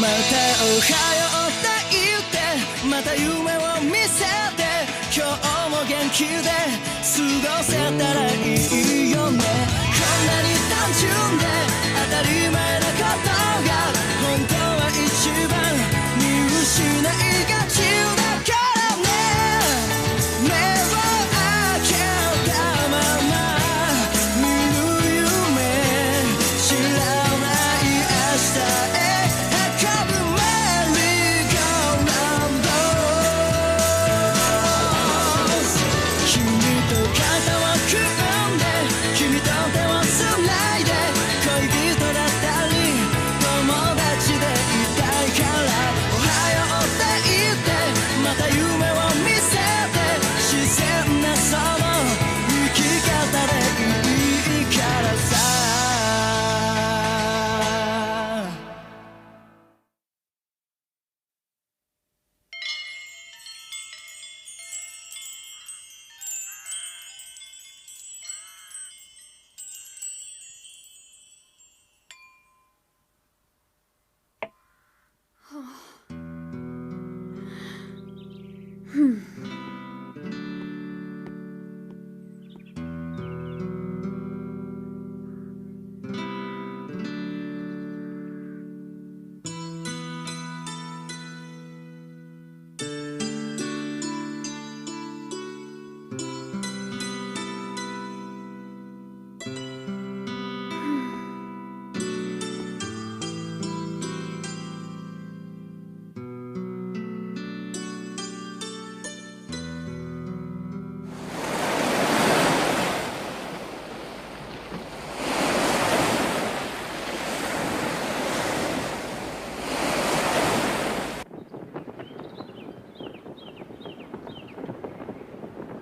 おはようって言ってまた夢を見せて今日も元気で過ごせたらいいよねこんなに単純で当たり前なことが本当は一番見失いがちだからね目を開けたまま見る夢知らない明日へ運ぶメリーゴーランド君と肩を組んで君と手をつないで恋人だったり友達でいたいからおはようって言ってまた夢を見せて自然なその生き方でいいからさ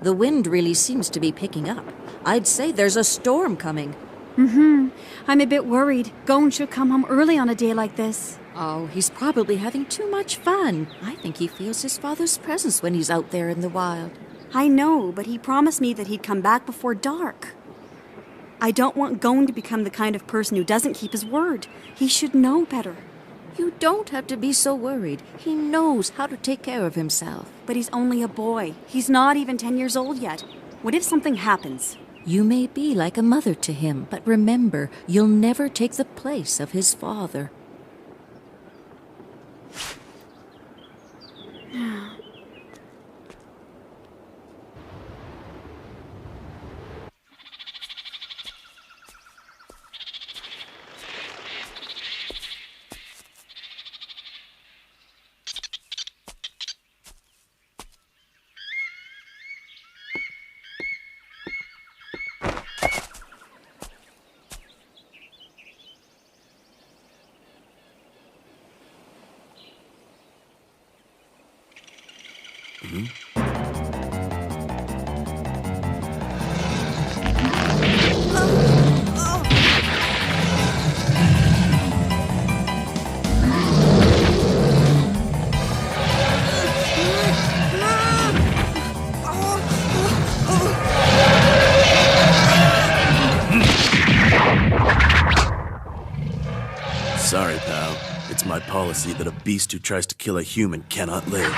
The wind really seems to be picking up. I'd say there's a storm coming. I'm a bit worried. Gon should come home early on a day like this. Oh, he's probably having too much fun. I think he feels his father's presence when he's out there in the wild. I know, but he promised me that he'd come back before dark. I don't want Gon to become the kind of person who doesn't keep his word. He should know better. You don't have to be so worried. He knows how to take care of himself. But he's only a boy. He's not even 10 years old yet. What if something happens? You may be like a mother to him, but remember, you'll never take the place of his father. Sorry, pal. It's my policy that a beast who tries to kill a human cannot live.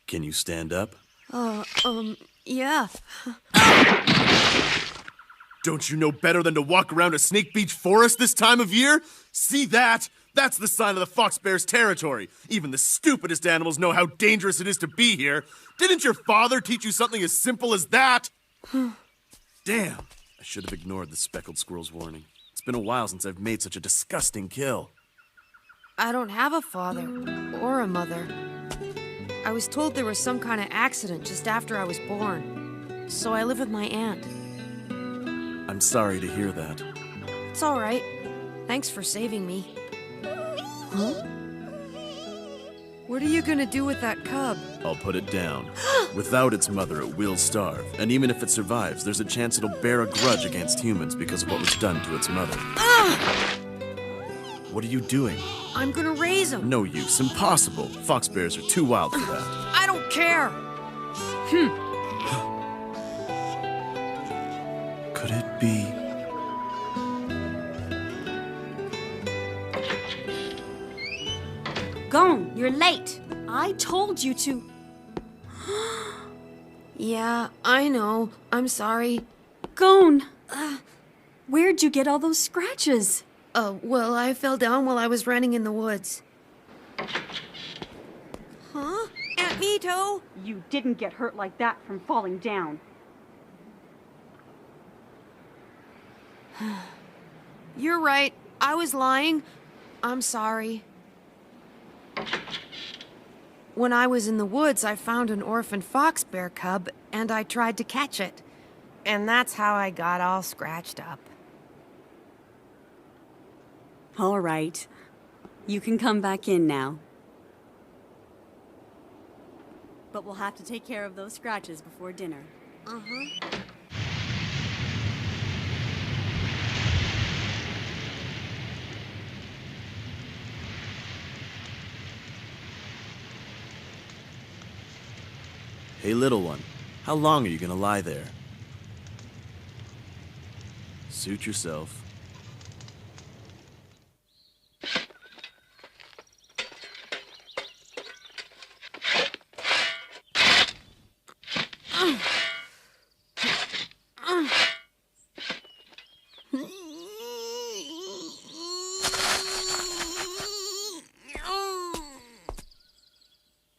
Can you stand up? Yeah. Don't you know better than to walk around a Snake Beach forest this time of year? See that? That's the sign of the fox bear's territory. Even the stupidest animals know how dangerous it is to be here. Didn't your father teach you something as simple as that? Damn. I should have ignored the speckled squirrel's warning. It's been a while since I've made such a disgusting kill. I don't have a father or a mother. I was told there was some kind of accident just after I was born. So I live with my aunt. I'm sorry to hear that. It's all right. Thanks for saving me. Huh? What are you gonna do with that cub? I'll put it down. Without its mother, it will starve. And even if it survives, there's a chance it'll bear a grudge against humans because of what was done to its mother. What are you doing? I'm gonna raise him. No use. Impossible. Fox bears are too wild for that. I don't care. Could it be... Gone, you're late. I told you to. Yeah, I know. I'm sorry. Gone. Where'd you get all those scratches? Well, I fell down while I was running in the woods. Huh? Aunt Mito? You didn't get hurt like that from falling down. You're right. I was lying. I'm sorry. When I was in the woods, I found an orphan fox bear cub, and I tried to catch it. And that's how I got all scratched up. All right. You can come back in now. But we'll have to take care of those scratches before dinner. Uh-huh. Hey, little one. How long are you gonna lie there? Suit yourself.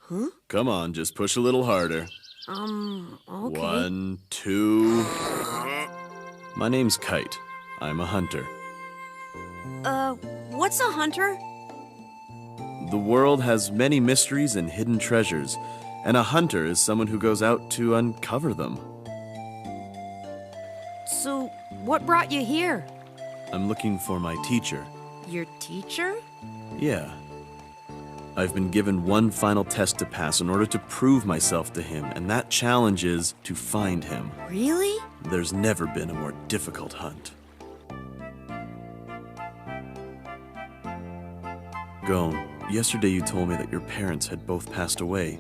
Huh? Come on, just push a little harder. Okay. 1, 2... My name's Kite. I'm a hunter. What's a hunter? The world has many mysteries and hidden treasures, and a hunter is someone who goes out to uncover them. So, what brought you here? I'm looking for my teacher. Your teacher? Yeah. I've been given one final test to pass in order to prove myself to him, and that challenge is to find him. Really? There's never been a more difficult hunt. Gon, yesterday you told me that your parents had both passed away.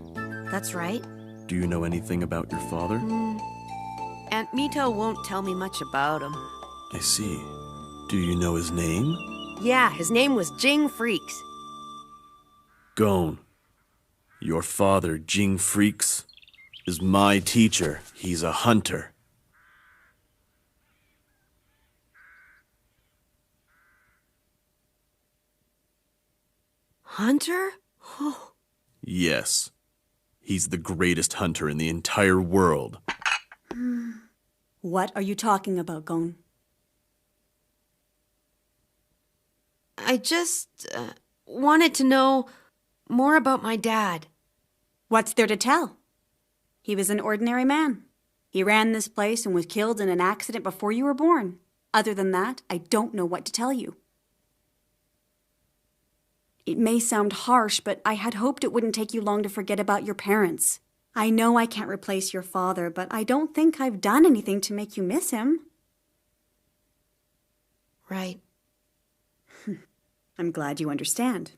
That's right. Do you know anything about your father? Aunt Mito won't tell me much about him. I see. Do you know his name? Yeah, his name was Jing Freaks. Gon, your father, Jing Freaks, is my teacher. He's a hunter. Hunter? Oh. Yes. He's the greatest hunter in the entire world. What are you talking about, Gone? I just wanted to know more about my dad. What's there to tell? He was an ordinary man. He ran this place and was killed in an accident before you were born. Other than that, I don't know what to tell you. It may sound harsh, but I had hoped it wouldn't take you long to forget about your parents. I know I can't replace your father, but I don't think I've done anything to make you miss him. Right. I'm glad you understand.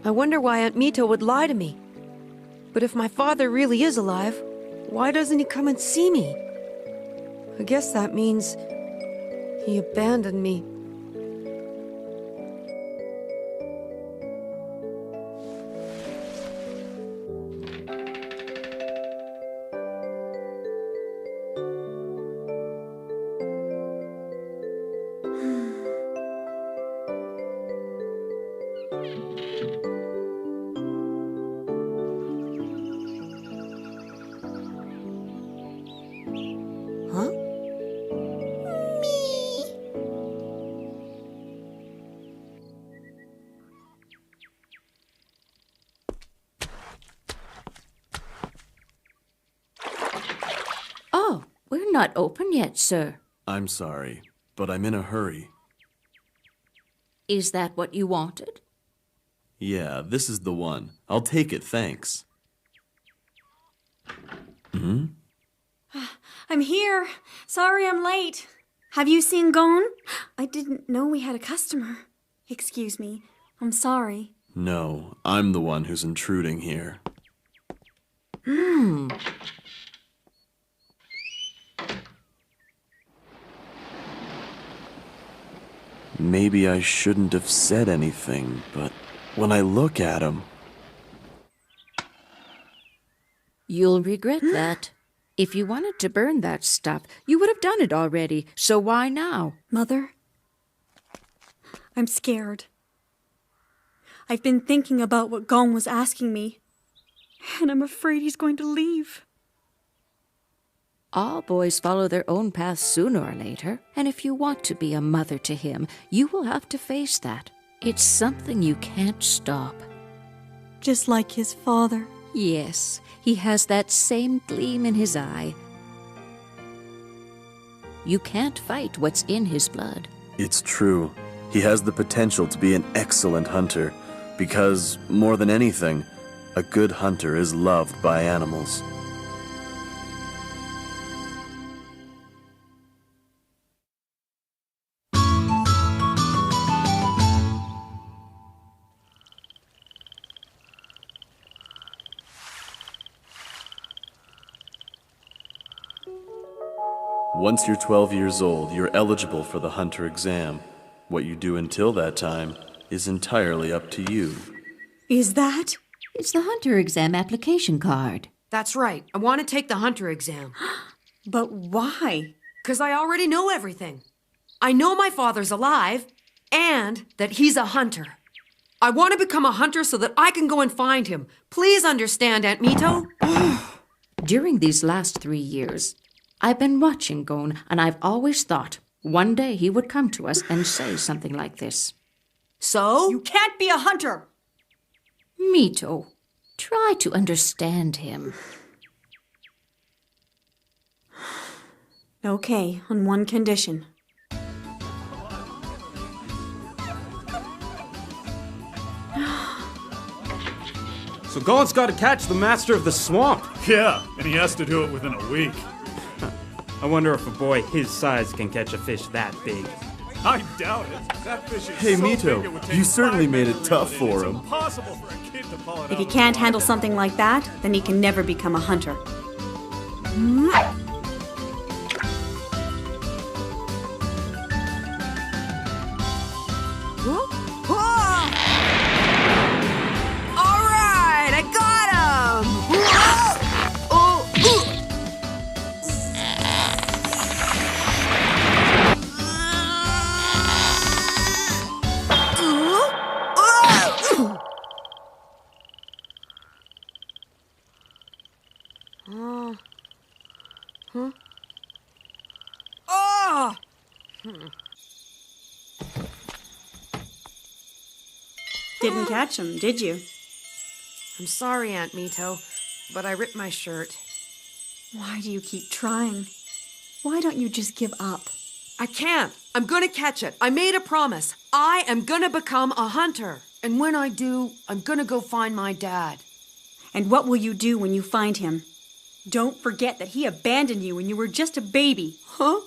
I wonder why Aunt Mito would lie to me. But if my father really is alive, why doesn't he come and see me? I guess that means he abandoned me. Huh? Oh, we're not open yet, sir. I'm sorry, but I'm in a hurry. Is that what you wanted? Yeah, this is the one. I'll take it, thanks. I'm here. Sorry I'm late. Have you seen Gon? I didn't know we had a customer. Excuse me. I'm sorry. No, I'm the one who's intruding here. Maybe I shouldn't have said anything, but when I look at him... You'll regret that. If you wanted to burn that stuff, you would have done it already, so why now? Mother? I'm scared. I've been thinking about what Gon was asking me, and I'm afraid he's going to leave. All boys follow their own path sooner or later, and if you want to be a mother to him, you will have to face that. It's something you can't stop. Just like his father. Yes, he has that same gleam in his eye. You can't fight what's in his blood. It's true. He has the potential to be an excellent hunter, because, more than anything, a good hunter is loved by animals. Once you're 12 years old, you're eligible for the hunter exam. What you do until that time is entirely up to you. Is that? It's the hunter exam application card. That's right. I want to take the hunter exam. But why? 'Cause I already know everything. I know my father's alive and that he's a hunter. I want to become a hunter so that I can go and find him. Please understand, Aunt Mito. During these last 3 years, I've been watching Gon, and I've always thought one day he would come to us and say something like this. So? You can't be a hunter! Mito, try to understand him. Okay, on one condition. So Gon's got to catch the master of the swamp. Yeah, and he has to do it within a week. I wonder if a boy his size can catch a fish that big. I doubt it. That fish is Hey, so Mito, big it would take you certainly 5 made men it to tough reel for it in. him. It's impossible for a kid to pull it If he out. can't handle something like that, then he can never become a hunter. All right, I got him! Didn't catch him, did you? I'm sorry, Aunt Mito, but I ripped my shirt. Why do you keep trying? Why don't you just give up? I can't. I'm gonna catch it. I made a promise. I am gonna become a hunter. And when I do, I'm gonna go find my dad. And what will you do when you find him? Don't forget that he abandoned you when you were just a baby. Huh?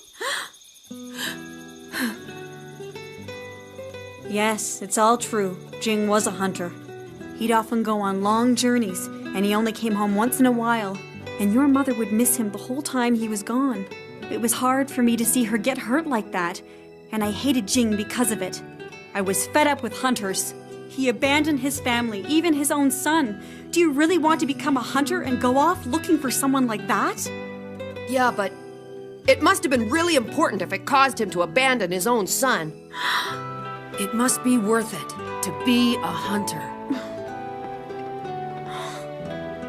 Yes, it's all true. Jing was a hunter. He'd often go on long journeys, and he only came home once in a while. And your mother would miss him the whole time he was gone. It was hard for me to see her get hurt like that, and I hated Jing because of it. I was fed up with hunters. He abandoned his family, even his own son. Do you really want to become a hunter and go off looking for someone like that? Yeah, but it must have been really important if it caused him to abandon his own son. It must be worth it to be a hunter.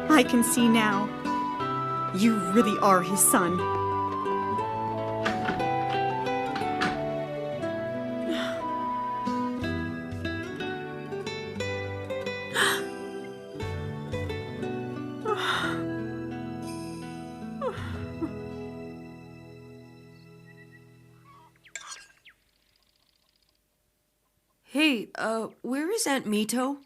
I can see now. You really are his son. Hey, Hey, where is Aunt Mito?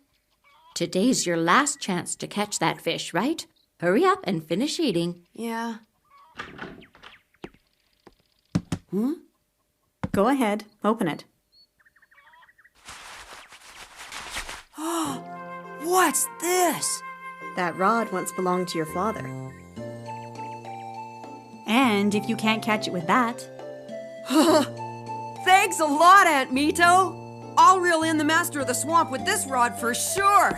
Today's your last chance to catch that fish, right? Hurry up and finish eating. Yeah. Go ahead, open it. What's this? That rod once belonged to your father. And if you can't catch it with that, Thanks a lot, Aunt Mito. I'll reel in the master of the swamp with this rod for sure.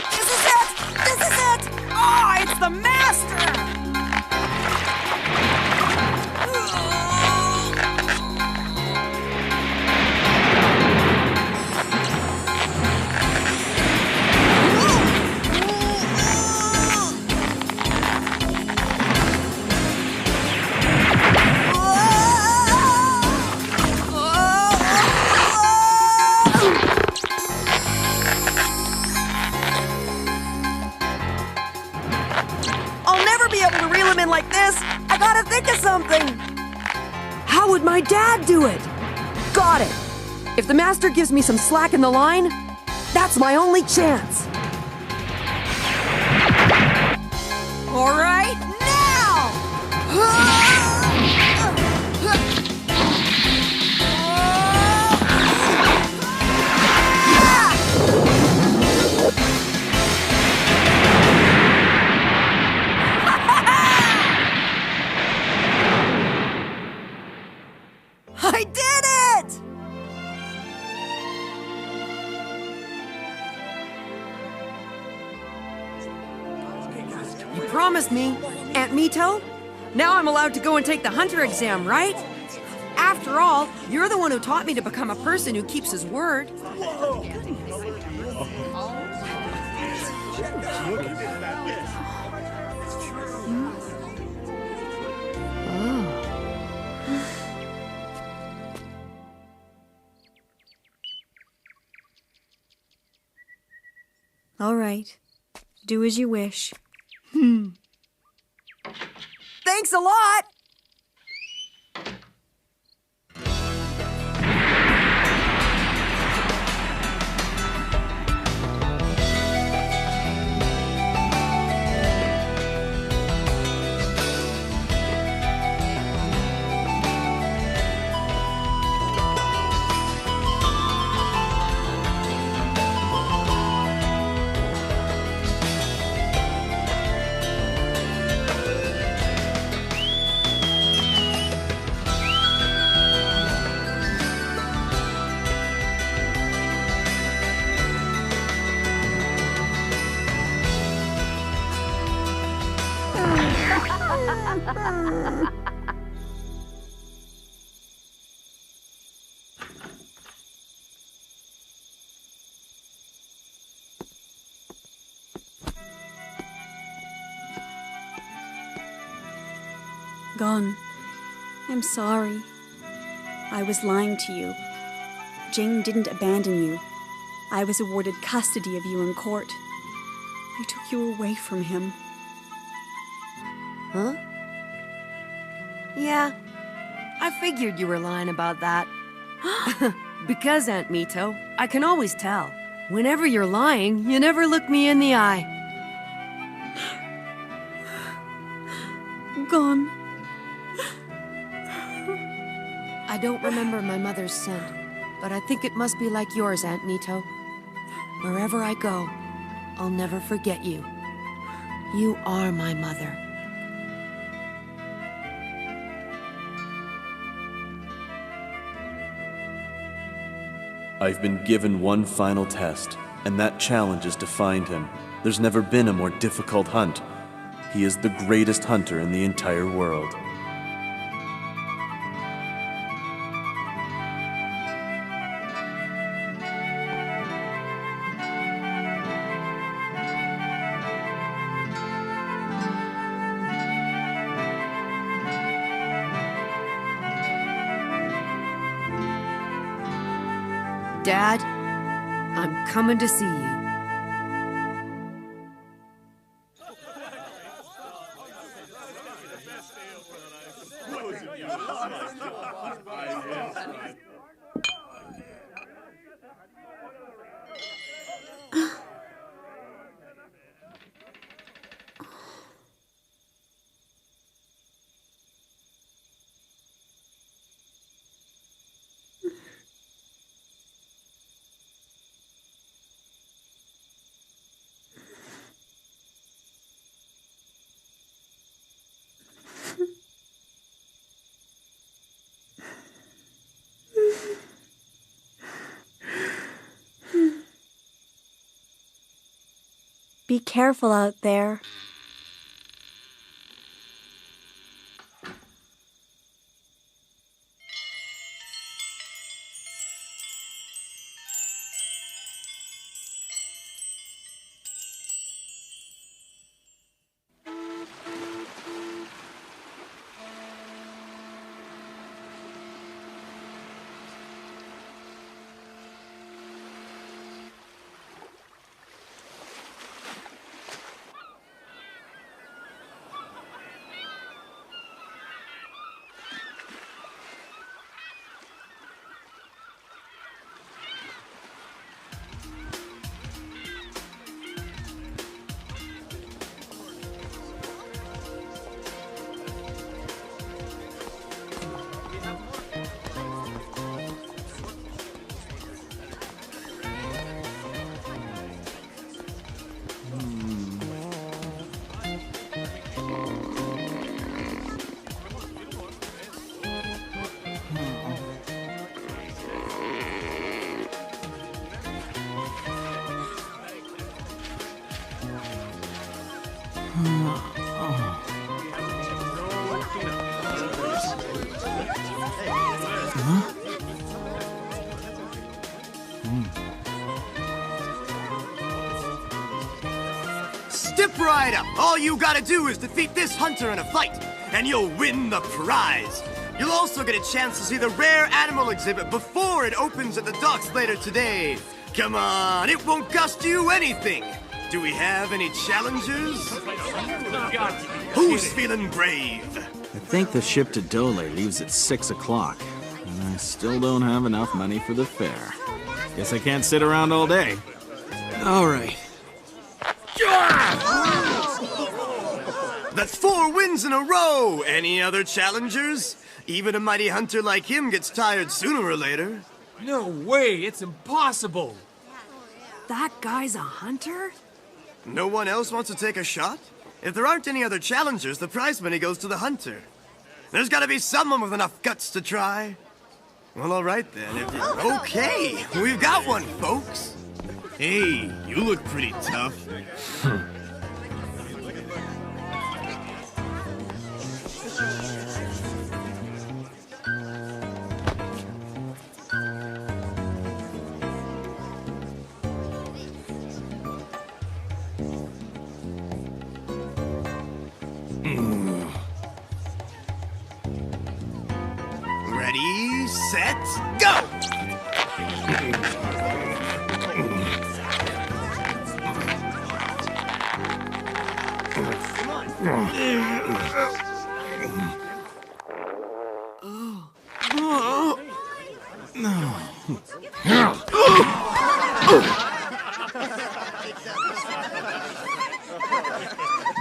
This is it! Oh, it's the master! I'll never be able to reel him in like this. I gotta think of something. How would my dad do it? Got it. If the master gives me some slack in the line, that's my only chance. All right, now! I did it! You promised me, Aunt Mito. Now I'm allowed to go and take the hunter exam, right? After all, you're the one who taught me to become a person who keeps his word. all right. Do as you wish. Thanks a lot! Gone. I'm sorry. I was lying to you. Jing didn't abandon you. I was awarded custody of you in court. I took you away from him. Huh? Yeah, I figured you were lying about that. Because, Aunt Mito, I can always tell. Whenever you're lying, you never look me in the eye. Gone. I don't remember my mother's scent, but I think it must be like yours, Aunt Mito. Wherever I go, I'll never forget you. You are my mother. I've been given one final test, and that challenge is to find him. There's never been a more difficult hunt. He is the greatest hunter in the entire world. Dad, I'm coming to see you. Be careful out there. Step right up. All you gotta do is defeat this hunter in a fight, and you'll win the prize. You'll also get a chance to see the rare animal exhibit before it opens at the docks later today. Come on, it won't cost you anything. Do we have any challengers? Who's feeling brave? I think the ship to Dole leaves at 6 o'clock, and I still don't have enough money for the fare. Guess I can't sit around all day. All right. That's 4 wins in a row! Any other challengers? Even a mighty hunter like him gets tired sooner or later. No way, it's impossible! That guy's a hunter? No one else wants to take a shot? If there aren't any other challengers, the prize money goes to the hunter. There's gotta be someone with enough guts to try. Well, alright then. Okay, we've got one, folks. Hey, you look pretty tough. Ready, set, go!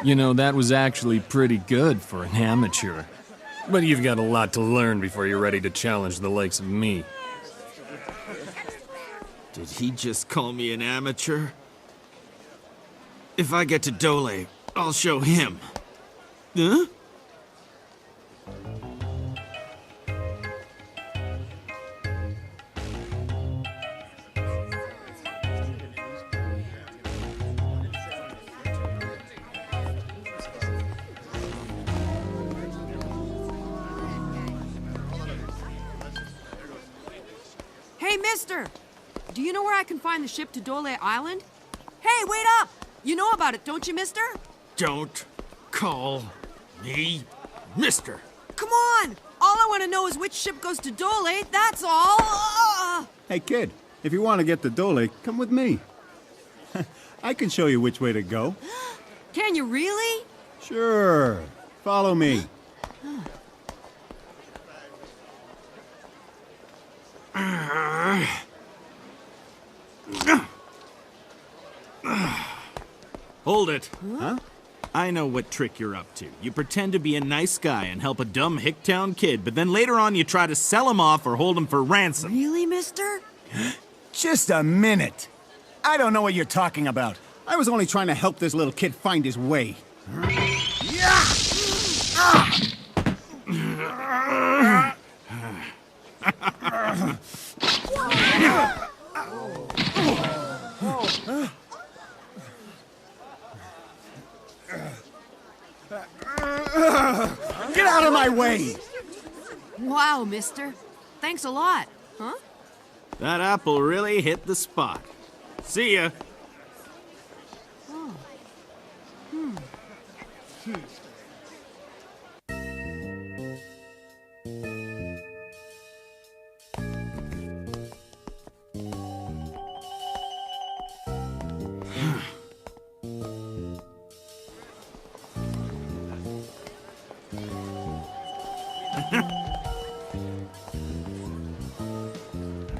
You know, that was actually pretty good for an amateur. But you've got a lot to learn before you're ready to challenge the likes of me. Did he just call me an amateur? If I get to Dole, I'll show him. Huh? Hey, mister! Do you know where I can find the ship to Dole Island? Hey, wait up! You know about it, don't you, mister? Don't call me Mister. Come on! All I want to know is which ship goes to Dole, that's all! Hey, kid, if you want to get to Dole, come with me. I can show you which way to go. Can you really? Sure. Follow me. Hold it. Huh? I know what trick you're up to. You pretend to be a nice guy and help a dumb Hicktown kid, but then later on you try to sell him off or hold him for ransom. Really, mister? Just a minute. I don't know what you're talking about. I was only trying to help this little kid find his way. Get out of my way! Wow, mister. Thanks a lot. Huh? That apple really hit the spot. See ya.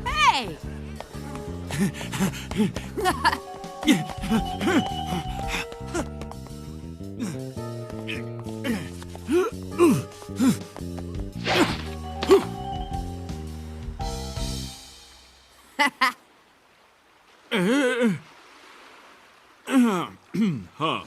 Hey! Huh.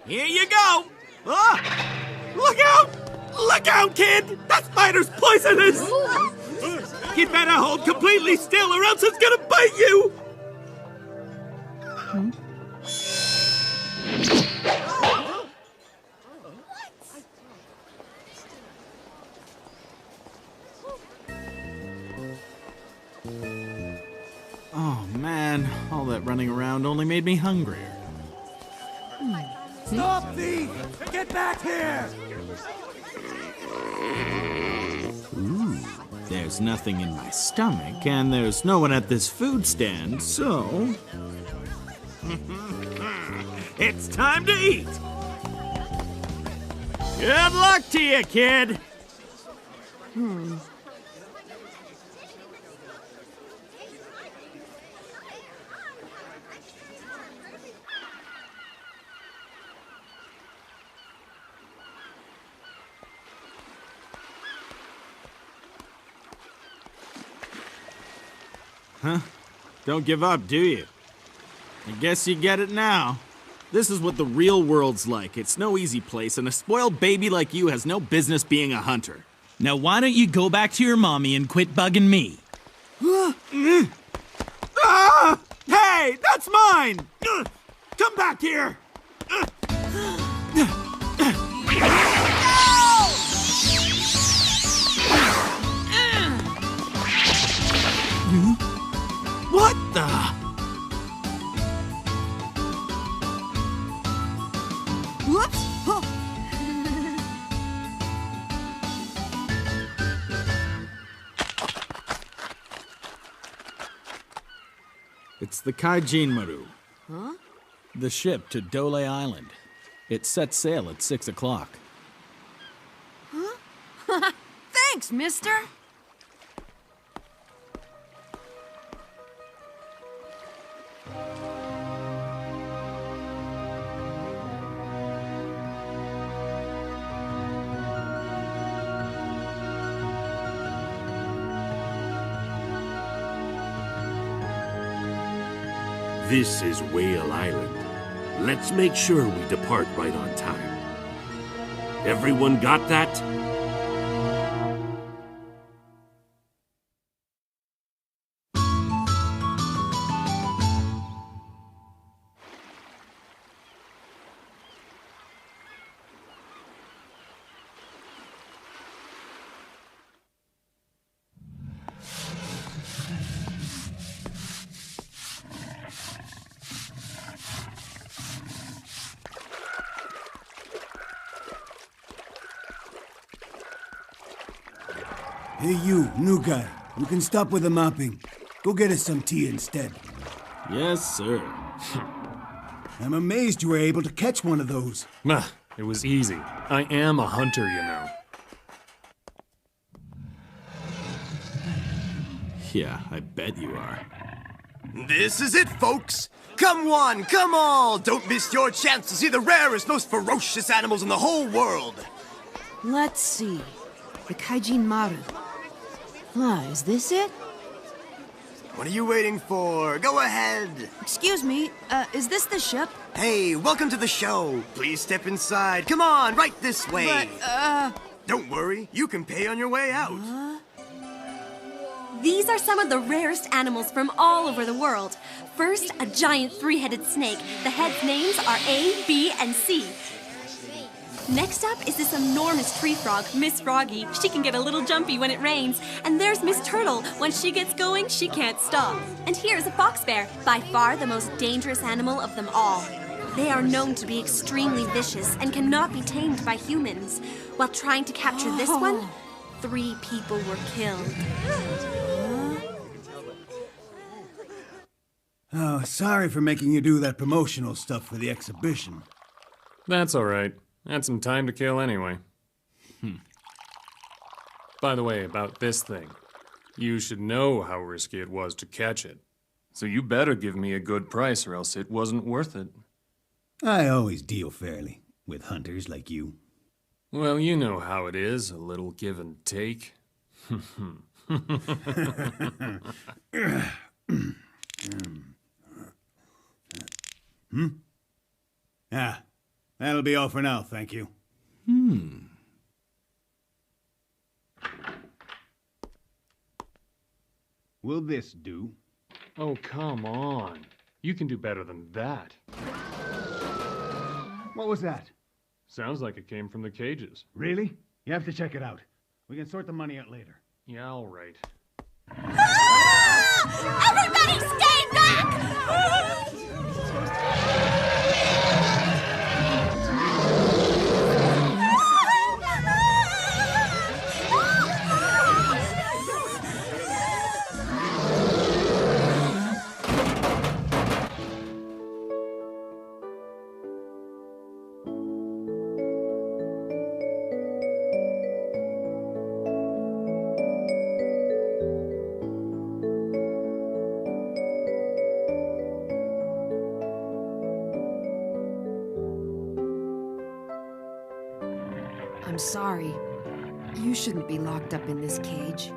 Here you go! Ah! Look out! Look out, kid! That spider's poisonous! You'd better hold completely still or else it's gonna bite you! Oh man, all that running around only made me hungrier. Stop thief! Get back here! Ooh, there's nothing in my stomach, and there's no one at this food stand, so... It's time to eat! Good luck to you, kid! Huh? Don't give up, do you? I guess you get it now. This is what the real world's like. It's no easy place, and a spoiled baby like you has no business being a hunter. Now why don't you go back to your mommy and quit bugging me? Ah! Hey, that's mine! Come back here! What the? Whoops! Oh. It's the Kaijin Maru. Huh? The ship to Dole Island. It sets sail at 6 o'clock. Huh? Thanks, mister! This is Whale Island. Let's make sure we depart right on time. Everyone got that? Hey, you, new guy. You can stop with the mopping. Go get us some tea instead. Yes, sir. I'm amazed you were able to catch one of those. It was easy. I am a hunter, you know. Yeah, I bet you are. This is it, folks! Come one, come all! Don't miss your chance to see the rarest, most ferocious animals in the whole world! Let's see. The Kaijin Maru. Is this it? What are you waiting for? Go ahead! Excuse me, is this the ship? Hey, welcome to the show. Please step inside. Come on, right this way. But, Don't worry, you can pay on your way out. These are some of the rarest animals from all over the world. First, a giant three-headed snake. The heads' names are A, B, and C. Next up is this enormous tree frog, Miss Froggy. She can get a little jumpy when it rains. And there's Miss Turtle. Once she gets going, she can't stop. And here's a fox bear, by far the most dangerous animal of them all. They are known to be extremely vicious and cannot be tamed by humans. While trying to capture this one, 3 people were killed. Oh, sorry for making you do that promotional stuff for the exhibition. That's all right. Had some time to kill anyway. By the way, about this thing. You should know how risky it was to catch it. So you better give me a good price or else it wasn't worth it. I always deal fairly with hunters like you. Well, you know how it is, a little give and take. Ah, that'll be all for now, thank you. Will this do? Oh, come on. You can do better than that. What was that? Sounds like it came from the cages. Really? You have to check it out. We can sort the money out later. Yeah, all right. Everybody stay back! I'm sorry. You shouldn't be locked up in this cage.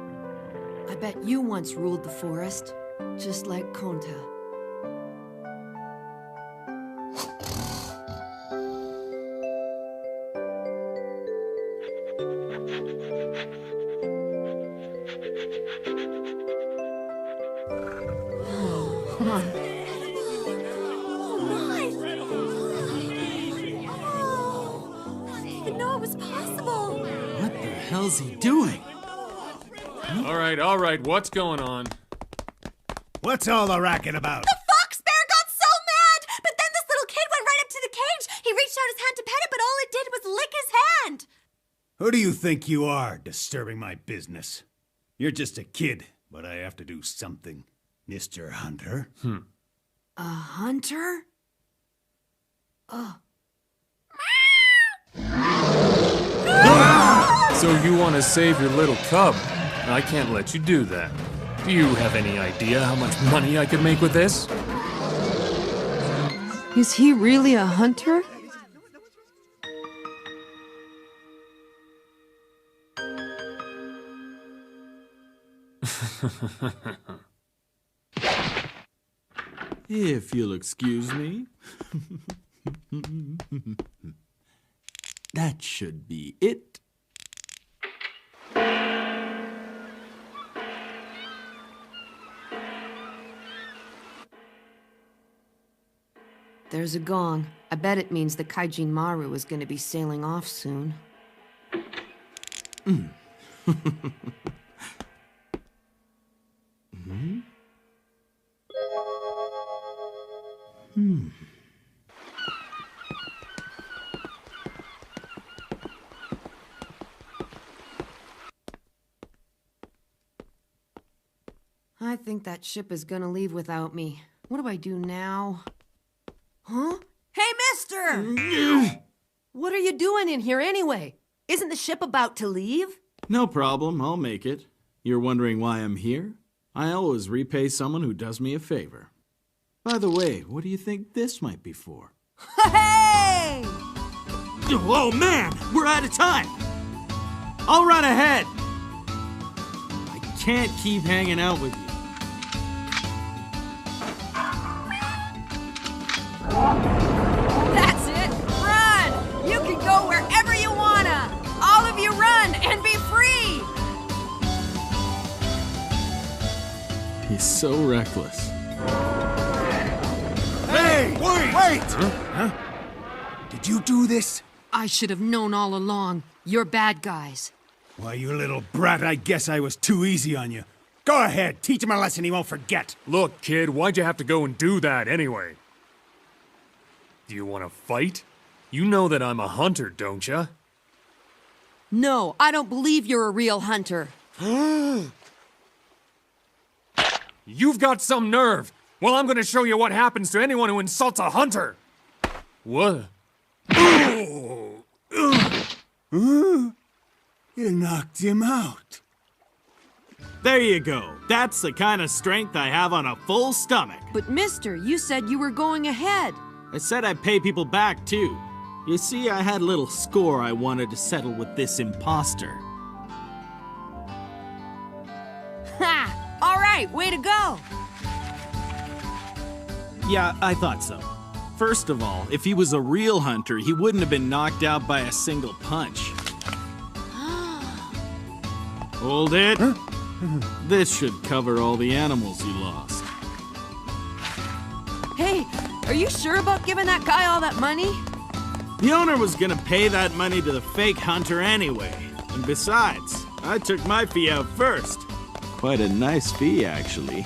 I bet you once ruled the forest, just like Konta. Come on. What the hell's he doing? All right, what's going on? What's all the racket about? The fox bear got so mad! But then this little kid went right up to the cage. He reached out his hand to pet it, but all it did was lick his hand. Who do you think you are, disturbing my business? You're just a kid, but I have to do something, Mr. Hunter. A hunter? So you want to save your little cub? I can't let you do that. Do you have any idea how much money I could make with this? Is he really a hunter? If you'll excuse me. That should be it. There's a gong. I bet it means the Kaijin Maru is going to be sailing off soon. think that ship is gonna leave without me. What do I do now? Huh? Hey, mister! What are you doing in here anyway? Isn't the ship about to leave? No problem, I'll make it. You're wondering why I'm here? I always repay someone who does me a favor. By the way, what do you think this might be for? Hey! Oh man, we're out of time! I'll run ahead! I can't keep hanging out with you. That's it! Run! You can go wherever you wanna! All of you run and be free! He's so reckless. Hey! Wait! Huh? Did you do this? I should have known all along. You're bad guys. Why, you little brat, I guess I was too easy on you. Go ahead, teach him a lesson he won't forget. Look, kid, why'd you have to go and do that anyway? Do you want to fight? You know that I'm a hunter, don't you? No, I don't believe you're a real hunter. You've got some nerve! Well, I'm gonna show you what happens to anyone who insults a hunter! What? You knocked him out. There you go. That's the kind of strength I have on a full stomach. But mister, you said you were going ahead. I said I'd pay people back, too. You see, I had a little score I wanted to settle with this imposter. Ha! All right, way to go! Yeah, I thought so. First of all, if he was a real hunter, he wouldn't have been knocked out by a single punch. Hold it. This should cover all the animals you lost. Hey, are you sure about giving that guy all that money? The owner was gonna pay that money to the fake hunter anyway. And besides, I took my fee out first. Quite a nice fee, actually.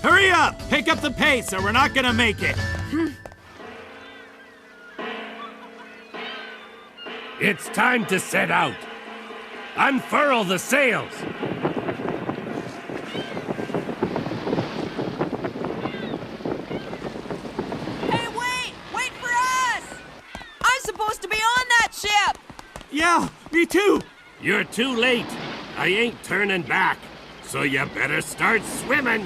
Hurry up! Pick up the pace or we're not gonna make it! It's time to set out. Unfurl the sails. Hey, wait! Wait for us! I'm supposed to be on that ship! Yeah, me too! You're too late. I ain't turning back. So you better start swimming.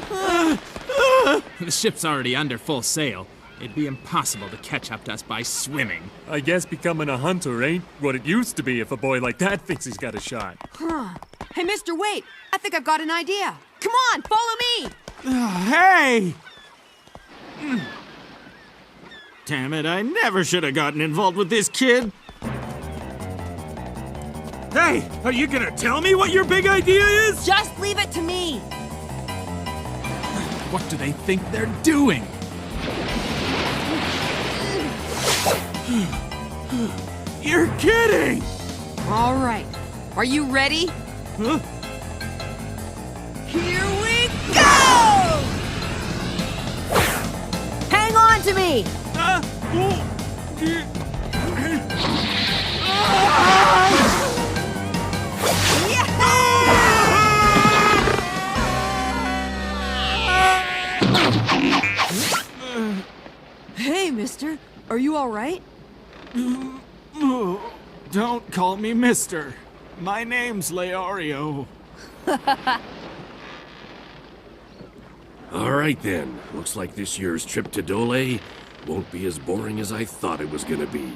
The ship's already under full sail. It'd be impossible to catch up to us by swimming. I guess becoming a hunter ain't what it used to be if a boy like that thinks he's got a shot. Huh. Hey, mister, wait! I think I've got an idea. Come on, follow me! Hey! Damn it, I never should have gotten involved with this kid. Hey, are you gonna tell me what your big idea is? Just leave it to me! What do they think they're doing? You're kidding! All right. Are you ready? Huh? Here we go! Hang on to me! Hey, mister. Are you all right? Don't call me mister. My name's Leorio. All right then. Looks like this year's trip to Dole won't be as boring as I thought it was gonna be.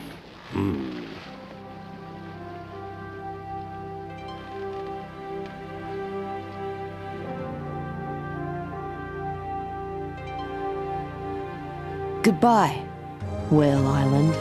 Goodbye, Whale Island.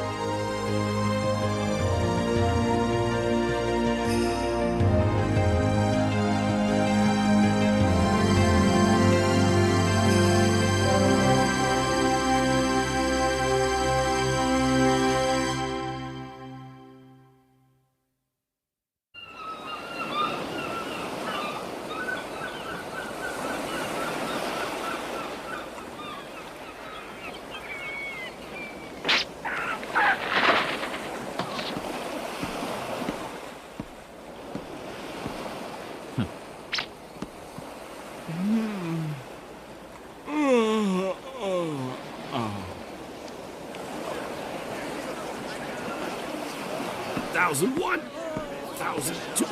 1001, 1002.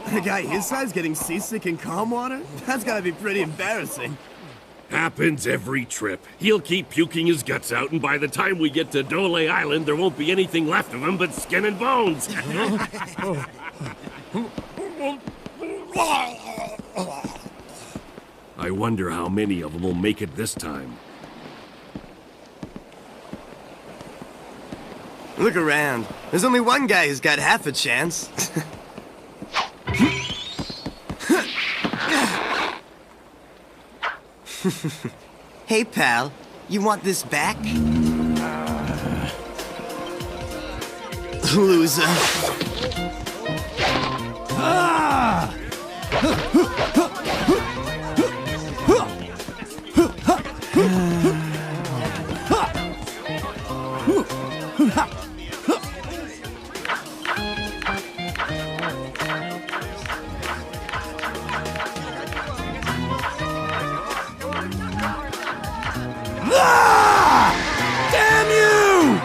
A guy his size getting seasick in calm water? That's gotta be pretty embarrassing. Happens every trip. He'll keep puking his guts out, and by the time we get to Dole Island, there won't be anything left of him but skin and bones. I wonder how many of them will make it this time. Look around. There's only one guy who's got half a chance. Hey, pal. You want this back? Loser. Damn you!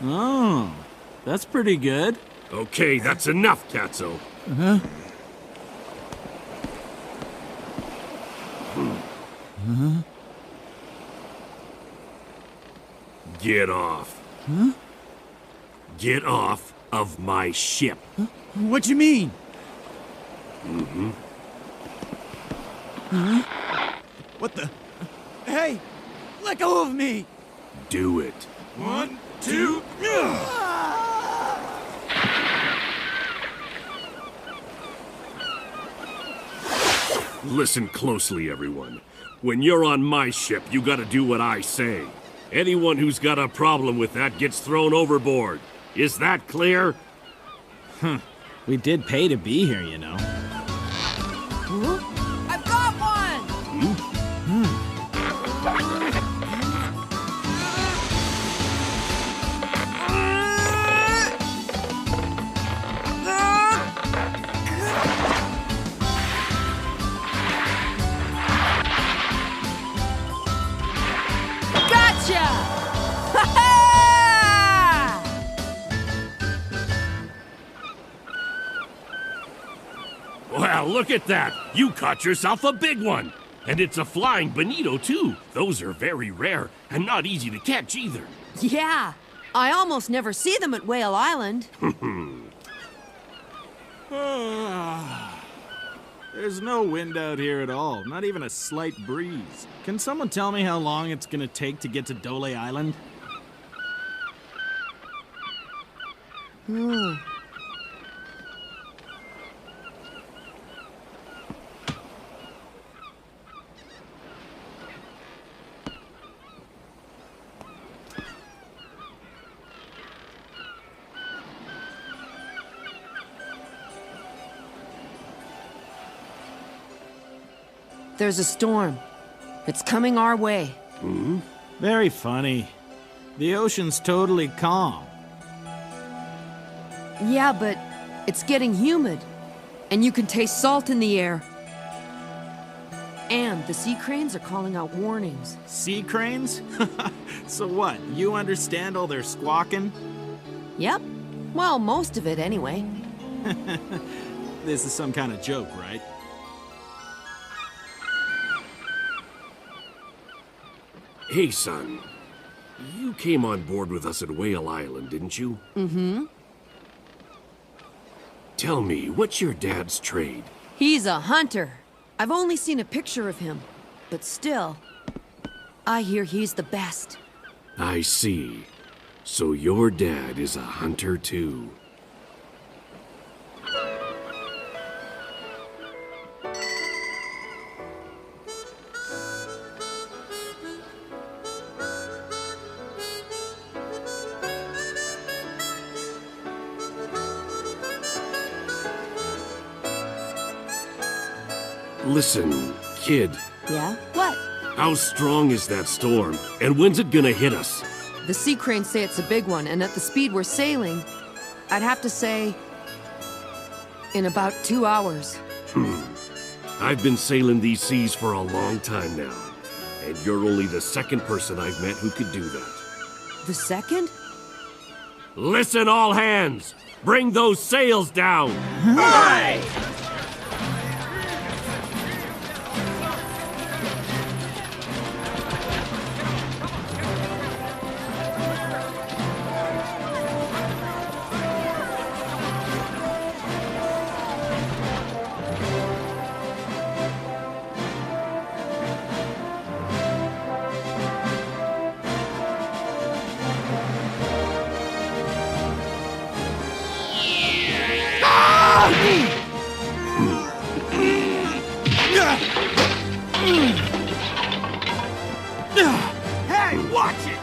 Oh, that's pretty good. Okay, that's enough, Katzo. Huh? Huh? Get off. Huh? Get off of my ship. Huh? What you mean? Mm-hmm. Huh? What the? Hey! Let go of me! Do it. 1, 2... Listen closely, everyone. When you're on my ship, you gotta do what I say. Anyone who's got a problem with that gets thrown overboard. Is that clear? Huh. We did pay to be here, you know. I've got one! Gotcha! Ha-ha! Well, look at that! You caught yourself a big one! And it's a flying bonito, too. Those are very rare, and not easy to catch either. Yeah, I almost never see them at Whale Island. There's no wind out here at all, not even a slight breeze. Can someone tell me how long it's gonna take to get to Dole Island? There's a storm. It's coming our way. Hmm? Very funny. The ocean's totally calm. Yeah, but it's getting humid. And you can taste salt in the air. And the sea cranes are calling out warnings. Sea cranes? So what, you understand all their squawking? Yep. Well, most of it anyway. This is some kind of joke, right? Hey, son. You came on board with us at Whale Island, didn't you? Mm-hmm. Tell me, what's your dad's trade? He's a hunter. I've only seen a picture of him. But still, I hear he's the best. I see. So your dad is a hunter, too. Listen, kid, Yeah? What? how strong is that storm? And when's it gonna hit us? The sea cranes say it's a big one, and at the speed we're sailing, I'd have to say in about 2 hours. I've been sailing these seas for a long time now, and you're only the second person I've met who could do that. The second? Listen, all hands! Bring those sails down! Aye! Hey, watch it!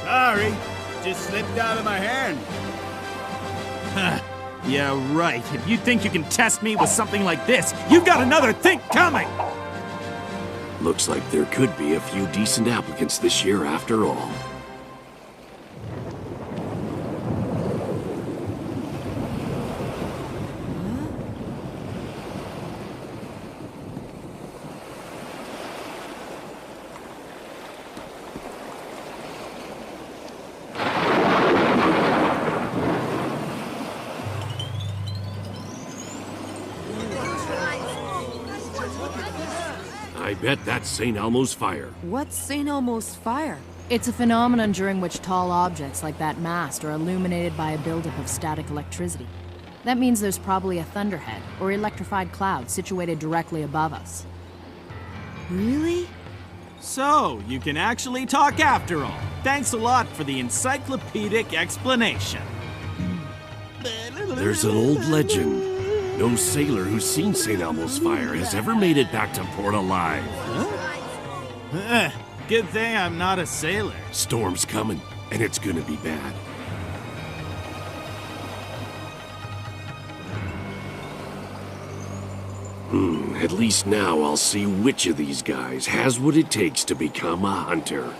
Sorry, just slipped out of my hand. Yeah, right. If you think you can test me with something like this, you've got another think coming! Looks like there could be a few decent applicants this year after all. I bet that's St. Elmo's fire. What's St. Elmo's fire? It's a phenomenon during which tall objects like that mast are illuminated by a buildup of static electricity. That means there's probably a thunderhead or electrified cloud situated directly above us. Really? So, you can actually talk after all. Thanks a lot for the encyclopedic explanation. There's an old legend. No sailor who's seen St. Elmo's fire has ever made it back to port alive. Good thing I'm not a sailor. Storm's coming, and it's gonna be bad. At least now I'll see which of these guys has what it takes to become a hunter.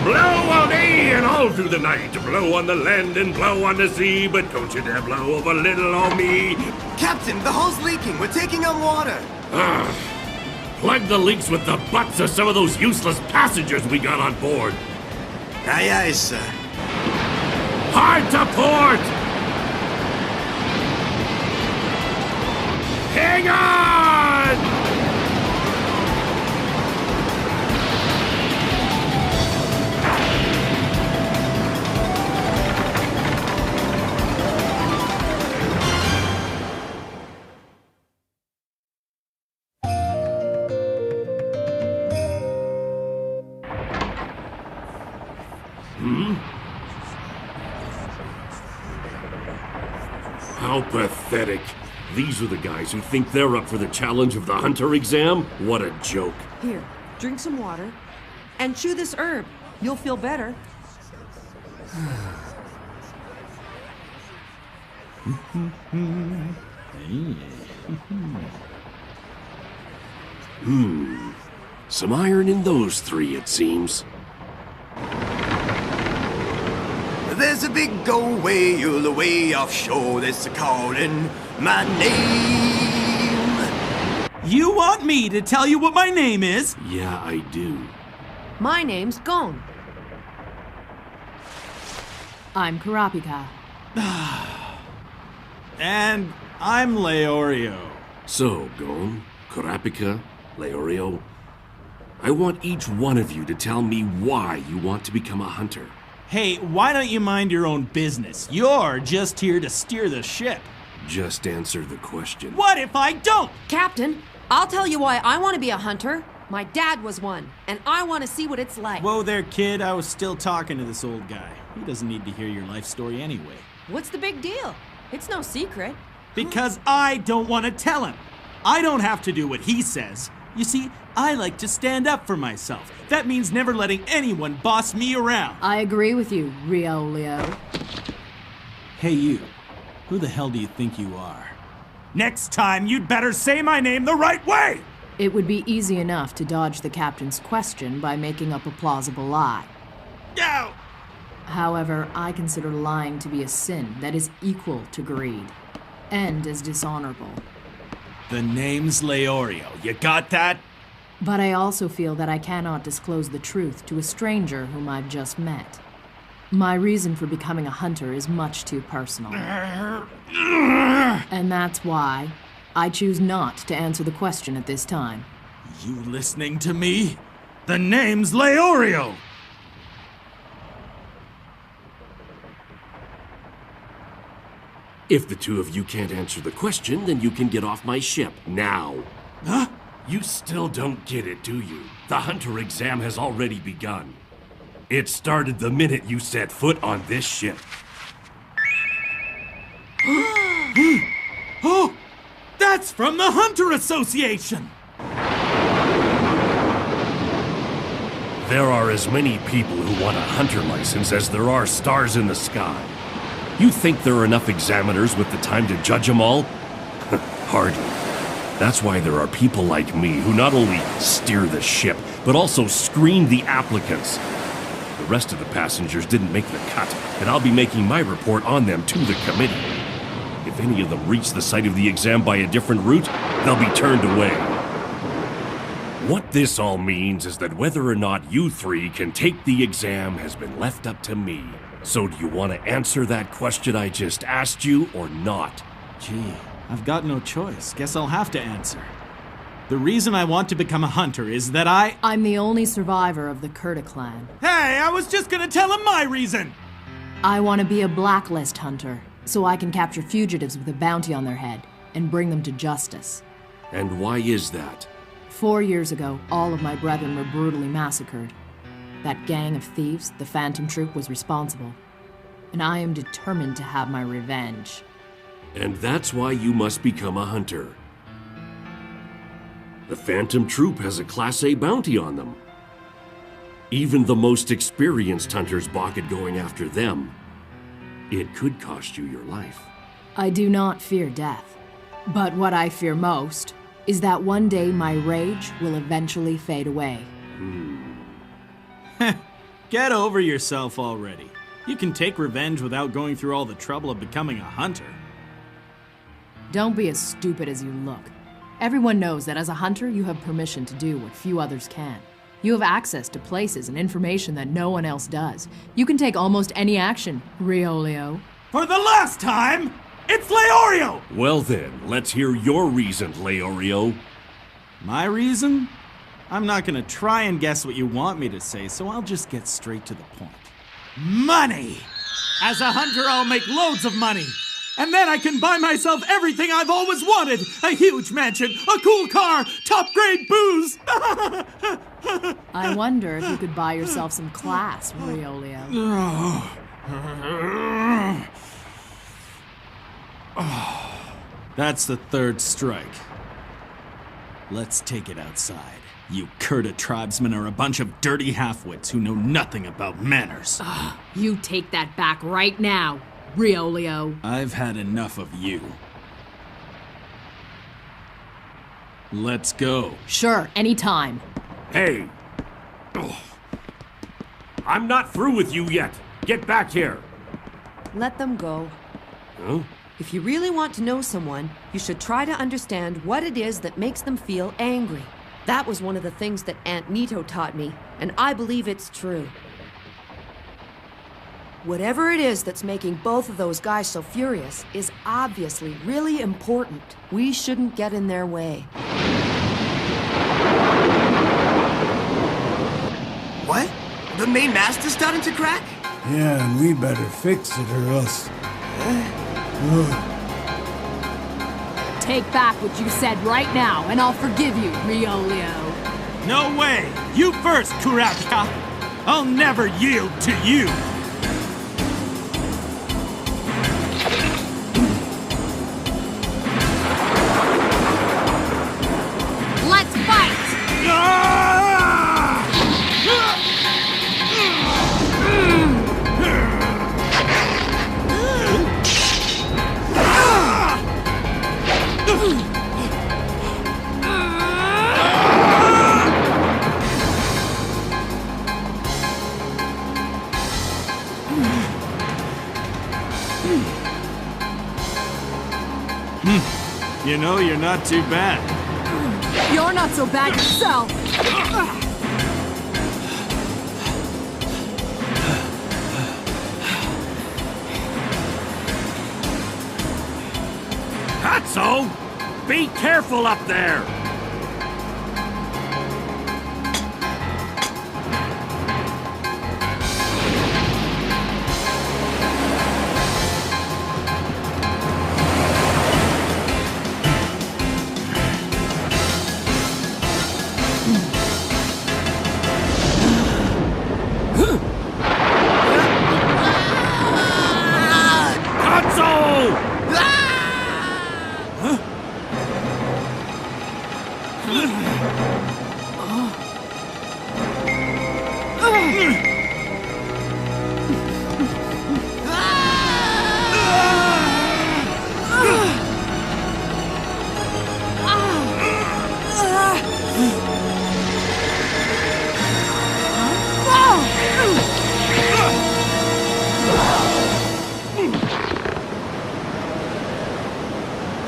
Blow all day and all through the night. Blow on the land and blow on the sea, but don't you dare blow over little old me. Captain, the hull's leaking. We're taking on water. Plug the leaks with the butts of some of those useless passengers we got on board. Aye, aye, sir. Hard to port! Hang on! How pathetic. These are the guys who think they're up for the challenge of the hunter exam? What a joke. Here, drink some water and chew this herb. You'll feel better. Some iron in those three, it seems. There's a big old whale away offshore that's calling my name. You want me to tell you what my name is? Yeah, I do. My name's Gon. I'm Karapika. And I'm Leorio. So, Gon, Kurapika, Leorio, I want each one of you to tell me why you want to become a hunter. Hey, why don't you mind your own business? You're just here to steer the ship. Just answer the question. What if I don't? Captain, I'll tell you why I want to be a hunter. My dad was one, and I want to see what it's like. Whoa there, kid. I was still talking to this old guy. He doesn't need to hear your life story anyway. What's the big deal? It's no secret. Because I don't want to tell him. I don't have to do what he says. You see, I like to stand up for myself. That means never letting anyone boss me around. I agree with you, Riolio. Hey, you. Who the hell do you think you are? Next time, you'd better say my name the right way! It would be easy enough to dodge the captain's question by making up a plausible lie. No! However, I consider lying to be a sin that is equal to greed, and as dishonorable. The name's Leorio. You got that? But I also feel that I cannot disclose the truth to a stranger whom I've just met. My reason for becoming a hunter is much too personal. And that's why I choose not to answer the question at this time. You listening to me? The name's Leorio! If the two of you can't answer the question, then you can get off my ship, now. Huh? You still don't get it, do you? The hunter exam has already begun. It started the minute you set foot on this ship. Oh! That's from the Hunter Association! There are as many people who want a hunter license as there are stars in the sky. You think there are enough examiners with the time to judge them all? Hardly. That's why there are people like me who not only steer the ship, but also screen the applicants. The rest of the passengers didn't make the cut, and I'll be making my report on them to the committee. If any of them reach the site of the exam by a different route, they'll be turned away. What this all means is that whether or not you three can take the exam has been left up to me. So do you want to answer that question I just asked you or not? Gee, I've got no choice. Guess I'll have to answer. The reason I want to become a hunter is that I'm the only survivor of the Kurta clan. Hey, I was just gonna tell him my reason! I want to be a blacklist hunter, so I can capture fugitives with a bounty on their head and bring them to justice. And why is that? 4 years ago, all of my brethren were brutally massacred. That gang of thieves, the Phantom Troop, was responsible. And I am determined to have my revenge. And that's why you must become a hunter. The Phantom Troop has a Class A bounty on them. Even the most experienced hunters balk at going after them. It could cost you your life. I do not fear death. But what I fear most is that one day my rage will eventually fade away. Get over yourself already. You can take revenge without going through all the trouble of becoming a hunter. Don't be as stupid as you look. Everyone knows that as a hunter, you have permission to do what few others can. You have access to places and information that no one else does. You can take almost any action, Riolio. For the last time, it's Leorio! Well then, let's hear your reason, Leorio. My reason? I'm not gonna try and guess what you want me to say, so I'll just get straight to the point. Money! As a hunter, I'll make loads of money. And then I can buy myself everything I've always wanted. A huge mansion, a cool car, top-grade booze. I wonder if you could buy yourself some class, Riolio. That's the third strike. Let's take it outside. You Kurta tribesmen are a bunch of dirty half-wits who know nothing about manners. You take that back right now, Riolio. I've had enough of you. Let's go. Sure, anytime. Hey! I'm not through with you yet. Get back here. Let them go. Huh? If you really want to know someone, you should try to understand what it is that makes them feel angry. That was one of the things that Aunt Nito taught me, and I believe it's true. Whatever it is that's making both of those guys so furious is obviously really important. We shouldn't get in their way. What? The main mast is starting to crack? Yeah, and we better fix it or else... Take back what you said right now, and I'll forgive you, Riolio. No way! You first, Kurapika! I'll never yield to you! Let's fight! You know, you're not too bad. You're not so bad yourself! Hatso! Be careful up there!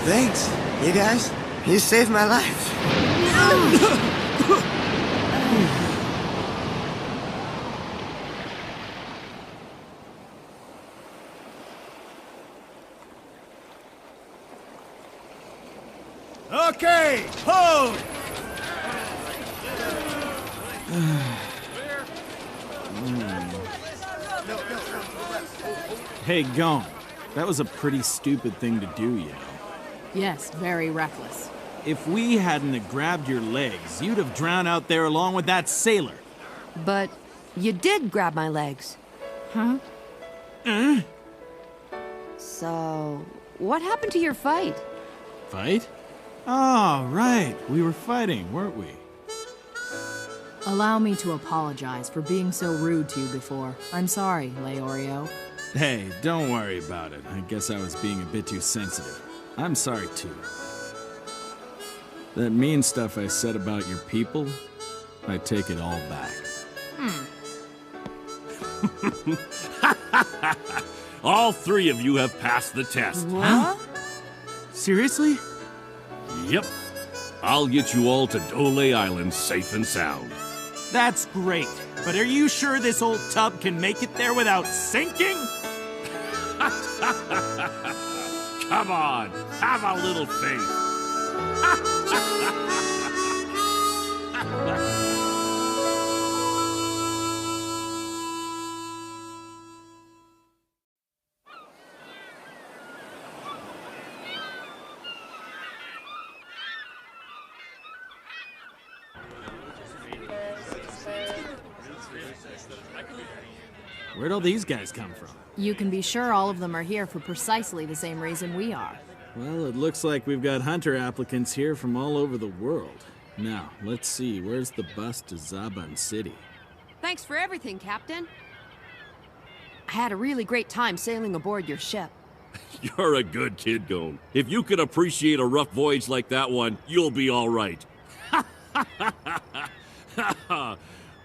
Thanks, you guys. You saved my life. Okay, hold! Hey, Gon. That was a pretty stupid thing to do, you know. Yes, very reckless. If we hadn't have grabbed your legs, you'd have drowned out there along with that sailor. But you did grab my legs. Huh? So, what happened to your fight? Fight? Oh, right. We were fighting, weren't we? Allow me to apologize for being so rude to you before. I'm sorry, Leorio. Hey, don't worry about it. I guess I was being a bit too sensitive. I'm sorry, too. That mean stuff I said about your people, I take it all back. All three of you have passed the test. Huh? Seriously? Yep. I'll get you all to Dole Island safe and sound. That's great, but are you sure this old tub can make it there without sinking? Come on, have a little faith. Where'd all these guys come from? You can be sure all of them are here for precisely the same reason we are. Well, it looks like we've got hunter applicants here from all over the world. Now, let's see, where's the bus to Zaban City? Thanks for everything, Captain. I had a really great time sailing aboard your ship. You're a good kid, Gon. If you can appreciate a rough voyage like that one, you'll be all right.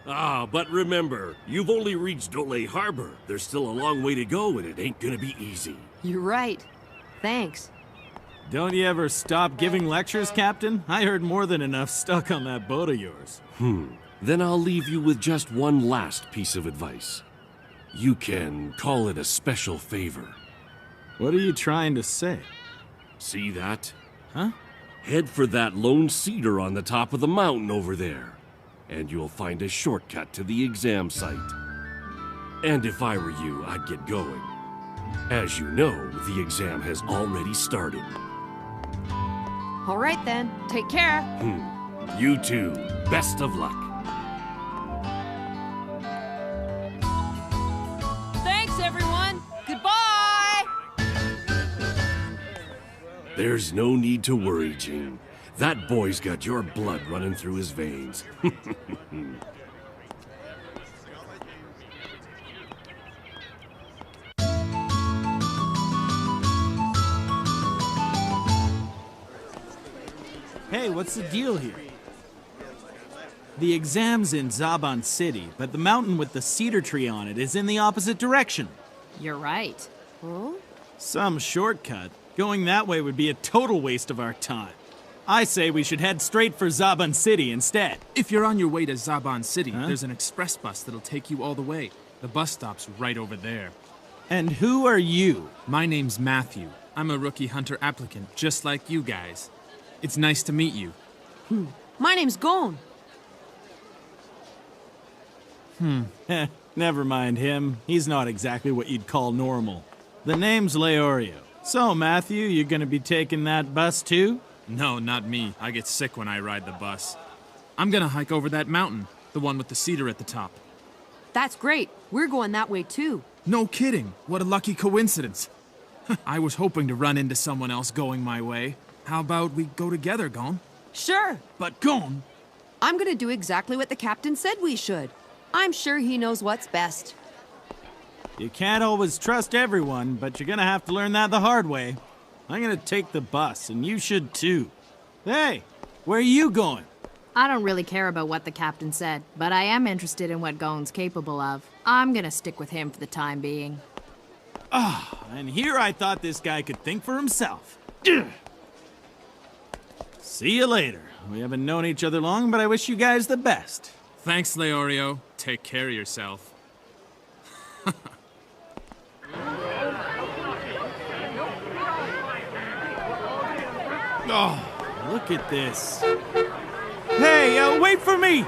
But remember, you've only reached Dole Harbor. There's still a long way to go, and it ain't gonna be easy. You're right. Thanks. Don't you ever stop giving lectures, Captain? I heard more than enough stuck on that boat of yours. Then I'll leave you with just one last piece of advice. You can call it a special favor. What are you trying to say? See that? Huh? Head for that lone cedar on the top of the mountain over there, and you'll find a shortcut to the exam site. And if I were you, I'd get going. As you know, the exam has already started. All right then, take care. You too. Best of luck. Thanks, everyone. Goodbye. There's no need to worry, Jing. That boy's got your blood running through his veins. Hey, what's the deal here? The exam's in Zaban City, but the mountain with the cedar tree on it is in the opposite direction. You're right. Huh? Some shortcut. Going that way would be a total waste of our time. I say we should head straight for Zaban City instead. If you're on your way to Zaban City, there's an express bus that'll take you all the way. The bus stop's right over there. And who are you? My name's Matthew. I'm a rookie hunter applicant, just like you guys. It's nice to meet you. My name's Gon. Never mind him. He's not exactly what you'd call normal. The name's Leorio. So, Matthew, you gonna be taking that bus too? No, not me. I get sick when I ride the bus. I'm gonna hike over that mountain, the one with the cedar at the top. That's great. We're going that way too. No kidding. What a lucky coincidence. I was hoping to run into someone else going my way. How about we go together, Gon? Sure. But Gon... I'm gonna do exactly what the captain said we should. I'm sure he knows what's best. You can't always trust everyone, but you're gonna have to learn that the hard way. I'm gonna take the bus, and you should too. Hey, where are you going? I don't really care about what the captain said, but I am interested in what Gon's capable of. I'm gonna stick with him for the time being. And here I thought this guy could think for himself. See you later. We haven't known each other long, but I wish you guys the best. Thanks, Leorio. Take care of yourself. Oh, look at this. Hey, wait for me!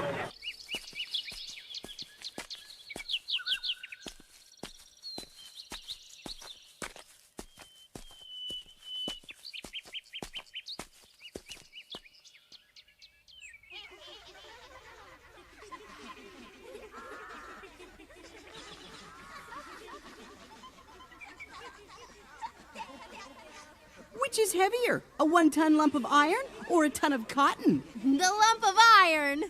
Which is heavier, a 1-ton lump of iron or a ton of cotton? The lump of iron.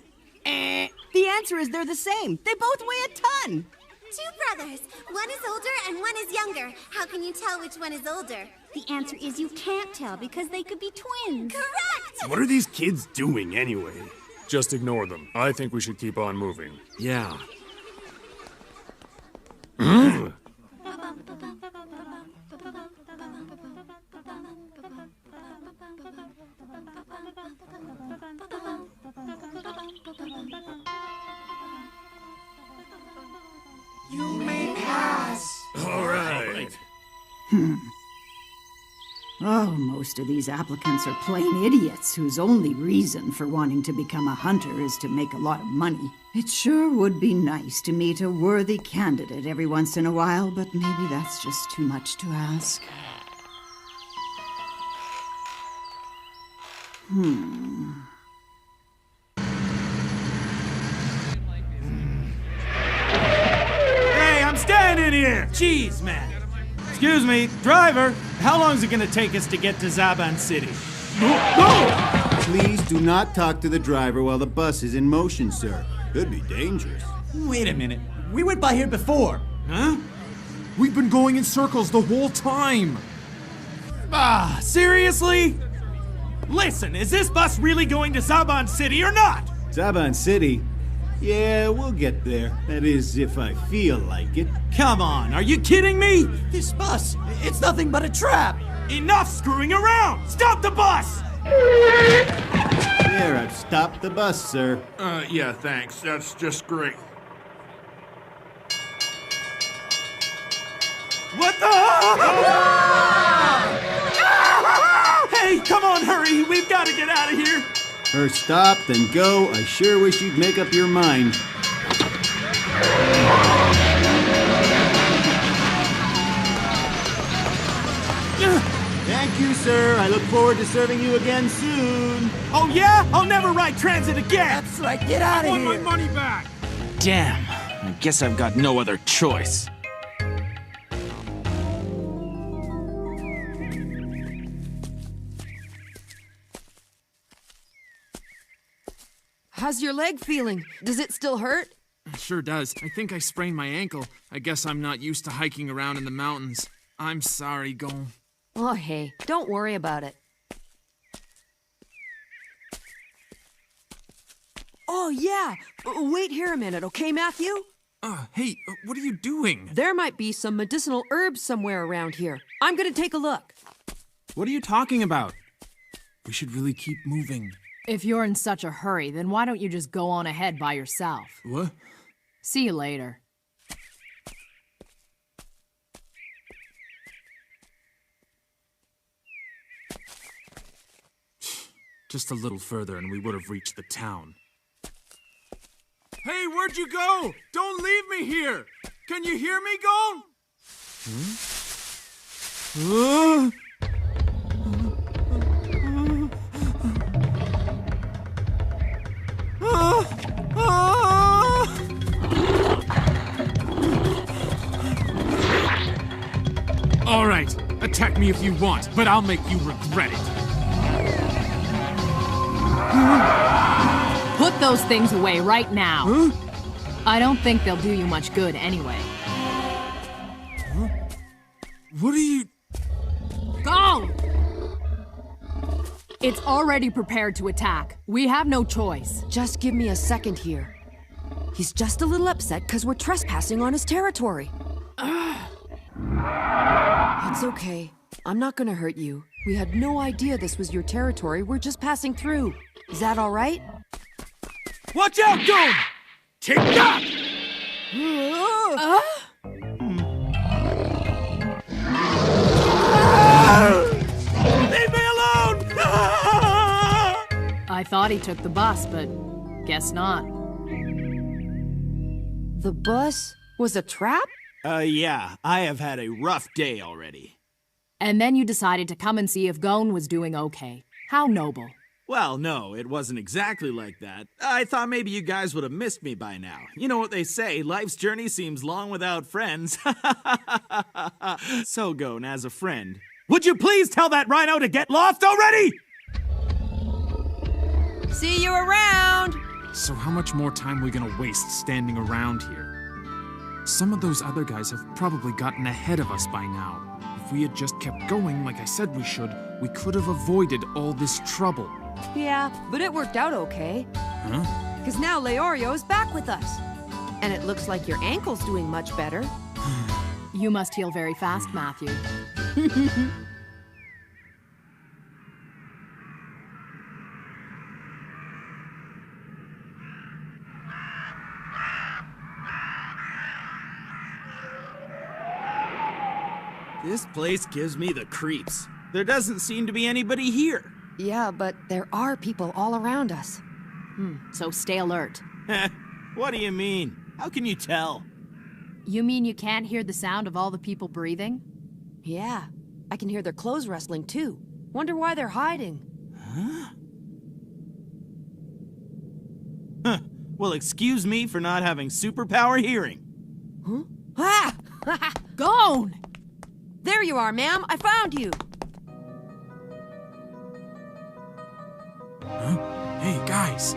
The answer is they're the same. They both weigh a ton. Two brothers. One is older and one is younger. How can you tell which one is older? The answer is you can't tell because they could be twins. Correct! What are these kids doing anyway? Just ignore them. I think we should keep on moving. Yeah. You may pass. All right. Oh, most of these applicants are plain idiots whose only reason for wanting to become a hunter is to make a lot of money. It sure would be nice to meet a worthy candidate every once in a while, but maybe that's just too much to ask. Hey, I'm standing here! Jeez, man. Excuse me, driver, how long is it gonna take us to get to Zaban City? Please do not talk to the driver while the bus is in motion, sir. Could be dangerous. Wait a minute. We went by here before. Huh? We've been going in circles the whole time. Seriously? Listen, is this bus really going to Zaban City or not? Zaban City? Yeah, we'll get there. That is, if I feel like it. Come on, are you kidding me? This bus, it's nothing but a trap. Enough screwing around! Stop the bus! There, I've stopped the bus, sir. Yeah, thanks. That's just great. What the? Hey, come on, hurry! We've got to get out of here! First stop, then go. I sure wish you'd make up your mind. Thank you, sir. I look forward to serving you again soon. Oh, yeah? I'll never ride transit again! That's right, get out of I here! want my money back! Damn. I guess I've got no other choice. How's your leg feeling? Does it still hurt? It sure does. I think I sprained my ankle. I guess I'm not used to hiking around in the mountains. I'm sorry, Gon. Oh, hey, don't worry about it. Oh, yeah. Wait here a minute, okay, Matthew? Hey, what are you doing? There might be some medicinal herbs somewhere around here. I'm gonna take a look. What are you talking about? We should really keep moving. If you're in such a hurry, then why don't you just go on ahead by yourself? What? See you later. Just a little further and we would have reached the town. Hey, where'd you go? Don't leave me here! Can you hear me, Gon? All right, attack me if you want, but I'll make you regret it. Put those things away right now. Huh? I don't think they'll do you much good anyway. Huh? What are you... Go! It's already prepared to attack. We have no choice. Just give me a second here. He's just a little upset because we're trespassing on his territory. It's okay. I'm not gonna hurt you. We had no idea this was your territory. We're just passing through. Is that all right? Watch out, Gon! Take that! Leave me alone! I thought he took the bus, but guess not. The bus was a trap? Yeah. I have had a rough day already. And then you decided to come and see if Gon was doing okay. How noble. Well, no, it wasn't exactly like that. I thought maybe you guys would have missed me by now. You know what they say, life's journey seems long without friends. So, Gon, as a friend, would you please tell that rhino to get lost already? See you around! So how much more time are we gonna waste standing around here? Some of those other guys have probably gotten ahead of us by now. If we had just kept going like I said we should, we could have avoided all this trouble. Yeah, but it worked out okay. Huh? Because now Leorio's back with us. And it looks like your ankle's doing much better. You must heal very fast, Matthew. This place gives me the creeps. There doesn't seem to be anybody here. Yeah, but there are people all around us. So stay alert. What do you mean? How can you tell? You mean you can't hear the sound of all the people breathing? Yeah, I can hear their clothes rustling too. Wonder why they're hiding. Huh? Well, excuse me for not having superpower hearing. Huh? Ah! Gon! There you are, ma'am. I found you. Huh? Hey, guys.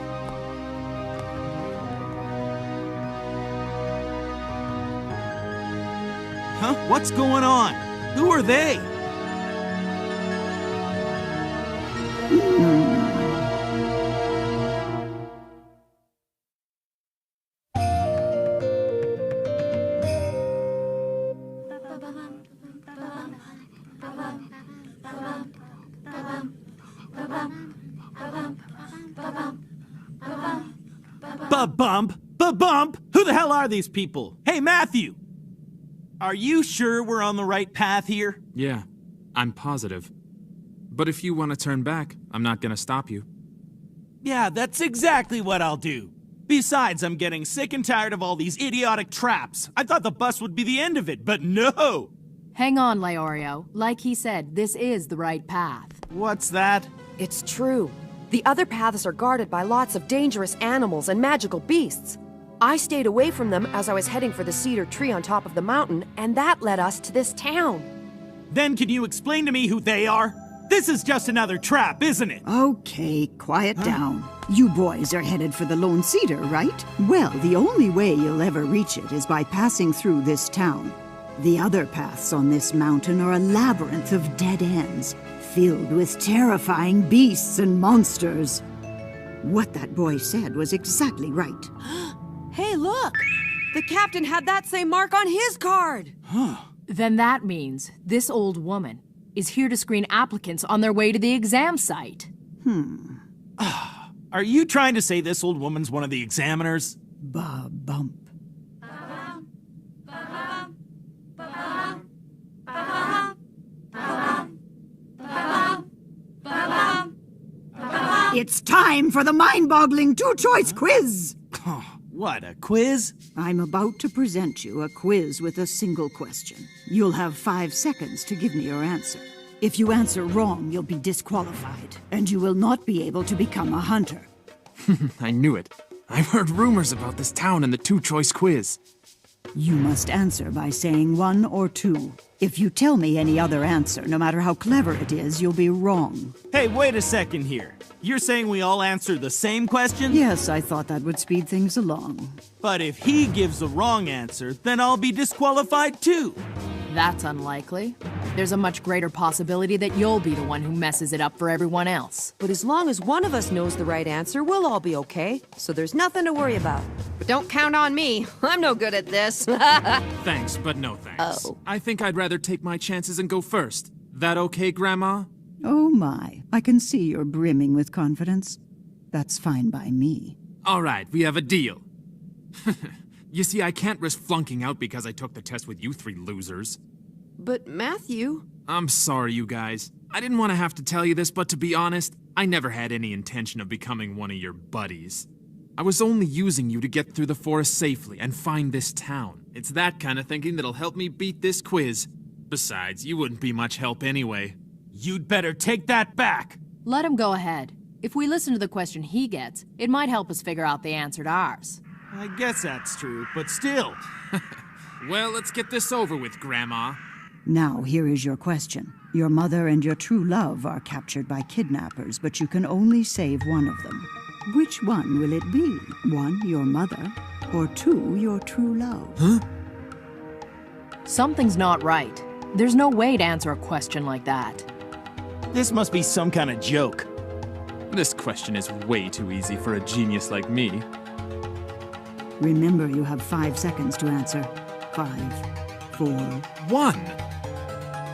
Huh? What's going on? Who are they? Ba-bump! Ba-bump! Who the hell are these people? Hey, Matthew! Are you sure we're on the right path here? Yeah, I'm positive. But if you want to turn back, I'm not gonna stop you. Yeah, that's exactly what I'll do. Besides, I'm getting sick and tired of all these idiotic traps. I thought the bus would be the end of it, but no! Hang on, Leorio. Like he said, this is the right path. What's that? It's true. The other paths are guarded by lots of dangerous animals and magical beasts. I stayed away from them as I was heading for the cedar tree on top of the mountain, and that led us to this town. Then can you explain to me who they are? This is just another trap, isn't it? Okay, quiet down. You boys are headed for the Lone Cedar, right? Well, the only way you'll ever reach it is by passing through this town. The other paths on this mountain are a labyrinth of dead ends, filled with terrifying beasts and monsters. What that boy said was exactly right. Hey, look! The captain had that same mark on his card! Then that means this old woman is here to screen applicants on their way to the exam site. Are you trying to say this old woman's one of the examiners? Ba-bump. It's time for the mind-boggling two-choice quiz! What, a quiz? I'm about to present you a quiz with a single question. You'll have 5 seconds to give me your answer. If you answer wrong, you'll be disqualified, and you will not be able to become a hunter. I knew it. I've heard rumors about this town and the two-choice quiz. You must answer by saying 1 or 2. If you tell me any other answer, no matter how clever it is, you'll be wrong. Hey, wait a second here. You're saying we all answer the same question? Yes, I thought that would speed things along. But if he gives the wrong answer, then I'll be disqualified too. That's unlikely. There's a much greater possibility that you'll be the one who messes it up for everyone else. But as long as one of us knows the right answer, we'll all be okay. So there's nothing to worry about. But don't count on me. I'm no good at this. Thanks, but no thanks. Oh. I think I'd rather take my chances and go first. That okay, Grandma? Oh my, I can see you're brimming with confidence. That's fine by me. All right, we have a deal. You see, I can't risk flunking out because I took the test with you 3 losers. But Matthew... I'm sorry, you guys. I didn't want to have to tell you this, but to be honest, I never had any intention of becoming one of your buddies. I was only using you to get through the forest safely and find this town. It's that kind of thinking that'll help me beat this quiz. Besides, you wouldn't be much help anyway. You'd better take that back. Let him go ahead. If we listen to the question he gets, it might help us figure out the answer to ours. I guess that's true, but still. Well, let's get this over with, Grandma. Now, here is your question. Your mother and your true love are captured by kidnappers, but you can only save one of them. Which one will it be? 1, your mother, or 2, your true love? Huh? Something's not right. There's no way to answer a question like that. This must be some kind of joke. This question is way too easy for a genius like me. Remember, you have 5 seconds to answer. 5, 4... 1!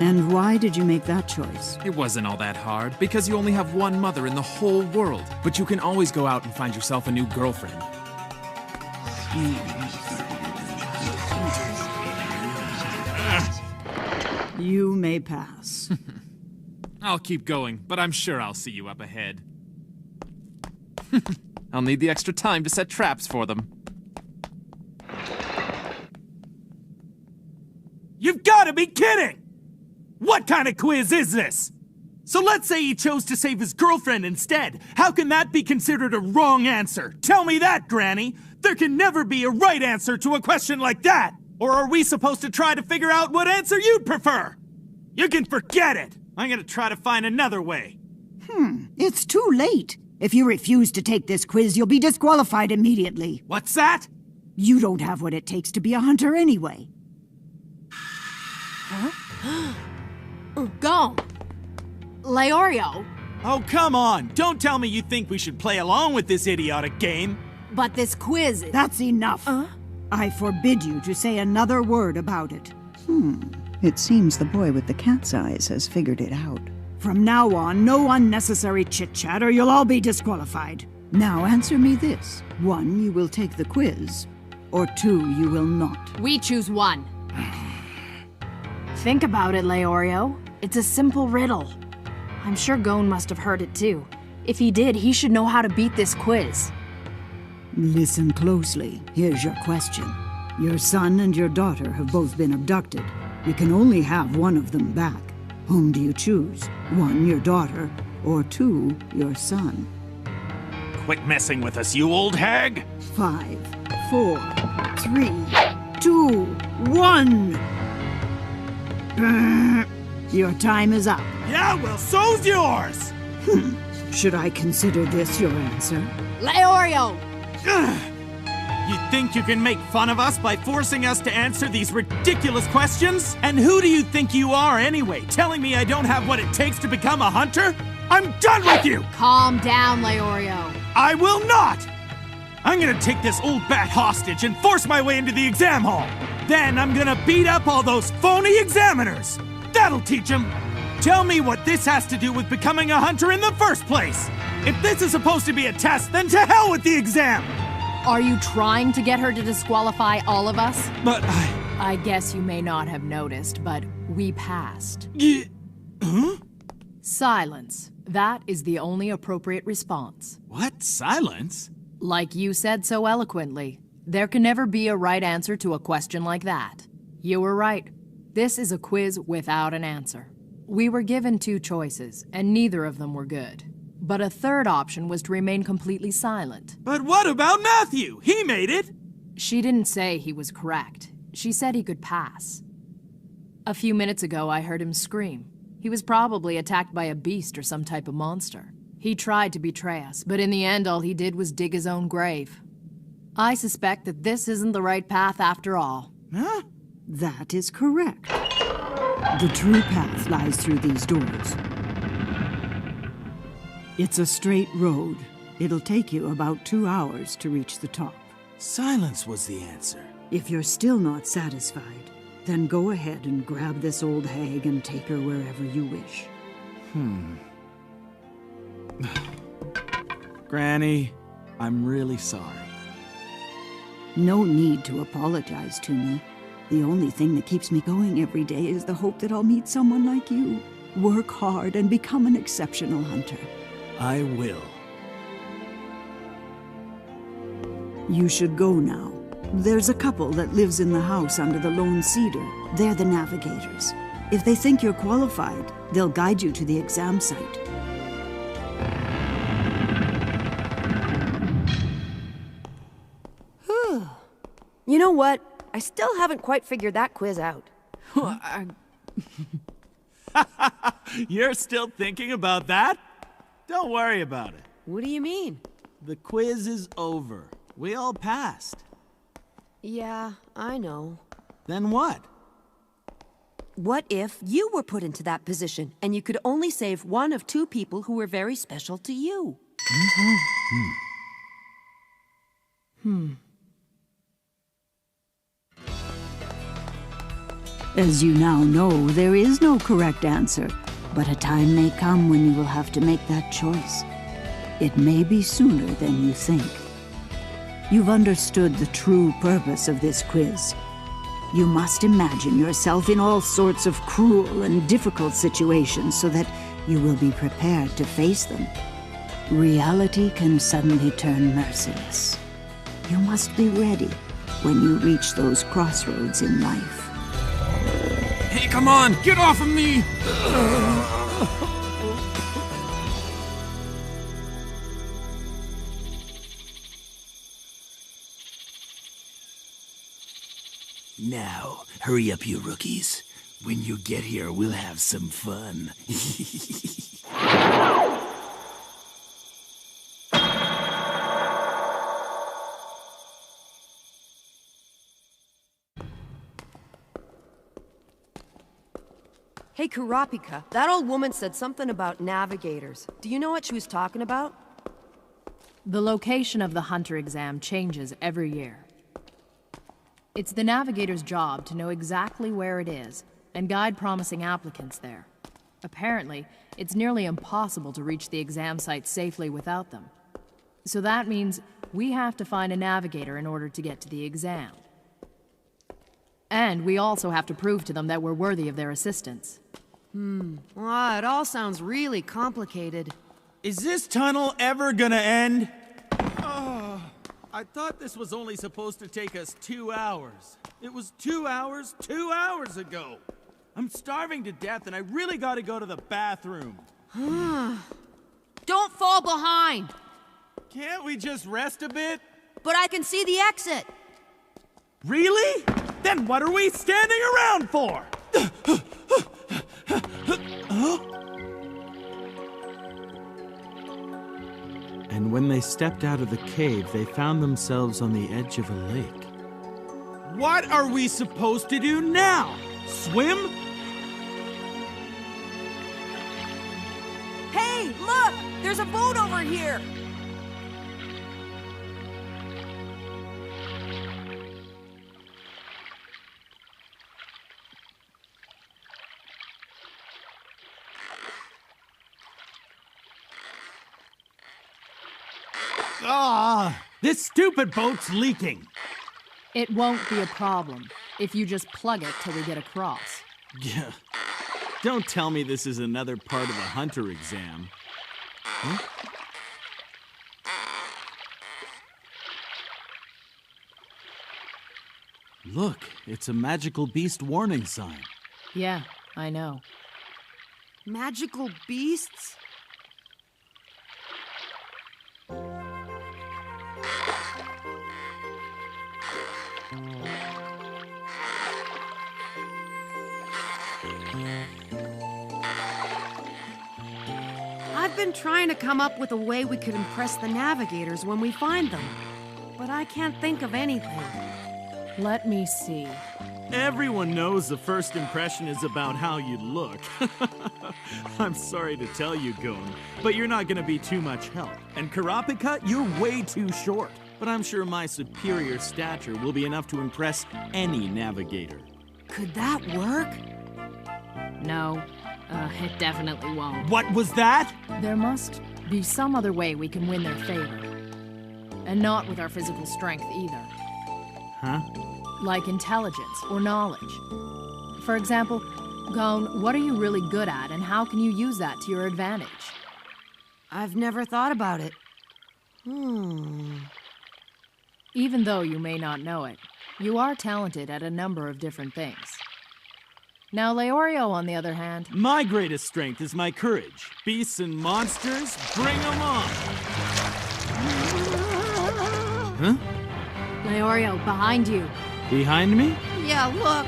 And why did you make that choice? It wasn't all that hard, because you only have one mother in the whole world. But you can always go out and find yourself a new girlfriend. You may pass. I'll keep going, but I'm sure I'll see you up ahead. I'll need the extra time to set traps for them. You've got to be kidding! What kind of quiz is this? So let's say he chose to save his girlfriend instead. How can that be considered a wrong answer? Tell me that, Granny! There can never be a right answer to a question like that! Or are we supposed to try to figure out what answer you'd prefer? You can forget it! I'm gonna try to find another way. It's too late. If you refuse to take this quiz, you'll be disqualified immediately. What's that? You don't have what it takes to be a hunter anyway. Go! Leorio! Oh, come on! Don't tell me you think we should play along with this idiotic game! But this quiz is... That's enough! I forbid you to say another word about it. It seems the boy with the cat's eyes has figured it out. From now on, no unnecessary chit-chat or you'll all be disqualified. Now answer me this. 1, you will take the quiz, or 2, you will not. We choose 1. Think about it, Leorio. It's a simple riddle. I'm sure Gon must have heard it too. If he did, he should know how to beat this quiz. Listen closely. Here's your question. Your son and your daughter have both been abducted. You can only have one of them back. Whom do you choose? One, your daughter, or two, your son? Quit messing with us, you old hag! 5, 4, 3, 2, 1. Your time is up. Yeah, well, so's yours! Should I consider this your answer? Leorio! You think you can make fun of us by forcing us to answer these ridiculous questions? And who do you think you are anyway, telling me I don't have what it takes to become a hunter? I'm done with you! Calm down, Leorio. I will not! I'm gonna take this old bat hostage and force my way into the exam hall. Then I'm gonna beat up all those phony examiners. That'll teach them. Tell me what this has to do with becoming a hunter in the first place. If this is supposed to be a test, then to hell with the exam! Are you trying to get her to disqualify all of us? But I guess you may not have noticed, but we passed. Huh? Silence. That is the only appropriate response. What? Silence? Like you said so eloquently, there can never be a right answer to a question like that. You were right. This is a quiz without an answer. We were given 2 choices, and neither of them were good. But a third option was to remain completely silent. But what about Matthew? He made it! She didn't say he was correct. She said he could pass. A few minutes ago, I heard him scream. He was probably attacked by a beast or some type of monster. He tried to betray us, but in the end, all he did was dig his own grave. I suspect that this isn't the right path after all. Huh? That is correct. The true path lies through these doors. It's a straight road. It'll take you about 2 hours to reach the top. Silence was the answer. If you're still not satisfied, then go ahead and grab this old hag and take her wherever you wish. Granny, I'm really sorry. No need to apologize to me. The only thing that keeps me going every day is the hope that I'll meet someone like you. Work hard and become an exceptional hunter. I will. You should go now. There's a couple that lives in the house under the lone cedar. They're the navigators. If they think you're qualified, they'll guide you to the exam site. You know what? I still haven't quite figured that quiz out. You're still thinking about that? Don't worry about it. What do you mean? The quiz is over. We all passed. Yeah, I know. Then what? What if you were put into that position and you could only save one of 2 people who were very special to you? As you now know, there is no correct answer, but a time may come when you will have to make that choice. It may be sooner than you think. You've understood the true purpose of this quiz. You must imagine yourself in all sorts of cruel and difficult situations so that you will be prepared to face them. Reality can suddenly turn merciless. You must be ready when you reach those crossroads in life. Hey, come on! Get off of me! Now, hurry up, you rookies. When you get here, we'll have some fun. Hey, Kurapika, that old woman said something about navigators. Do you know what she was talking about? The location of the hunter exam changes every year. It's the navigator's job to know exactly where it is and guide promising applicants there. Apparently, it's nearly impossible to reach the exam site safely without them. So that means we have to find a navigator in order to get to the exam. And we also have to prove to them that we're worthy of their assistance. Well, it all sounds really complicated. Is this tunnel ever gonna end? Oh, I thought this was only supposed to take us 2 hours. It was 2 hours 2 hours ago. I'm starving to death and I really gotta go to the bathroom. Don't fall behind! Can't we just rest a bit? But I can see the exit! Really? Then what are we standing around for? And when they stepped out of the cave, they found themselves on the edge of a lake. What are we supposed to do now? Swim? Hey, look! There's a boat over here! This stupid boat's leaking. It won't be a problem if you just plug it till we get across. Yeah. Don't tell me this is another part of the hunter exam. Huh? Look, it's a magical beast warning sign. Yeah, I know. Magical beasts? I've been trying to come up with a way we could impress the navigators when we find them, but I can't think of anything. Let me see. Everyone knows the first impression is about how you look. I'm sorry to tell you, Gon, but you're not gonna be too much help. And Karapika, you're way too short. But I'm sure my superior stature will be enough to impress any navigator. Could that work? No, it definitely won't. What was that? There must be some other way we can win their favor. And not with our physical strength either. Huh? Like intelligence or knowledge. For example, Gon, what are you really good at and how can you use that to your advantage? I've never thought about it. Even though you may not know it, you are talented at a number of different things. Now, Leorio, on the other hand... My greatest strength is my courage. Beasts and monsters, bring them on! Huh? Leorio, behind you. Behind me? Yeah, look!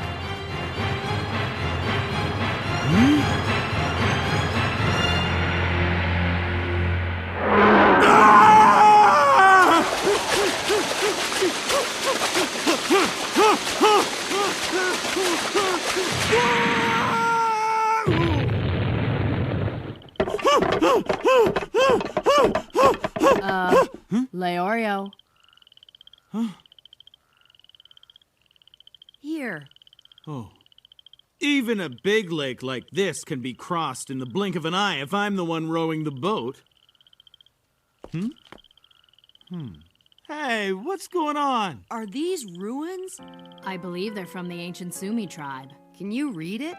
Leorio. Here. Oh. Even a big lake like this can be crossed in the blink of an eye if I'm the one rowing the boat. Hey, what's going on? Are these ruins? I believe they're from the ancient Sumi tribe. Can you read it?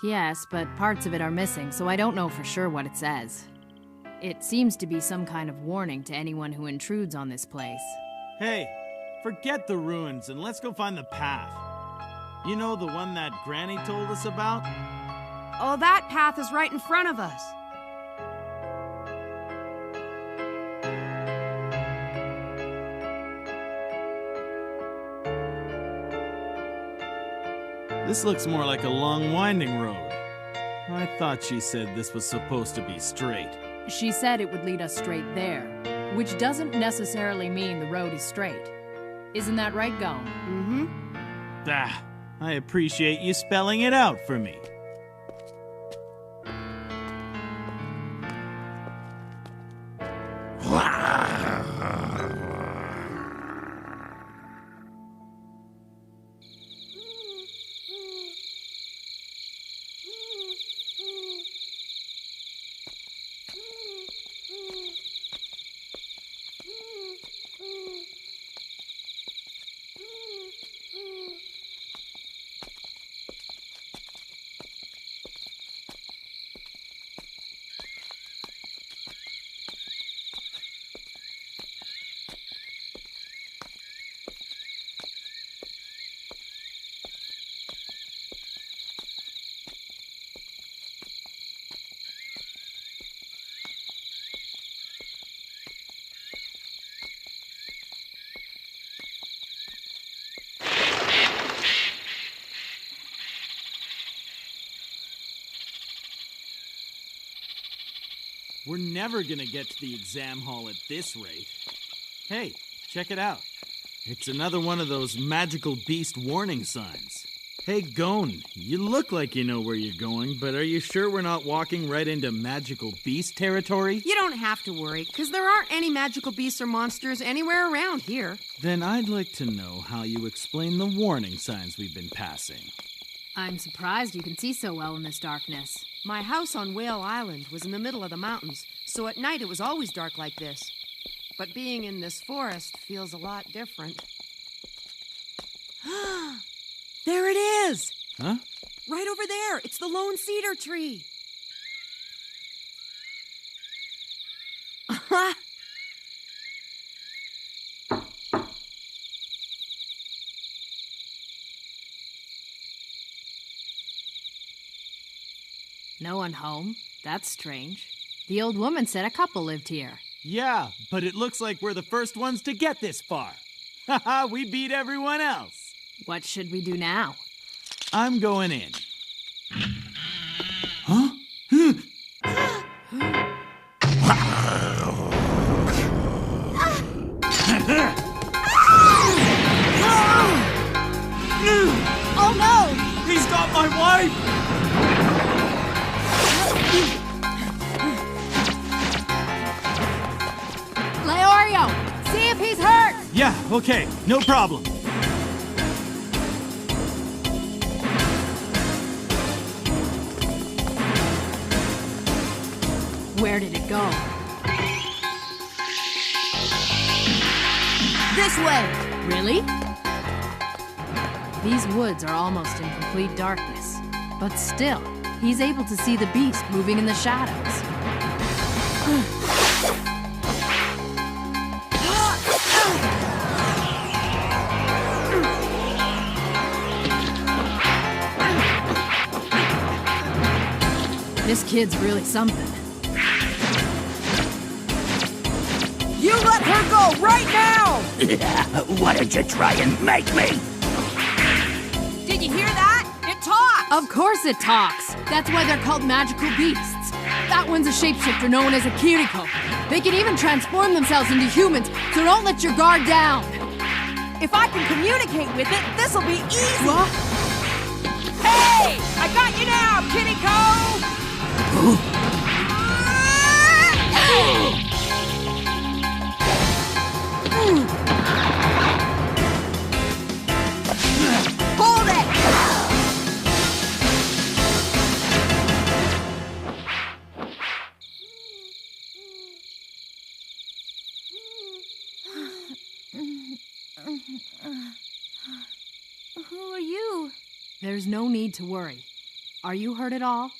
Yes, but parts of it are missing, so I don't know for sure what it says. It seems to be some kind of warning to anyone who intrudes on this place. Hey, forget the ruins and let's go find the path. You know, the one that Granny told us about? Oh, that path is right in front of us. This looks more like a long, winding road. I thought she said this was supposed to be straight. She said it would lead us straight there, which doesn't necessarily mean the road is straight. Isn't that right, Gon? Ah, I appreciate you spelling it out for me. We're never gonna get to the exam hall at this rate. Hey, check it out. It's another one of those magical beast warning signs. Hey, Gon, you look like you know where you're going, but are you sure we're not walking right into magical beast territory? You don't have to worry, because there aren't any magical beasts or monsters anywhere around here. Then I'd like to know how you explain the warning signs we've been passing. I'm surprised you can see so well in this darkness. My house on Whale Island was in the middle of the mountains, so at night it was always dark like this. But being in this forest feels a lot different. There it is! Huh? Right over there! It's the lone cedar tree! No one home? That's strange. The old woman said a couple lived here. Yeah, but it looks like we're the first ones to get this far. Haha, we beat everyone else. What should we do now? I'm going in. Oh no! He's got my wife! Leorio, see if he's hurt! Yeah, okay, no problem. Where did it go? This way! Really? These woods are almost in complete darkness, but still, he's able to see the beast moving in the shadows. This kid's really something. You let her go right now! Why don't you try and make me? Did you hear that? It talks! Of course it talks! That's why they're called magical beasts. That one's a shapeshifter known as a Kiriko. They can even transform themselves into humans, so don't let your guard down. If I can communicate with it, this'll be easy! What? Hey! I got you now, Kiriko! Hold it! Who are you? There's no need to worry. Are you hurt at all?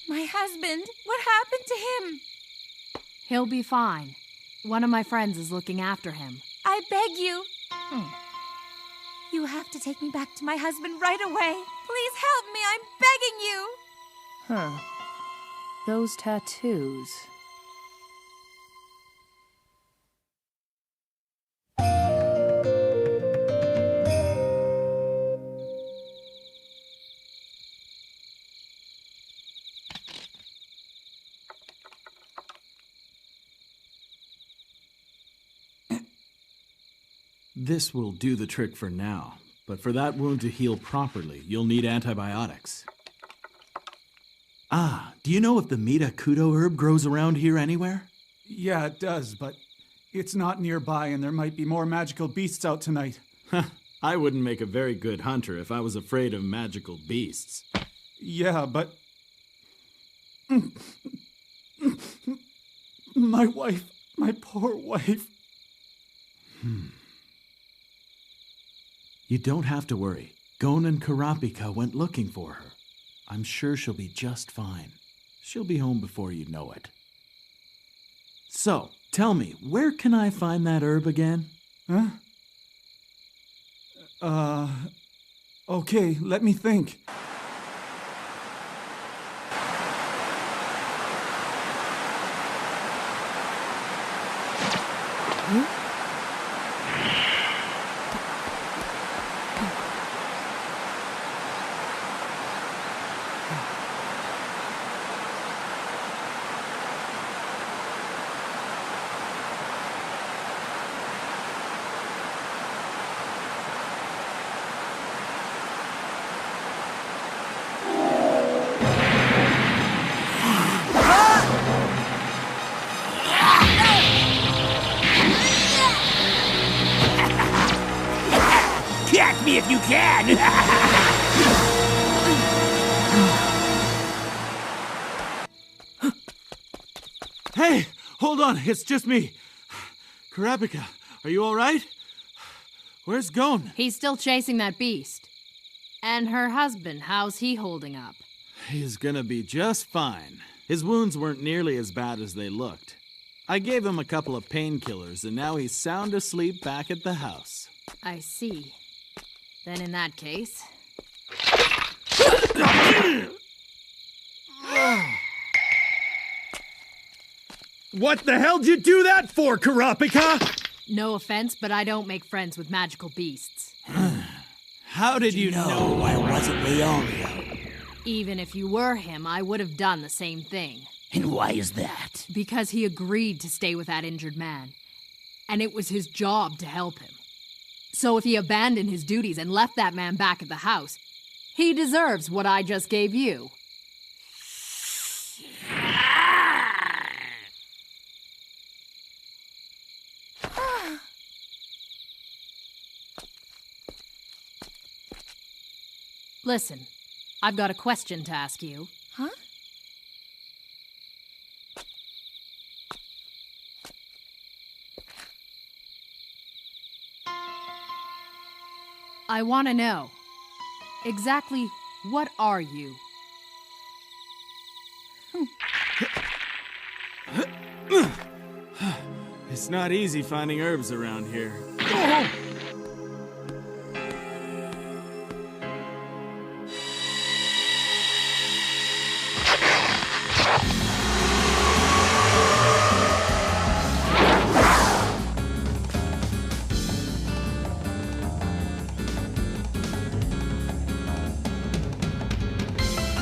My husband. What happened to him? He'll be fine. One of my friends is looking after him. I beg you. You have to take me back to my husband right away. Please help me. I'm begging you. Huh. Those tattoos. This will do the trick for now, but for that wound to heal properly, you'll need antibiotics. Ah, do you know if the Mitakudo herb grows around here anywhere? Yeah, it does, but it's not nearby and there might be more magical beasts out tonight. I wouldn't make a very good hunter if I was afraid of magical beasts. Yeah, but... My wife, my poor wife. You don't have to worry. Gon and Kurapika went looking for her. I'm sure she'll be just fine. She'll be home before you know it. So, tell me, where can I find that herb again? Okay, let me think. me if you can! Hey, hold on, it's just me. Kurapika, are you alright? Where's Gon? He's still chasing that beast. And her husband, how's he holding up? He's gonna be just fine. His wounds weren't nearly as bad as they looked. I gave him a couple of painkillers, and now he's sound asleep back at the house. I see. Then in that case... What the hell did you do that for, Kurapika? No offense, but I don't make friends with magical beasts. How did you know I wasn't Leorio? Even if you were him, I would have done the same thing. And why is that? Because he agreed to stay with that injured man. And it was his job to help him. So if he abandoned his duties and left that man back at the house, he deserves what I just gave you. Listen, I've got a question to ask you. Huh? I want to know, exactly what are you? It's not easy finding herbs around here.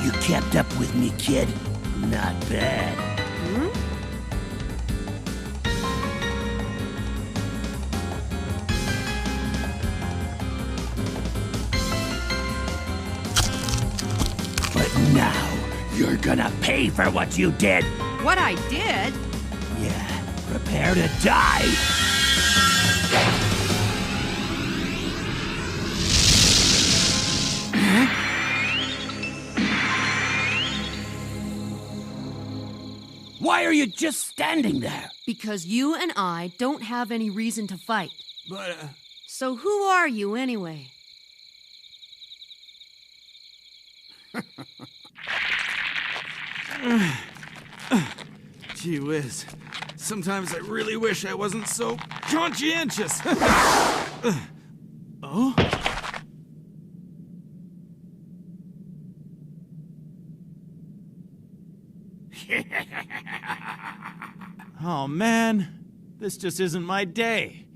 You kept up with me, kid. Not bad. But now, you're gonna pay for what you did! What I did? Yeah, prepare to die! Why are you just standing there? Because you and I don't have any reason to fight. But, So who are you anyway? Gee whiz. Sometimes I really wish I wasn't so conscientious. Oh? Oh man, this just isn't my day.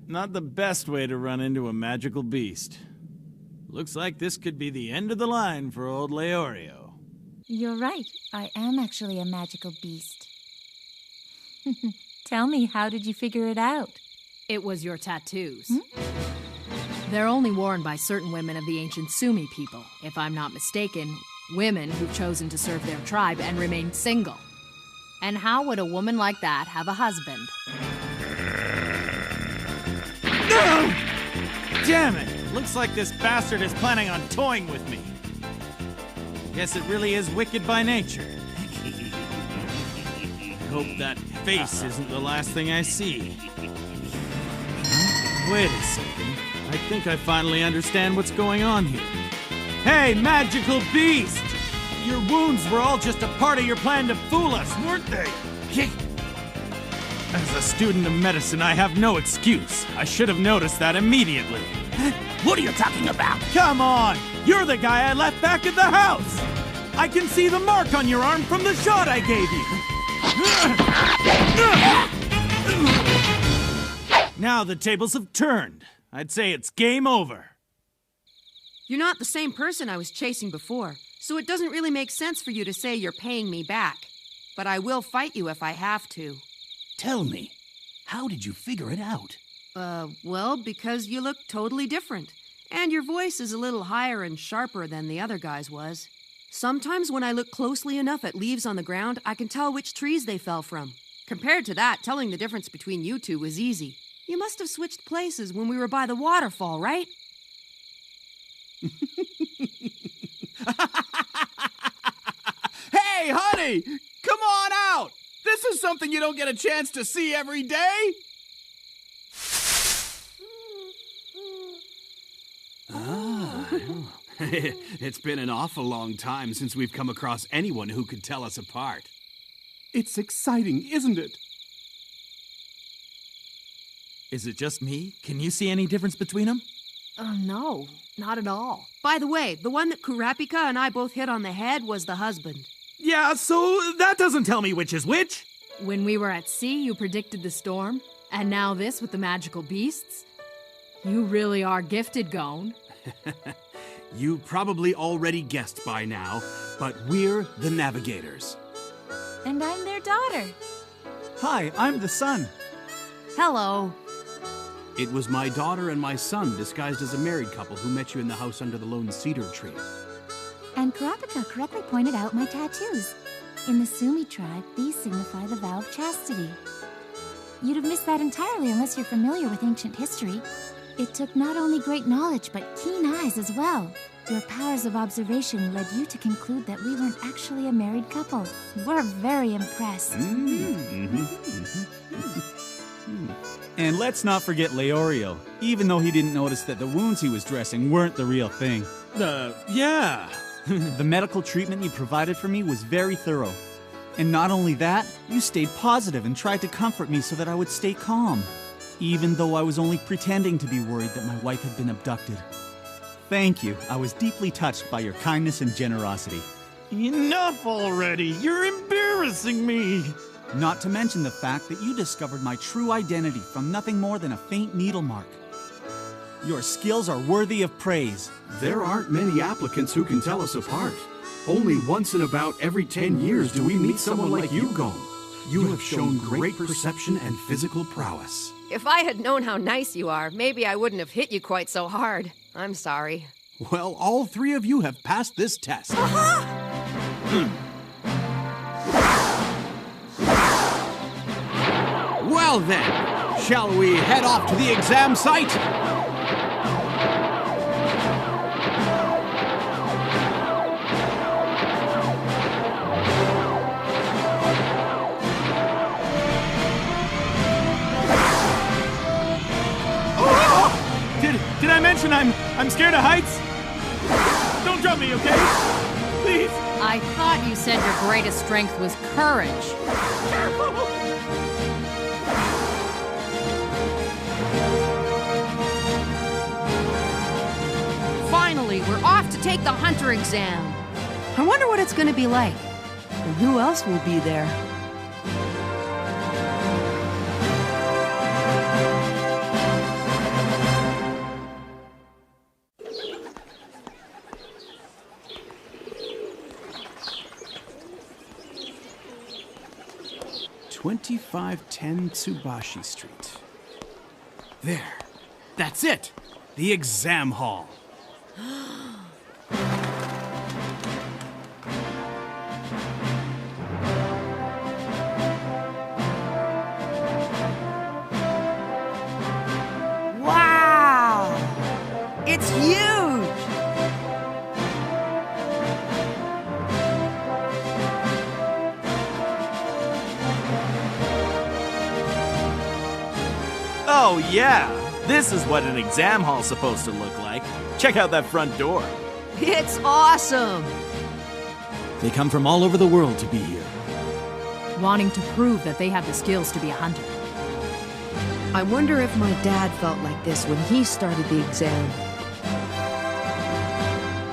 Not the best way to run into a magical beast. Looks like this could be the end of the line for old Leorio. You're right. I am actually a magical beast. Tell me, how did you figure it out? It was your tattoos. They're only worn by certain women of the ancient Sumi people. If I'm not mistaken, women who've chosen to serve their tribe and remain single. And how would a woman like that have a husband? No! Damn it! Looks like this bastard is planning on toying with me. Guess it really is wicked by nature. Hope that face isn't the last thing I see. Wait a second. I think I finally understand what's going on here. Hey, magical beast! Your wounds were all just a part of your plan to fool us, weren't they? As a student of medicine, I have no excuse. I should have noticed that immediately. What are you talking about? Come on! You're the guy I left back at the house! I can see the mark on your arm from the shot I gave you! Now the tables have turned. I'd say it's game over. You're not the same person I was chasing before, so it doesn't really make sense for you to say you're paying me back. But I will fight you if I have to. Tell me, how did you figure it out? Well, because you look totally different. And your voice is a little higher and sharper than the other guy's was. Sometimes when I look closely enough at leaves on the ground, I can tell which trees they fell from. Compared to that, telling the difference between you two was easy. You must have switched places when we were by the waterfall, right? Hey, honey! Come on out! This is something you don't get a chance to see every day! It's been an awful long time since we've come across anyone who could tell us apart. It's exciting, isn't it? Is it just me? Can you see any difference between them? No, not at all. By the way, the one that Kurapika and I both hit on the head was the husband. Yeah, so that doesn't tell me which is which. When we were at sea, you predicted the storm, and now this with the magical beasts? You really are gifted, Gon. You probably already guessed by now, but we're the Navigators. And I'm their daughter. Hi, I'm the son. Hello. It was my daughter and my son disguised as a married couple who met you in the house under the lone cedar tree. And Kurapika correctly pointed out my tattoos. In the Sumi tribe, these signify the vow of chastity. You'd have missed that entirely unless you're familiar with ancient history. It took not only great knowledge, but keen eyes as well. Your powers of observation led you to conclude that we weren't actually a married couple. We're very impressed. And let's not forget Leorio, even though he didn't notice that the wounds he was dressing weren't the real thing. Yeah. The medical treatment you provided for me was very thorough. And not only that, you stayed positive and tried to comfort me so that I would stay calm, even though I was only pretending to be worried that my wife had been abducted. Thank you. I was deeply touched by your kindness and generosity. Enough already! You're embarrassing me! Not to mention the fact that you discovered my true identity from nothing more than a faint needle mark. Your skills are worthy of praise. There aren't many applicants who can tell us apart. Only once in about every 10 years do we meet someone like you, Gon. You have shown great perception and physical prowess. If I had known how nice you are, maybe I wouldn't have hit you quite so hard. I'm sorry. Well, all three of you have passed this test. Well then, shall we head off to the exam site? Did I mention I'm scared of heights? Don't drop me, okay? Please. I thought you said your greatest strength was courage. Finally, we're off to take the hunter exam. I wonder what it's going to be like. And who else will be there? $2510 Tsubashi Street. There. That's it. The exam hall. Wow! It's huge! Oh yeah! This is what an exam hall's supposed to look like. Check out that front door. It's awesome! They come from all over the world to be here. Wanting to prove that they have the skills to be a hunter. I wonder if my dad felt like this when he started the exam.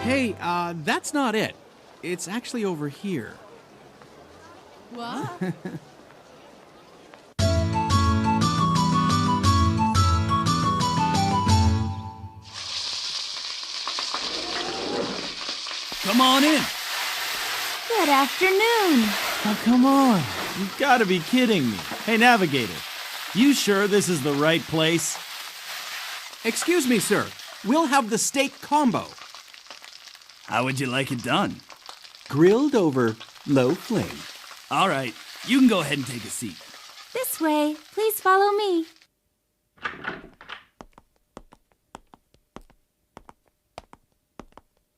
Hey, that's not it. It's actually over here. What? Come on in. Good afternoon. Oh, come on. You've got to be kidding me. Hey, Navigator, you sure this is the right place? Excuse me, sir. We'll have the steak combo. How would you like it done? Grilled over low flame. All right, you can go ahead and take a seat. This way. Please follow me.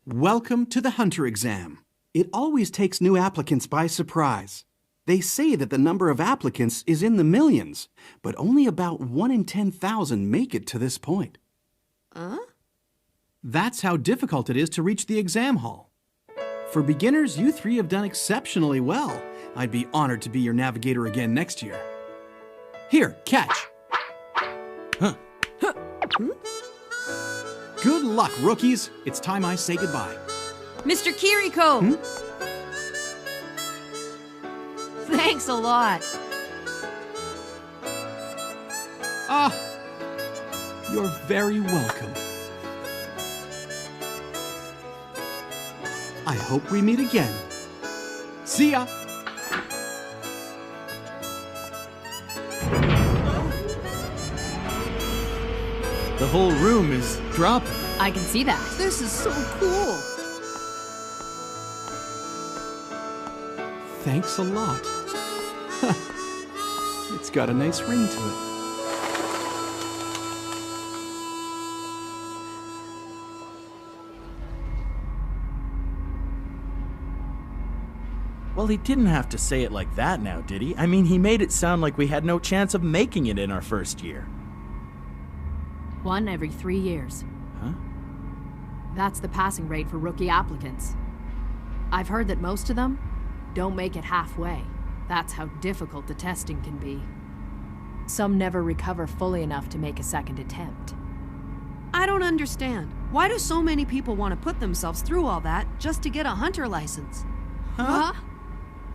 Welcome to the Hunter exam. It always takes new applicants by surprise. They say that the number of applicants is in the millions, but only about 1 in 10,000 make it to this point. That's how difficult it is to reach the exam hall. For beginners, you three have done exceptionally well. I'd be honored to be your navigator again next year. Here, catch. Good luck, rookies. It's time I say goodbye. Mr. Kiriko! Thanks a lot. Ah, you're very welcome. I hope we meet again. See ya! The whole room is dropping. I can see that. This is so cool. Thanks a lot. It's got a nice ring to it. Well, he didn't have to say it like that now, did he? I mean, he made it sound like we had no chance of making it in our first year. 1 every 3 years. Huh? That's the passing rate for rookie applicants. I've heard that most of them don't make it halfway. That's how difficult the testing can be. Some never recover fully enough to make a second attempt. I don't understand. Why do so many people want to put themselves through all that just to get a hunter license? Huh?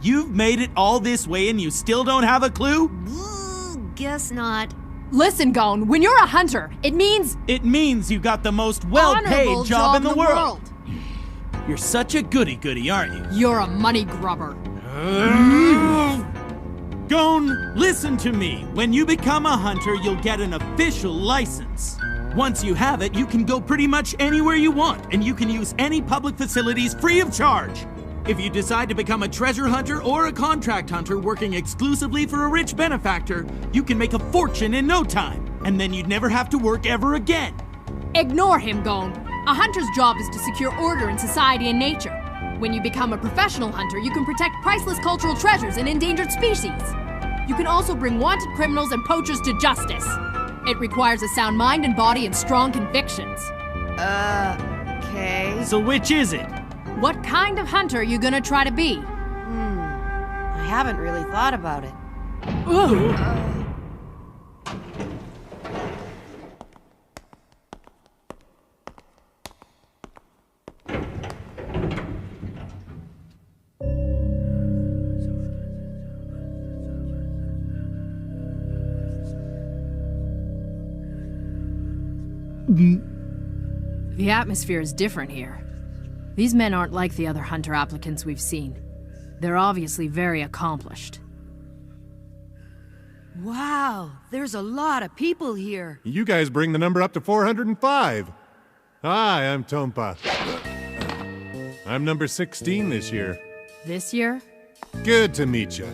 You've made it all this way and you still don't have a clue? Guess not. Listen, Gon, when you're a hunter, it means... It means you got the most well-paid honorable job in the world. You're such a goody-goody, aren't you? You're a money grubber. Gon, listen to me. When you become a hunter, you'll get an official license. Once you have it, you can go pretty much anywhere you want, and you can use any public facilities free of charge. If you decide to become a treasure hunter or a contract hunter working exclusively for a rich benefactor, you can make a fortune in no time, and then you'd never have to work ever again. Ignore him, Gon. A hunter's job is to secure order in society and nature. When you become a professional hunter, you can protect priceless cultural treasures and endangered species. You can also bring wanted criminals and poachers to justice. It requires a sound mind and body and strong convictions. Okay. So which is it? What kind of hunter are you gonna try to be? I haven't really thought about it. The atmosphere is different here. These men aren't like the other hunter applicants we've seen. They're obviously very accomplished. Wow, there's a lot of people here. You guys bring the number up to 405. Hi, I'm Tompa. I'm number 16 this year. This year? Good to meet you.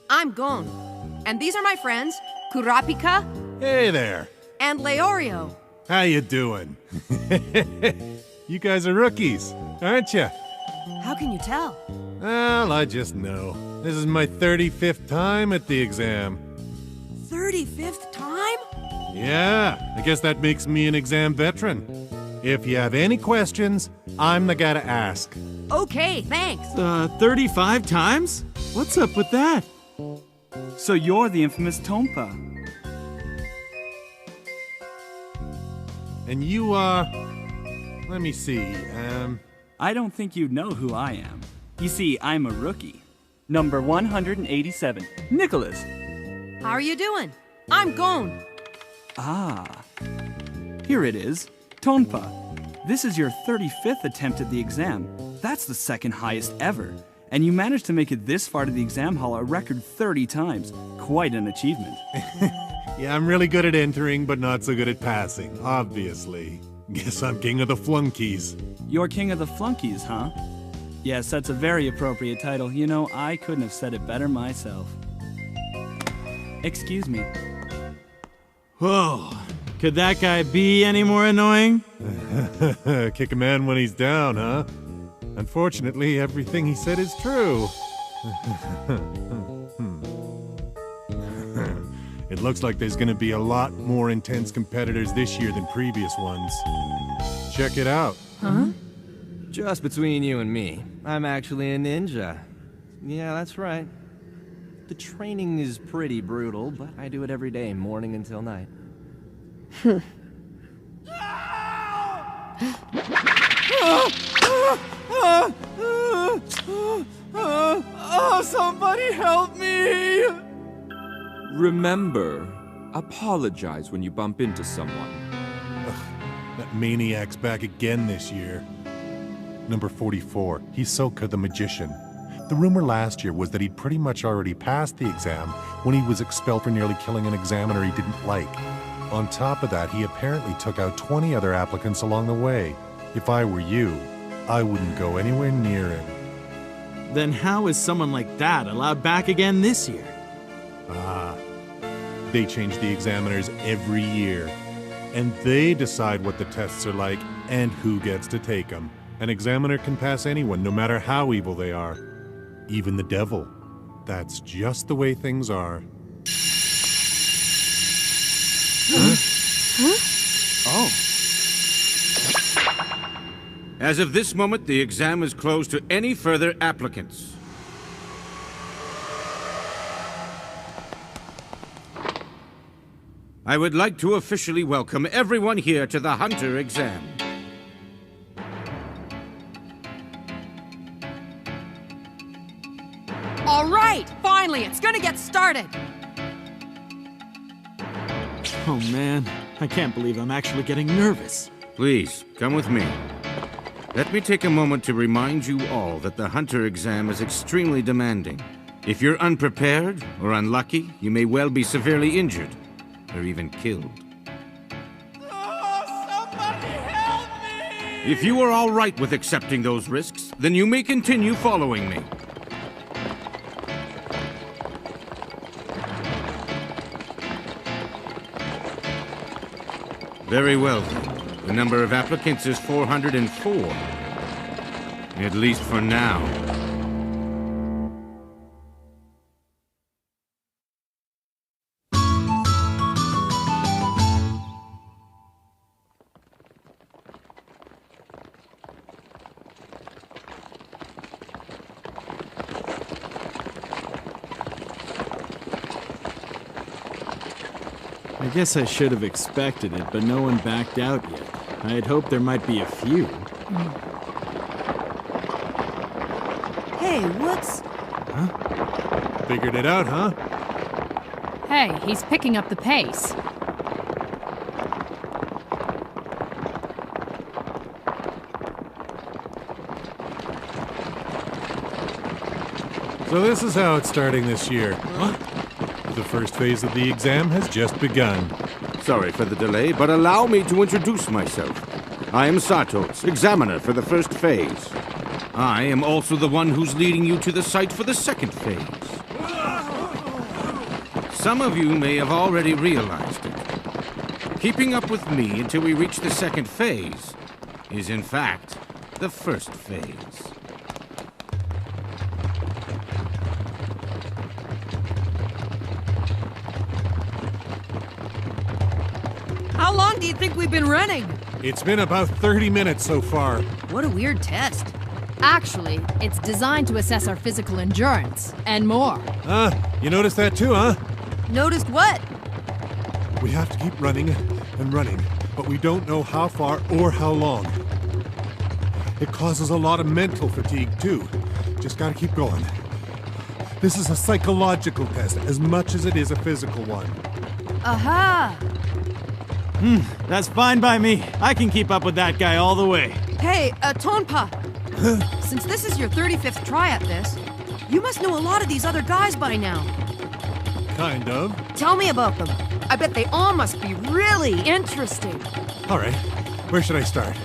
I'm Gon. And these are my friends, Kurapika Hey there. and Leorio. How you doing? You guys are rookies, aren't you? How can you tell? Well, I just know. This is my 35th time at the exam. 35th time? Yeah, I guess that makes me an exam veteran. If you have any questions, I'm the guy to ask. Okay, thanks. 35 times? What's up with that? So you're the infamous Tompa. And you, let me see, I don't think you know who I am. You see, I'm a rookie. Number 187, Nicholas. How are you doing? I'm Gon. Ah. Here it is, Tonpa. This is your 35th attempt at the exam. That's the second highest ever. And you managed to make it this far to the exam hall a record 30 times. Quite an achievement. Yeah, I'm really good at entering, but not so good at passing, obviously. Guess I'm king of the flunkies. You're king of the flunkies, huh? Yes, that's a very appropriate title. You know, I couldn't have said it better myself. Excuse me. Whoa. Could that guy be any more annoying? Kick a man when he's down, huh? Unfortunately, everything he said is true. It looks like there's gonna be a lot more intense competitors this year than previous ones. Check it out. Huh? Just between you and me, I'm actually a ninja. Yeah, that's right. The training is pretty brutal, but I do it every day, morning until night. Somebody help me! Remember, apologize when you bump into someone. That maniac's back again this year. Number 44, Hisoka the Magician. The rumor last year was that he'd pretty much already passed the exam when he was expelled for nearly killing an examiner he didn't like. On top of that, he apparently took out 20 other applicants along the way. If I were you, I wouldn't go anywhere near him. Then how is someone like that allowed back again this year? They change the examiners every year. And they decide what the tests are like and who gets to take them. An examiner can pass anyone, no matter how evil they are. Even the devil. That's just the way things are. Oh. As of this moment, the exam is closed to any further applicants. I would like to officially welcome everyone here to the Hunter exam. All right, finally, it's gonna get started. Oh man, I can't believe I'm actually getting nervous. Please, come with me. Let me take a moment to remind you all that the Hunter exam is extremely demanding. If you're unprepared or unlucky, you may well be severely injured, or even killed. If you are all right with accepting those risks, then you may continue following me. Very well, then. The number of applicants is 404. At least for now. I guess I should have expected it, but no one backed out yet. I had hoped there might be a few. Hey, what's... Huh? Figured it out, huh? Hey, he's picking up the pace. So this is how it's starting this year. What? The first phase of the exam has just begun. Sorry for the delay, but allow me to introduce myself. I am Satos, examiner for the first phase. I am also the one who's leading you to the site for the second phase. Some of you may have already realized it. Keeping up with me until we reach the second phase is, in fact, the first phase. How long do you think we've been running? It's been about 30 minutes so far. What a weird test. Actually, it's designed to assess our physical endurance, and more. You noticed that too, huh? Noticed what? We have to keep running and running, but we don't know how far or how long. It causes a lot of mental fatigue too. Just gotta keep going. This is a psychological test as much as it is a physical one. Aha! That's fine by me. I can keep up with that guy all the way. Hey, Tonpa. Since this is your 35th try at this, you must know a lot of these other guys by now. Kind of. Tell me about them. I bet they all must be really interesting. All right, where should I start?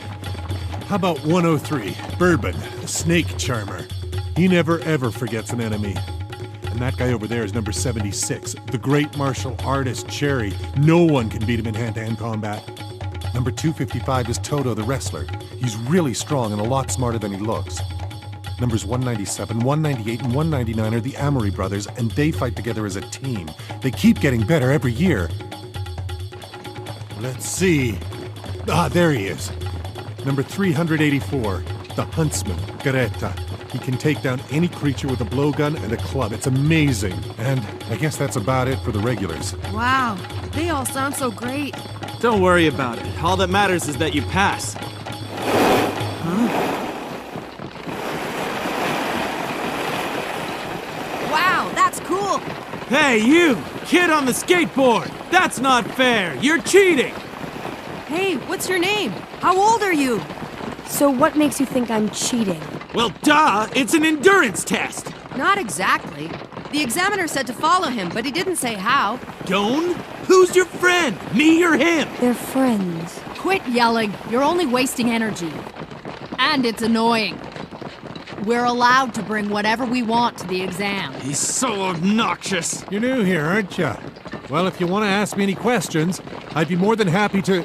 How about 103, Bourbon, the snake charmer. He never ever forgets an enemy. And that guy over there is number 76, the great martial artist Cherry. No one can beat him in hand-to-hand combat. Number 255 is Toto the wrestler. He's really strong and a lot smarter than he looks. Numbers 197, 198, and 199 are the Amory brothers, and they fight together as a team. They keep getting better every year. Let's see. Ah, there he is. Number 384, the huntsman, Garetta. He can take down any creature with a blowgun and a club. It's amazing. And I guess that's about it for the regulars. Wow, they all sound so great. Don't worry about it. All that matters is that you pass. Huh? Wow, that's cool. Hey, you! Kid on the skateboard! That's not fair! You're cheating! Hey, what's your name? How old are you? So what makes you think I'm cheating? Well, duh! It's an endurance test! Not exactly. The examiner said to follow him, but he didn't say how. Gon? Who's your friend? Me or him? They're friends. Quit yelling. You're only wasting energy. And it's annoying. We're allowed to bring whatever we want to the exam. He's so obnoxious. You're new here, aren't you? Well, if you want to ask me any questions, I'd be more than happy to...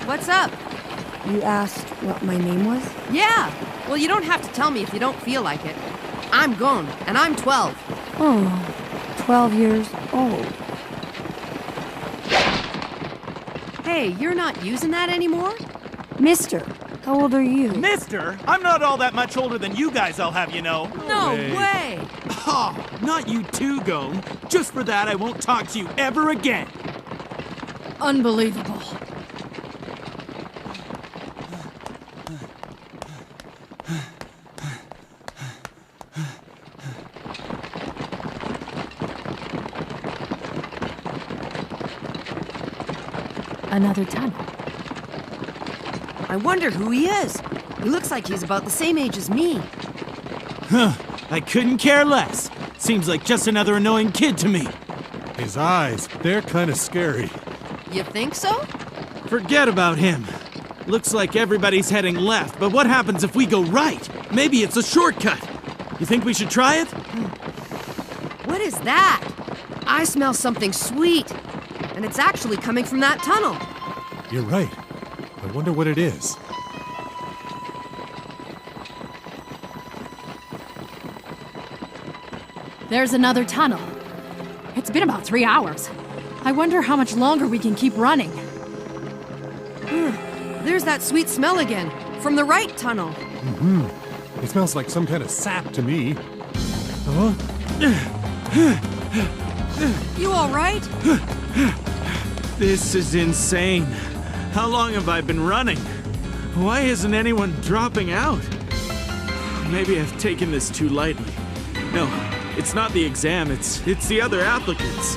What's up? You asked what my name was? Yeah. Well, you don't have to tell me if you don't feel like it. I'm Gon, and I'm 12. Oh, 12 years old. Hey, you're not using that anymore? Mister, how old are you? Mister? I'm not all that much older than you guys, I'll have you know. No way! Oh, not you too, Gon. Just for that, I won't talk to you ever again. Unbelievable. Another tunnel. I wonder who he is. He looks like he's about the same age as me. Huh. I couldn't care less. Seems like just another annoying kid to me. His eyes, they're kind of scary. You think so? Forget about him. Looks like everybody's heading left, but what happens if we go right? Maybe it's a shortcut. You think we should try it? What is that? I smell something sweet. And it's actually coming from that tunnel. You're right. I wonder what it is. There's another tunnel. It's been about 3 hours. I wonder how much longer we can keep running. There's that sweet smell again, from the right tunnel. Mm-hmm. It smells like some kind of sap to me. Huh? You all right? This is insane. How long have I been running? Why isn't anyone dropping out? Maybe I've taken this too lightly. No, it's not the exam, it's the other applicants.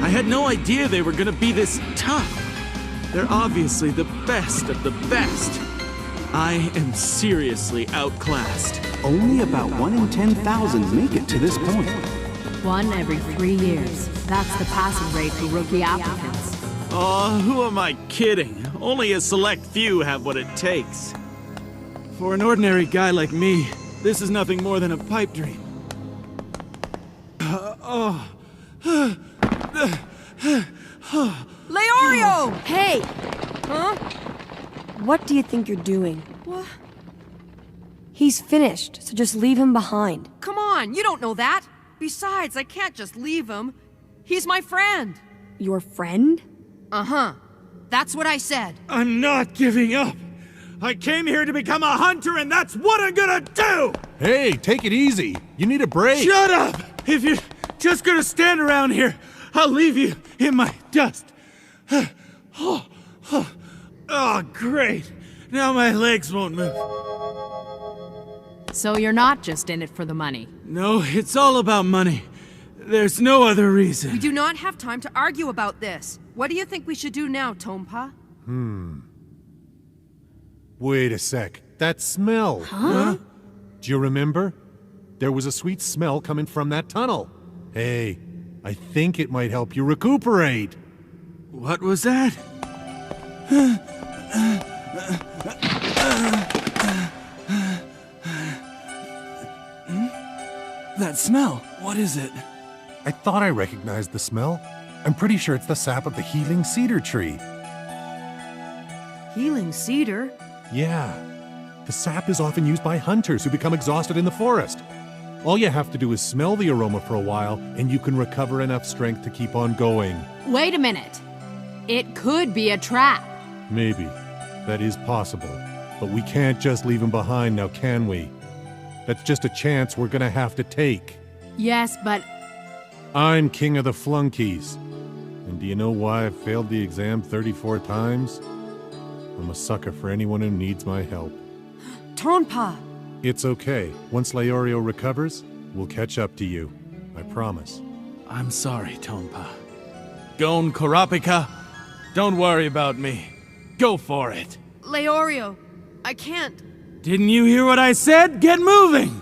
I had no idea they were gonna be this tough. They're obviously the best of the best. I am seriously outclassed. Only about 1 in 10,000 make it to this point. 1 every 3 years. That's the passing rate for rookie applicants. Oh, who am I kidding? Only a select few have what it takes. For an ordinary guy like me, this is nothing more than a pipe dream. Leorio! Hey! Huh? What do you think you're doing? What? He's finished, so just leave him behind. Come on, you don't know that. Besides, I can't just leave him. He's my friend. Your friend? Uh-huh. That's what I said. I'm not giving up. I came here to become a hunter, and that's what I'm gonna do! Hey, take it easy. You need a break. Shut up! If you're just gonna stand around here, I'll leave you in my dust. Oh, great. Now my legs won't move. So you're not just in it for the money? No, it's all about money. There's no other reason. We do not have time to argue about this. What do you think we should do now, Tompa? Wait a sec. That smell. Huh? Do you remember? There was a sweet smell coming from that tunnel. Hey, I think it might help you recuperate. What was that? that smell? What is it? I thought I recognized the smell. I'm pretty sure it's the sap of the healing cedar tree. Healing cedar? Yeah. The sap is often used by hunters who become exhausted in the forest. All you have to do is smell the aroma for a while, and you can recover enough strength to keep on going. Wait a minute. It could be a trap. Maybe. That is possible. But we can't just leave him behind now, can we? That's just a chance we're gonna have to take. Yes, but I'm king of the flunkies. And do you know why I've failed the exam 34 times? I'm a sucker for anyone who needs my help. Tonpa! It's okay. Once Leorio recovers, we'll catch up to you. I promise. I'm sorry, Tonpa. Gon Kurapika, don't worry about me. Go for it. Leorio, I can't. Didn't you hear what I said? Get moving!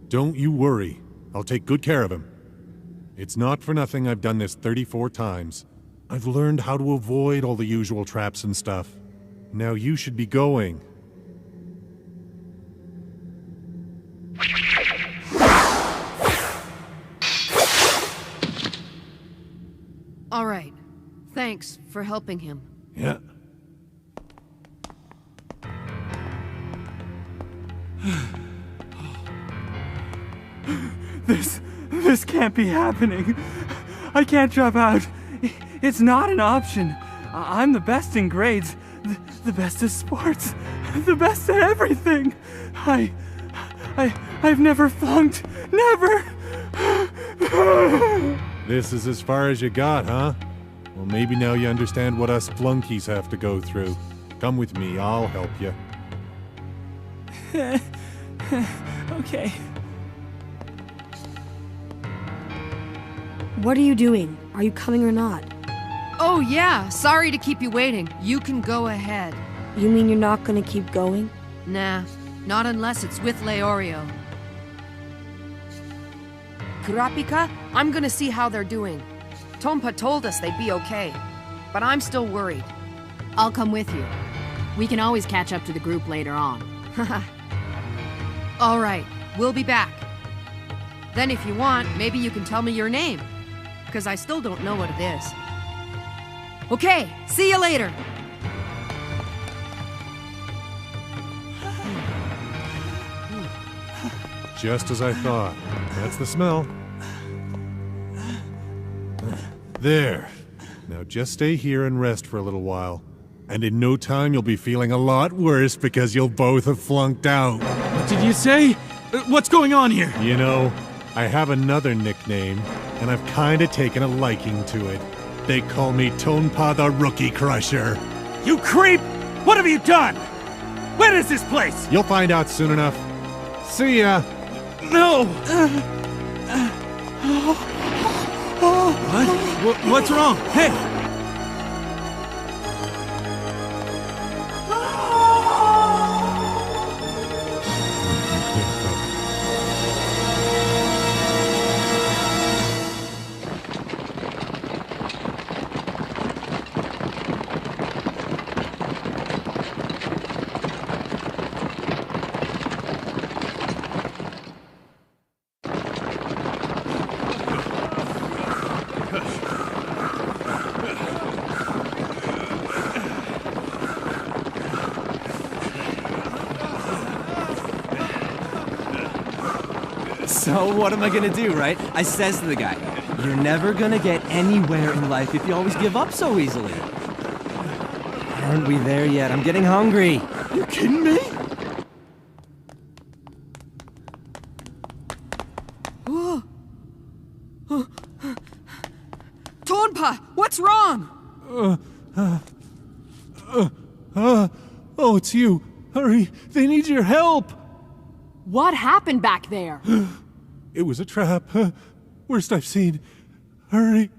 Don't you worry. I'll take good care of him. It's not for nothing I've done this 34 times. I've learned how to avoid all the usual traps and stuff. Now you should be going. All right. Thanks for helping him. Yeah. This can't be happening. I can't drop out. It's not an option. I'm the best in grades, the best at sports, the best at everything. I've never flunked. Never. This is as far as you got, huh? Well, maybe now you understand what us flunkies have to go through. Come with me, I'll help you. Okay. What are you doing? Are you coming or not? Oh, yeah. Sorry to keep you waiting. You can go ahead. You mean you're not gonna keep going? Nah, not unless it's with Leorio. Kurapika, I'm gonna see how they're doing. Tonpa told us they'd be okay, but I'm still worried. I'll come with you. We can always catch up to the group later on. All right, we'll be back. Then if you want, maybe you can tell me your name, because I still don't know what it is. Okay, see you later. Just as I thought. That's the smell. There. Now just stay here and rest for a little while. And in no time you'll be feeling a lot worse because you'll both have flunked out. What did you say? What's going on here? You know, I have another nickname, and I've kinda taken a liking to it. They call me Tonpa the Rookie Crusher. You creep! What have you done? Where is this place? You'll find out soon enough. See ya! No! What? What's wrong? Hey! So what am I gonna do, right? I says to the guy, you're never gonna get anywhere in life if you always give up so easily. Aren't we there yet? I'm getting hungry. You kidding me? Tonpa, what's wrong? Oh, it's you. Hurry, they need your help. What happened back there? It was a trap. Worst I've seen. Hurry.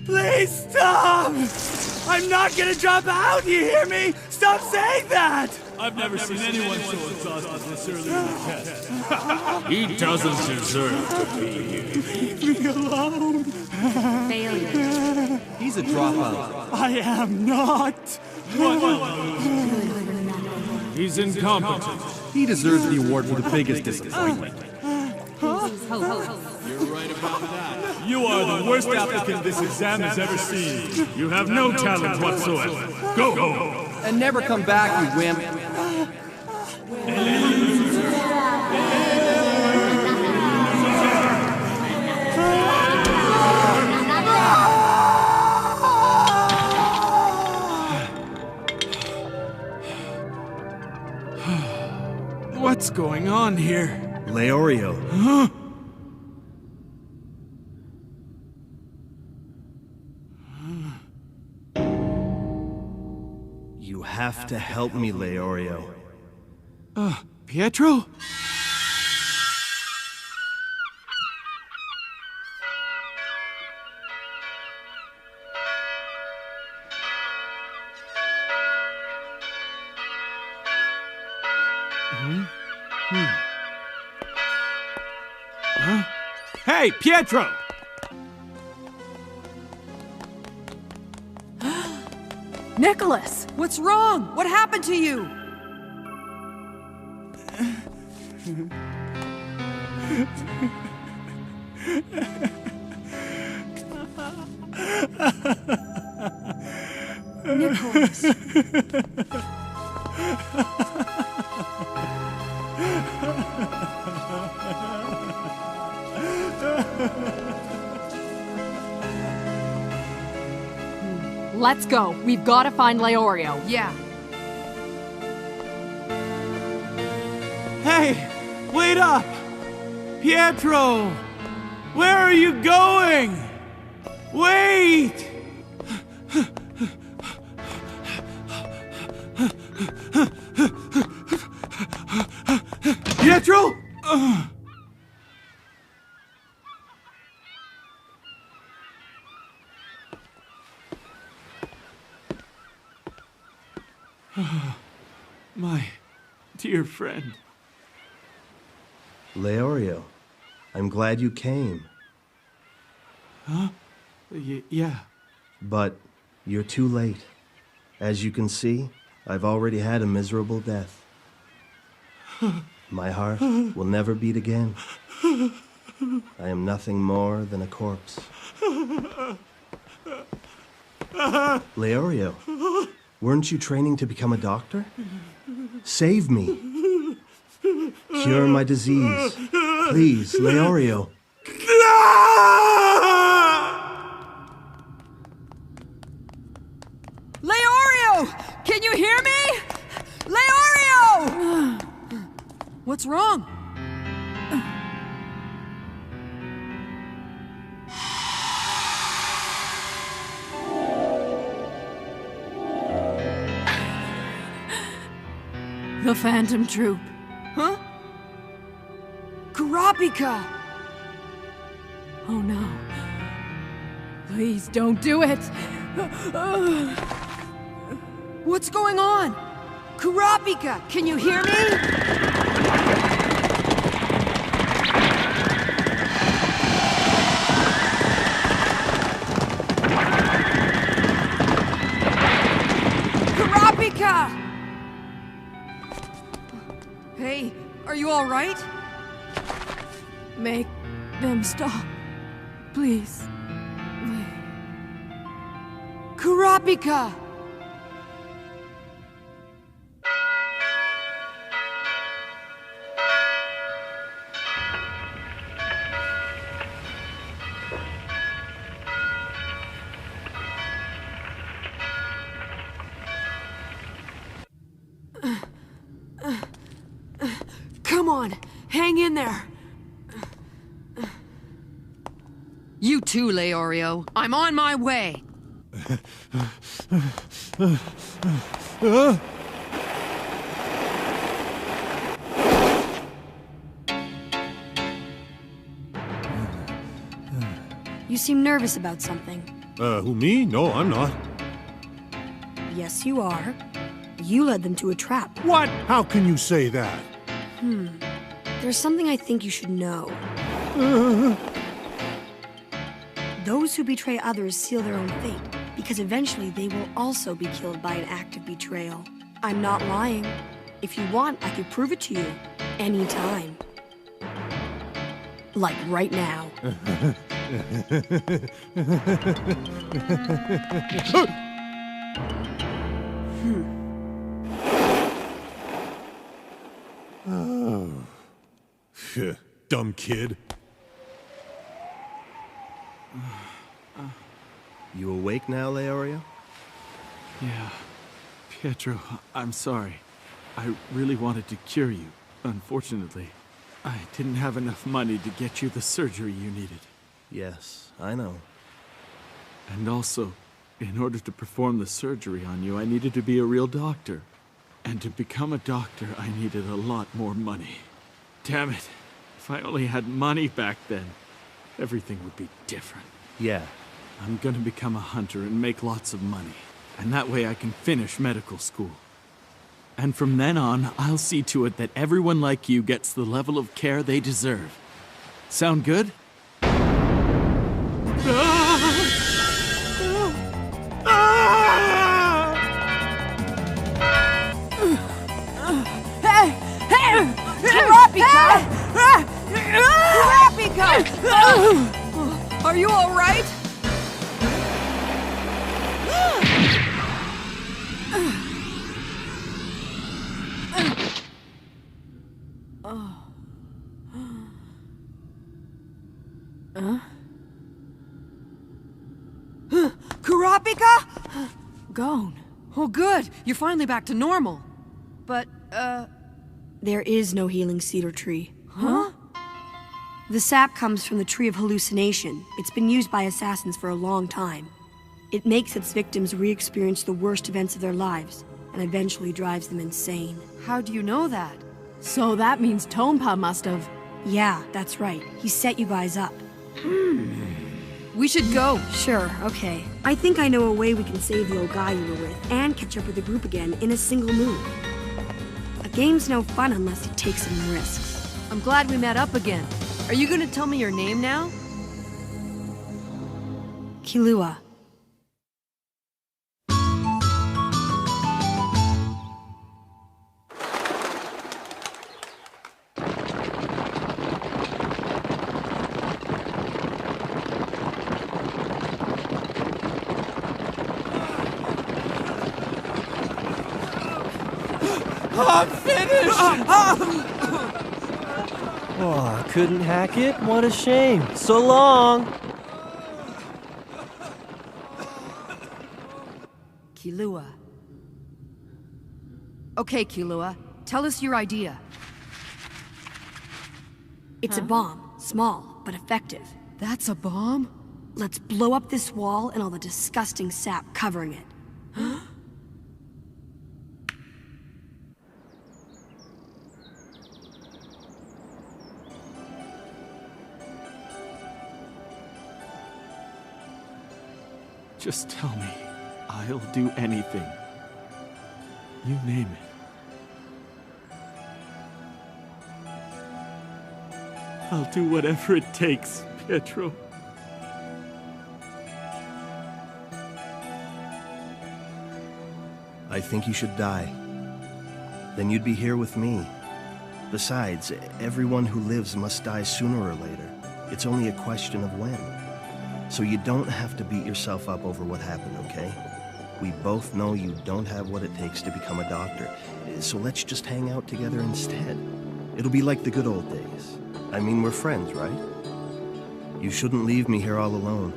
Please stop! I'm not gonna drop out, you hear me? Stop saying that! I've never seen anyone so exhausted this early in the test. He doesn't deserve to be here. Leave me alone. Failure. He's a dropout. I am not. He's incompetent. He deserves the award for the biggest disappointment. You're right about that. You are the worst applicant this exam has ever seen. You have no talent whatsoever. Go home. And never come back, you wimp. What's going on here? Leorio. Huh? You have to help me, Leorio. Pietro? Huh? Hey, Pietro! Nicholas, what's wrong? What happened to you? Nicholas. Let's go. We've got to find Leorio. Yeah. Hey, wait up! Pietro! Where are you going? Wait! Pietro? My dear friend. Leorio, I'm glad you came. Huh? Yeah. But you're too late. As you can see, I've already had a miserable death. My heart will never beat again. I am nothing more than a corpse. Leorio, weren't you training to become a doctor? Save me. Cure my disease. Please, Leorio. Leorio! Can you hear me? Leorio! What's wrong? The Phantom Troop. Huh? Kurapika! Oh no. Please don't do it. What's going on? Kurapika, can you hear me? Kurapika! Hey, are you all right? Make them stop. Please. Kurapika! Come on, hang in there. You too, Leorio. I'm on my way. You seem nervous about something. Who, me? No, I'm not. Yes, you are. You led them to a trap. What? How can you say that? There's something I think you should know. Those who betray others seal their own fate, because eventually they will also be killed by an act of betrayal. I'm not lying. If you want, I could prove it to you. Anytime. Like right now. Dumb kid. You awake now, Leorio? Yeah. Pietro, I'm sorry. I really wanted to cure you. Unfortunately, I didn't have enough money to get you the surgery you needed. Yes, I know. And also, in order to perform the surgery on you, I needed to be a real doctor. And to become a doctor, I needed a lot more money. Damn it. If I only had money back then, everything would be different. Yeah. I'm gonna become a hunter and make lots of money. And that way I can finish medical school. And from then on, I'll see to it that everyone like you gets the level of care they deserve. Sound good? Kurapika! Are you all right? Kurapika? Gon. Oh, good. You're finally back to normal. But, There is no healing cedar tree. Huh? The sap comes from the Tree of Hallucination. It's been used by assassins for a long time. It makes its victims re-experience the worst events of their lives, and eventually drives them insane. How do you know that? So that means Tonpa must have... Yeah, that's right. He set you guys up. We should go. Sure, okay. I think I know a way we can save the old guy you were with, and catch up with the group again in a single move. A game's no fun unless you take some risks. I'm glad we met up again. Are you gonna tell me your name now? Killua. I'm finished! Oh, couldn't hack it? What a shame. So long! Killua. Okay, Killua. Tell us your idea. It's a bomb. Small, but effective. That's a bomb? Let's blow up this wall and all the disgusting sap covering it. Just tell me. I'll do anything. You name it. I'll do whatever it takes, Pietro. I think you should die. Then you'd be here with me. Besides, everyone who lives must die sooner or later. It's only a question of when. So you don't have to beat yourself up over what happened, okay? We both know you don't have what it takes to become a doctor, so let's just hang out together instead. It'll be like the good old days. I mean, we're friends, right? You shouldn't leave me here all alone.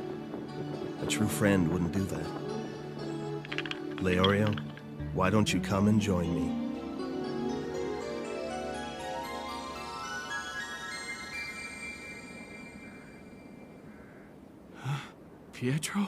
A true friend wouldn't do that. Leorio, why don't you come and join me? Pietro?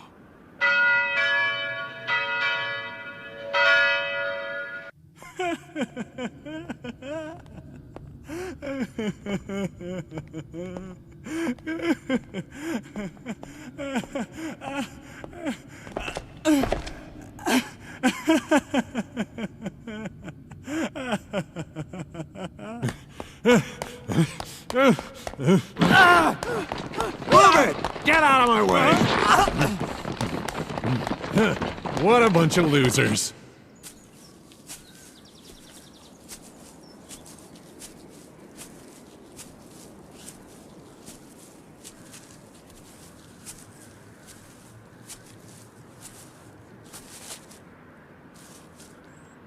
Move it! Get out of my way! What a bunch of losers.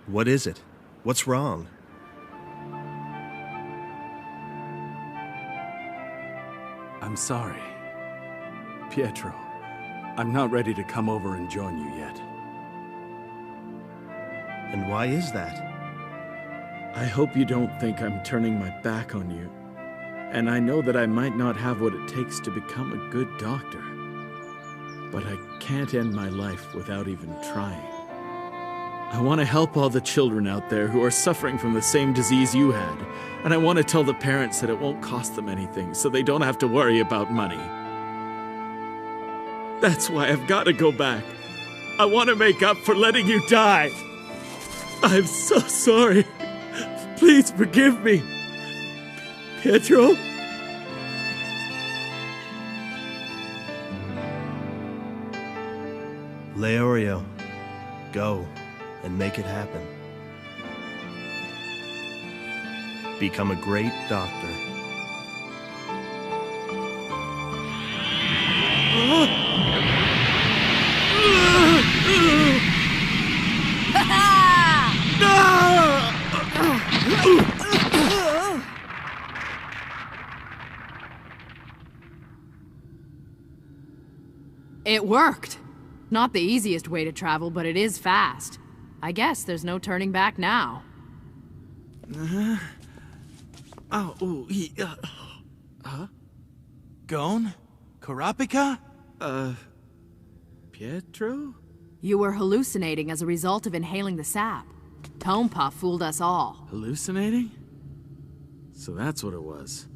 What is it? What's wrong? I'm sorry. Pietro, I'm not ready to come over and join you yet. And why is that? I hope you don't think I'm turning my back on you. And I know that I might not have what it takes to become a good doctor. But I can't end my life without even trying. I want to help all the children out there who are suffering from the same disease you had. And I want to tell the parents that it won't cost them anything, so they don't have to worry about money. That's why I've got to go back. I want to make up for letting you die. I'm so sorry. Please forgive me. Pietro? Leorio, go and make it happen. Become a great doctor. It worked. Not the easiest way to travel, but it is fast. I guess there's no turning back now. Gon? Kurapika? Pietro? You were hallucinating as a result of inhaling the sap. Tonpa fooled us all. Hallucinating? So that's what it was.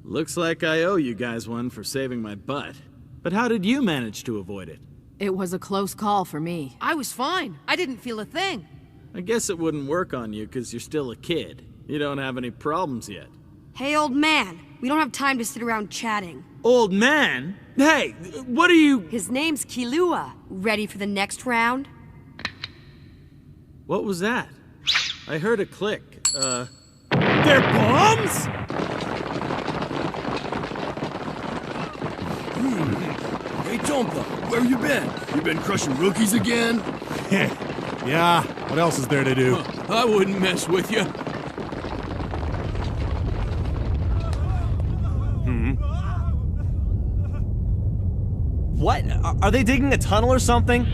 Looks like I owe you guys one for saving my butt. But how did you manage to avoid it? It was a close call for me. I was fine. I didn't feel a thing. I guess it wouldn't work on you because you're still a kid. You don't have any problems yet. Hey, old man. We don't have time to sit around chatting. Old man? Hey, what are you... His name's Killua. Ready for the next round? What was that? I heard a click. They're bombs?! Hey, Tonpa, where you been? You been crushing rookies again? Yeah, what else is there to do? I wouldn't mess with you. What? Are they digging a tunnel or something?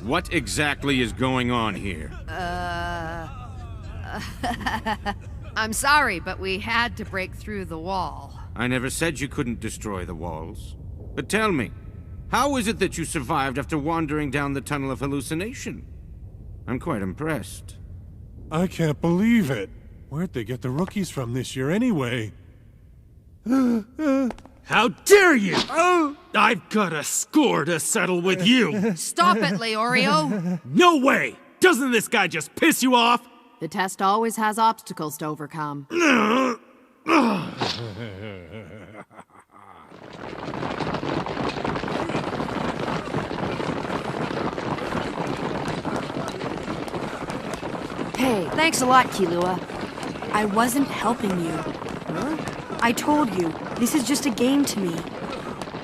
What exactly is going on here? I'm sorry, but we had to break through the wall. I never said you couldn't destroy the walls. But tell me, how is it that you survived after wandering down the tunnel of hallucination? I'm quite impressed. I can't believe it. Where'd they get the rookies from this year anyway? How dare you! I've got a score to settle with you! Stop it, Leorio! No way! Doesn't this guy just piss you off? The test always has obstacles to overcome. Hey, thanks a lot, Killua. I wasn't helping you. Huh? I told you, this is just a game to me.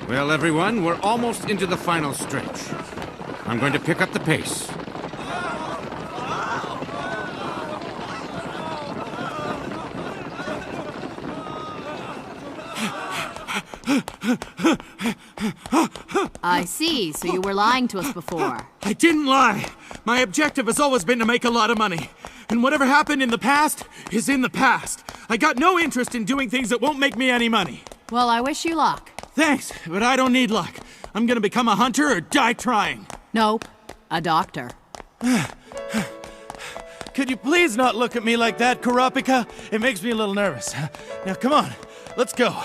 Well, everyone, we're almost into the final stretch. I'm going to pick up the pace. I see, so you were lying to us before. I didn't lie! My objective has always been to make a lot of money. And whatever happened in the past is in the past. I got no interest in doing things that won't make me any money. Well, I wish you luck. Thanks, but I don't need luck. I'm gonna become a hunter or die trying. Nope, a doctor. Could you please not look at me like that, Kurapika? It makes me a little nervous. Now, come on. Let's go.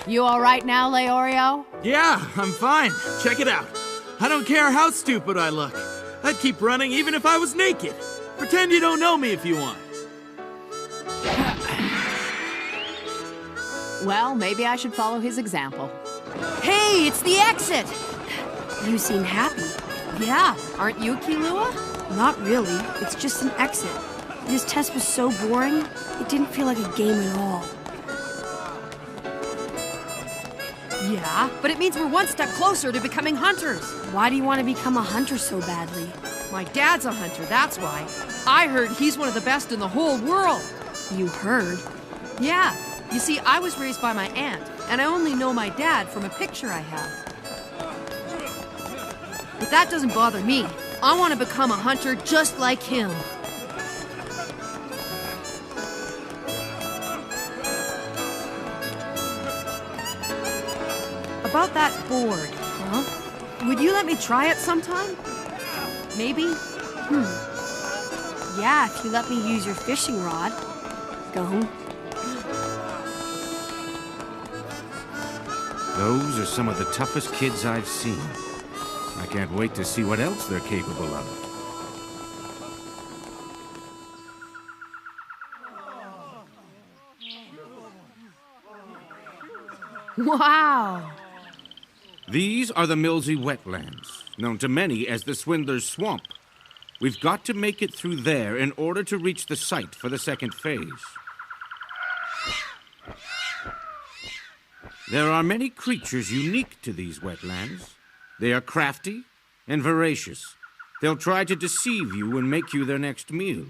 You all right now, Leorio? Yeah, I'm fine. Check it out. I don't care how stupid I look. I'd keep running even if I was naked. Pretend you don't know me if you want. Well, maybe I should follow his example. Hey, it's the exit! You seem happy. Yeah, aren't you, Kilua? Not really. It's just an exit. This test was so boring, it didn't feel like a game at all. Yeah, but it means we're one step closer to becoming hunters. Why do you want to become a hunter so badly? My dad's a hunter, that's why. I heard he's one of the best in the whole world. You heard? Yeah. You see, I was raised by my aunt, and I only know my dad from a picture I have. But that doesn't bother me. I want to become a hunter just like him. About that board, huh? Would you let me try it sometime? Maybe? Yeah, if you let me use your fishing rod. Go home. Those are some of the toughest kids I've seen. I can't wait to see what else they're capable of. Wow! These are the Milsey Wetlands, known to many as the Swindler's Swamp. We've got to make it through there in order to reach the site for the second phase. There are many creatures unique to these wetlands. They are crafty and voracious. They'll try to deceive you and make you their next meal.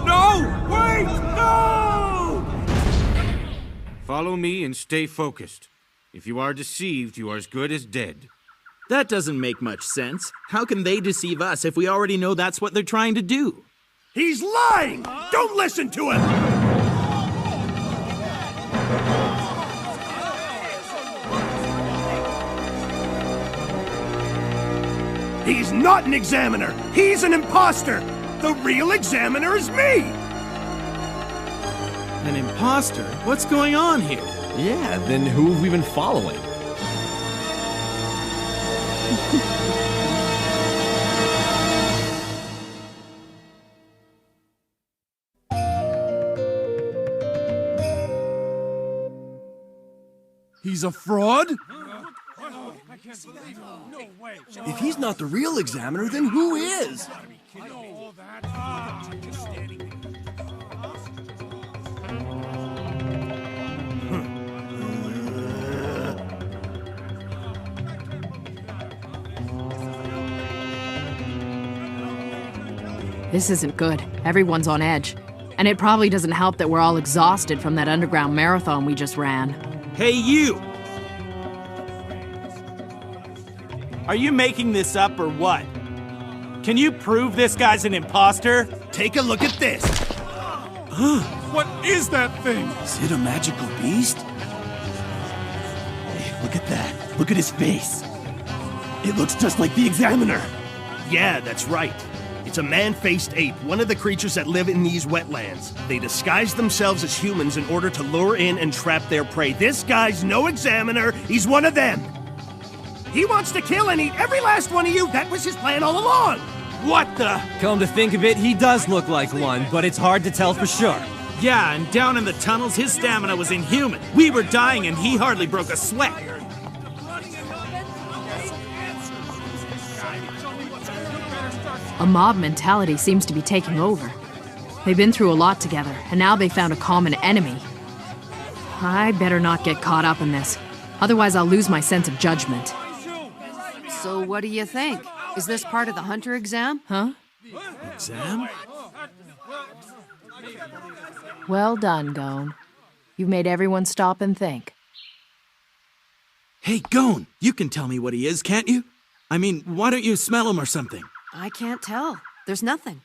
No! Wait! No! Follow me and stay focused. If you are deceived, you are as good as dead. That doesn't make much sense. How can they deceive us if we already know that's what they're trying to do? He's lying! Don't listen to him! He's not an examiner! He's an imposter! The real examiner is me! An imposter? What's going on here? Yeah, then who have we been following? He's a fraud? If he's not the real examiner, then who is? This isn't good. Everyone's on edge. And it probably doesn't help that we're all exhausted from that underground marathon we just ran. Hey, you! Are you making this up or what? Can you prove this guy's an imposter? Take a look at this! What is that thing? Is it a magical beast? Hey, look at that. Look at his face. It looks just like the examiner. Yeah, that's right. It's a man-faced ape, one of the creatures that live in these wetlands. They disguise themselves as humans in order to lure in and trap their prey. This guy's no examiner, he's one of them. He wants to kill and eat every last one of you. That was his plan all along. What the? Come to think of it, he does look like one, but it's hard to tell for sure. Yeah, and down in the tunnels, his stamina was inhuman. We were dying and he hardly broke a sweat. A mob mentality seems to be taking over. They've been through a lot together, and now they found a common enemy. I better not get caught up in this. Otherwise, I'll lose my sense of judgment. So what do you think? Is this part of the hunter exam? Huh? Exam? Well done, Gone. You've made everyone stop and think. Hey, Gone, you can tell me what he is, can't you? I mean, why don't you smell him or something? I can't tell. There's nothing.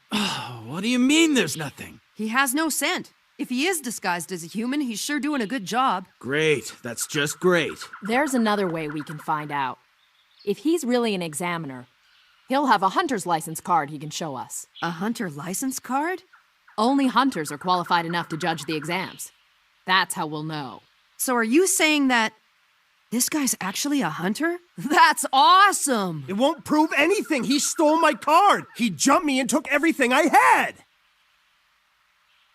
What do you mean there's nothing? He has no scent. If he is disguised as a human, he's sure doing a good job. Great. That's just great. There's another way we can find out. If he's really an examiner, he'll have a hunter's license card he can show us. A hunter license card? Only hunters are qualified enough to judge the exams. That's how we'll know. So are you saying that this guy's actually a hunter? That's awesome! It won't prove anything. He stole my card. He jumped me and took everything I had.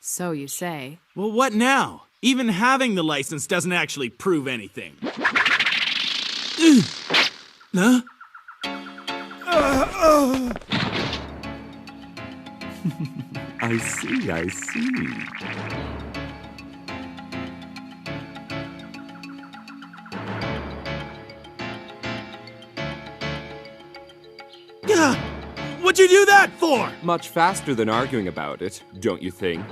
So you say. Well, what now? Even having the license doesn't actually prove anything. Huh? I see. What'd you do that for? Much faster than arguing about it, don't you think?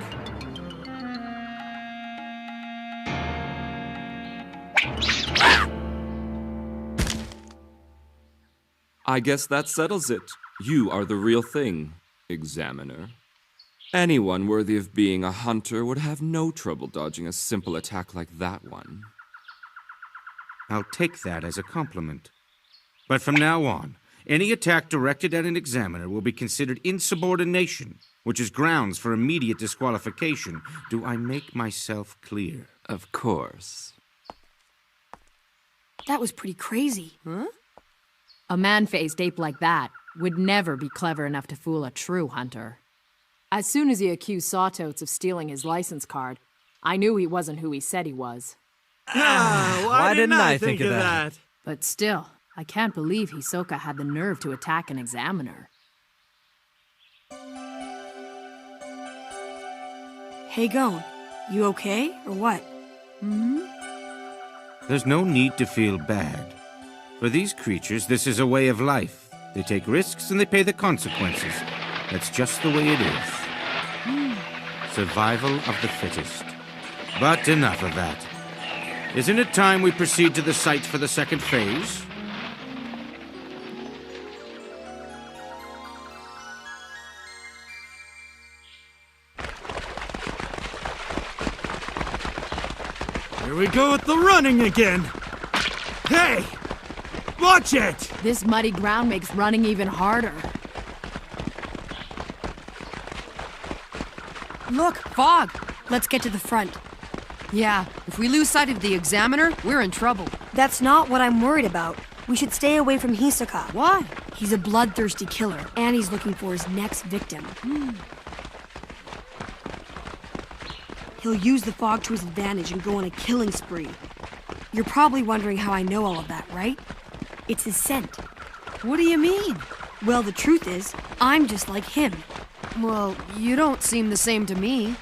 I guess that settles it. You are the real thing, Examiner. Anyone worthy of being a hunter would have no trouble dodging a simple attack like that one. I'll take that as a compliment. But from now on, any attack directed at an examiner will be considered insubordination, which is grounds for immediate disqualification. Do I make myself clear? Of course. That was pretty crazy. Huh? A man-faced ape like that would never be clever enough to fool a true hunter. As soon as he accused Sawtotes of stealing his license card, I knew he wasn't who he said he was. Why didn't I think of that? But still, I can't believe Hisoka had the nerve to attack an examiner. Hey, Gon, you okay, or what? There's no need to feel bad. For these creatures, this is a way of life. They take risks and they pay the consequences. That's just the way it is. Survival of the fittest. But enough of that. Isn't it time we proceed to the site for the second phase? Here we go with the running again. Hey! Watch it! This muddy ground makes running even harder. Look, fog! Let's get to the front. Yeah, if we lose sight of the examiner, we're in trouble. That's not what I'm worried about. We should stay away from Hisoka. Why? He's a bloodthirsty killer, and he's looking for his next victim. He'll use the fog to his advantage and go on a killing spree. You're probably wondering how I know all of that, right? It's his scent. What do you mean? Well, the truth is, I'm just like him. Well, you don't seem the same to me.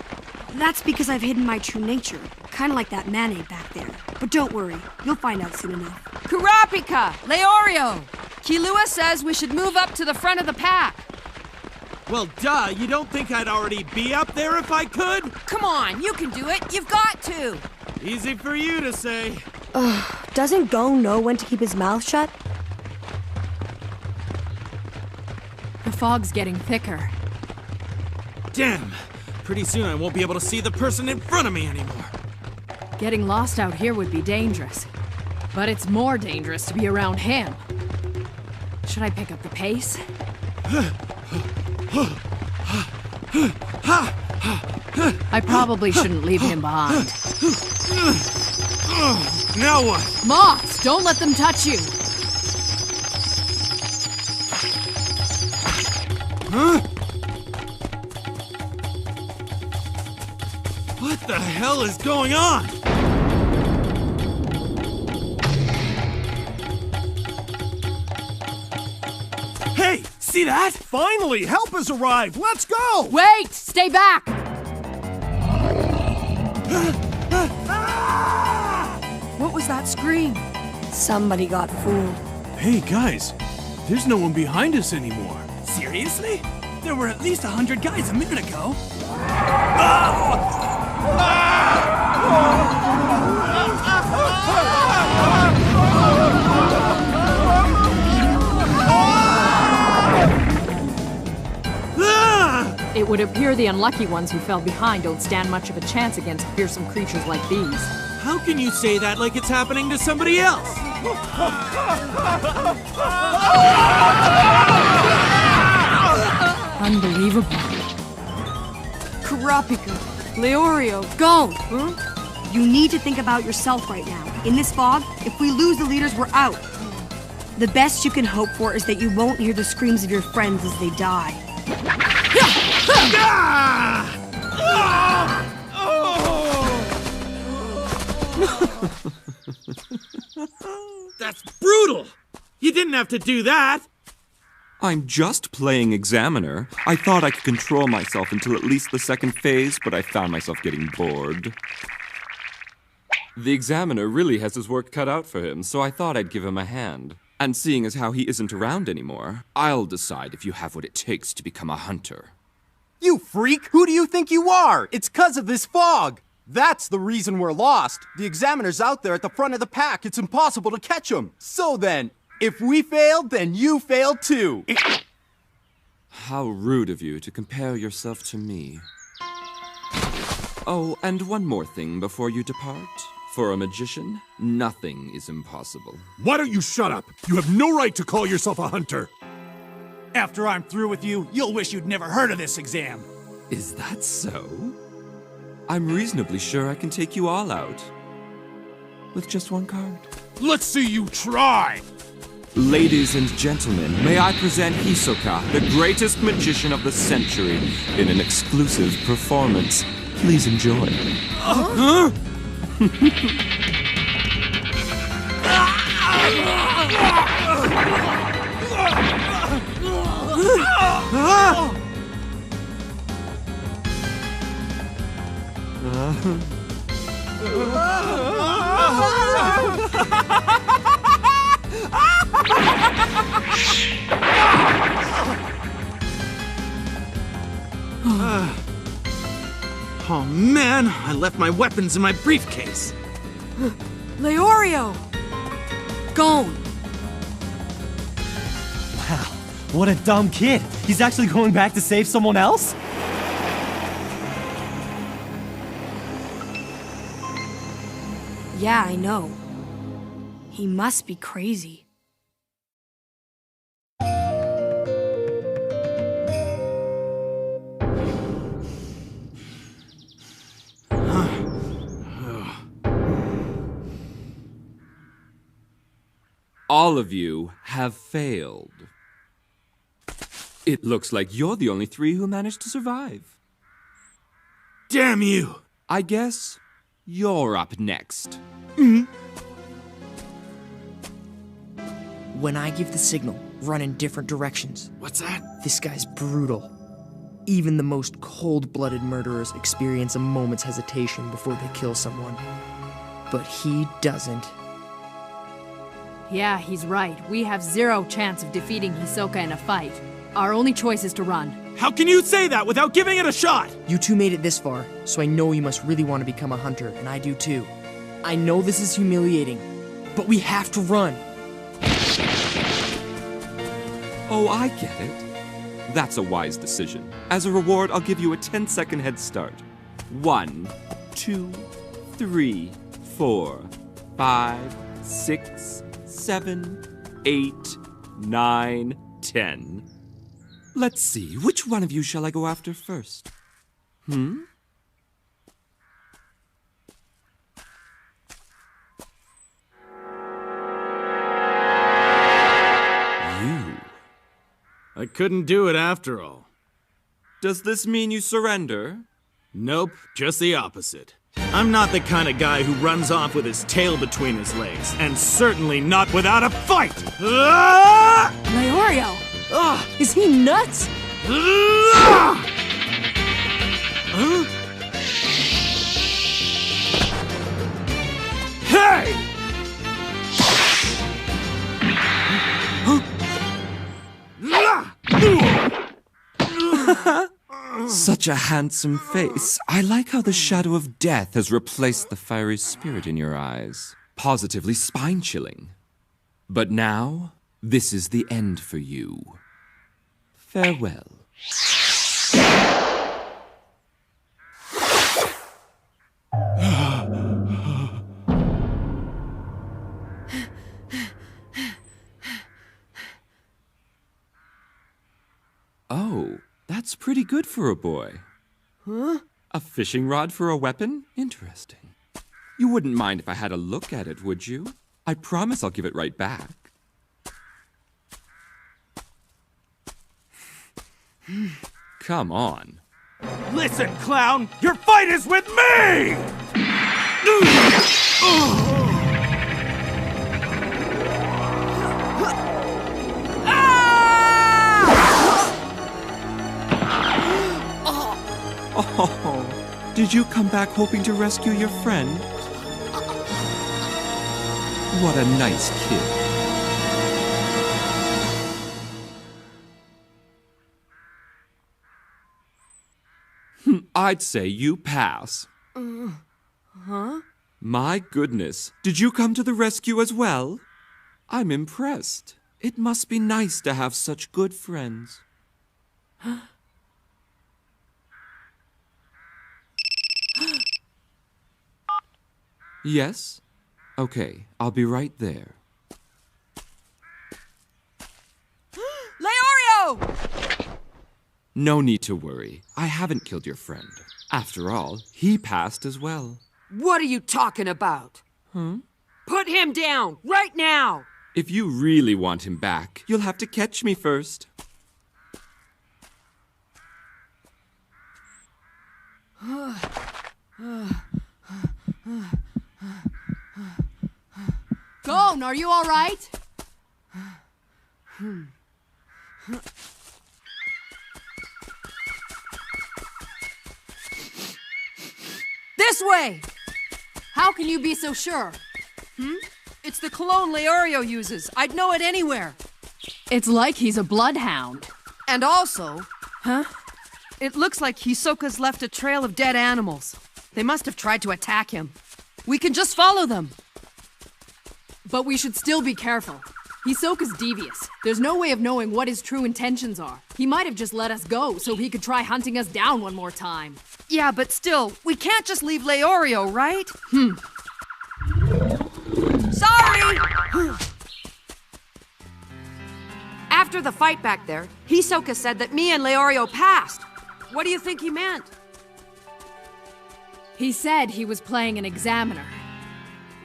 That's because I've hidden my true nature, kind of like that man-ape back there. But don't worry, you'll find out soon enough. Kurapika! Leorio! Killua says we should move up to the front of the pack. Well, duh, you don't think I'd already be up there if I could? Come on, you can do it. You've got to. Easy for you to say. Doesn't Gon know when to keep his mouth shut? The fog's getting thicker. Damn! Pretty soon I won't be able to see the person in front of me anymore. Getting lost out here would be dangerous. But it's more dangerous to be around him. Should I pick up the pace? I probably shouldn't leave him behind. Now what? Moths! Don't let them touch you! Huh? What the hell is going on? Hey, see that? Finally, help has arrived. Let's go! Wait! Stay back! What was that scream? Somebody got fooled. Hey, guys, there's no one behind us anymore. Seriously? There were at least 100 guys a minute ago. It would appear the unlucky ones who fell behind don't stand much of a chance against fearsome creatures like these. How can you say that like it's happening to somebody else? Unbelievable. Kurapika, Leorio, go! You need to think about yourself right now. In this fog, if we lose the leaders, we're out. The best you can hope for is that you won't hear the screams of your friends as they die. That's brutal! You didn't have to do that! I'm just playing Examiner. I thought I could control myself until at least the second phase, but I found myself getting bored. The Examiner really has his work cut out for him, so I thought I'd give him a hand. And seeing as how he isn't around anymore, I'll decide if you have what it takes to become a hunter. You freak! Who do you think you are? It's 'cause of this fog! That's the reason we're lost. The Examiner's out there at the front of the pack. It's impossible to catch him. So then, if we failed, then you failed too. How rude of you to compare yourself to me. Oh, and one more thing before you depart. For a magician, nothing is impossible. Why don't you shut up? You have no right to call yourself a hunter. After I'm through with you, you'll wish you'd never heard of this exam. Is that so? I'm reasonably sure I can take you all out. With just one card. Let's see you try! Ladies and gentlemen, may I present Hisoka, the greatest magician of the century, in an exclusive performance. Please enjoy. Huh? Oh man, I left my weapons in my briefcase. Leorio! Gone! Wow, what a dumb kid. He's actually going back to save someone else? Yeah, I know. He must be crazy. All of you have failed. It looks like you're the only three who managed to survive. Damn you! I guess you're up next. When I give the signal, run in different directions. What's that? This guy's brutal. Even the most cold-blooded murderers experience a moment's hesitation before they kill someone. But he doesn't. Yeah, he's right. We have zero chance of defeating Hisoka in a fight. Our only choice is to run. How can you say that without giving it a shot? You two made it this far, so I know you must really want to become a hunter, and I do too. I know this is humiliating, but we have to run. Oh, I get it. That's a wise decision. As a reward, I'll give you a 10-second head start. 1, 2, 3, 4, 5, 6, 7, 8, 9, 10. Let's see, which one of you shall I go after first? You. I couldn't do it after all. Does this mean you surrender? Nope, just the opposite. I'm not the kind of guy who runs off with his tail between his legs, and certainly not without a fight! Leorio! Is he nuts? Hey! Such a handsome face. I like how the shadow of death has replaced the fiery spirit in your eyes. Positively spine-chilling. But now, this is the end for you. Farewell. That's pretty good for a boy. Huh? A fishing rod for a weapon? Interesting. You wouldn't mind if I had a look at it, would you? I promise I'll give it right back. Come on. Listen, clown! Your fight is with me! Oh, did you come back hoping to rescue your friend? What a nice kid. I'd say you pass. Huh? My goodness, did you come to the rescue as well? I'm impressed. It must be nice to have such good friends. Yes? Okay, I'll be right there. Leorio! No need to worry. I haven't killed your friend. After all, he passed as well. What are you talking about? Huh? Put him down, right now! If you really want him back, you'll have to catch me first. Gon, are you all right? This way! How can you be so sure? It's the cologne Leorio uses. I'd know it anywhere. It's like he's a bloodhound. And also, it looks like Hisoka's left a trail of dead animals. They must have tried to attack him. We can just follow them. But we should still be careful. Hisoka's devious. There's no way of knowing what his true intentions are. He might have just let us go so he could try hunting us down one more time. Yeah, but still, we can't just leave Leorio, right? Sorry! After the fight back there, Hisoka said that me and Leorio passed. What do you think he meant? He said he was playing an examiner.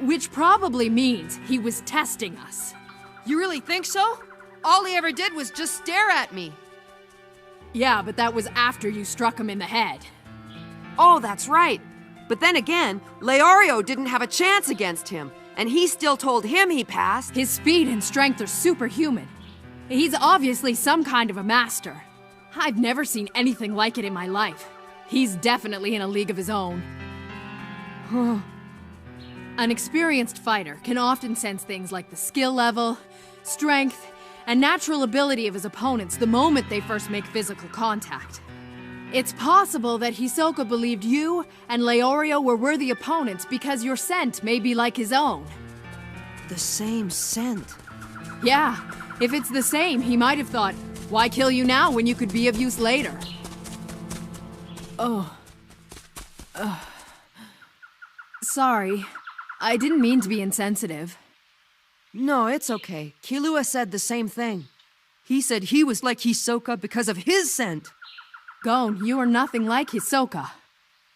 Which probably means he was testing us. You really think so? All he ever did was just stare at me. Yeah, but that was after you struck him in the head. Oh, that's right. But then again, Leorio didn't have a chance against him, and he still told him he passed. His speed and strength are superhuman. He's obviously some kind of a master. I've never seen anything like it in my life. He's definitely in a league of his own. An experienced fighter can often sense things like the skill level, strength, and natural ability of his opponents the moment they first make physical contact. It's possible that Hisoka believed you and Leorio were worthy opponents because your scent may be like his own. The same scent? Yeah, if it's the same, he might have thought, why kill you now when you could be of use later? Sorry. I didn't mean to be insensitive. No, it's okay. Killua said the same thing. He said he was like Hisoka because of his scent. Gon, you are nothing like Hisoka.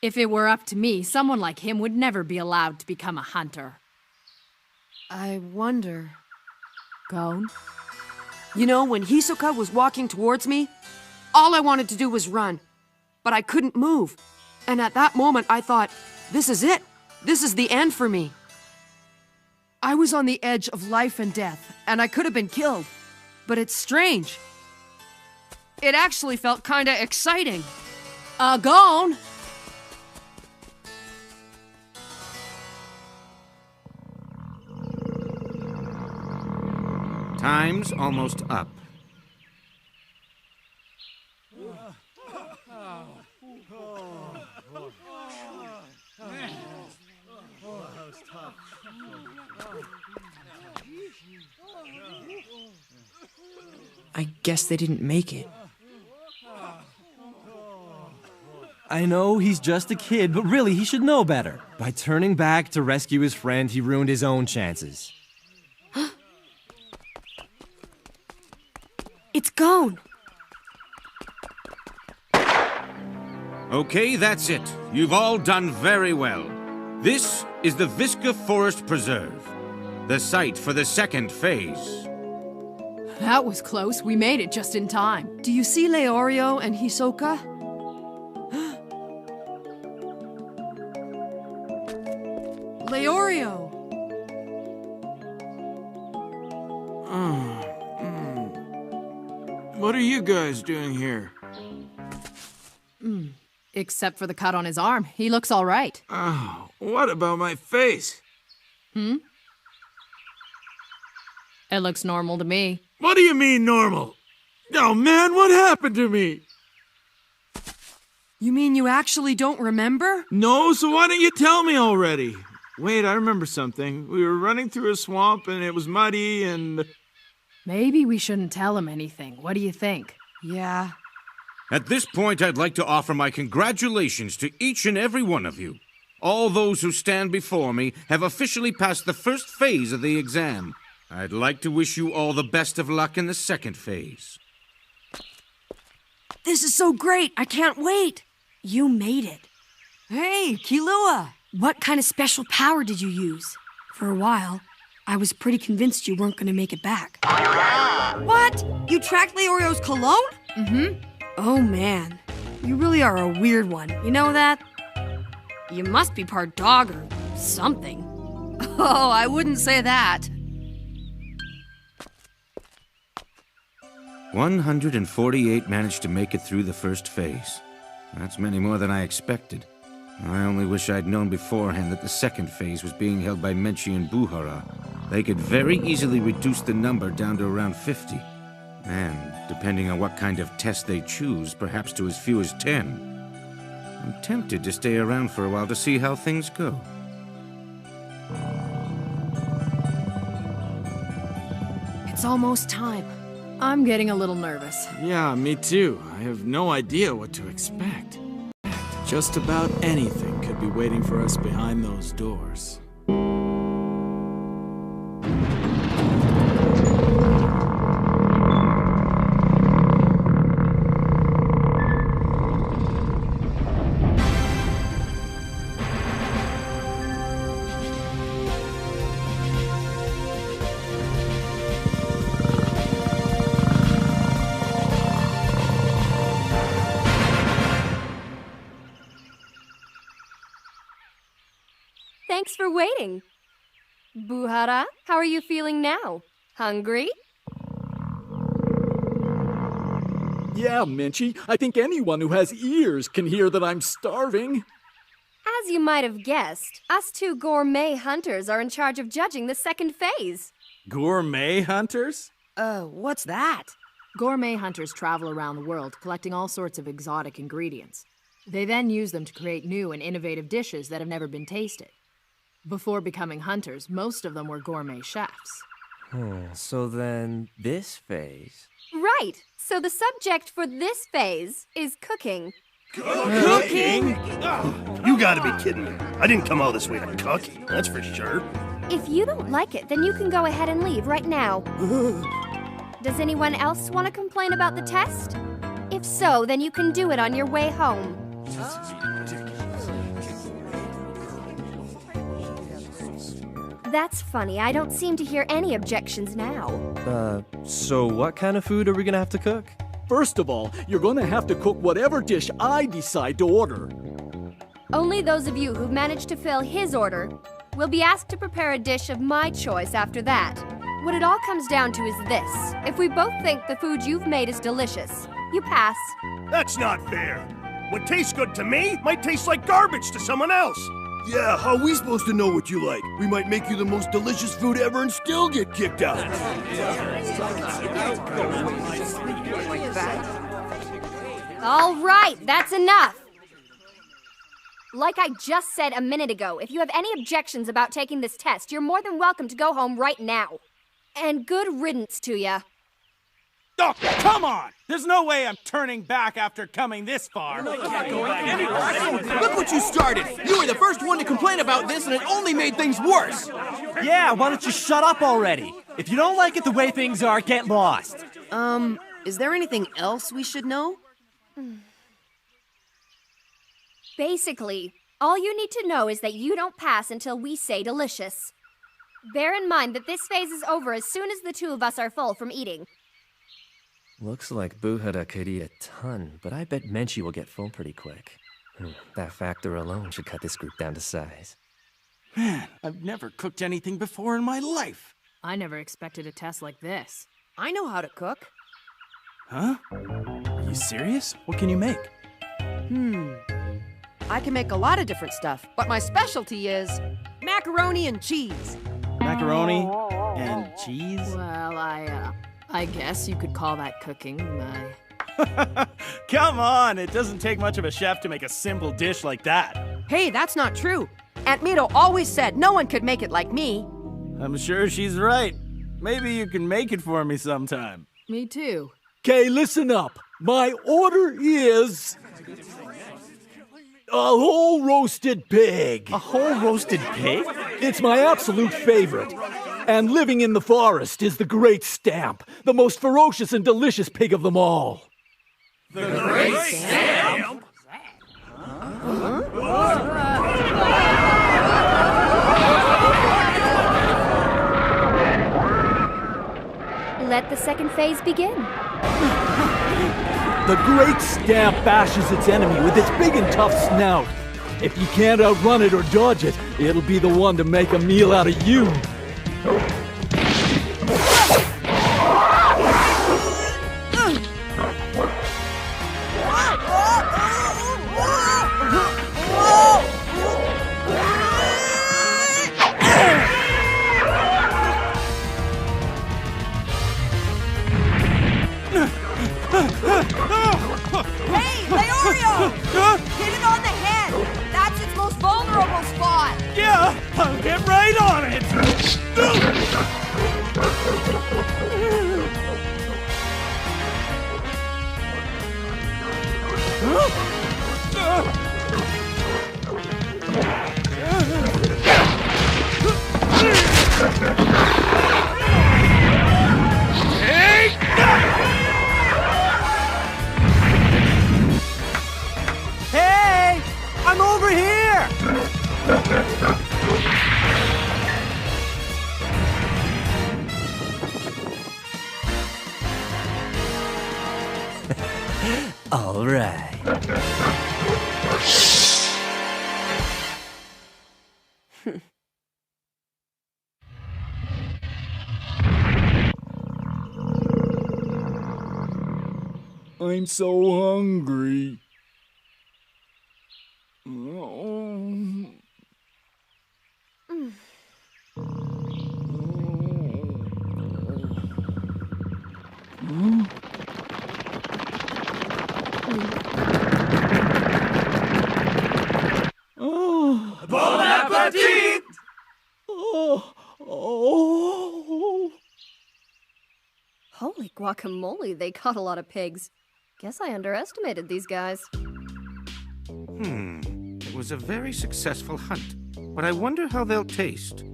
If it were up to me, someone like him would never be allowed to become a hunter. I wonder... Gon? You know, when Hisoka was walking towards me, all I wanted to do was run. But I couldn't move. And at that moment, I thought, this is it. This is the end for me. I was on the edge of life and death, and I could have been killed. But it's strange. It actually felt kinda exciting. Gon! Time's almost up. I guess they didn't make it. I know he's just a kid, but really he should know better. By turning back to rescue his friend, he ruined his own chances. It's Gon. Okay, that's it. You've all done very well. This is the Visca Forest Preserve, the site for the second phase. That was close. We made it just in time. Do you see Leorio and Hisoka? Leorio! What are you guys doing here? Except for the cut on his arm. He looks all right. Oh, what about my face? It looks normal to me. What do you mean normal? Oh man, what happened to me? You mean you actually don't remember? No, so why don't you tell me already? Wait, I remember something. We were running through a swamp and it was muddy and... Maybe we shouldn't tell him anything. What do you think? Yeah. At this point, I'd like to offer my congratulations to each and every one of you. All those who stand before me have officially passed the first phase of the exam. I'd like to wish you all the best of luck in the second phase. This is so great! I can't wait! You made it. Hey, Kilua! What kind of special power did you use? For a while, I was pretty convinced you weren't going to make it back. What? You tracked Leorio's cologne? Mm-hmm. Oh, man. You really are a weird one. You know that? You must be part dog or something. Oh, I wouldn't say that. 148 managed to make it through the first phase. That's many more than I expected. I only wish I'd known beforehand that the second phase was being held by Menchi and Buhara. They could very easily reduce the number down to around 50. And, depending on what kind of test they choose, perhaps to as few as 10. I'm tempted to stay around for a while to see how things go. It's almost time. I'm getting a little nervous. Yeah, me too. I have no idea what to expect. Just about anything could be waiting for us behind those doors. Thanks for waiting. Buhara, how are you feeling now? Hungry? Yeah, Menchi, I think anyone who has ears can hear that I'm starving. As you might have guessed, us two gourmet hunters are in charge of judging the second phase. Gourmet hunters? What's that? Gourmet hunters travel around the world collecting all sorts of exotic ingredients. They then use them to create new and innovative dishes that have never been tasted. Before becoming hunters, most of them were gourmet chefs. So then, this phase... Right. So the subject for this phase is cooking. Cooking? You gotta be kidding me. I didn't come all this way to cook, that's for sure. If you don't like it, then you can go ahead and leave right now. Does anyone else want to complain about the test? If so, then you can do it on your way home. That's funny. I don't seem to hear any objections now. So what kind of food are we gonna have to cook? First of all, you're gonna have to cook whatever dish I decide to order. Only those of you who've managed to fill his order will be asked to prepare a dish of my choice after that. What it all comes down to is this. If we both think the food you've made is delicious, you pass. That's not fair. What tastes good to me might taste like garbage to someone else. Yeah, how are we supposed to know what you like? We might make you the most delicious food ever and still get kicked out. All right, that's enough. Like I just said a minute ago, if you have any objections about taking this test, you're more than welcome to go home right now. And good riddance to ya. Oh, come on! There's no way I'm turning back after coming this far. Look what you started! You were the first one to complain about this and it only made things worse! Yeah, why don't you shut up already? If you don't like it the way things are, get lost. Is there anything else we should know? Basically, all you need to know is that you don't pass until we say delicious. Bear in mind that this phase is over as soon as the two of us are full from eating. Looks like Buhara could eat a ton, but I bet Menchi will get full pretty quick. That factor alone should cut this group down to size. Man, I've never cooked anything before in my life. I never expected a test like this. I know how to cook. Huh? Are you serious? What can you make? I can make a lot of different stuff, but my specialty is macaroni and cheese. Macaroni and cheese? Well, I guess you could call that cooking. Come on, it doesn't take much of a chef to make a simple dish like that. Hey, that's not true. Aunt Mito always said no one could make it like me. I'm sure she's right. Maybe you can make it for me sometime. Me too. Okay, listen up. My order is a whole roasted pig. A whole roasted pig? It's my absolute favorite. And living in the forest is the Great Stamp, the most ferocious and delicious pig of them all. The Great Stamp? Let the second phase begin. The Great Stamp bashes its enemy with its big and tough snout. If you can't outrun it or dodge it, it'll be the one to make a meal out of you. Hey, Leorio! Hit it on the head! That's its most vulnerable spot! Yeah, I'll get right on it! Hey! I'm over here! All right. I'm so hungry. Bon appetit! Holy guacamole, they caught a lot of pigs. Guess I underestimated these guys. It was a very successful hunt, but I wonder how they'll taste.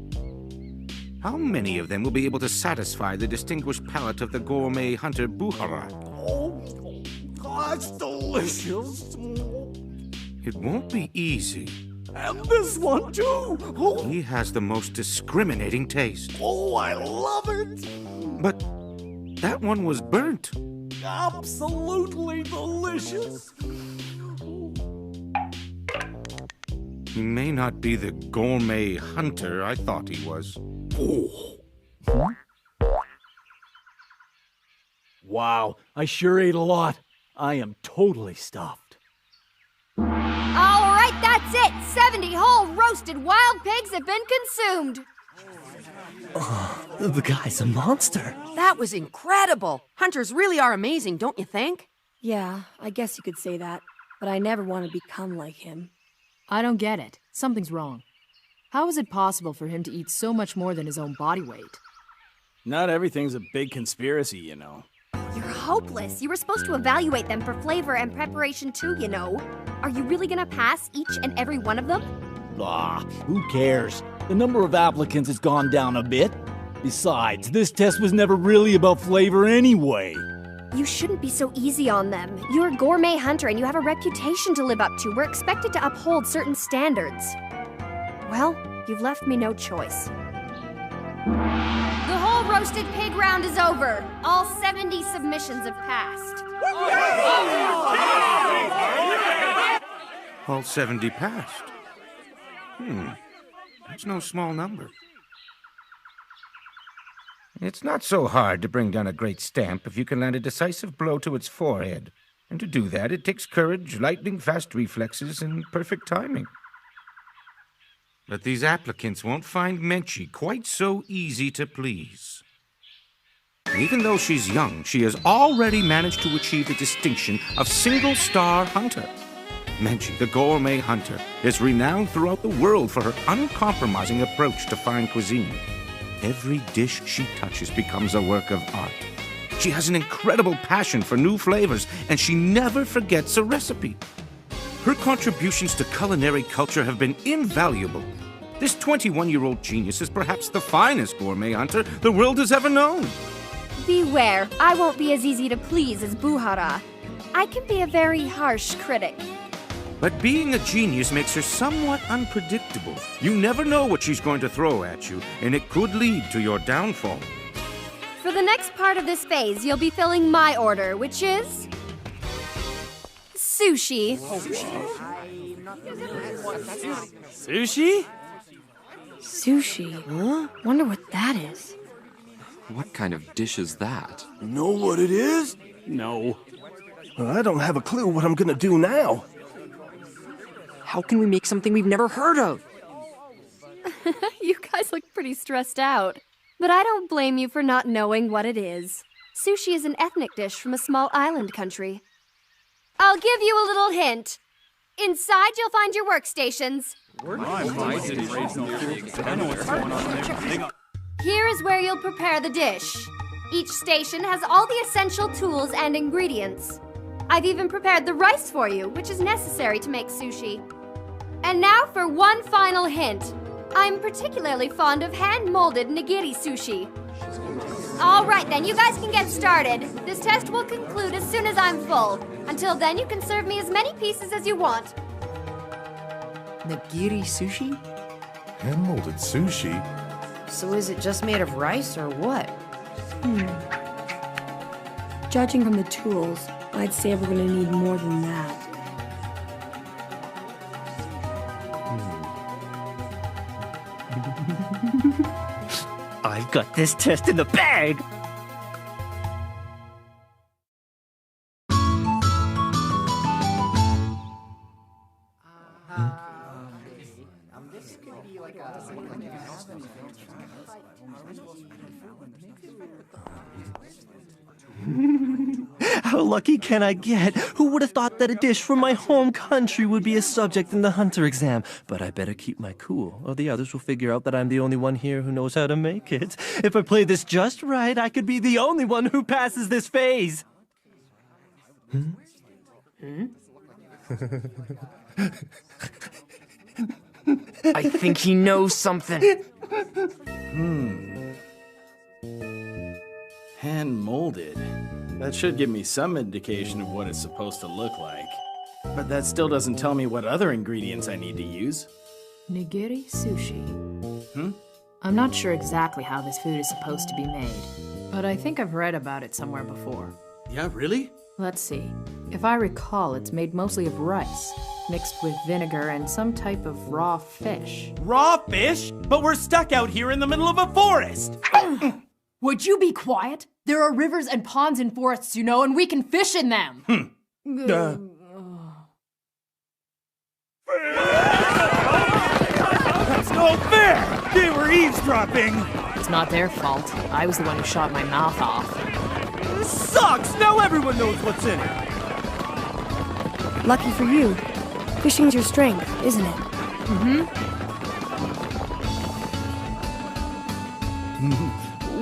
How many of them will be able to satisfy the distinguished palate of the gourmet hunter Buhara? Oh, that's delicious. It won't be easy. And this one too. Oh, He has the most discriminating taste. oh, I love it. But that one was burnt. Absolutely delicious. He may not be the gourmet hunter I thought he was. Wow, I sure ate a lot. I am totally stuffed. All right, that's it. 70 whole roasted wild pigs have been consumed. The guy's a monster. That was incredible. Hunters really are amazing, don't you think? Yeah, I guess you could say that. But I never want to become like him. I don't get it. Something's wrong. How is it possible for him to eat so much more than his own body weight? Not everything's a big conspiracy, you know. You're hopeless. You were supposed to evaluate them for flavor and preparation too, you know. Are you really gonna pass each and every one of them? Who cares? The number of applicants has gone down a bit. Besides, this test was never really about flavor anyway. You shouldn't be so easy on them. You're a gourmet hunter and you have a reputation to live up to. We're expected to uphold certain standards. Well, you've left me no choice. The whole roasted pig round is over. All 70 submissions have passed. All 70 passed. That's no small number. It's not so hard to bring down a great stamp if you can land a decisive blow to its forehead. And to do that, it takes courage, lightning-fast reflexes, and perfect timing. But these applicants won't find Menchie quite so easy to please. Even though she's young, she has already managed to achieve the distinction of single-star hunter. Menchie, the gourmet hunter, is renowned throughout the world for her uncompromising approach to fine cuisine. Every dish she touches becomes a work of art. She has an incredible passion for new flavors, and she never forgets a recipe. Her contributions to culinary culture have been invaluable. This 21-year-old genius is perhaps the finest gourmet hunter the world has ever known. Beware, I won't be as easy to please as Buhara. I can be a very harsh critic. But being a genius makes her somewhat unpredictable. You never know what she's going to throw at you, and it could lead to your downfall. For the next part of this phase, you'll be filling my order, which is... sushi. Sushi? Sushi? Huh? Wonder what that is. What kind of dish is that? Know what it is? No. I don't have a clue what I'm gonna do now. How can we make something we've never heard of? You guys look pretty stressed out. But I don't blame you for not knowing what it is. Sushi is an ethnic dish from a small island country. I'll give you a little hint. Inside, you'll find your workstations. Here is where you'll prepare the dish. Each station has all the essential tools and ingredients. I've even prepared the rice for you, which is necessary to make sushi. And now for one final hint. I'm particularly fond of hand-molded nigiri sushi. All right then, you guys can get started. This test will conclude as soon as I'm full. Until then, you can serve me as many pieces as you want. Nigiri sushi? Hand-molded sushi? So is it just made of rice or what? Judging from the tools, I'd say we're gonna need more than that. I've got this test in the bag! How lucky can I get? Who would have thought that a dish from my home country would be a subject in the hunter exam? But I better keep my cool, or the others will figure out that I'm the only one here who knows how to make it. If I play this just right, I could be the only one who passes this phase. I think he knows something. Hand-molded. That should give me some indication of what it's supposed to look like. But that still doesn't tell me what other ingredients I need to use. Nigiri sushi. I'm not sure exactly how this food is supposed to be made, but I think I've read about it somewhere before. Yeah, really? Let's see. If I recall, it's made mostly of rice, mixed with vinegar and some type of raw fish. Raw fish? But we're stuck out here in the middle of a forest! Would you be quiet? There are rivers and ponds and forests, you know, and we can fish in them! That's no fair! They were eavesdropping! It's not their fault. I was the one who shot my mouth off. This sucks! Now everyone knows what's in it! Lucky for you. Fishing's your strength, isn't it?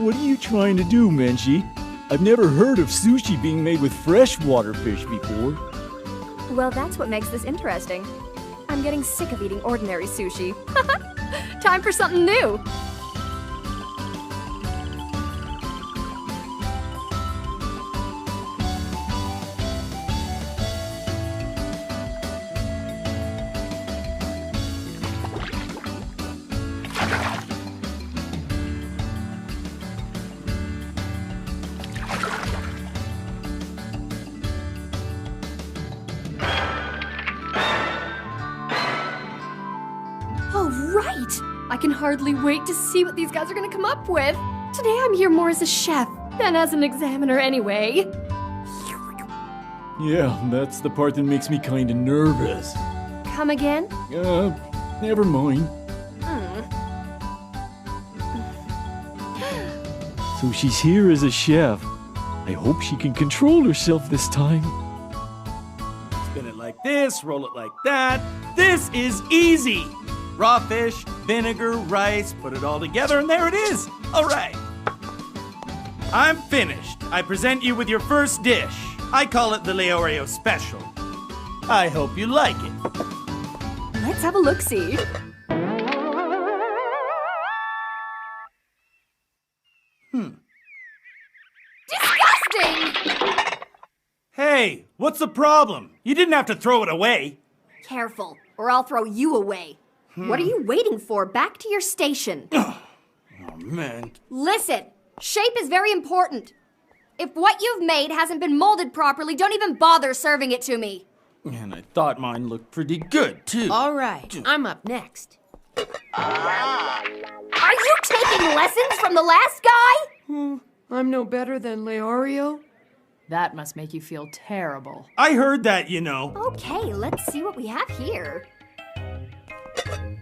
What are you trying to do, Menchie? I've never heard of sushi being made with freshwater fish before. Well, that's what makes this interesting. I'm getting sick of eating ordinary sushi. Time for something new! I can hardly wait to see what these guys are gonna come up with. Today I'm here more as a chef than as an examiner anyway. Yeah, that's the part that makes me kinda nervous. Come again? Never mind. So she's here as a chef. I hope she can control herself this time. Spin it like this, roll it like that. This is easy. Raw fish, vinegar, rice, put it all together, and there it is. All right. I'm finished. I present you with your first dish. I call it the Leorio Special. I hope you like it. Let's have a look-see. Disgusting! Hey, what's the problem? You didn't have to throw it away. Careful, or I'll throw you away. What are you waiting for? Back to your station. Oh, man. Listen, shape is very important. If what you've made hasn't been molded properly, don't even bother serving it to me. And I thought mine looked pretty good, too. All right, I'm up next. Are you taking lessons from the last guy? I'm no better than Leorio. That must make you feel terrible. I heard that, you know. Okay, let's see what we have here.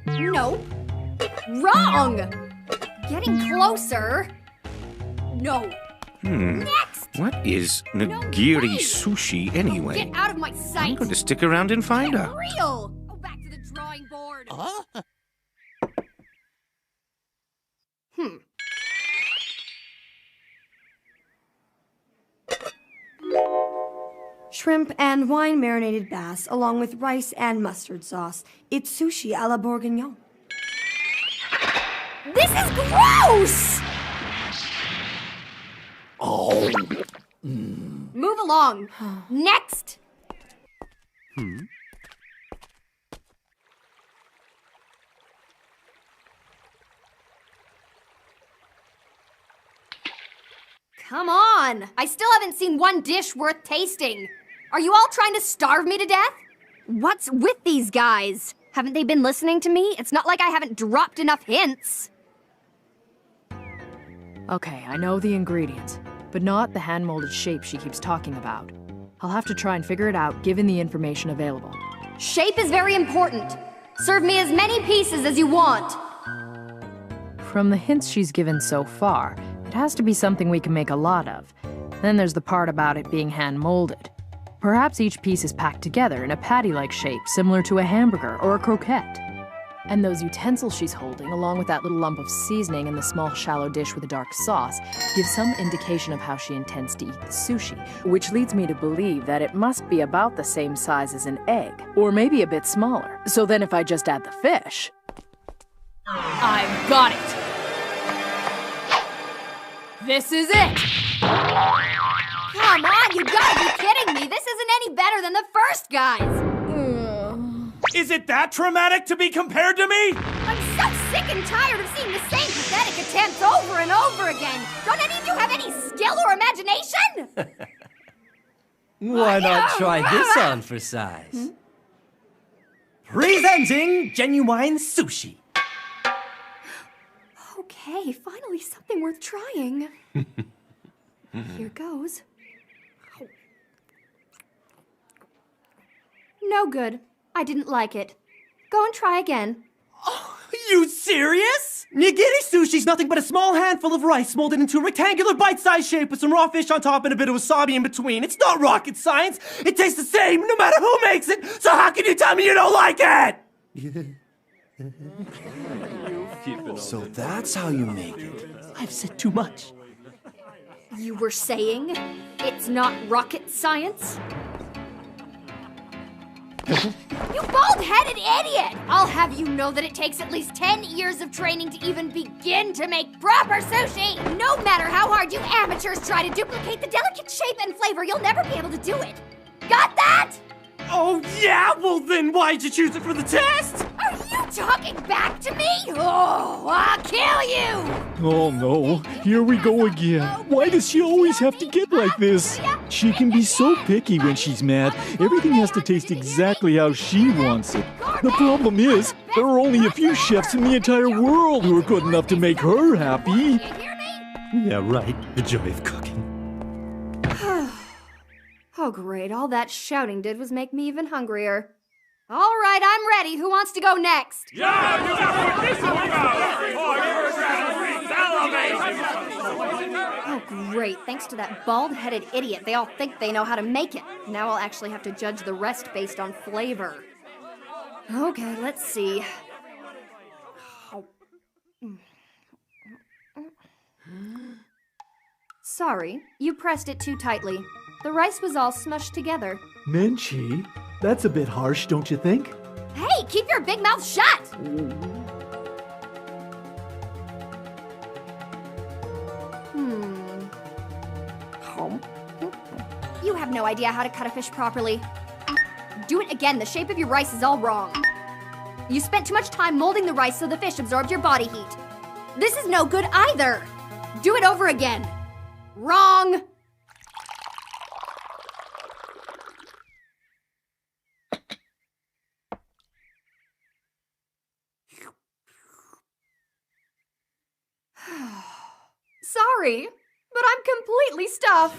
Nope. Wrong! Getting closer. No. Next! What is nigiri sushi anyway? Get out of my sight! I'm going to stick around and find Get out. real! Go back to the drawing board. Shrimp and wine marinated bass, along with rice and mustard sauce. It's sushi a la bourguignon. This is gross! Oh. Move along. Next! Come on! I still haven't seen one dish worth tasting. Are you all trying to starve me to death? What's with these guys? Haven't they been listening to me? It's not like I haven't dropped enough hints. Okay, I know the ingredients, but not the hand-molded shape she keeps talking about. I'll have to try and figure it out given the information available. Shape is very important. Serve me as many pieces as you want. From the hints she's given so far, it has to be something we can make a lot of. Then there's the part about it being hand-molded. Perhaps each piece is packed together in a patty-like shape similar to a hamburger or a croquette. And those utensils she's holding, along with that little lump of seasoning and the small shallow dish with a dark sauce, give some indication of how she intends to eat the sushi, which leads me to believe that it must be about the same size as an egg, or maybe a bit smaller. So then if I just add the fish... I've got it! This is it! Come on, you gotta be kidding me! This isn't any better than the first guys! Is it that traumatic to be compared to me? I'm so sick and tired of seeing the same pathetic attempts over and over again! Don't any of you have any skill or imagination? Why not try this on for size? Presenting genuine sushi. Okay, finally something worth trying. Here goes. No good. I didn't like it. Go and try again. You serious? Nigiri sushi's nothing but a small handful of rice molded into a rectangular bite-sized shape with some raw fish on top and a bit of wasabi in between. It's not rocket science. It tastes the same no matter who makes it. So how can you tell me you don't like it? So that's how you make it. I've said too much. You were saying it's not rocket science? You bald-headed idiot! I'll have you know that it takes at least 10 years of training to even begin to make proper sushi! No matter how hard you amateurs try to duplicate the delicate shape and flavor, you'll never be able to do it! Got that? Oh, yeah? Well, then why'd you choose it for the test? Are you talking back to me? Oh, I'll kill you! Oh no, here we go again. Why does she always have to get like this? She can be so picky when she's mad. Everything has to taste exactly how she wants it. The problem is, there are only a few chefs in the entire world who are good enough to make her happy. Yeah, right. The joy of cooking. Oh, great. All that shouting did was make me even hungrier. All right, I'm ready. Who wants to go next? Oh, great. Thanks to that bald-headed idiot, they all think they know how to make it. Now I'll actually have to judge the rest based on flavor. Okay, let's see. Sorry, you pressed it too tightly. The rice was all smushed together. Menchie, that's a bit harsh, don't you think? Hey, keep your big mouth shut! You have no idea how to cut a fish properly. Do it again. The shape of your rice is all wrong. You spent too much time molding the rice so the fish absorbed your body heat. This is no good either. Do it over again. Wrong. Sorry, but I'm completely stuffed.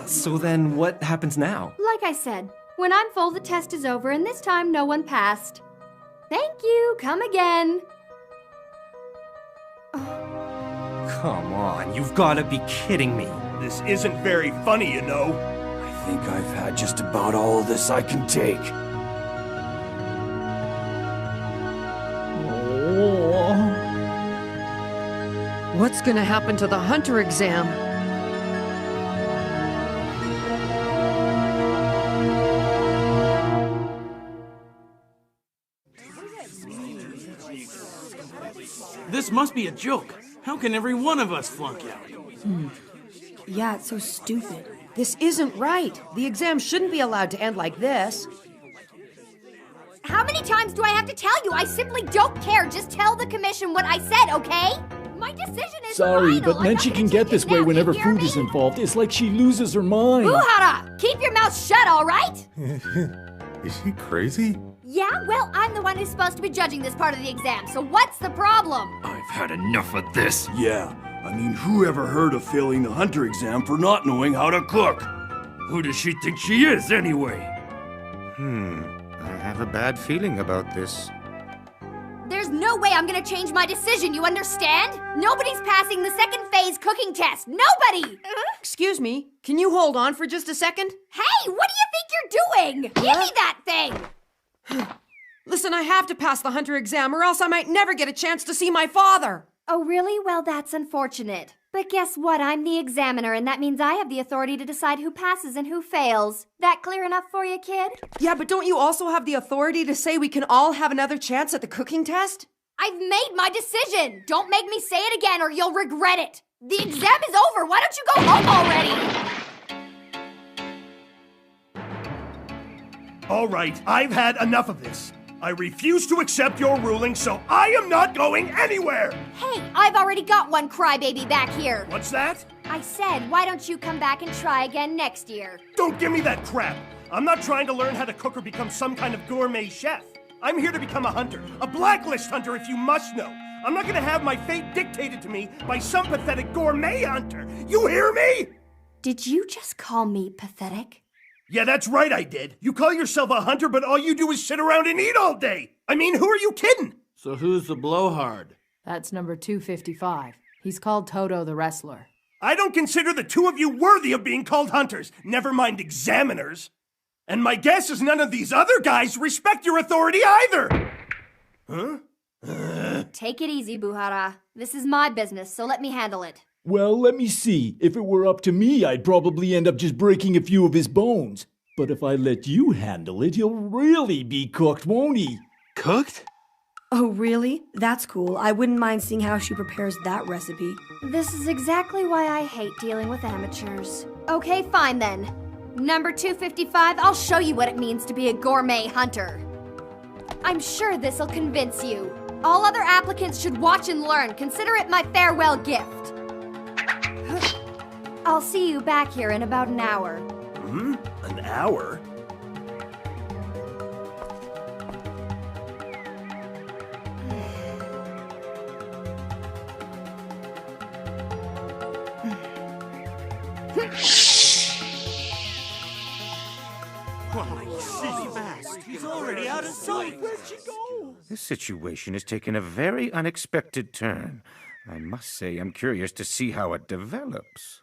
So then, what happens now? Like I said, when I'm full, the test is over, and this time no one passed. Thank you. Come again. Come on, you've got to be kidding me. This isn't very funny, you know. I think I've had just about all this I can take. What's gonna happen to the hunter exam? This must be a joke. How can every one of us flunk out? Yeah, it's so stupid. This isn't right. The exam shouldn't be allowed to end like this. How many times do I have to tell you? I simply don't care. Just tell the commission what I said, okay? My decision is Sorry, final. but Menchie can get this way whenever food is involved. It's like she loses her mind. Buhara! Keep your mouth shut, all right? Is she crazy? Yeah, well, I'm the one who's supposed to be judging this part of the exam, so what's the problem? I've had enough of this. Yeah, I mean, who ever heard of failing the hunter exam for not knowing how to cook? Who does she think she is, anyway? I have a bad feeling about this. There's no way I'm gonna change my decision, you understand? Nobody's passing the second phase cooking test. Nobody! Excuse me, can you hold on for just a second? Hey, what do you think you're doing? Give me that thing! Listen, I have to pass the hunter exam or else I might never get a chance to see my father. Oh, really? Well, that's unfortunate. But guess what? I'm the examiner, and that means I have the authority to decide who passes and who fails. That clear enough for you, kid? Yeah, but don't you also have the authority to say we can all have another chance at the cooking test? I've made my decision! Don't make me say it again or you'll regret it! The exam is over! Why don't you go home already? All right, I've had enough of this. I refuse to accept your ruling, so I am not going anywhere! Hey, I've already got one crybaby back here. What's that? I said, why don't you come back and try again next year? Don't give me that crap! I'm not trying to learn how to cook or become some kind of gourmet chef. I'm here to become a hunter, a blacklist hunter if you must know. I'm not gonna have my fate dictated to me by some pathetic gourmet hunter. You hear me? Did you just call me pathetic? Yeah, that's right, I did. You call yourself a hunter, but all you do is sit around and eat all day. I mean, who are you kidding? So who's the blowhard? That's number 255. He's called Toto the Wrestler. I don't consider the two of you worthy of being called hunters, never mind examiners. And my guess is none of these other guys respect your authority either. Huh? Take it easy, Buhara. This is my business, so let me handle it. Well, let me see. If it were up to me, I'd probably end up just breaking a few of his bones. But if I let you handle it, he'll really be cooked, won't he? Cooked? Oh, really? That's cool. I wouldn't mind seeing how she prepares that recipe. This is exactly why I hate dealing with amateurs. Okay, fine then. Number 255, I'll show you what it means to be a gourmet hunter. I'm sure this'll convince you. All other applicants should watch and learn. Consider it my farewell gift. I'll see you back here in about an hour. An hour? He's already out of sight. Where'd she go? This situation has taken a very unexpected turn. I must say, I'm curious to see how it develops.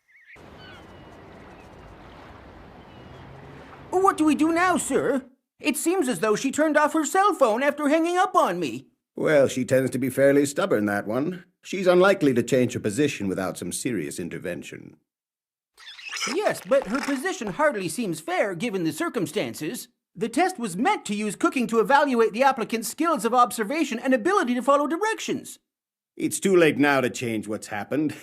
What do we do now, sir? It seems as though she turned off her cell phone after hanging up on me. Well, she tends to be fairly stubborn, that one. She's unlikely to change her position without some serious intervention. Yes, but her position hardly seems fair given the circumstances. The test was meant to use cooking to evaluate the applicant's skills of observation and ability to follow directions. It's too late now to change what's happened.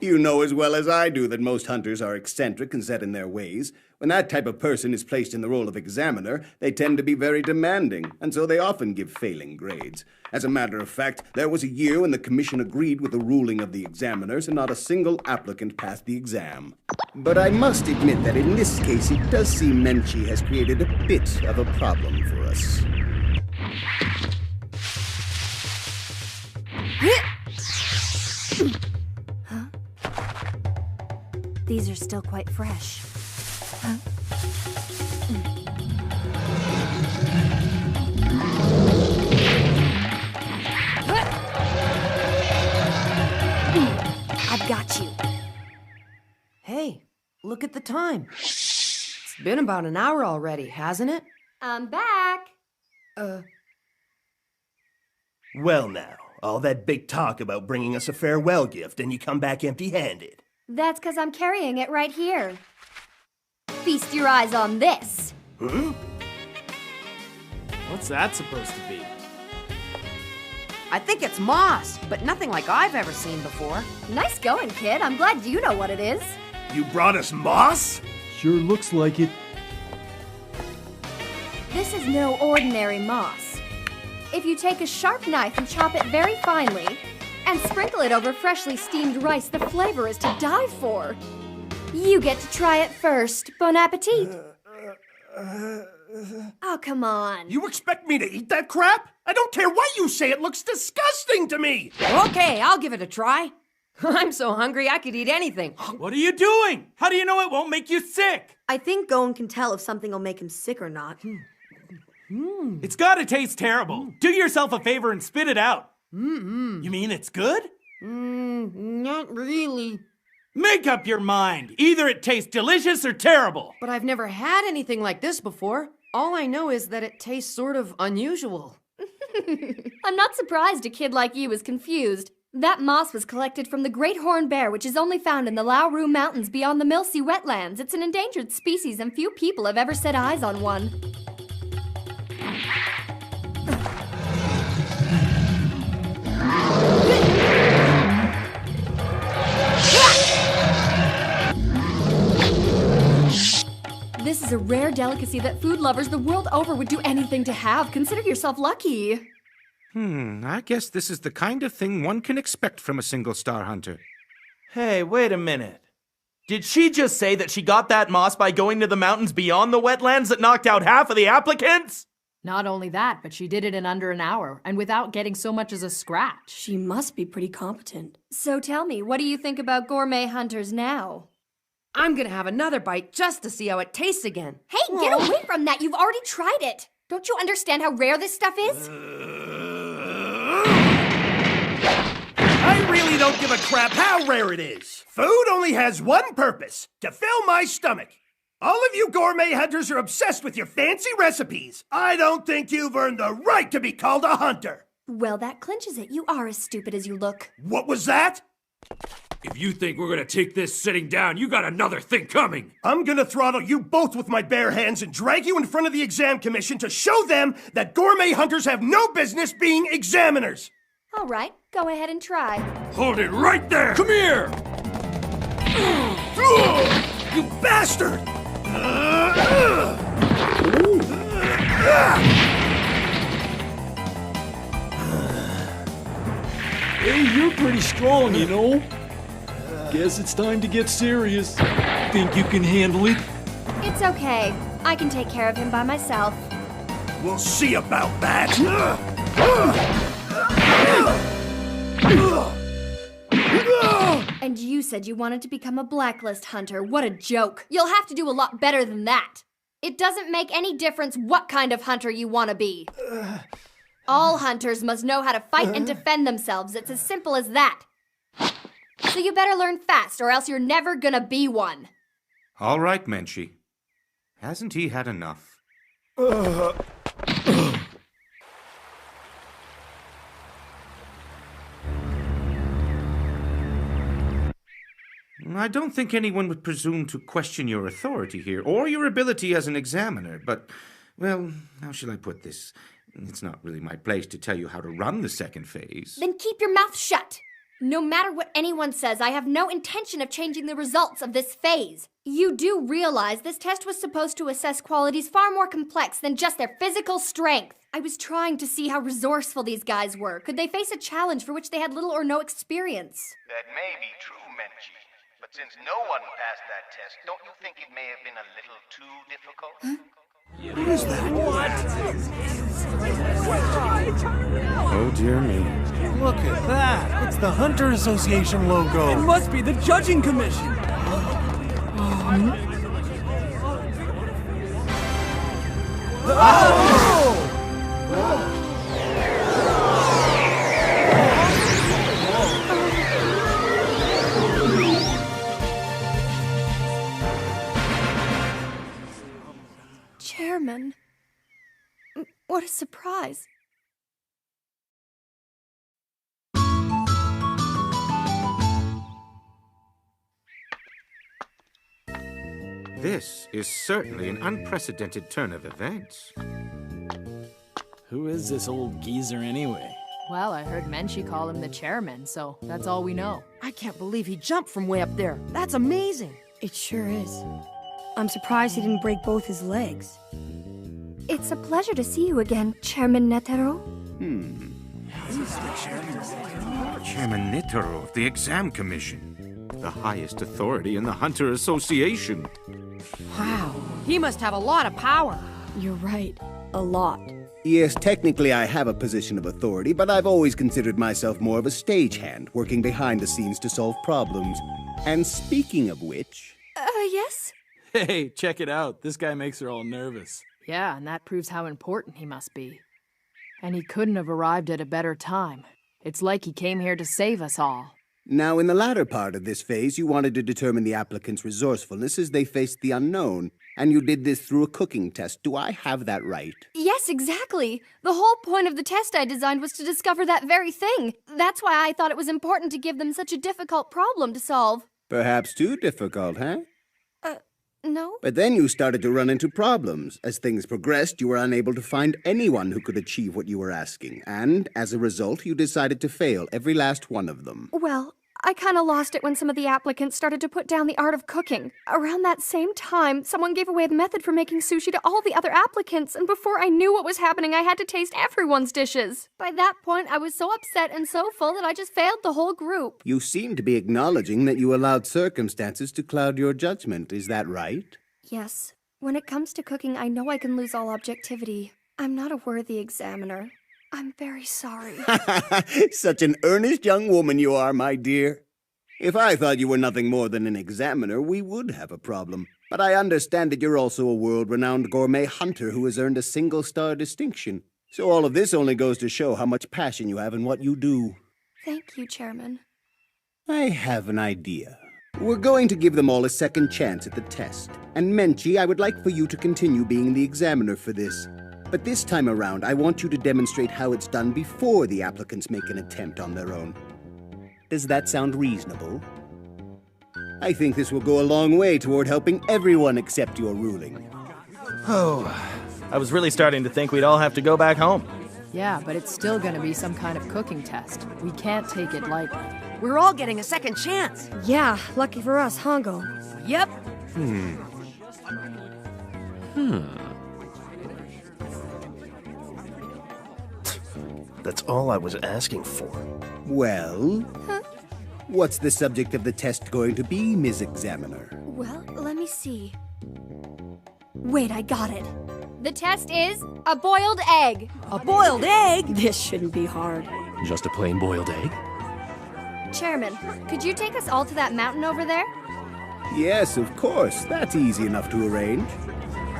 You know as well as I do that most hunters are eccentric and set in their ways. When that type of person is placed in the role of examiner, they tend to be very demanding, and so they often give failing grades. As a matter of fact, there was a year when the commission agreed with the ruling of the examiners, and not a single applicant passed the exam. But I must admit that in this case, it does seem Menchie has created a bit of a problem for us. Huh? These are still quite fresh. Huh? I've got you. Hey, look at the time. It's been about an hour already, hasn't it? I'm back. Well now, all that big talk about bringing us a farewell gift and you come back empty-handed. That's 'cause I'm carrying it right here. Feast your eyes on this. What's that supposed to be? I think it's moss, but nothing like I've ever seen before. Nice going, kid. I'm glad you know what it is. You brought us moss? Sure looks like it. This is no ordinary moss. If you take a sharp knife and chop it very finely, and sprinkle it over freshly steamed rice, the flavor is to die for. You get to try it first. Bon appetit. Oh, come on. You expect me to eat that crap? I don't care what you say, it looks disgusting to me! Okay, I'll give it a try. I'm so hungry I could eat anything. What are you doing? How do you know it won't make you sick? I think Gon can tell if something will make him sick or not. It's gotta taste terrible. Do yourself a favor and spit it out. You mean it's good? Not really. Make up your mind. Either it tastes delicious or terrible. But I've never had anything like this before. All I know is that it tastes sort of unusual. I'm not surprised a kid like you is confused. That moss was collected from the great horned bear, which is only found in the Lauru Mountains beyond the Milsea wetlands. It's an endangered species and few people have ever set eyes on one. This is a rare delicacy that food lovers the world over would do anything to have. Consider yourself lucky. I guess this is the kind of thing one can expect from a single-star hunter. Hey, wait a minute. Did she just say that she got that moss by going to the mountains beyond the wetlands that knocked out half of the applicants? Not only that, but she did it in under an hour, and without getting so much as a scratch. She must be pretty competent. So tell me, what do you think about gourmet hunters now? I'm gonna have another bite just to see how it tastes again. Hey, get away from that! You've already tried it! Don't you understand how rare this stuff is? I really don't give a crap how rare it is. Food only has one purpose, to fill my stomach. All of you gourmet hunters are obsessed with your fancy recipes. I don't think you've earned the right to be called a hunter. Well, that clinches it. You are as stupid as you look. What was that? If you think we're gonna take this sitting down, you got another thing coming. I'm gonna throttle you both with my bare hands and drag you in front of the exam commission to show them that gourmet hunters have no business being examiners. All right, go ahead and try. Hold it right there! Come here! You bastard! Hey, you're pretty strong, you know. Guess it's time to get serious. Think you can handle it? It's okay. I can take care of him by myself. We'll see about that. And you said you wanted to become a blacklist hunter. What a joke. You'll have to do a lot better than that. It doesn't make any difference what kind of hunter you want to be. All hunters must know how to fight and defend themselves. It's as simple as that. So you better learn fast, or else you're never gonna be one. All right, Menchie. Hasn't he had enough? I don't think anyone would presume to question your authority here, or your ability as an examiner, but, well, how shall I put this? It's not really my place to tell you how to run the second phase. Then keep your mouth shut. No matter what anyone says, I have no intention of changing the results of this phase. You do realize this test was supposed to assess qualities far more complex than just their physical strength. I was trying to see how resourceful these guys were. Could they face a challenge for which they had little or no experience? That may be true, Menchie. But since no one passed that test, don't you think it may have been a little too difficult? What is that? Oh, dear me. Look at that. It's the Hunter Association logo. It must be the judging commission. Chairman. What a surprise. This is certainly an unprecedented turn of events. Who is this old geezer anyway? Well, I heard Menchie call him the chairman, so that's all we know. I can't believe he jumped from way up there. That's amazing. It sure is. I'm surprised he didn't break both his legs. It's a pleasure to see you again, Chairman Netero. Chairman Netero of the Exam Commission, the highest authority in the Hunter Association. Wow, he must have a lot of power. You're right. A lot. Yes, technically I have a position of authority, but I've always considered myself more of a stagehand, working behind the scenes to solve problems. And speaking of which... Yes? Hey, check it out. This guy makes her all nervous. Yeah, and that proves how important he must be. And he couldn't have arrived at a better time. It's like he came here to save us all. Now, in the latter part of this phase, you wanted to determine the applicant's resourcefulness as they faced the unknown, and you did this through a cooking test. Do I have that right? Yes, exactly. The whole point of the test I designed was to discover that very thing. That's why I thought it was important to give them such a difficult problem to solve. Perhaps too difficult, huh? No? But then you started to run into problems. As things progressed, you were unable to find anyone who could achieve what you were asking, and as a result, you decided to fail every last one of them. Well, I kind of lost it when some of the applicants started to put down the art of cooking. Around that same time, someone gave away the method for making sushi to all the other applicants, and before I knew what was happening, I had to taste everyone's dishes. By that point, I was so upset and so full that I just failed the whole group. You seem to be acknowledging that you allowed circumstances to cloud your judgment. Is that right? Yes. When it comes to cooking, I know I can lose all objectivity. I'm not a worthy examiner. I'm very sorry. Such an earnest young woman you are, my dear. If I thought you were nothing more than an examiner, we would have a problem. But I understand that you're also a world-renowned gourmet hunter who has earned a single-star distinction. So all of this only goes to show how much passion you have in what you do. Thank you, Chairman. I have an idea. We're going to give them all a second chance at the test. And Menchie, I would like for you to continue being the examiner for this. But this time around, I want you to demonstrate how it's done before the applicants make an attempt on their own. Does that sound reasonable? I think this will go a long way toward helping everyone accept your ruling. Oh, I was really starting to think we'd all have to go back home. Yeah, but it's still gonna be some kind of cooking test. We can't take it lightly. We're all getting a second chance. Yeah, lucky for us, Hongo. Yep. That's all I was asking for. Well, what's the subject of the test going to be, Ms. Examiner? Well, let me see. Wait, I got it. The test is a boiled egg. A boiled egg? This shouldn't be hard. Just a plain boiled egg? Chairman, could you take us all to that mountain over there? Yes, of course. That's easy enough to arrange.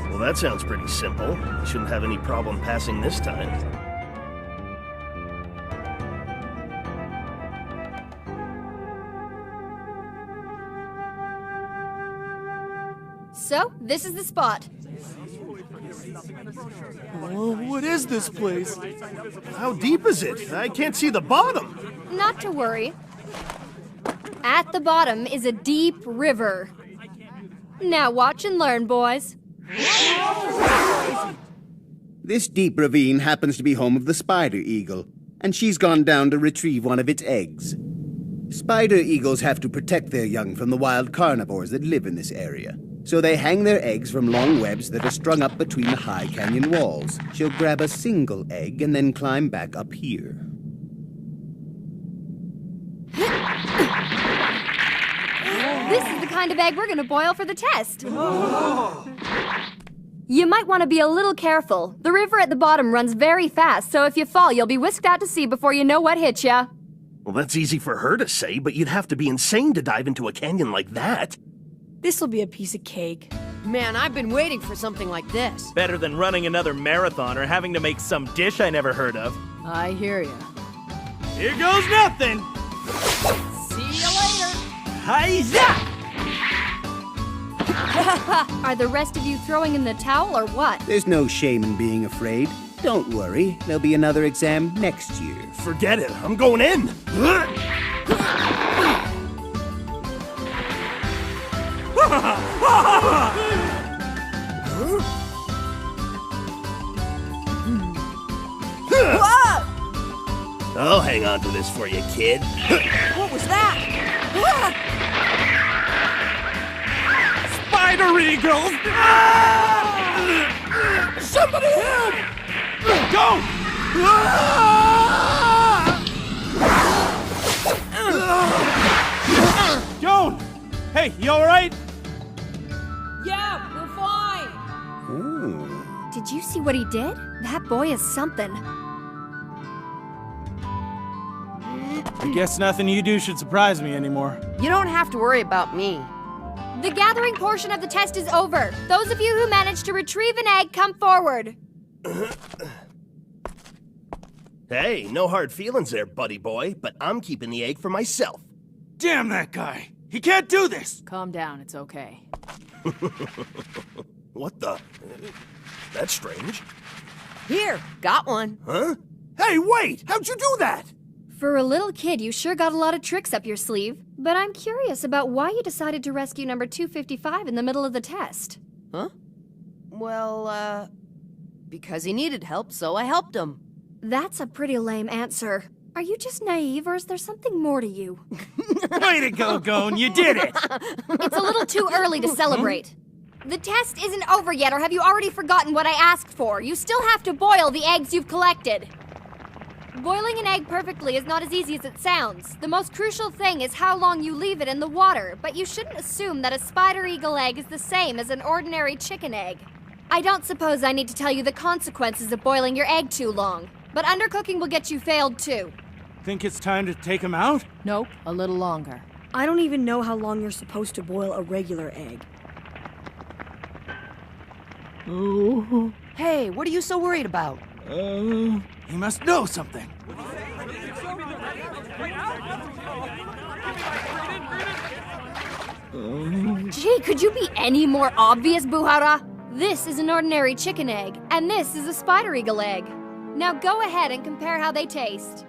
Well, that sounds pretty simple. You shouldn't have any problem passing this time. So, this is the spot. Oh, what is this place? How deep is it? I can't see the bottom. Not to worry. At the bottom is a deep river. Now watch and learn, boys. This deep ravine happens to be home of the spider eagle, and she's gone down to retrieve one of its eggs. Spider eagles have to protect their young from the wild carnivores that live in this area, so they hang their eggs from long webs that are strung up between the high canyon walls. She'll grab a single egg and then climb back up here. This is the kind of egg we're gonna boil for the test. You might want to be a little careful. The river at the bottom runs very fast, so if you fall, you'll be whisked out to sea before you know what hit ya. Well, that's easy for her to say, but you'd have to be insane to dive into a canyon like that. This'll be a piece of cake. Man, I've been waiting for something like this. Better than running another marathon or having to make some dish I never heard of. I hear ya. Here goes nothing. See you later. Hi-ya! Are the rest of you throwing in the towel or what? There's no shame in being afraid. Don't worry, there'll be another exam next year. Forget it, I'm going in. I'll hang on to this for you, kid. What was that? Spider eagles! Somebody help! Go! Joan! Hey, you alright? Yeah, we're fine. Did you see what he did? That boy is something. I guess nothing you do should surprise me anymore. You don't have to worry about me. The gathering portion of the test is over. Those of you who managed to retrieve an egg, come forward. Hey, no hard feelings there, buddy boy, but I'm keeping the egg for myself. Damn that guy! He can't do this! Calm down, it's okay. What the? That's strange. Here, got one. Huh? Hey, wait! How'd you do that? For a little kid, you sure got a lot of tricks up your sleeve. But I'm curious about why you decided to rescue number 255 in the middle of the test. Huh? Well, because he needed help, so I helped him. That's a pretty lame answer. Are you just naive, or is there something more to you? Way to go, Gone! You did it! It's a little too early to celebrate. The test isn't over yet, or have you already forgotten what I asked for? You still have to boil the eggs you've collected. Boiling an egg perfectly is not as easy as it sounds. The most crucial thing is how long you leave it in the water, but you shouldn't assume that a spider eagle egg is the same as an ordinary chicken egg. I don't suppose I need to tell you the consequences of boiling your egg too long, but undercooking will get you failed too. Think it's time to take him out? Nope, a little longer. I don't even know how long you're supposed to boil a regular egg. Oh. Hey, what are you so worried about? He must know something. Gee, could you be any more obvious, Buhara? This is an ordinary chicken egg, and this is a spider eagle egg. Now go ahead and compare how they taste.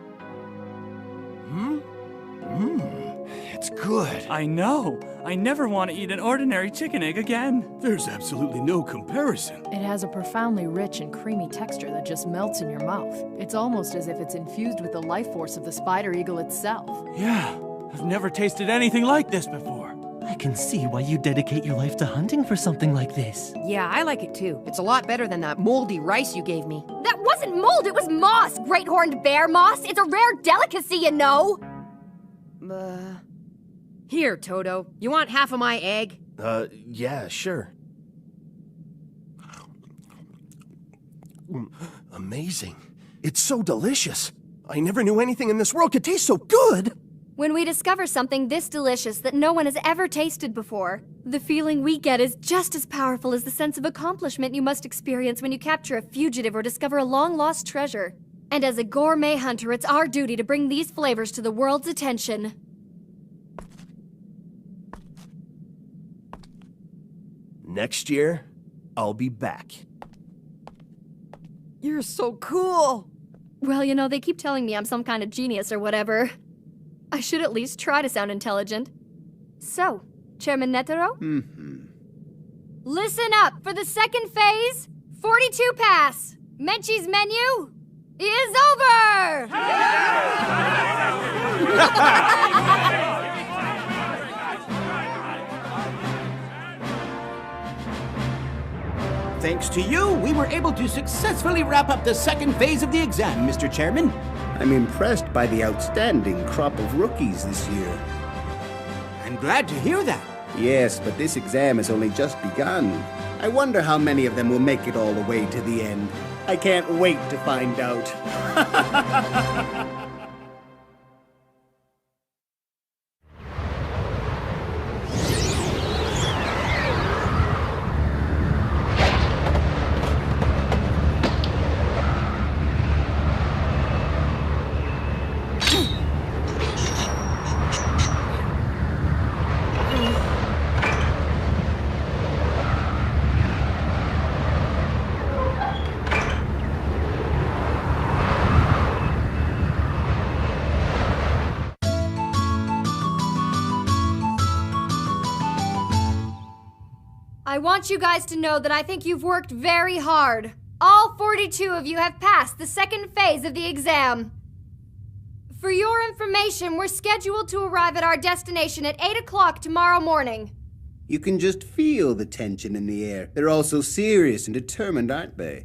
It's good. I know. I never want to eat an ordinary chicken egg again. There's absolutely no comparison. It has a profoundly rich and creamy texture that just melts in your mouth. It's almost as if it's infused with the life force of the spider eagle itself. Yeah, I've never tasted anything like this before. I can see why you dedicate your life to hunting for something like this. Yeah, I like it too. It's a lot better than that moldy rice you gave me. That wasn't mold, it was moss! Great horned bear moss! It's a rare delicacy, you know! Here, Toto. You want half of my egg? Yeah, sure. Amazing. It's so delicious. I never knew anything in this world could taste so good! When we discover something this delicious that no one has ever tasted before, the feeling we get is just as powerful as the sense of accomplishment you must experience when you capture a fugitive or discover a long-lost treasure. And as a gourmet hunter, it's our duty to bring these flavors to the world's attention. Next year, I'll be back. You're so cool! Well, you know, they keep telling me I'm some kind of genius or whatever. I should at least try to sound intelligent. So, Chairman Netero? Listen up! For the second phase, 42 pass! Menchie's menu is over! Thanks to you, we were able to successfully wrap up the second phase of the exam, Mr. Chairman. I'm impressed by the outstanding crop of rookies this year. I'm glad to hear that. Yes, but this exam has only just begun. I wonder how many of them will make it all the way to the end. I can't wait to find out. I want you guys to know that I think you've worked very hard. All 42 of you have passed the second phase of the exam. For your information, we're scheduled to arrive at our destination at 8 o'clock tomorrow morning. You can just feel the tension in the air. They're all so serious and determined, aren't they?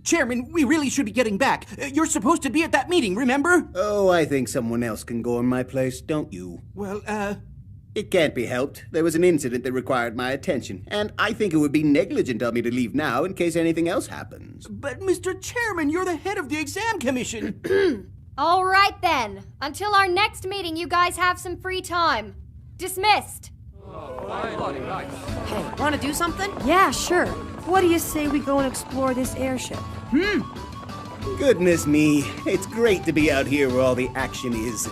Chairman, we really should be getting back. You're supposed to be at that meeting, remember? Oh, I think someone else can go in my place, don't you? Well, It can't be helped. There was an incident that required my attention, and I think it would be negligent of me to leave now in case anything else happens. But, Mr. Chairman, you're the head of the exam commission. All right then. Until our next meeting, you guys have some free time. Dismissed. Hey, want to do something? Yeah, sure. What do you say we go and explore this airship? Goodness me, it's great to be out here where all the action is.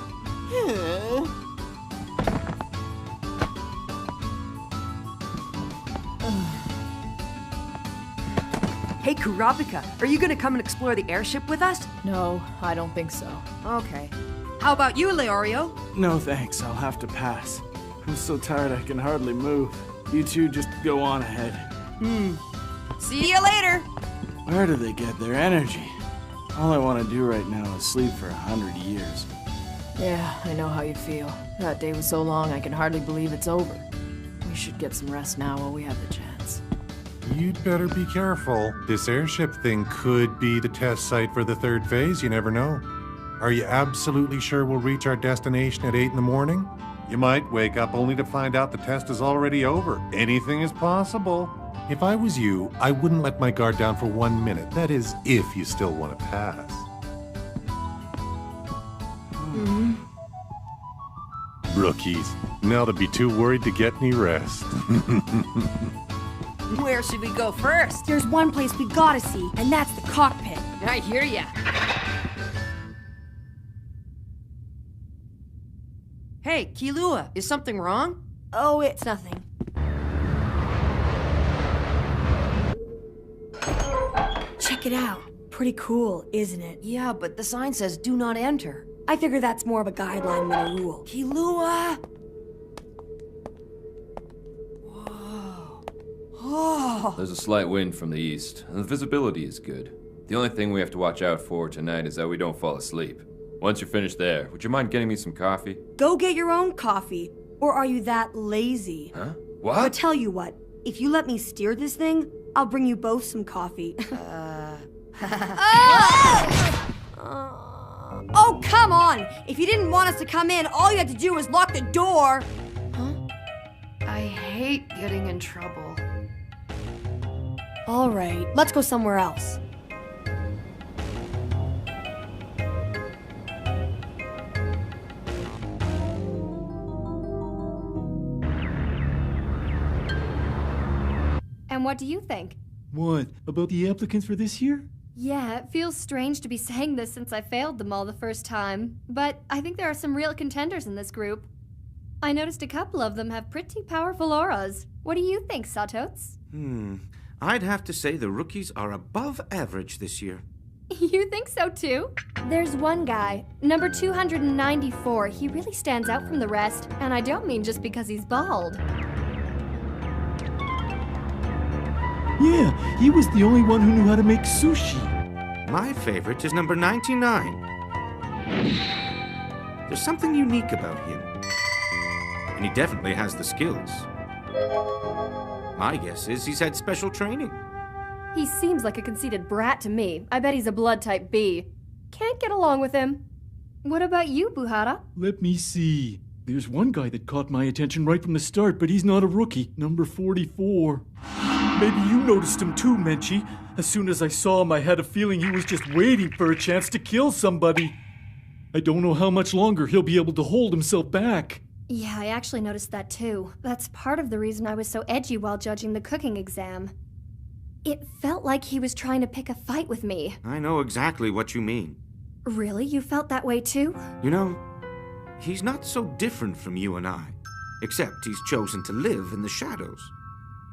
Hey, Kurapika, are you gonna come and explore the airship with us? No, I don't think so. Okay. How about you, Leorio? No thanks, I'll have to pass. I'm so tired I can hardly move. You two just go on ahead. See you later! Where do they get their energy? All I want to do right now is sleep for 100 years. Yeah, I know how you feel. That day was so long I can hardly believe it's over. We should get some rest now while we have the chance. You'd better be careful. This airship thing could be the test site for the third phase, you never know. Are you absolutely sure we'll reach our destination at 8 in the morning? You might wake up only to find out the test is already over. Anything is possible. If I was you, I wouldn't let my guard down for 1 minute. That is, if you still want to pass. Rookies. Now to be too worried to get any rest. Where should we go first? There's one place we gotta see, and that's the cockpit. I hear ya. Hey, Kilua, is something wrong? Oh, it's nothing. Check it out. Pretty cool, isn't it? Yeah, but the sign says do not enter. I figure that's more of a guideline than a rule. Kilua! Oh. There's a slight wind from the east, and the visibility is good. The only thing we have to watch out for tonight is that we don't fall asleep. Once you're finished there, would you mind getting me some coffee? Go get your own coffee. Or are you that lazy? Huh? But What? tell you what, if you let me steer this thing, I'll bring you both some coffee. Oh, come on! If you didn't want us to come in, all you had to do was lock the door! I hate getting in trouble. All right, let's go somewhere else. And what do you think? What? About the applicants for this year? Yeah, it feels strange to be saying this since I failed them all the first time, but I think there are some real contenders in this group. I noticed a couple of them have pretty powerful auras. What do you think, Satotes? I'd have to say the rookies are above average this year. You think so too? There's one guy, number 294. He really stands out from the rest, and I don't mean just because he's bald. Yeah, he was the only one who knew how to make sushi. My favorite is number 99. There's something unique about him. And he definitely has the skills. My guess is he's had special training. He seems like a conceited brat to me. I bet he's a blood type B. Can't get along with him. What about you, Buhara? Let me see. There's one guy that caught my attention right from the start, but he's not a rookie. Number 44. Maybe you noticed him too, Menchie. As soon as I saw him, I had a feeling he was just waiting for a chance to kill somebody. I don't know how much longer he'll be able to hold himself back. Yeah, I actually noticed that too. That's part of the reason I was so edgy while judging the cooking exam. It felt like he was trying to pick a fight with me. I know exactly what you mean. Really? You felt that way too? You know, he's not so different from you and I, except he's chosen to live in the shadows.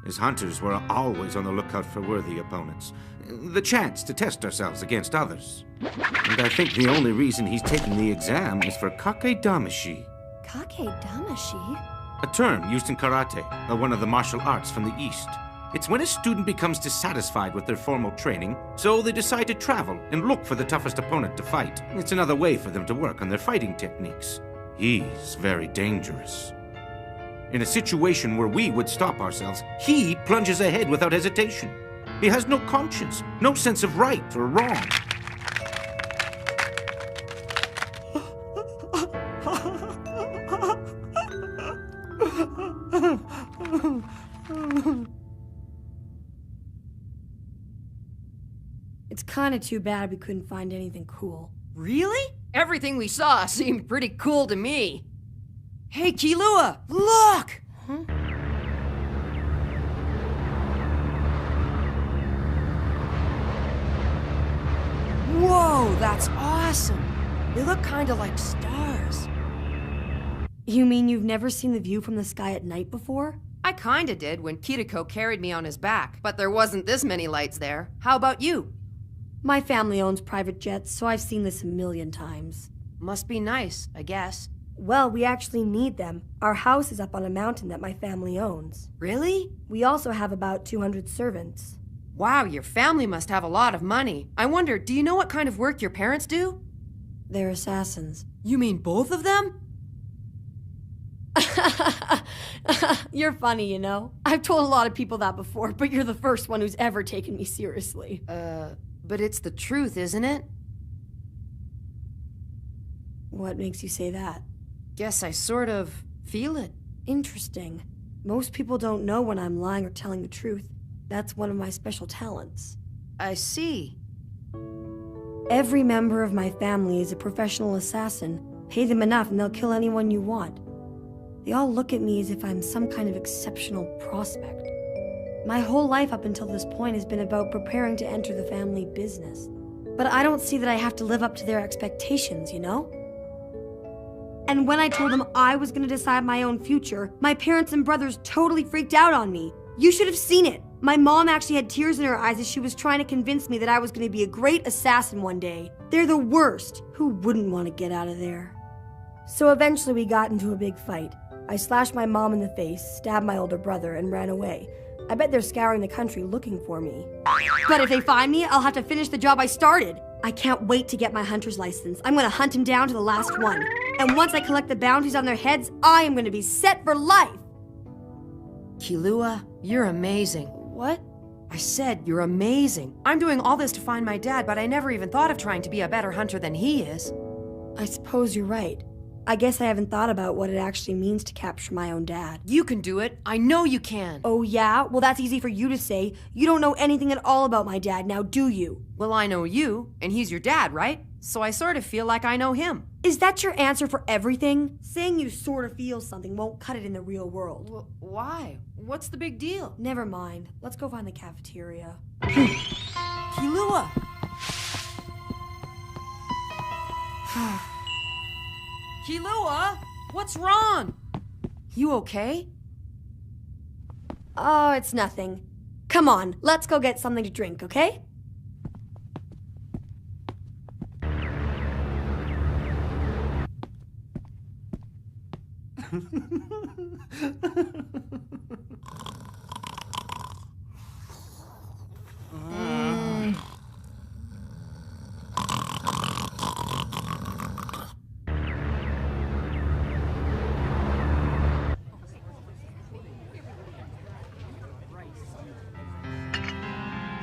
As hunters, we're always on the lookout for worthy opponents. The chance to test ourselves against others. And I think the only reason he's taking the exam is for kake damashi. Kake damashi? A term used in karate, one of the martial arts from the East. It's when a student becomes dissatisfied with their formal training, so they decide to travel and look for the toughest opponent to fight. It's another way for them to work on their fighting techniques. He's very dangerous. In a situation where we would stop ourselves, he plunges ahead without hesitation. He has no conscience, no sense of right or wrong. It's kind of too bad we couldn't find anything cool. Really? Everything we saw seemed pretty cool to me. Hey, Kilua, look! Whoa, that's awesome. They look kind of like stars. You mean you've never seen the view from the sky at night before? I kinda did when Kiriko carried me on his back, but there wasn't this many lights there. How about you? My family owns private jets, so I've seen this a million times. Must be nice, I guess. Well, we actually need them. Our house is up on a mountain that my family owns. Really? We also have about 200 servants. Wow, your family must have a lot of money. I wonder, do you know what kind of work your parents do? They're assassins. You mean both of them? You're funny, you know. I've told a lot of people that before, but you're the first one who's ever taken me seriously. But it's the truth, isn't it? What makes you say that? Guess I sort of feel it. Interesting. Most people don't know when I'm lying or telling the truth. That's one of my special talents. I see. Every member of my family is a professional assassin. Pay them enough and they'll kill anyone you want. They all look at me as if I'm some kind of exceptional prospect. My whole life up until this point has been about preparing to enter the family business. But I don't see that I have to live up to their expectations, you know? And when I told them I was going to decide my own future, my parents and brothers totally freaked out on me. You should have seen it. My mom actually had tears in her eyes as she was trying to convince me that I was going to be a great assassin one day. They're the worst. Who wouldn't want to get out of there? So eventually we got into a big fight. I slashed my mom in the face, stabbed my older brother, and ran away. I bet they're scouring the country looking for me. But if they find me, I'll have to finish the job I started. I can't wait to get my hunter's license. I'm going to hunt him down to the last one. And once I collect the bounties on their heads, I am going to be set for life. Kilua, you're amazing. What? I said you're amazing. I'm doing all this to find my dad, but I never even thought of trying to be a better hunter than he is. I suppose you're right. I guess I haven't thought about what it actually means to capture my own dad. You can do it. I know you can. Oh, yeah? Well, that's easy for you to say. You don't know anything at all about my dad, now do you? Well, I know you, and he's your dad, right? So I sort of feel like I know him. Is that your answer for everything? Saying you sort of feel something won't cut it in the real world. Why? What's the big deal? Never mind. Let's go find the cafeteria. Kilua! Kilua, what's wrong? You okay? Oh, it's nothing. Come on, let's go get something to drink, okay?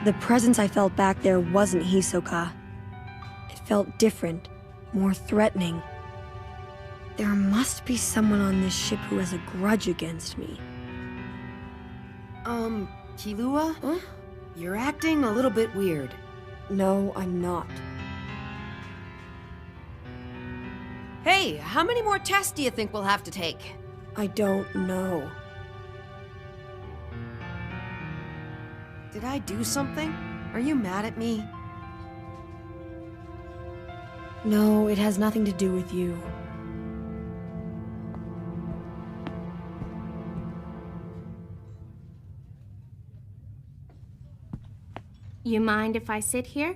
The presence I felt back there wasn't Hisoka. It felt different, more threatening. There must be someone on this ship who has a grudge against me. Kilua? Huh? You're acting a little bit weird. No, I'm not. Hey, how many more tests do you think we'll have to take? I don't know. Did I do something? Are you mad at me? No, it has nothing to do with you. You mind if I sit here?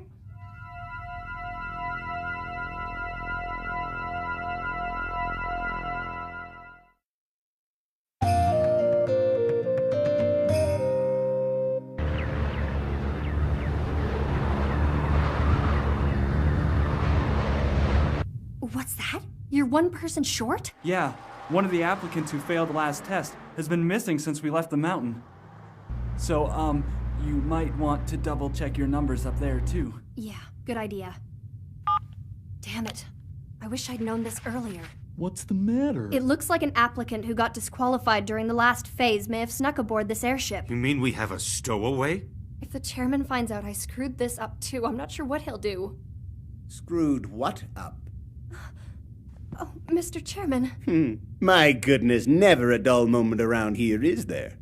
What's that? You're one person short? Yeah, one of the applicants who failed the last test has been missing since we left the mountain. So, you might want to double check your numbers up there, too. Yeah, good idea. Damn it. I wish I'd known this earlier. What's the matter? It looks like an applicant who got disqualified during the last phase may have snuck aboard this airship. You mean we have a stowaway? If the chairman finds out I screwed this up too, I'm not sure what he'll do. Screwed what up? Oh, Mr. Chairman. My goodness, never a dull moment around here, is there?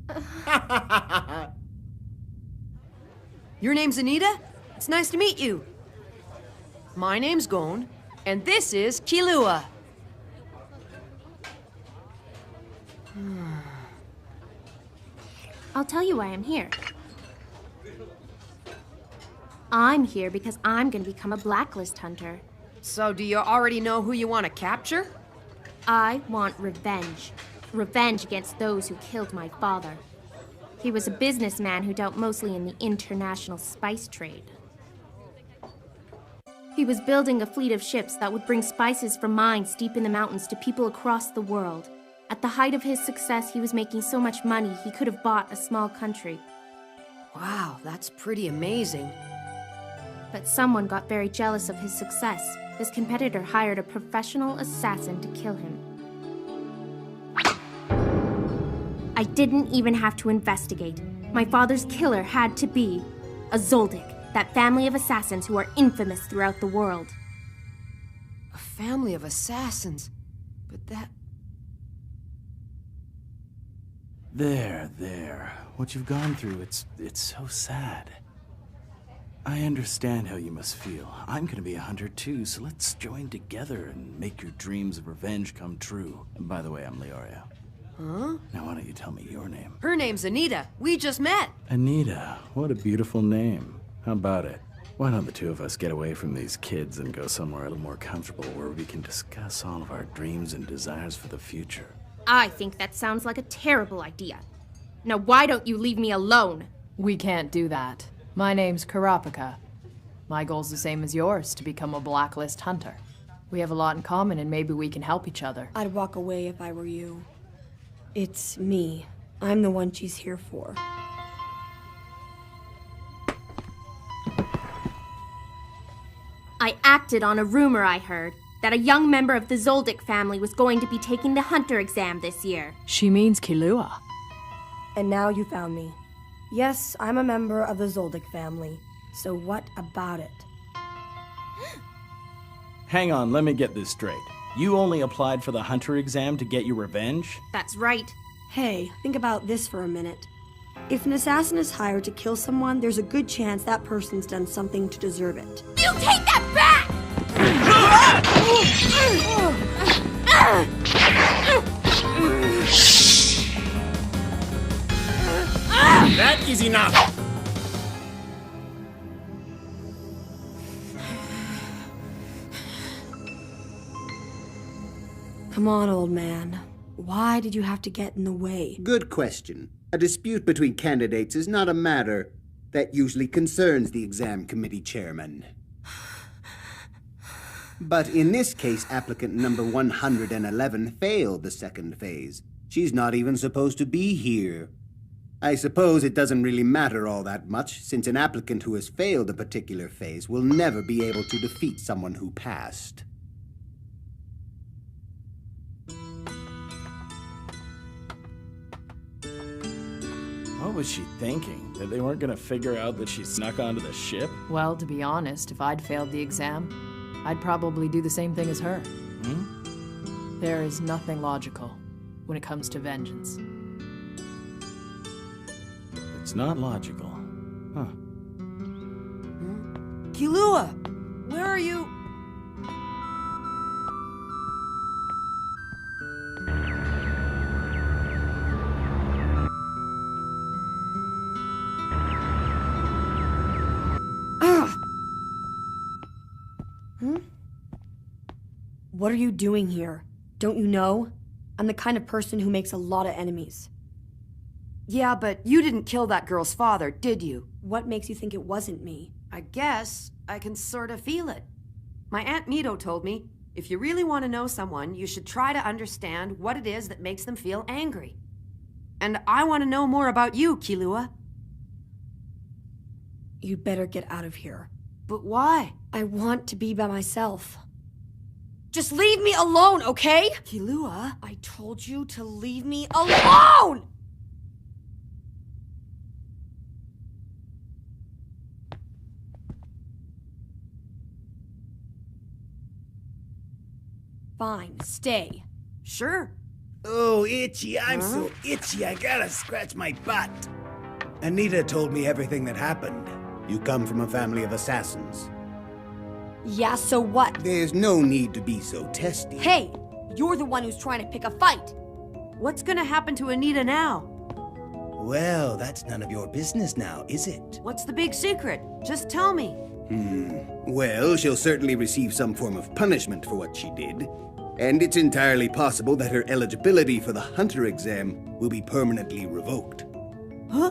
Your name's Anita? It's nice to meet you. My name's Gon, and this is Kilua. I'll tell you why I'm here. I'm here because I'm gonna become a blacklist hunter. So do you already know who you want to capture? I want revenge. Revenge against those who killed my father. He was a businessman who dealt mostly in the international spice trade. He was building a fleet of ships that would bring spices from mines deep in the mountains to people across the world. At the height of his success, he was making so much money he could have bought a small country. Wow, that's pretty amazing. But someone got very jealous of his success. His competitor hired a professional assassin to kill him. I didn't even have to investigate. My father's killer had to be a Zoldyck, that family of assassins who are infamous throughout the world. A family of assassins? But that... There. What you've gone through, it's so sad. I understand how you must feel. I'm gonna be a hunter too, so let's join together and make your dreams of revenge come true. And by the way, I'm Leorio. Huh? Now why don't you tell me your name? Her name's Anita. We just met. Anita, what a beautiful name. How about it? Why don't the two of us get away from these kids and go somewhere a little more comfortable where we can discuss all of our dreams and desires for the future? I think that sounds like a terrible idea. Now why don't you leave me alone? We can't do that. My name's Kurapika. My goal's the same as yours, to become a blacklist hunter. We have a lot in common and maybe we can help each other. I'd walk away if I were you. It's me. I'm the one she's here for. I acted on a rumor I heard that a young member of the Zoldyck family was going to be taking the Hunter exam this year. She means Killua. And now you found me. Yes, I'm a member of the Zoldyck family. So what about it? Hang on, let me get this straight. You only applied for the Hunter exam to get your revenge? That's right. Hey, think about this for a minute. If an assassin is hired to kill someone, there's a good chance that person's done something to deserve it. You take that back! That is enough! Come on, old man. Why did you have to get in the way? Good question. A dispute between candidates is not a matter that usually concerns the exam committee chairman. But in this case, applicant number 111 failed the second phase. She's not even supposed to be here. I suppose it doesn't really matter all that much, since an applicant who has failed a particular phase will never be able to defeat someone who passed. What was she thinking? That they weren't gonna figure out that she snuck onto the ship? Well, to be honest, if I'd failed the exam, I'd probably do the same thing as her. There is nothing logical when it comes to vengeance. It's not logical. Huh. Killua! Where are you? What are you doing here? Don't you know? I'm the kind of person who makes a lot of enemies. Yeah, but you didn't kill that girl's father, did you? What makes you think it wasn't me? I guess I can sort of feel it. My Aunt Mito told me, if you really want to know someone, you should try to understand what it is that makes them feel angry. And I want to know more about you, Killua. You'd better get out of here. But why? I want to be by myself. Just leave me alone, okay? Killua, I told you to leave me alone! Fine, stay. Sure. Oh, itchy. I'm so itchy. I gotta scratch my butt. Anita told me everything that happened. You come from a family of assassins. Yeah, so what? There's no need to be so testy. Hey, you're the one who's trying to pick a fight. What's gonna happen to Anita now? Well, that's none of your business now, is it? What's the big secret? Just tell me. Well, she'll certainly receive some form of punishment for what she did. And it's entirely possible that her eligibility for the Hunter exam will be permanently revoked. Huh?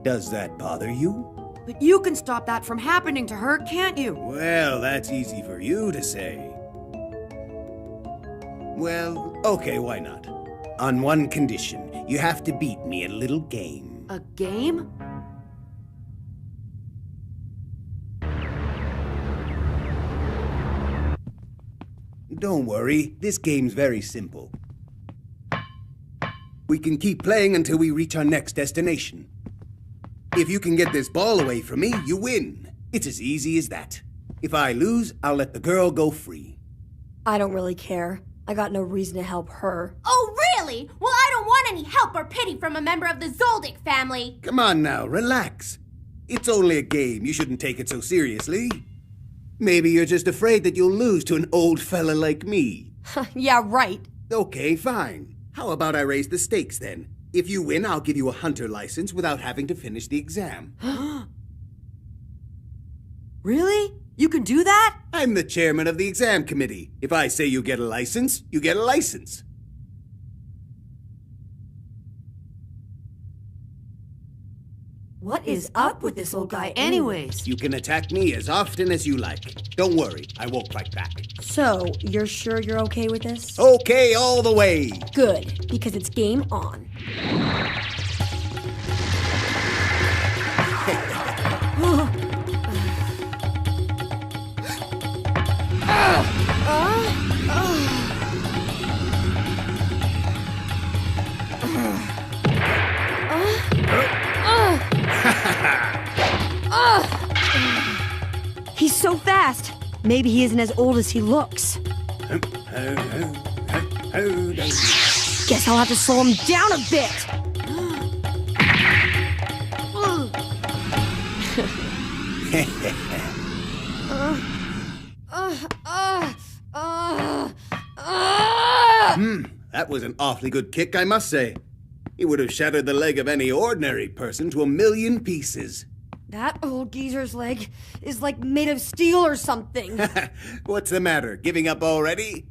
Does that bother you? But you can stop that from happening to her, can't you? Well, that's easy for you to say. Well, okay, why not? On one condition, you have to beat me at a little game. A game? Don't worry, this game's very simple. We can keep playing until we reach our next destination. If you can get this ball away from me, you win. It's as easy as that. If I lose, I'll let the girl go free. I don't really care. I got no reason to help her. Oh, really? Well, I don't want any help or pity from a member of the Zoldyck family. Come on now, relax. It's only a game. You shouldn't take it so seriously. Maybe you're just afraid that you'll lose to an old fella like me. Yeah, right. Okay, fine. How about I raise the stakes then? If you win, I'll give you a hunter license without having to finish the exam. Really? You can do that? I'm the chairman of the exam committee. If I say you get a license, you get a license. What is up with this old guy anyways? You can attack me as often as you like. Don't worry, I won't fight back. So, you're sure you're okay with this? Okay, all the way. Good, because it's game on. He's so fast. Maybe he isn't as old as he looks. Guess I'll have to slow him down a bit. That was an awfully good kick, I must say. He would have shattered the leg of any ordinary person to 1,000,000 pieces. That old geezer's leg is like made of steel or something. What's the matter? Giving up already?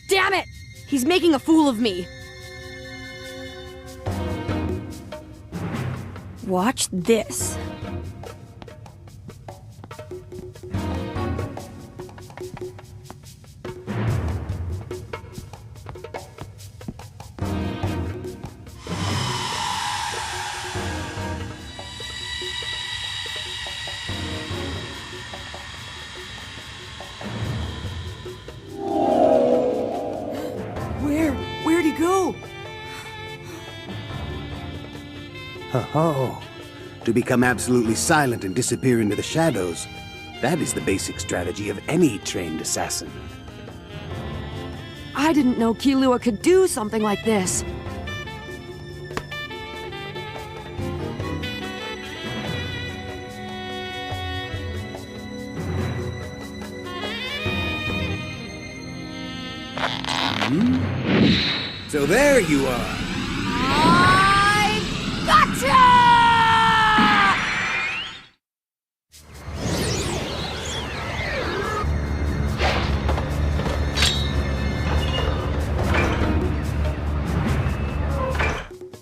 Damn it! He's making a fool of me. Watch this. Where'd he go? Oh, to become absolutely silent and disappear into the shadows. That is the basic strategy of any trained assassin. I didn't know Killua could do something like this. So there you are. Gotcha!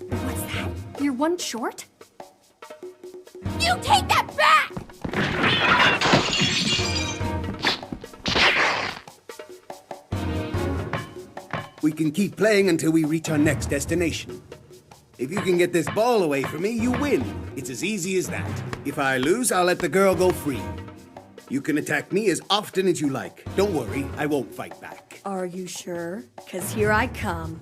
What's that? You're one short? You take that back! We can keep playing until we reach our next destination. If you can get this ball away from me, you win. It's as easy as that. If I lose, I'll let the girl go free. You can attack me as often as you like. Don't worry, I won't fight back. Are you sure? 'Cause here I come.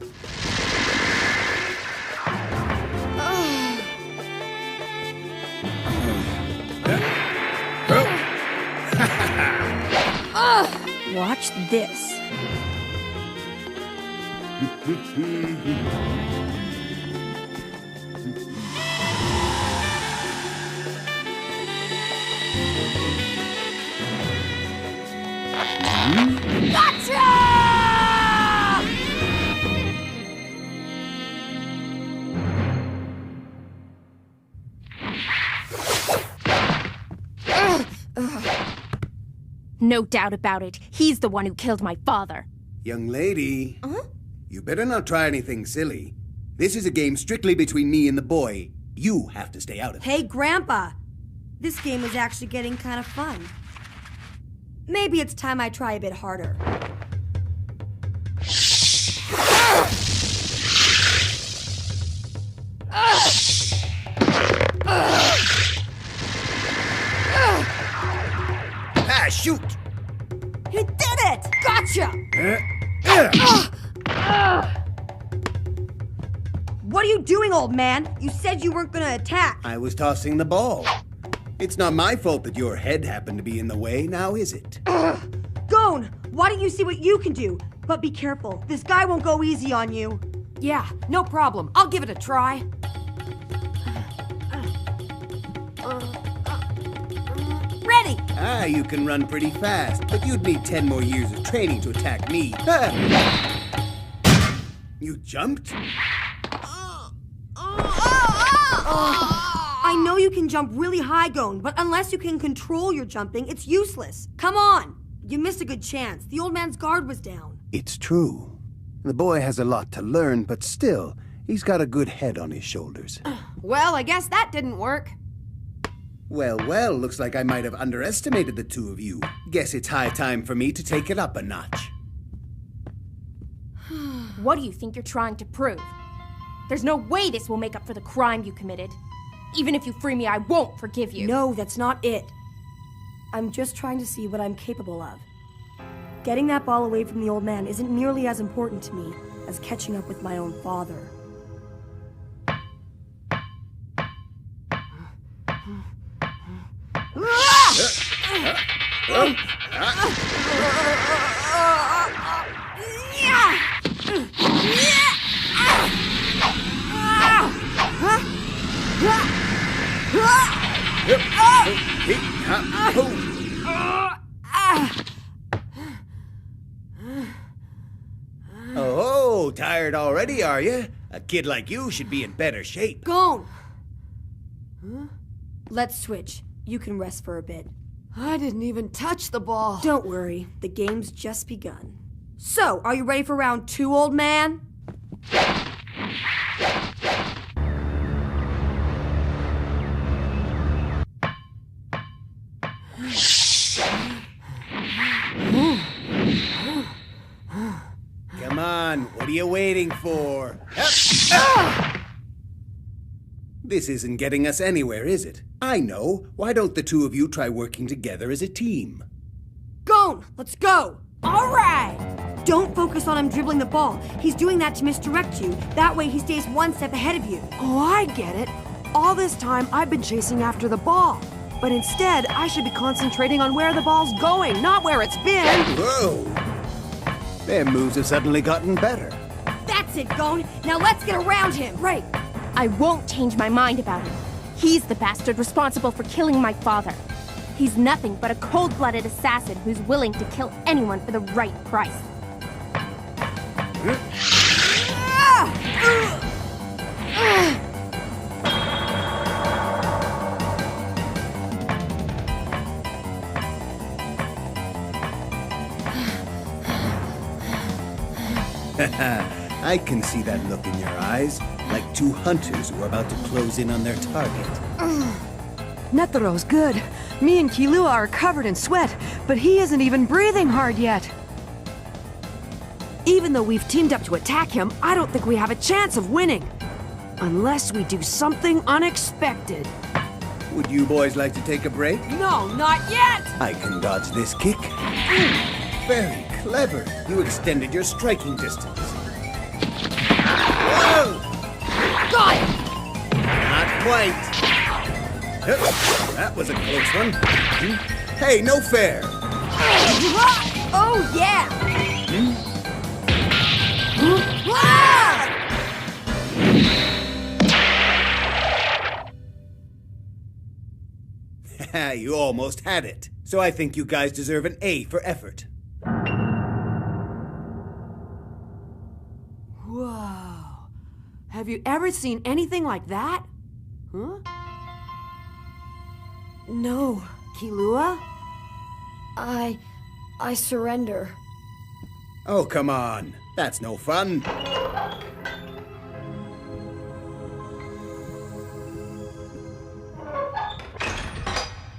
Watch this. No doubt about it. He's the one who killed my father. Young lady, you better not try anything silly. This is a game strictly between me and the boy. You have to stay out of it. Hey, Grandpa. This game is actually getting kind of fun. Maybe it's time I try a bit harder. Shoot! He did it! Gotcha! What are you doing, old man? You said you weren't gonna attack. I was tossing the ball. It's not my fault that your head happened to be in the way, now is it? Gon, why don't you see what you can do? But be careful. This guy won't go easy on you. Yeah, no problem. I'll give it a try. Ready! Ah, you can run pretty fast, but you'd need 10 more years of training to attack me. You jumped? I know you can jump really high, Gon, but unless you can control your jumping, it's useless. Come on! You missed a good chance. The old man's guard was down. It's true. The boy has a lot to learn, but still, He's got a good head on his shoulders. Well, I guess that didn't work. Well, well, looks like I might have underestimated the two of you. Guess it's high time for me to take it up a notch. What do you think you're trying to prove? There's no way this will make up for the crime you committed. Even if you free me, I won't forgive you. No, that's not it. I'm just trying to see what I'm capable of. Getting that ball away from the old man isn't nearly as important to me as catching up with my own father. Oh, tired already, are you? A kid like you should be in better shape. Gone! Let's switch. You can rest for a bit. I didn't even touch the ball. Don't worry, the game's just begun. So, are you ready for round 2, old man? Come on, what are you waiting for? This isn't getting us anywhere, is it? I know. Why don't the two of you try working together as a team? Gone! Let's go! All right! Don't focus on him dribbling the ball. He's doing that to misdirect you. That way he stays one step ahead of you. Oh, I get it. All this time I've been chasing after the ball. But instead, I should be concentrating on where the ball's going, not where it's been. Whoa! Their moves have suddenly gotten better. That's it, Gone. Now let's get around him. Right. I won't change my mind about him. He's the bastard responsible for killing my father. He's nothing but a cold-blooded assassin who's willing to kill anyone for the right price. I can see that look in your eyes, like two hunters who are about to close in on their target. Netero's good. Me and Kilua are covered in sweat, but he isn't even breathing hard yet. Even though we've teamed up to attack him, I don't think we have a chance of winning. Unless we do something unexpected. Would you boys like to take a break? No, not yet! I can dodge this kick. Very clever. You extended your striking distance. Whoa! Got it! Not quite. That was a close one. Hey, no fair. Oh, yeah! You almost had it. So I think you guys deserve an A for effort. Whoa. Have you ever seen anything like that? Huh? No. Kilua? I surrender. Oh, come on. That's no fun.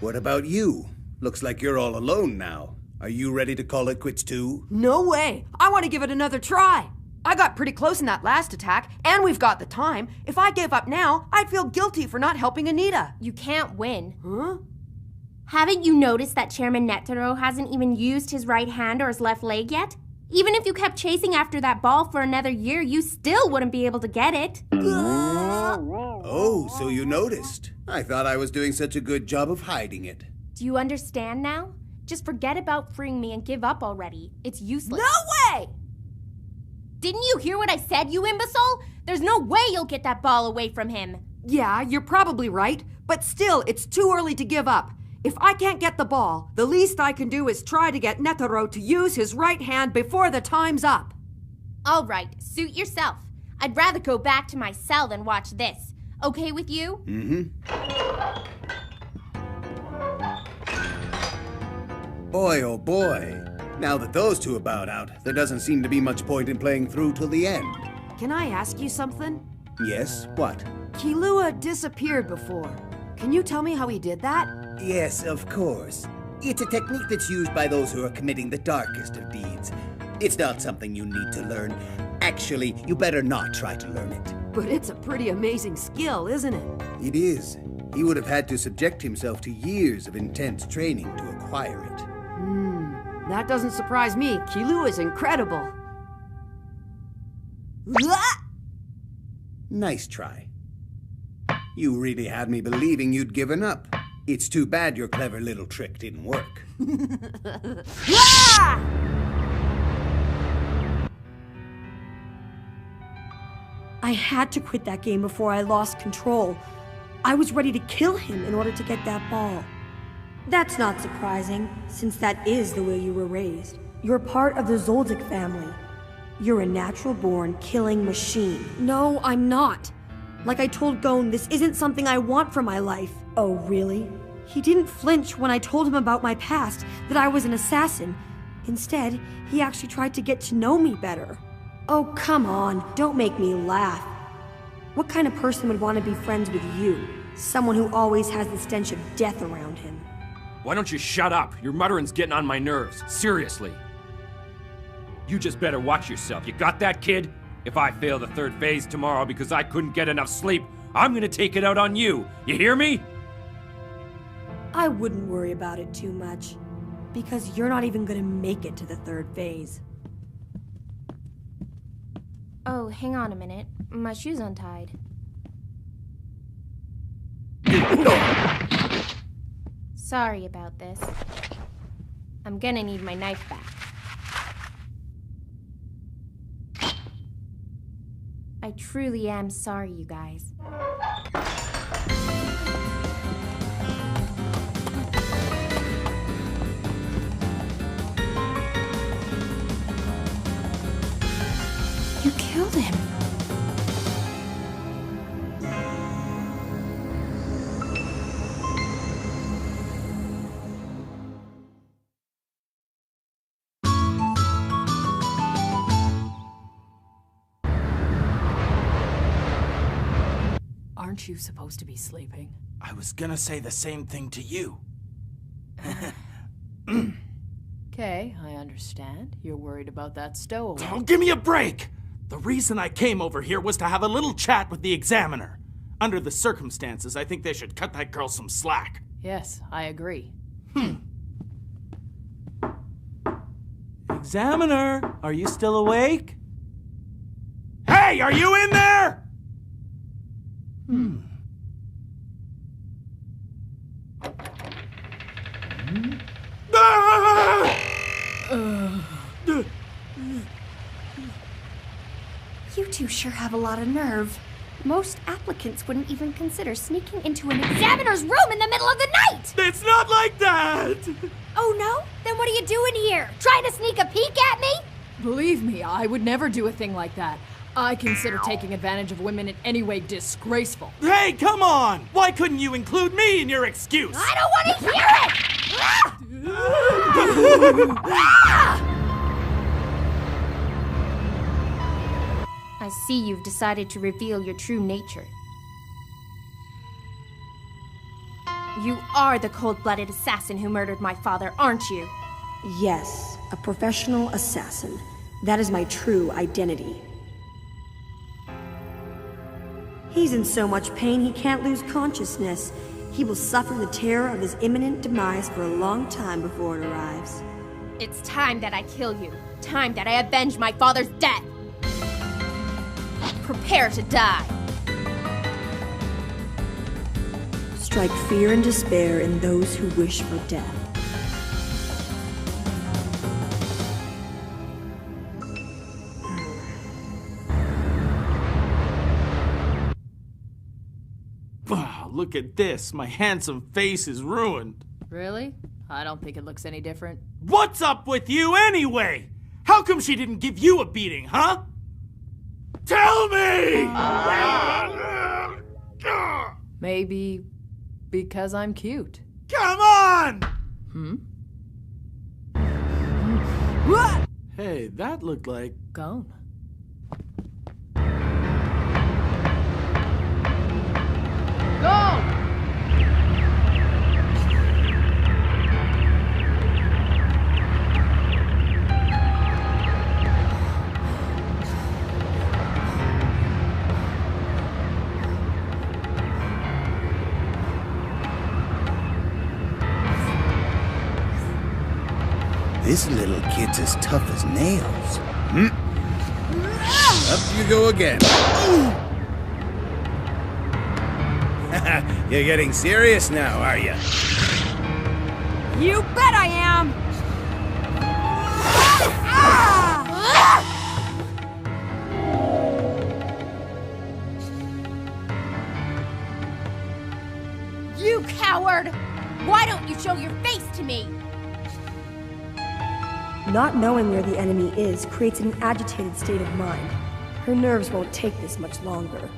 What about you? Looks like you're all alone now. Are you ready to call it quits too? No way. I want to give it another try. I got pretty close in that last attack, and we've got the time. If I gave up now, I'd feel guilty for not helping Anita. You can't win. Huh? Haven't you noticed that Chairman Netero hasn't even used his right hand or his left leg yet? Even if you kept chasing after that ball for another year, you still wouldn't be able to get it. Oh, so you noticed. I thought I was doing such a good job of hiding it. Do you understand now? Just forget about freeing me and give up already. It's useless. No way! Didn't you hear what I said, you imbecile? There's no way you'll get that ball away from him. Yeah, you're probably right, but still, it's too early to give up. If I can't get the ball, the least I can do is try to get Netero to use his right hand before the time's up. All right, suit yourself. I'd rather go back to my cell than watch this. Okay with you? Mm-hmm. Boy, oh boy. Now that those two are bowed out, there doesn't seem to be much point in playing through till the end. Can I ask you something? Yes, what? Kilua disappeared before. Can you tell me how he did that? Yes, of course. It's a technique that's used by those who are committing the darkest of deeds. It's not something you need to learn. Actually, you better not try to learn it. But it's a pretty amazing skill, isn't it? It is. He would have had to subject himself to years of intense training to acquire it. That doesn't surprise me. Kilua is incredible. Nice try. You really had me believing you'd given up. It's too bad your clever little trick didn't work. I had to quit that game before I lost control. I was ready to kill him in order to get that ball. That's not surprising, since that is the way you were raised. You're part of the Zoldyck family. You're a natural-born killing machine. No, I'm not. Like I told Gon, this isn't something I want for my life. Oh, really? He didn't flinch when I told him about my past, that I was an assassin. Instead, he actually tried to get to know me better. Oh, come on, don't make me laugh. What kind of person would want to be friends with you? Someone who always has the stench of death around him. Why don't you shut up? Your muttering's getting on my nerves. Seriously. You just better watch yourself. You got that, kid? If I fail the third phase tomorrow because I couldn't get enough sleep, I'm gonna take it out on you. You hear me? I wouldn't worry about it too much, because you're not even gonna make it to the third phase. Oh, hang on a minute. My shoe's untied. Sorry about this. I'm gonna need my knife back. I truly am sorry, you guys. You killed him. Aren't you supposed to be sleeping? I was gonna say the same thing to you. Okay, I understand. You're worried about that stowaway. Oh, give me a break! The reason I came over here was to have a little chat with the examiner. Under the circumstances, I think they should cut that girl some slack. Yes, I agree. Examiner, are you still awake? Hey, are you in there? You two sure have a lot of nerve. Most applicants wouldn't even consider sneaking into an examiner's room in the middle of the night! It's not like that! Oh no? Then what are you doing here? Trying to sneak a peek at me? Believe me, I would never do a thing like that. I consider taking advantage of women in any way disgraceful. Hey, come on! Why couldn't you include me in your excuse? I don't want to hear it! I see you've decided to reveal your true nature. You are the cold-blooded assassin who murdered my father, aren't you? Yes, a professional assassin. That is my true identity. He's in so much pain he can't lose consciousness. He will suffer the terror of his imminent demise for a long time before it arrives. It's time that I kill you. Time that I avenge my father's death. Prepare to die. Strike fear and despair in those who wish for death. Look at this. My handsome face is ruined. Really? I don't think it looks any different. What's up with you anyway? How come she didn't give you a beating, huh? Tell me! Maybe because I'm cute. Come on! What? Hey, that looked like... Gon. Go! This little kid's as tough as nails. Up you go again. You're getting serious now, are you? You bet I am! You coward! Why don't you show your face to me? Not knowing where the enemy is creates an agitated state of mind. Her nerves won't take this much longer.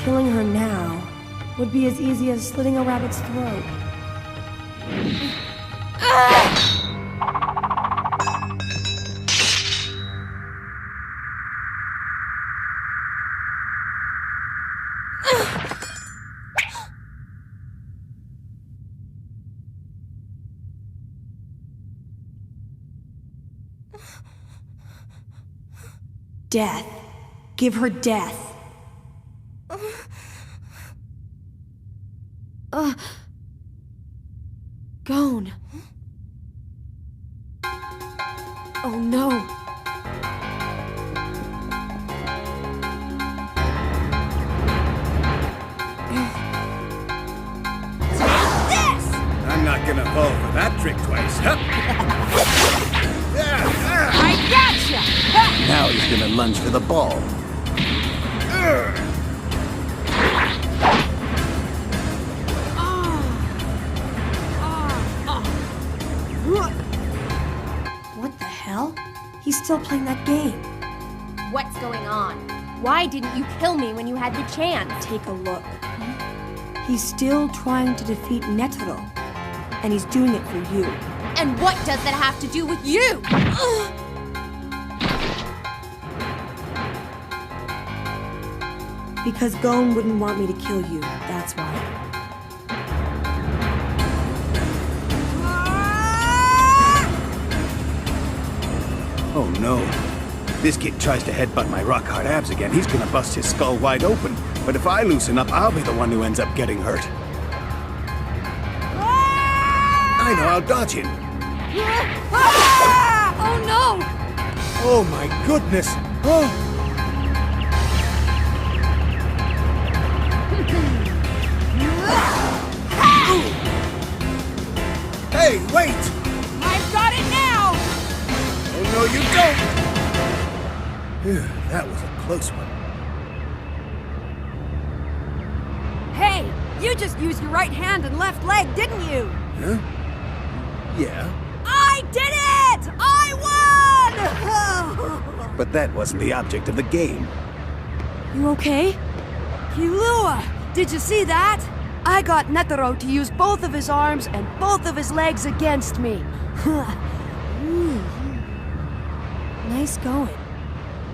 Killing her now would be as easy as slitting a rabbit's throat. Death. Give her death. Gone. Oh no. I'm not gonna fall for that trick twice. Huh? I gotcha! Now he's gonna lunge for the ball. What the hell? He's still playing that game. What's going on? Why didn't you kill me when you had the chance? Take a look. He's still trying to defeat Netero, and he's doing it for you. And what does that have to do with you? Because Gon wouldn't want me to kill you, that's why. Oh no. This kid tries to headbutt my rock-hard abs again, he's gonna bust his skull wide open. But if I loosen up, I'll be the one who ends up getting hurt. I know, I'll dodge him. Oh no! Oh my goodness! Oh! Hey, wait! I've got it now! Oh no, you don't! Phew, that was a close one. Hey, you just used your right hand and left leg, didn't you? Huh? Yeah. I did it! I won! But that wasn't the object of the game. You okay? Killua, did you see that? I got Netero to use both of his arms and both of his legs against me. Nice going.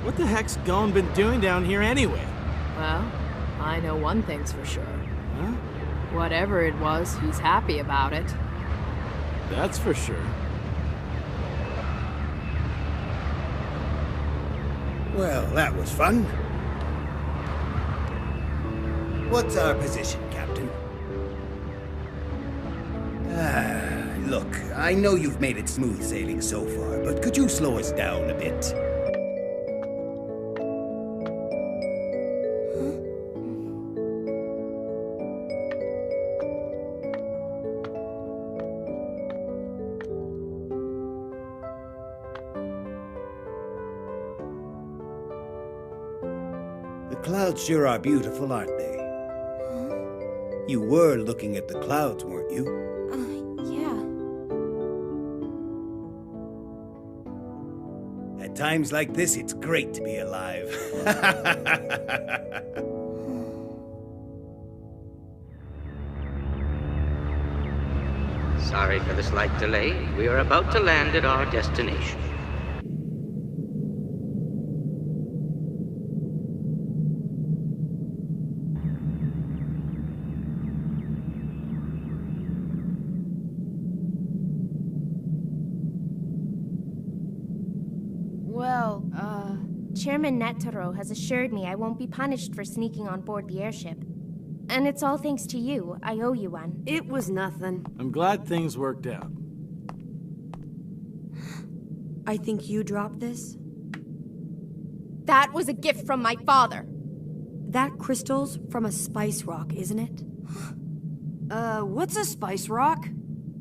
What the heck's Gon been doing down here anyway? Well, I know one thing's for sure. Huh? Whatever it was, he's happy about it. That's for sure. Well, that was fun. What's our position, Captain? Look, I know you've made it smooth sailing so far, but could you slow us down a bit? The clouds sure are beautiful, aren't they? You were looking at the clouds, weren't you? Yeah. At times like this, it's great to be alive. Sorry for the slight delay. We are about to land at our destination. Well, Chairman Netero has assured me I won't be punished for sneaking on board the airship. And it's all thanks to you. I owe you one. It was nothing. I'm glad things worked out. I think you dropped this? That was a gift from my father. That crystal's from a spice rock, isn't it? What's a spice rock?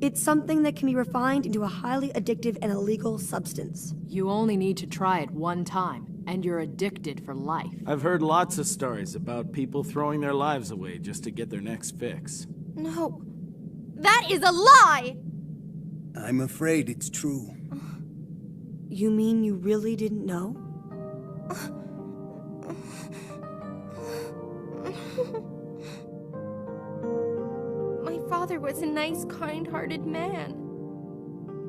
It's something that can be refined into a highly addictive and illegal substance. You only need to try it one time, and you're addicted for life. I've heard lots of stories about people throwing their lives away just to get their next fix. No. That is a lie! I'm afraid it's true. You mean you really didn't know? My father was a nice, kind-hearted man.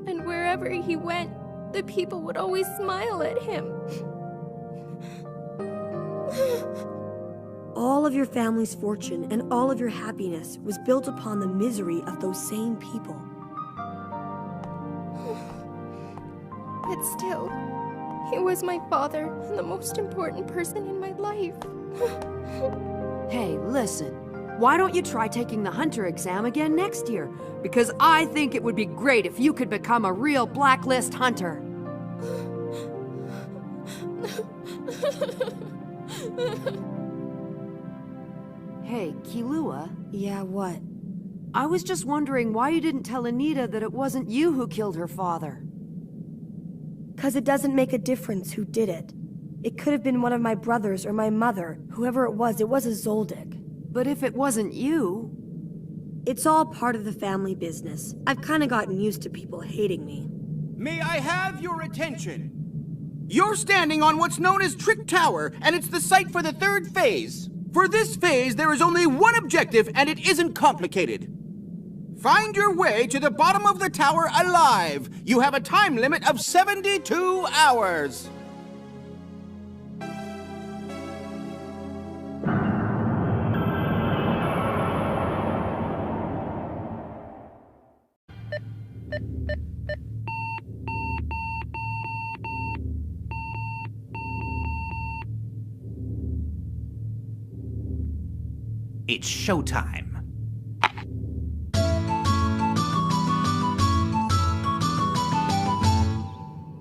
And wherever he went, the people would always smile at him. All of your family's fortune and all of your happiness was built upon the misery of those same people. But still, he was my father and the most important person in my life. Hey, listen. Why don't you try taking the hunter exam again next year? Because I think it would be great if you could become a real blacklist hunter. Hey, Kilua. Yeah, what? I was just wondering why you didn't tell Anita that it wasn't you who killed her father. 'Cause it doesn't make a difference who did it. It could have been one of my brothers or my mother. Whoever it was a Zoldyck. But if it wasn't you... It's all part of the family business. I've kinda gotten used to people hating me. May I have your attention? You're standing on what's known as Trick Tower, and it's the site for the third phase. For this phase, there is only one objective, and it isn't complicated. Find your way to the bottom of the tower alive. You have a time limit of 72 hours. It's showtime.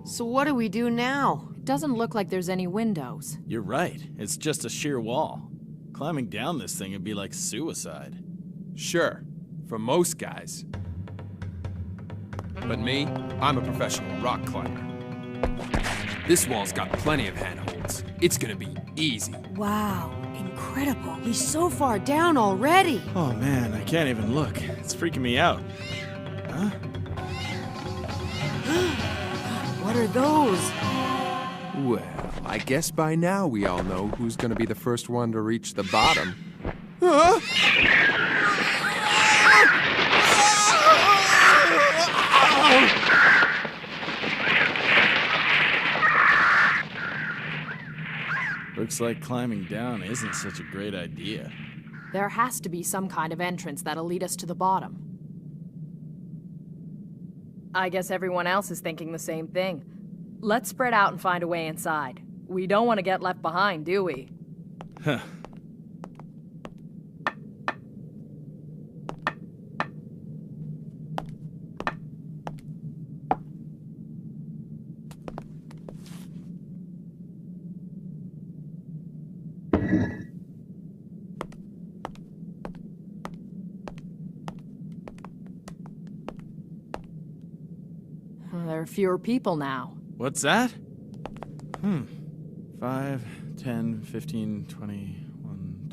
So what do we do now? It doesn't look like there's any windows. You're right. It's just a sheer wall. Climbing down this thing would be like suicide. Sure, for most guys. But me, I'm a professional rock climber. This wall's got plenty of handholds. It's gonna be easy. Wow, incredible. He's so far down already. Oh man, I can't even look. It's freaking me out. Huh? What are those? Well, I guess by now we all know who's gonna be the first one to reach the bottom. Looks like climbing down isn't such a great idea. There has to be some kind of entrance that'll lead us to the bottom. I guess everyone else is thinking the same thing. Let's spread out and find a way inside. We don't want to get left behind, do we? Huh. There are fewer people now. What's that? 5, 10, 15, 20, 1,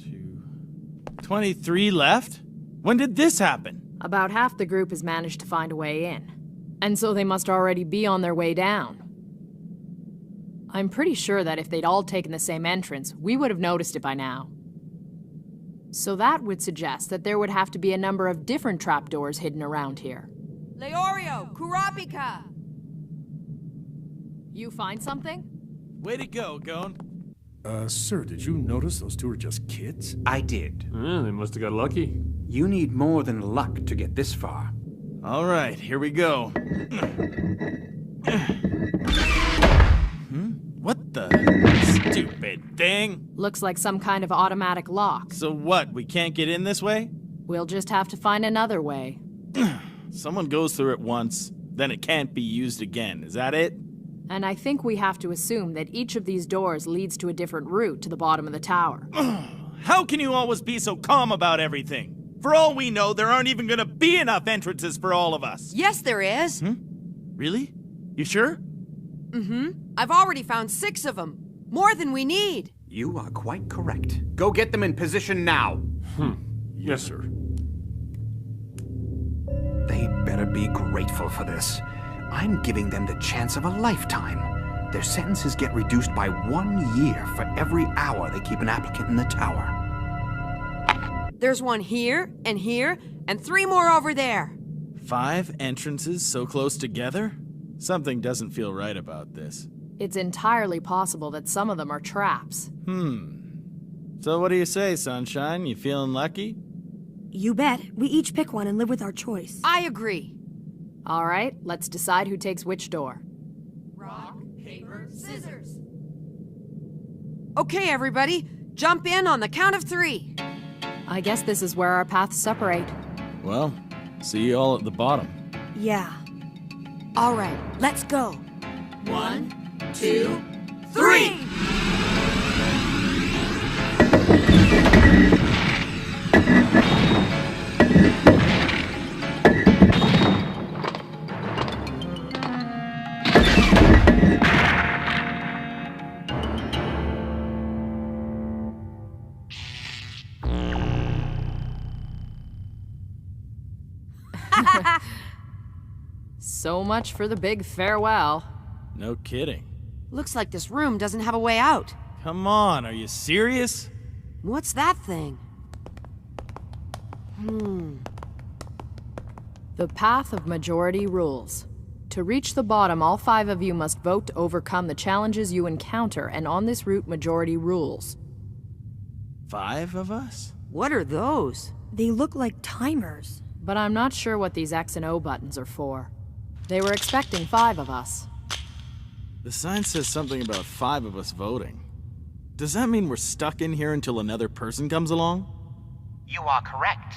2... 23 left? When did this happen? About half the group has managed to find a way in. And so they must already be on their way down. I'm pretty sure that if they'd all taken the same entrance, we would have noticed it by now. So that would suggest that there would have to be a number of different trapdoors hidden around here. Leorio, Kurapika! You find something? Way to go, Gon. Sir, did you notice those two are just kids? I did. They must have got lucky. You need more than luck to get this far. All right, here we go. What the stupid thing? Looks like some kind of automatic lock. So what, we can't get in this way? We'll just have to find another way. Someone goes through it once, then it can't be used again. Is that it? And I think we have to assume that each of these doors leads to a different route to the bottom of the tower. How can you always be so calm about everything? For all we know, there aren't even gonna be enough entrances for all of us. Yes, there is. Really? You sure? Mm-hmm. I've already found 6 of them. More than we need. You are quite correct. Go get them in position now. Yes, sir. They better be grateful for this. I'm giving them the chance of a lifetime. Their sentences get reduced by 1 year for every hour they keep an applicant in the tower. There's one here, and 3 more over there. 5 entrances so close together? Something doesn't feel right about this. It's entirely possible that some of them are traps. So what do you say, Sunshine? You feeling lucky? You bet. We each pick one and live with our choice. I agree. All right, let's decide who takes which door. Rock, paper, scissors. Okay, everybody. Jump in on the count of 3. I guess this is where our paths separate. Well, see you all at the bottom. Yeah. All right, let's go. 1, 2, 3! So much for the big farewell. No kidding. Looks like this room doesn't have a way out. Come on, are you serious? What's that thing? The path of majority rules. To reach the bottom, all 5 of you must vote to overcome the challenges you encounter, and on this route, majority rules. 5 of us? What are those? They look like timers. But I'm not sure what these X and O buttons are for. They were expecting 5 of us. The sign says something about 5 of us voting. Does that mean we're stuck in here until another person comes along? You are correct.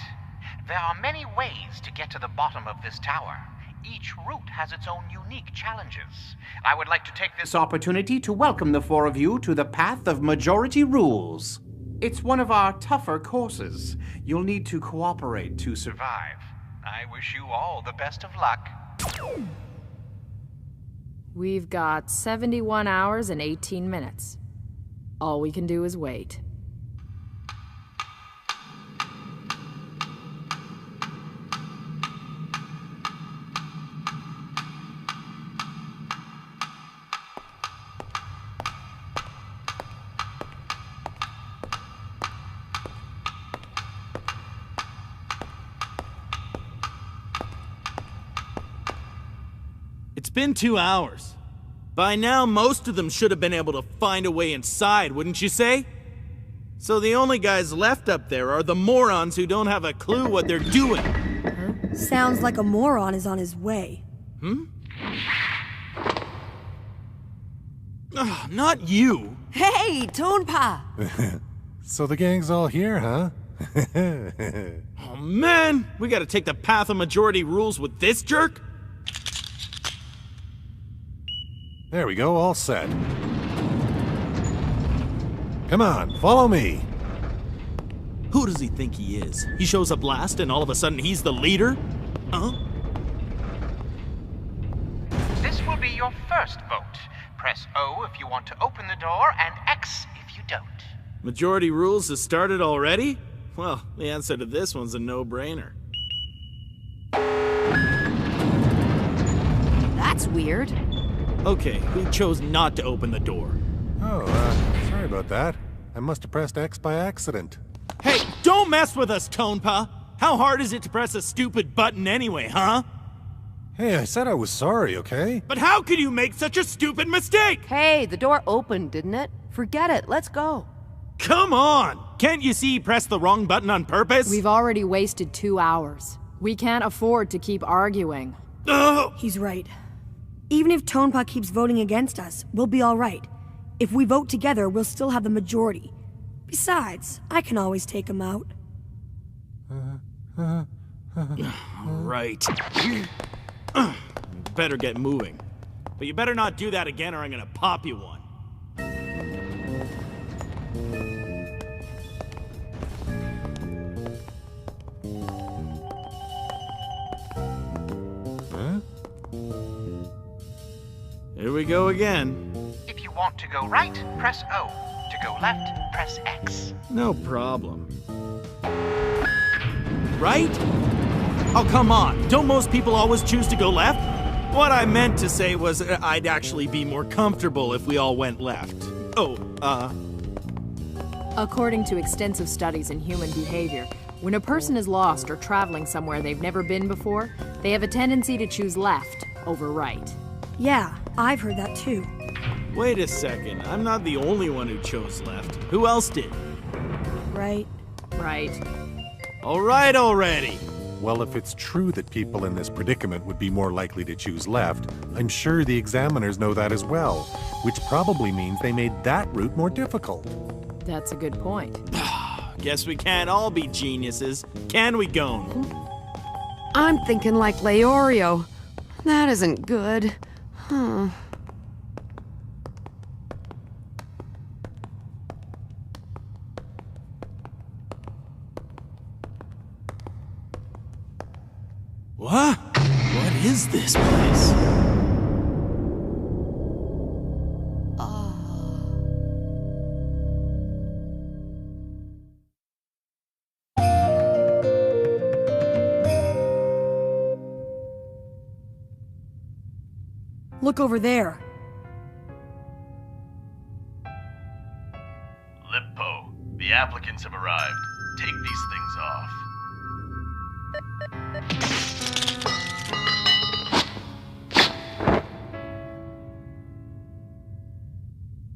There are many ways to get to the bottom of this tower. Each route has its own unique challenges. I would like to take this opportunity to welcome the 4 of you to the Path of Majority Rules. It's one of our tougher courses. You'll need to cooperate to survive. I wish you all the best of luck. We've got 71 hours and 18 minutes. All we can do is wait. It's been 2 hours. By now, most of them should have been able to find a way inside, wouldn't you say? So the only guys left up there are the morons who don't have a clue what they're doing. Sounds like a moron is on his way. Ugh, not you. Hey, Tonpa! So the gang's all here, huh? Oh man, we gotta take the path of majority rules with this jerk? There we go, all set. Come on, follow me. Who does he think he is? He shows up last and all of a sudden he's the leader? Huh? This will be your first vote. Press O if you want to open the door, and X if you don't. Majority rules has started already? Well, the answer to this one's a no-brainer. That's weird. Okay, who chose not to open the door? Oh, sorry about that. I must have pressed X by accident. Hey, don't mess with us, Tonpa! How hard is it to press a stupid button anyway, huh? Hey, I said I was sorry, okay? But how could you make such a stupid mistake? Hey, the door opened, didn't it? Forget it, let's go. Come on! Can't you see he pressed the wrong button on purpose? We've already wasted 2 hours. We can't afford to keep arguing. He's right. Even if Tonpa keeps voting against us, we'll be all right. If we vote together, we'll still have the majority. Besides, I can always take him out. Right. Better get moving. But you better not do that again or I'm gonna pop you one. Here we go again. If you want to go right, press O. To go left, press X. No problem. Right? Oh, come on. Don't most people always choose to go left? What I meant to say was I'd actually be more comfortable if we all went left. According to extensive studies in human behavior, when a person is lost or traveling somewhere they've never been before, they have a tendency to choose left over right. Yeah, I've heard that too. Wait a second. I'm not the only one who chose left. Who else did? Right. Right. All right already. Well, if it's true that people in this predicament would be more likely to choose left, I'm sure the examiners know that as well, which probably means they made that route more difficult. That's a good point. Guess we can't all be geniuses, can we, Gon? I'm thinking like Leorio. That isn't good. What? What is this place? Look over there. Lippo, the applicants have arrived. Take these things off.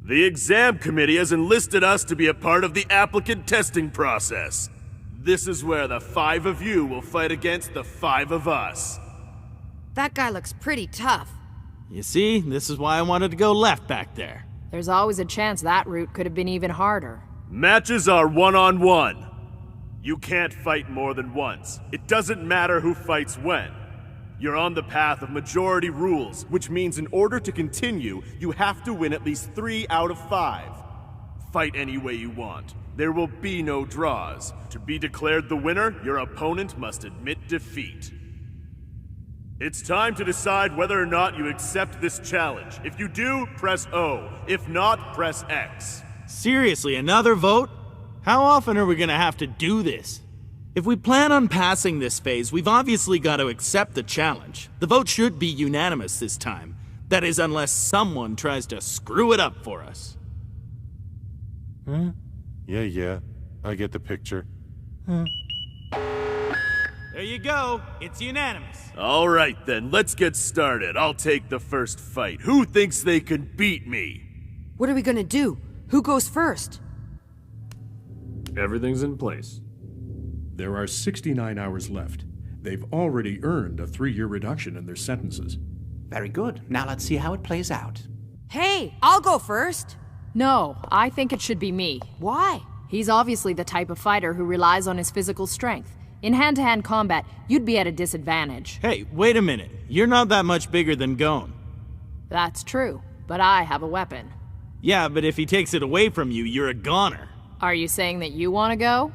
The exam committee has enlisted us to be a part of the applicant testing process. This is where the 5 of you will fight against the 5 of us. That guy looks pretty tough. You see, this is why I wanted to go left back there. There's always a chance that route could have been even harder. Matches are one-on-one. You can't fight more than once. It doesn't matter who fights when. You're on the path of majority rules, which means in order to continue, you have to win at least 3 out of 5. Fight any way you want. There will be no draws. To be declared the winner, your opponent must admit defeat. It's time to decide whether or not you accept this challenge. If you do, press O. If not, press X. Seriously, another vote? How often are we gonna have to do this? If we plan on passing this phase, we've obviously got to accept the challenge. The vote should be unanimous this time. That is, unless someone tries to screw it up for us. Huh? Yeah, I get the picture. There you go. It's unanimous. All right then, let's get started. I'll take the first fight. Who thinks they can beat me? What are we gonna do? Who goes first? Everything's in place. There are 69 hours left. They've already earned a 3-year reduction in their sentences. Very good. Now let's see how it plays out. Hey, I'll go first. No, I think it should be me. Why? He's obviously the type of fighter who relies on his physical strength. In hand-to-hand combat, you'd be at a disadvantage. Hey, wait a minute. You're not that much bigger than Gon. That's true, but I have a weapon. Yeah, but if he takes it away from you, you're a goner. Are you saying that you want to go?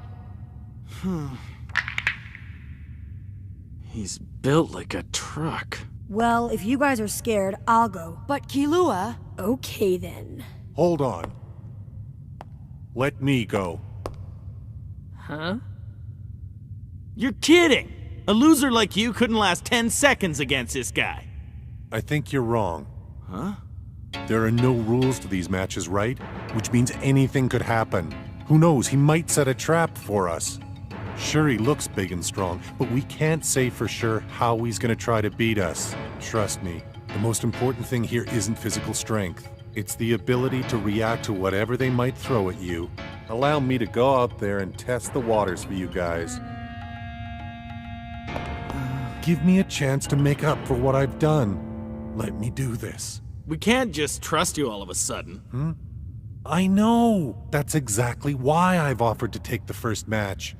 He's built like a truck. Well, if you guys are scared, I'll go. But Killua... Okay then. Hold on. Let me go. Huh? You're kidding! A loser like you couldn't last 10 seconds against this guy. I think you're wrong. Huh? There are no rules to these matches, right? Which means anything could happen. Who knows, he might set a trap for us. Sure, he looks big and strong, but we can't say for sure how he's gonna try to beat us. Trust me, the most important thing here isn't physical strength. It's the ability to react to whatever they might throw at you. Allow me to go out there and test the waters for you guys. Give me a chance to make up for what I've done. Let me do this. We can't just trust you all of a sudden. I know! That's exactly why I've offered to take the first match.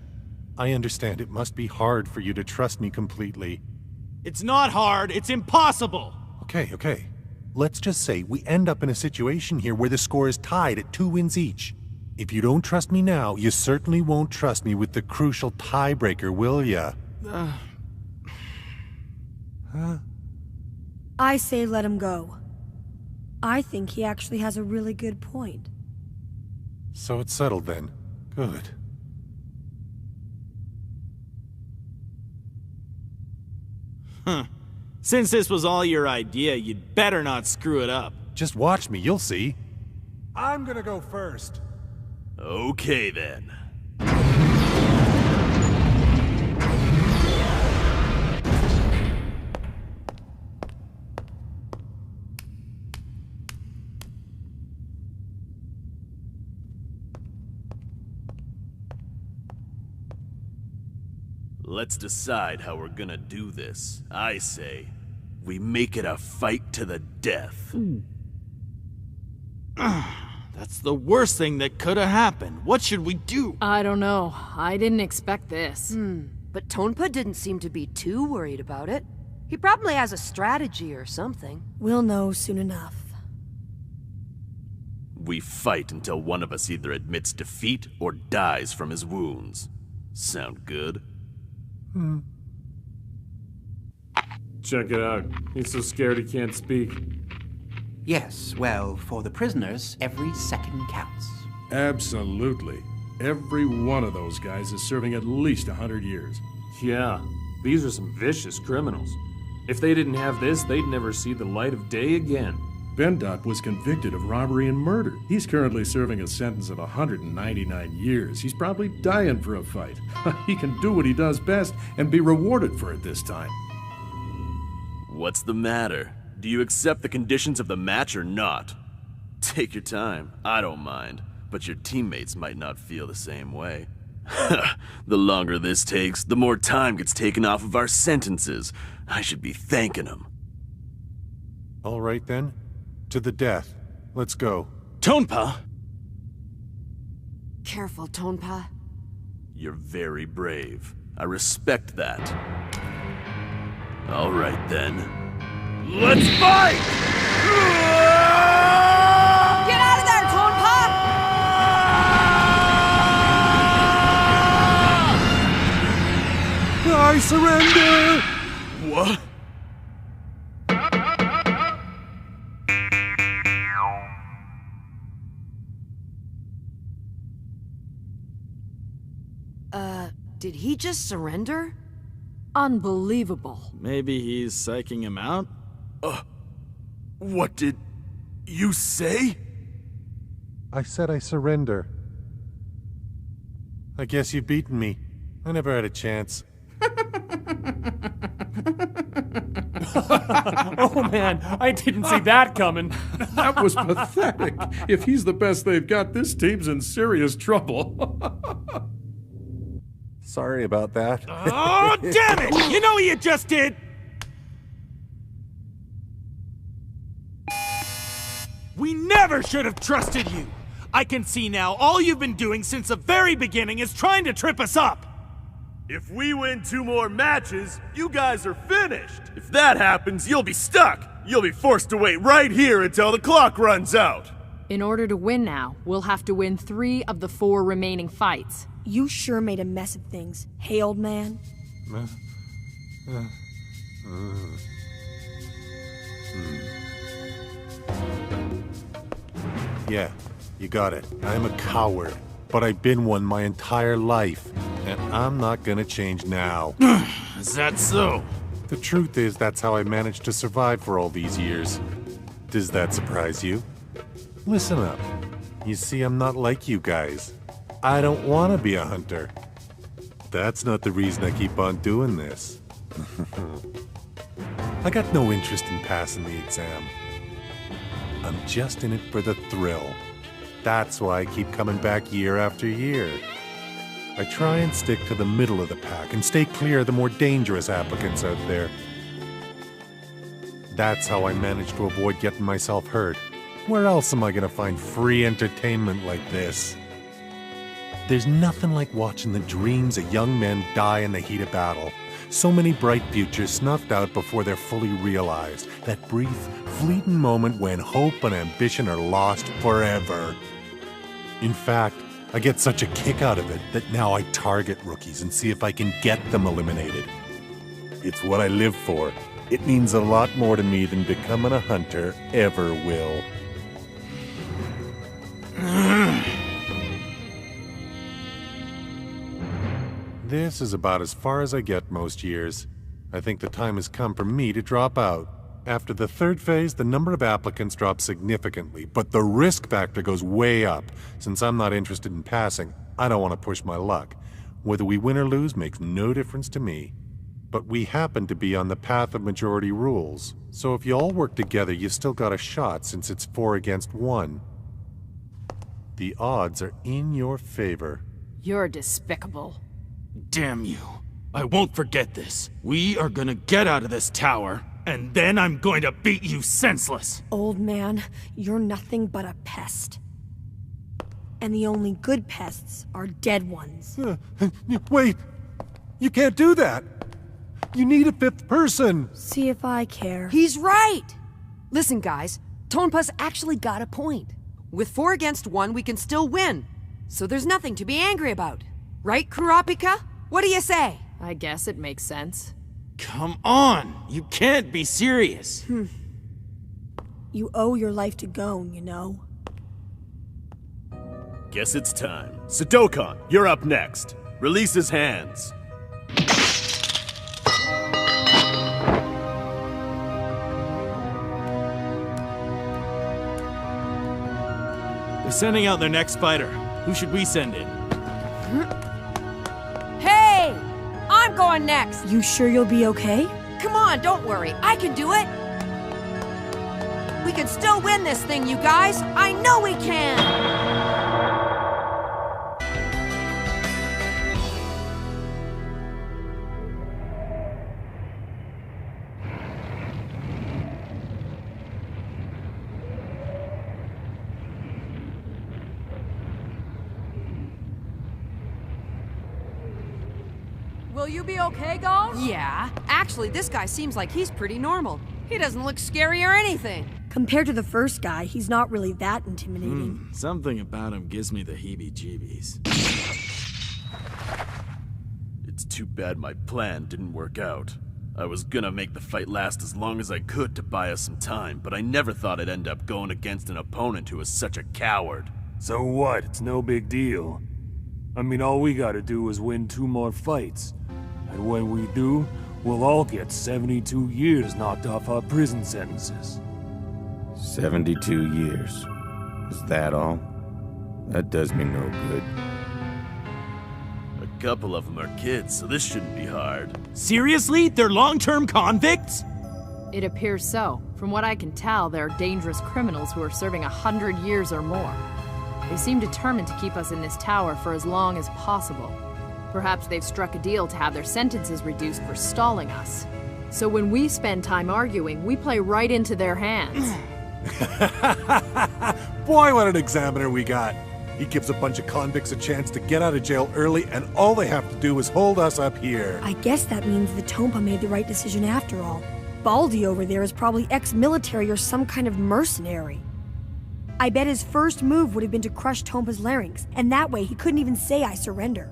I understand it must be hard for you to trust me completely. It's not hard, it's impossible! Okay. Let's just say we end up in a situation here where the score is tied at 2 wins each. If you don't trust me now, you certainly won't trust me with the crucial tiebreaker, will ya? Huh? I say let him go. I think he actually has a really good point. So it's settled then. Good. Since this was all your idea, you'd better not screw it up. Just watch me, you'll see. I'm gonna go first. Okay then. Let's decide how we're gonna do this. I say, we make it a fight to the death. That's the worst thing that could have happened. What should we do? I don't know. I didn't expect this. But Tonpa didn't seem to be too worried about it. He probably has a strategy or something. We'll know soon enough. We fight until one of us either admits defeat or dies from his wounds. Sound good? Check it out. He's so scared he can't speak. Yes, well, for the prisoners, every second counts. Absolutely. Every one of those guys is serving at least 100 years. Yeah, these are some vicious criminals. If they didn't have this, they'd never see the light of day again. Bendot was convicted of robbery and murder. He's currently serving a sentence of 199 years. He's probably dying for a fight. He can do what he does best and be rewarded for it this time. What's the matter? Do you accept the conditions of the match or not? Take your time. I don't mind. But your teammates might not feel the same way. The longer this takes, the more time gets taken off of our sentences. I should be thanking them. All right then. To the death. Let's go. Tonpa! Careful, Tonpa. You're very brave. I respect that. All right then. Let's fight! Get out of there, Tonpa! I surrender! What? Did he just surrender? Unbelievable. Maybe he's psyching him out? What did you say? I said I surrender. I guess you've beaten me. I never had a chance. Oh man, I didn't see that coming. That was pathetic. If he's the best they've got, this team's in serious trouble. Sorry about that. Oh, damn it! You know what you just did? We never should have trusted you! I can see now all you've been doing since the very beginning is trying to trip us up! If we win 2 more matches, you guys are finished. If that happens, you'll be stuck. You'll be forced to wait right here until the clock runs out. In order to win now, we'll have to win 3 of the 4 remaining fights. You sure made a mess of things. Hey, old man. Yeah, you got it. I'm a coward, but I've been one my entire life, and I'm not gonna change now. Is that so? The truth is, that's how I managed to survive for all these years. Does that surprise you? Listen up. You see, I'm not like you guys. I don't want to be a hunter. that's not the reason I keep on doing this. I got no interest in passing the exam. I'm just in it for the thrill. That's why I keep coming back year after year. I try and stick to the middle of the pack and stay clear of the more dangerous applicants out there. That's how I manage to avoid getting myself hurt. Where else am I gonna find free entertainment like this? There's nothing like watching the dreams of young men die in the heat of battle. So many bright futures snuffed out before they're fully realized. That brief, fleeting moment when hope and ambition are lost forever. In fact, I get such a kick out of it that now I target rookies and see if I can get them eliminated. It's what I live for. It means a lot more to me than becoming a hunter ever will. This is about as far as I get most years. I think the time has come for me to drop out. After the third phase, the number of applicants drops significantly, but the risk factor goes way up. Since I'm not interested in passing, I don't want to push my luck. Whether we win or lose makes no difference to me. But we happen to be on the path of majority rules, so if you all work together, you still got a shot since it's 4 against 1. The odds are in your favor. You're despicable. Damn you. I won't forget this. We are gonna get out of this tower, and then I'm going to beat you senseless. Old man, you're nothing but a pest. And the only good pests are dead ones. Wait! You can't do that! You need a 5th person! See if I care. He's right! Listen, guys, Tonpa's actually got a point. With 4 against 1, we can still win. So there's nothing to be angry about. Right, Kurapika? What do you say? I guess it makes sense. Come on! You can't be serious! You owe your life to Gon, you know. Guess it's time. Sadokon, you're up next. Release his hands. They're sending out their next fighter. Who should we send in? Hey! I'm going next! You sure you'll be okay? Come on, don't worry. I can do it! We can still win this thing, you guys! I know we can! Will you be okay, Gon? Yeah. Actually, this guy seems like he's pretty normal. He doesn't look scary or anything. Compared to the first guy, he's not really that intimidating. Something about him gives me the heebie-jeebies. It's too bad my plan didn't work out. I was gonna make the fight last as long as I could to buy us some time, but I never thought I'd end up going against an opponent who was such a coward. So what? It's no big deal. I mean, all we gotta do is win 2 more fights. And when we do, we'll all get 72 years knocked off our prison sentences. 72 years. Is that all? That does me no good. A couple of them are kids, so this shouldn't be hard. Seriously? They're long-term convicts? It appears so. From what I can tell, they're dangerous criminals who are serving 100 years or more. They seem determined to keep us in this tower for as long as possible. Perhaps they've struck a deal to have their sentences reduced for stalling us. So when we spend time arguing, we play right into their hands. Boy, what an examiner we got! He gives a bunch of convicts a chance to get out of jail early, and all they have to do is hold us up here. I guess that means the Tonpa made the right decision after all. Baldy over there is probably ex-military or some kind of mercenary. I bet his first move would have been to crush Tompa's larynx, and that way he couldn't even say I surrender.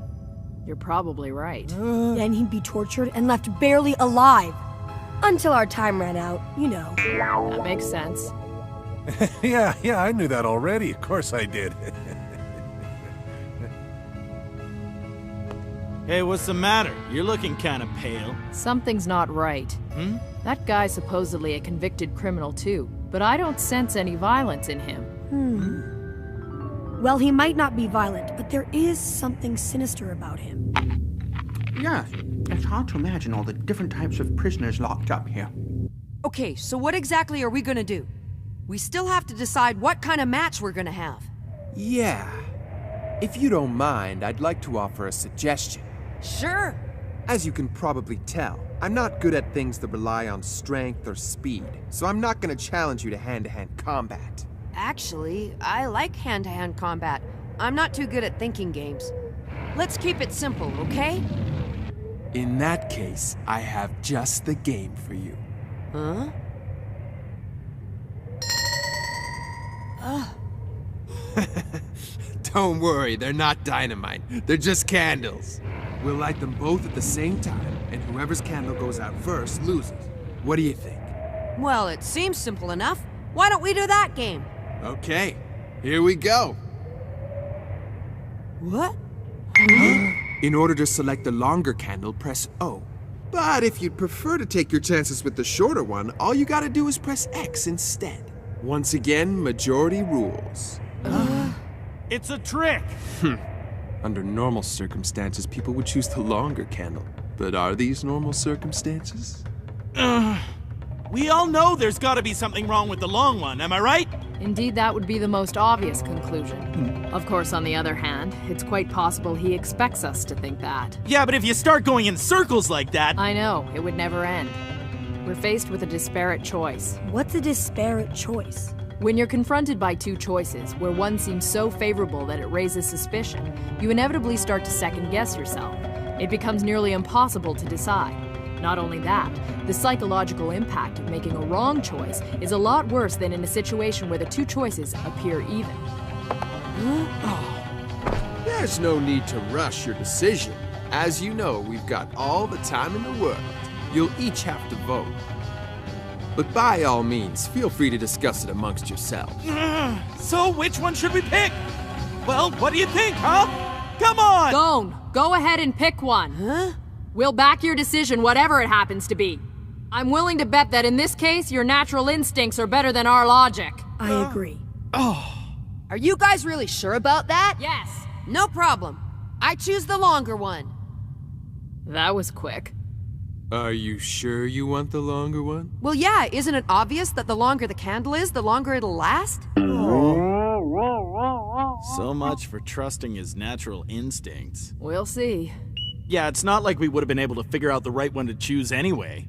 You're probably right. Then he'd be tortured and left barely alive. Until our time ran out, you know. That makes sense. yeah, I knew that already. Of course I did. Hey, what's the matter? You're looking kind of pale. Something's not right. That guy's supposedly a convicted criminal too, but I don't sense any violence in him. Well, he might not be violent, but there is something sinister about him. Yes, it's hard to imagine all the different types of prisoners locked up here. Okay, so what exactly are we gonna do? We still have to decide what kind of match we're gonna have. Yeah. If you don't mind, I'd like to offer a suggestion. Sure. As you can probably tell, I'm not good at things that rely on strength or speed, so I'm not gonna challenge you to hand-to-hand combat. Actually, I like hand-to-hand combat. I'm not too good at thinking games. Let's keep it simple, okay? In that case, I have just the game for you. Huh? Don't worry, they're not dynamite. They're just candles. We'll light them both at the same time, and whoever's candle goes out first loses. What do you think? Well, it seems simple enough. Why don't we do that game? Okay, here we go. What? In order to select the longer candle, press O. But if you'd prefer to take your chances with the shorter one, all you gotta do is press X instead. Once again, majority rules. It's a trick! Under normal circumstances, people would choose the longer candle. But are these normal circumstances? We all know there's gotta be something wrong with the long one, am I right? Indeed, that would be the most obvious conclusion. Of course, on the other hand, it's quite possible he expects us to think that. Yeah, but if you start going in circles like that... I know, it would never end. We're faced with a disparate choice. What's a disparate choice? When you're confronted by two choices, where one seems so favorable that it raises suspicion, you inevitably start to second-guess yourself. It becomes nearly impossible to decide. Not only that, the psychological impact of making a wrong choice is a lot worse than in a situation where the two choices appear even. There's no need to rush your decision. As you know, we've got all the time in the world. You'll each have to vote. But by all means, feel free to discuss it amongst yourselves. So which one should we pick? Well, what do you think, huh? Come on! Gon, go ahead and pick one. Huh? We'll back your decision, whatever it happens to be. I'm willing to bet that in this case, your natural instincts are better than our logic. I agree. Are you guys really sure about that? Yes. No problem. I choose the longer one. That was quick. Are you sure you want the longer one? Well, yeah, isn't it obvious that the longer the candle is, the longer it'll last? So much for trusting his natural instincts. We'll see. Yeah, it's not like we would have been able to figure out the right one to choose anyway.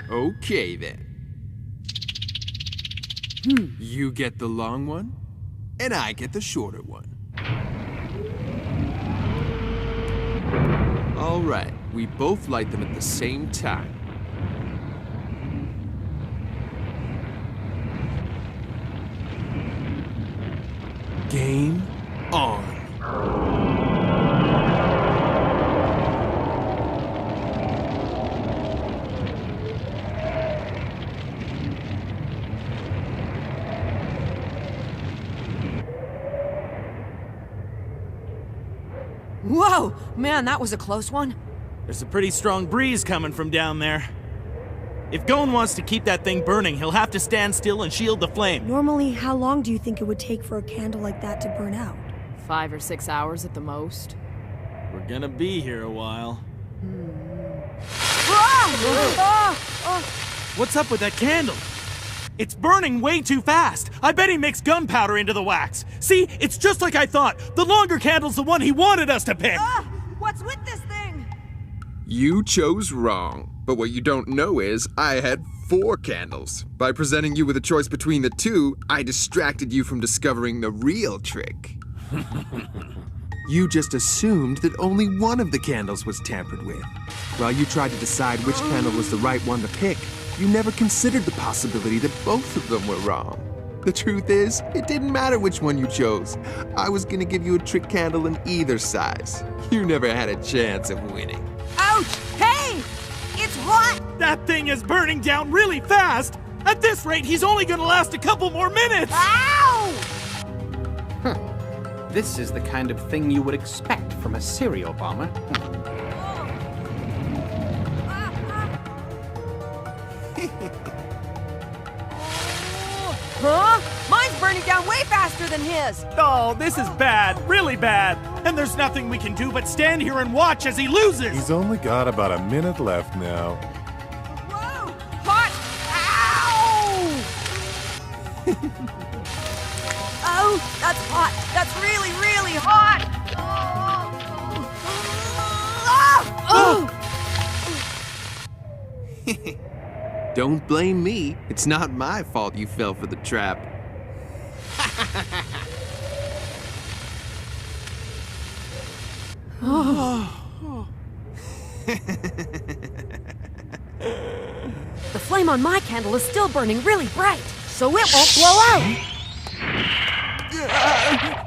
Okay, then. You get the long one, and I get the shorter one. All right, we both light them at the same time. Game on. Whoa! Man, that was a close one. There's a pretty strong breeze coming from down there. If Gon wants to keep that thing burning, he'll have to stand still and shield the flame. Normally, how long do you think it would take for a candle like that to burn out? 5 or 6 hours at the most. We're gonna be here a while. What's up with that candle? It's burning way too fast. I bet he mixed gunpowder into the wax. See, it's just like I thought. The longer candle's the one he wanted us to pick. What's with this thing? You chose wrong. But what you don't know is, I had 4 candles. By presenting you with a choice between the two, I distracted you from discovering the real trick. You just assumed that only one of the candles was tampered with. While you tried to decide which candle was the right one to pick, you never considered the possibility that both of them were wrong. The truth is, it didn't matter which one you chose. I was gonna give you a trick candle in either size. You never had a chance of winning. Ouch! Hey! It's hot! That thing is burning down really fast! At this rate, he's only gonna last a couple more minutes! Ow! This is the kind of thing you would expect from a serial bomber. Huh? Mine's burning down way faster than his! Oh, this is bad, really bad. And there's nothing we can do but stand here and watch as he loses! He's only got about a minute left now. Whoa! Hot! Ow! Oh, that's hot! That's really, really hot! Oh! Don't blame me. It's not my fault you fell for the trap. The flame on my candle is still burning really bright, so it won't blow out!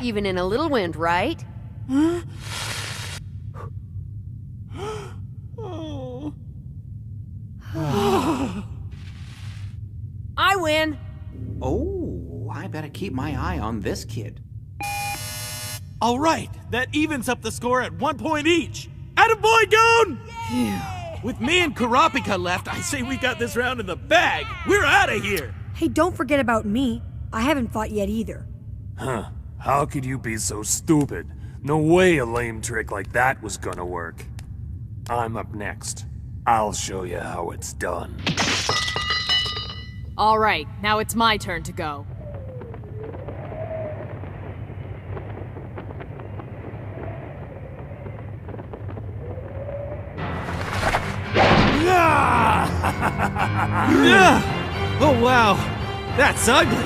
Even in a little wind, right? I win! Oh, I better keep my eye on this kid. All right, that evens up the score at 1 point each. Attaboy, Goon! With me and Kurapika left, I say we got this round in the bag. We're out of here. Hey, don't forget about me. I haven't fought yet either. Huh. How could you be so stupid? No way a lame trick like that was gonna work. I'm up next. I'll show you how it's done. All right, now it's my turn to go. Oh, wow. That's ugly.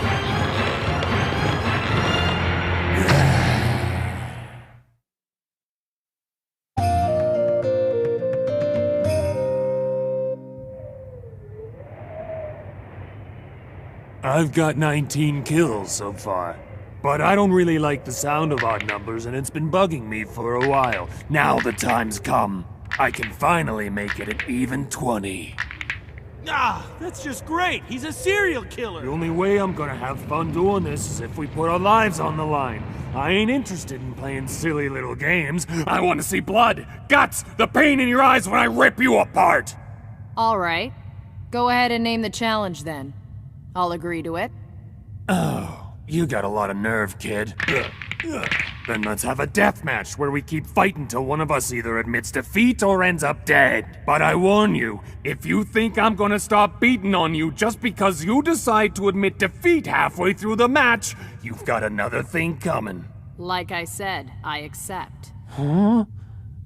I've got 19 kills so far. But I don't really like the sound of odd numbers, and it's been bugging me for a while. Now the time's come. I can finally make it an even 20. Ah, that's just great. He's a serial killer. The only way I'm gonna have fun doing this is if we put our lives on the line. I ain't interested in playing silly little games. I want to see blood, guts, the pain in your eyes when I rip you apart. All right. Go ahead and name the challenge then. I'll agree to it. Oh, you got a lot of nerve, kid. Then let's have a death match where we keep fighting till one of us either admits defeat or ends up dead. But I warn you, if you think I'm gonna stop beating on you just because you decide to admit defeat halfway through the match, you've got another thing coming. Like I said, I accept. Huh?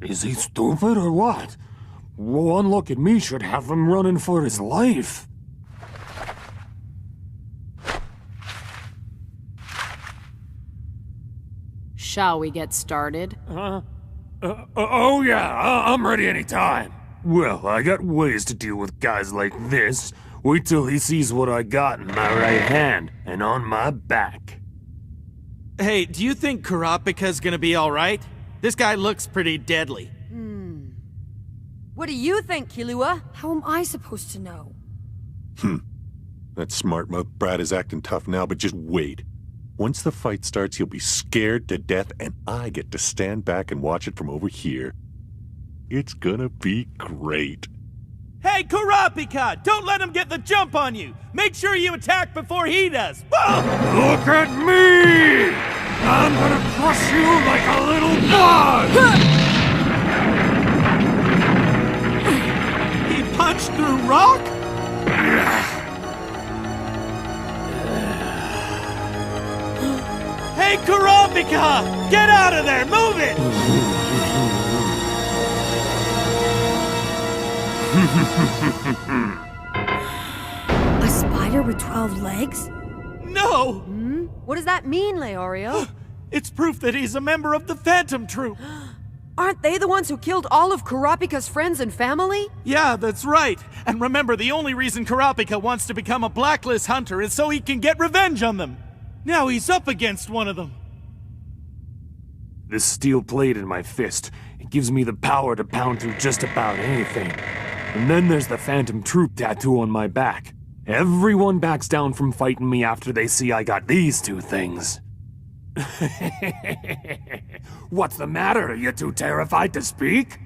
Is he stupid or what? One look at me should have him running for his life. Shall we get started? Oh yeah, I'm ready anytime. Well, I got ways to deal with guys like this. Wait till he sees what I got in my right hand and on my back. Hey, do you think Kurapika's gonna be all right? This guy looks pretty deadly. What do you think, Killua? How am I supposed to know? That smart-mouth brat is acting tough now, but just wait. Once the fight starts, he'll be scared to death, and I get to stand back and watch it from over here. It's gonna be great. Hey, Kurapika! Don't let him get the jump on you! Make sure you attack before he does! Boom! Look at me! I'm gonna crush you like a little bug! He punched through rock? Hey, Kurapika! Get out of there! Move it! A spider with 12 legs? No! What does that mean, Leorio? It's proof that he's a member of the Phantom Troop. Aren't they the ones who killed all of Kurapika's friends and family? Yeah, that's right. And remember, the only reason Kurapika wants to become a blacklist hunter is so he can get revenge on them. Now he's up against one of them. This steel plate in my fist, it gives me the power to pound through just about anything. And then there's the Phantom Troop tattoo on my back. Everyone backs down from fighting me after they see I got these two things. What's the matter? Are you too terrified to speak?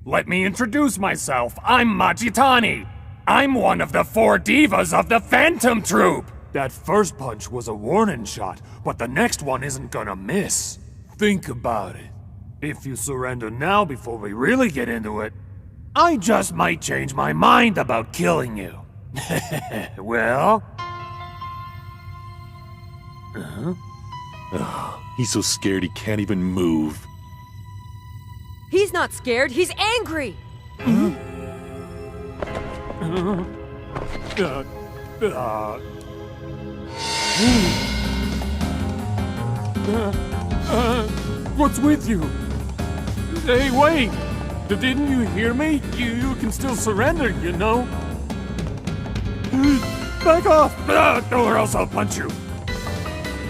Let me introduce myself. I'm Majitani. I'm one of the 4 divas of the Phantom Troop. That first punch was a warning shot, but the next one isn't gonna miss. Think about it. If you surrender now before we really get into it, I just might change my mind about killing you. Well? He's so scared he can't even move. He's not scared, he's angry! What's with you? Hey, wait! Didn't you hear me? You can still surrender, you know? Back off! Or else I'll punch you.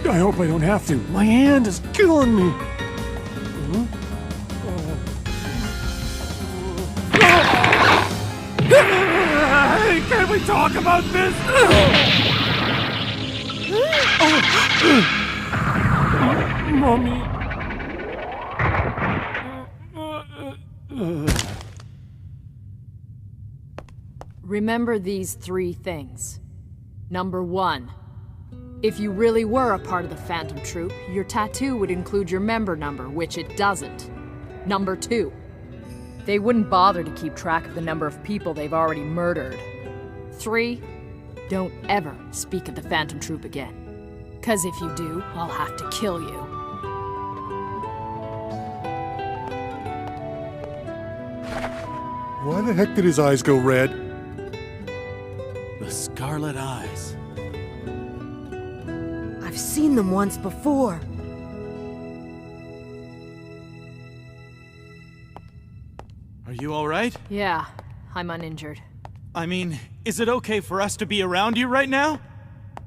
I hope I don't have to. My hand is killing me. Hey, can we talk about this? Mommy. Remember these 3 things. Number 1. If you really were a part of the Phantom Troop, your tattoo would include your member number, which it doesn't. Number 2. They wouldn't bother to keep track of the number of people they've already murdered. 3. Don't ever speak of the Phantom Troop again. 'Cause if you do, I'll have to kill you. Why the heck did his eyes go red? The Scarlet Eyes. I've seen them once before. Are you alright? Yeah, I'm uninjured. I mean, is it okay for us to be around you right now?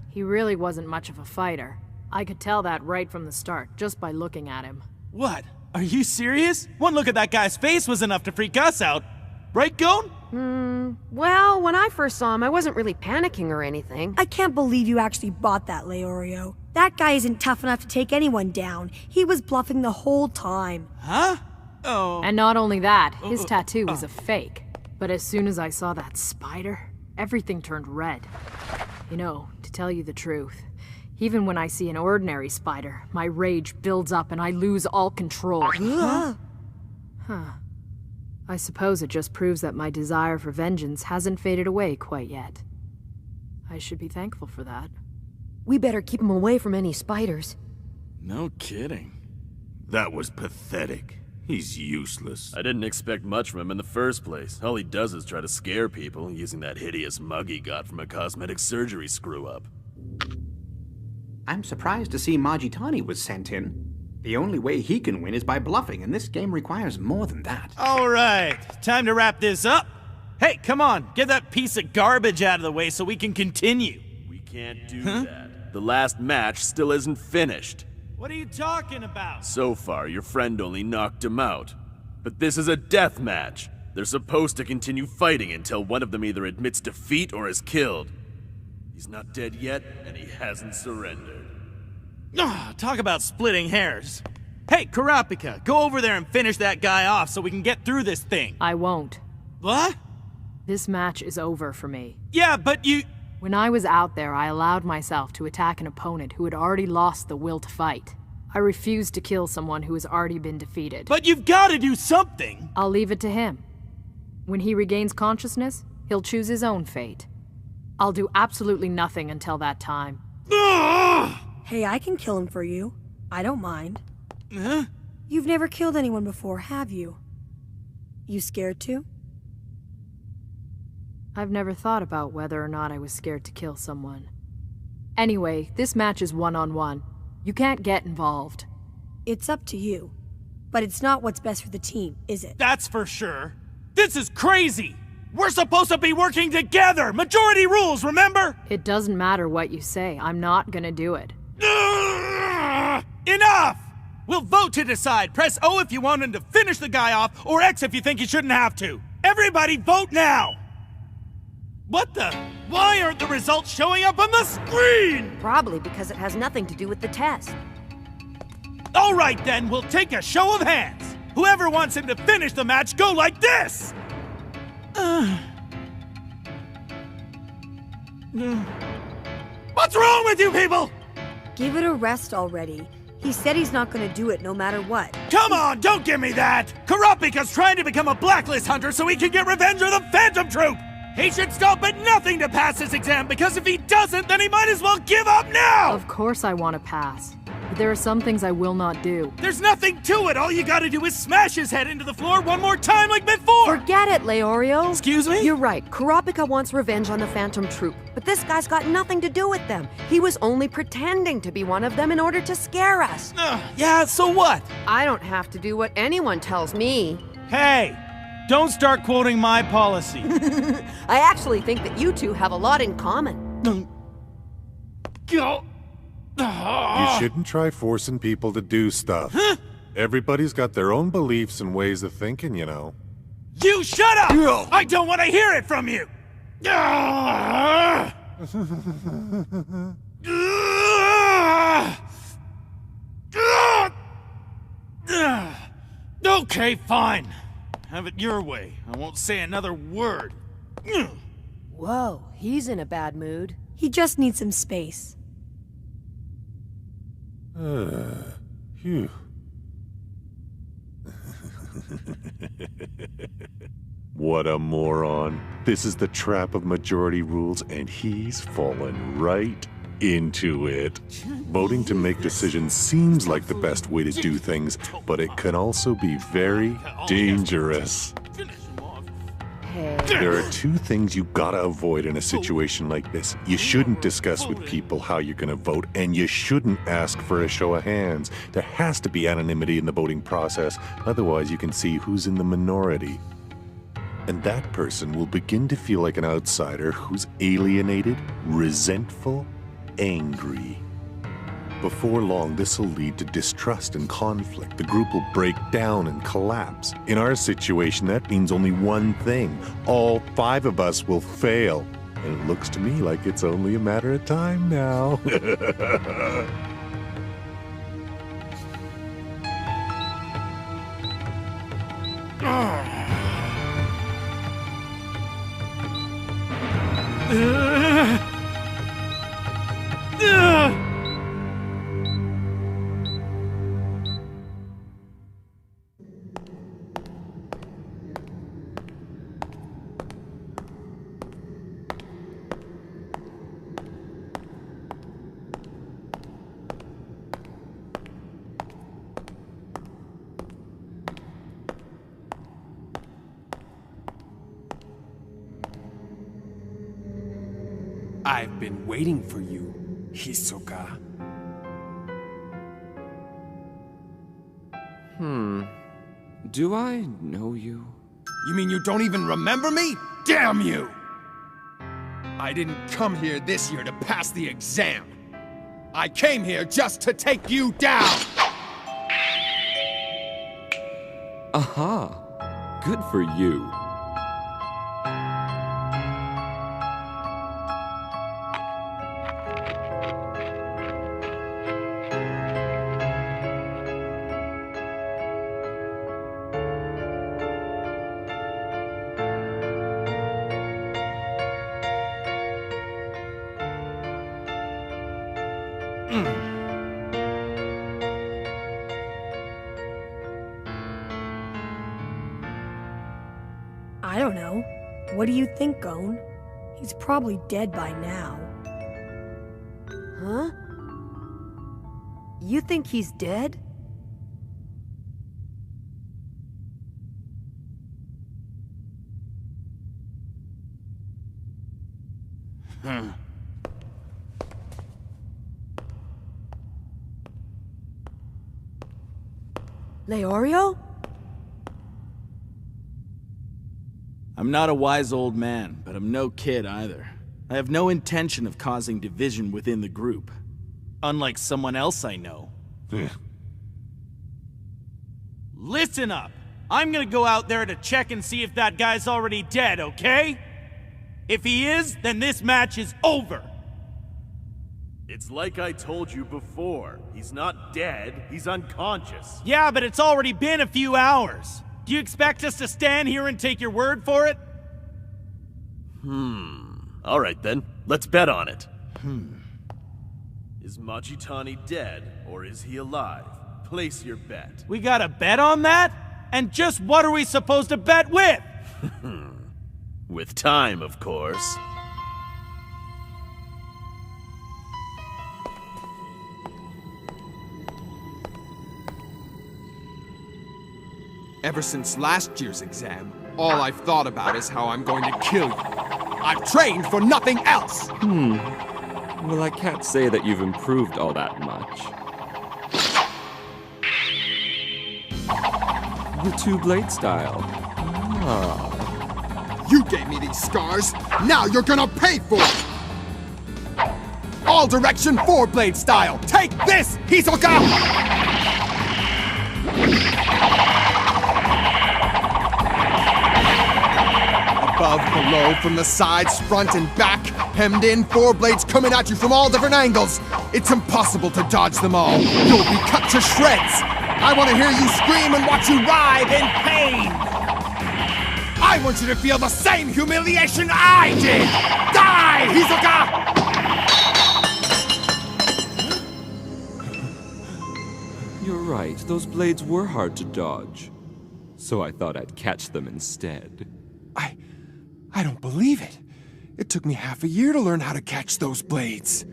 He really wasn't much of a fighter. I could tell that right from the start, just by looking at him. What? Are you serious? One look at that guy's face was enough to freak us out. Right, Gon? Well, when I first saw him, I wasn't really panicking or anything. I can't believe you actually bought that, Leorio. That guy isn't tough enough to take anyone down. He was bluffing the whole time. Huh? Oh. And not only that, his tattoo was a fake. But as soon as I saw that spider, everything turned red. You know, to tell you the truth, even when I see an ordinary spider, my rage builds up and I lose all control. Huh. I suppose it just proves that my desire for vengeance hasn't faded away quite yet. I should be thankful for that. We better keep him away from any spiders. No kidding. That was pathetic. He's useless. I didn't expect much from him in the first place. All he does is try to scare people using that hideous mug he got from a cosmetic surgery screw-up. I'm surprised to see Majitani was sent in. The only way he can win is by bluffing, and this game requires more than that. Alright, time to wrap this up. Hey, come on, get that piece of garbage out of the way so we can continue. We can't do that. The last match still isn't finished. What are you talking about? So far, your friend only knocked him out. But this is a death match. They're supposed to continue fighting until one of them either admits defeat or is killed. He's not dead yet, and he hasn't surrendered. Talk about splitting hairs. Hey, Kurapika, go over there and finish that guy off so we can get through this thing. I won't. What? This match is over for me. Yeah, but you... When I was out there, I allowed myself to attack an opponent who had already lost the will to fight. I refused to kill someone who has already been defeated. But you've got to do something! I'll leave it to him. When he regains consciousness, he'll choose his own fate. I'll do absolutely nothing until that time. Hey, I can kill him for you. I don't mind. Huh? You've never killed anyone before, have you? You scared to? I've never thought about whether or not I was scared to kill someone. Anyway, this match is one-on-one. You can't get involved. It's up to you. But it's not what's best for the team, is it? That's for sure. This is crazy! We're supposed to be working together! Majority rules, remember? It doesn't matter what you say. I'm not gonna do it. Enough! We'll vote to decide. Press O if you want him to finish the guy off, or X if you think he shouldn't have to. Everybody vote now! What the? Why aren't the results showing up on the screen? Probably because it has nothing to do with the test. All right then, we'll take a show of hands. Whoever wants him to finish the match, go like this! What's wrong with you people? Give it a rest already. He said he's not gonna do it no matter what. Come on, don't give me that! Kurapika's trying to become a blacklist hunter so he can get revenge on the Phantom Troop! He should stop at nothing to pass his exam, because if he doesn't, then he might as well give up now! Of course I want to pass. But there are some things I will not do. There's nothing to it! All you gotta do is smash his head into the floor one more time like before! Forget it, Leorio. Excuse me? You're right. Kurapika wants revenge on the Phantom Troop, but this guy's got nothing to do with them. He was only pretending to be one of them in order to scare us. Yeah, so what? I don't have to do what anyone tells me. Hey! Don't start quoting my policy. I actually think that you two have a lot in common. Go. You shouldn't try forcing people to do stuff. Everybody's got their own beliefs and ways of thinking, you know. You shut up! I don't want to hear it from you! Okay, fine. Have it your way. I won't say another word. Whoa, he's in a bad mood. He just needs some space. Phew. What a moron. This is the trap of majority rules, and he's fallen right into it. Voting to make decisions seems like the best way to do things, but it can also be very dangerous. There are two things you gotta avoid in a situation like this. You shouldn't discuss with people how you're gonna vote, and you shouldn't ask for a show of hands. There has to be anonymity in the voting process, otherwise you can see who's in the minority. And that person will begin to feel like an outsider who's alienated, resentful, angry. Before long, this will lead to distrust and conflict. The group will break down and collapse. In our situation, that means only one thing. All 5 of us will fail. And it looks to me like it's only a matter of time now. I've been waiting for you, Hisoka. Do I know you? You mean you don't even remember me? Damn you! I didn't come here this year to pass the exam. I came here just to take you down! Aha! Good for you. I don't know. What do you think, Gon? He's probably dead by now. Huh? You think he's dead? Leorio? I'm not a wise old man, but I'm no kid either. I have no intention of causing division within the group. Unlike someone else I know. Listen up! I'm gonna go out there to check and see if that guy's already dead, okay? If he is, then this match is over! It's like I told you before. He's not dead, he's unconscious. Yeah, but it's already been a few hours. Do you expect us to stand here and take your word for it? Alright then, let's bet on it. Is Majitani dead, or is he alive? Place your bet. We got a bet on that? And just what are we supposed to bet with? With time, of course. Ever since last year's exam, all I've thought about is how I'm going to kill you. I've trained for nothing else! Well, I can't say that you've improved all that much. The two-blade style. You gave me these scars, now you're gonna pay for it! All direction four-blade style! Take this, Hisoka! Above, below, from the sides, front, and back, hemmed in, four blades coming at you from all different angles. It's impossible to dodge them all. You'll be cut to shreds. I want to hear you scream and watch you writhe in pain. I want you to feel the same humiliation I did. Die, Hisoka! You're right, those blades were hard to dodge. So I thought I'd catch them instead. I don't believe it. It took me half a year to learn how to catch those blades.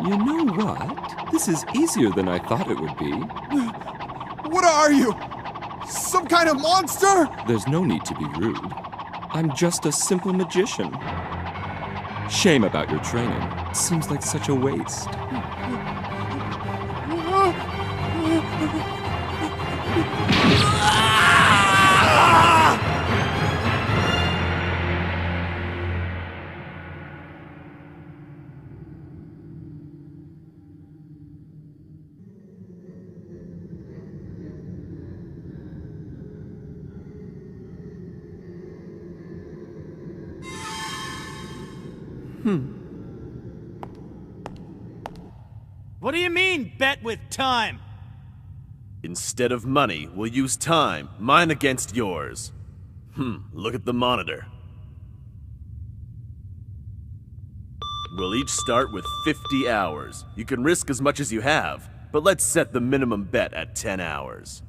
You know what? This is easier than I thought it would be. What are you? Some kind of monster? There's no need to be rude. I'm just a simple magician. Shame about your training. Seems like such a waste. What do you mean, bet with time? Instead of money, we'll use time. Mine against yours. Look at the monitor. We'll each start with 50 hours. You can risk as much as you have, but let's set the minimum bet at 10 hours.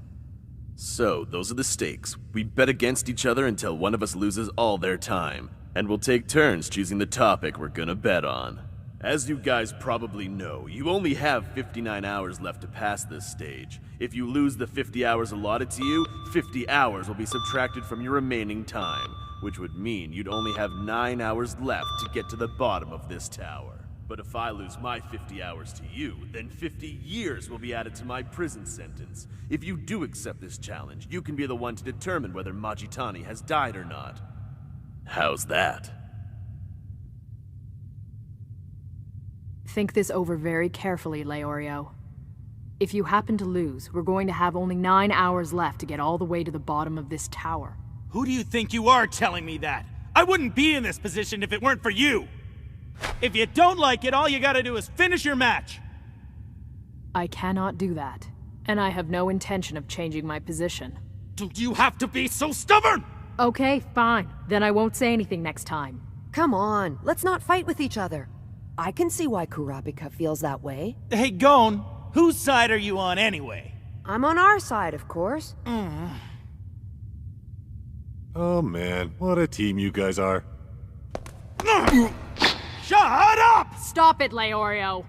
So, those are the stakes. We bet against each other until one of us loses all their time, and we'll take turns choosing the topic we're gonna bet on. As you guys probably know, you only have 59 hours left to pass this stage. If you lose the 50 hours allotted to you, 50 hours will be subtracted from your remaining time, which would mean you'd only have 9 hours left to get to the bottom of this tower. But if I lose my 50 hours to you, then 50 years will be added to my prison sentence. If you do accept this challenge, you can be the one to determine whether Majitani has died or not. How's that? Think this over very carefully, Leorio. If you happen to lose, we're going to have only 9 hours left to get all the way to the bottom of this tower. Who do you think you are telling me that? I wouldn't be in this position if it weren't for you! If you don't like it, all you gotta do is finish your match! I cannot do that, and I have no intention of changing my position. Do you have to be so stubborn? Okay, fine. Then I won't say anything next time. Come on, let's not fight with each other. I can see why Kurapika feels that way. Hey, Gon, whose side are you on anyway? I'm on our side, of course. Oh man, what a team you guys are. Shut up! Stop it, Leorio!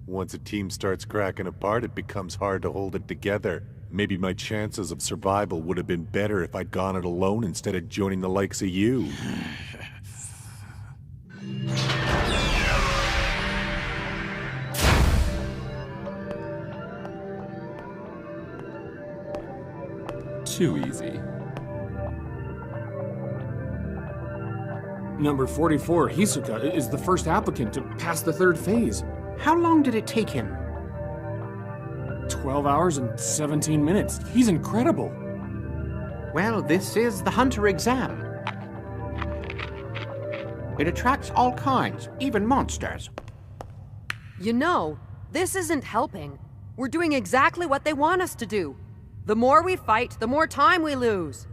Once a team starts cracking apart, it becomes hard to hold it together. Maybe my chances of survival would have been better if I'd gone it alone instead of joining the likes of you. Too easy. Number 44, Hisoka, is the first applicant to pass the third phase. How long did it take him? 12 hours and 17 minutes. He's incredible. Well, this is the Hunter exam. It attracts all kinds, even monsters. You know, this isn't helping. We're doing exactly what they want us to do. The more we fight, the more time we lose.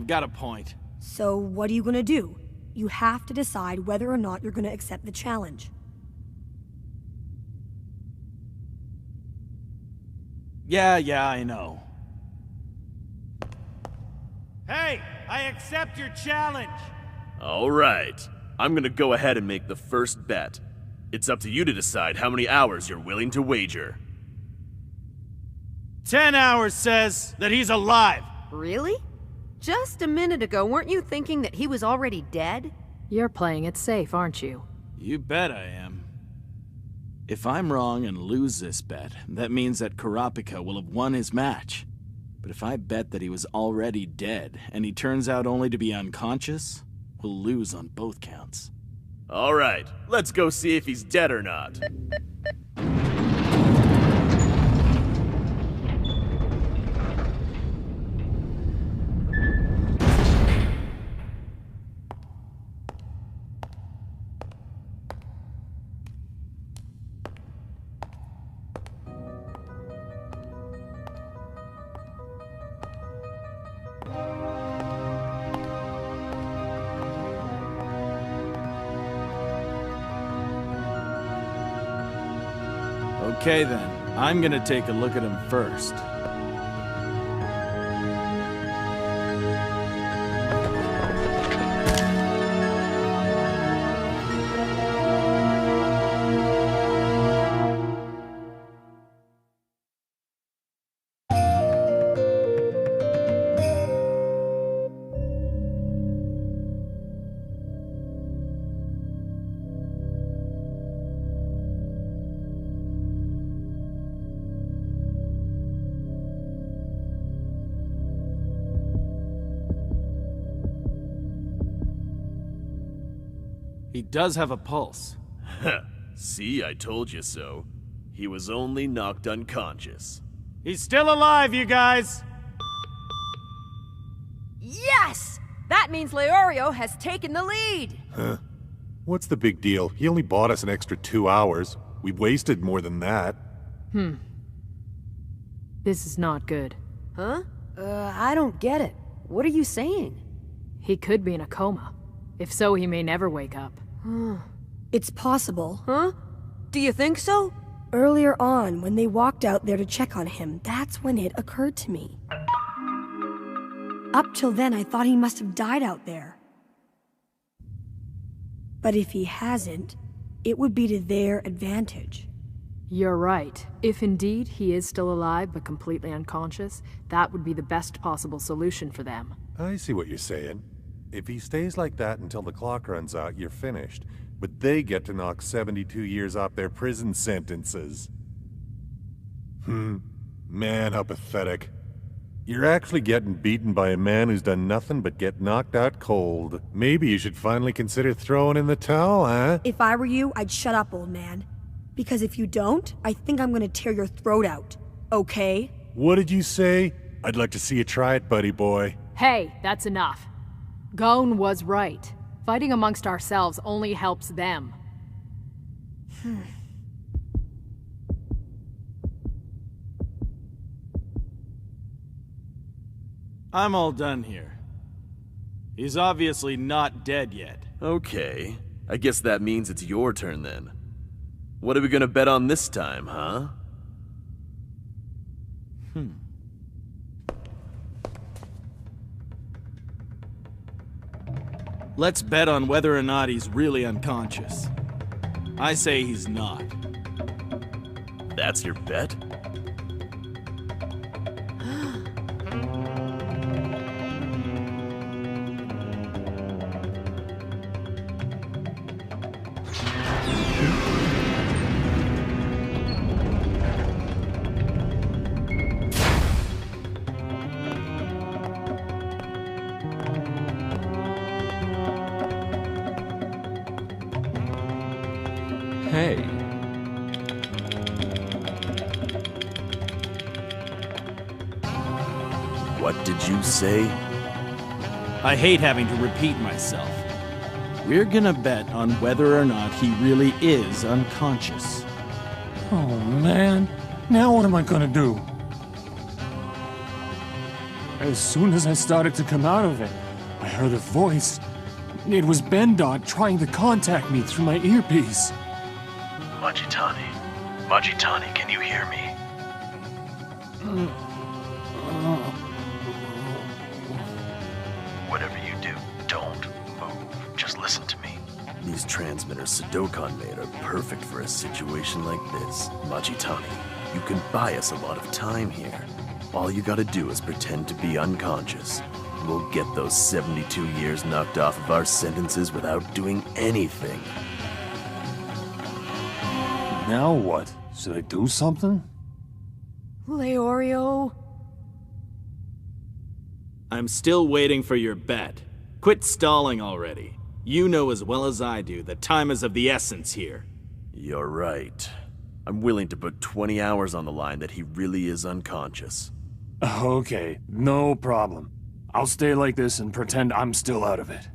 you've got a point. So what are you gonna do? You have to decide whether or not you're gonna accept the challenge. Yeah, I know. Hey, I accept your challenge! Alright, I'm gonna go ahead and make the first bet. It's up to you to decide how many hours you're willing to wager. 10 hours says that he's alive. Really? Just a minute ago, weren't you thinking that he was already dead? You're playing it safe, aren't you? You bet I am. If I'm wrong and lose this bet, that means that Kurapika will have won his match. But if I bet that he was already dead, and he turns out only to be unconscious, we'll lose on both counts. Alright, let's go see if he's dead or not. Okay then, I'm gonna take a look at him first. He does have a pulse. See, I told you so. He was only knocked unconscious. He's still alive, you guys! Yes! That means Leorio has taken the lead! Huh? What's the big deal? He only bought us an extra 2 hours. We've wasted more than that. This is not good. Huh? I don't get it. What are you saying? He could be in a coma. If so, he may never wake up. It's possible. Huh? Do you think so? Earlier on, when they walked out there to check on him, that's when it occurred to me. Up till then, I thought he must have died out there. But if he hasn't, it would be to their advantage. You're right. If indeed he is still alive but completely unconscious, that would be the best possible solution for them. I see what you're saying. If he stays like that until the clock runs out, you're finished. But they get to knock 72 years off their prison sentences. Man, how pathetic. You're actually getting beaten by a man who's done nothing but get knocked out cold. Maybe you should finally consider throwing in the towel, huh? If I were you, I'd shut up, old man. Because if you don't, I think I'm gonna tear your throat out. Okay? What did you say? I'd like to see you try it, buddy boy. Hey, that's enough. Gon was right. Fighting amongst ourselves only helps them. I'm all done here. He's obviously not dead yet. Okay, I guess that means it's your turn then. What are we gonna bet on this time, huh? Let's bet on whether or not he's really unconscious. I say he's not. That's your bet? Hey. What did you say? I hate having to repeat myself. We're gonna bet on whether or not he really is unconscious. Oh, man. Now what am I gonna do? As soon as I started to come out of it, I heard a voice. It was Bendot trying to contact me through my earpiece. Majitani, can you hear me? Whatever you do, don't move. Just listen to me. These transmitters Sadokon made are perfect for a situation like this. Majitani, you can buy us a lot of time here. All you gotta do is pretend to be unconscious. We'll get those 72 years knocked off of our sentences without doing anything. Now what? Should I do something? Leorio. I'm still waiting for your bet. Quit stalling already. You know as well as I do that time is of the essence here. You're right. I'm willing to put 20 hours on the line that he really is unconscious. Okay, no problem. I'll stay like this and pretend I'm still out of it.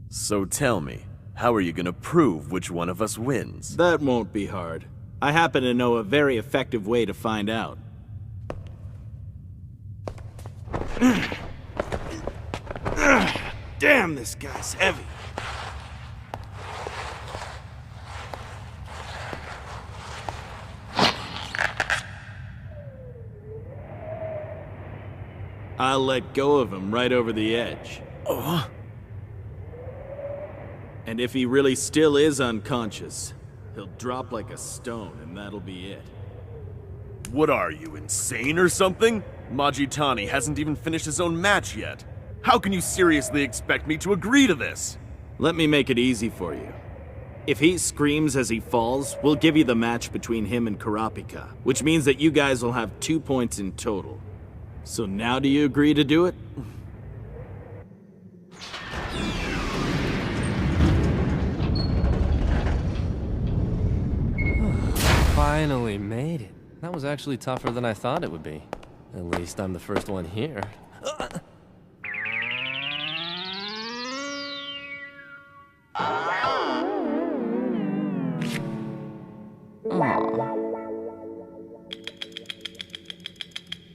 So tell me, how are you gonna prove which one of us wins? That won't be hard. I happen to know a very effective way to find out. Damn, this guy's heavy. I'll let go of him right over the edge. Oh. And if he really still is unconscious, he'll drop like a stone, and that'll be it. What are you, insane or something? Majitani hasn't even finished his own match yet. How can you seriously expect me to agree to this? Let me make it easy for you. If he screams as he falls, we'll give you the match between him and Kurapika, which means that you guys will have 2 points in total. So now do you agree to do it? Finally made it. That was actually tougher than I thought it would be. At least I'm the first one here.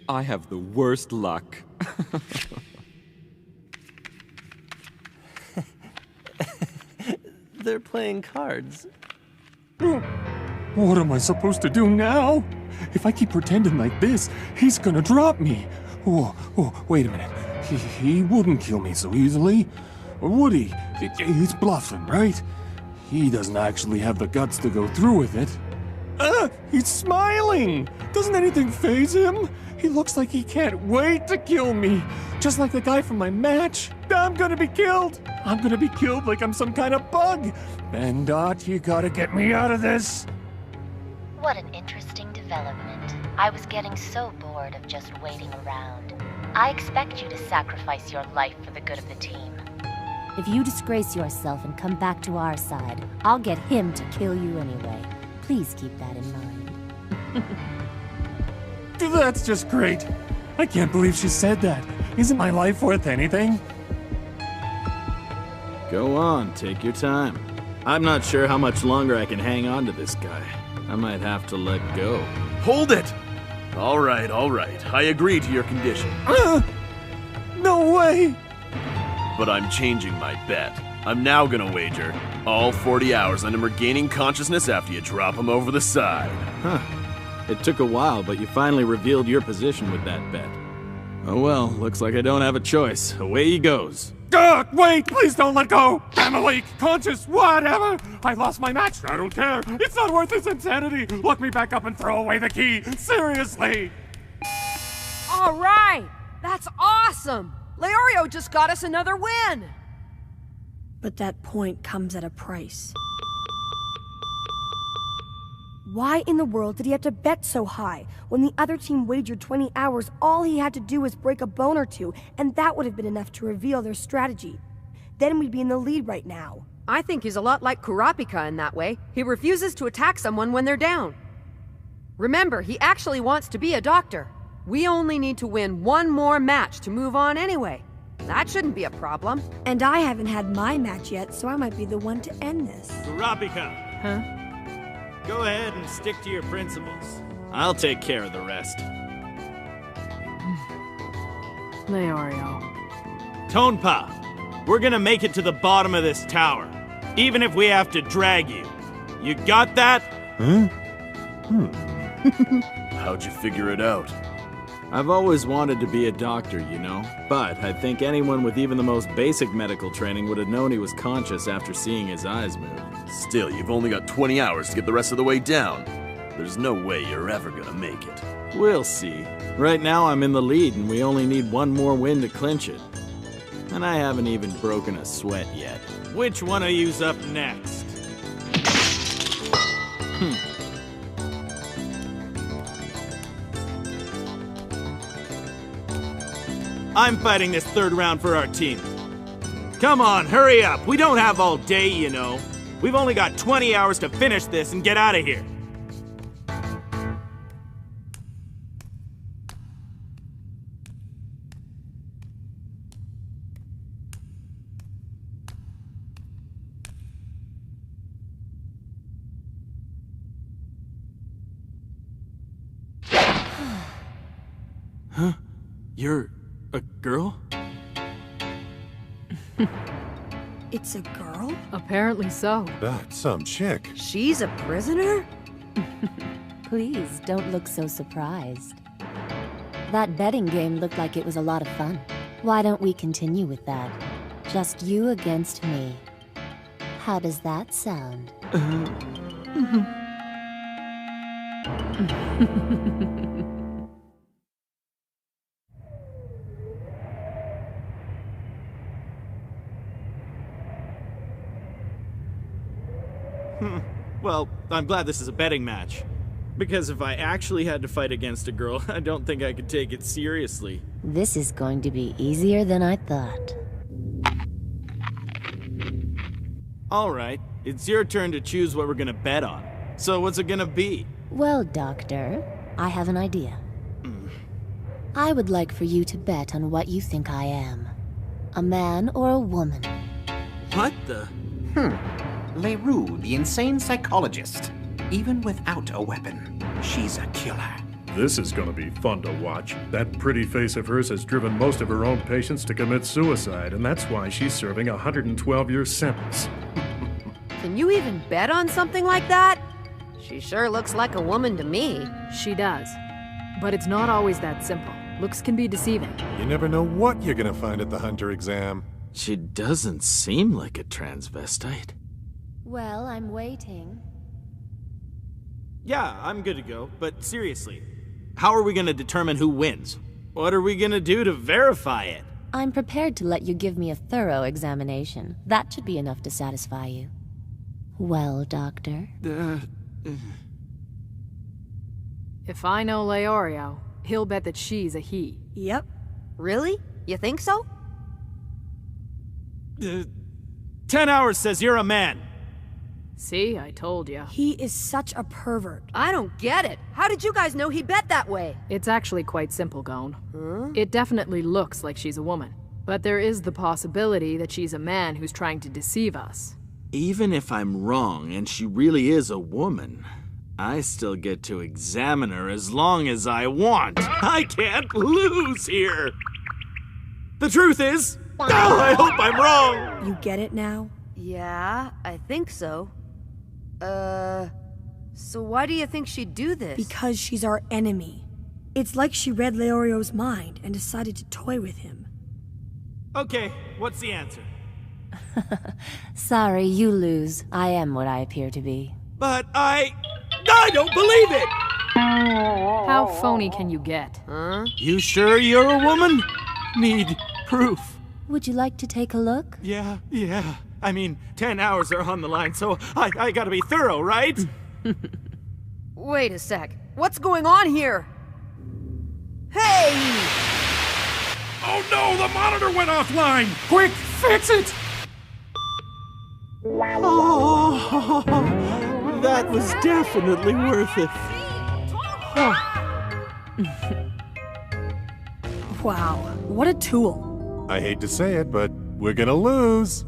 I have the worst luck. They're playing cards. What am I supposed to do now? If I keep pretending like this, he's gonna drop me. Oh, wait a minute. He wouldn't kill me so easily. Or would he? He's bluffing, right? He doesn't actually have the guts to go through with it. He's smiling! Doesn't anything faze him? He looks like he can't wait to kill me. Just like the guy from my match. I'm gonna be killed. I'm gonna be killed like I'm some kind of bug. Bendot, you gotta get me out of this. What an interesting development. I was getting so bored of just waiting around. I expect you to sacrifice your life for the good of the team. If you disgrace yourself and come back to our side, I'll get him to kill you anyway. Please keep that in mind. That's just great. I can't believe she said that. Isn't my life worth anything? Go on, take your time. I'm not sure how much longer I can hang on to this guy. I might have to let go. Hold it! All right. I agree to your condition. No way! But I'm changing my bet. I'm now gonna wager all 40 hours on him regaining consciousness after you drop him over the side. Huh. It took a while, but you finally revealed your position with that bet. Oh well, looks like I don't have a choice. Away he goes. Wait, please don't let go! I'm awake, conscious, whatever! I lost my match, I don't care! It's not worth this insanity! Look me back up and throw away the key! Seriously! All right! That's awesome! Leorio just got us another win! But that point comes at a price. Why in the world did he have to bet so high? When the other team wagered 20 hours, all he had to do was break a bone or two, and that would have been enough to reveal their strategy. Then we'd be in the lead right now. I think he's a lot like Kurapika in that way. He refuses to attack someone when they're down. Remember, he actually wants to be a doctor. We only need to win one more match to move on anyway. That shouldn't be a problem. And I haven't had my match yet, so I might be the one to end this. Kurapika! Huh? Go ahead and stick to your principles. I'll take care of the rest. Leorio. Tonpa, we're gonna make it to the bottom of this tower, even if we have to drag you. You got that? Huh? How'd you figure it out? I've always wanted to be a doctor, you know, but I think anyone with even the most basic medical training would have known he was conscious after seeing his eyes move. Still, you've only got 20 hours to get the rest of the way down. There's no way you're ever gonna make it. We'll see. Right now I'm in the lead and we only need one more win to clinch it. And I haven't even broken a sweat yet. Which one of you's up next? I'm fighting this third round for our team. Come on, hurry up. We don't have all day, you know. We've only got 20 hours to finish this and get out of here. Huh? You're a girl? It's a girl? Apparently so. That's some chick. She's a prisoner? Please, don't look so surprised. That betting game looked like it was a lot of fun. Why don't we continue with that? Just you against me. How does that sound? Well, I'm glad this is a betting match. Because if I actually had to fight against a girl, I don't think I could take it seriously. This is going to be easier than I thought. Alright, it's your turn to choose what we're gonna bet on. So what's it gonna be? Well, Doctor, I have an idea. I would like for you to bet on what you think I am. A man or a woman? What the? Leroux, the insane psychologist. Even without a weapon, she's a killer. This is gonna be fun to watch. That pretty face of hers has driven most of her own patients to commit suicide, and that's why she's serving a 112-year sentence. Can you even bet on something like that? She sure looks like a woman to me. She does. But it's not always that simple. Looks can be deceiving. You never know what you're gonna find at the Hunter exam. She doesn't seem like a transvestite. Well, I'm waiting. Yeah, I'm good to go, but seriously, how are we gonna determine who wins? What are we gonna do to verify it? I'm prepared to let you give me a thorough examination. That should be enough to satisfy you. Well, Doctor? If I know Leorio, he'll bet that she's a he. Yep. Really? You think so? 10 hours says you're a man. See, I told you. He is such a pervert. I don't get it. How did you guys know he bet that way? It's actually quite simple, Gon. Huh? It definitely looks like she's a woman. But there is the possibility that she's a man who's trying to deceive us. Even if I'm wrong and she really is a woman, I still get to examine her as long as I want. I can't lose here. The truth is, I hope I'm wrong. You get it now? Yeah, I think so. So why do you think she'd do this? Because she's our enemy. It's like she read Leorio's mind and decided to toy with him. Okay, what's the answer? Sorry, you lose. I am what I appear to be. But I don't believe it! How phony can you get? Huh? You sure you're a woman? Need proof. Would you like to take a look? Yeah. I mean, 10 hours are on the line, so I gotta be thorough, right? Wait a sec. What's going on here? Hey! Oh no, the monitor went offline! Quick, fix it! Oh, that was definitely worth it. Wow, what a tool. I hate to say it, but we're gonna lose.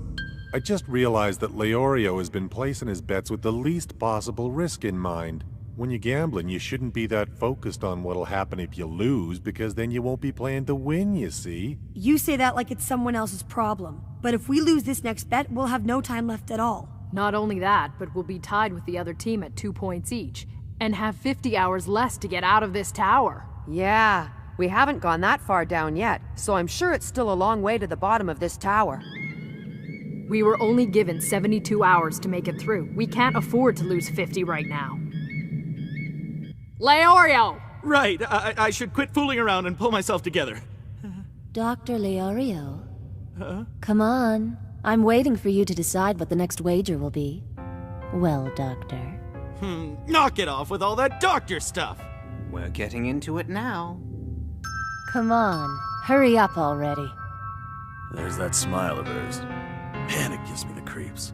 I just realized that Leorio has been placing his bets with the least possible risk in mind. When you're gambling, you shouldn't be that focused on what'll happen if you lose, because then you won't be playing to win, you see? You say that like it's someone else's problem. But if we lose this next bet, we'll have no time left at all. Not only that, but we'll be tied with the other team at 2 points each, and have 50 hours less to get out of this tower. Yeah, we haven't gone that far down yet, so I'm sure it's still a long way to the bottom of this tower. We were only given 72 hours to make it through. We can't afford to lose 50 right now. Leorio! Right, I should quit fooling around and pull myself together. Dr. Leorio? Come on. I'm waiting for you to decide what the next wager will be. Well, Doctor. Knock it off with all that doctor stuff. We're getting into it now. Come on. Hurry up already. There's that smile of hers. Man, it gives me the creeps.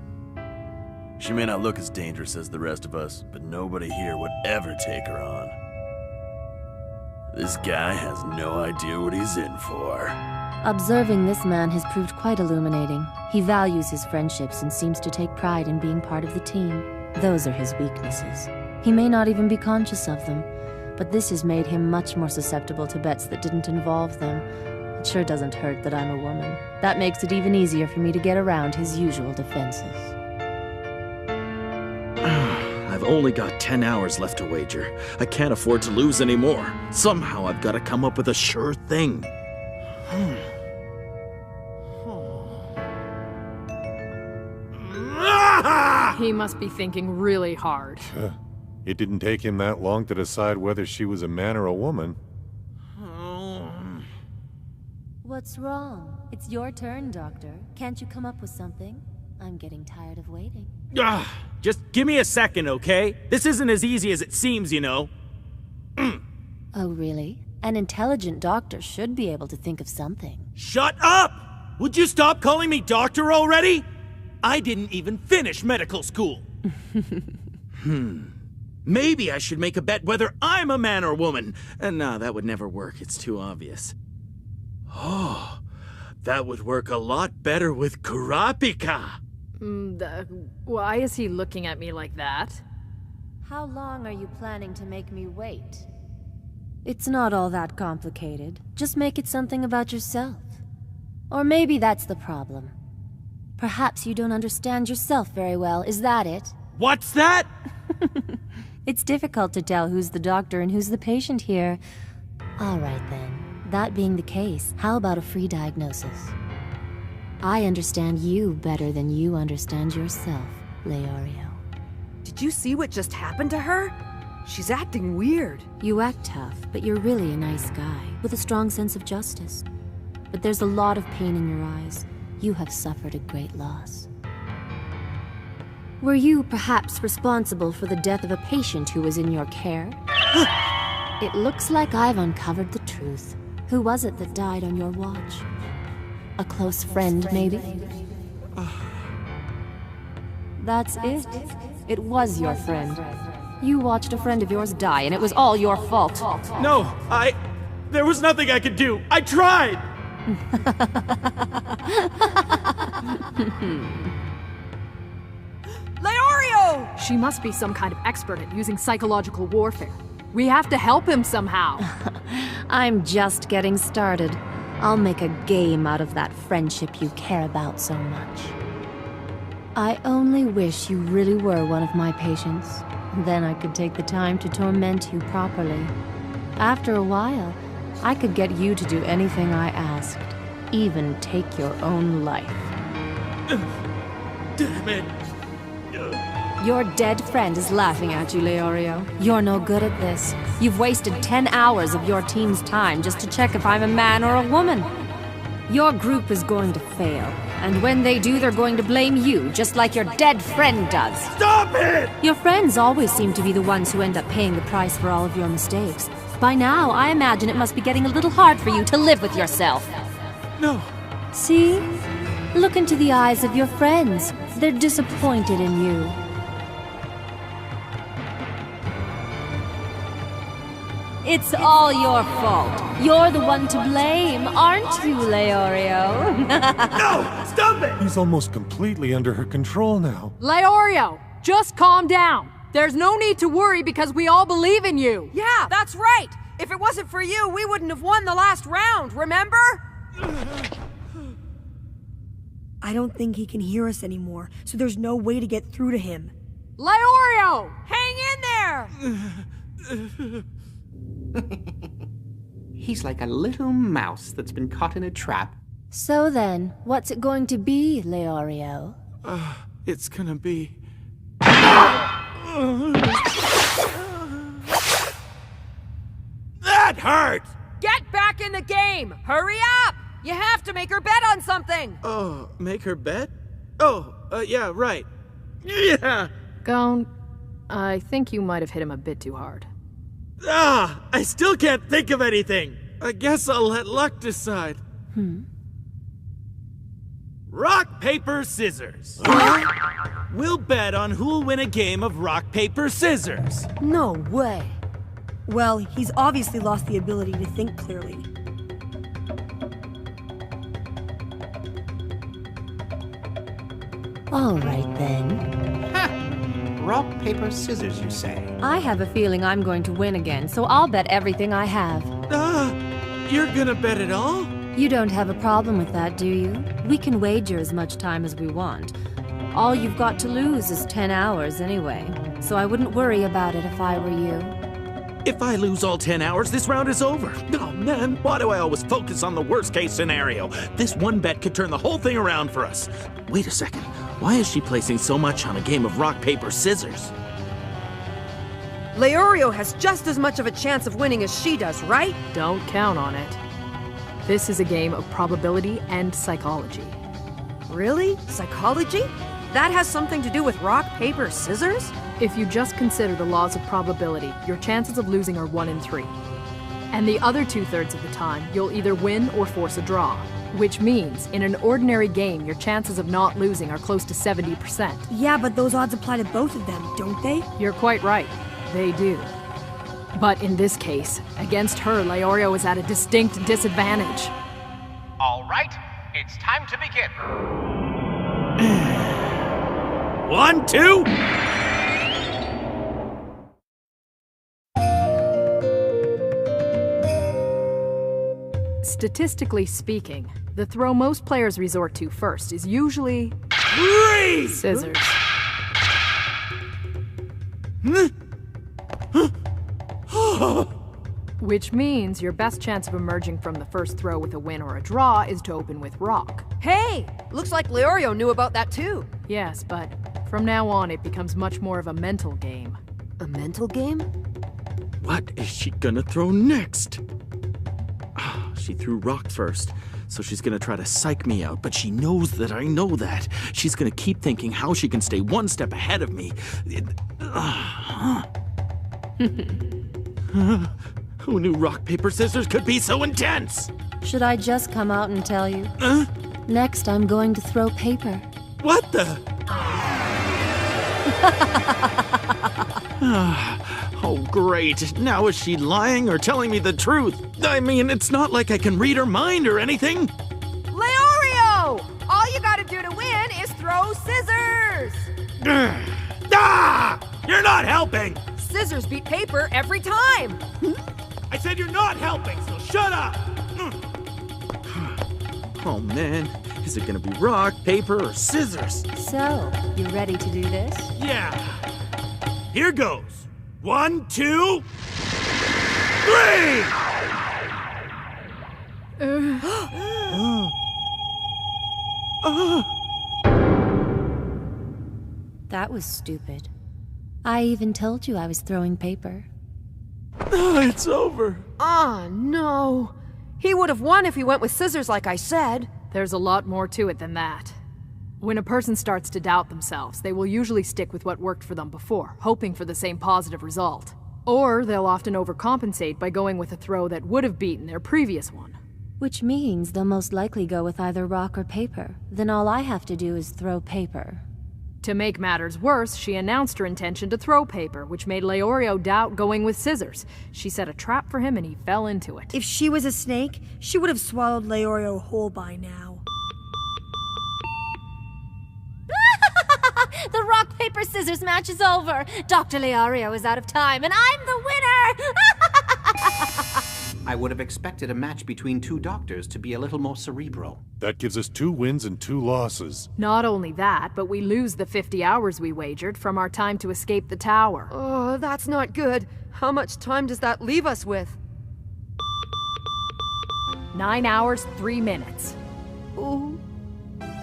She may not look as dangerous as the rest of us, but nobody here would ever take her on. This guy has no idea what he's in for. Observing this man has proved quite illuminating. He values his friendships and seems to take pride in being part of the team. Those are his weaknesses. He may not even be conscious of them, but this has made him much more susceptible to bets that didn't involve them. It sure doesn't hurt that I'm a woman. That makes it even easier for me to get around his usual defenses. I've only got 10 hours left to wager. I can't afford to lose anymore. Somehow I've got to come up with a sure thing. He must be thinking really hard. It didn't take him that long to decide whether she was a man or a woman. What's wrong? It's your turn, Doctor. Can't you come up with something? I'm getting tired of waiting. Just give me a second, okay? This isn't as easy as it seems, you know. Oh, really? An intelligent doctor should be able to think of something. Shut up! Would you stop calling me doctor already? I didn't even finish medical school. Maybe I should make a bet whether I'm a man or woman. No, that would never work. It's too obvious. Oh, that would work a lot better with Kurapika. Why is he looking at me like that? How long are you planning to make me wait? It's not all that complicated. Just make it something about yourself. Or maybe that's the problem. Perhaps you don't understand yourself very well. Is that it? What's that? It's difficult to tell who's the doctor and who's the patient here. All right then. That being the case, how about a free diagnosis? I understand you better than you understand yourself, Leorio. Did you see what just happened to her? She's acting weird. You act tough, but you're really a nice guy, with a strong sense of justice. But there's a lot of pain in your eyes. You have suffered a great loss. Were you perhaps responsible for the death of a patient who was in your care? It looks like I've uncovered the truth. Who was it that died on your watch? A close friend, maybe? That's it. It was your friend. You watched a friend of yours die, and it was all your fault. No, there was nothing I could do. I tried! Leorio! She must be some kind of expert at using psychological warfare. We have to help him somehow. I'm just getting started. I'll make a game out of that friendship you care about so much. I only wish you really were one of my patients. Then I could take the time to torment you properly. After a while, I could get you to do anything I asked. Even take your own life. Damn it. Your dead friend is laughing at you, Leorio. You're no good at this. You've wasted 10 hours of your team's time just to check if I'm a man or a woman. Your group is going to fail, and when they do, they're going to blame you, just like your dead friend does. Stop it! Your friends always seem to be the ones who end up paying the price for all of your mistakes. By now, I imagine it must be getting a little hard for you to live with yourself. No. See? Look into the eyes of your friends. They're disappointed in you. It's all your fault. You're the one to blame, aren't you, Leorio? No! Stop it! He's almost completely under her control now. Leorio, just calm down. There's no need to worry because we all believe in you. Yeah, that's right! If it wasn't for you, we wouldn't have won the last round, remember? I don't think he can hear us anymore, so there's no way to get through to him. Leorio! Hang in there! He's like a little mouse that's been caught in a trap. So then, what's it going to be, Leorio? It's gonna be... That hurt! Get back in the game! Hurry up! You have to make her bet on something! Oh, make her bet? Oh, yeah, right. Yeah! Gone. I think you might have hit him a bit too hard. I still can't think of anything. I guess I'll let luck decide. Rock, paper, scissors. We'll bet on who'll win a game of rock, paper, scissors. No way. Well, he's obviously lost the ability to think clearly. All right then. Rock, paper, scissors, you say? I have a feeling I'm going to win again, so I'll bet everything I have. You're gonna bet it all? You don't have a problem with that, do you? We can wager as much time as we want. All you've got to lose is 10 hours anyway, so I wouldn't worry about it if I were you. If I lose all 10 hours, this round is over. Oh man, why do I always focus on the worst case scenario? This one bet could turn the whole thing around for us. Wait a second, why is she placing so much on a game of rock, paper, scissors? Leorio has just as much of a chance of winning as she does, right? Don't count on it. This is a game of probability and psychology. Really? Psychology? That has something to do with rock, paper, scissors? If you just consider the laws of probability, your chances of losing are 1 in 3. And the other 2/3 of the time, you'll either win or force a draw. Which means, in an ordinary game, your chances of not losing are close to 70%. Yeah, but those odds apply to both of them, don't they? You're quite right. They do. But in this case, against her, Leorio is at a distinct disadvantage. All right, it's time to begin. 1, 2... Statistically speaking, the throw most players resort to first is usually... Freeze! Scissors. Which means your best chance of emerging from the first throw with a win or a draw is to open with rock. Hey! Looks like Leorio knew about that too. Yes, but from now on it becomes much more of a mental game. A mental game? What is she gonna throw next? She threw rock first, so she's gonna try to psych me out, but she knows that I know that. She's gonna keep thinking how she can stay one step ahead of me. Who knew rock, paper, scissors could be so intense? Should I just come out and tell you? Next, I'm going to throw paper. What the? Oh, great. Now is she lying or telling me the truth? I mean, it's not like I can read her mind or anything. Leorio! All you gotta do to win is throw scissors! You're not helping! Scissors beat paper every time! I said you're not helping, so shut up! Oh man, is it gonna be rock, paper, or scissors? So, you ready to do this? Yeah. Here goes. 1, 2, 3! That was stupid. I even told you I was throwing paper. It's over. Ah, no. He would have won if he went with scissors like I said. There's a lot more to it than that. When a person starts to doubt themselves, they will usually stick with what worked for them before, hoping for the same positive result. Or they'll often overcompensate by going with a throw that would have beaten their previous one. Which means they'll most likely go with either rock or paper. Then all I have to do is throw paper. To make matters worse, she announced her intention to throw paper, which made Leorio doubt going with scissors. She set a trap for him and he fell into it. If she was a snake, she would have swallowed Leorio whole by now. The rock, paper, scissors match is over. Dr. Leario is out of time, and I'm the winner! I would have expected a match between two doctors to be a little more cerebral. That gives us 2 wins and 2 losses. Not only that, but we lose the 50 hours we wagered from our time to escape the tower. Oh, that's not good. How much time does that leave us with? 9 hours, 3 minutes. Ooh.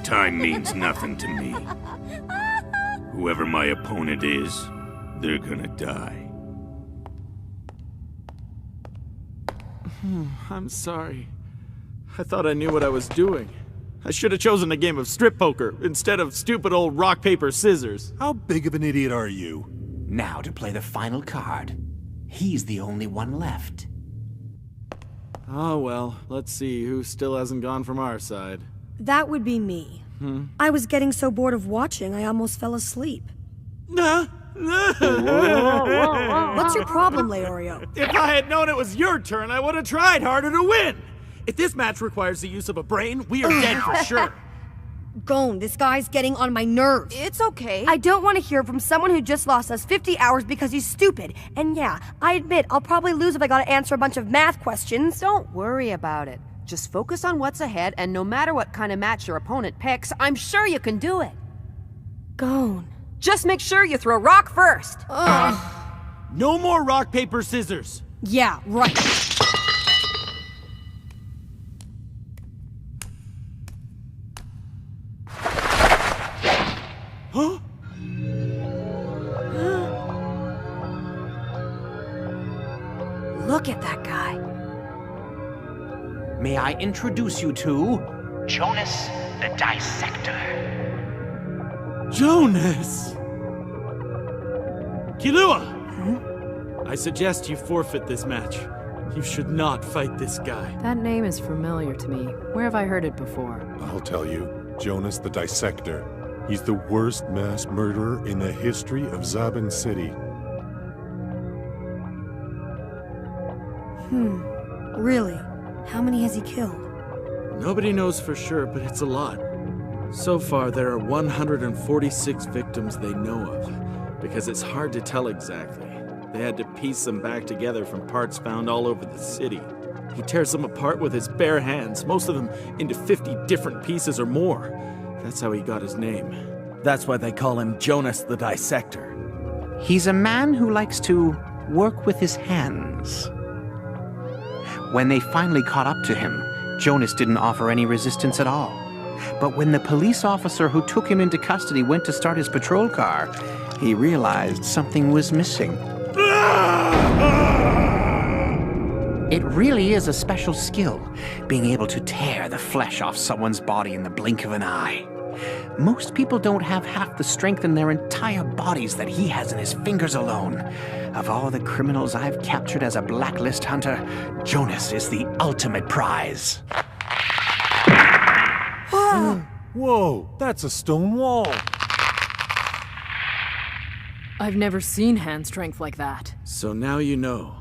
Time means nothing to me. Whoever my opponent is, they're gonna die. I'm sorry. I thought I knew what I was doing. I should have chosen a game of strip poker instead of stupid old rock, paper, scissors. How big of an idiot are you? Now to play the final card. He's the only one left. Oh well, let's see who still hasn't gone from our side. That would be me. I was getting so bored of watching, I almost fell asleep. What's your problem, Leorio? If I had known it was your turn, I would have tried harder to win! If this match requires the use of a brain, we are dead for sure. Gon, this guy's getting on my nerves. It's okay. I don't want to hear from someone who just lost us 50 hours because he's stupid. And yeah, I admit I'll probably lose if I gotta answer a bunch of math questions. Don't worry about it. Just focus on what's ahead, and no matter what kind of match your opponent picks, I'm sure you can do it. Gon. Just make sure you throw rock first. No more rock, paper, scissors. Yeah, right. Huh? Look at that guy. May I introduce you to... Jonas the Dissector. Jonas! Killua! I suggest you forfeit this match. You should not fight this guy. That name is familiar to me. Where have I heard it before? I'll tell you. Jonas the Dissector. He's the worst mass murderer in the history of Zaban City. Really? How many has he killed? Nobody knows for sure, but it's a lot. So far, there are 146 victims they know of, because it's hard to tell exactly. They had to piece them back together from parts found all over the city. He tears them apart with his bare hands, most of them into 50 different pieces or more. That's how he got his name. That's why they call him Jonas the Dissector. He's a man who likes to work with his hands. When they finally caught up to him, Jonas didn't offer any resistance at all. But when the police officer who took him into custody went to start his patrol car, he realized something was missing. It really is a special skill, being able to tear the flesh off someone's body in the blink of an eye. Most people don't have half the strength in their entire bodies that he has in his fingers alone. Of all the criminals I've captured as a blacklist hunter, Jonas is the ultimate prize. Whoa, that's a stone wall. I've never seen hand strength like that. So now you know.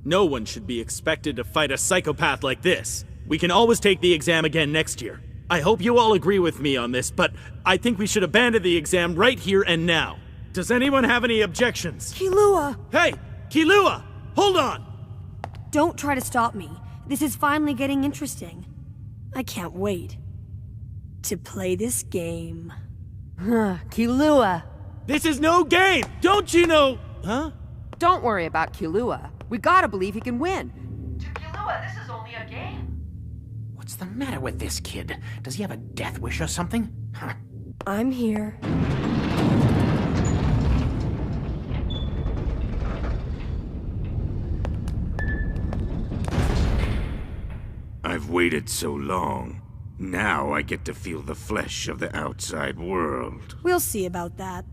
No one should be expected to fight a psychopath like this. We can always take the exam again next year. I hope you all agree with me on this, but I think we should abandon the exam right here and now. Does anyone have any objections? Killua! Hey, Killua! Hold on! Don't try to stop me. This is finally getting interesting. I can't wait to play this game. Killua. This is no game! Don't you know? Huh? Don't worry about Killua. We gotta believe he can win. To Killua, this is only a game. What's the matter with this kid? Does he have a death wish or something? Huh. I'm here. I've waited so long. Now I get to feel the flesh of the outside world. We'll see about that.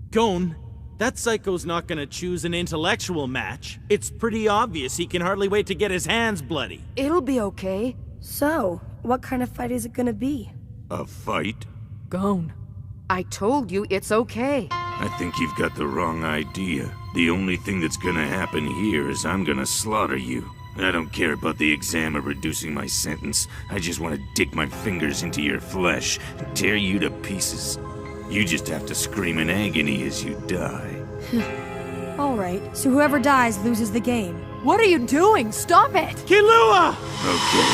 Gon, that psycho's not gonna choose an intellectual match. It's pretty obvious he can hardly wait to get his hands bloody. It'll be okay. So, what kind of fight is it gonna be? A fight? Gon. I told you it's okay. I think you've got the wrong idea. The only thing that's gonna happen here is I'm gonna slaughter you. I don't care about the exam or reducing my sentence. I just want to dig my fingers into your flesh and tear you to pieces. You just have to scream in agony as you die. All right, so whoever dies loses the game. What are you doing? Stop it! Killua! Okay,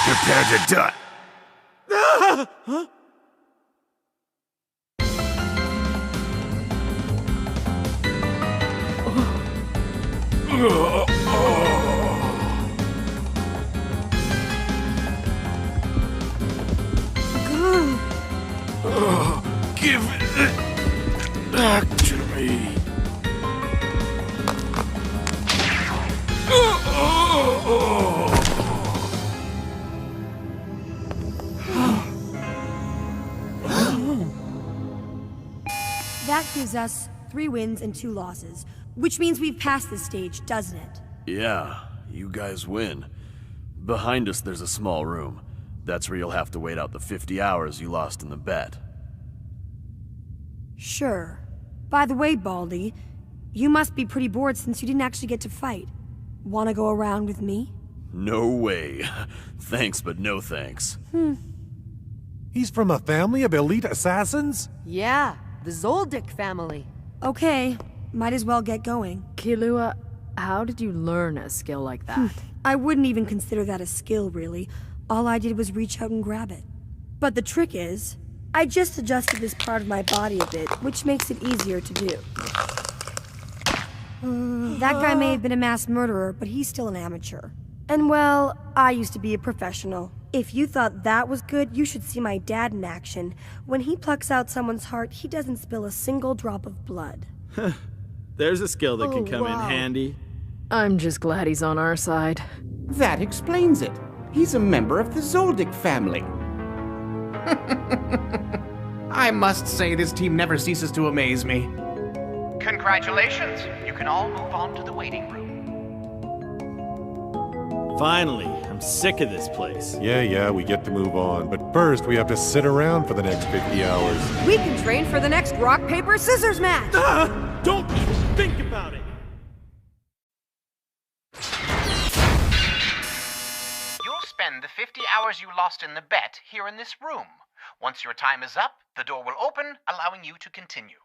prepare to die. Huh? Give it back to me. That gives us 3 wins and 2 losses, which means we've passed this stage, doesn't it? Yeah, you guys win. Behind us there's a small room. That's where you'll have to wait out the 50 hours you lost in the bet. Sure. By the way, Baldy, you must be pretty bored since you didn't actually get to fight. Wanna go around with me? No way. Thanks, but no thanks. He's from a family of elite assassins? Yeah, the Zoldyck family. Okay, might as well get going. Killua, how did you learn a skill like that? I wouldn't even consider that a skill, really. All I did was reach out and grab it. But the trick is, I just adjusted this part of my body a bit, which makes it easier to do. That guy may have been a mass murderer, but he's still an amateur. And well, I used to be a professional. If you thought that was good, you should see my dad in action. When he plucks out someone's heart, he doesn't spill a single drop of blood. There's a skill that can come wow. in handy. I'm just glad he's on our side. That explains it. He's a member of the Zoldyck family. I must say, this team never ceases to amaze me. Congratulations. You can all move on to the waiting room. Finally, I'm sick of this place. Yeah, we get to move on. But first, we have to sit around for the next 50 hours. We can train for the next rock, paper, scissors match! Don't even think about it! You'll spend the 50 hours you lost in the bet here in this room. Once your time is up, the door will open, allowing you to continue.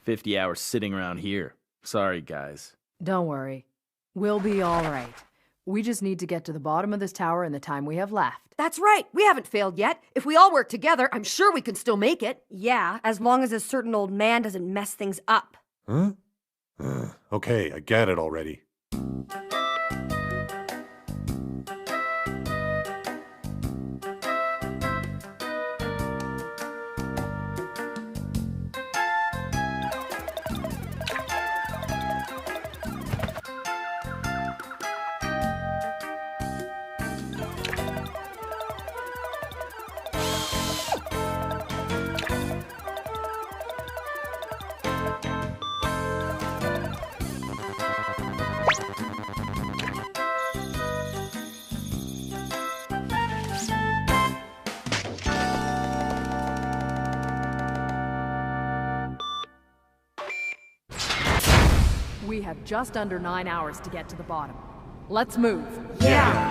50 hours sitting around here. Sorry, guys. Don't worry. We'll be all right. We just need to get to the bottom of this tower in the time we have left. That's right, we haven't failed yet. If we all work together, I'm sure we can still make it. Yeah, as long as a certain old man doesn't mess things up. Huh? Okay, I get it already. We have just under 9 hours to get to the bottom. Let's move. Yeah!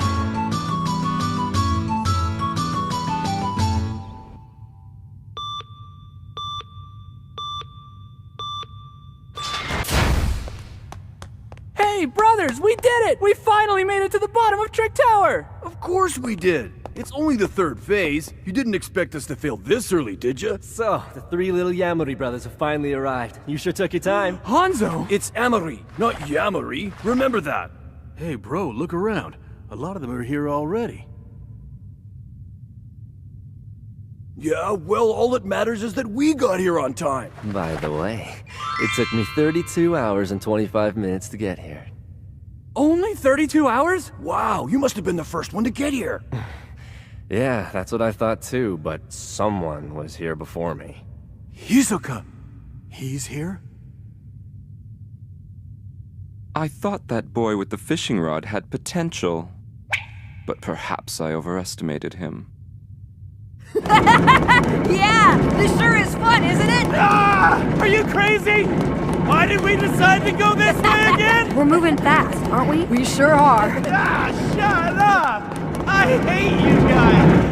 Hey, brothers, we did it! We finally made it to the bottom of Trick Tower! Of course we did! It's only the 3rd phase. You didn't expect us to fail this early, did you? So, the 3 little Yamori brothers have finally arrived. You sure took your time. Hanzo! It's Amori, not Yamori. Remember that. Hey, bro, look around. A lot of them are here already. Yeah, well, all that matters is that we got here on time. By the way, it took me 32 hours and 25 minutes to get here. Only 32 hours? Wow, you must have been the first one to get here. Yeah, that's what I thought too, but someone was here before me. Hisoka! He's here? I thought that boy with the fishing rod had potential, but perhaps I overestimated him. Yeah! This sure is fun, isn't it? Ah! Are you crazy? Why did we decide to go this way again? We're moving fast, aren't we? We sure are. Ah, shut up! I hate you guys!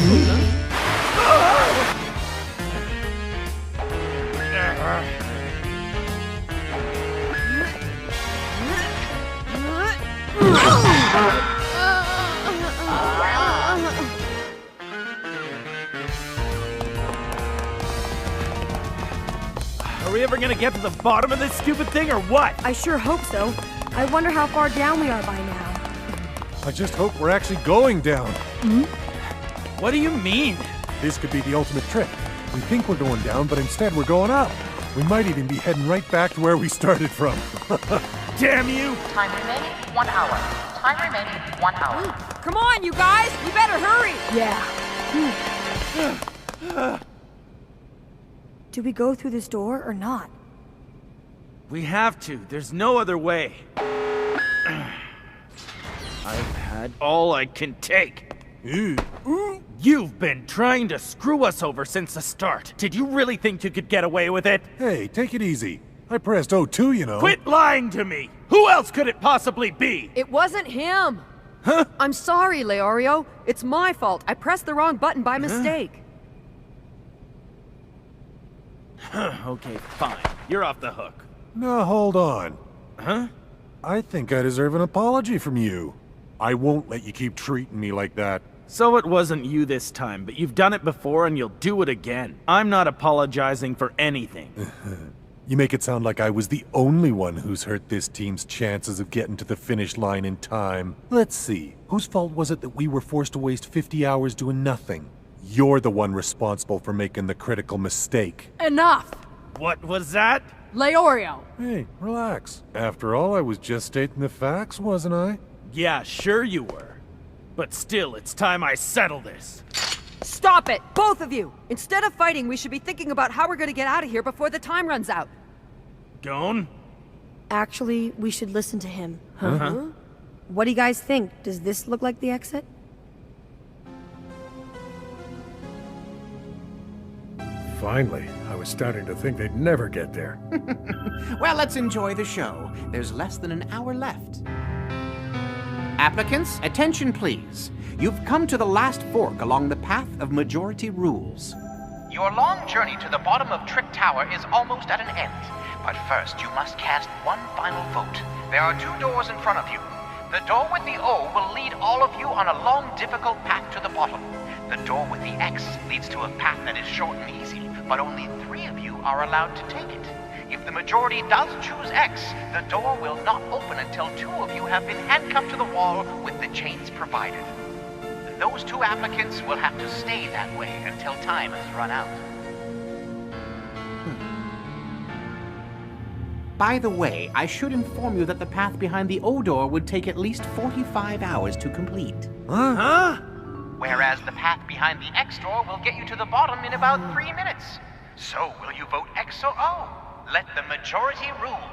Are we ever gonna get to the bottom of this stupid thing or what? I sure hope so. I wonder how far down we are by now. I just hope we're actually going down. What do you mean? This could be the ultimate trick. We think we're going down, but instead we're going up. We might even be heading right back to where we started from. Damn you! Time remaining 1 hour. Time remaining 1 hour. Come on, you guys! We better hurry! Yeah. Do we go through this door or not? We have to. There's no other way. I've had all I can take. You've been trying to screw us over since the start. Did you really think you could get away with it? Hey, take it easy. I pressed O2, you know. Quit lying to me! Who else could it possibly be? It wasn't him! Huh? I'm sorry, Leorio. It's my fault. I pressed the wrong button by mistake. Okay, fine. You're off the hook. No, hold on. Huh? I think I deserve an apology from you. I won't let you keep treating me like that. So it wasn't you this time, but you've done it before and you'll do it again. I'm not apologizing for anything. You make it sound like I was the only one who's hurt this team's chances of getting to the finish line in time. Let's see. Whose fault was it that we were forced to waste 50 hours doing nothing? You're the one responsible for making the critical mistake. Enough! What was that? Leorio! Hey, relax. After all, I was just stating the facts, wasn't I? Yeah, sure you were. But still, it's time I settle this. Stop it! Both of you! Instead of fighting, we should be thinking about how we're gonna get out of here before the time runs out. Gon? Actually, we should listen to him. Uh-huh. What do you guys think? Does this look like the exit? Finally, I was starting to think they'd never get there. Well, let's enjoy the show. There's less than an hour left. Applicants, attention please. You've come to the last fork along the path of majority rules. Your long journey to the bottom of Trick Tower is almost at an end. But first, you must cast one final vote. There are 2 doors in front of you. The door with the O will lead all of you on a long, difficult path to the bottom. The door with the X leads to a path that is short and easy, but only 3 of you are allowed to take it. If the majority does choose X, the door will not open until 2 of you have been handcuffed to the wall with the chains provided. Those 2 applicants will have to stay that way until time has run out. By the way, I should inform you that the path behind the O door would take at least 45 hours to complete. Huh? Whereas the path behind the X door will get you to the bottom in about 3 minutes. So will you vote X or O? Let the majority rule.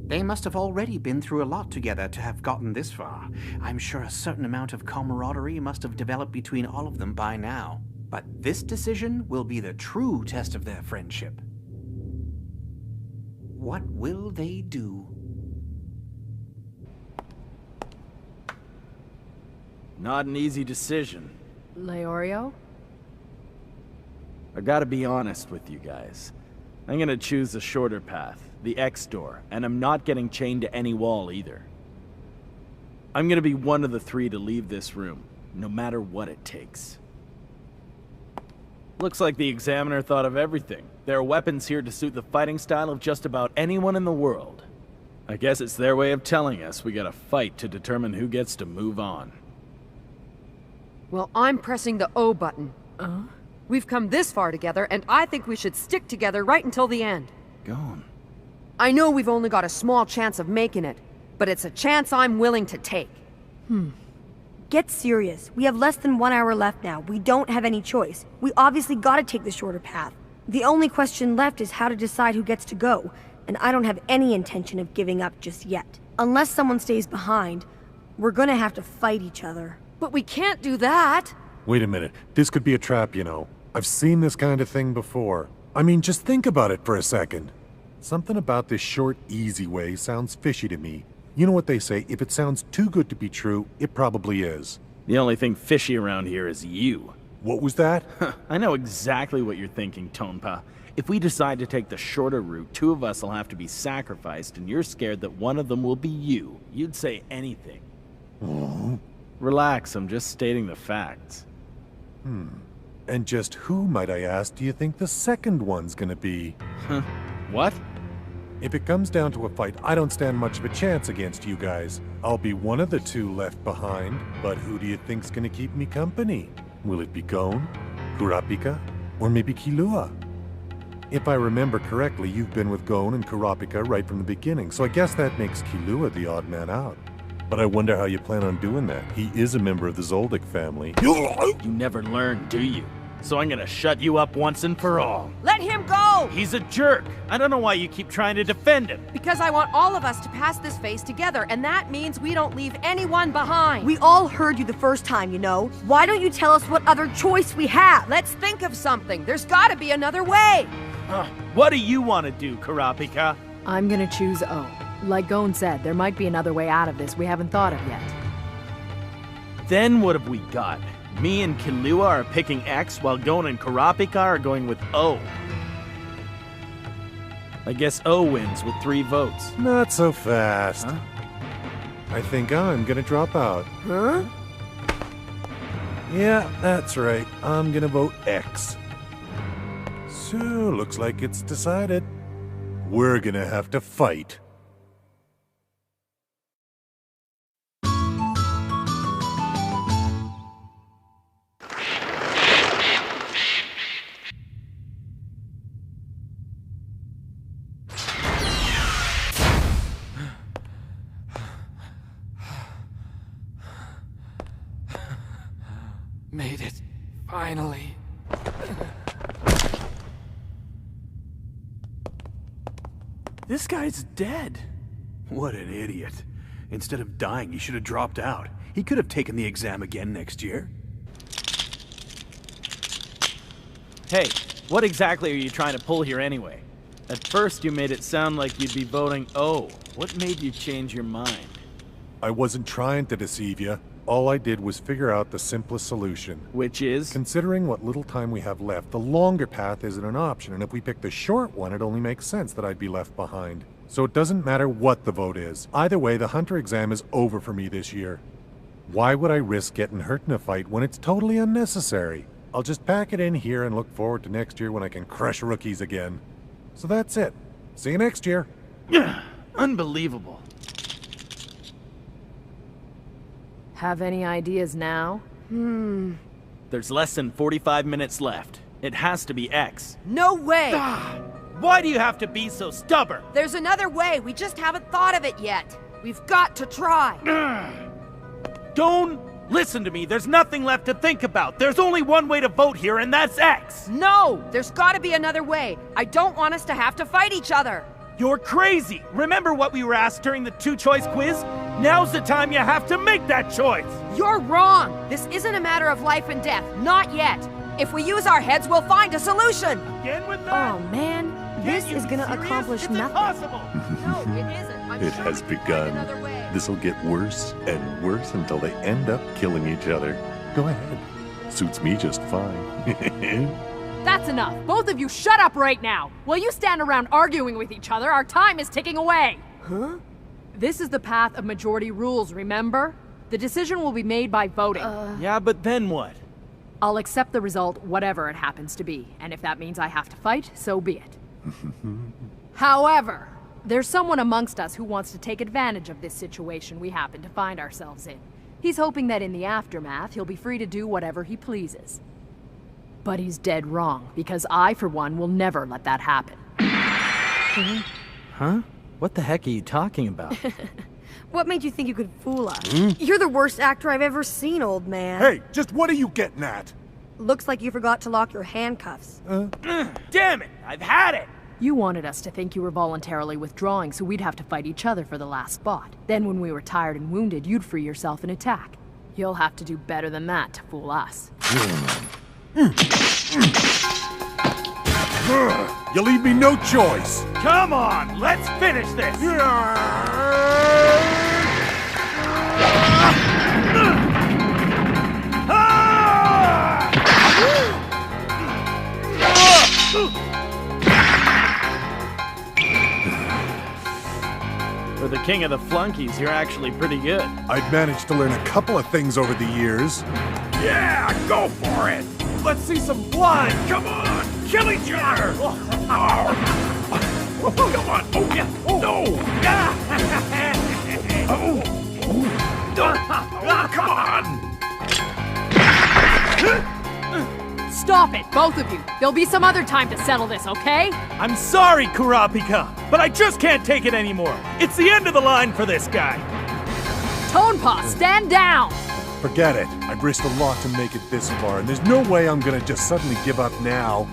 They must have already been through a lot together to have gotten this far. I'm sure a certain amount of camaraderie must have developed between all of them by now. But this decision will be the true test of their friendship. What will they do? Not an easy decision. Leorio? I gotta be honest with you guys. I'm gonna choose the shorter path, the X door, and I'm not getting chained to any wall either. I'm gonna be one of the 3 to leave this room, no matter what it takes. Looks like the Examiner thought of everything. There are weapons here to suit the fighting style of just about anyone in the world. I guess it's their way of telling us we gotta fight to determine who gets to move on. Well, I'm pressing the O button. We've come this far together, and I think we should stick together right until the end. Gon. I know we've only got a small chance of making it, but it's a chance I'm willing to take. Get serious. We have less than 1 hour left now. We don't have any choice. We obviously gotta take the shorter path. The only question left is how to decide who gets to go, and I don't have any intention of giving up just yet. Unless someone stays behind, we're gonna have to fight each other. But we can't do that! Wait a minute. This could be a trap, you know. I've seen this kind of thing before. I mean, just think about it for a second. Something about this short, easy way sounds fishy to me. You know what they say, if it sounds too good to be true, it probably is. The only thing fishy around here is you. What was that? I know exactly what you're thinking, Tonpa. If we decide to take the shorter route, 2 of us will have to be sacrificed, and you're scared that one of them will be you. You'd say anything. Oh. Relax, I'm just stating the facts. And just who, might I ask, do you think the second one's gonna be? What? If it comes down to a fight, I don't stand much of a chance against you guys. I'll be one of the 2 left behind, but who do you think's gonna keep me company? Will it be Gon, Kurapika, or maybe Killua? If I remember correctly, you've been with Gon and Kurapika right from the beginning, so I guess that makes Killua the odd man out. But I wonder how you plan on doing that. He is a member of the Zoldyck family. You never learn, do you? So I'm gonna shut you up once and for all. Let him go! He's a jerk. I don't know why you keep trying to defend him. Because I want all of us to pass this phase together, and that means we don't leave anyone behind. We all heard you the first time, you know. Why don't you tell us what other choice we have? Let's think of something. There's gotta be another way. What do you want to do, Kurapika? I'm gonna choose O. Like Gon said, there might be another way out of this we haven't thought of yet. Then what have we got? Me and Killua are picking X, while Gon and Kurapika are going with O. I guess O wins with 3 votes. Not so fast. Huh? I think I'm gonna drop out. Huh? Yeah, that's right. I'm gonna vote X. So, looks like it's decided. We're gonna have to fight. Made it. Finally. This guy's dead. What an idiot. Instead of dying, he should have dropped out. He could have taken the exam again next year. Hey, what exactly are you trying to pull here anyway? At first you made it sound like you'd be voting O. What made you change your mind? I wasn't trying to deceive you. All I did was figure out the simplest solution. Which is? Considering what little time we have left, the longer path isn't an option, and if we pick the short one, it only makes sense that I'd be left behind. So it doesn't matter what the vote is. Either way, the Hunter exam is over for me this year. Why would I risk getting hurt in a fight when it's totally unnecessary? I'll just pack it in here and look forward to next year when I can crush rookies again. So that's it. See you next year. Unbelievable. Have any ideas now? There's less than 45 minutes left. It has to be X. No way! Why do you have to be so stubborn? There's another way. We just haven't thought of it yet. We've got to try. Gon, listen to me. There's nothing left to think about. There's only one way to vote here, and that's X. No! There's gotta be another way. I don't want us to have to fight each other. You're crazy. Remember what we were asked during the 2-choice quiz? Now's the time you have to make that choice. You're wrong. This isn't a matter of life and death. Not yet. If we use our heads, we'll find a solution. Again with that? Oh man, this is gonna accomplish It's nothing. impossible. No, it isn't. I'm It sure has we can find another begun. way. This'll get worse and worse until they end up killing each other. Go ahead. Suits me just fine. That's enough. Both of you shut up right now. While you stand around arguing with each other, our time is ticking away. Huh? This is the path of majority rules, remember? The decision will be made by voting. Yeah, but then what? I'll accept the result, whatever it happens to be. And if that means I have to fight, so be it. However, there's someone amongst us who wants to take advantage of this situation we happen to find ourselves in. He's hoping that in the aftermath, he'll be free to do whatever he pleases. But he's dead wrong, because I, for one, will never let that happen. Huh? What the heck are you talking about? What made you think you could fool us? You're the worst actor I've ever seen, old man. Hey, just what are you getting at? Looks like you forgot to lock your handcuffs. Damn it! I've had it! You wanted us to think you were voluntarily withdrawing so we'd have to fight each other for the last spot. Then when we were tired and wounded, you'd free yourself and attack. You'll have to do better than that to fool us. You leave me no choice. Come on, let's finish this! king of the flunkies, you're actually pretty good. I've managed to learn a couple of things over the years. Yeah, go for it! Let's see some blood! Come on! Kill each other! Come on! Oh, yeah! No! Come on! Stop it, both of you. There'll be some other time to settle this, okay? I'm sorry, Kurapika, but I just can't take it anymore. It's the end of the line for this guy. Tonepah, stand down! Forget it. I've risked a lot to make it this far, and there's no way I'm gonna just suddenly give up now.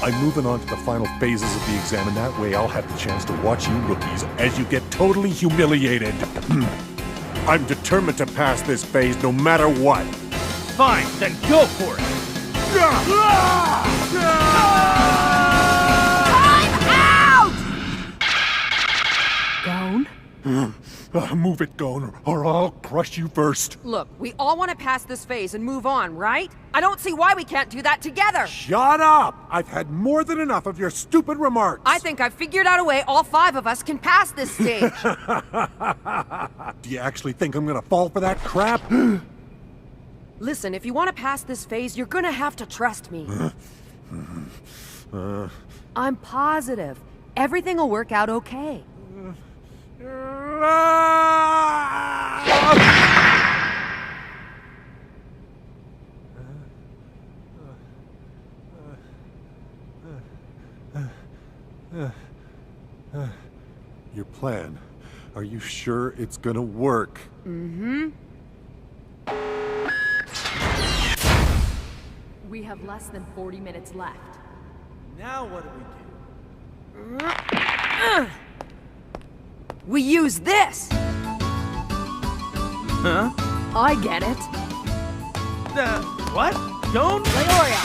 I'm moving on to the final phases of the exam, and that way I'll have the chance to watch you rookies as you get totally humiliated. I'm determined to pass this phase no matter what. Fine, then go for it. Time out! Gon? Move it, Gon, or I'll crush you first. Look, we all want to pass this phase and move on, right? I don't see why we can't do that together. Shut up! I've had more than enough of your stupid remarks. I think I've figured out a way all 5 of us can pass this stage. Do you actually think I'm gonna fall for that crap? Listen, if you want to pass this phase, you're gonna have to trust me. I'm positive. Everything will work out okay. Your plan. Are you sure it's gonna work? Mm-hmm. We have less than 40 minutes left. Now what do we do? We use this! Huh? I get it. What? Gon? Leoria!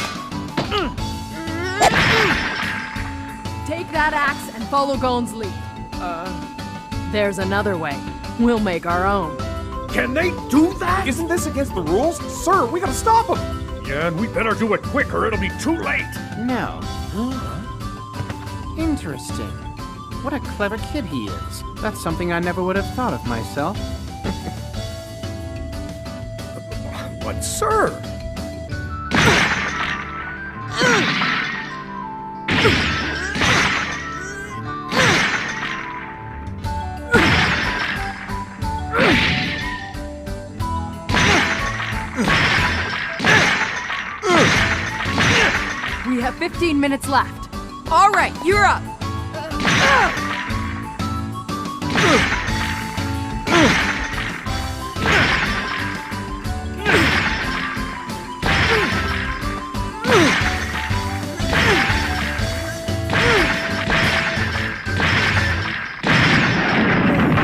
Take that axe and follow Gon's lead. There's another way. We'll make our own. Can they do that? Isn't this against the rules? Sir, we gotta stop them! Yeah, and we better do it quick or it'll be too late. No. Interesting. What a clever kid he is. That's something I never would have thought of myself. But sir! We have 15 minutes left. All right, you're up.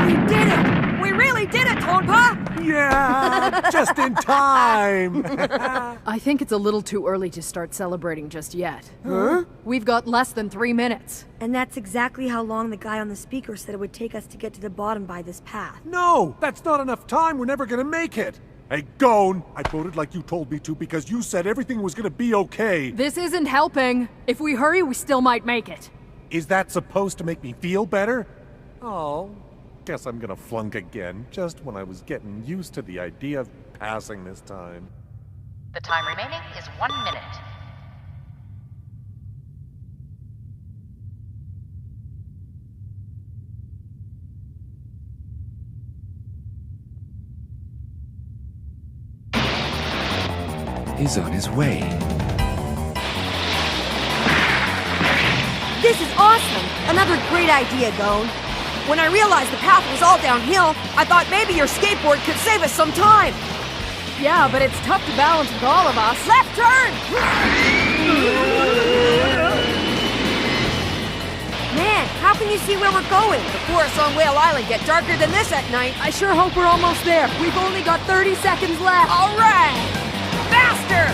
We did it! We really did it, Tonepah! Yeah, just in time. I think it's a little too early to start celebrating just yet. Huh? We've got less than 3 minutes. And that's exactly how long the guy on the speaker said it would take us to get to the bottom by this path. No, that's not enough time. We're never gonna make it. Hey, Gon, I voted like you told me to because you said everything was gonna be okay. This isn't helping. If we hurry, we still might make it. Is that supposed to make me feel better? Oh, guess I'm gonna flunk again, just when I was getting used to the idea of passing this time. The time remaining is 1 minute. He's on his way. This is awesome! Another great idea, Gon. When I realized the path was all downhill, I thought maybe your skateboard could save us some time. Yeah, but it's tough to balance with all of us. Left turn! Man, how can you see where we're going? The forests on Whale Island get darker than this at night. I sure hope we're almost there. We've only got 30 seconds left. All right! Faster!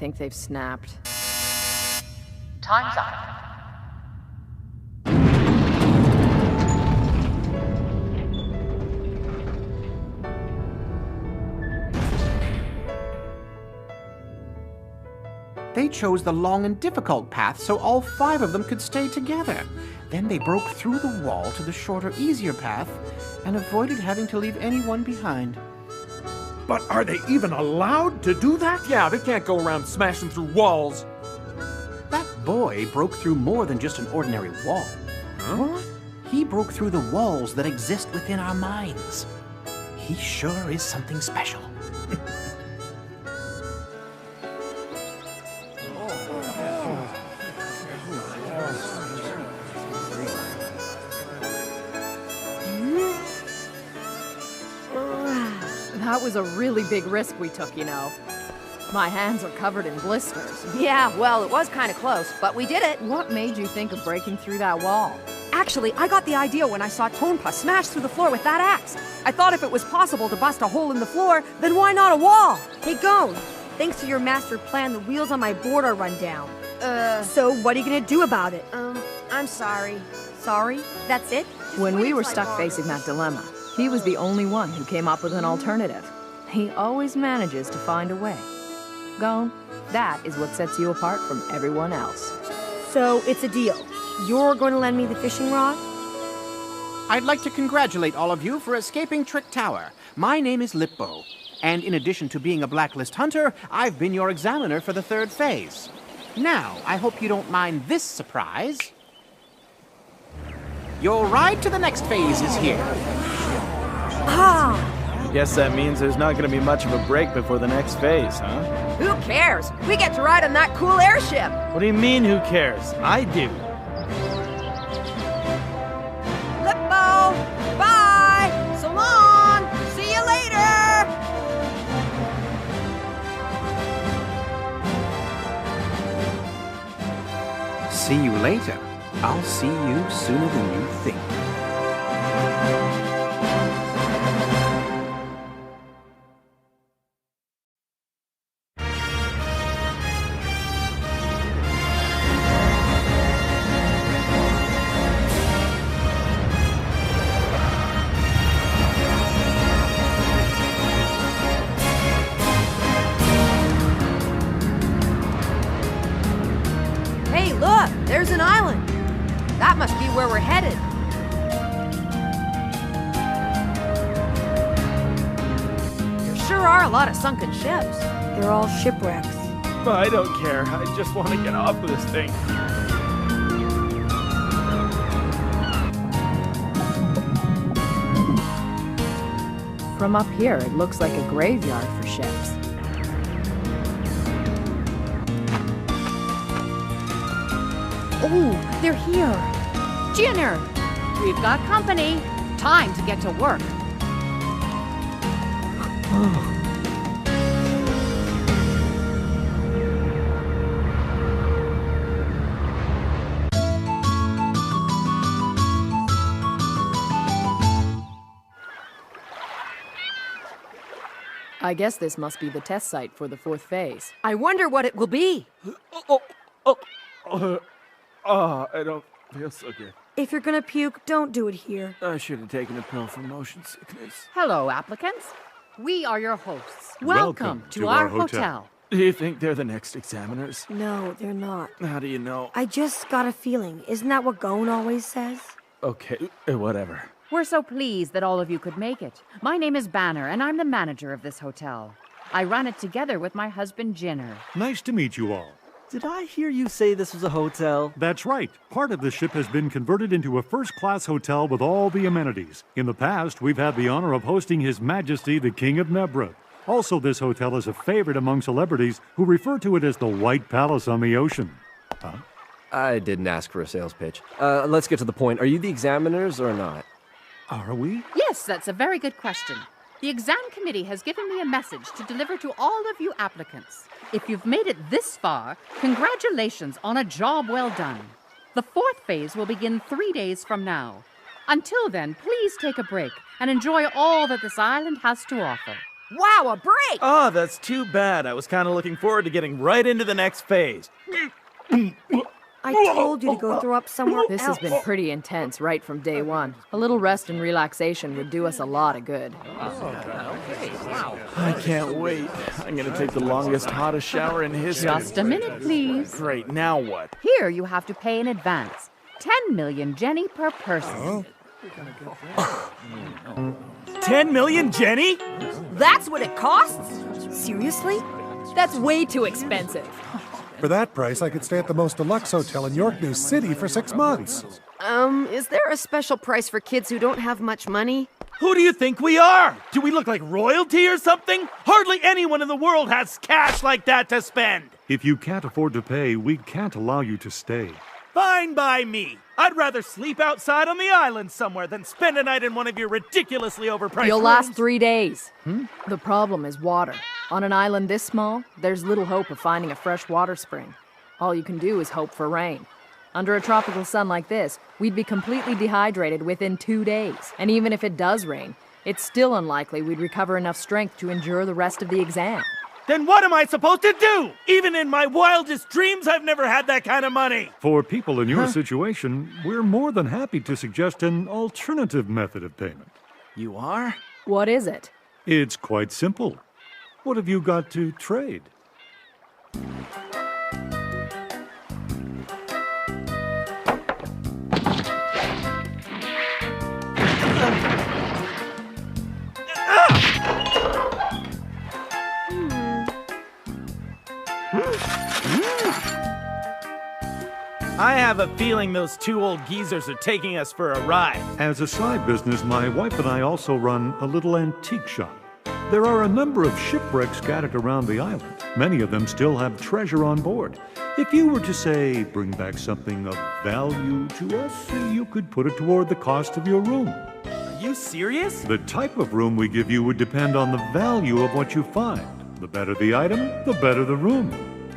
think they've snapped. Time's up. They chose the long and difficult path so all 5 of them could stay together. Then they broke through the wall to the shorter, easier path and avoided having to leave anyone behind. But are they even allowed to do that? Yeah, they can't go around smashing through walls. That boy broke through more than just an ordinary wall. Huh? What? He broke through the walls that exist within our minds. He sure is something special. That was a really big risk we took, you know. My hands are covered in blisters. Yeah, well, it was kind of close, but we did it. What made you think of breaking through that wall? Actually, I got the idea when I saw Tonpa smash through the floor with that axe. I thought if it was possible to bust a hole in the floor, then why not a wall? Hey, Gon, thanks to your master plan, the wheels on my board are run down. So what are you gonna do about it? I'm sorry. Sorry? That's it? When we were stuck facing that dilemma, he was the only one who came up with an alternative. He always manages to find a way. Gon, that is what sets you apart from everyone else. So it's a deal. You're going to lend me the fishing rod? I'd like to congratulate all of you for escaping Trick Tower. My name is Lippo, and in addition to being a blacklist hunter, I've been your examiner for the 3rd phase. Now, I hope you don't mind this surprise. Your ride to the next phase is here. Ah! Guess that means there's not going to be much of a break before the next phase, huh? Who cares? We get to ride on that cool airship. What do you mean, who cares? I do. Lippo! Bye! So long! See you later! See you later. I'll see you sooner than you think. Hey, look! There's an island! That must be where we're headed. There sure are a lot of sunken ships. They're all shipwrecks. I don't care. I just want to get off of this thing. From up here, it looks like a graveyard for ships. Oh, they're here. Jinner, we've got company. Time to get to work. I guess this must be the test site for the 4th phase. I wonder what it will be. I don't feel so good. If you're gonna puke, don't do it here. I should have taken a pill for motion sickness. Hello, applicants. We are your hosts. Welcome to our hotel. Do you think they're the next examiners? No, they're not. How do you know? I just got a feeling. Isn't that what Gon always says? Okay, whatever. We're so pleased that all of you could make it. My name is Banner, and I'm the manager of this hotel. I run it together with my husband, Jinner. Nice to meet you all. Did I hear you say this was a hotel? That's right. Part of the ship has been converted into a first-class hotel with all the amenities. In the past, we've had the honor of hosting His Majesty the King of Nebra. Also, this hotel is a favorite among celebrities who refer to it as the White Palace on the ocean. Huh? I didn't ask for a sales pitch. Let's get to the point. Are you the examiners or not? Are we? Yes, that's a very good question. The exam committee has given me a message to deliver to all of you applicants. If you've made it this far, congratulations on a job well done. The 4th phase will begin 3 days from now. Until then, please take a break and enjoy all that this island has to offer. Wow, a break! Oh, that's too bad. I was kind of looking forward to getting right into the next phase. I told you to go throw up somewhere This else. has been pretty intense right from day one. A little rest and relaxation would do us a lot of good. I can't wait. I'm gonna take the longest, hottest shower in history. Just a minute, please. Great, now what? Here you have to pay in advance. 10 million Jenny per person. 10 million, Jenny? That's what it costs? Seriously? That's way too expensive. For that price, I could stay at the most deluxe hotel in York New City for 6 months. Is there a special price for kids who don't have much money? Who do you think we are? Do we look like royalty or something? Hardly anyone in the world has cash like that to spend. If you can't afford to pay, we can't allow you to stay. Fine by me. I'd rather sleep outside on the island somewhere than spend a night in one of your ridiculously overpriced You'll rooms. last 3 days. The problem is water. On an island this small, there's little hope of finding a fresh water spring. All you can do is hope for rain. Under a tropical sun like this, we'd be completely dehydrated within 2 days. And even if it does rain, it's still unlikely we'd recover enough strength to endure the rest of the exam. Then what am I supposed to do? Even in my wildest dreams, I've never had that kind of money. For people in your situation, we're more than happy to suggest an alternative method of payment. You are? What is it? It's quite simple. What have you got to trade? I have a feeling those two old geezers are taking us for a ride. As a side business, my wife and I also run a little antique shop. There are a number of shipwrecks scattered around the island. Many of them still have treasure on board. If you were to, say, bring back something of value to us, you could put it toward the cost of your room. Are you serious? The type of room we give you would depend on the value of what you find. The better the item, the better the room.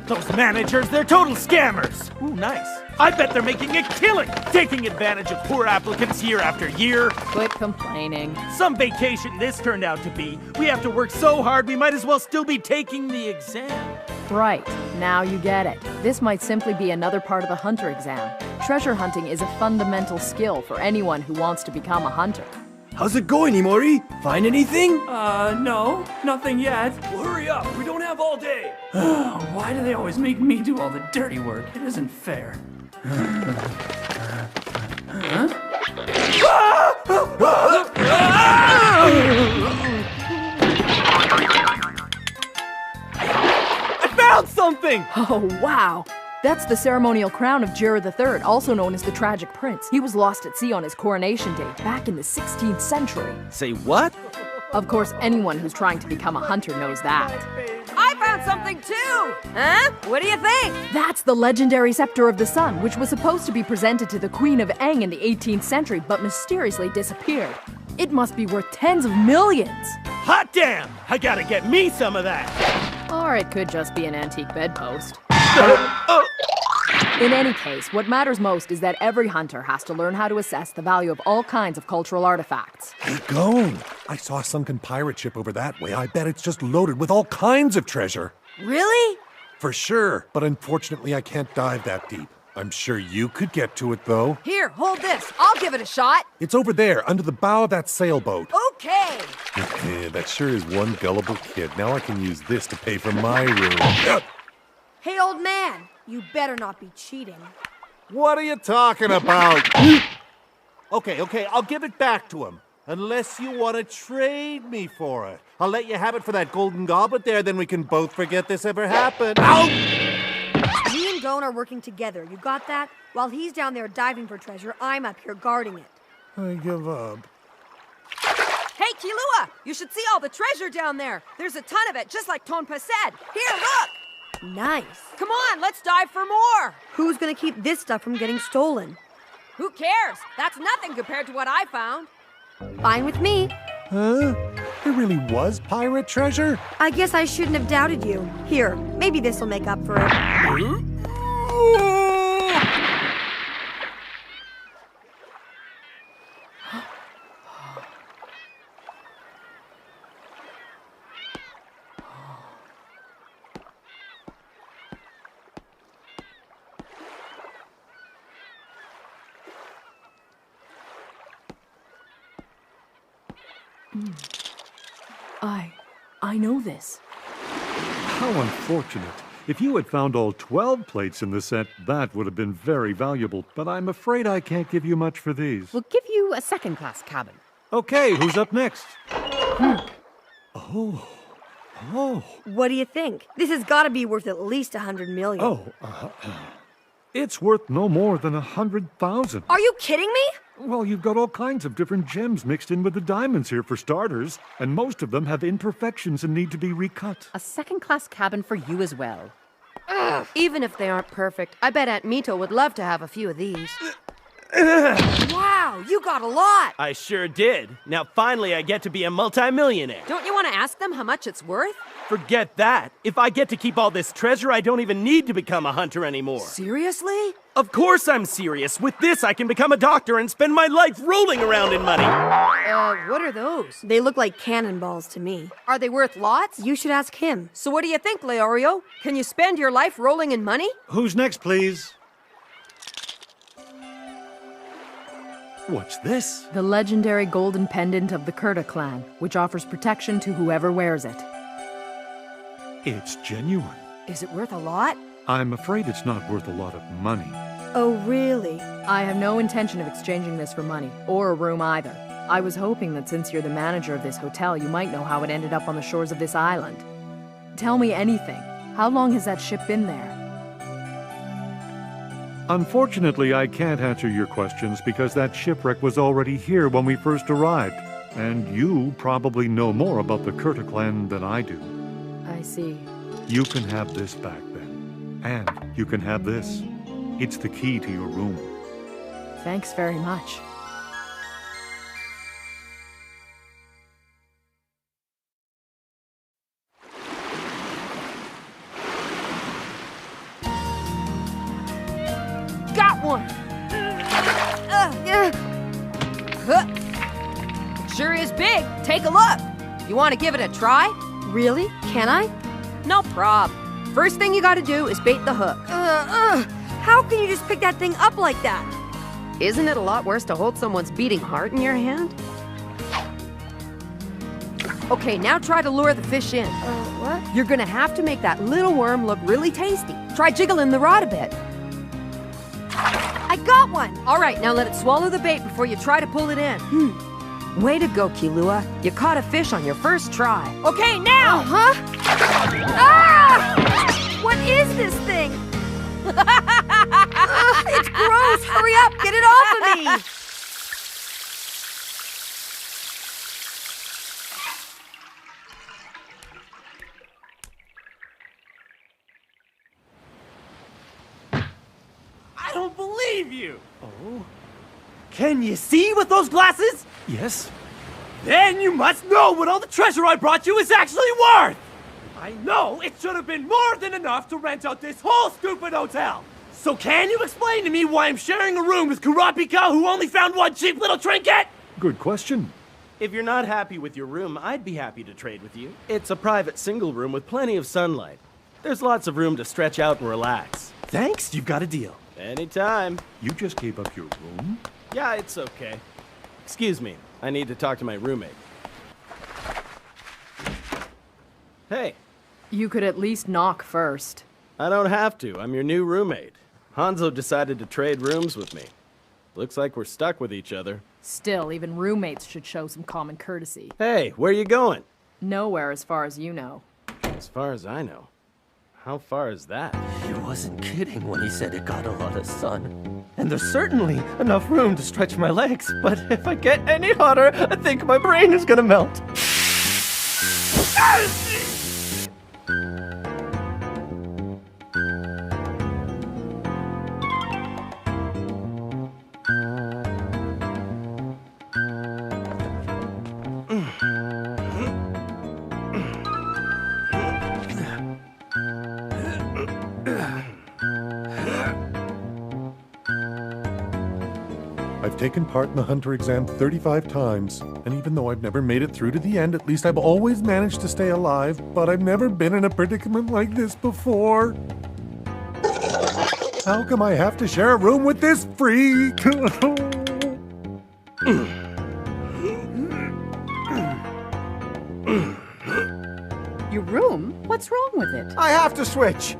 Those managers, they're total scammers. Ooh, nice. I bet they're making a killing, taking advantage of poor applicants year after year. Quit complaining. Some vacation this turned out to be. We have to work so hard, we might as well still be taking the exam. Right, now you get it. This might simply be another part of the hunter exam. Treasure hunting is a fundamental skill for anyone who wants to become a hunter. How's it going, Imori? Find anything? No, nothing yet. Well, hurry up, we don't have all day. Why do they always make me do all the dirty work? It isn't fair. I found something! Oh, wow. That's the ceremonial crown of Jira III, also known as the Tragic Prince. He was lost at sea on his coronation day, back in the 16th century. Say what? Of course, anyone who's trying to become a hunter knows that. I found something too! Huh? What do you think? That's the legendary Scepter of the Sun, which was supposed to be presented to the Queen of Eng in the 18th century, but mysteriously disappeared. It must be worth tens of millions. Hot damn! I gotta get me some of that. Or it could just be an antique bedpost. In any case, what matters most is that every hunter has to learn how to assess the value of all kinds of cultural artifacts. Hey, Gone! I saw a sunken pirate ship over that way. I bet it's just loaded with all kinds of treasure. Really? For sure. But unfortunately, I can't dive that deep. I'm sure you could get to it, though. Here, hold this. I'll give it a shot. It's over there, under the bow of that sailboat. Okay. Yeah, that sure is one gullible kid. Now I can use this to pay for my room. Hey, old man, you better not be cheating. What are you talking about? Okay, I'll give it back to him. Unless you want to trade me for it. I'll let you have it for that golden goblet there, then we can both forget this ever happened. Ow! Me and Gon are working together, you got that? While he's down there diving for treasure, I'm up here guarding it. I give up. Hey, Kilua! You should see all the treasure down there. There's a ton of it, just like Tonpa said. Here, look! Nice. Come on, let's dive for more! Who's gonna keep this stuff from getting stolen? Who cares? That's nothing compared to what I found. Fine with me. Huh? There really was pirate treasure? I guess I shouldn't have doubted you. Here, maybe this'll make up for it. I know this. How unfortunate. If you had found all 12 plates in the set, that would have been very valuable, but I'm afraid I can't give you much for these. We'll give you a second-class cabin. Okay, who's up next? What do you think? This has got to be worth at least $100 million. It's worth no more than 100,000. Are you kidding me? Well, you've got all kinds of different gems mixed in with the diamonds here for starters, and most of them have imperfections and need to be recut. A second-class cabin for you as well. Ugh. Even if they aren't perfect, I bet Aunt Mito would love to have a few of these. Wow, you got a lot! I sure did. Now finally I get to be a multimillionaire. Don't you want to ask them how much it's worth? Forget that. If I get to keep all this treasure, I don't even need to become a hunter anymore. Seriously? Of course I'm serious. With this, I can become a doctor and spend my life rolling around in money. What are those? They look like cannonballs to me. Are they worth lots? You should ask him. So what do you think, Leorio? Can you spend your life rolling in money? Who's next, please? What's this? The legendary golden pendant of the Kurta clan, which offers protection to whoever wears it. It's genuine. Is it worth a lot? I'm afraid it's not worth a lot of money. Oh, really? I have no intention of exchanging this for money, or a room either. I was hoping that since you're the manager of this hotel, you might know how it ended up on the shores of this island. Tell me anything. How long has that ship been there? Unfortunately, I can't answer your questions because that shipwreck was already here when we first arrived. And you probably know more about the Kurta clan than I do. I see. You can have this back then. And you can have this. It's the key to your room. Thanks very much. Got one! It sure is big. Take a look. You want to give it a try? Really? Can I? No prob. First thing you gotta do is bait the hook. How can you just pick that thing up like that? Isn't it a lot worse to hold someone's beating heart in your hand? Okay, now try to lure the fish in. What? You're gonna have to make that little worm look really tasty. Try jiggling the rod a bit. I got one! All right, now let it swallow the bait before you try to pull it in. Way to go, Kilua. You caught a fish on your first try. Okay, now! Ah! What is this thing? It's gross! Hurry up! Get it off of me! I don't believe you! Oh? Can you see with those glasses? Yes? Then you must know what all the treasure I brought you is actually worth! I know it should have been more than enough to rent out this whole stupid hotel! So can you explain to me why I'm sharing a room with Kurapika, who only found one cheap little trinket? Good question. If you're not happy with your room, I'd be happy to trade with you. It's a private single room with plenty of sunlight. There's lots of room to stretch out and relax. Thanks, you've got a deal. Anytime. You just gave up your room? Yeah, it's okay. Excuse me, I need to talk to my roommate. Hey. You could at least knock first. I don't have to. I'm your new roommate. Hanzo decided to trade rooms with me. Looks like we're stuck with each other. Still, even roommates should show some common courtesy. Hey, where you going? Nowhere as far as you know. As far as I know. How far is that? He wasn't kidding when he said it got a lot of sun. And there's certainly enough room to stretch my legs, but if I get any hotter, I think my brain is gonna melt. I've taken part in the Hunter exam 35 times, and even though I've never made it through to the end, at least I've always managed to stay alive, but I've never been in a predicament like this before. How come I have to share a room with this freak? What's wrong with it? I have to switch.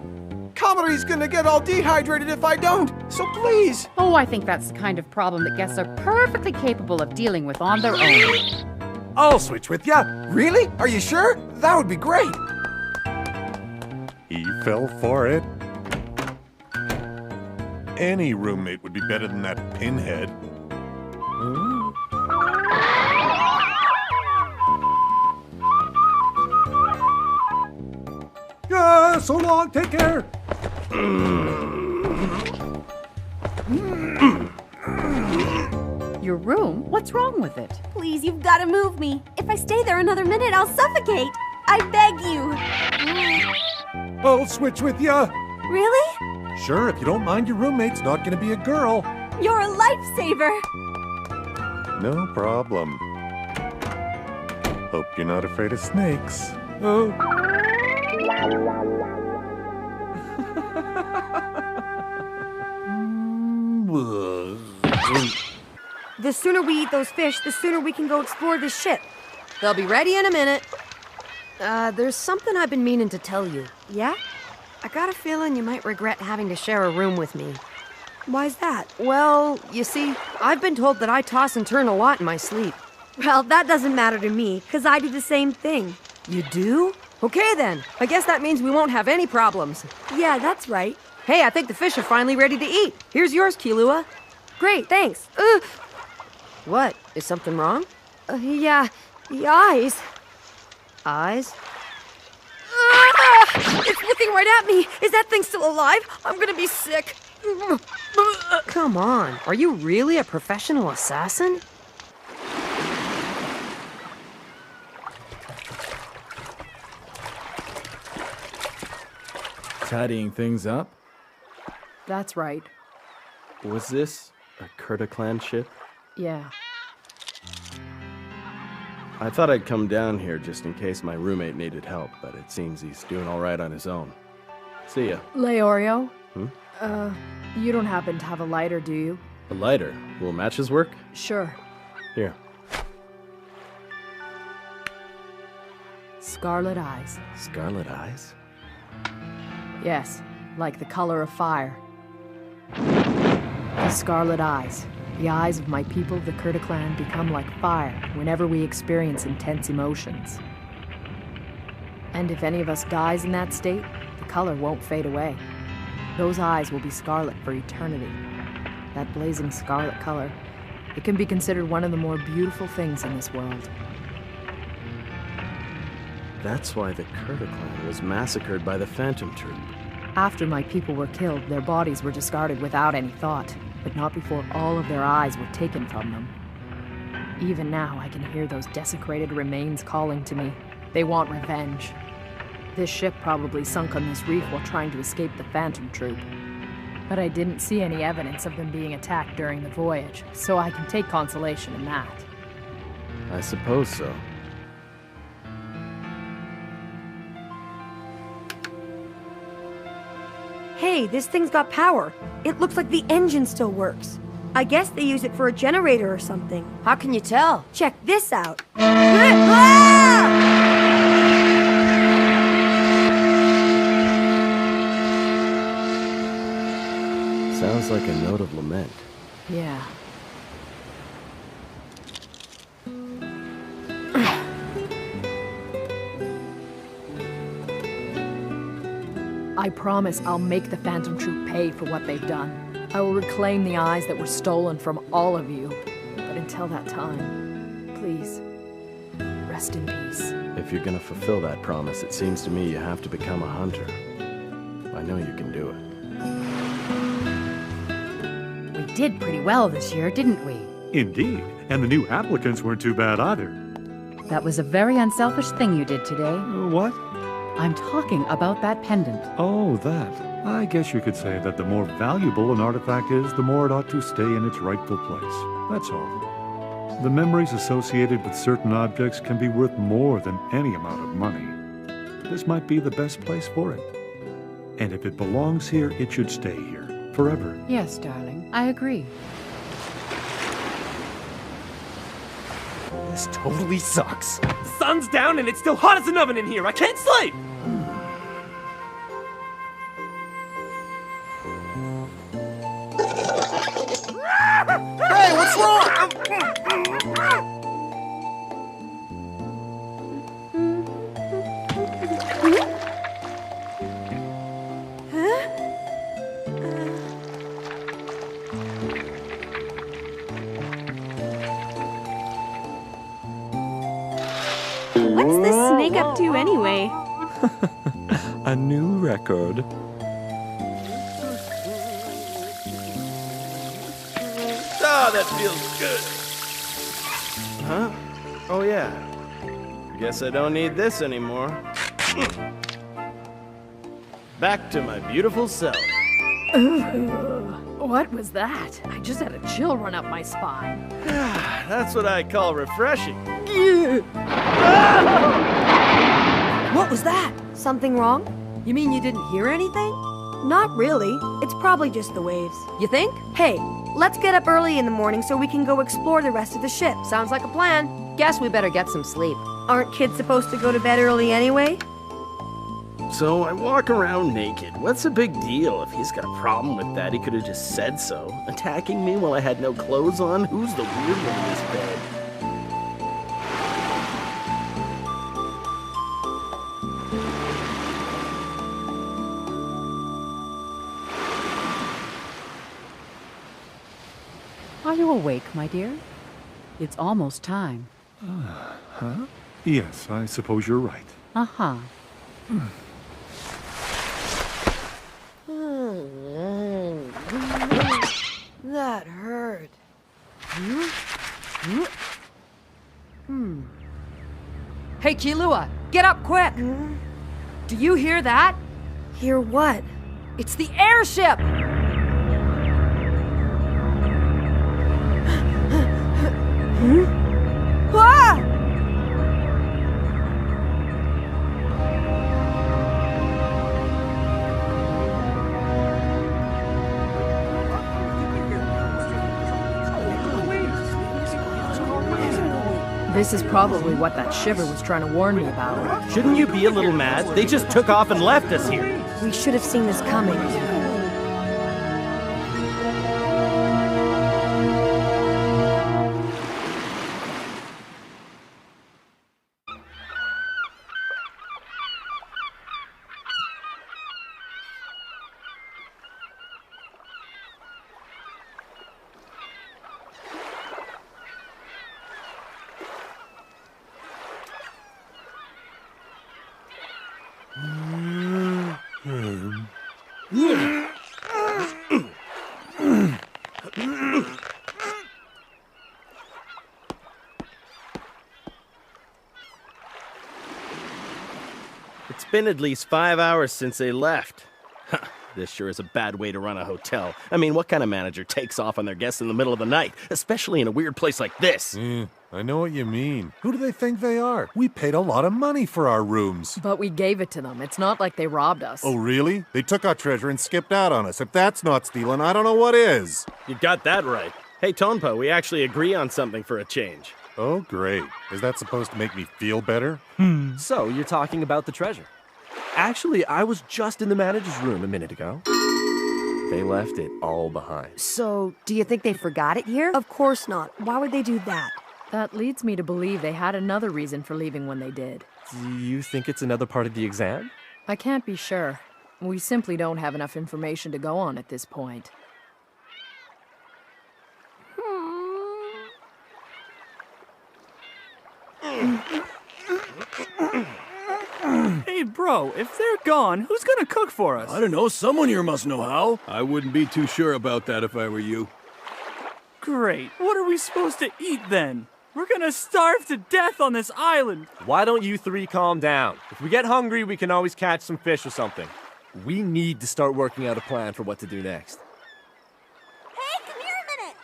Commodore's gonna get all dehydrated if I don't, so please. Oh, I think that's the kind of problem that guests are perfectly capable of dealing with on their own. I'll switch with ya. Really? Are you sure? That would be great. He fell for it. Any roommate would be better than that pinhead. Yeah, so long, take care. Your room? What's wrong with it? Please, you've got to move me. If I stay there another minute, I'll suffocate. I beg you. I'll switch with ya. Really? Sure, if you don't mind your roommate's not gonna be a girl. You're a lifesaver. No problem. Hope you're not afraid of snakes. The sooner we eat those fish, the sooner we can go explore this ship. They'll be ready in a minute. There's something I've been meaning to tell you. Yeah? I got a feeling you might regret having to share a room with me. Why's that? Well, you see, I've been told that I toss and turn a lot in my sleep. Well, that doesn't matter to me, 'cause I do the same thing. You do? Okay then. I guess that means we won't have any problems. Yeah, that's right. Hey, I think the fish are finally ready to eat. Here's yours, Kilua. Great, thanks. What? Is something wrong? Yeah, the eyes. Eyes? It's looking right at me. Is that thing still alive? I'm gonna be sick. Come on. Are you really a professional assassin? Tidying things up? That's right. Was this a Kurta clan ship? Yeah. I thought I'd come down here just in case my roommate needed help, but it seems he's doing all right on his own. See ya. Leorio? You don't happen to have a lighter, do you? A lighter? Will matches work? Sure. Here. Scarlet eyes. Scarlet eyes? Yes, like the color of fire. The scarlet eyes. The eyes of my people, the Kurta clan, become like fire whenever we experience intense emotions. And if any of us dies in that state, the color won't fade away. Those eyes will be scarlet for eternity. That blazing scarlet color, it can be considered one of the more beautiful things in this world. That's why the Kurta clan was massacred by the Phantom Troop. After my people were killed, their bodies were discarded without any thought, but not before all of their eyes were taken from them. Even now, I can hear those desecrated remains calling to me. They want revenge. This ship probably sunk on this reef while trying to escape the Phantom Troop. But I didn't see any evidence of them being attacked during the voyage, so I can take consolation in that. I suppose so. Hey, this thing's got power. It looks like the engine still works. I guess they use it for a generator or something. How can you tell? Check this out. Sounds like a note of lament. Yeah. I promise I'll make the Phantom Troop pay for what they've done. I will reclaim the eyes that were stolen from all of you. But until that time, please, rest in peace. If you're gonna fulfill that promise, it seems to me you have to become a hunter. I know you can do it. We did pretty well this year, didn't we? Indeed. And the new applicants weren't too bad either. That was a very unselfish thing you did today. What? I'm talking about that pendant. Oh, that. I guess you could say that the more valuable an artifact is, the more it ought to stay in its rightful place. That's all. The memories associated with certain objects can be worth more than any amount of money. This might be the best place for it. And if it belongs here, it should stay here. Forever. Yes, darling. I agree. This totally sucks. The sun's down and it's still hot as an oven in here. I can't sleep. What's wrong? What's this snake up to anyway? A new record. Ah, that feels good. Huh? Oh, yeah. Guess I don't need this anymore. Back to my beautiful self. What was that? I just had a chill run up my spine. That's what I call refreshing. What was that? Something wrong? You mean you didn't hear anything? Not really. It's probably just the waves. You think? Hey, let's get up early in the morning so we can go explore the rest of the ship. Sounds like a plan. Guess we better get some sleep. Aren't kids supposed to go to bed early anyway? So I walk around naked. What's the big deal? If he's got a problem with that, he could have just said so. Attacking me while I had no clothes on? Who's the weird one in this bed? Are you awake, my dear? It's almost time. Huh? Yes, I suppose you're right. Uh-huh. That hurt. Hey, Kilua, get up quick! Do you hear that? Hear what? It's the airship! Ah! This is probably what that shiver was trying to warn me about. Shouldn't you be a little mad? They just took off and left us here. We should have seen this coming. It's been at least 5 hours since they left. Huh, this sure is a bad way to run a hotel. I mean, what kind of manager takes off on their guests in the middle of the night, especially in a weird place like this? I know what you mean. Who do they think they are? We paid a lot of money for our rooms. But we gave it to them. It's not like they robbed us. Oh, really? They took our treasure and skipped out on us. If that's not stealing, I don't know what is. You got that right. Hey, Tonpo, we actually agree on something for a change. Oh, great. Is that supposed to make me feel better? So, you're talking about the treasure. Actually, I was just in the manager's room a minute ago. They left it all behind. So, do you think they forgot it here? Of course not. Why would they do that? That leads me to believe they had another reason for leaving when they did. Do you think it's another part of the exam? I can't be sure. We simply don't have enough information to go on at this point. Hey, bro, if they're gone, who's gonna cook for us? I don't know. Someone here must know how. I wouldn't be too sure about that if I were you. Great. What are we supposed to eat then? We're gonna starve to death on this island. Why don't you three calm down? If we get hungry, we can always catch some fish or something. We need to start working out a plan for what to do next. Hey, come here a minute!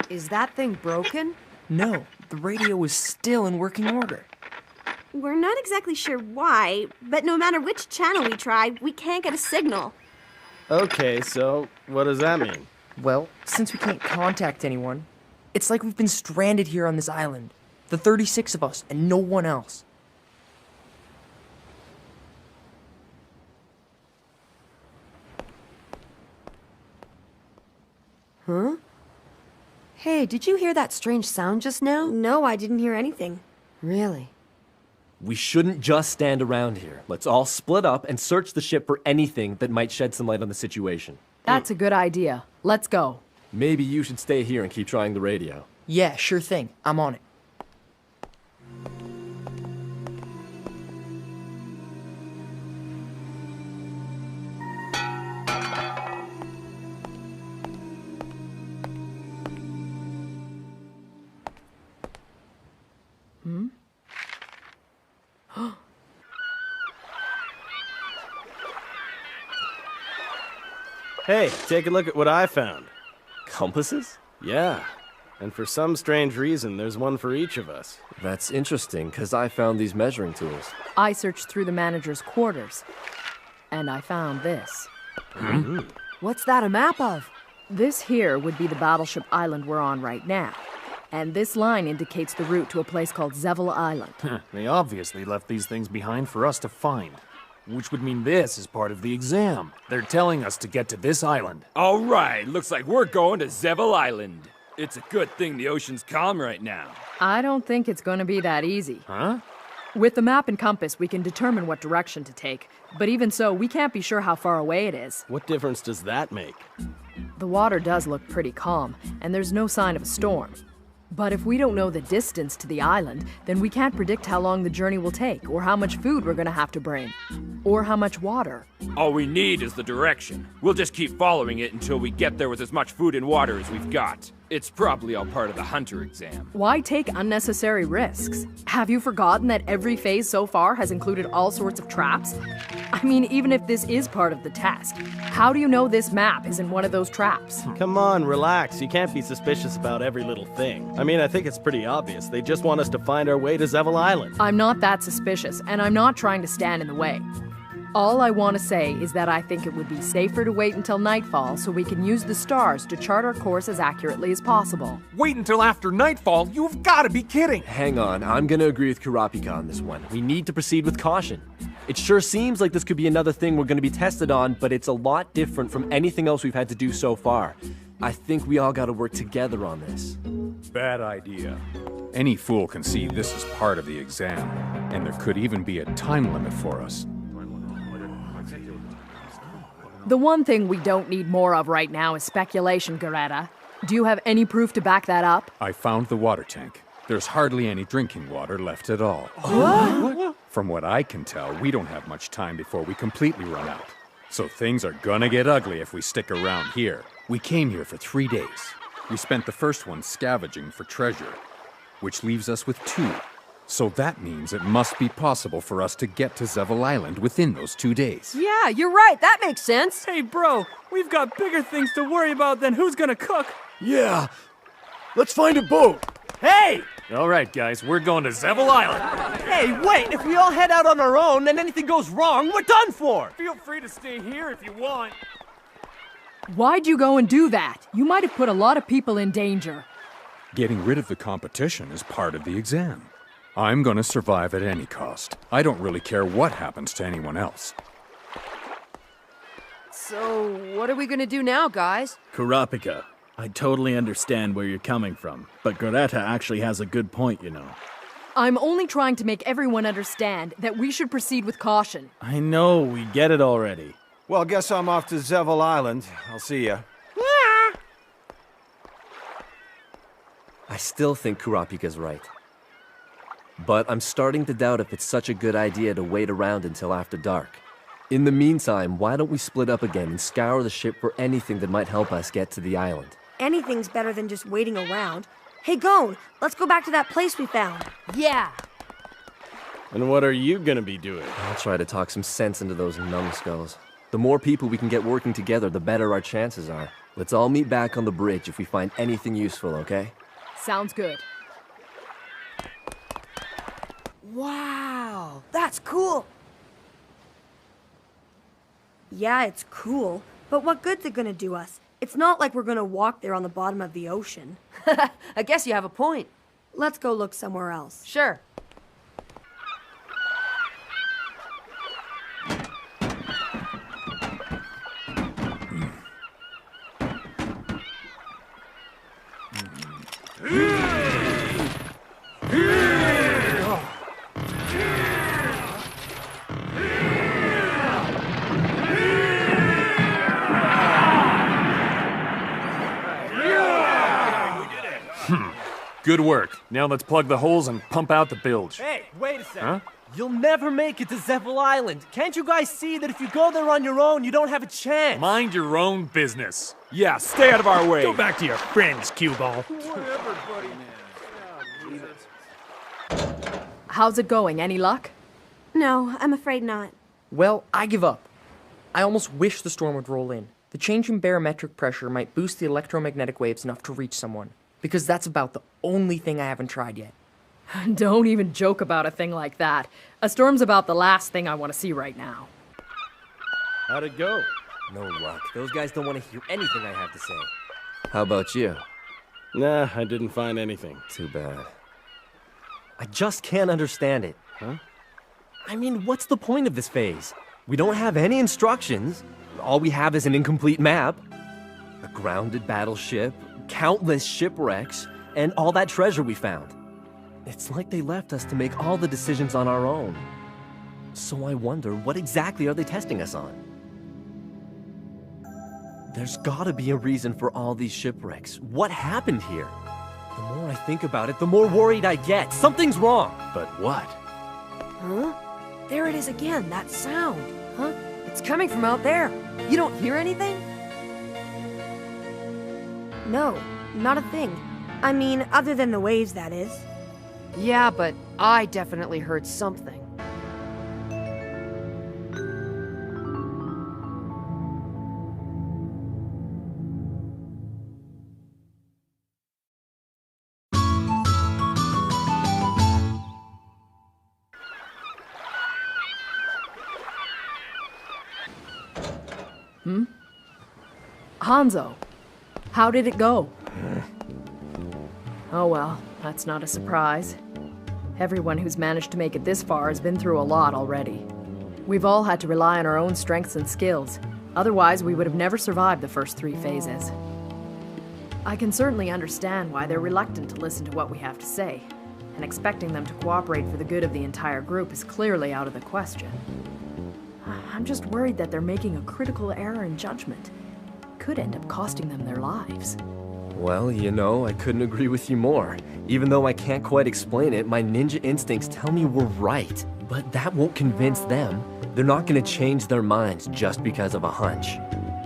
Is that thing broken? No, the radio is still in working order. We're not exactly sure why, but no matter which channel we try, we can't get a signal. Okay, so what does that mean? Well, since we can't contact anyone, it's like we've been stranded here on this island. The 36 of us, and no one else. Huh? Hey, did you hear that strange sound just now? No, I didn't hear anything. Really? We shouldn't just stand around here. Let's all split up and search the ship for anything that might shed some light on the situation. That's a good idea. Let's go. Maybe you should stay here and keep trying the radio. Yeah, sure thing. I'm on it. Hey, take a look at what I found. Compasses? Yeah. And for some strange reason, there's one for each of us. That's interesting, because I found these measuring tools. I searched through the manager's quarters, and I found this. What's that a map of? This here would be the battleship island we're on right now. And this line indicates the route to a place called Zevil Island. They obviously left these things behind for us to find. Which would mean this is part of the exam. They're telling us to get to this island. All right, looks like we're going to Zevil Island. It's a good thing the ocean's calm right now. I don't think it's going to be that easy. Huh? With the map and compass, we can determine what direction to take. But even so, we can't be sure how far away it is. What difference does that make? The water does look pretty calm, and there's no sign of a storm. But if we don't know the distance to the island, then we can't predict how long the journey will take, or how much food we're gonna have to bring, or how much water. All we need is the direction. We'll just keep following it until we get there with as much food and water as we've got. It's probably all part of the hunter exam. Why take unnecessary risks? Have you forgotten that every phase so far has included all sorts of traps? I mean, even if this is part of the test, how do you know this map isn't one of those traps? Come on, relax. You can't be suspicious about every little thing. I mean, I think it's pretty obvious. They just want us to find our way to Zevil Island. I'm not that suspicious, and I'm not trying to stand in the way. All I want to say is that I think it would be safer to wait until nightfall so we can use the stars to chart our course as accurately as possible. Wait until after nightfall? You've got to be kidding! Hang on, I'm gonna agree with Kurapika on this one. We need to proceed with caution. It sure seems like this could be another thing we're gonna be tested on, but it's a lot different from anything else we've had to do so far. I think we all gotta work together on this. Bad idea. Any fool can see this is part of the exam, and there could even be a time limit for us. The one thing we don't need more of right now is speculation, Garetta. Do you have any proof to back that up? I found the water tank. There's hardly any drinking water left at all. What? From what I can tell, we don't have much time before we completely run out. So things are gonna get ugly if we stick around here. We came here for 3 days. We spent the first one scavenging for treasure, which leaves us with 2. So that means it must be possible for us to get to Zevil Island within those 2 days. Yeah, you're right. That makes sense. Hey, bro, we've got bigger things to worry about than who's gonna cook. Yeah. Let's find a boat. Hey! All right, guys, we're going to Zevil Island. Hey, wait! If we all head out on our own and anything goes wrong, we're done for! Feel free to stay here if you want. Why'd you go and do that? You might have put a lot of people in danger. Getting rid of the competition is part of the exam. I'm gonna survive at any cost. I don't really care what happens to anyone else. So, what are we gonna do now, guys? Kurapika, I totally understand where you're coming from, but Goretta actually has a good point, you know. I'm only trying to make everyone understand that we should proceed with caution. I know, we get it already. Well, guess I'm off to Zevil Island. I'll see ya. I still think Kurapika's right. But I'm starting to doubt if it's such a good idea to wait around until after dark. In the meantime, why don't we split up again and scour the ship for anything that might help us get to the island? Anything's better than just waiting around. Hey, Gone, let's go back to that place we found. Yeah. And what are you gonna be doing? I'll try to talk some sense into those numbskulls. The more people we can get working together, the better our chances are. Let's all meet back on the bridge if we find anything useful, okay? Sounds good. Wow, that's cool. Yeah, it's cool, but what good's it gonna do us? It's not like we're gonna walk there on the bottom of the ocean. I guess you have a point. Let's go look somewhere else. Sure. Good work. Now let's plug the holes and pump out the bilge. Hey, wait a second. Huh? You'll never make it to Zevil Island. Can't you guys see that if you go there on your own, you don't have a chance? Mind your own business. Yeah, stay out of our way. Go back to your friends, cue ball. Whatever, buddy. How's it going? Any luck? No, I'm afraid not. Well, I give up. I almost wish the storm would roll in. The change in barometric pressure might boost the electromagnetic waves enough to reach someone. Because that's about the only thing I haven't tried yet. Don't even joke about a thing like that. A storm's about the last thing I want to see right now. How'd it go? No luck. Those guys don't want to hear anything I have to say. How about you? Nah, I didn't find anything. Too bad. I just can't understand it. Huh? I mean, what's the point of this phase? We don't have any instructions. All we have is an incomplete map, a grounded battleship, countless shipwrecks, and all that treasure we found. It's like they left us to make all the decisions on our own. So I wonder, what exactly are they testing us on? There's gotta be a reason for all these shipwrecks. What happened here? The more I think about it, the more worried I get. Something's wrong. But what? Huh? There it is again, that sound. Huh? It's coming from out there. You don't hear anything? No, not a thing. I mean, other than the waves, that is. Yeah, but I definitely heard something. Hanzo, how did it go? Oh well, that's not a surprise. Everyone who's managed to make it this far has been through a lot already. We've all had to rely on our own strengths and skills. Otherwise, we would have never survived the first 3 phases. I can certainly understand why they're reluctant to listen to what we have to say, and expecting them to cooperate for the good of the entire group is clearly out of the question. I'm just worried that they're making a critical error in judgment. Could end up costing them their lives. Well, you know, I couldn't agree with you more. Even though I can't quite explain it, my ninja instincts tell me we're right. But that won't convince them. They're not gonna change their minds just because of a hunch.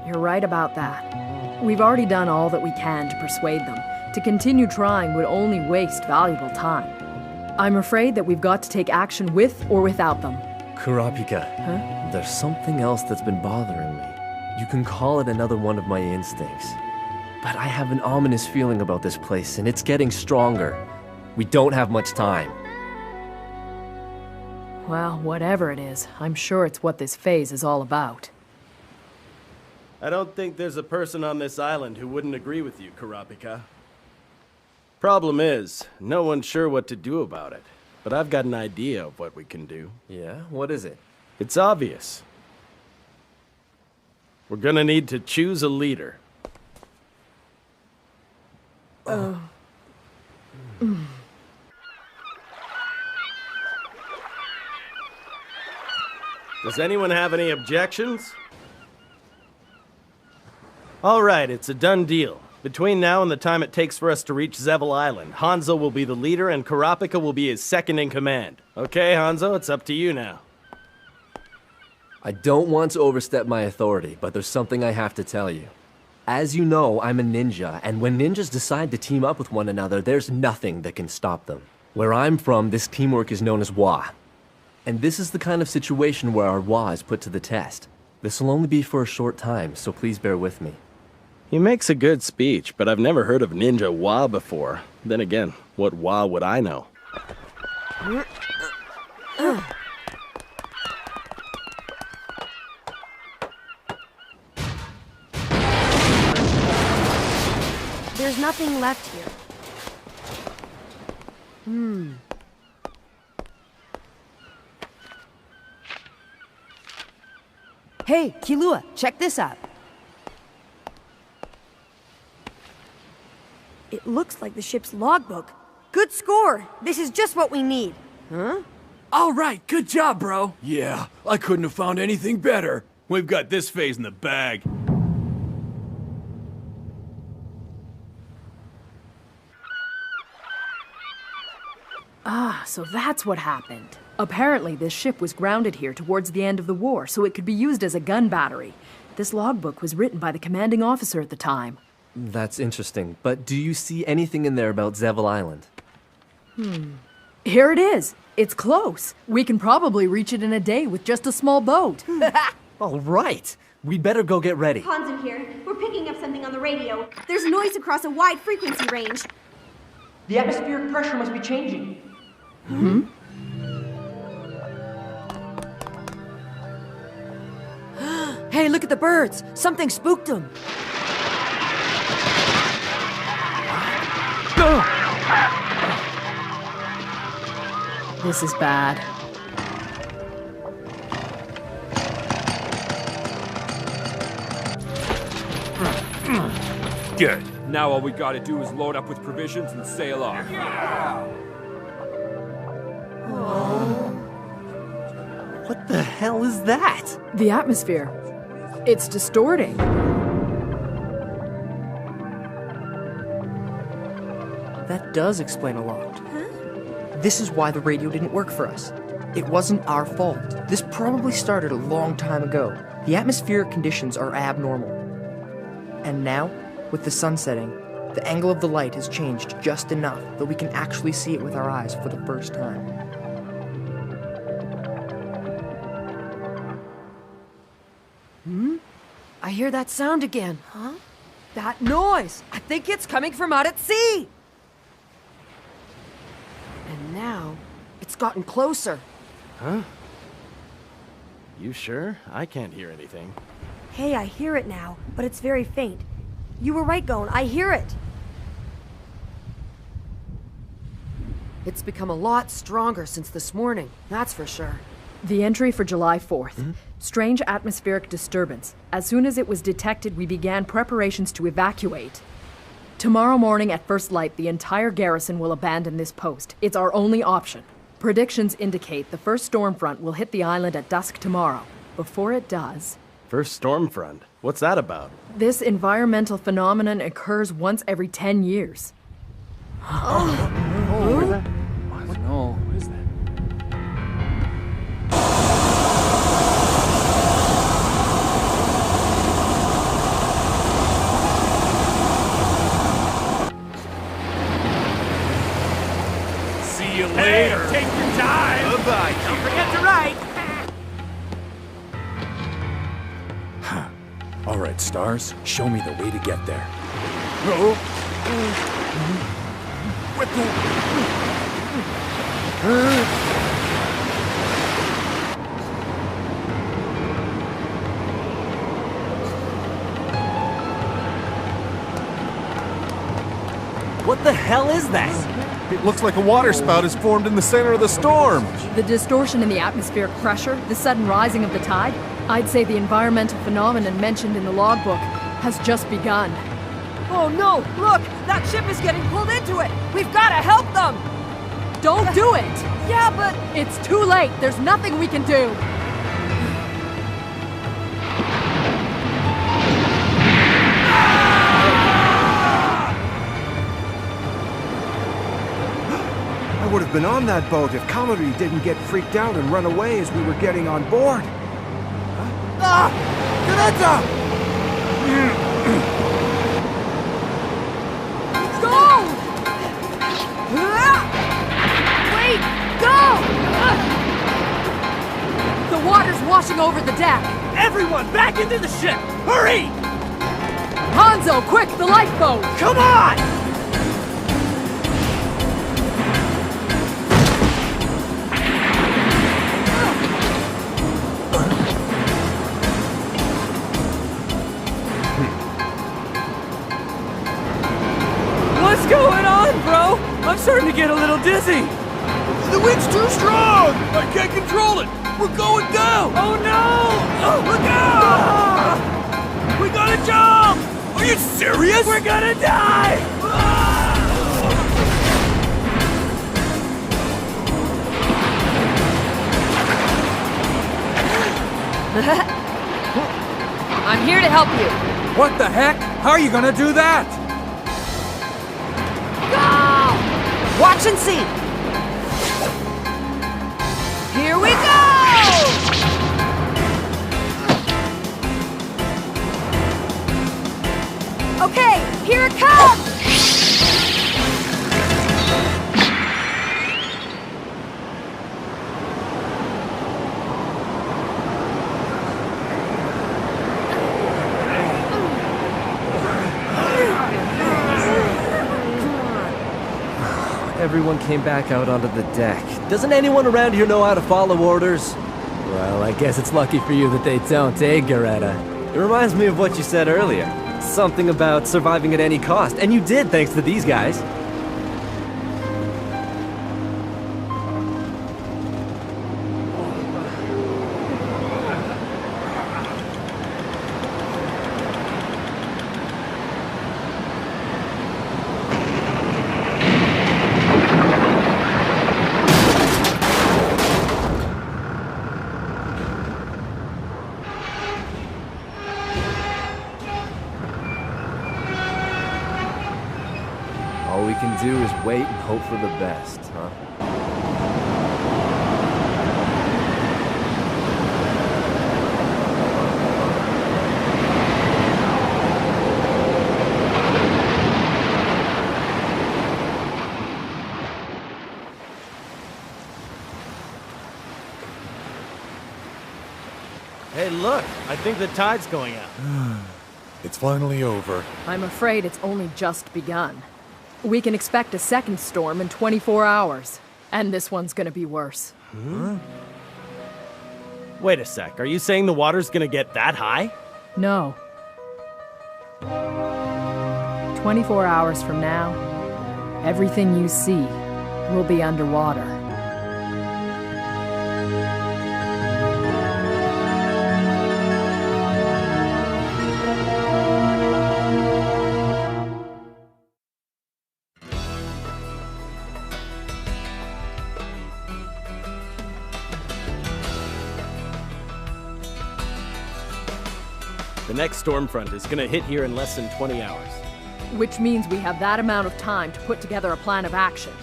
You're right about that. We've already done all that we can to persuade them. To continue trying would only waste valuable time. I'm afraid that we've got to take action with or without them. Kurapika, Huh? there's something else that's been bothering me. You can call it another one of my instincts. But I have an ominous feeling about this place, and it's getting stronger. We don't have much time. Well, whatever it is, I'm sure it's what this phase is all about. I don't think there's a person on this island who wouldn't agree with you, Kurapika. Problem is, no one's sure what to do about it. But I've got an idea of what we can do. Yeah? What is it? It's obvious. We're gonna need to choose a leader. Does anyone have any objections? All right, it's a done deal. Between now and the time it takes for us to reach Zevil Island, Hanzo will be the leader and Kurapika will be his second in command. Okay, Hanzo, it's up to you now. I don't want to overstep my authority, but there's something I have to tell you. As you know, I'm a ninja, and when ninjas decide to team up with one another, there's nothing that can stop them. Where I'm from, this teamwork is known as Wa. And this is the kind of situation where our Wa is put to the test. This will only be for a short time, so please bear with me. He makes a good speech, but I've never heard of Ninja Wa before. Then again, what Wa would I know? There's nothing left here. Hey, Kilua, check this out. It looks like the ship's logbook. Good score! This is just what we need. Huh? All right, good job, bro. Yeah, I couldn't have found anything better. We've got this phase in the bag. Ah, so that's what happened. Apparently, this ship was grounded here towards the end of the war, so it could be used as a gun battery. This logbook was written by the commanding officer at the time. That's interesting, but do you see anything in there about Zevel Island? Here it is. It's close. We can probably reach it in a day with just a small boat. All right. We'd better go get ready. Hanzo here. We're picking up something on the radio. There's noise across a wide frequency range. The atmospheric pressure must be changing. Hey, look at the birds. Something spooked them. This is bad. Good. Now all we gotta do is load up with provisions and sail off. What the hell is that? The atmosphere. It's distorting. That does explain a lot. This is why the radio didn't work for us. It wasn't our fault. This probably started a long time ago. The atmospheric conditions are abnormal. And now, with the sun setting, the angle of the light has changed just enough that we can actually see it with our eyes for the first time. I hear that sound again. Huh? That noise! I think it's coming from out at sea! And now, it's gotten closer. Huh? You sure? I can't hear anything. Hey, I hear it now, but it's very faint. You were right, Gon. I hear it. It's become a lot stronger since this morning, that's for sure. The entry for July 4th. Strange atmospheric disturbance. As soon as it was detected, we began preparations to evacuate. Tomorrow morning at first light, the entire garrison will abandon this post. It's our only option. Predictions indicate the first storm front will hit the island at dusk tomorrow. Before it does... First storm front? What's that about? This environmental phenomenon occurs once every 10 years. What? No. What is that? See you later. Take your time. Bye-bye. Don't forget to write. All right, Stars, show me the way to get there. What What the hell is that? It looks like a water spout is formed in the center of the storm. The distortion in the atmospheric pressure, the sudden rising of the tide, I'd say the environmental phenomenon mentioned in the logbook has just begun. Oh no! Look! That ship is getting pulled into it! We've gotta help them! Don't do it! Yeah, but... It's too late! There's nothing we can do! I would have been on that boat if Kamari didn't get freaked out and run away as we were getting on board. Ah! Ganetta! Go! Wait! Go! The water's washing over the deck! Everyone, back into the ship! Hurry! Hanzo, quick, the lifeboat! Come on! What's going on, bro? I'm starting to get a little dizzy. The wind's too strong! I can't control it! We're going down! Oh no! Oh, Look out! We gotta jump! Are you serious? We're gonna die! I'm here to help you. What the heck? How are you gonna do that? Go! Watch and see! Here we go! Okay, here it comes! Everyone came back out onto the deck. Doesn't anyone around here know how to follow orders? Well, I guess it's lucky for you that they don't, eh, Garetta? It reminds me of what you said earlier. Something about surviving at any cost, and you did thanks to these guys. All we can do is wait and hope for the best, huh? Hey, look! I think the tide's going out. It's finally over. I'm afraid it's only just begun. We can expect a second storm in 24 hours. And this one's gonna be worse. Huh? Wait a sec, are you saying the water's gonna get that high? No. 24 hours from now, everything you see will be underwater. The next storm front is gonna hit here in less than 20 hours. Which means we have that amount of time to put together a plan of action.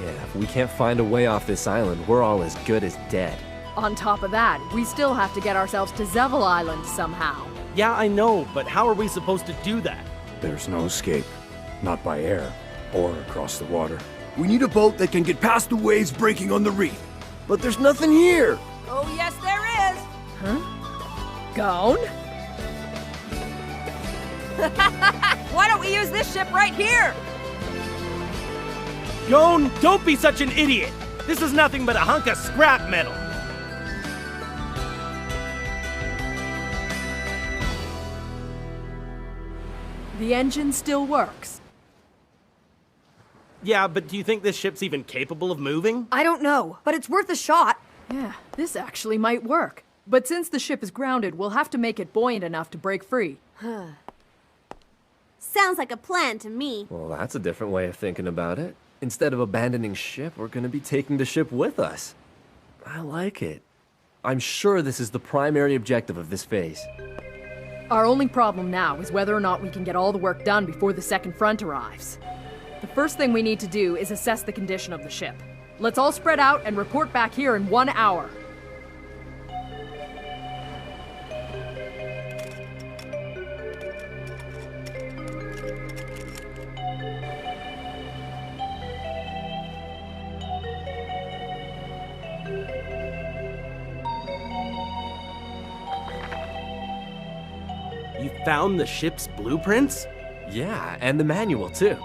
Yeah, if we can't find a way off this island, we're all as good as dead. On top of that, we still have to get ourselves to Zevel Island somehow. Yeah, I know, but how are we supposed to do that? There's no escape. Not by air or across the water. We need a boat that can get past the waves breaking on the reef. But there's nothing here. Oh, yes, there is! Huh? Gone? Why don't we use this ship right here? Gon, don't be such an idiot! This is nothing but a hunk of scrap metal! The engine still works. Yeah, but do you think this ship's even capable of moving? I don't know, but it's worth a shot. Yeah, this actually might work. But since the ship is grounded, we'll have to make it buoyant enough to break free. Sounds like a plan to me. Well, that's a different way of thinking about it. Instead of abandoning ship, we're gonna be taking the ship with us. I like it. I'm sure this is the primary objective of this phase. Our only problem now is whether or not we can get all the work done before the second front arrives. The first thing we need to do is assess the condition of the ship. Let's all spread out and report back here in 1 hour. You found the ship's blueprints? Yeah, and the manual too.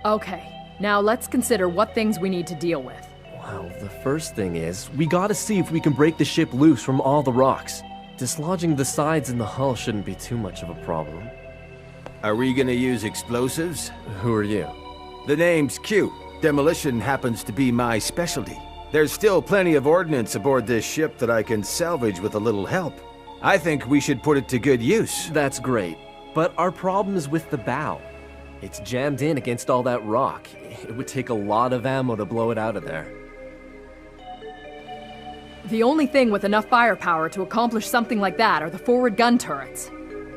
Okay, now let's consider what things we need to deal with. Well, the first thing is, we gotta see if we can break the ship loose from all the rocks. Dislodging the sides and the hull shouldn't be too much of a problem. Are we gonna use explosives? Who are you? The name's Q. Demolition happens to be my specialty. There's still plenty of ordnance aboard this ship that I can salvage with a little help. I think we should put it to good use. That's great. But our problem is with the bow. It's jammed in against all that rock. It would take a lot of ammo to blow it out of there. The only thing with enough firepower to accomplish something like that are the forward gun turrets.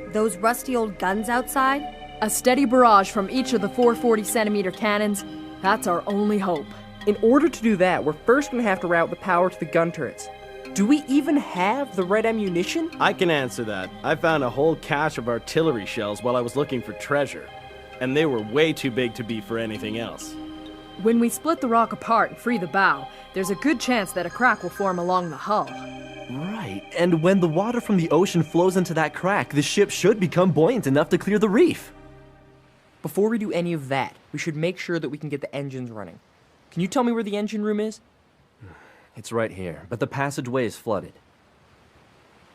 Those rusty old guns outside? A steady barrage from each of the 440-centimeter cannons, that's our only hope. In order to do that, we're first going to have to route the power to the gun turrets. Do we even have the right ammunition? I can answer that. I found a whole cache of artillery shells while I was looking for treasure. And they were way too big to be for anything else. When we split the rock apart and free the bow, there's a good chance that a crack will form along the hull. Right, and when the water from the ocean flows into that crack, the ship should become buoyant enough to clear the reef. Before we do any of that, we should make sure that we can get the engines running. Can you tell me where the engine room is? It's right here, but the passageway is flooded.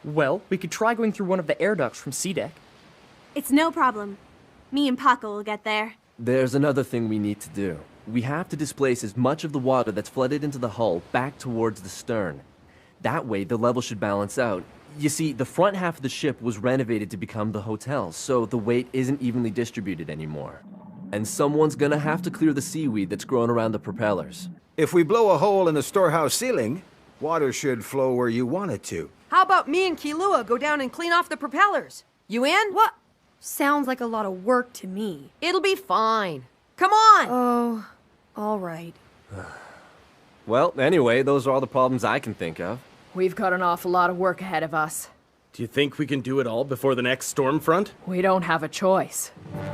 Well, we could try going through one of the air ducts from C-Deck. It's no problem. Me and Paco will get there. There's another thing we need to do. We have to displace as much of the water that's flooded into the hull back towards the stern. That way, the level should balance out. You see, the front half of the ship was renovated to become the hotel, so the weight isn't evenly distributed anymore. And someone's gonna have to clear the seaweed that's grown around the propellers. If we blow a hole in the storehouse ceiling, water should flow where you want it to. How about me and Kilua go down and clean off the propellers? You in? What? Sounds like a lot of work to me. It'll be fine. Come on! Oh, all right. Well, anyway, those are all the problems I can think of. We've got an awful lot of work ahead of us. Do you think we can do it all before the next storm front? We don't have a choice.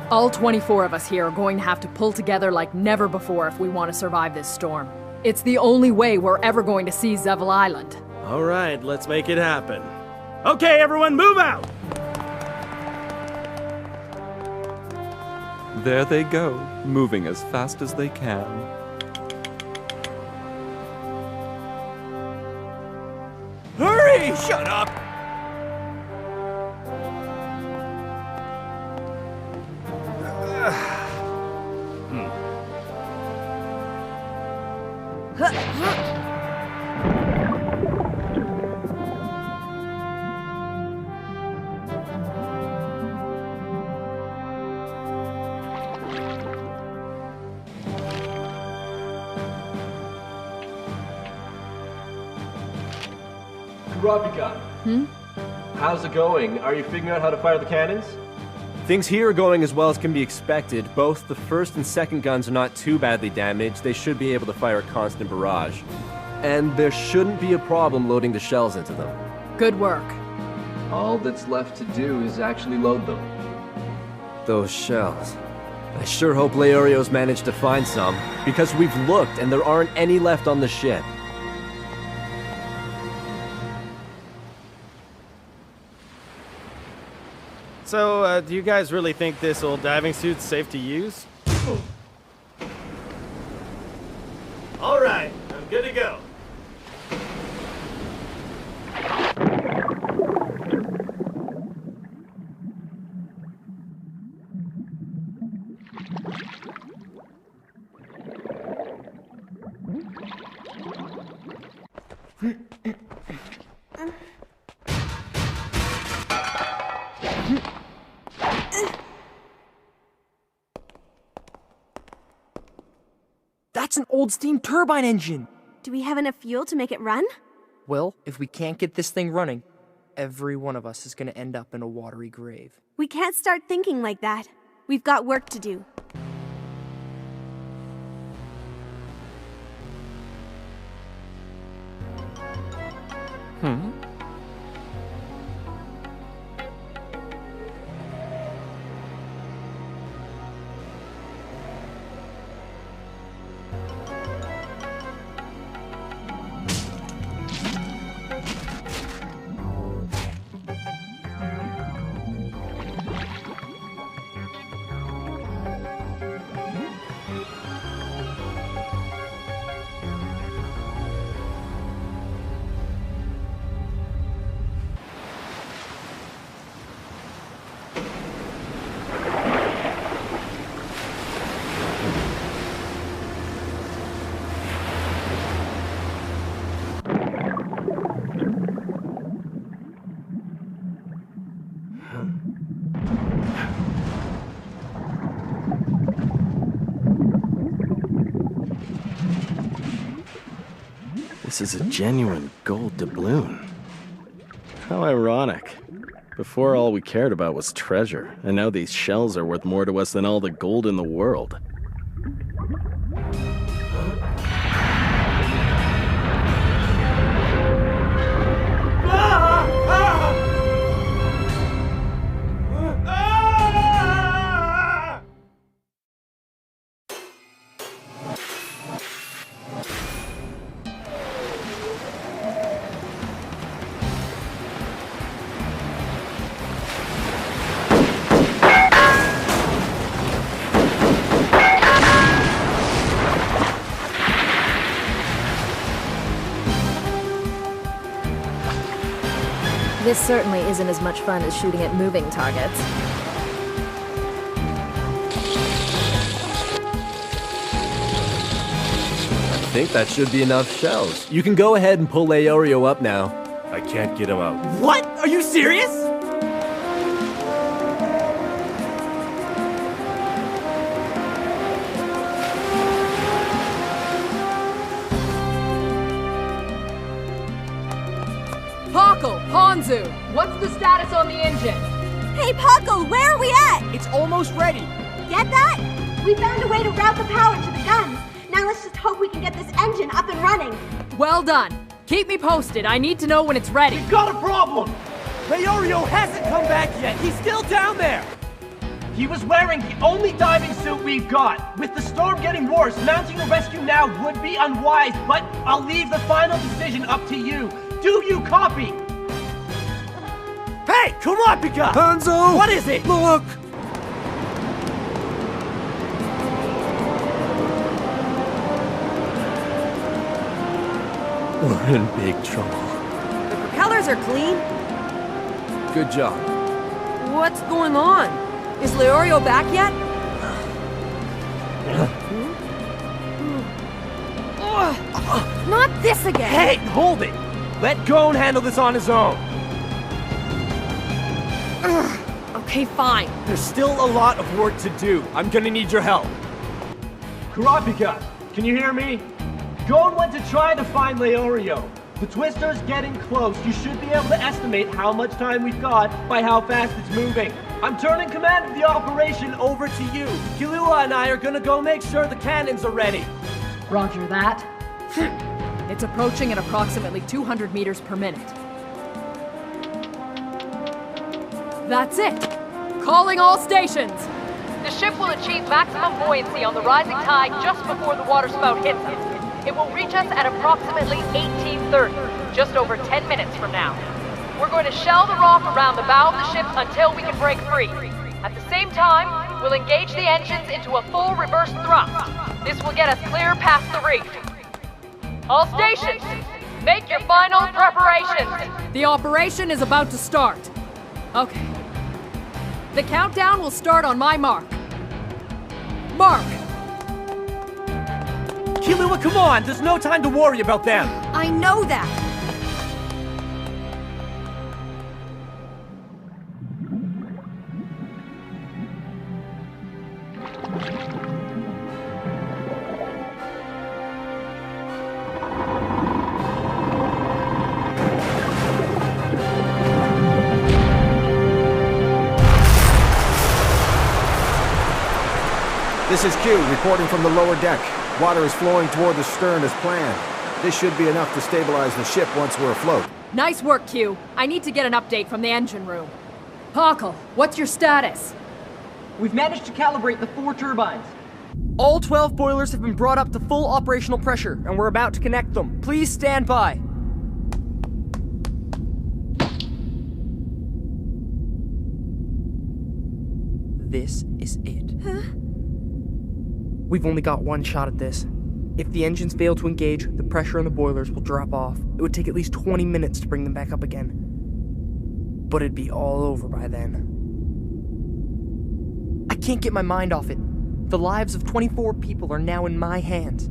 All 24 of us here are going to have to pull together like never before if we want to survive this storm. It's the only way we're ever going to see Zevil Island. All right, let's make it happen. Okay, everyone, move out! There they go, moving as fast as they can. Hurry! Shut up! Kurapika. How's it going? Are you figuring out how to fire the cannons? Things here are going as well as can be expected. Both the first and second guns are not too badly damaged. They should be able to fire a constant barrage. And there shouldn't be a problem loading the shells into them. Good work. All that's left to do is actually load them. Those shells. I sure hope Leorio's managed to find some, because we've looked and there aren't any left on the ship. So, do you guys really think this old diving suit's safe to use? All right, I'm good to go. That's an old steam turbine engine! Do we have enough fuel to make it run? Well, if we can't get this thing running, every one of us is gonna end up in a watery grave. We can't start thinking like that. We've got work to do. This is a genuine gold doubloon. How ironic. Before, all we cared about was treasure, and now these shells are worth more to us than all the gold in the world. This certainly isn't as much fun as shooting at moving targets. I think that should be enough shells. You can go ahead and pull Leorio up now. I can't get him out. What? Are you serious? Paco, Ponzu, what's the status on the engine? Hey, Paco, where are we at? It's almost ready. Get that? We found a way to route the power to the guns. Now let's just hope we can get this engine up and running. Well done. Keep me posted. I need to know when it's ready. We've got a problem. Leorio hasn't come back yet. He's still down there. He was wearing the only diving suit we've got. With the storm getting worse, mounting a rescue now would be unwise, but I'll leave the final decision up to you. Do you copy? Hey, Kurapika! Hanzo! What is it? Look! We're in big trouble. The propellers are clean. Good job. What's going on? Is Leorio back yet? Not this again! Hey, hold it! Let Gon handle this on his own. Okay, fine. There's still a lot of work to do. I'm gonna need your help. Kurapika, can you hear me? Gon went to try to find Leorio. The Twister's getting close. You should be able to estimate how much time we've got by how fast it's moving. I'm turning command of the operation over to you. Killua and I are gonna go make sure the cannons are ready. Roger that. It's approaching at approximately 200 meters per minute. That's it! Calling all stations! The ship will achieve maximum buoyancy on the rising tide just before the waterspout hits us. It will reach us at approximately 1830, just over 10 minutes from now. We're going to shell the rock around the bow of the ship until we can break free. At the same time, we'll engage the engines into a full reverse thrust. This will get us clear past the reef. All stations, make your final preparations. The operation is about to start. Okay. The countdown will start on my mark. Mark! Killua, come on! There's no time to worry about them! I know that! This is Q, reporting from the lower deck. Water is flowing toward the stern as planned. This should be enough to stabilize the ship once we're afloat. Nice work, Q. I need to get an update from the engine room. Paco, what's your status? We've managed to calibrate the 4 turbines. All 12 boilers have been brought up to full operational pressure, and we're about to connect them. Please stand by. This is it. Huh? We've only got one shot at this. If the engines fail to engage, the pressure in the boilers will drop off. It would take at least 20 minutes to bring them back up again. But it'd be all over by then. I can't get my mind off it. The lives of 24 people are now in my hands.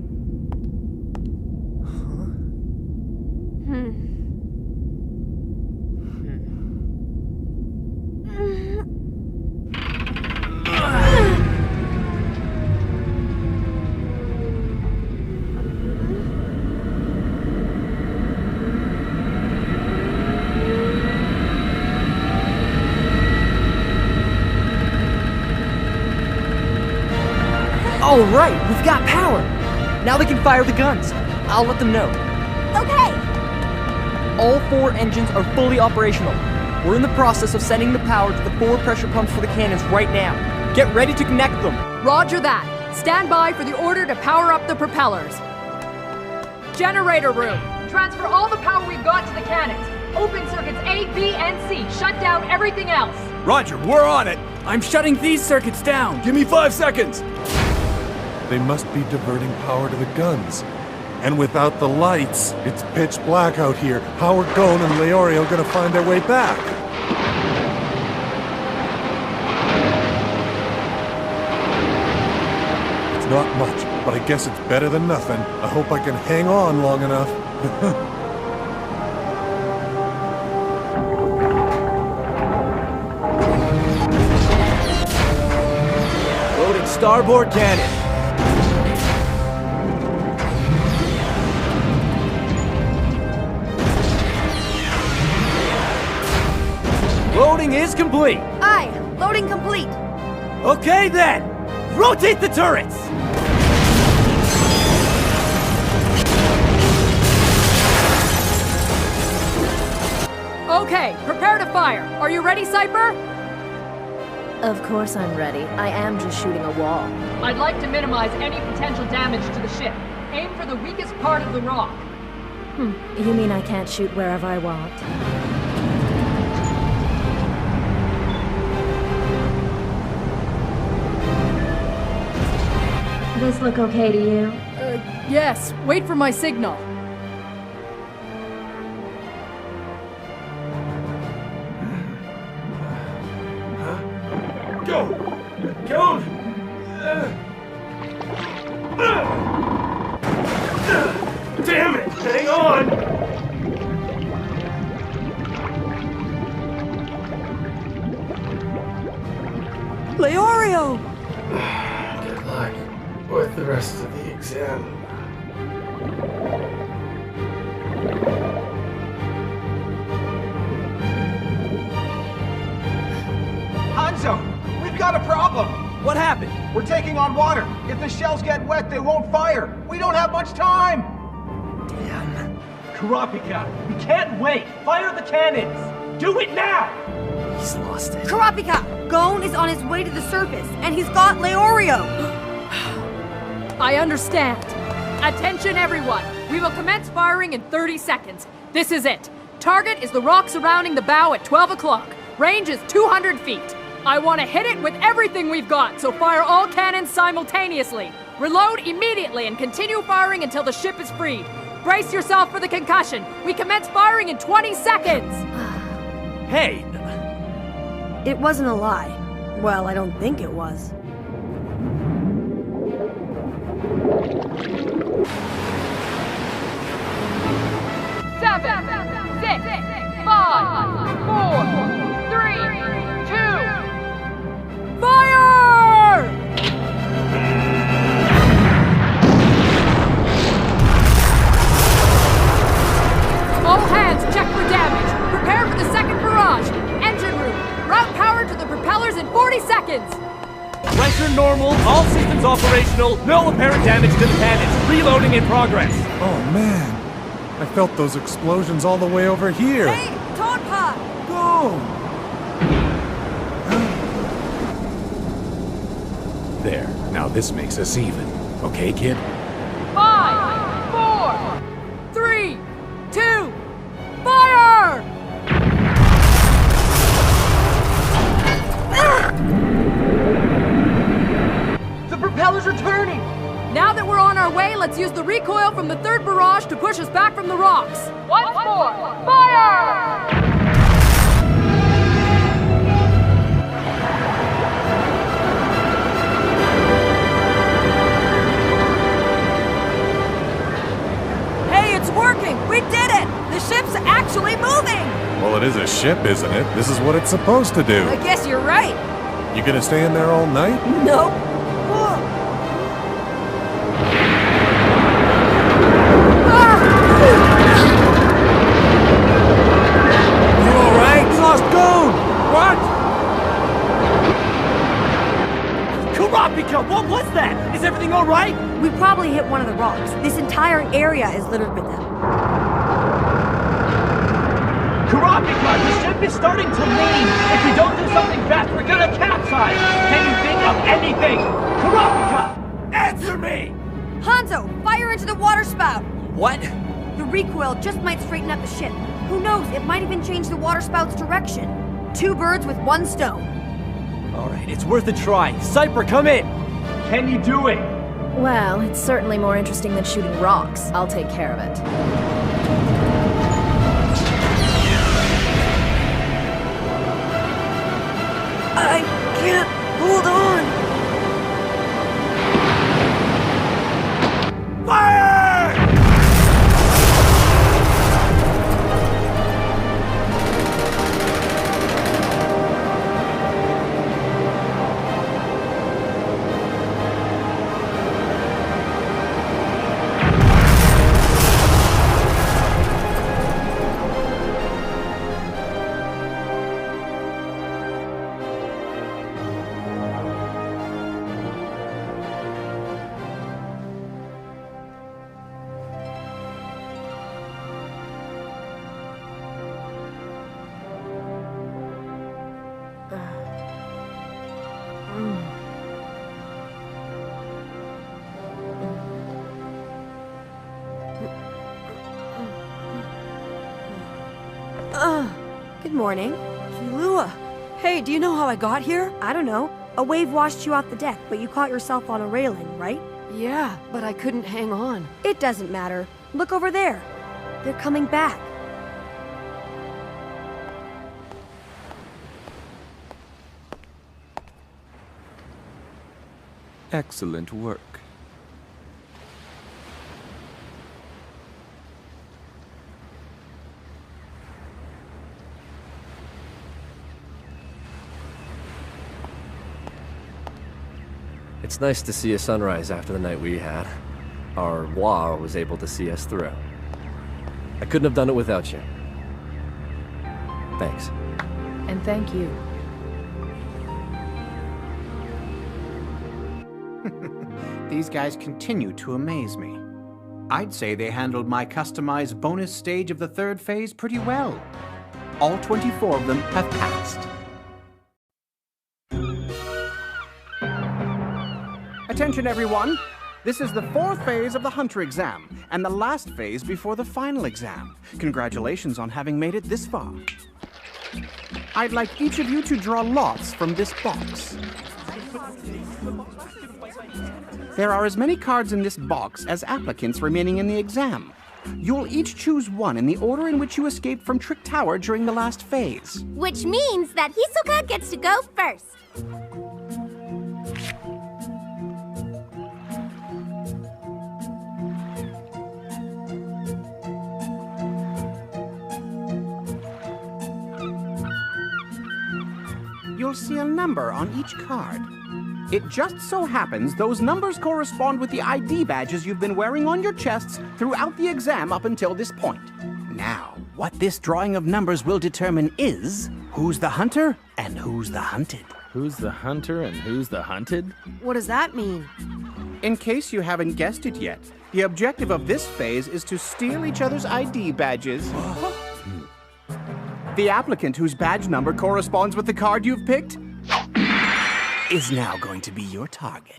All right, we've got power. Now they can fire the guns. I'll let them know. Okay. All 4 engines are fully operational. We're in the process of sending the power to the 4 pressure pumps for the cannons right now. Get ready to connect them. Roger that. Stand by for the order to power up the propellers. Generator room. Transfer all the power we've got to the cannons. Open circuits A, B, and C. Shut down everything else. Roger, we're on it. I'm shutting these circuits down. Give me 5 seconds. They must be diverting power to the guns. And without the lights, it's pitch black out here. How are Gon and Leorio gonna find their way back? It's not much, but I guess it's better than nothing. I hope I can hang on long enough. Loading starboard cannon. Loading is complete. Aye, loading complete. Okay then, rotate the turrets. Okay, prepare to fire. Are you ready, Cypher? Of course I'm ready. I am just shooting a wall. I'd like to minimize any potential damage to the ship. Aim for the weakest part of the rock. You mean I can't shoot wherever I want? This look okay to you? Yes. Wait for my signal. Go! Go! Damn it! Hang on! Leorio! Good luck with the rest of the exam. Hanzo, we've got a problem. What happened? We're taking on water. If the shells get wet, they won't fire. We don't have much time. Damn. Kurapika, we can't wait. Fire the cannons. Do it now. He's lost it. Kurapika! Gon is on his way to the surface, and he's got Leorio! I understand. Attention, everyone. We will commence firing in 30 seconds. This is it. Target is the rock surrounding the bow at 12 o'clock. Range is 200 feet. I want to hit it with everything we've got, so fire all cannons simultaneously. Reload immediately and continue firing until the ship is freed. Brace yourself for the concussion. We commence firing in 20 seconds. Hey! It wasn't a lie. Well, I don't think it was. Seven, 6, 5, 4, 3, 2. Fire! All hands, check for damage. Prepare for the second barrage. Engine room. Route power to the propellers in 40 seconds. Pressure normal, all systems operational, no apparent damage to the cannons. Reloading in progress. Oh man, I felt those explosions all the way over here. Hey, Tonpa! Go! There, now this makes us even. Okay, kid? 5, 4. 3, 2, fire! The propellers are turning. Now that we're on our way, let's use the recoil from the third barrage to push us back from the rocks. Once more, fire! Hey, it's working! We did it! The ship's actually moving! Well, it is a ship, isn't it? This is what it's supposed to do. I guess you're right. You gonna stay in there all night? Nope. You alright? We lost Gon! What? Kurapika, what was that? Is everything all right? We probably hit one of the rocks. This entire area is littered with them. Kurapika, the ship is starting to lean. If we don't do something fast, we're gonna capsize. Can you think of anything? Kurapika! Answer me! Hanzo, fire into the water spout! What? The recoil just might straighten up the ship. Who knows, it might even change the water spout's direction. 2 birds with 1 stone. Alright, it's worth a try. Cypher, come in! Can you do it? Well, it's certainly more interesting than shooting rocks. I'll take care of it. I can't hold on! Fire! Good morning. Kilua. Hey, do you know how I got here? I don't know. A wave washed you off the deck, but you caught yourself on a railing, right? Yeah, but I couldn't hang on. It doesn't matter. Look over there. They're coming back. Excellent work. It's nice to see a sunrise after the night we had. Our Wa was able to see us through. I couldn't have done it without you. Thanks. And thank you. These guys continue to amaze me. I'd say they handled my customized bonus stage of the 3rd phase pretty well. All 24 of them have passed. Attention everyone! This is the 4th phase of the Hunter exam, and the last phase before the final exam. Congratulations on having made it this far. I'd like each of you to draw lots from this box. There are as many cards in this box as applicants remaining in the exam. You'll each choose one in the order in which you escaped from Trick Tower during the last phase. Which means that Hisoka gets to go first. You'll see a number on each card. It just so happens those numbers correspond with the ID badges you've been wearing on your chests throughout the exam up until this point. Now, what this drawing of numbers will determine is who's the hunter and who's the hunted. Who's the hunter and who's the hunted? What does that mean? In case you haven't guessed it yet, the objective of this phase is to steal each other's ID badges. The applicant whose badge number corresponds with the card you've picked is now going to be your target.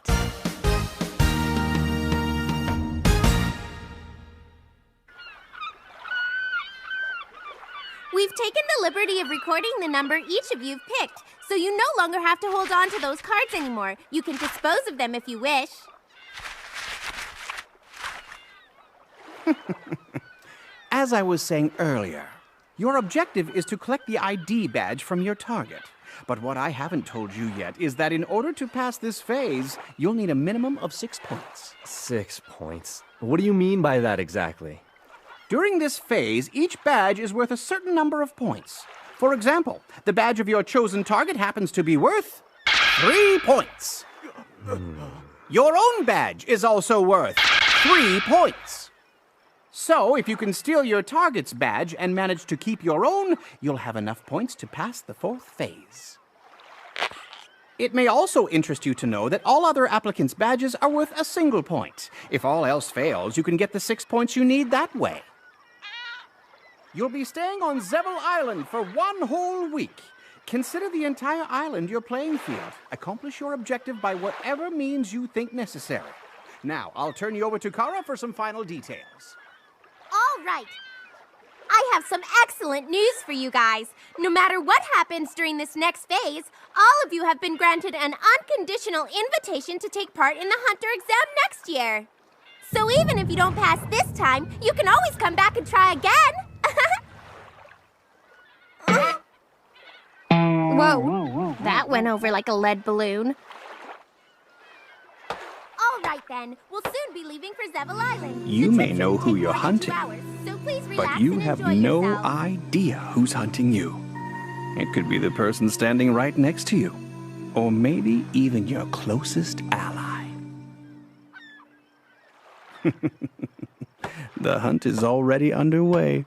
We've taken the liberty of recording the number each of you've picked, so you no longer have to hold on to those cards anymore. You can dispose of them if you wish. As I was saying earlier, your objective is to collect the ID badge from your target. But what I haven't told you yet is that in order to pass this phase, you'll need a minimum of 6 points. 6 points? What do you mean by that exactly? During this phase, each badge is worth a certain number of points. For example, the badge of your chosen target happens to be worth 3 points. Your own badge is also worth 3 points. So, if you can steal your target's badge and manage to keep your own, you'll have enough points to pass the 4th phase. It may also interest you to know that all other applicants' badges are worth a single point. If all else fails, you can get the 6 points you need that way. You'll be staying on Zevel Island for 1 whole week. Consider the entire island your playing field. Accomplish your objective by whatever means you think necessary. Now, I'll turn you over to Kara for some final details. All right. I have some excellent news for you guys. No matter what happens during this next phase, all of you have been granted an unconditional invitation to take part in the Hunter exam next year. So even if you don't pass this time, you can always come back and try again. Whoa, that went over like a lead balloon. All right then, we'll soon be leaving for Zevel Island. You may know who you're hunting, So please relax but you and have enjoy no yourself. idea who's hunting you. It could be the person standing right next to you, or maybe even your closest ally. The hunt is already underway.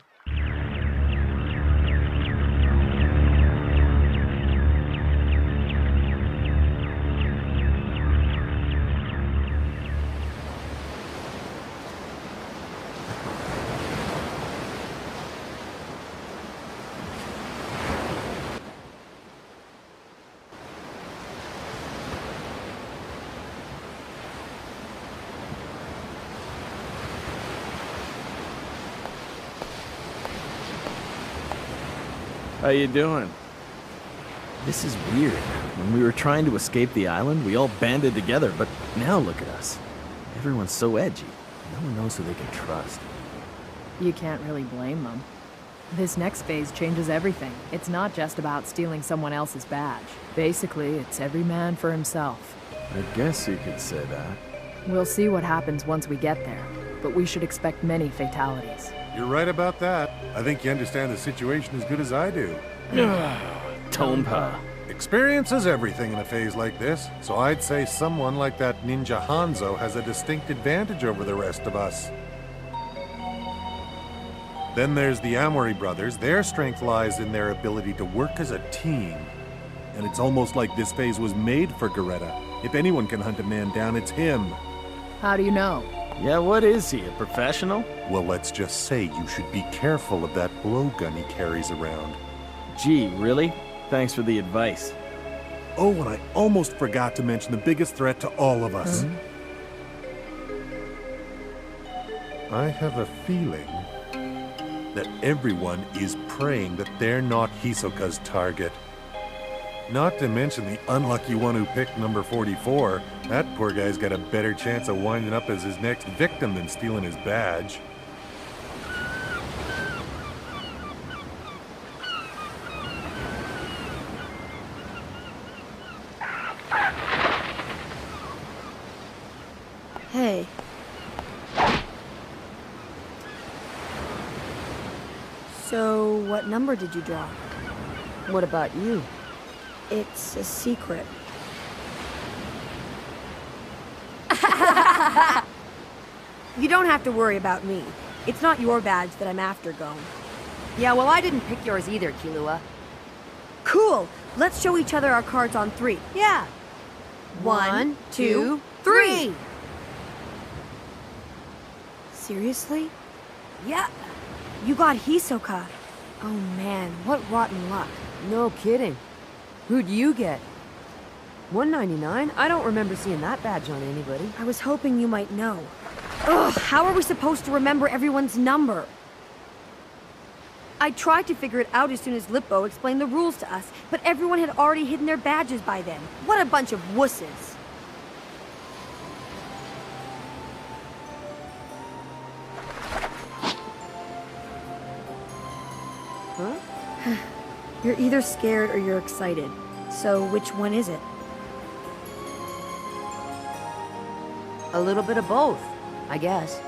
How you doing? This is weird. When we were trying to escape the island, we all banded together, but now look at us. Everyone's so edgy. No one knows who they can trust. You can't really blame them. This next phase changes everything. It's not just about stealing someone else's badge. Basically, it's every man for himself. I guess you could say that. We'll see what happens once we get there, but we should expect many fatalities. You're right about that. I think you understand the situation as good as I do. Tonpa. Experience is everything in a phase like this, so I'd say someone like that ninja Hanzo has a distinct advantage over the rest of us. Then there's the Amory brothers. Their strength lies in their ability to work as a team. And it's almost like this phase was made for Garetta. If anyone can hunt a man down, it's him. How do you know? Yeah, what is he, a professional? Well, let's just say you should be careful of that blowgun he carries around. Gee, really? Thanks for the advice. Oh, and I almost forgot to mention the biggest threat to all of us. I have a feeling that everyone is praying that they're not Hisoka's target. Not to mention the unlucky one who picked number 44. That poor guy's got a better chance of winding up as his next victim than stealing his badge. Hey. So, what number did you draw? What about you? It's a secret. You don't have to worry about me. It's not your badge that I'm after, Gon. Yeah, well, I didn't pick yours either, Killua. Cool! Let's show each other our cards on 3. Yeah. 1, 2, 3! Seriously? Yeah. You got Hisoka. Oh man, what rotten luck. No kidding. Who'd you get? 199? I don't remember seeing that badge on anybody. I was hoping you might know. Ugh, how are we supposed to remember everyone's number? I tried to figure it out as soon as Lippo explained the rules to us, but everyone had already hidden their badges by then. What a bunch of wusses. Huh? You're either scared or you're excited. So which one is it? A little bit of both, I guess.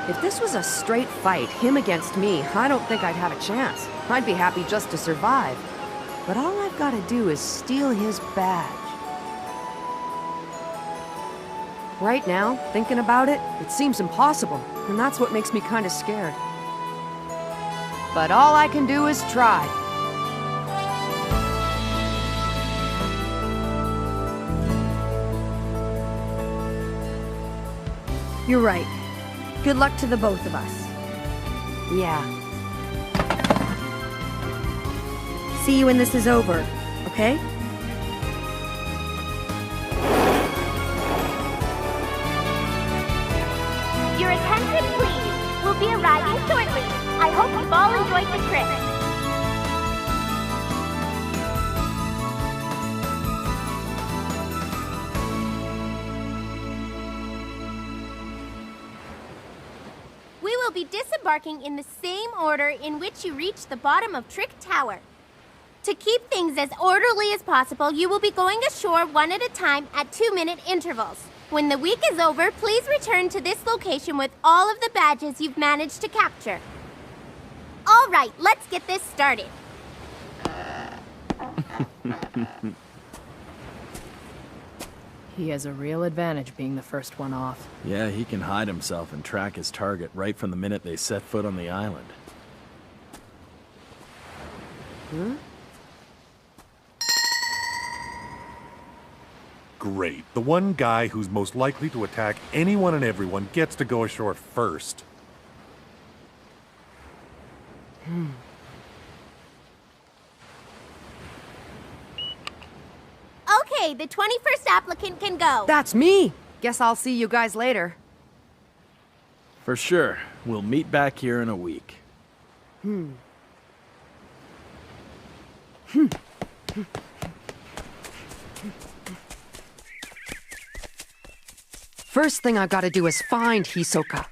If this was a straight fight, him against me, I don't think I'd have a chance. I'd be happy just to survive. But all I've got to do is steal his badge. Right now, thinking about it, it seems impossible, and that's what makes me kind of scared. But all I can do is try. You're right. Good luck to the both of us. Yeah. See you when this is over, okay? Your attention, please. We'll be arriving shortly. I hope you've all enjoyed the trip. We will be disembarking in the same order in which you reached the bottom of Trick Tower. To keep things as orderly as possible, you will be going ashore one at a time at 2-minute intervals. When the week is over, please return to this location with all of the badges you've managed to capture. All right, let's get this started. He has a real advantage being the first one off. Yeah, he can hide himself and track his target right from the minute they set foot on the island. Huh? Great. The one guy who's most likely to attack anyone and everyone gets to go ashore first. Okay, the 21st applicant can go. That's me! Guess I'll see you guys later. For sure. We'll meet back here in a week. First thing I've got to do is find Hisoka.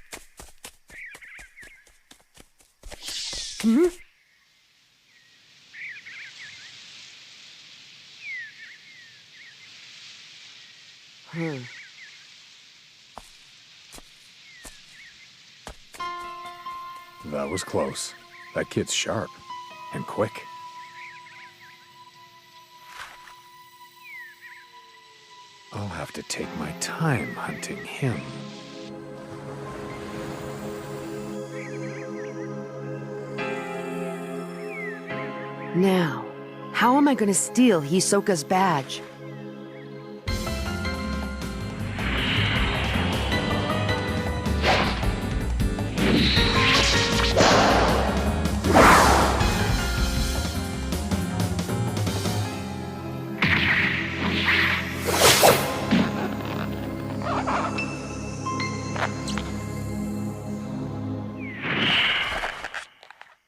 That was close. That kid's sharp. And quick. I'll have to take my time hunting him. Now, how am I going to steal Hisoka's badge?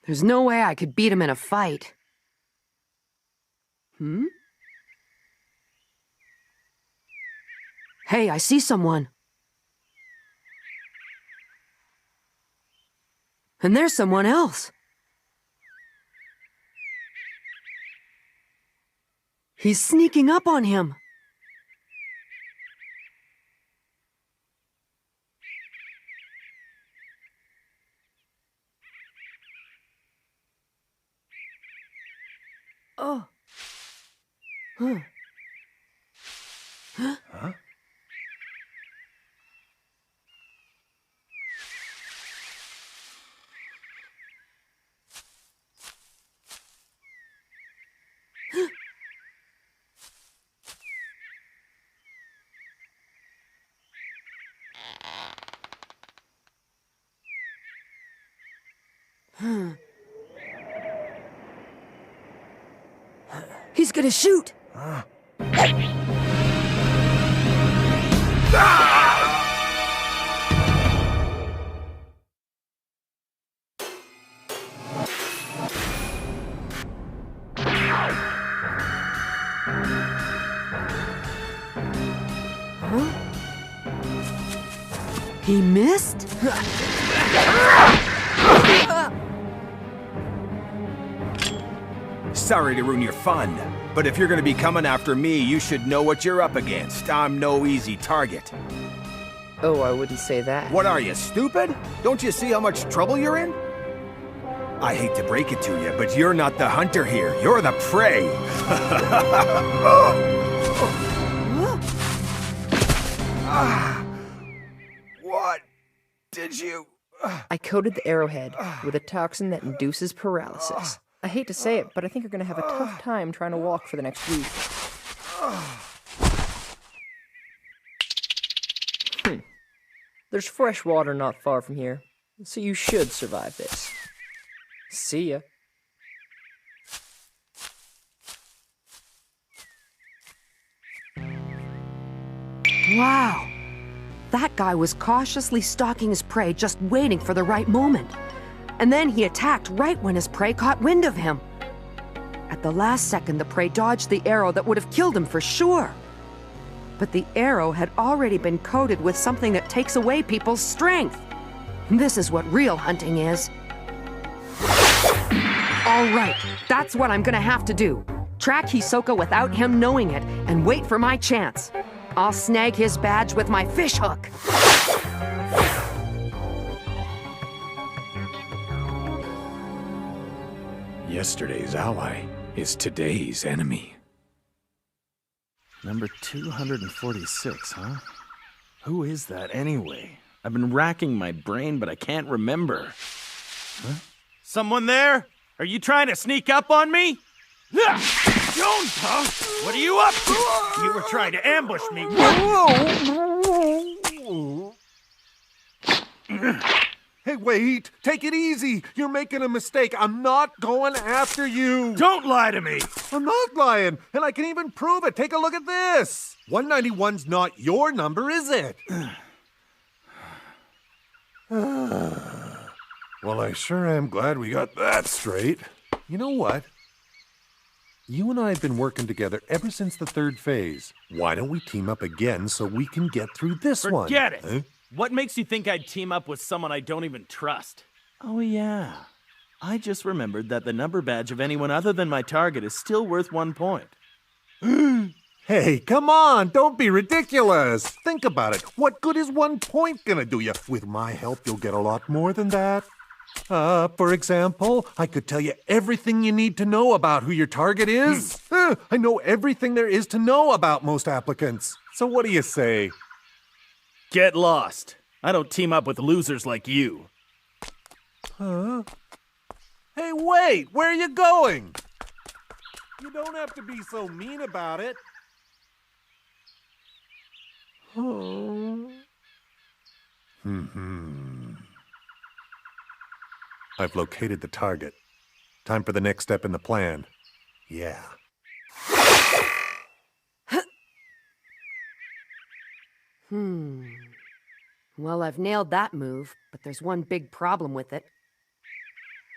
There's no way I could beat him in a fight. Hey, I see someone. And there's someone else. He's sneaking up on him. Oh. Huh? He's gonna shoot! He missed? Sorry to ruin your fun, but if you're gonna be coming after me, you should know what you're up against. I'm no easy target. Oh, I wouldn't say that. What are you, stupid? Don't you see how much trouble you're in? I hate to break it to you, but you're not the hunter here. You're the prey. What did you... I coated the arrowhead with a toxin that induces paralysis. I hate to say it, but I think you're going to have a tough time trying to walk for the next week. There's fresh water not far from here, so you should survive this. See ya. Wow. That guy was cautiously stalking his prey, just waiting for the right moment. And then he attacked right when his prey caught wind of him. At the last second, the prey dodged the arrow that would have killed him for sure. But the arrow had already been coated with something that takes away people's strength. This is what real hunting is. All right, that's what I'm gonna have to do. Track Hisoka without him knowing it and wait for my chance. I'll snag his badge with my fishhook. Yesterday's ally is today's enemy. Number 246, huh? Who is that anyway? I've been racking my brain, but I can't remember. Huh? Someone there? Are you trying to sneak up on me? Don't, huh? What are you up to? You were trying to ambush me. Hey, wait! Take it easy! You're making a mistake. I'm not going after you! Don't lie to me! I'm not lying, and I can even prove it. Take a look at this! 191's not your number, is it? Well, I sure am glad we got that straight. You know what? You and I have been working together ever since the third phase. Why don't we team up again so we can get through this one? Forget it! Huh? What makes you think I'd team up with someone I don't even trust? Oh, yeah. I just remembered that the number badge of anyone other than my target is still worth 1 point. Hey, come on! Don't be ridiculous! Think about it. What good is 1 point gonna do you? With my help, you'll get a lot more than that. For example, I could tell you everything you need to know about who your target is. I know everything there is to know about most applicants. So what do you say? Get lost. I don't team up with losers like you. Huh? Hey, wait! Where are you going? You don't have to be so mean about it. I've located the target. Time for the next step in the plan. Yeah. Well, I've nailed that move, but there's one big problem with it.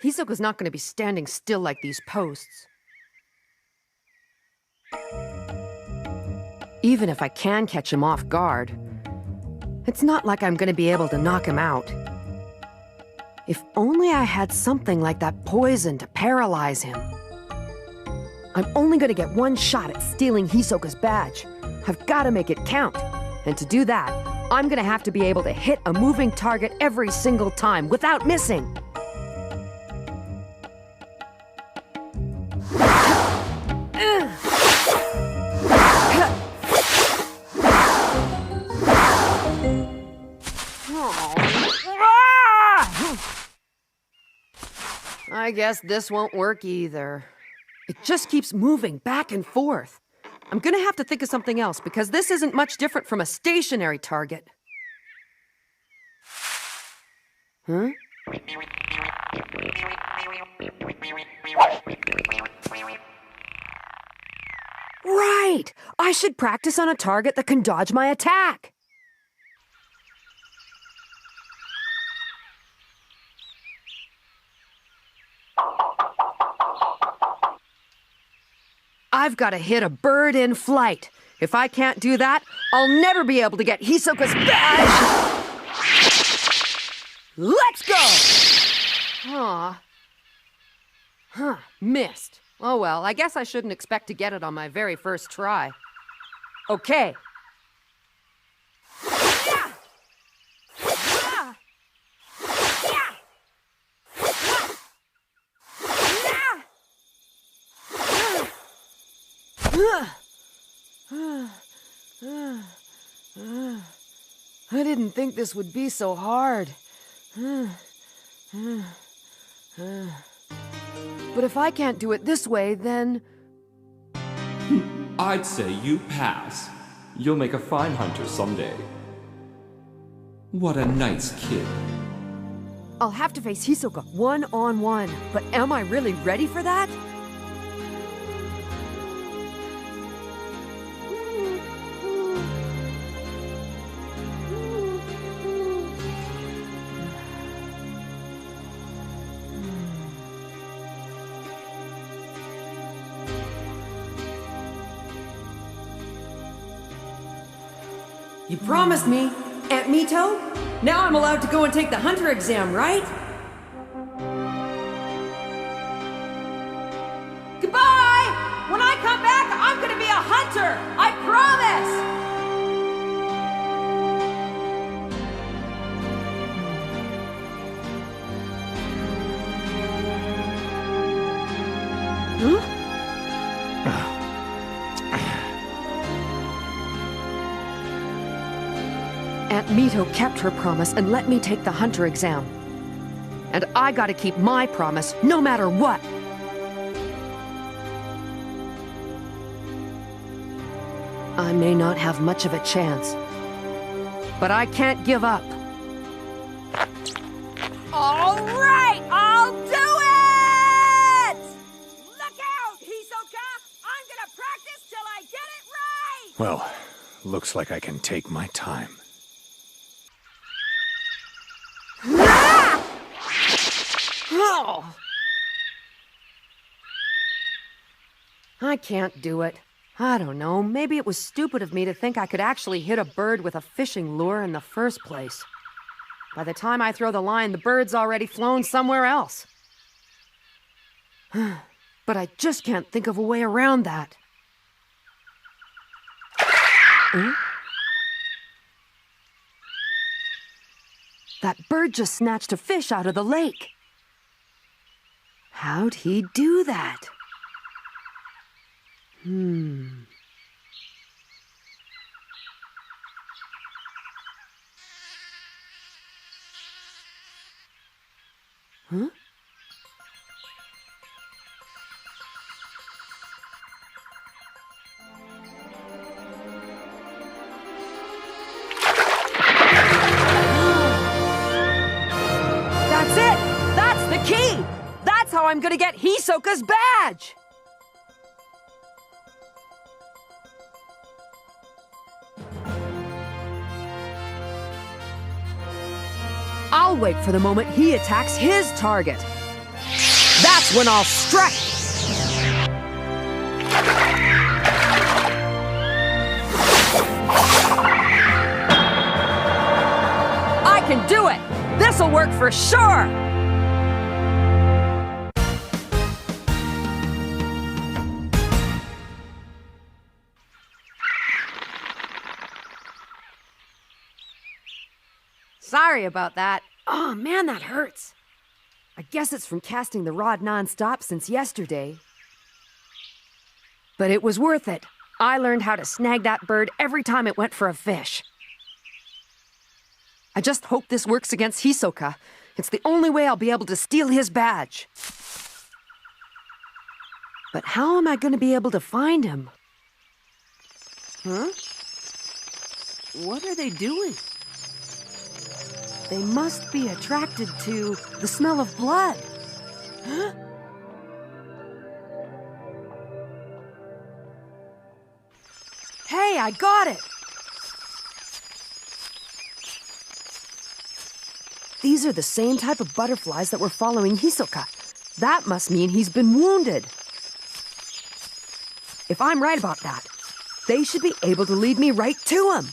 Hisoka's not going to be standing still like these posts. Even if I can catch him off guard, it's not like I'm going to be able to knock him out. If only I had something like that poison to paralyze him. I'm only going to get one shot at stealing Hisoka's badge. I've got to make it count. And to do that, I'm going to have to be able to hit a moving target every single time without missing. I guess this won't work either. It just keeps moving back and forth. I'm gonna have to think of something else because this isn't much different from a stationary target. Huh? Right! I should practice on a target that can dodge my attack. I've got to hit a bird in flight. If I can't do that, I'll never be able to get Hisoka's badge! Let's go! Aw. Huh, missed. Oh well, I guess I shouldn't expect to get it on my very first try. Okay. I didn't think this would be so hard. But if I can't do it this way, then... I'd say you pass. You'll make a fine hunter someday. What a nice kid. I'll have to face Hisoka one-on-one, but am I really ready for that? You promised me, Aunt Mito? Now I'm allowed to go and take the hunter exam, right? Goodbye! When I come back, I'm gonna be a hunter! I promise! Aunt Mito kept her promise and let me take the hunter exam. And I gotta keep my promise, no matter what. I may not have much of a chance, but I can't give up. All right, I'll do it! Look out, Hisoka! I'm gonna practice till I get it right! Well, looks like I can take my time. Oh. I can't do it. I don't know, maybe it was stupid of me to think I could actually hit a bird with a fishing lure in the first place. By the time I throw the line, the bird's already flown somewhere else. But I just can't think of a way around that. That bird just snatched a fish out of the lake. How'd he do that? Huh? That's it! That's the key! That's how I'm gonna get Hisoka's badge! I'll wait for the moment he attacks his target. That's when I'll strike! I can do it! This'll work for sure! Sorry about that. Oh man, that hurts. I guess it's from casting the rod non-stop since yesterday. But it was worth it. I learned how to snag that bird every time it went for a fish. I just hope this works against Hisoka. It's the only way I'll be able to steal his badge. But how am I going to be able to find him? Huh? What are they doing? They must be attracted to the smell of blood. Huh? Hey, I got it! These are the same type of butterflies that were following Hisoka. That must mean he's been wounded. If I'm right about that, they should be able to lead me right to him.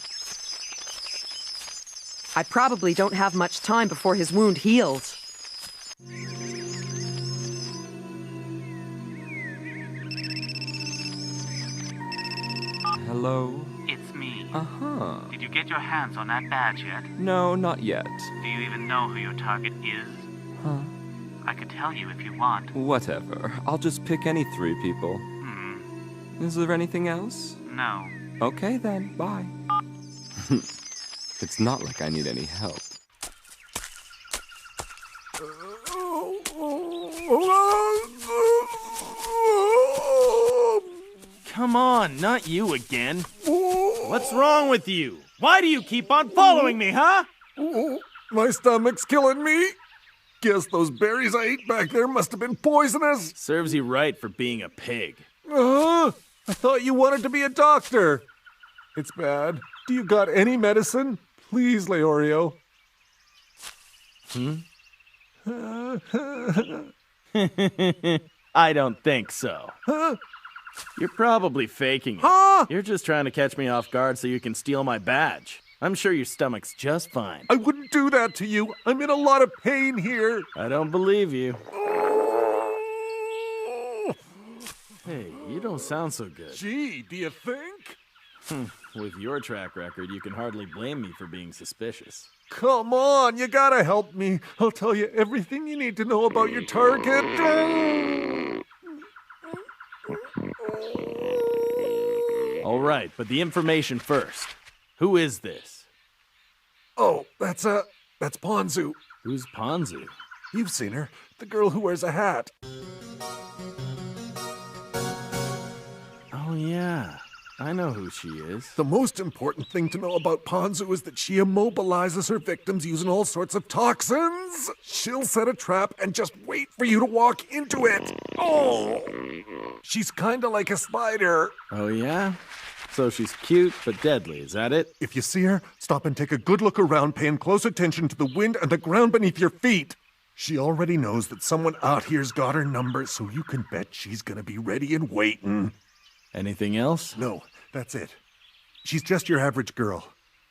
I probably don't have much time before his wound heals. Hello? It's me. Uh-huh. Did you get your hands on that badge yet? No, not yet. Do you even know who your target is? Huh? I could tell you if you want. Whatever. I'll just pick any 3 people. Is there anything else? No. Okay then, bye. It's not like I need any help. Come on, not you again. What's wrong with you? Why do you keep on following me, huh? Oh, my stomach's killing me. Guess those berries I ate back there must have been poisonous. Serves you right for being a pig. I thought you wanted to be a doctor. It's bad. Do you got any medicine? Please, Leorio. I don't think so. You're probably faking it. You're just trying to catch me off guard so you can steal my badge. I'm sure your stomach's just fine. I wouldn't do that to you. I'm in a lot of pain here. I don't believe you. Hey, you don't sound so good. Gee, do you think? With your track record, you can hardly blame me for being suspicious. Come on, you gotta help me. I'll tell you everything you need to know about your target. All right, but the information first. Who is this? Oh, that's Ponzu. Who's Ponzu? You've seen her. The girl who wears a hat. Oh, yeah. I know who she is. The most important thing to know about Ponzu is that she immobilizes her victims using all sorts of toxins. She'll set a trap and just wait for you to walk into it. Oh! She's kinda like a spider. Oh, yeah? So she's cute but deadly, is that it? If you see her, stop and take a good look around, paying close attention to the wind and the ground beneath your feet. She already knows that someone out here's got her number, so you can bet she's gonna be ready and waiting. Anything else? No, that's it. She's just your average girl.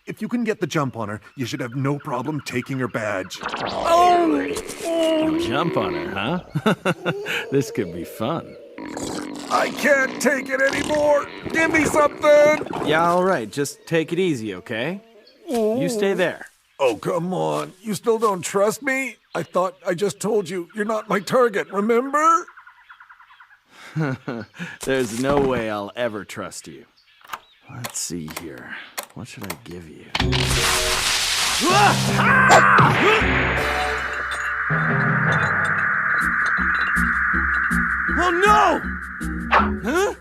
If you can get the jump on her, you should have no problem taking her badge. Oh! Jump on her, huh? This could be fun. I can't take it anymore! Give me something! Yeah, all right. Just take it easy, okay? You stay there. Oh, come on. You still don't trust me? I thought I just told you you're not my target, remember? There's no way I'll ever trust you. Let's see here. What should I give you? Oh no! Huh?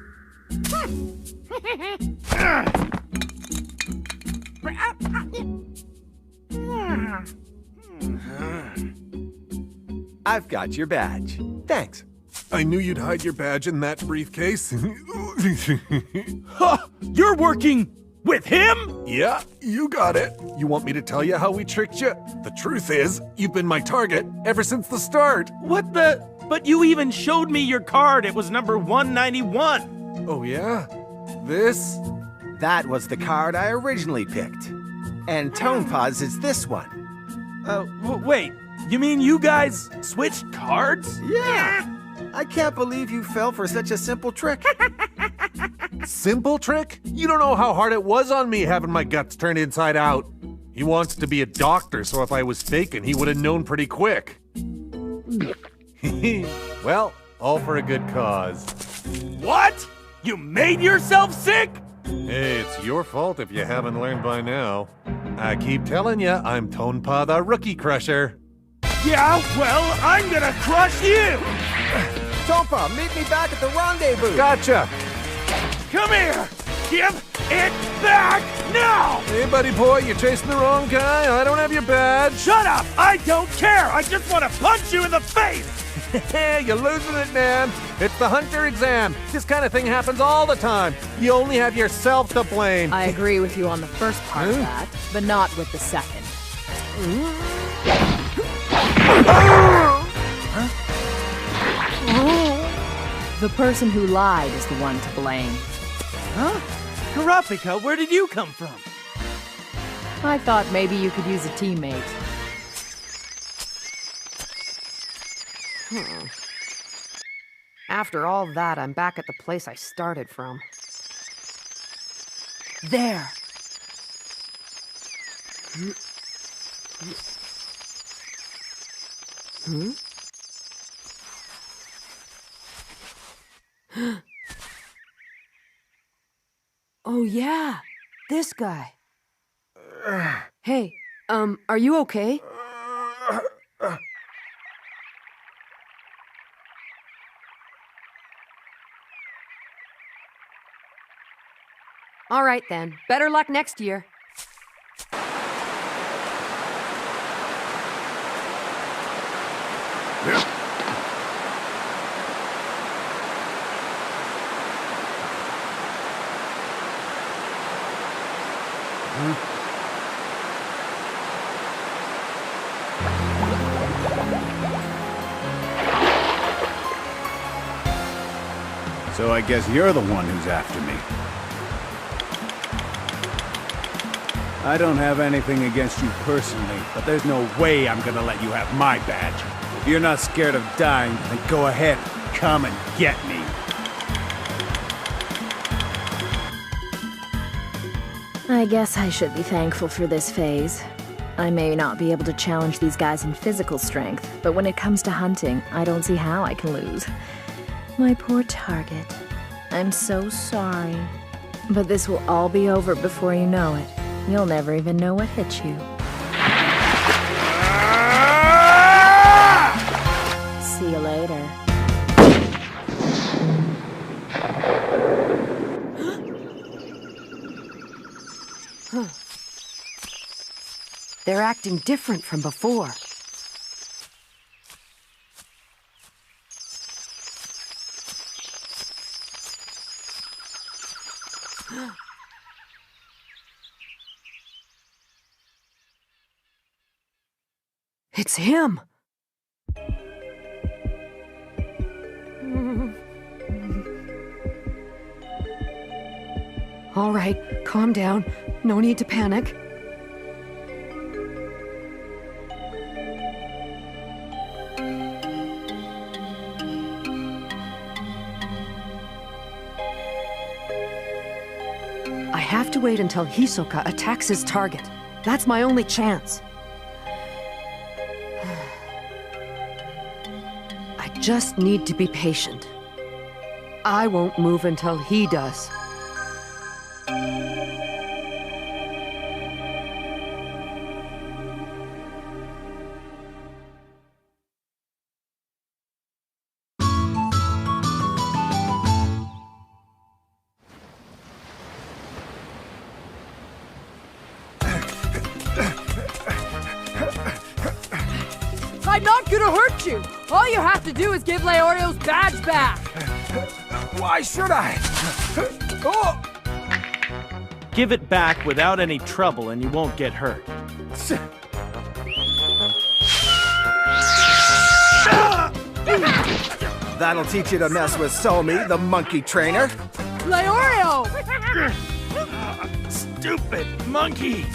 I've got your badge. Thanks. I knew you'd hide your badge in that briefcase. Huh! You're working with him? Yeah, you got it. You want me to tell you how we tricked you? The truth is, you've been my target ever since the start. What the? But you even showed me your card. It was number 191. Oh, yeah? This? That was the card I originally picked. And Tonepause is this one. Wait. You mean you guys switched cards? Yeah. I can't believe you fell for such a simple trick. Simple trick? You don't know how hard it was on me having my guts turned inside out. He wants to be a doctor, so if I was faking, he would have known pretty quick. Well, all for a good cause. What? You made yourself sick? Hey, it's your fault if you haven't learned by now. I keep telling you, I'm Tonepah the Rookie Crusher. Yeah, well, I'm gonna crush you! Tonepah, meet me back at the rendezvous. Gotcha! Come here! Give it back now! Hey, buddy boy, you're chasing the wrong guy. I don't have your badge. Shut up! I don't care! I just want to punch you in the face! You're losing it, man. It's the Hunter exam. This kind of thing happens all the time. You only have yourself to blame. I agree with you on the first part of that, but not with the second. The person who lied is the one to blame. Huh? Kurapika, where did you come from? I thought maybe you could use a teammate. After all that, I'm back at the place I started from. There! Oh yeah, this guy. Hey, are you okay? All right then, better luck next year. So I guess you're the one who's after me. I don't have anything against you personally, but there's no way I'm gonna let you have my badge. If you're not scared of dying, then go ahead. Come and get me. I guess I should be thankful for this phase. I may not be able to challenge these guys in physical strength, but when it comes to hunting, I don't see how I can lose. My poor target. I'm so sorry. But this will all be over before you know it. You'll never even know what hit you. See you later. They're acting different from before. It's him! All right, calm down. No need to panic. I have to wait until Hisoka attacks his target. That's my only chance. I just need to be patient. I won't move until he does. I'm not gonna hurt you! All you have to do is give Leorio's badge back! Why should I? Oh! Give it back without any trouble and you won't get hurt. That'll teach you to mess with Somi, the monkey trainer. Leorio! Stupid monkey!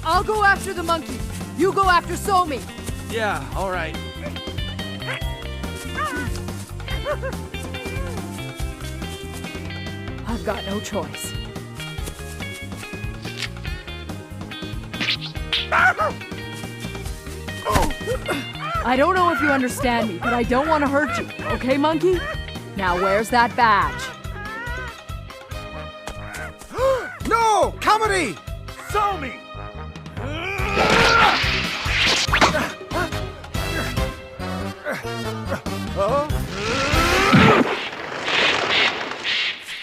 I'll go after the monkey. You go after Somi. Yeah, all right. I've got no choice. I don't know if you understand me, but I don't want to hurt you. Okay, monkey? Now where's that badge? No! Comedy! Somi!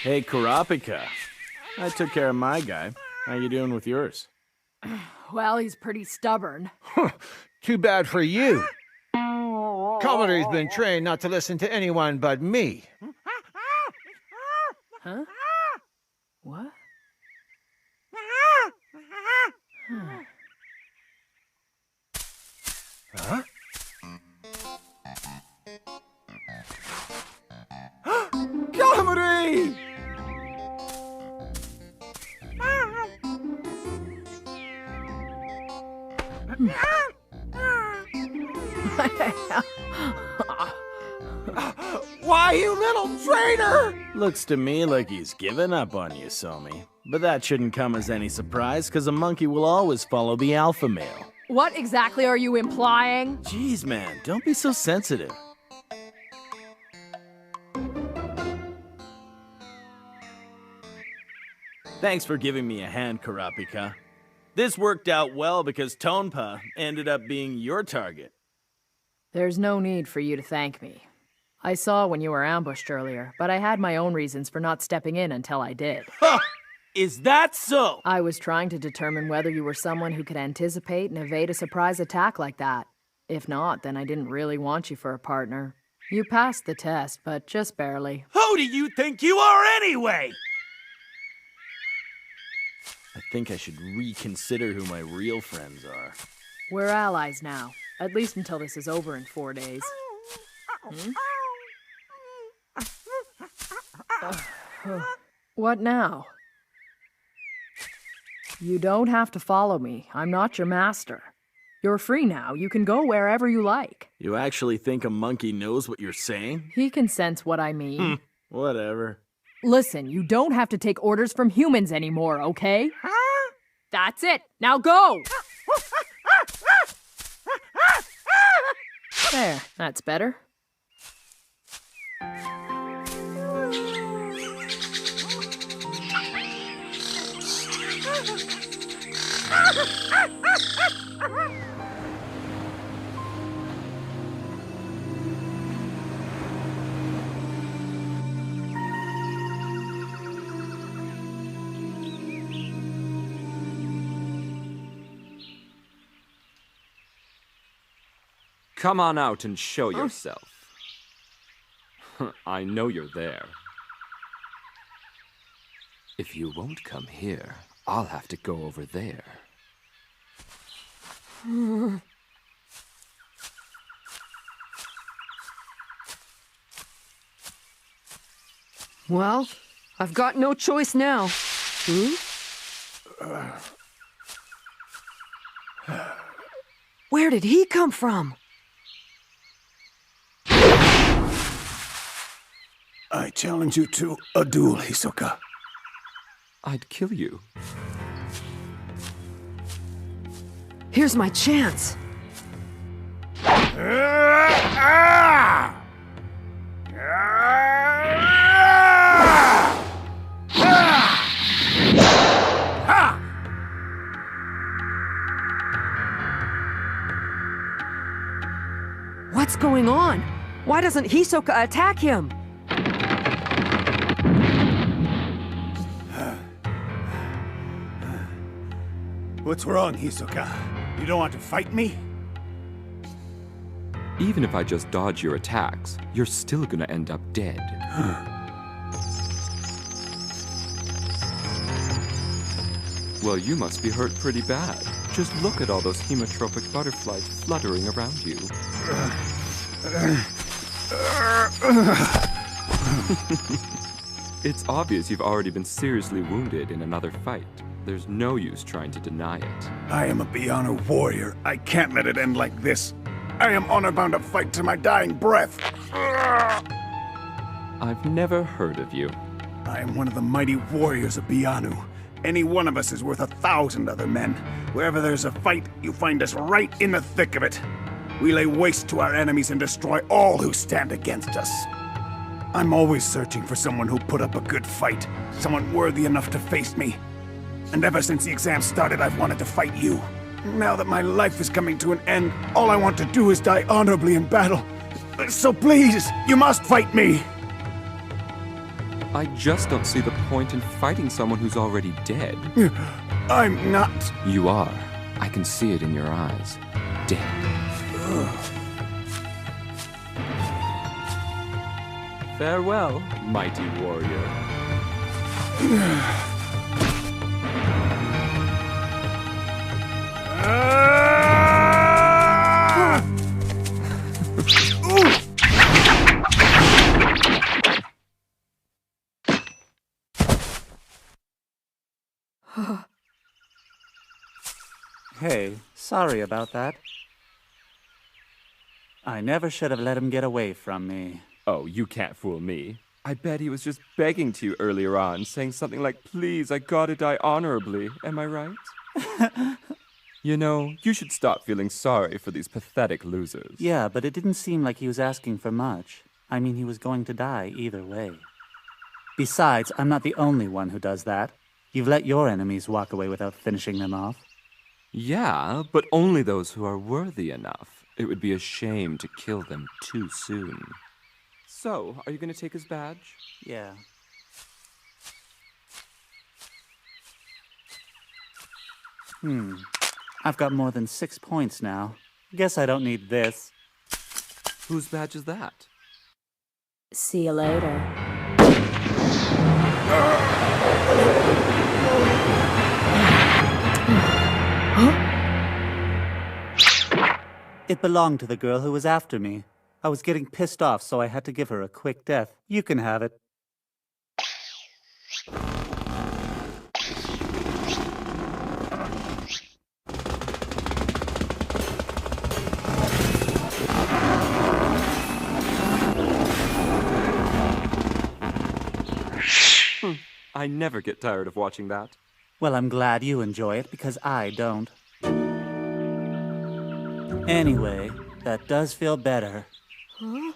Hey, Kurapika. I took care of my guy. How you doing with yours? Well, he's pretty stubborn. Too bad for you. Commodore's been trained not to listen to anyone but me. Huh? What? Huh? Comedy! Why, you little traitor! Looks to me like he's given up on you, Somi. But that shouldn't come as any surprise, because a monkey will always follow the alpha male. What exactly are you implying? Jeez, man, don't be so sensitive. Thanks for giving me a hand, Kurapika. This worked out well because Tonpa ended up being your target. There's no need for you to thank me. I saw when you were ambushed earlier, but I had my own reasons for not stepping in until I did. Is that so? I was trying to determine whether you were someone who could anticipate and evade a surprise attack like that. If not, then I didn't really want you for a partner. You passed the test, but just barely. Who do you think you are anyway? I think I should reconsider who my real friends are. We're allies now, at least until this is over in 4 days. What now? You don't have to follow me. I'm not your master. You're free now. You can go wherever you like. You actually think a monkey knows what you're saying? He can sense what I mean. Whatever. Listen, you don't have to take orders from humans anymore, okay? That's it. Now go! There, that's better. Come on out and show yourself. I know you're there. If you won't come here, I'll have to go over there. Well, I've got no choice now. Where did he come from? I challenge you to a duel, Hisoka. I'd kill you. Here's my chance. What's going on? Why doesn't Hisoka attack him? What's wrong, Hisoka? You don't want to fight me? Even if I just dodge your attacks, you're still gonna end up dead. Well, you must be hurt pretty bad. Just look at all those hemotropic butterflies fluttering around you. It's obvious you've already been seriously wounded in another fight. There's no use trying to deny it. I am a Biyano warrior. I can't let it end like this. I am honor-bound to fight to my dying breath. I've never heard of you. I am one of the mighty warriors of Biyano. Any one of us is worth 1,000 other men. Wherever there's a fight, you find us right in the thick of it. We lay waste to our enemies and destroy all who stand against us. I'm always searching for someone who'll put up a good fight, someone worthy enough to face me. And ever since the exam started, I've wanted to fight you. Now that my life is coming to an end, all I want to do is die honorably in battle. So please, you must fight me! I just don't see the point in fighting someone who's already dead. I'm not. You are. I can see it in your eyes. Dead. Farewell, mighty warrior. Hey, sorry about that. I never should have let him get away from me. Oh, you can't fool me. I bet he was just begging to you earlier on, saying something like, please, I gotta die honorably. Am I right? You know, you should stop feeling sorry for these pathetic losers. Yeah, but it didn't seem like he was asking for much. I mean, he was going to die either way. Besides, I'm not the only one who does that. You've let your enemies walk away without finishing them off. Yeah, but only those who are worthy enough. It would be a shame to kill them too soon. So, are you going to take his badge? Yeah. I've got more than 6 points now. Guess I don't need this. Whose badge is that? See you later. It belonged to the girl who was after me. I was getting pissed off, so I had to give her a quick death. You can have it. I never get tired of watching that. Well, I'm glad you enjoy it, because I don't. Anyway, that does feel better. Huh?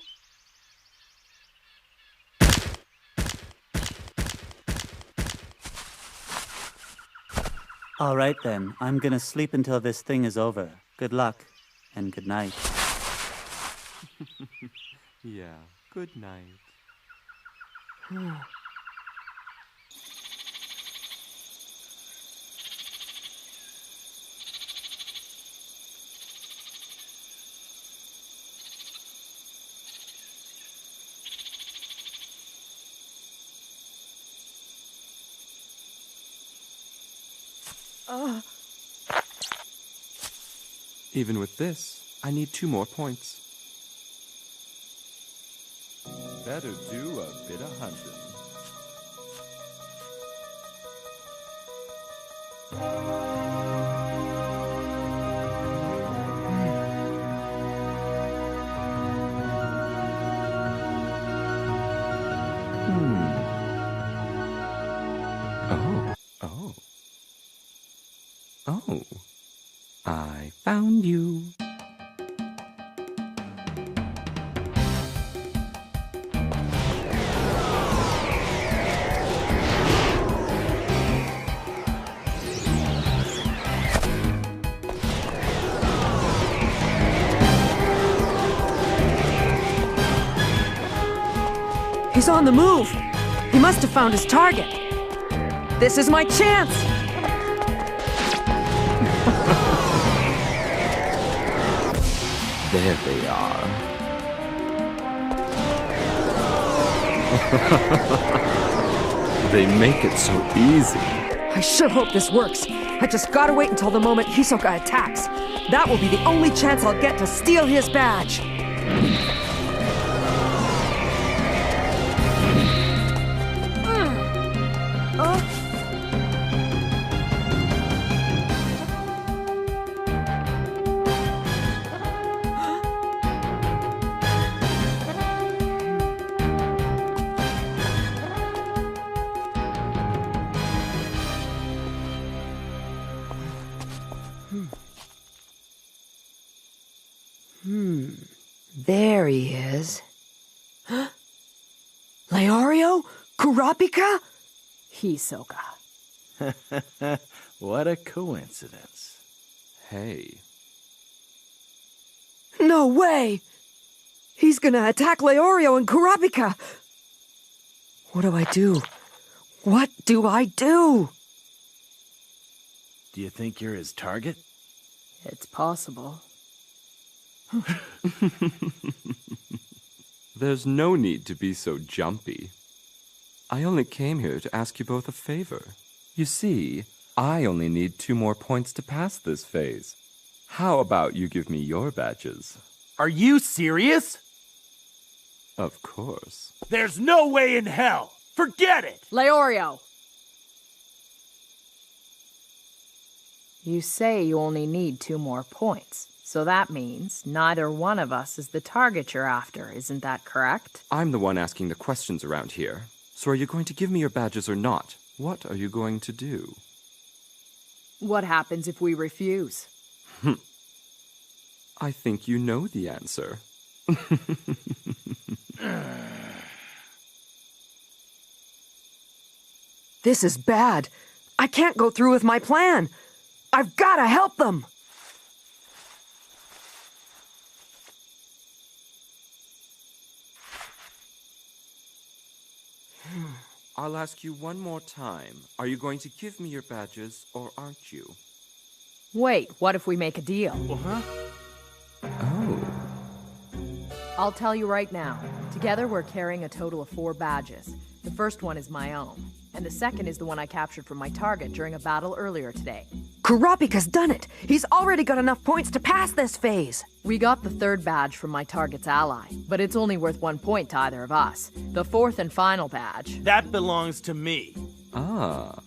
All right then, I'm gonna sleep until this thing is over. Good luck, and good night. Yeah, good night. Even with this, I need 2 more points. Better do a bit of hunting. Oh, I found you. He's on the move. He must have found his target. This is my chance. There they are. They make it so easy. I sure hope this works. I just gotta wait until the moment Hisoka attacks. That will be the only chance I'll get to steal his badge. There he is. Leorio? Kurapika? Hisoka. What a coincidence. Hey. No way! He's gonna attack Leorio and Kurapika! What do I do? What do I do? Do you think you're his target? It's possible. There's no need to be so jumpy. I only came here to ask you both a favor. You see, I only need 2 more points to pass this phase. How about you give me your badges? Are you serious? Of course. There's no way in hell! Forget it! Leorio! You say you only need 2 more points. So that means neither one of us is the target you're after, isn't that correct? I'm the one asking the questions around here. So are you going to give me your badges or not? What are you going to do? What happens if we refuse? I think you know the answer. This is bad. I can't go through with my plan. I've gotta help them! I'll ask you one more time. Are you going to give me your badges, or aren't you? Wait, what if we make a deal? I'll tell you right now. Together, we're carrying a total of 4 badges. The first one is my own, and the second is the one I captured from my target during a battle earlier today. Kurapika's done it! He's already got enough points to pass this phase! We got the 3rd badge from my target's ally, but it's only worth 1 point to either of us. The 4th and final badge... That belongs to me. Ah.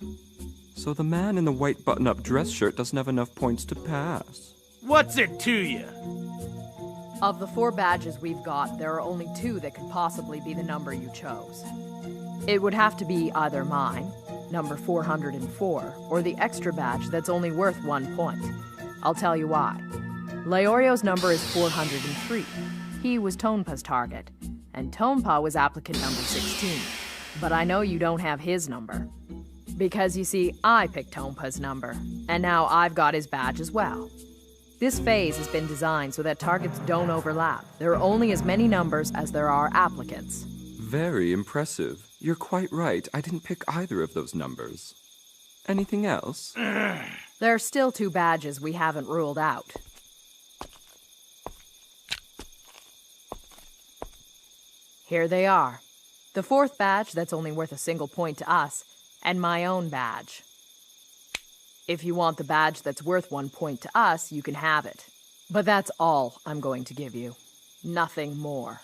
So the man in the white button-up dress shirt doesn't have enough points to pass. What's it to you? Of the 4 badges we've got, there are only 2 that could possibly be the number you chose. It would have to be either mine, number 404, or the extra badge that's only worth 1 point. I'll tell you why. Leorio's number is 403. He was Tonpa's target, and Tonpa was applicant number 16. But I know you don't have his number. Because you see, I picked Tonpa's number, and now I've got his badge as well. This phase has been designed so that targets don't overlap. There are only as many numbers as there are applicants. Very impressive. You're quite right. I didn't pick either of those numbers. Anything else? There are still 2 badges we haven't ruled out. Here they are. The 4th badge that's only worth a single point to us, and my own badge. If you want the badge that's worth 1 point to us, you can have it. But that's all I'm going to give you. Nothing more.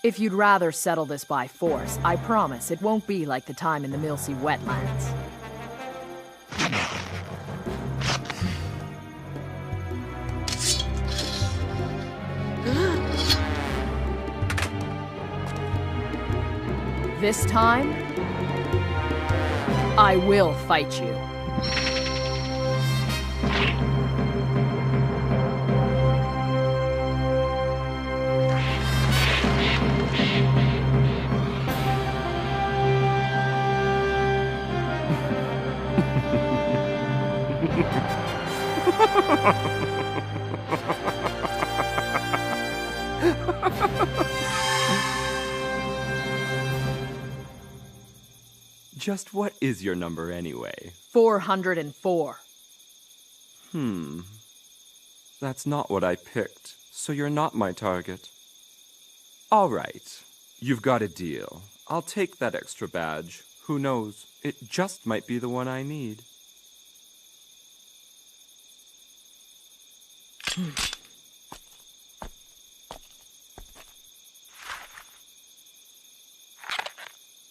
If you'd rather settle this by force, I promise it won't be like the time in the Milsea wetlands. This time, I will fight you. Just what is your number anyway? 404. That's not what I picked, so you're not my target. All right, you've got a deal. I'll take that extra badge. Who knows, it just might be the one I need.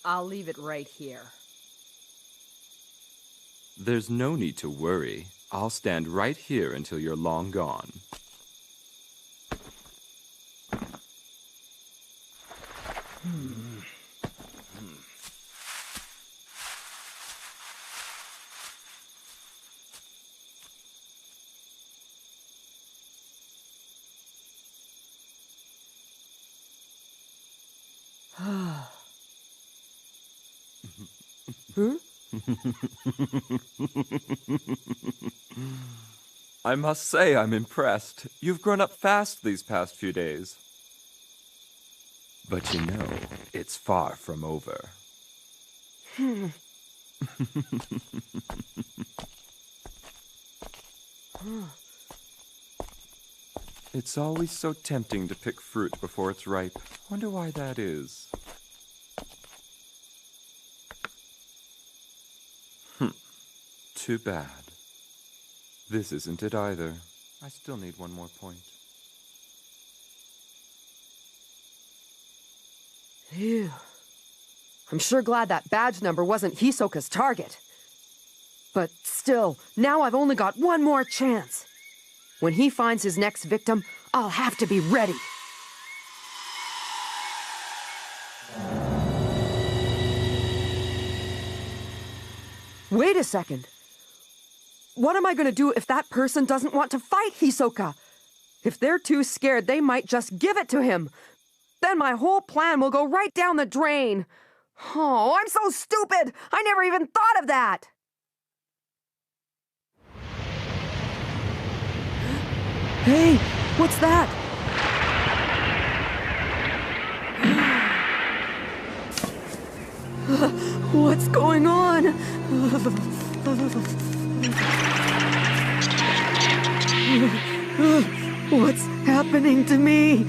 I'll leave it right here. There's no need to worry. I'll stand right here until you're long gone. I must say I'm impressed. You've grown up fast these past few days. But you know, it's far from over. It's always so tempting to pick fruit before it's ripe. Wonder why that is. Too bad. This isn't it either. I still need 1 more point. Phew. I'm sure glad that badge number wasn't Hisoka's target. But still, now I've only got 1 more chance. When he finds his next victim, I'll have to be ready. Wait a second. What am I going to do if that person doesn't want to fight Hisoka? If they're too scared, they might just give it to him. Then my whole plan will go right down the drain. Oh, I'm so stupid! I never even thought of that! Hey, what's that? What's going on? What's happening to me?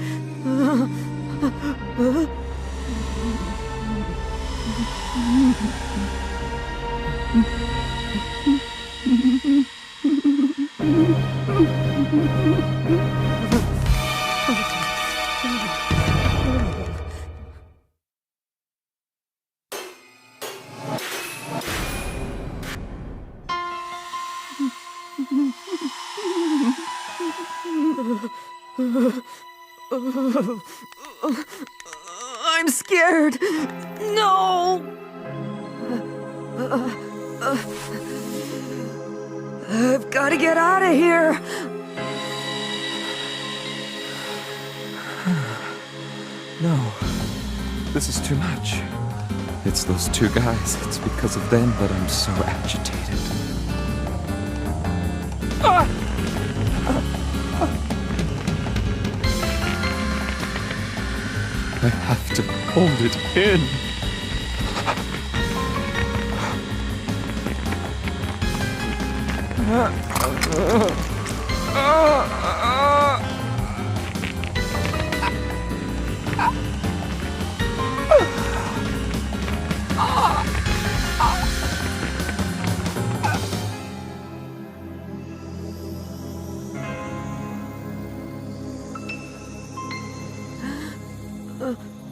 I'm scared. No. I've got to get out of here. No. This is too much. It's those two guys. It's because of them that I'm so agitated. I have to hold it in.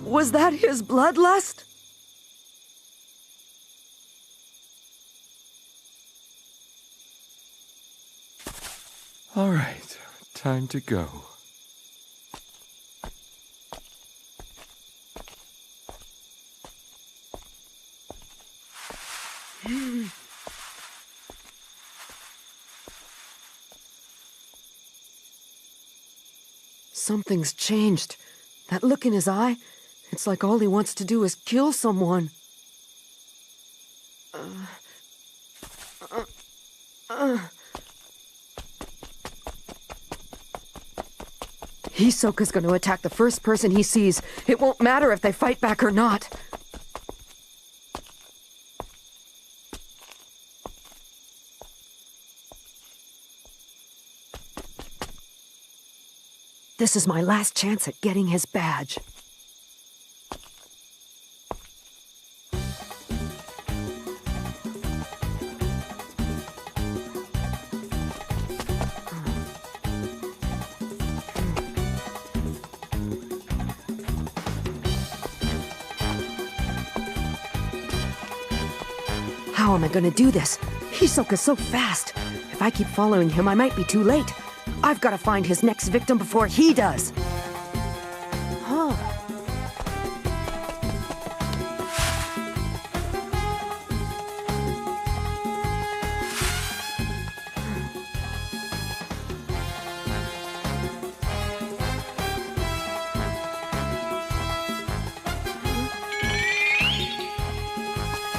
Was that his bloodlust? All right, time to go. Something's changed. That look in his eye, it's like all he wants to do is kill someone. Hisoka's going to attack the first person he sees. It won't matter if they fight back or not. This is my last chance at getting his badge. How am I gonna do this? Hisoka's so fast. If I keep following him, I might be too late. I've got to find his next victim before he does. Huh.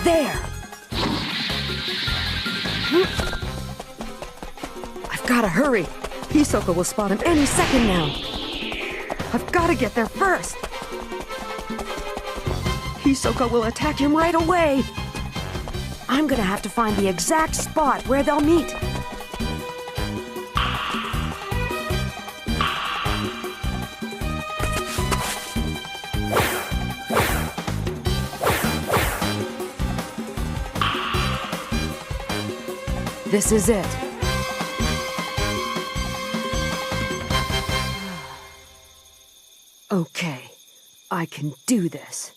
There! I've got to hurry. Hisoka will spot him any second now. I've got to get there first. Hisoka will attack him right away. I'm gonna have to find the exact spot where they'll meet. This is it. Okay, I can do this.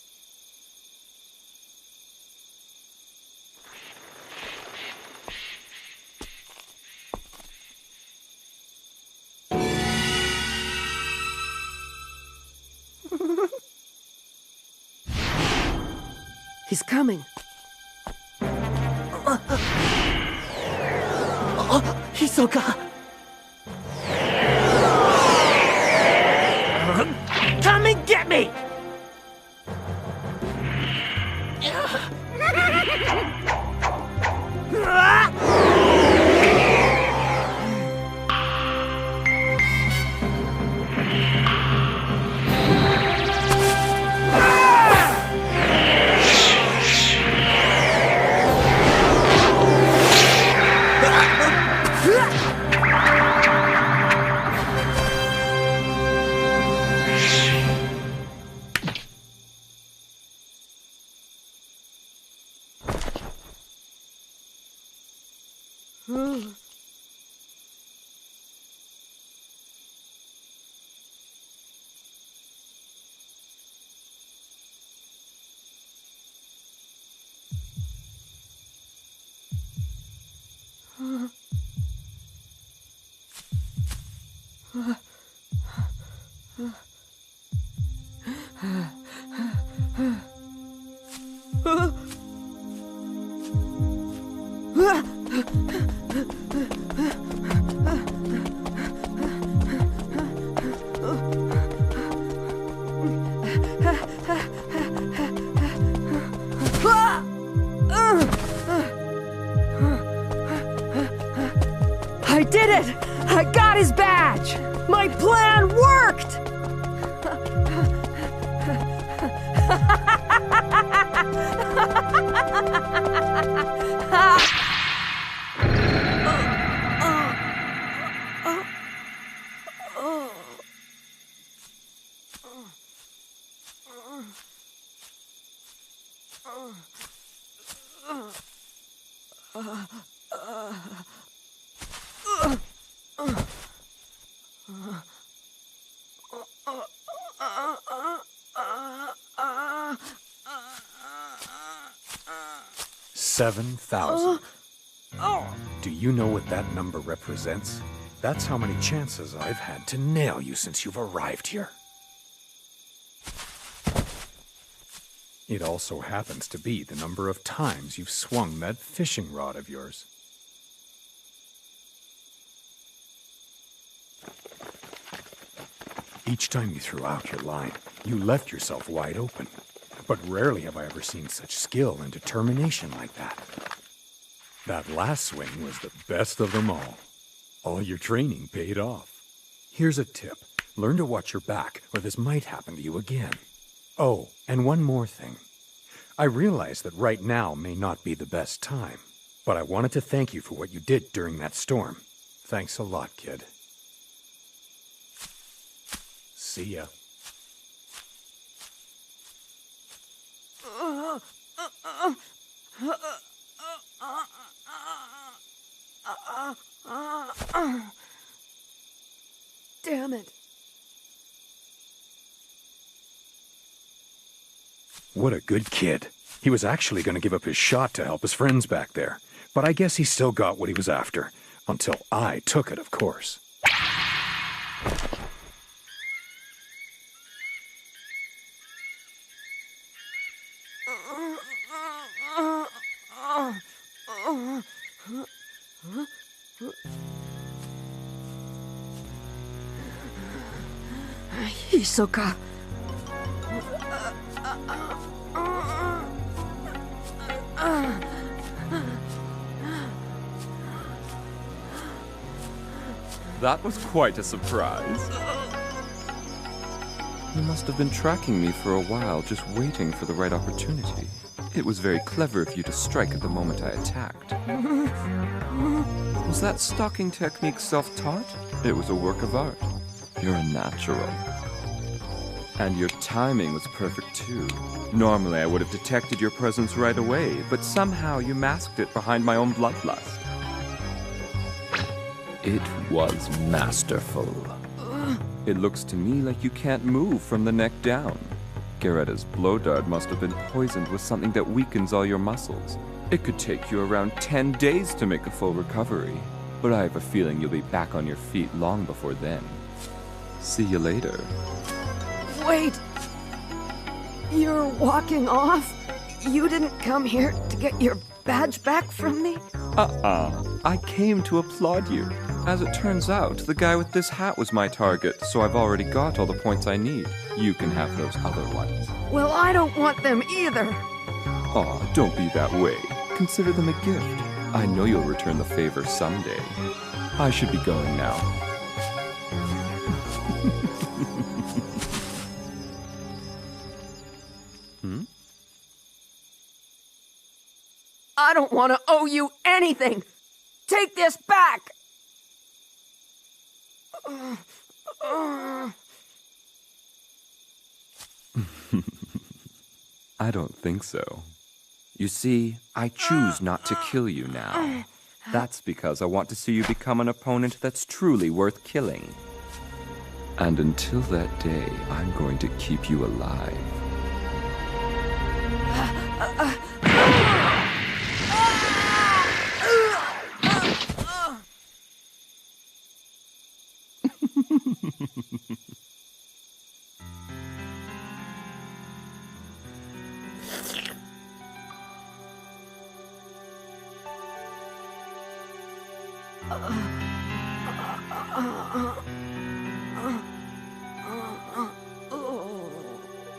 He's coming. Hisoka! Come and get me! I did it! I got his badge! My plan worked! $7,000. Do you know what that number represents? That's how many chances I've had to nail you since you've arrived here. It also happens to be the number of times you've swung that fishing rod of yours. Each time you threw out your line, you left yourself wide open. But rarely have I ever seen such skill and determination like that. That last swing was the best of them all. All your training paid off. Here's a tip. Learn to watch your back, or this might happen to you again. Oh, and one more thing. I realize that right now may not be the best time, but I wanted to thank you for what you did during that storm. Thanks a lot, kid. See ya. Damn it. What a good kid. He was actually going to give up his shot to help his friends back there. But I guess he still got what he was after. Until I took it, of course. Hisoka. That was quite a surprise. You must have been tracking me for a while, just waiting for the right opportunity. It was very clever of you to strike at the moment I attacked. Was that stalking technique self-taught? It was a work of art. You're a natural. And your timing was perfect too. Normally I would have detected your presence right away, but somehow you masked it behind my own bloodlust. It was masterful. It looks to me like you can't move from the neck down. Garetta's blow dart must have been poisoned with something that weakens all your muscles. It could take you around 10 days to make a full recovery, but I have a feeling you'll be back on your feet long before then. See you later. Wait! You're walking off? You didn't come here to get your badge back from me? I came to applaud you. As it turns out, the guy with this hat was my target, so I've already got all the points I need. You can have those other ones. Well, I don't want them either. Aw, don't be that way. Consider them a gift. I know you'll return the favor someday. I should be going now. I don't want to owe you anything. Take this back. I don't think so. You see, I choose not to kill you now. That's because I want to see you become an opponent that's truly worth killing. And until that day, I'm going to keep you alive.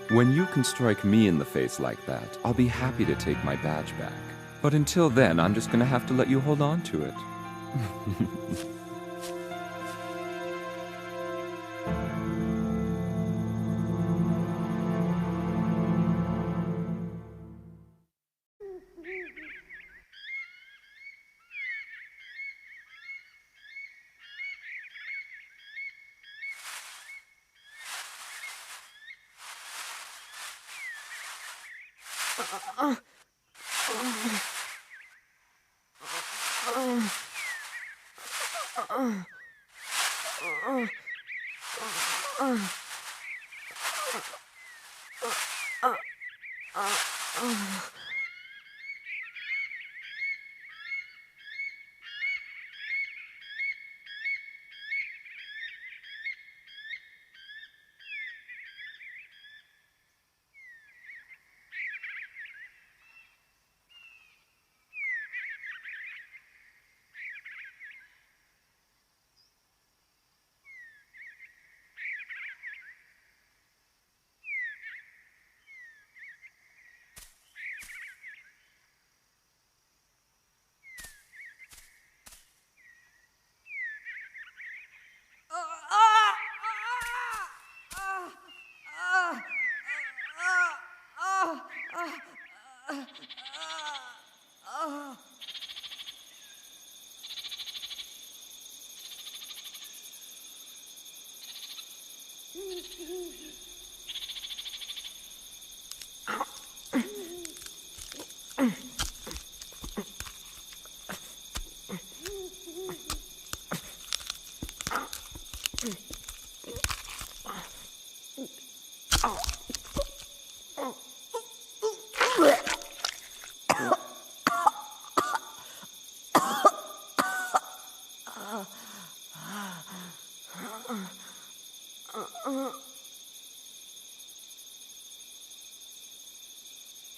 When you can strike me in the face like that, I'll be happy to take my badge back. But until then, I'm just gonna have to let you hold on to it.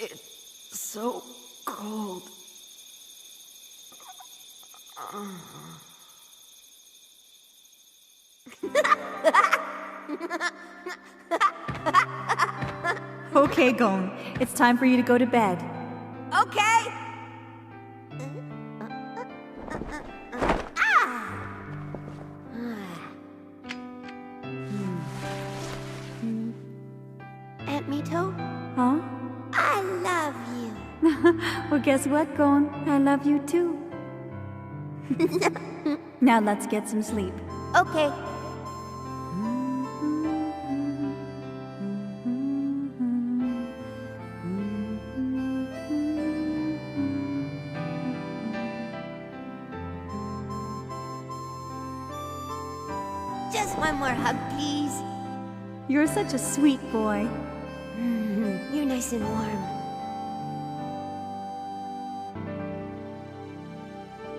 It's so cold. Okay, Gon. It's time for you to go to bed. Okay. Aunt Mito, Huh? I love you. Well, guess what, Gon? I love you too. Now let's get some sleep. Okay. Just one more hug, please. You're such a sweet boy. You're nice and warm.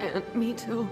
Aunt Mito.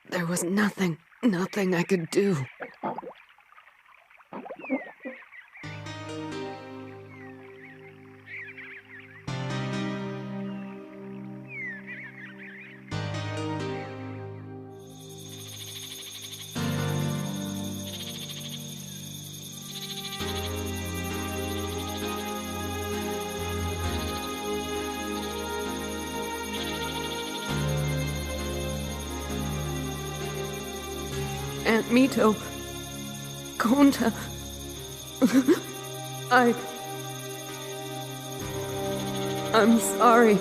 There was nothing I could do. Aunt Mito, Konta, I'm sorry.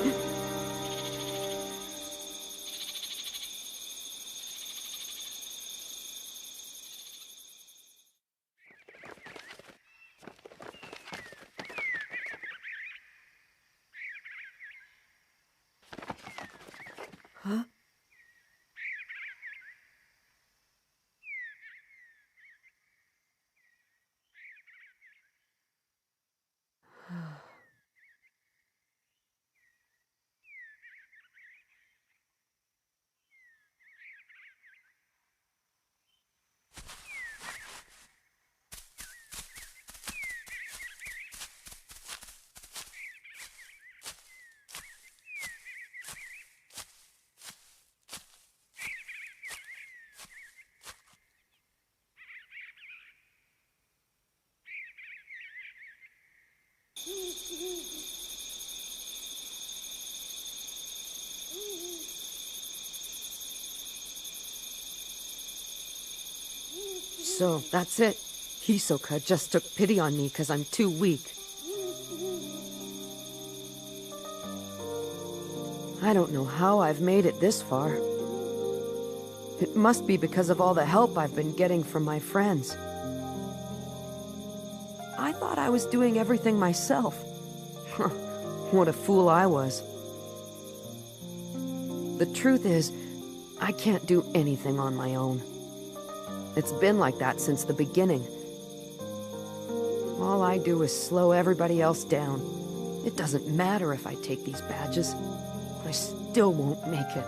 Huh? So, that's it. Hisoka just took pity on me because I'm too weak. I don't know how I've made it this far. It must be because of all the help I've been getting from my friends. I thought I was doing everything myself. What a fool I was. The truth is, I can't do anything on my own. It's been like that since the beginning. All I do is slow everybody else down. It doesn't matter if I take these badges. I still won't make it.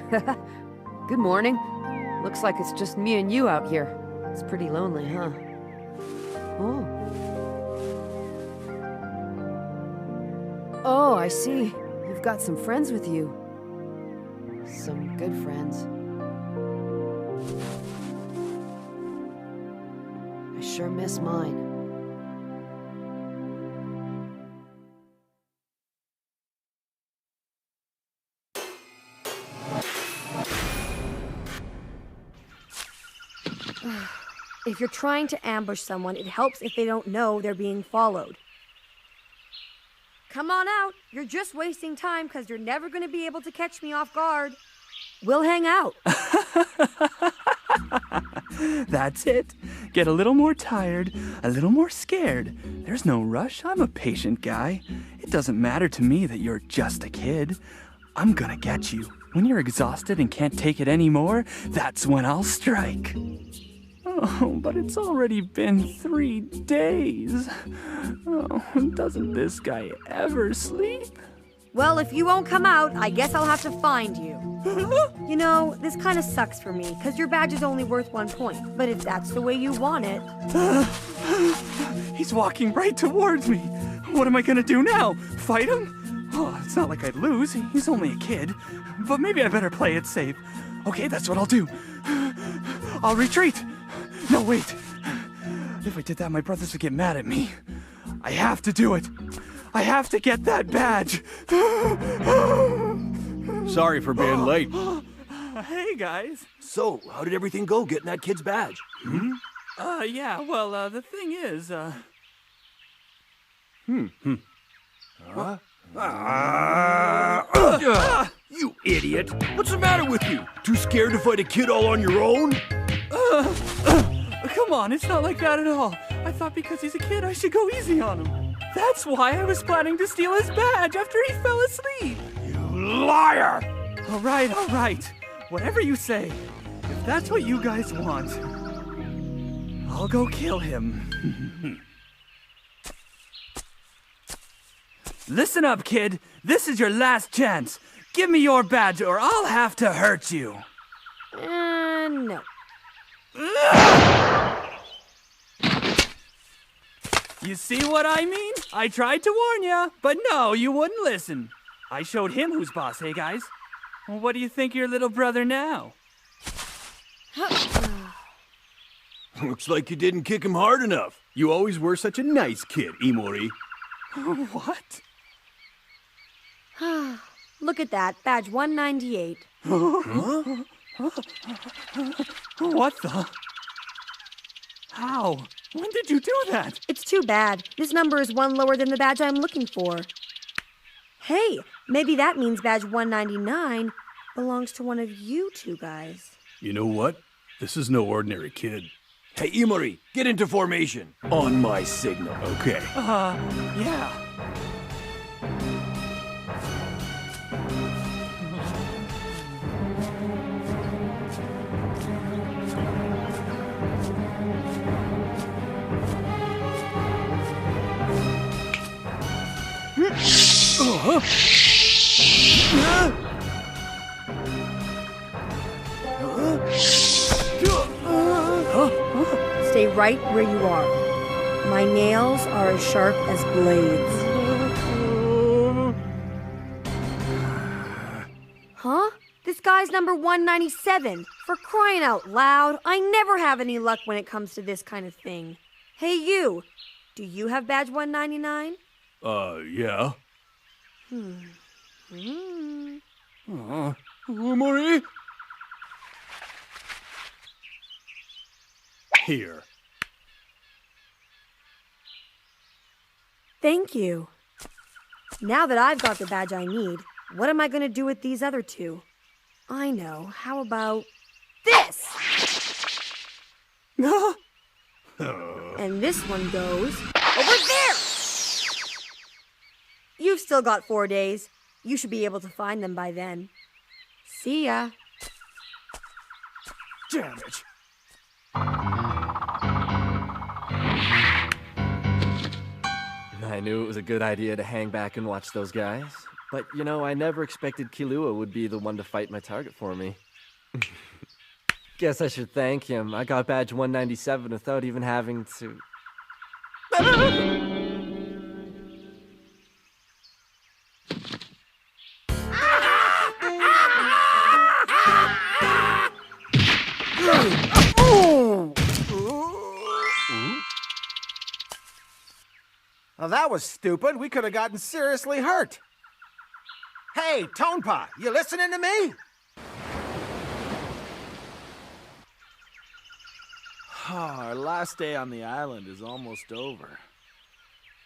Huh? Good morning. Looks like it's just me and you out here. It's pretty lonely, huh? Oh. Oh, I see. You've got some friends with you. Some good friends. I sure miss mine. If you're trying to ambush someone, it helps if they don't know they're being followed. Come on out. You're just wasting time because you're never going to be able to catch me off guard. We'll hang out. That's it. Get a little more tired, a little more scared. There's no rush. I'm a patient guy. It doesn't matter to me that you're just a kid. I'm gonna get you. When you're exhausted and can't take it anymore, that's when I'll strike. Oh, but it's already been 3 days. Oh, doesn't this guy ever sleep? Well, if you won't come out, I guess I'll have to find you. You know, this kind of sucks for me, because your badge is only worth 1 point. But if that's the way you want it... He's walking right towards me. What am I gonna do now? Fight him? Oh, it's not like I'd lose. He's only a kid. But maybe I better play it safe. Okay, that's what I'll do. I'll retreat. No, wait. If I did that, my brothers would get mad at me. I have to do it. I have to get that badge. Sorry for being late. Hey, guys. So, how did everything go getting that kid's badge? Yeah, well, the thing is, You idiot! What's the matter with you? Too scared to fight a kid all on your own? Come on, it's not like that at all. I thought because he's a kid, I should go easy on him. That's why I was planning to steal his badge after he fell asleep. You liar! All right. Whatever you say. If that's what you guys want, I'll go kill him. Listen up, kid. This is your last chance. Give me your badge or I'll have to hurt you. No. You see what I mean? I tried to warn ya, but no, you wouldn't listen. I showed him who's boss, hey guys? Well, what do you think of your little brother now? Looks like you didn't kick him hard enough. You always were such a nice kid, Imori. What? Look at that, badge 198. Huh? What the? How? When did you do that? It's too bad. This number is one lower than the badge I'm looking for. Hey, maybe that means badge 199 belongs to one of you two guys. You know what? This is no ordinary kid. Hey, Imori, get into formation. On my signal, okay? Yeah. Stay right where you are. My nails are as sharp as blades. Huh? This guy's number 197. For crying out loud, I never have any luck when it comes to this kind of thing. Hey, you. Do you have badge 199? Yeah. Imori? Here. Thank you. Now that I've got the badge I need, what am I going to do with these other two? I know. How about this? And this one goes over there! You've still got 4 days. You should be able to find them by then. See ya. Damn it. I knew it was a good idea to hang back and watch those guys. But, you know, I never expected Killua would be the one to fight my target for me. Guess I should thank him. I got badge 197 without even having to... Well, that was stupid. We could have gotten seriously hurt. Hey, Tonpa, you listening to me? Our last day on the island is almost over.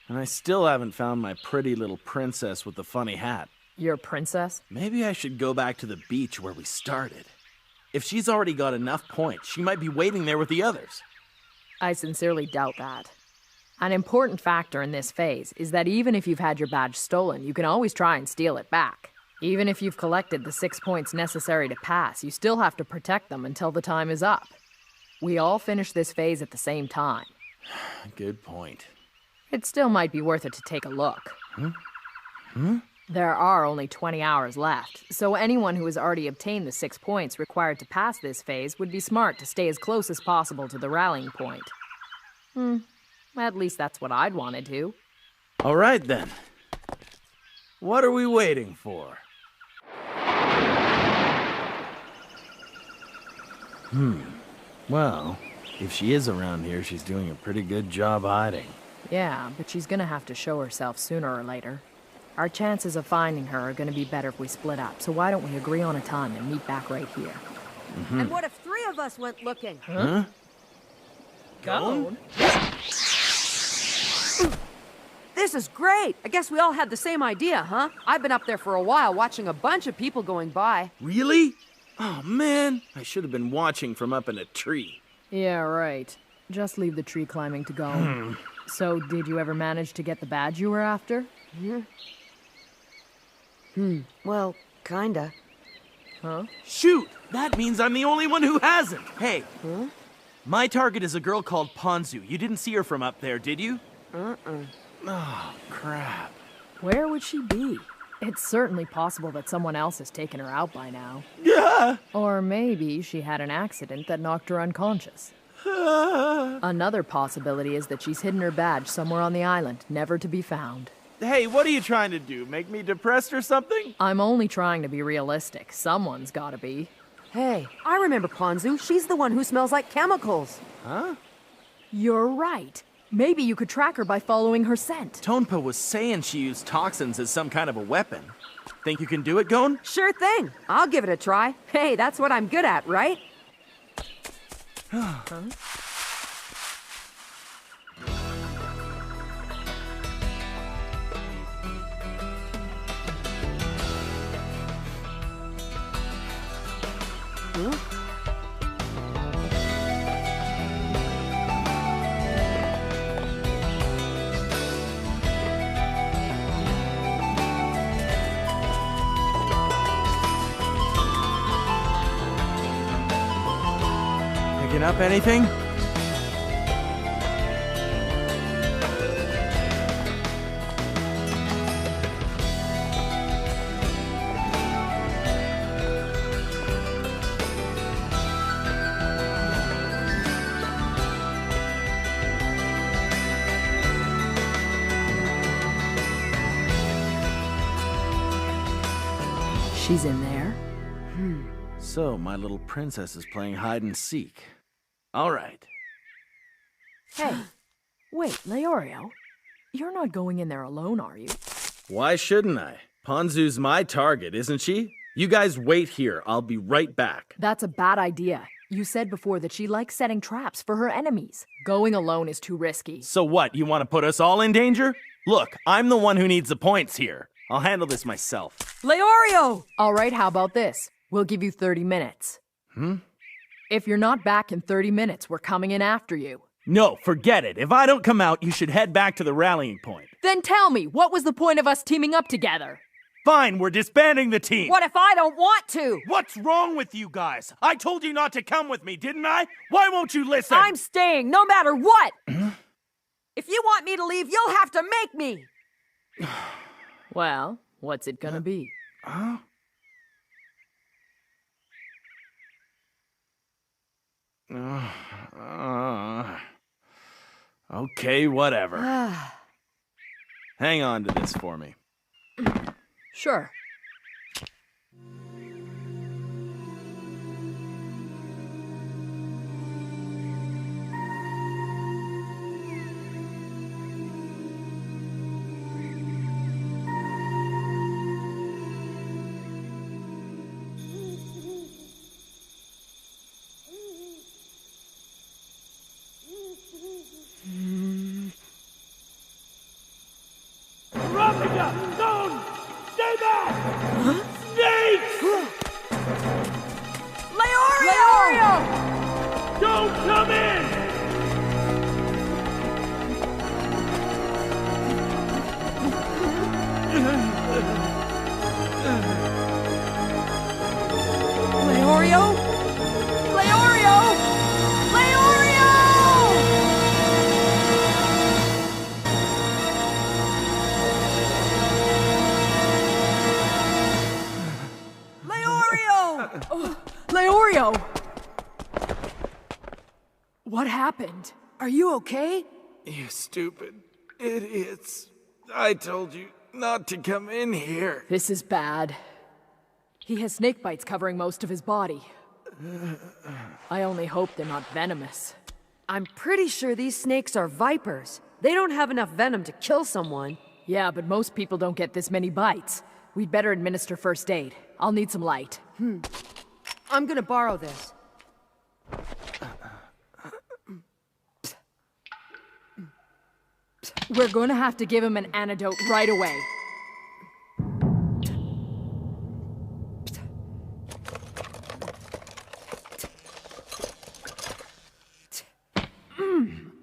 And I still haven't found my pretty little princess with the funny hat. Your princess? Maybe I should go back to the beach where we started. If she's already got enough points, she might be waiting there with the others. I sincerely doubt that. An important factor in this phase is that even if you've had your badge stolen, you can always try and steal it back. Even if you've collected the 6 points necessary to pass, you still have to protect them until the time is up. We all finish this phase at the same time. Good point. It still might be worth it to take a look. There are only 20 hours left, so anyone who has already obtained the 6 points required to pass this phase would be smart to stay as close as possible to the rallying point. At least that's what I'd want to do. All right, then. What are we waiting for? Well, if she is around here, she's doing a pretty good job hiding. Yeah, but she's gonna have to show herself sooner or later. Our chances of finding her are gonna be better if we split up, so why don't we agree on a time and meet back right here? And what if 3 of us went looking? Huh? Go. This is great. I guess we all had the same idea, huh? I've been up there for a while watching a bunch of people going by. Really? Oh, man. I should have been watching from up in a tree. Yeah, right. Just leave the tree climbing to go. So, did you ever manage to get the badge you were after? Well, kinda. Huh? Shoot! That means I'm the only one who hasn't! Hey! My target is a girl called Ponzu. You didn't see her from up there, did you? Oh, crap. Where would she be? It's certainly possible that someone else has taken her out by now. Yeah! Or maybe she had an accident that knocked her unconscious. Another possibility is that she's hidden her badge somewhere on the island, never to be found. Hey, what are you trying to do? Make me depressed or something? I'm only trying to be realistic. Someone's gotta be. Hey, I remember Ponzu. She's the one who smells like chemicals. Huh? You're right. Maybe you could track her by following her scent. Tonpa was saying she used toxins as some kind of a weapon. Think you can do it, Gon? Sure thing. I'll give it a try. Hey, that's what I'm good at, right? Picking up anything? She's in there? So, my little princess is playing hide and seek. All right. Hey, wait, Leorio. You're not going in there alone, are you? Why shouldn't I? Ponzu's my target, isn't she? You guys wait here. I'll be right back. That's a bad idea. You said before that she likes setting traps for her enemies. Going alone is too risky. So what, you want to put us all in danger? Look, I'm the one who needs the points here. I'll handle this myself. Leorio! All right, how about this? We'll give you 30 minutes. If you're not back in 30 minutes, we're coming in after you. No, forget it. If I don't come out, you should head back to the rallying point. Then tell me, what was the point of us teaming up together? Fine, we're disbanding the team. What if I don't want to? What's wrong with you guys? I told you not to come with me, didn't I? Why won't you listen? I'm staying, no matter what! If you want me to leave, you'll have to make me! Well, what's it gonna be? Okay, whatever. Hang on to this for me. Sure. Kurapika! Don't! Stay back! Snakes! Leorio! Don't come in! Leorio? Leorio! Leorio! Leorio! What happened? Are you okay? You stupid idiots. I told you not to come in here. This is bad. He has snake bites covering most of his body. I only hope they're not venomous. I'm pretty sure these snakes are vipers. They don't have enough venom to kill someone. Yeah, but most people don't get this many bites. We'd better administer first aid. I'll need some light. I'm gonna borrow this. We're gonna have to give him an antidote right away.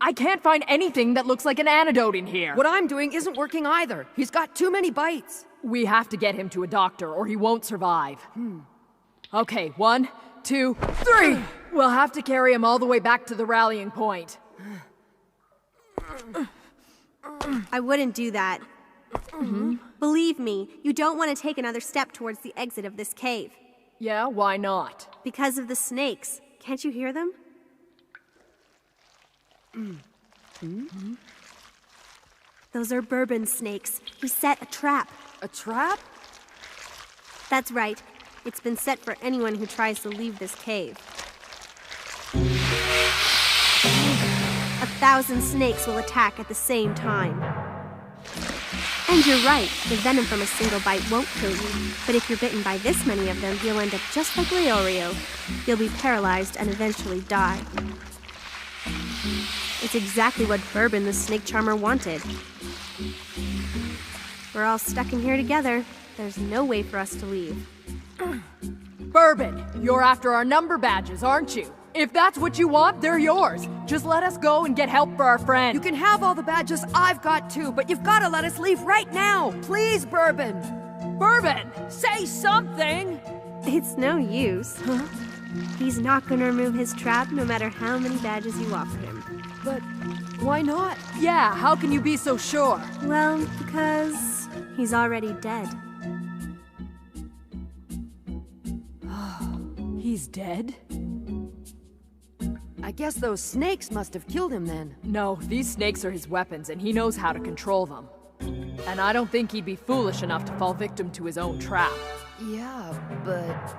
I can't find anything that looks like an antidote in here. What I'm doing isn't working either. He's got too many bites. We have to get him to a doctor or he won't survive. Okay, 1, 2, 3! We'll have to carry him all the way back to the rallying point. I wouldn't do that. Believe me, you don't want to take another step towards the exit of this cave. Yeah, why not? Because of the snakes. Can't you hear them? Those are Bourbon snakes. He set a trap. A trap? That's right. It's been set for anyone who tries to leave this cave. 1,000 snakes will attack at the same time. And you're right, the venom from a single bite won't kill you. But if you're bitten by this many of them, you'll end up just like Leorio. You'll be paralyzed and eventually die. It's exactly what Bourbon the snake charmer wanted. We're all stuck in here together. There's no way for us to leave. Bourbon, you're after our number badges, aren't you? If that's what you want, they're yours. Just let us go and get help for our friend. You can have all the badges I've got too, but you've got to let us leave right now. Please, Bourbon. Bourbon, say something. It's no use. He's not gonna remove his trap no matter how many badges you offer him. But why not? Yeah, how can you be so sure? Well, because he's already dead. He's dead? I guess those snakes must have killed him then. No, these snakes are his weapons, and he knows how to control them. And I don't think he'd be foolish enough to fall victim to his own trap. Yeah, but...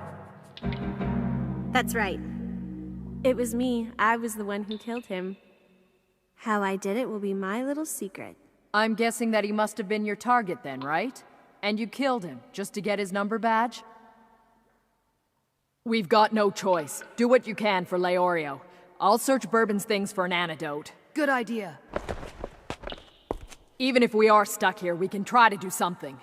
That's right. It was me. I was the one who killed him. How I did it will be my little secret. I'm guessing that he must have been your target then, right? And you killed him, just to get his number badge? We've got no choice. Do what you can for Leorio. I'll search Bourbon's things for an antidote. Good idea. Even if we are stuck here, we can try to do something.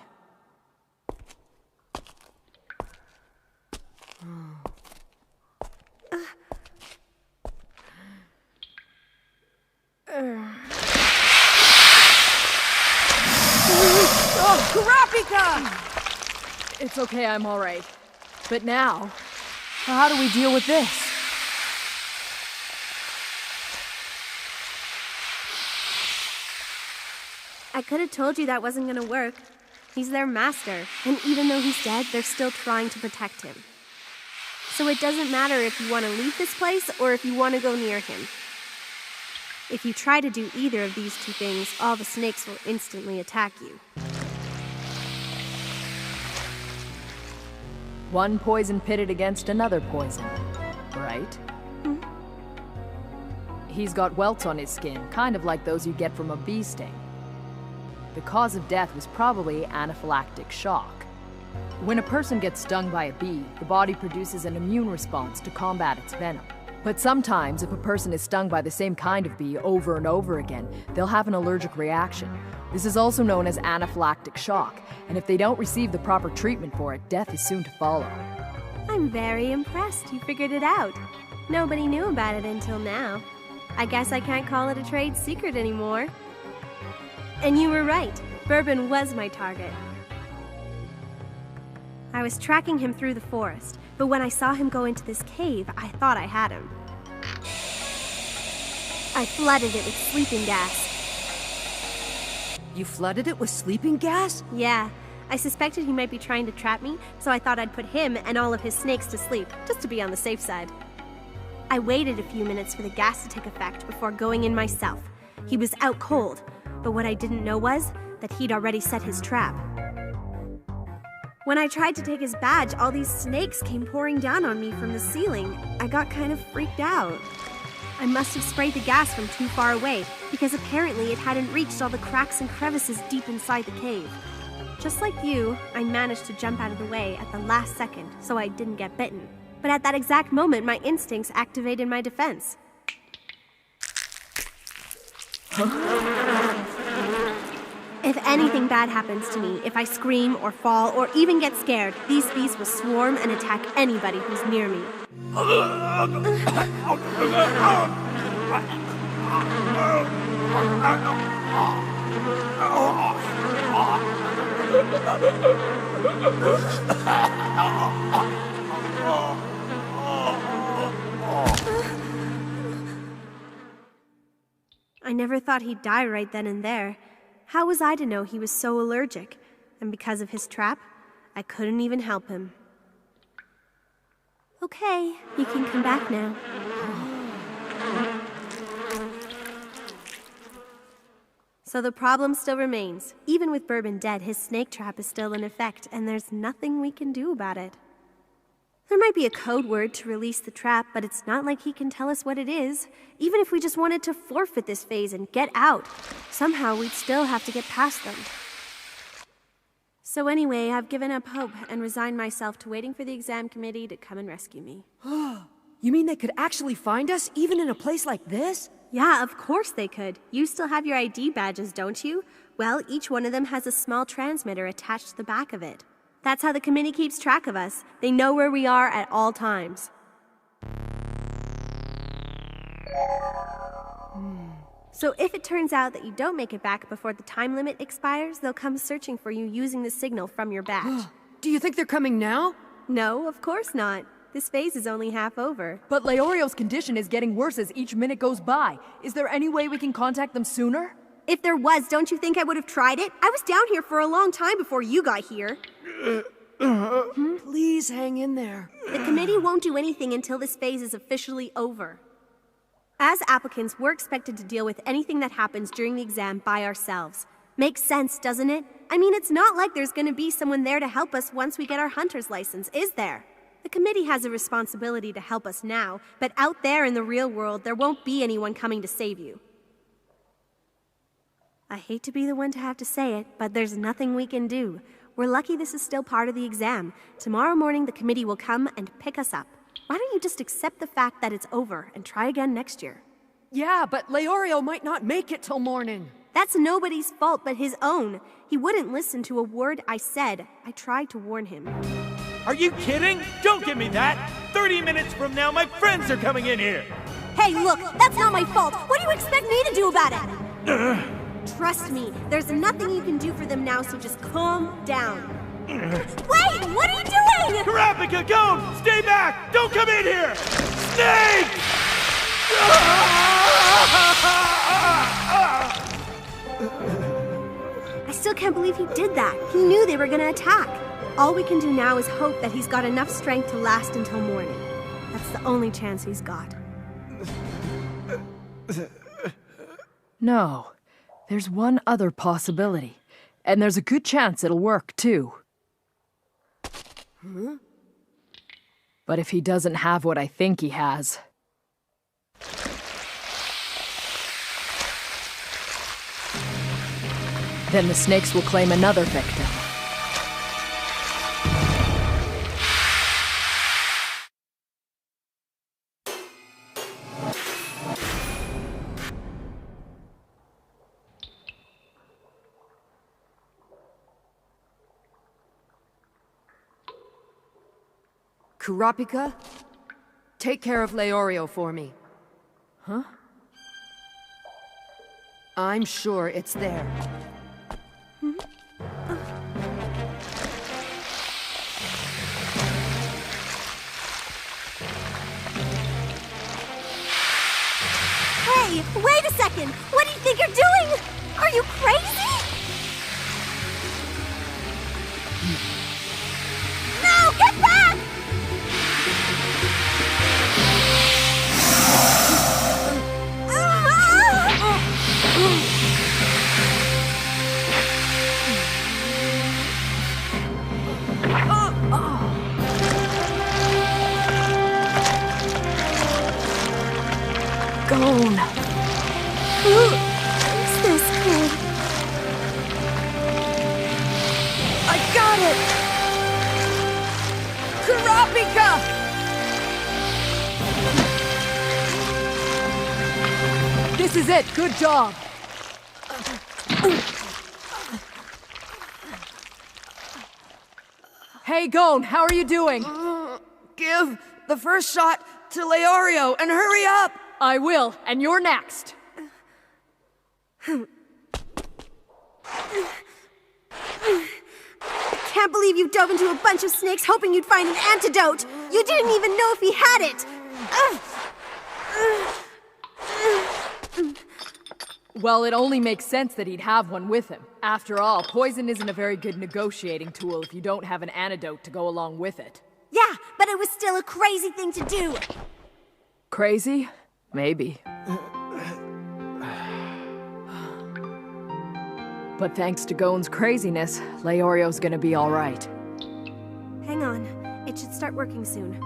Oh, Kurapika! It's okay, I'm all right. But now, how do we deal with this? I could have told you that wasn't gonna work. He's their master, and even though he's dead, they're still trying to protect him. So it doesn't matter if you want to leave this place or if you want to go near him. If you try to do either of these two things, all the snakes will instantly attack you. One poison pitted against another poison, right? He's got welts on his skin, kind of like those you get from a bee sting. The cause of death was probably anaphylactic shock. When a person gets stung by a bee, the body produces an immune response to combat its venom. But sometimes, if a person is stung by the same kind of bee over and over again, they'll have an allergic reaction. This is also known as anaphylactic shock, and if they don't receive the proper treatment for it, death is soon to follow. I'm very impressed you figured it out. Nobody knew about it until now. I guess I can't call it a trade secret anymore. And you were right. Bourbon was my target. I was tracking him through the forest, but when I saw him go into this cave, I thought I had him. I flooded it with sleeping gas. You flooded it with sleeping gas? Yeah. I suspected he might be trying to trap me, so I thought I'd put him and all of his snakes to sleep, just to be on the safe side. I waited a few minutes for the gas to take effect before going in myself. He was out cold, but what I didn't know was that he'd already set his trap. When I tried to take his badge, all these snakes came pouring down on me from the ceiling. I got kind of freaked out. I must have sprayed the gas from too far away, because apparently it hadn't reached all the cracks and crevices deep inside the cave. Just like you, I managed to jump out of the way at the last second, so I didn't get bitten. But at that exact moment, my instincts activated my defense. If anything bad happens to me, if I scream or fall or even get scared, these beasts will swarm and attack anybody who's near me. I never thought he'd die right then and there. How was I to know he was so allergic? And because of his trap, I couldn't even help him. Okay, you can come back now. So the problem still remains. Even with Bourbon dead, his snake trap is still in effect, and there's nothing we can do about it. There might be a code word to release the trap, but it's not like he can tell us what it is. Even if we just wanted to forfeit this phase and get out, somehow we'd still have to get past them. So anyway, I've given up hope and resigned myself to waiting for the exam committee to come and rescue me. You mean they could actually find us, even in a place like this? Yeah, of course they could. You still have your ID badges, don't you? Well, each one of them has a small transmitter attached to the back of it. That's how the committee keeps track of us. They know where we are at all times. So if it turns out that you don't make it back before the time limit expires, they'll come searching for you using the signal from your badge. Do you think they're coming now? No, of course not. This phase is only half over. But Leorio's condition is getting worse as each minute goes by. Is there any way we can contact them sooner? If there was, don't you think I would have tried it? I was down here for a long time before you got here. Please hang in there. The committee won't do anything until this phase is officially over. As applicants, we're expected to deal with anything that happens during the exam by ourselves. Makes sense, doesn't it? I mean, it's not like there's going to be someone there to help us once we get our hunter's license, is there? The committee has a responsibility to help us now, but out there in the real world, there won't be anyone coming to save you. I hate to be the one to have to say it, but there's nothing we can do. We're lucky this is still part of the exam. Tomorrow morning, the committee will come and pick us up. Why don't you just accept the fact that it's over and try again next year? Yeah, but Leorio might not make it till morning. That's nobody's fault but his own. He wouldn't listen to a word I said. I tried to warn him. Are you kidding? Don't give me that! 30 minutes from now, my friends are coming in here! Hey, look, that's not my fault. What do you expect me to do about it? Trust me, there's nothing you can do for them now, so just calm down. Wait, what are you doing? Kurapika, go! Stay back! Don't come in here! Snake! I still can't believe he did that. He knew they were gonna attack. All we can do now is hope that he's got enough strength to last until morning. That's the only chance he's got. No. There's one other possibility. And there's a good chance it'll work, too. But if he doesn't have what I think he has... then the snakes will claim another victim. Kurapika, take care of Leorio for me. Huh? I'm sure it's there. Hey, wait a second! What do you think you're doing? Are you crazy? No, get back! Gone. Who's this kid? I got it! Kurapika! This is it. Good job. Hey, Gon, how are you doing? Give the first shot to Leorio and hurry up! I will, and you're next. Can't believe you dove into a bunch of snakes hoping you'd find an antidote. You didn't even know if he had it. Well, it only makes sense that he'd have one with him. After all, poison isn't a very good negotiating tool if you don't have an antidote to go along with it. Yeah, but it was still a crazy thing to do. Crazy? Maybe. But thanks to Gon's craziness, Leorio's gonna be all right. Hang on. It should start working soon.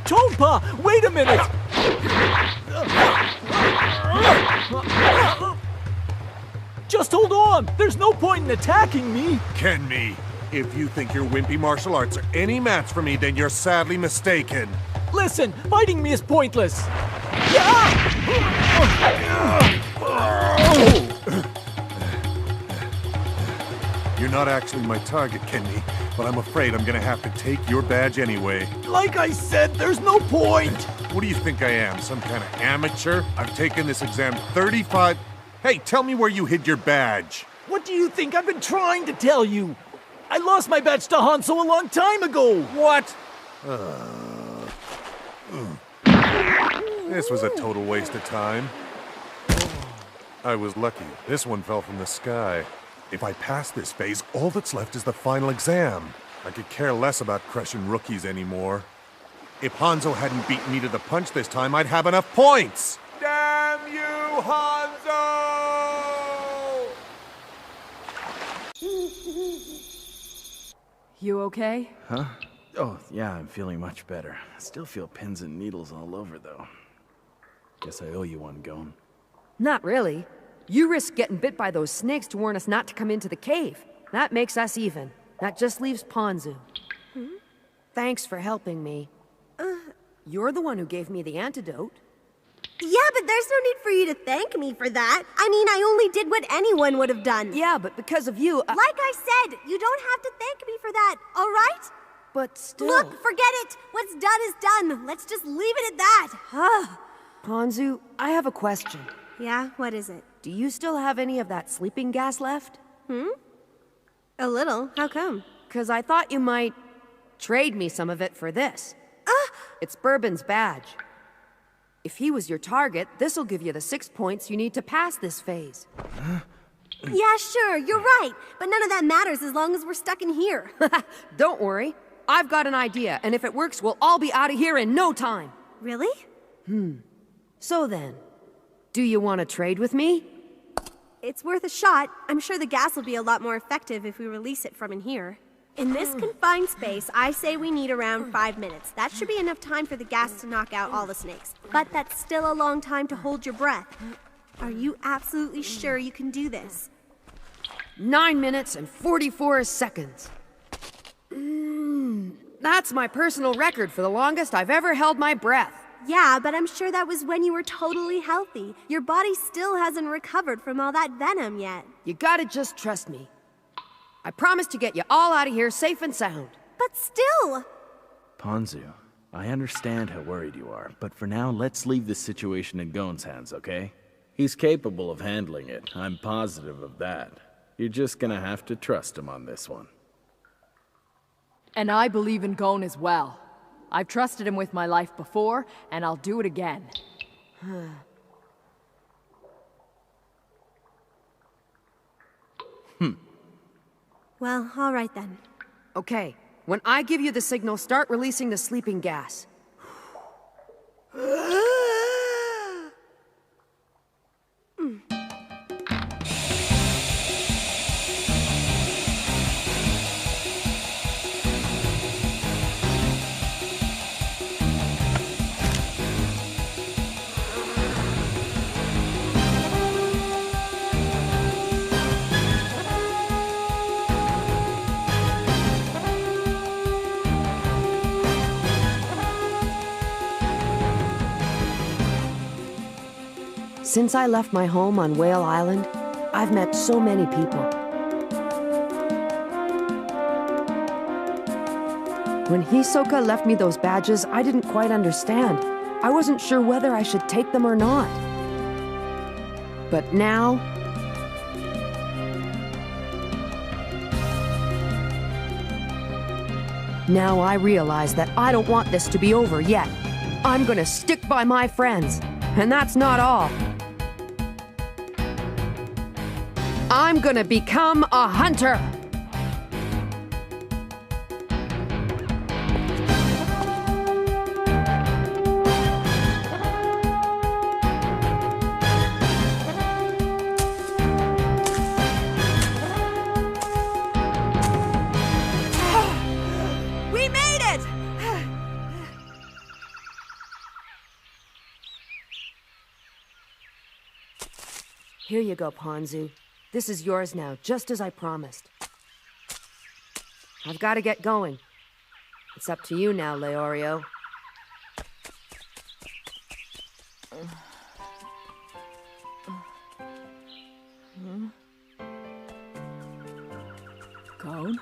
Tonpa, wait a minute! Just hold on! There's no point in attacking me! Kenmi, if you think your wimpy martial arts are any match for me, then you're sadly mistaken. Listen, fighting me is pointless! You're not actually my target, Kenmi, but I'm afraid I'm gonna have to take your badge anyway. Like I said, there's no point! What do you think I am, some kind of amateur? I've taken this exam 35... Hey, tell me where you hid your badge. What do you think I've been trying to tell you? I lost my badge to Hanzo a long time ago! What? This was a total waste of time. I was lucky. This one fell from the sky. If I pass this phase, all that's left is the final exam. I could care less about crushing rookies anymore. If Hanzo hadn't beaten me to the punch this time, I'd have enough points! Damn you, Hanzo! You okay? Huh? Oh, yeah, I'm feeling much better. I still feel pins and needles all over, though. Guess I owe you one, Gon. Not really. You risked getting bit by those snakes to warn us not to come into the cave. That makes us even. That just leaves Ponzu. Thanks for helping me. You're the one who gave me the antidote. Yeah, but there's no need for you to thank me for that. I mean, I only did what anyone would have done. Yeah, but because of you, Like I said, you don't have to thank me for that, all right? But still... Look, forget it. What's done is done. Let's just leave it at that. Ponzu, I have a question. Yeah, what is it? Do you still have any of that sleeping gas left? A little. How come? 'Cause I thought you might trade me some of it for this. It's Bourbon's badge. If he was your target, this'll give you the 6 points you need to pass this phase. Yeah, sure, you're right. But none of that matters as long as we're stuck in here. Don't worry. I've got an idea, and if it works, we'll all be out of here in no time. Really? So then, do you want to trade with me? It's worth a shot. I'm sure the gas will be a lot more effective if we release it from in here. In this confined space, I say we need around 5 minutes. That should be enough time for the gas to knock out all the snakes. But that's still a long time to hold your breath. Are you absolutely sure you can do this? 9 minutes and 44 seconds. That's my personal record for the longest I've ever held my breath. Yeah, but I'm sure that was when you were totally healthy. Your body still hasn't recovered from all that venom yet. You gotta just trust me. I promise to get you all out of here safe and sound. But still! Ponzu, I understand how worried you are, but for now, let's leave this situation in Gon's hands, okay? He's capable of handling it. I'm positive of that. You're just gonna have to trust him on this one. And I believe in Gon as well. I've trusted him with my life before, and I'll do it again. Well, all right then. Okay, when I give you the signal, start releasing the sleeping gas. Since I left my home on Whale Island, I've met so many people. When Hisoka left me those badges, I didn't quite understand. I wasn't sure whether I should take them or not. But now... Now I realize that I don't want this to be over yet. I'm gonna stick by my friends. And that's not all. I'm gonna become a hunter! We made it! Here you go, Ponzu. This is yours now, just as I promised. I've got to get going. It's up to you now, Leorio. Gon?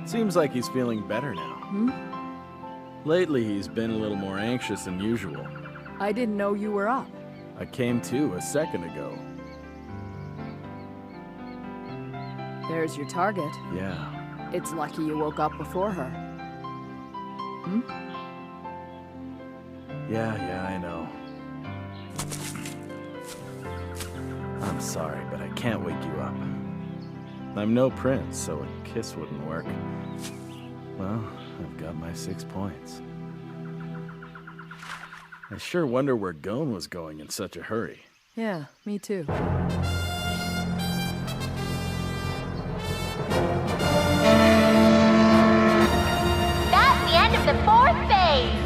Seems like he's feeling better now. Lately, he's been a little more anxious than usual. I didn't know you were up. I came to a second ago. There's your target. Yeah. It's lucky you woke up before her. Yeah, I know. I'm sorry, but I can't wake you up. I'm no prince, so a kiss wouldn't work. Well, I've got my 6 points. I sure wonder where Gon was going in such a hurry. Yeah, me too. That's the end of the 4th phase.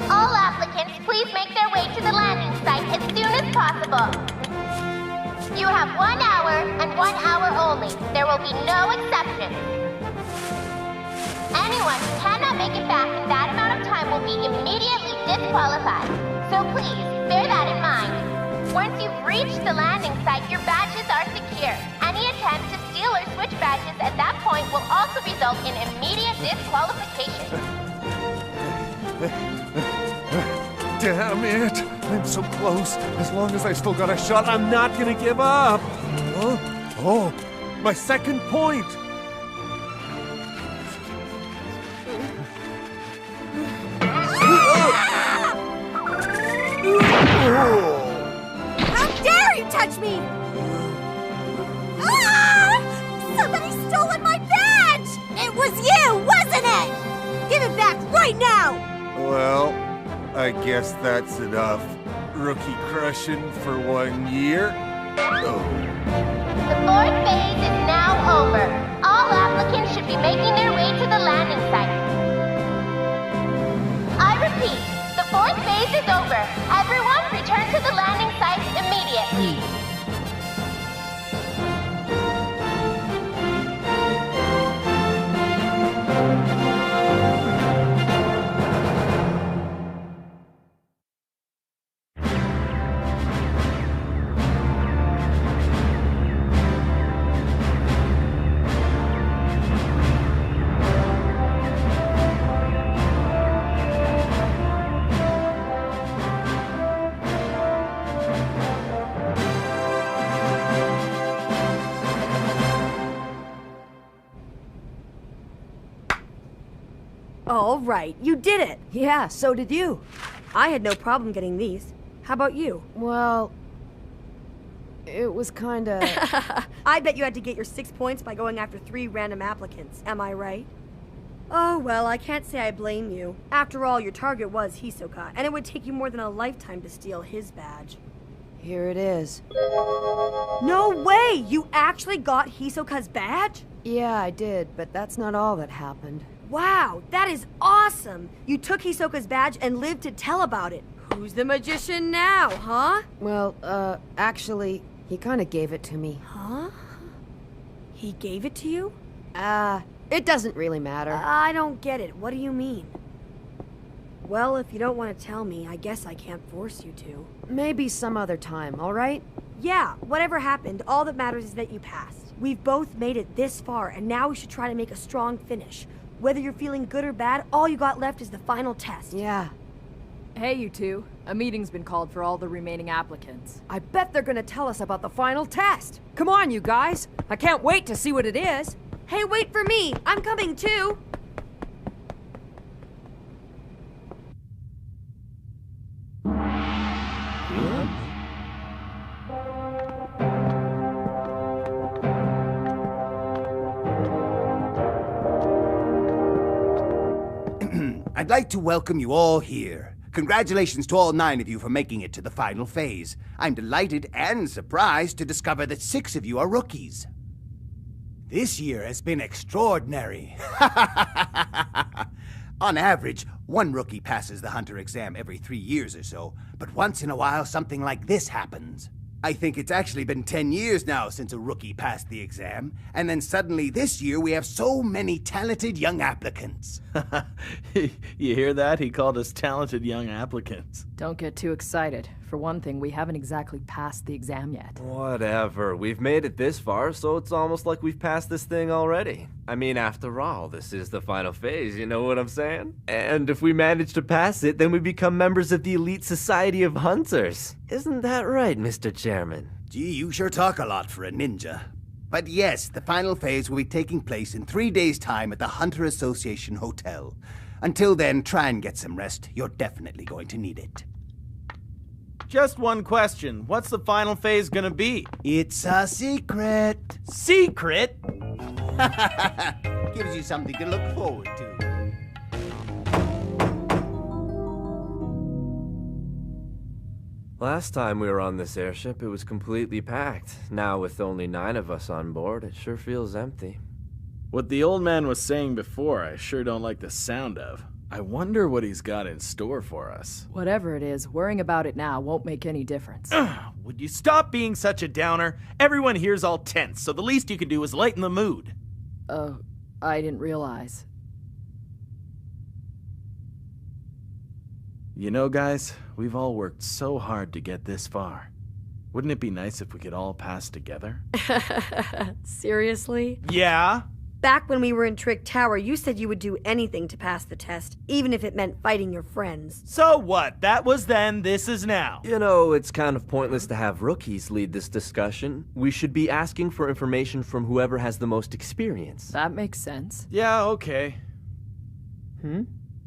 All applicants, please make their way to the landing site as soon as possible. You have 1 hour and 1 hour only. There will be no exceptions. Anyone who cannot make it back in that amount of time will be immediately disqualified. So please, bear that in mind. Once you've reached the landing site, your badges are secure. Any attempt to steal or switch badges at that point will also result in immediate disqualification. Damn it! I'm so close. As long as I still got a shot, I'm not gonna give up. Huh? Oh, my 2nd point! How dare you touch me! Ah! Somebody stole my badge! It was you, wasn't it? Give it back right now! Well, I guess that's enough. Rookie crushing for 1 year. Oh. The 4th phase is now over. All applicants should be making their way to the landing site. I repeat, the 4th phase is over. Everyone return to the landing site immediately. All right, you did it. Yeah, so did you. I had no problem getting these. How about you? Well, it was kinda... I bet you had to get your 6 points by going after 3 random applicants. Am I right? Oh, well, I can't say I blame you. After all, your target was Hisoka, and it would take you more than a lifetime to steal his badge. Here it is. No way! You actually got Hisoka's badge? Yeah, I did, but that's not all that happened. Wow, that is awesome! You took Hisoka's badge and lived to tell about it. Who's the magician now, huh? Well, actually, he kinda gave it to me. Huh? He gave it to you? It doesn't really matter. I don't get it. What do you mean? Well, if you don't want to tell me, I guess I can't force you to. Maybe some other time, all right? Yeah, whatever happened, all that matters is that you passed. We've both made it this far, and now we should try to make a strong finish. Whether you're feeling good or bad, all you got left is the final test. Yeah. Hey, you two. A meeting's been called for all the remaining applicants. I bet they're gonna tell us about the final test. Come on, you guys. I can't wait to see what it is. Hey, wait for me. I'm coming too. I'd like to welcome you all here. Congratulations to all 9 of you for making it to the final phase. I'm delighted and surprised to discover that 6 of you are rookies. This year has been extraordinary. On average, 1 rookie passes the Hunter exam every 3 years or so, but once in a while something like this happens. I think it's actually been 10 years now since a rookie passed the exam, and then suddenly this year we have so many talented young applicants. You hear that? He called us talented young applicants. Don't get too excited. For one thing, we haven't exactly passed the exam yet. Whatever. We've made it this far, so it's almost like we've passed this thing already. I mean, after all, this is the final phase, you know what I'm saying? And if we manage to pass it, then we become members of the elite society of hunters. Isn't that right, Mr. Chairman? Gee, you sure talk a lot for a ninja. But yes, the final phase will be taking place in 3 days' time at the Hunter Association Hotel. Until then, try and get some rest. You're definitely going to need it. Just one question. What's the final phase gonna be? It's a secret. Secret? Gives you something to look forward to. Last time we were on this airship, it was completely packed. Now, with only 9 of us on board, it sure feels empty. What the old man was saying before, I sure don't like the sound of. I wonder what he's got in store for us. Whatever it is, worrying about it now won't make any difference. Would you stop being such a downer? Everyone here's all tense, so the least you can do is lighten the mood. Oh, I didn't realize. You know, guys, we've all worked so hard to get this far. Wouldn't it be nice if we could all pass together? Seriously? Yeah? Back when we were in Trick Tower, you said you would do anything to pass the test, even if it meant fighting your friends. So what? That was then, this is now. You know, it's kind of pointless to have rookies lead this discussion. We should be asking for information from whoever has the most experience. That makes sense. Yeah, okay.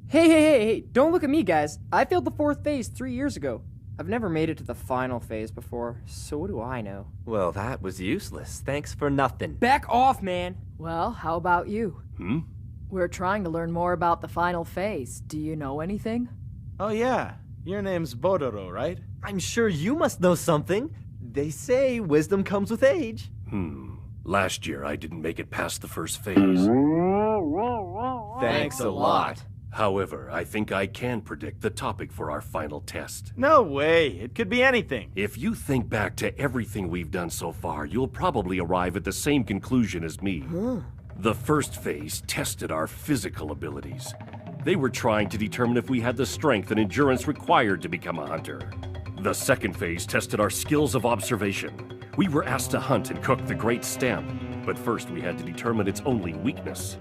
Hey, don't look at me, guys. I failed the 4th phase 3 years ago. I've never made it to the final phase before, so what do I know? Well, that was useless. Thanks for nothing. Back off, man! Well, how about you? We're trying to learn more about the final phase. Do you know anything? Oh yeah, your name's Bodoro, right? I'm sure you must know something. They say wisdom comes with age. Last year I didn't make it past the first phase. Thanks a lot. However, I think I can predict the topic for our final test. No way, it could be anything. If you think back to everything we've done so far, you'll probably arrive at the same conclusion as me. The first phase tested our physical abilities. They were trying to determine if we had the strength and endurance required to become a hunter. The second phase tested our skills of observation. We were asked to hunt and cook the great stem, but first we had to determine its only weakness.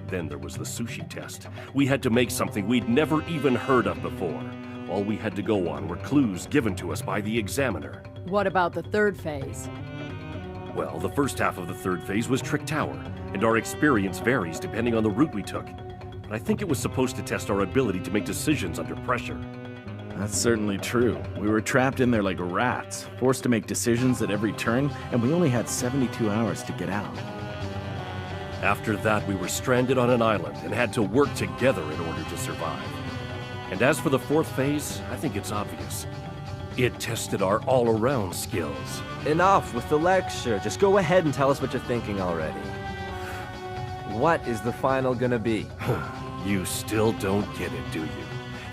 Then there was the sushi test. We had to make something we'd never even heard of before. All we had to go on were clues given to us by the examiner. What about the 3rd phase? Well, the first half of the 3rd phase was Trick Tower, and our experience varies depending on the route we took. But I think it was supposed to test our ability to make decisions under pressure. That's certainly true. We were trapped in there like rats, forced to make decisions at every turn, and we only had 72 hours to get out. After that, we were stranded on an island and had to work together in order to survive. And as for the 4th phase, I think it's obvious. It tested our all-around skills. Enough with the lecture. Just go ahead and tell us what you're thinking already. What is the final gonna be? You still don't get it, do you?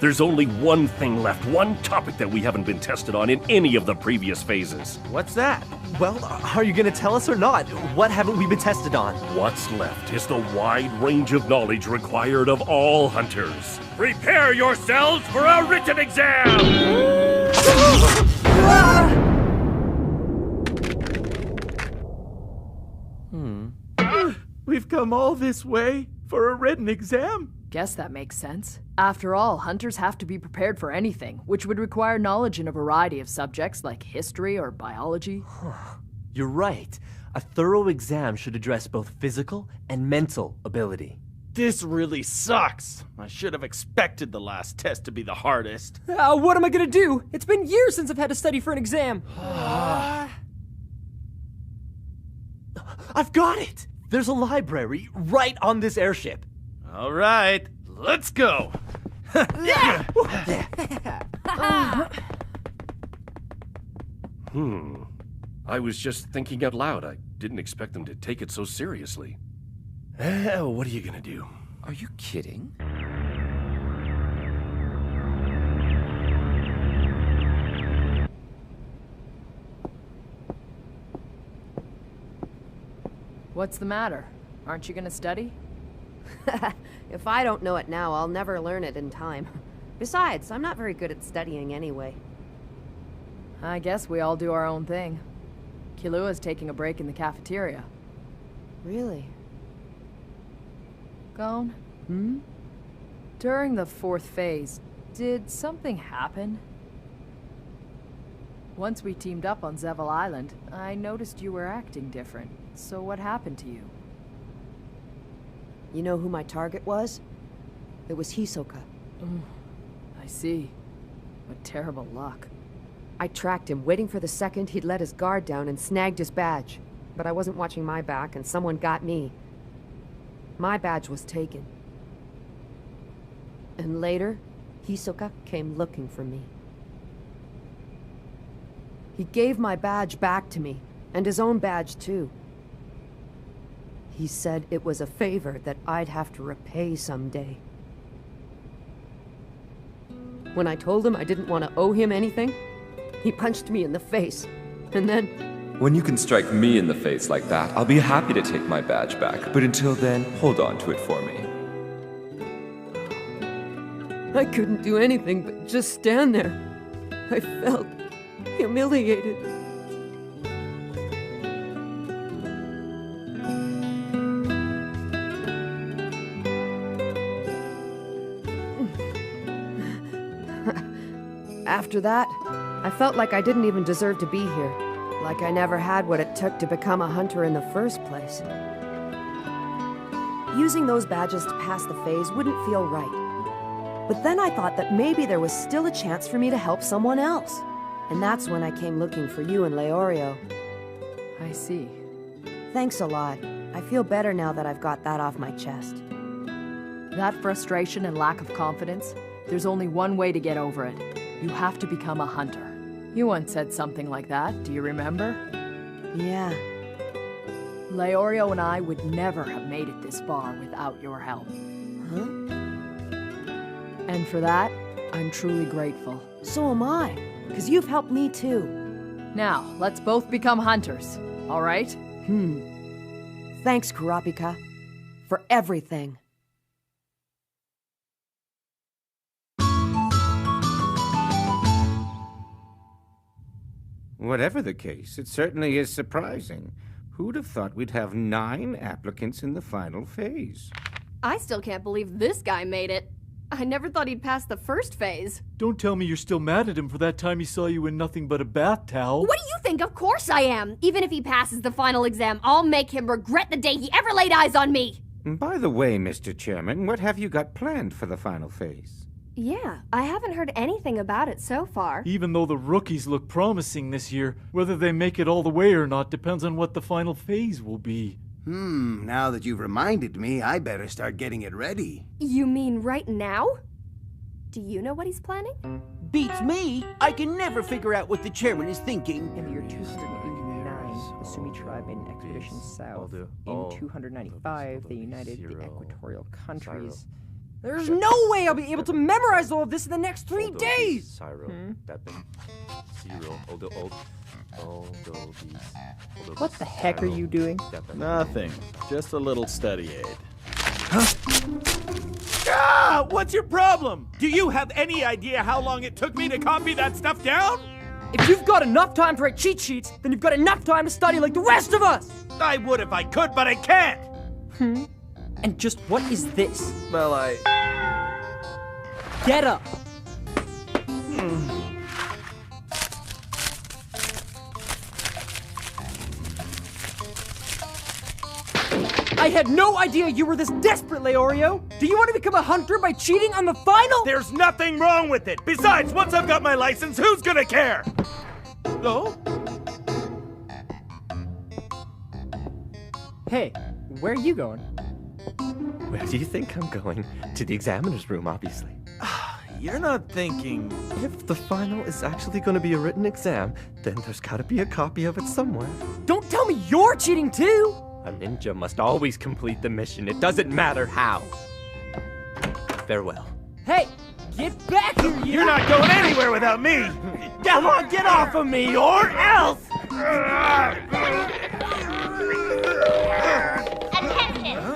There's only one thing left, one topic that we haven't been tested on in any of the previous phases. What's that? Well, are you gonna tell us or not? What haven't we been tested on? What's left is the wide range of knowledge required of all hunters. Prepare yourselves for a written exam! We've come all this way for a written exam? Guess that makes sense. After all, hunters have to be prepared for anything, which would require knowledge in a variety of subjects like history or biology. You're right. A thorough exam should address both physical and mental ability. This really sucks. I should have expected the last test to be the hardest. What am I gonna do? It's been years since I've had to study for an exam. I've got it! There's a library right on this airship. All right, let's go. I was just thinking out loud. I didn't expect them to take it so seriously. What are you gonna do? Are you kidding? What's the matter? Aren't you gonna study? If I don't know it now, I'll never learn it in time. Besides, I'm not very good at studying anyway. I guess we all do our own thing. Kilua's taking a break in the cafeteria. Really? Gon? During the 4th phase, did something happen? Once we teamed up on Zeval Island, I noticed you were acting different. So what happened to you? You know who my target was? It was Hisoka. I see. What terrible luck. I tracked him, waiting for the second he'd let his guard down and snagged his badge. But I wasn't watching my back, and someone got me. My badge was taken. And later, Hisoka came looking for me. He gave my badge back to me, and his own badge too. He said it was a favor that I'd have to repay someday. When I told him I didn't want to owe him anything, he punched me in the face, and then... When you can strike me in the face like that, I'll be happy to take my badge back, but until then, hold on to it for me. I couldn't do anything but just stand there. I felt humiliated. After that, I felt like I didn't even deserve to be here. Like I never had what it took to become a hunter in the first place. Using those badges to pass the phase wouldn't feel right. But then I thought that maybe there was still a chance for me to help someone else. And that's when I came looking for you and Leorio. I see. Thanks a lot. I feel better now that I've got that off my chest. That frustration and lack of confidence, there's only one way to get over it. You have to become a hunter. You once said something like that, do you remember? Yeah. Leorio and I would never have made it this far without your help. Huh? And for that, I'm truly grateful. So am I, because you've helped me too. Now, let's both become hunters, all right? Thanks, Kurapika, for everything. Whatever the case, it certainly is surprising. Who'd have thought we'd have 9 applicants in the final phase? I still can't believe this guy made it. I never thought he'd pass the first phase. Don't tell me you're still mad at him for that time he saw you in nothing but a bath towel. What do you think? Of course I am. Even if he passes the final exam, I'll make him regret the day he ever laid eyes on me. By the way, Mr. Chairman, what have you got planned for the final phase? Yeah, I haven't heard anything about it so far. Even though the rookies look promising this year, whether they make it all the way or not depends on what the final phase will be. Now that you've reminded me, I better start getting it ready. You mean right now? Do you know what he's planning? Beats me! I can never figure out what the chairman is thinking. In the year 289, the Sumi tribe made an expedition south. In 295, they united the equatorial countries. There's no way I'll be able to memorize all of this in the next 3 days! Cyro, Depin, Zero, What the heck are you doing? Nothing. Just a little study aid. Ah! What's your problem? Do you have any idea how long it took me to copy that stuff down? If you've got enough time to write cheat sheets, then you've got enough time to study like the rest of us! I would if I could, but I can't! And just what is this? Well, Get up! I had no idea you were this desperate, Leorio! Do you want to become a hunter by cheating on the final? There's nothing wrong with it! Besides, once I've got my license, who's gonna care? Oh? Hey, where are you going? Where do you think I'm going? To the examiner's room, obviously. You're not thinking... If the final is actually going to be a written exam, then there's gotta be a copy of it somewhere. Don't tell me you're cheating too! A ninja must always complete the mission. It doesn't matter how. Farewell. Hey, get back here, you! You're not going anywhere without me! Come on, get off of me, or else!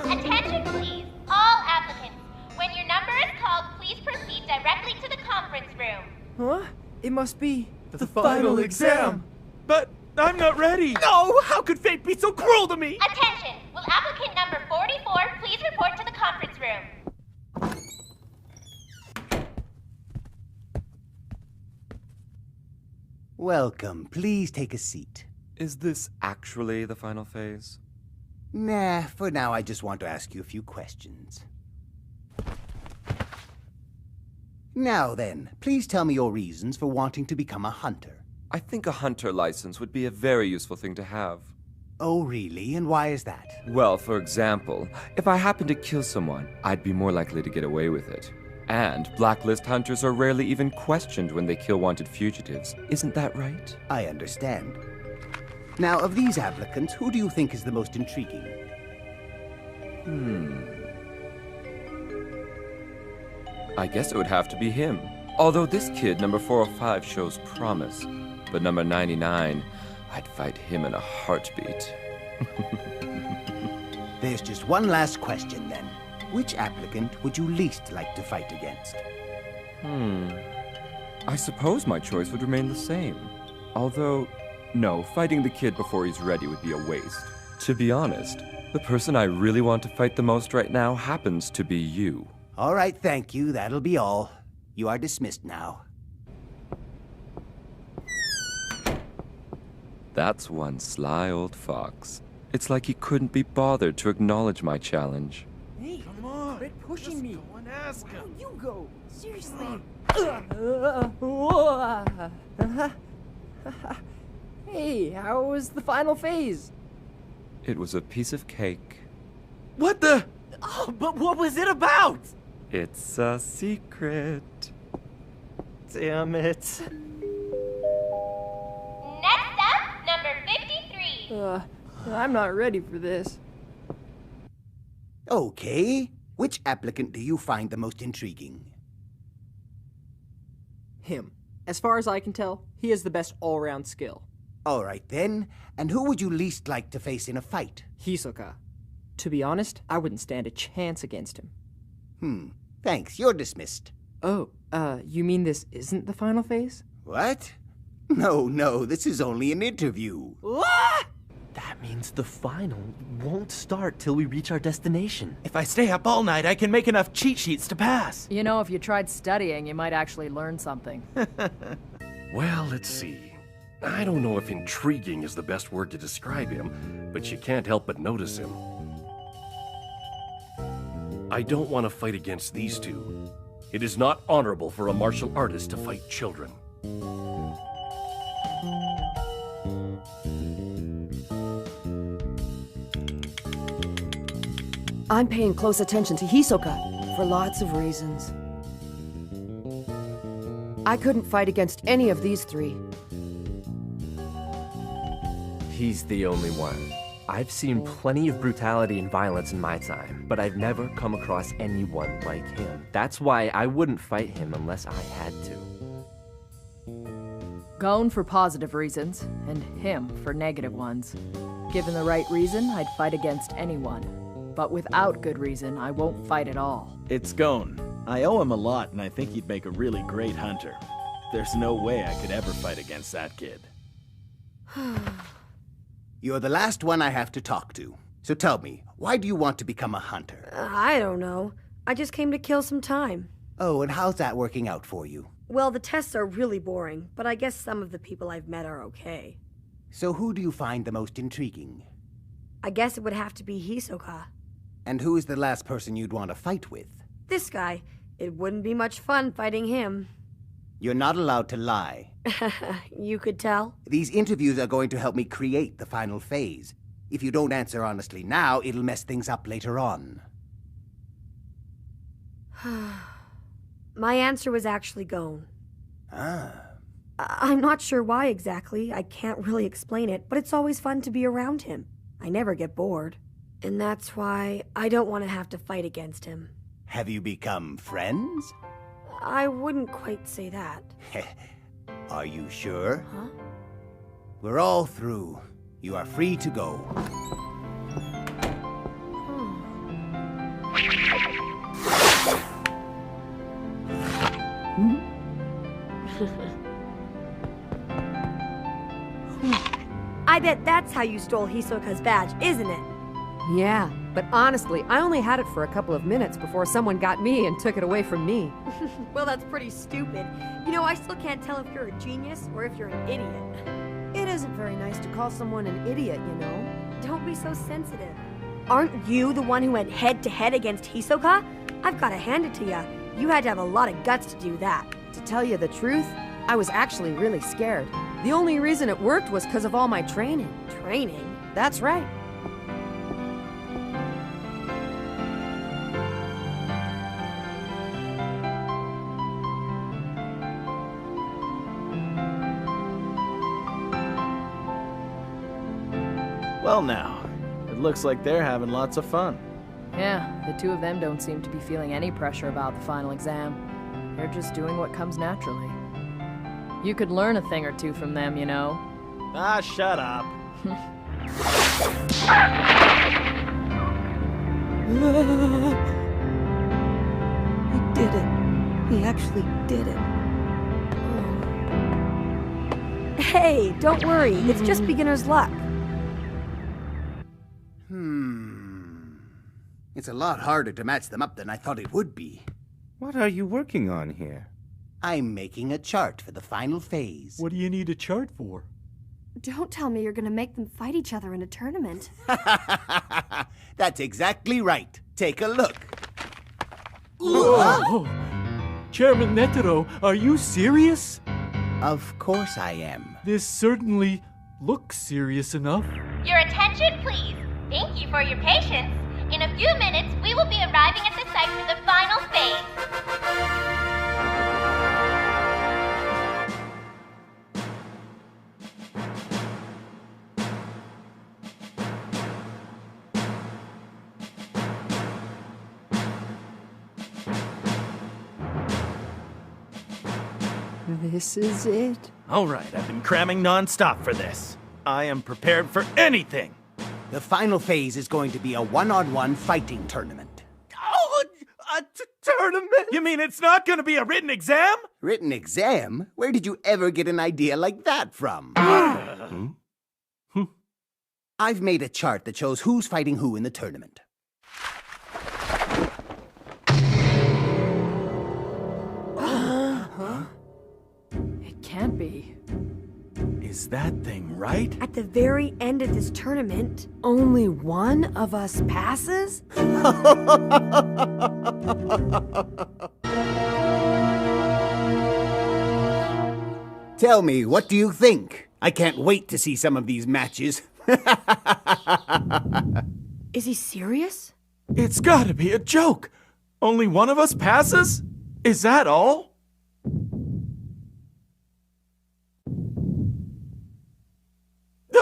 Attention please, all applicants. When your number is called, please proceed directly to the conference room. Huh? It must be... The final exam! But I'm not ready! No! How could fate be so cruel to me? Attention, will applicant number 44 please report to the conference room? Welcome. Please take a seat. Is this actually the final phase? Nah, for now I just want to ask you a few questions. Now then, please tell me your reasons for wanting to become a hunter. I think a hunter license would be a very useful thing to have. Oh, really? And why is that? Well, for example, if I happened to kill someone, I'd be more likely to get away with it. And blacklist hunters are rarely even questioned when they kill wanted fugitives. Isn't that right? I understand. Now, of these applicants, who do you think is the most intriguing? I guess it would have to be him. Although this kid, number 405, shows promise. But number 99, I'd fight him in a heartbeat. There's just one last question then. Which applicant would you least like to fight against? I suppose my choice would remain the same. Although, no, fighting the kid before he's ready would be a waste. To be honest, the person I really want to fight the most right now happens to be you. All right, thank you. That'll be all. You are dismissed now. That's one sly old fox. It's like he couldn't be bothered to acknowledge my challenge. Hey, come on! Quit pushing me! Go and ask him. You go! Seriously. Hey, how was the final phase? It was a piece of cake. What the? Oh, but what was it about? It's a secret. Damn it. Next up, number 53. I'm not ready for this. Okay. Which applicant do you find the most intriguing? Him. As far as I can tell, he has the best all-round skill. All right then. And who would you least like to face in a fight? Hisoka. To be honest, I wouldn't stand a chance against him. Thanks. You're dismissed. Oh, you mean this isn't the final phase? What? No, this is only an interview. That means the final won't start till we reach our destination. If I stay up all night, I can make enough cheat sheets to pass. You know, if you tried studying, you might actually learn something. Well, let's see. I don't know if intriguing is the best word to describe him, but you can't help but notice him. I don't want to fight against these two. It is not honorable for a martial artist to fight children. I'm paying close attention to Hisoka for lots of reasons. I couldn't fight against any of these three. He's the only one. I've seen plenty of brutality and violence in my time, but I've never come across anyone like him. That's why I wouldn't fight him unless I had to. Gon for positive reasons, and him for negative ones. Given the right reason, I'd fight against anyone. But without good reason, I won't fight at all. It's Gon. I owe him a lot, and I think he'd make a really great hunter. There's no way I could ever fight against that kid. You're the last one I have to talk to. So tell me, why do you want to become a hunter? I don't know. I just came to kill some time. Oh, and how's that working out for you? Well, the tests are really boring, but I guess some of the people I've met are okay. So who do you find the most intriguing? I guess it would have to be Hisoka. And who is the last person you'd want to fight with? This guy. It wouldn't be much fun fighting him. You're not allowed to lie. You could tell. These interviews are going to help me create the final phase. If you don't answer honestly now, it'll mess things up later on. My answer was actually Gon. Ah. I'm not sure why exactly. I can't really explain it, but it's always fun to be around him. I never get bored. And that's why I don't want to have to fight against him. Have you become friends? I wouldn't quite say that. Are you sure? Huh? We're all through. You are free to go. I bet that's how you stole Hisoka's badge, isn't it? Yeah, but honestly, I only had it for a couple of minutes before someone got me and took it away from me. Well, that's pretty stupid. You know, I still can't tell if you're a genius or if you're an idiot. It isn't very nice to call someone an idiot, you know? Don't be so sensitive. Aren't you the one who went head-to-head against Hisoka? I've gotta hand it to ya. You had to have a lot of guts to do that. To tell you the truth, I was actually really scared. The only reason it worked was because of all my training. Training? That's right. Well now, it looks like they're having lots of fun. Yeah, the two of them don't seem to be feeling any pressure about the final exam. They're just doing what comes naturally. You could learn a thing or two from them, you know. Ah, shut up. He did it. He actually did it. Hey, don't worry. It's just beginner's luck. It's a lot harder to match them up than I thought it would be. What are you working on here? I'm making a chart for the final phase. What do you need a chart for? Don't tell me you're gonna make them fight each other in a tournament. That's exactly right. Take a look. Whoa. Chairman Netero, are you serious? Of course I am. This certainly looks serious enough. Your attention, please. Thank you for your patience. In a few minutes, we will be arriving at the site for the final phase. This is it. All right, I've been cramming non-stop for this. I am prepared for anything. The final phase is going to be a one-on-one fighting tournament. Oh, a tournament? You mean it's not going to be a written exam? Written exam? Where did you ever get an idea like that from? I've made a chart that shows who's fighting who in the tournament. It can't be. Is that thing right? At the very end of this tournament, only one of us passes? Tell me, what do you think? I can't wait to see some of these matches. Is he serious? It's gotta be a joke. Only one of us passes? Is that all?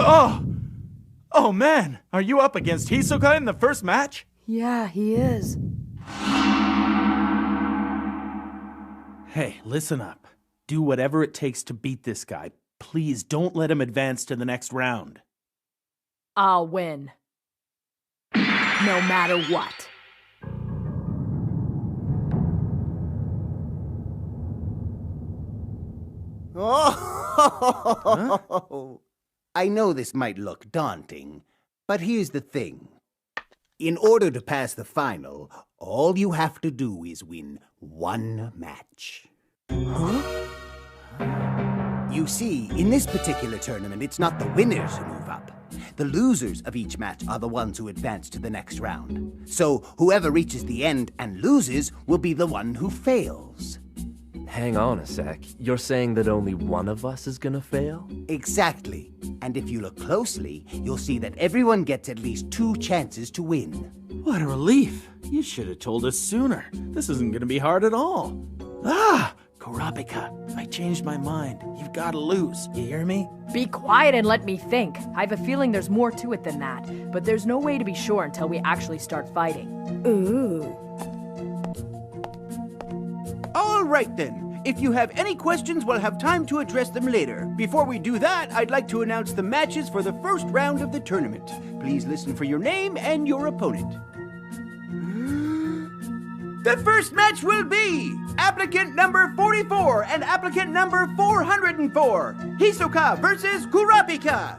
Oh! Oh man, are you up against Hisoka in the first match? Yeah, he is. Hey, listen up. Do whatever it takes to beat this guy. Please don't let him advance to the next round. I'll win. No matter what. Oh, I know this might look daunting, but here's the thing. In order to pass the final, all you have to do is win one match. Huh? You see, in this particular tournament, it's not the winners who move up. The losers of each match are the ones who advance to the next round. So whoever reaches the end and loses will be the one who fails. Hang on a sec. You're saying that only one of us is gonna fail? Exactly. And if you look closely, you'll see that everyone gets at least 2 chances to win. What a relief. You should have told us sooner. This isn't gonna be hard at all. Ah! Kurapika, I changed my mind. You've gotta lose. You hear me? Be quiet and let me think. I have a feeling there's more to it than that, but there's no way to be sure until we actually start fighting. Ooh. All right then. If you have any questions, we'll have time to address them later. Before we do that, I'd like to announce the matches for the first round of the tournament. Please listen for your name and your opponent. The first match will be applicant number 44 and applicant number 404, Hisoka versus Kurapika.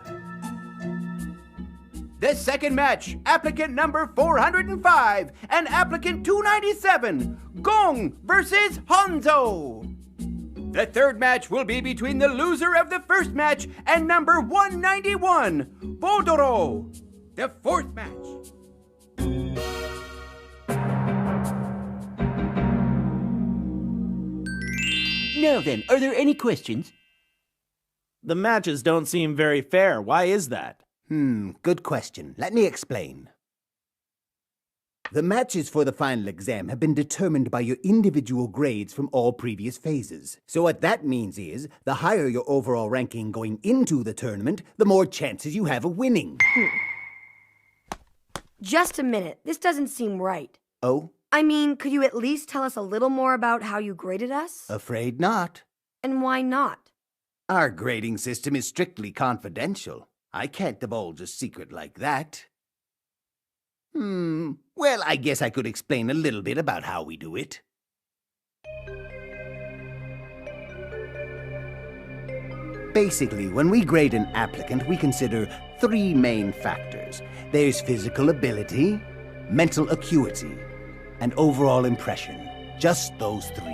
The second match, applicant number 405 and applicant 297, Gong versus Honzo. The third match will be between the loser of the first match and number 191, Bodoro. The fourth match. Now then, are there any questions? The matches don't seem very fair. Why is that? Good question. Let me explain. The matches for the final exam have been determined by your individual grades from all previous phases. So what that means is, the higher your overall ranking going into the tournament, the more chances you have of winning. Just a minute. This doesn't seem right. Oh? I mean, could you at least tell us a little more about how you graded us? Afraid not. And why not? Our grading system is strictly confidential. I can't divulge a secret like that. Well, I guess I could explain a little bit about how we do it. Basically, when we grade an applicant, we consider 3 main factors. There's physical ability, mental acuity, and overall impression. Just those 3.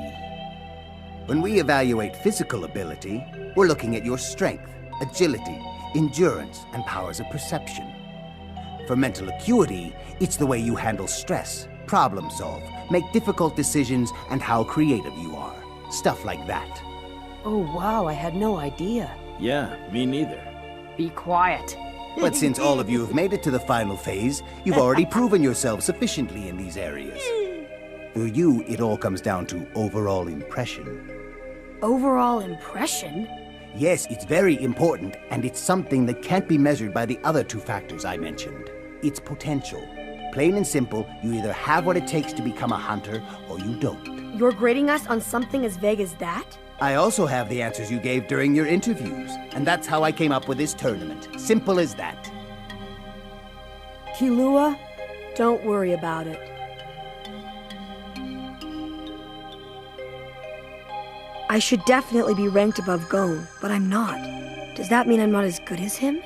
When we evaluate physical ability, we're looking at your strength, agility, endurance, and powers of perception. For mental acuity, it's the way you handle stress, problem solve, make difficult decisions, and how creative you are. Stuff like that. Oh wow, I had no idea. Yeah, me neither. Be quiet. But since all of you have made it to the final phase, you've already proven yourselves sufficiently in these areas. For you, it all comes down to overall impression. Overall impression? Yes, it's very important, and it's something that can't be measured by the other 2 factors I mentioned. It's potential. Plain and simple, you either have what it takes to become a hunter, or you don't. You're grading us on something as vague as that? I also have the answers you gave during your interviews, and that's how I came up with this tournament. Simple as that. Killua, don't worry about it. I should definitely be ranked above Gon, but I'm not. Does that mean I'm not as good as him?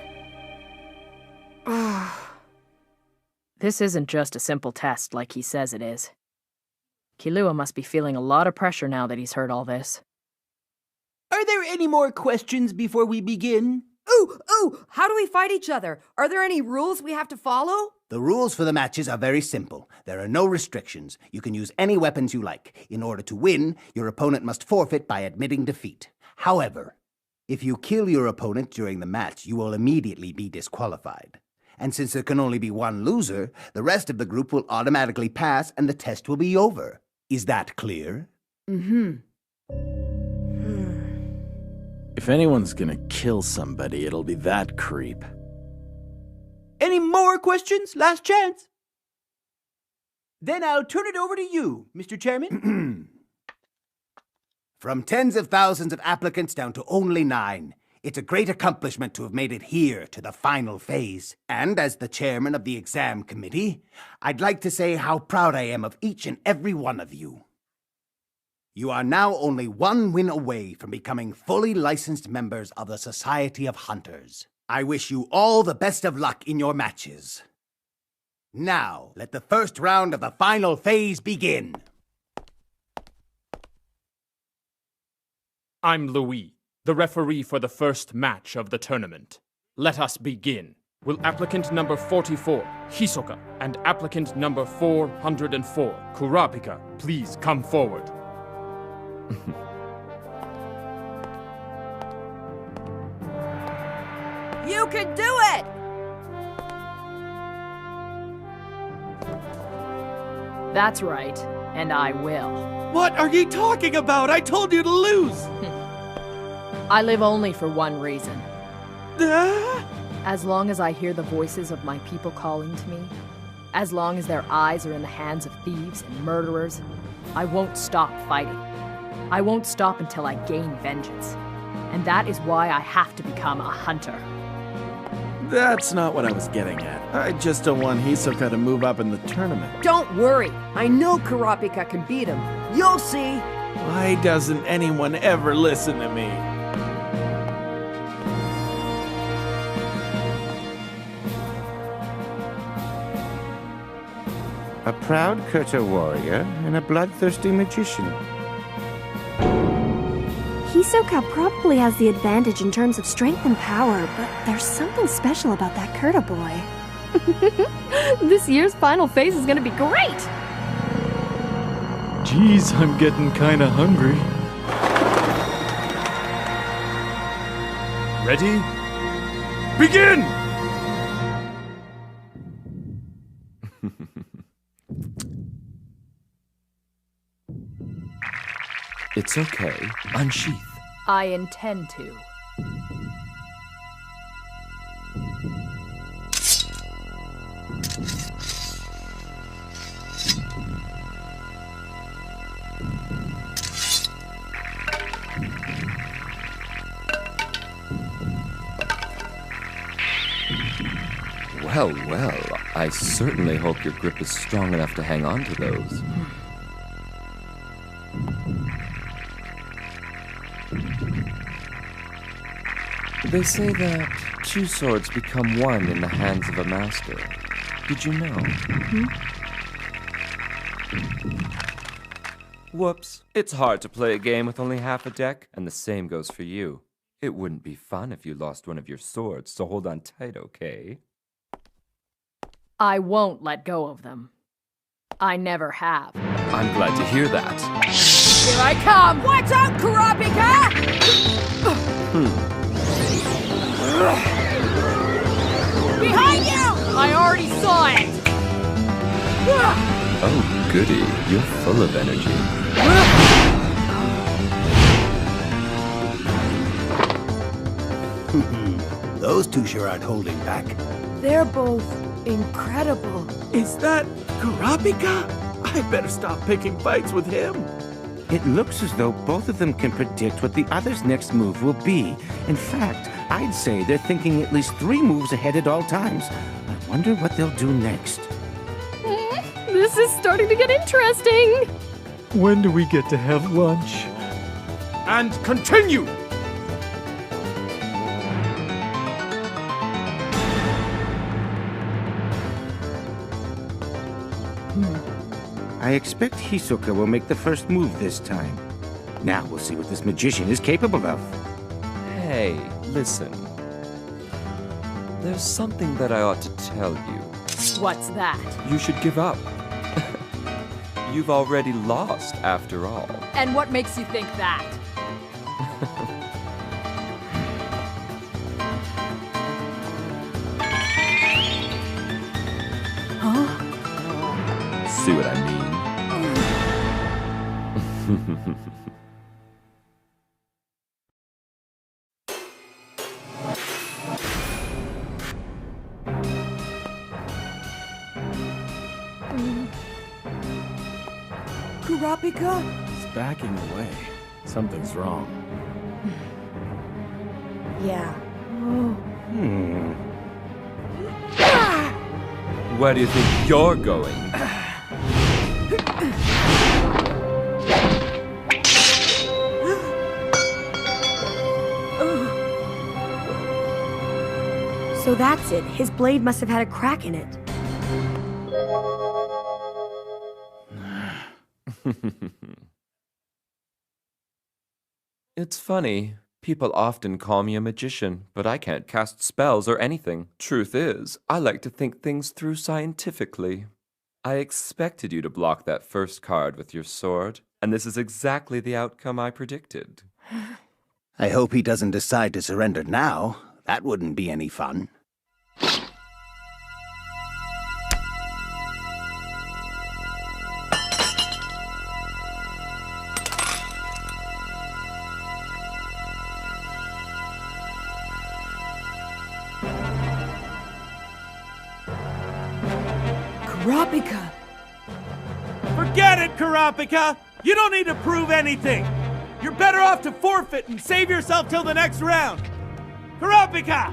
This isn't just a simple test like he says it is. Killua must be feeling a lot of pressure now that he's heard all this. Are there any more questions before we begin? Ooh! How do we fight each other? Are there any rules we have to follow? The rules for the matches are very simple. There are no restrictions. You can use any weapons you like. In order to win, your opponent must forfeit by admitting defeat. However, if you kill your opponent during the match, you will immediately be disqualified. And since there can only be one loser, the rest of the group will automatically pass and the test will be over. Is that clear? If anyone's gonna kill somebody, it'll be that creep. Any more questions? Last chance. Then I'll turn it over to you, Mr. Chairman. From tens of thousands of applicants down to only 9. It's a great accomplishment to have made it here to the final phase. And as the chairman of the exam committee, I'd like to say how proud I am of each and every one of you. You are now only 1 win away from becoming fully licensed members of the Society of Hunters. I wish you all the best of luck in your matches. Now, let the first round of the final phase begin. I'm Louis, the referee for the first match of the tournament. Let us begin. Will applicant number 44, Hisoka, and applicant number 404, Kurapika, please come forward? You can do it! That's right, and I will. What are you talking about? I told you to lose! I live only for one reason. As long as I hear the voices of my people calling to me, as long as their eyes are in the hands of thieves and murderers, I won't stop fighting. I won't stop until I gain vengeance. And that is why I have to become a hunter. That's not what I was getting at. I just don't want Hisoka to move up in the tournament. Don't worry. I know Kurapika can beat him. You'll see. Why doesn't anyone ever listen to me? A proud Kurta warrior and a bloodthirsty magician. Hisoka probably has the advantage in terms of strength and power, but there's something special about that Kurta boy. This year's final phase is gonna be great! Geez, I'm getting kinda hungry. Ready? Begin! It's okay. Unsheath. I intend to. Well, well, I certainly hope your grip is strong enough to hang on to those. They say that 2 swords become 1 in the hands of a master. Did you know? Whoops. It's hard to play a game with only half a deck, and the same goes for you. It wouldn't be fun if you lost one of your swords, so hold on tight, okay? I won't let go of them. I never have. I'm glad to hear that. Here I come! Watch out, Kurapika! Behind you! I already saw it! Oh, goody. You're full of energy. Those two sure aren't holding back. They're both incredible. Is that Kurapika? I better stop picking fights with him. It looks as though both of them can predict what the other's next move will be. In fact, I'd say they're thinking at least 3 moves ahead at all times. I wonder what they'll do next. This is starting to get interesting! When do we get to have lunch? And continue! I expect Hisoka will make the first move this time. Now we'll see what this magician is capable of. Hey, listen. There's something that I ought to tell you. What's that? You should give up. You've already lost, after all. And what makes you think that? See what I mean? Kurapika? He's backing away. Something's wrong. Yeah. Where do you think you're going? So that's it. His blade must have had a crack in it. It's funny. People often call me a magician, but I can't cast spells or anything. Truth is, I like to think things through scientifically. I expected you to block that first card with your sword, and this is exactly the outcome I predicted. I hope he doesn't decide to surrender now. That wouldn't be any fun. Kurapika! Forget it, Kurapika! You don't need to prove anything! You're better off to forfeit and save yourself till the next round! Kurapika!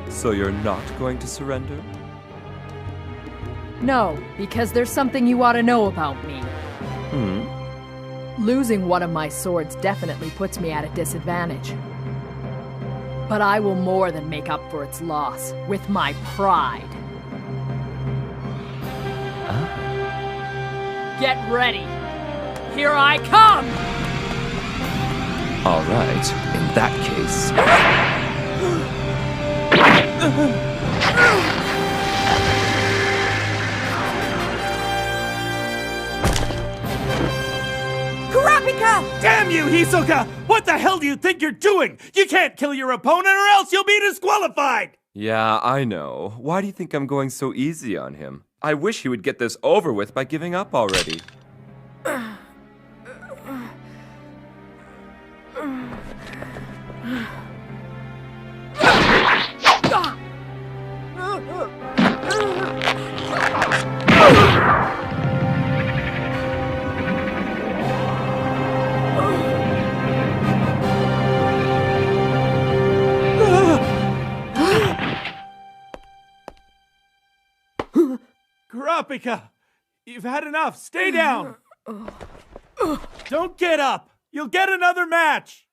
So you're not going to surrender? No, because there's something you ought to know about me. Losing one of my swords definitely puts me at a disadvantage. But I will more than make up for its loss with my pride. Get ready! Here I come! All right, in that case... Kurapika! Damn you, Hisoka! What the hell do you think you're doing? You can't kill your opponent or else you'll be disqualified! Yeah, I know. Why do you think I'm going so easy on him? I wish he would get this over with by giving up already. Kurapika! You've had enough. Stay down! Don't get up! You'll get another match!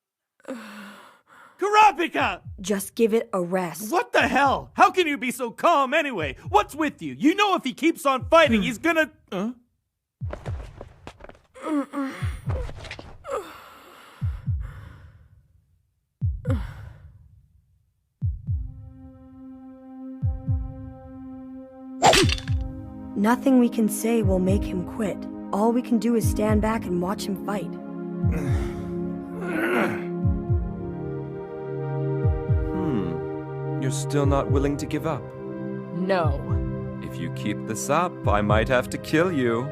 Kurapika! Just give it a rest. What the hell? How can you be so calm anyway? What's with you? You know if he keeps on fighting, he's gonna... Nothing we can say will make him quit. All we can do is stand back and watch him fight. You're still not willing to give up? No. If you keep this up, I might have to kill you.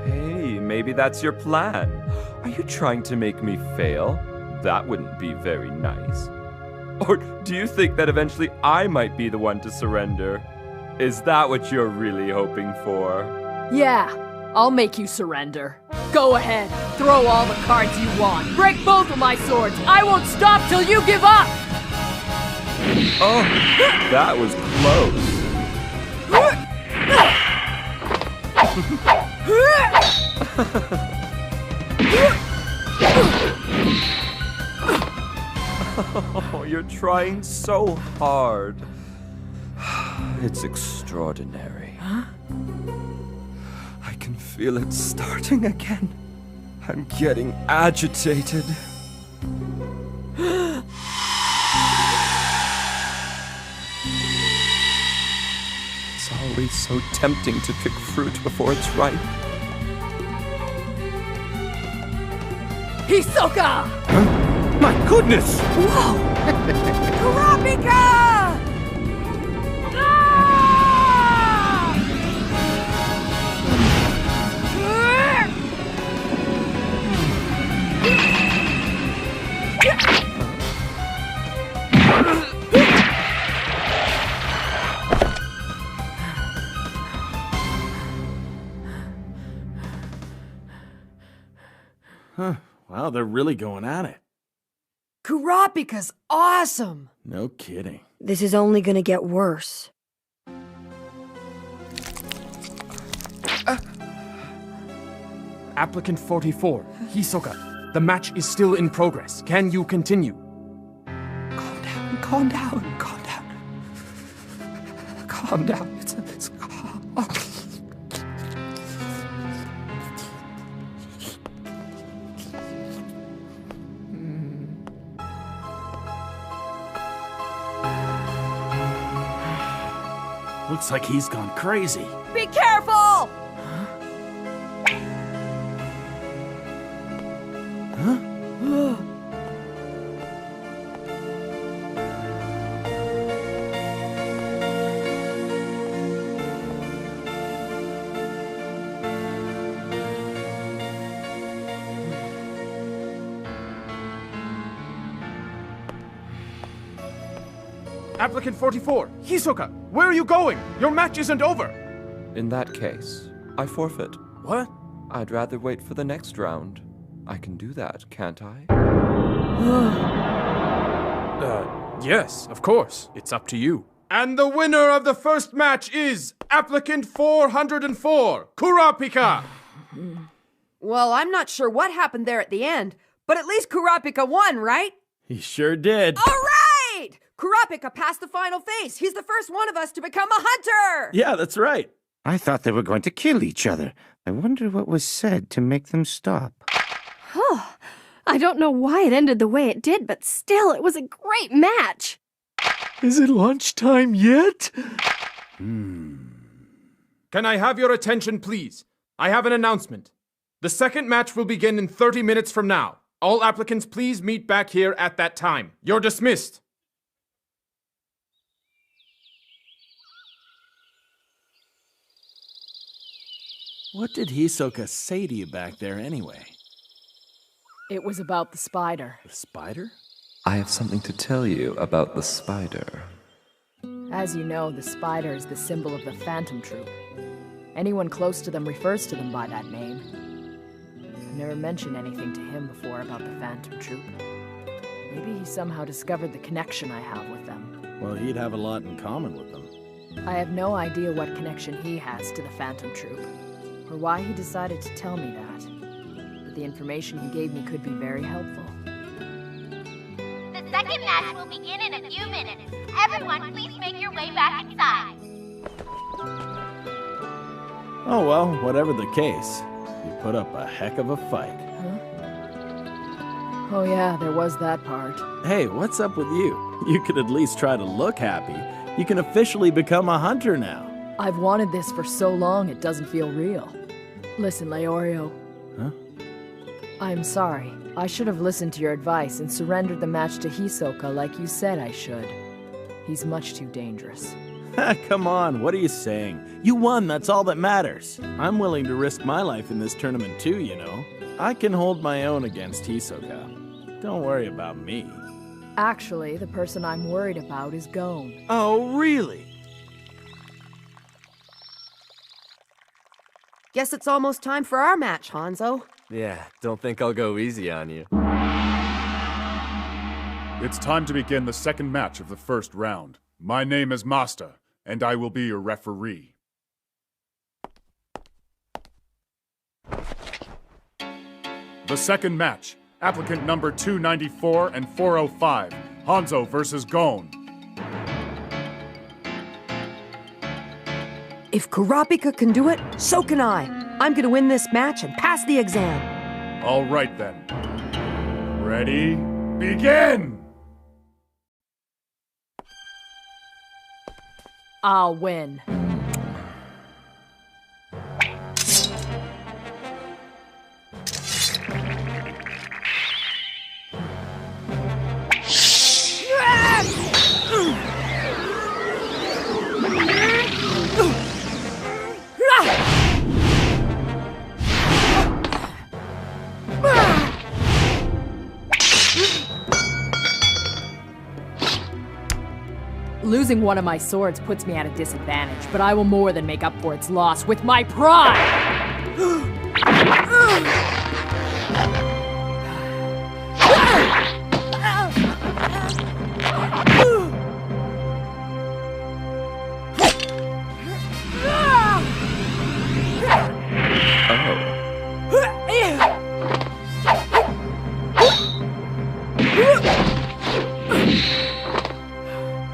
Hey, maybe that's your plan. Are you trying to make me fail? That wouldn't be very nice. Or do you think that eventually I might be the one to surrender? Is that what you're really hoping for? Yeah, I'll make you surrender. Go ahead, throw all the cards you want. Break both of my swords. I won't stop till you give up! Oh, that was close. Oh, you're trying so hard. It's extraordinary. I can feel it starting again. I'm getting agitated. It's always so tempting to pick fruit before it's ripe. Hisoka! My goodness! Whoa! Kurapika! Huh. Wow, they're really going at it. Kurapika's awesome! No kidding. This is only gonna get worse. Applicant 44, Hisoka. The match is still in progress. Can you continue? Calm down. Calm down. It's Looks like he's gone crazy. Be careful! Huh? Applicant 44, Hisoka, where are you going? Your match isn't over. In that case, I forfeit. What? I'd rather wait for the next round. I can do that, can't I? Yes, of course. It's up to you. And the winner of the first match is Applicant 404, Kurapika! Well, I'm not sure what happened there at the end, but at least Kurapika won, right? He sure did. All right! Kurapika passed the final phase. He's the first one of us to become a hunter! Yeah, that's right. I thought they were going to kill each other. I wonder what was said to make them stop. Oh, I don't know why it ended the way it did, but still, it was a great match. Is it lunchtime yet? Can I have your attention, please? I have an announcement. The second match will begin in 30 minutes from now. All applicants, please meet back here at that time. You're dismissed. What did Hisoka say to you back there anyway? It was about the spider. The spider? I have something to tell you about the spider. As you know, the spider is the symbol of the Phantom Troop. Anyone close to them refers to them by that name. I've never mentioned anything to him before about the Phantom Troop. Maybe he somehow discovered the connection I have with them. Well, he'd have a lot in common with them. I have no idea what connection he has to the Phantom Troop, or why he decided to tell me that. But the information he gave me could be very helpful. The second match will begin in a few minutes. Everyone, please make your way back inside. Oh well, whatever the case, you put up a heck of a fight. Oh yeah, there was that part. Hey, what's up with you? You could at least try to look happy. You can officially become a hunter now. I've wanted this for so long it doesn't feel real. Listen, Leorio. Huh? I'm sorry. I should have listened to your advice and surrendered the match to Hisoka like you said I should. He's much too dangerous. Come on, what are you saying? You won, that's all that matters. I'm willing to risk my life in this tournament too, you know. I can hold my own against Hisoka. Don't worry about me. Actually, the person I'm worried about is Gon. Oh, really? Guess it's almost time for our match, Hanzo. Yeah, don't think I'll go easy on you. It's time to begin the second match of the first round. My name is Masta, and I will be your referee. The second match, applicant number 294 and 405, Hanzo versus Gon. If Kurapika can do it, so can I. I'm gonna win this match and pass the exam. All right then. Ready? Begin! I'll win. Losing one of my swords puts me at a disadvantage, but I will more than make up for its loss with my pride!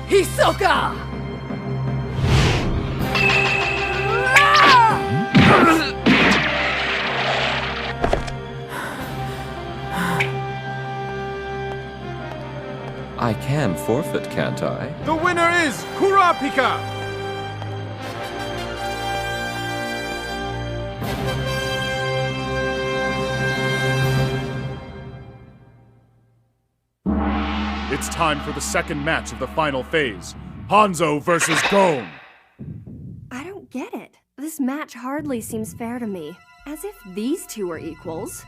Hisoka! I can forfeit, can't I? The winner is Kurapika! It's time for the second match of the final phase. Hanzo versus Gon. I don't get it. This match hardly seems fair to me. As if these two are equals.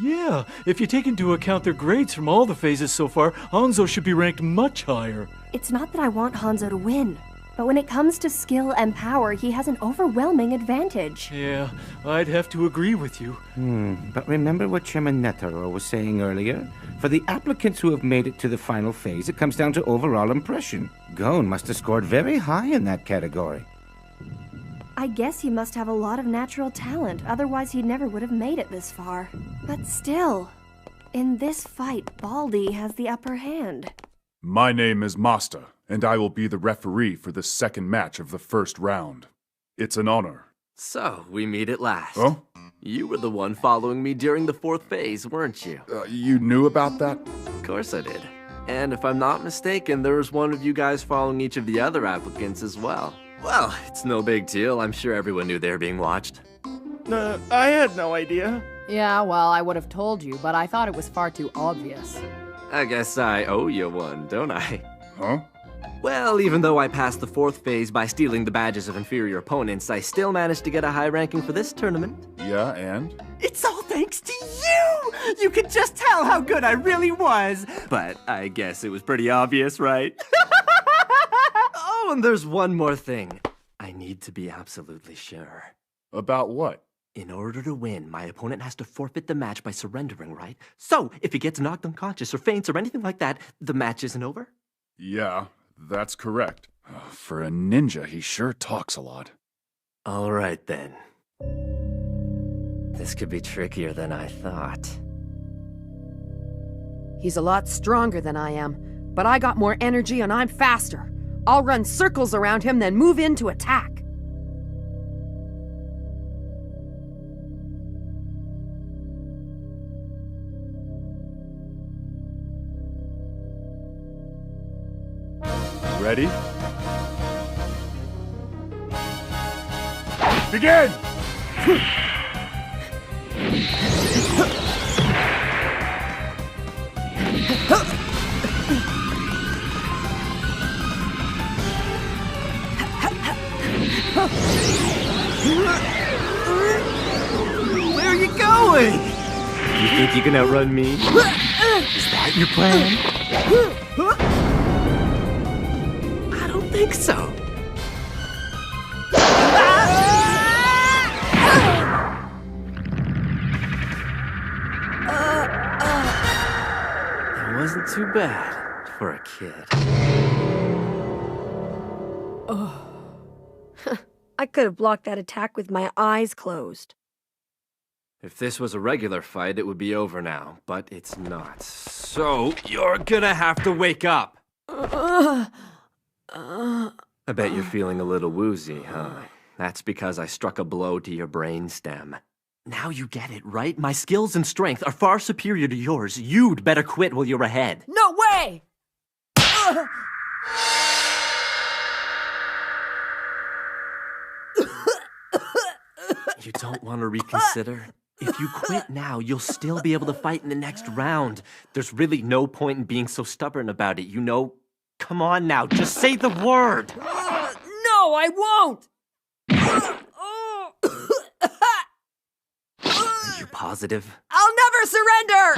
Yeah, if you take into account their grades from all the phases so far, Hanzo should be ranked much higher. It's not that I want Hanzo to win, but when it comes to skill and power, he has an overwhelming advantage. Yeah, I'd have to agree with you. But remember what Chairman Netaro was saying earlier? For the applicants who have made it to the final phase, it comes down to overall impression. Gon must have scored very high in that category. I guess he must have a lot of natural talent, otherwise he never would have made it this far. But still, in this fight, Baldi has the upper hand. My name is Masta, and I will be the referee for the second match of the first round. It's an honor. So, we meet at last. Huh? You were the one following me during the fourth phase, weren't you? You knew about that? Of course I did. And if I'm not mistaken, there was one of you guys following each of the other applicants as well. Well, it's no big deal. I'm sure everyone knew they were being watched. I had no idea. Yeah, well, I would have told you, but I thought it was far too obvious. I guess I owe you one, don't I? Huh? Well, even though I passed the fourth phase by stealing the badges of inferior opponents, I still managed to get a high ranking for this tournament. Yeah, and? It's all thanks to you! You could just tell how good I really was! But I guess it was pretty obvious, right? Oh, and there's one more thing. I need to be absolutely sure. About what? In order to win, my opponent has to forfeit the match by surrendering, right? So, if he gets knocked unconscious or faints or anything like that, the match isn't over? Yeah, that's correct. For a ninja, he sure talks a lot. All right, then. This could be trickier than I thought. He's a lot stronger than I am, but I got more energy and I'm faster. I'll run circles around him, then move in to attack. Ready? Begin! Where are you going? You think you can outrun me? Is that your plan? I don't think so. It wasn't too bad for a kid. I could have blocked that attack with my eyes closed. If this was a regular fight, it would be over now, but it's not. So, you're gonna have to wake up! I bet you're feeling a little woozy, huh? That's because I struck a blow to your brainstem. Now you get it, right? My skills and strength are far superior to yours. You'd better quit while you're ahead. No way! You don't want to reconsider? If you quit now, you'll still be able to fight in the next round. There's really no point in being so stubborn about it, you know? Come on now, just say the word! No, I won't! Are you positive? I'll never surrender!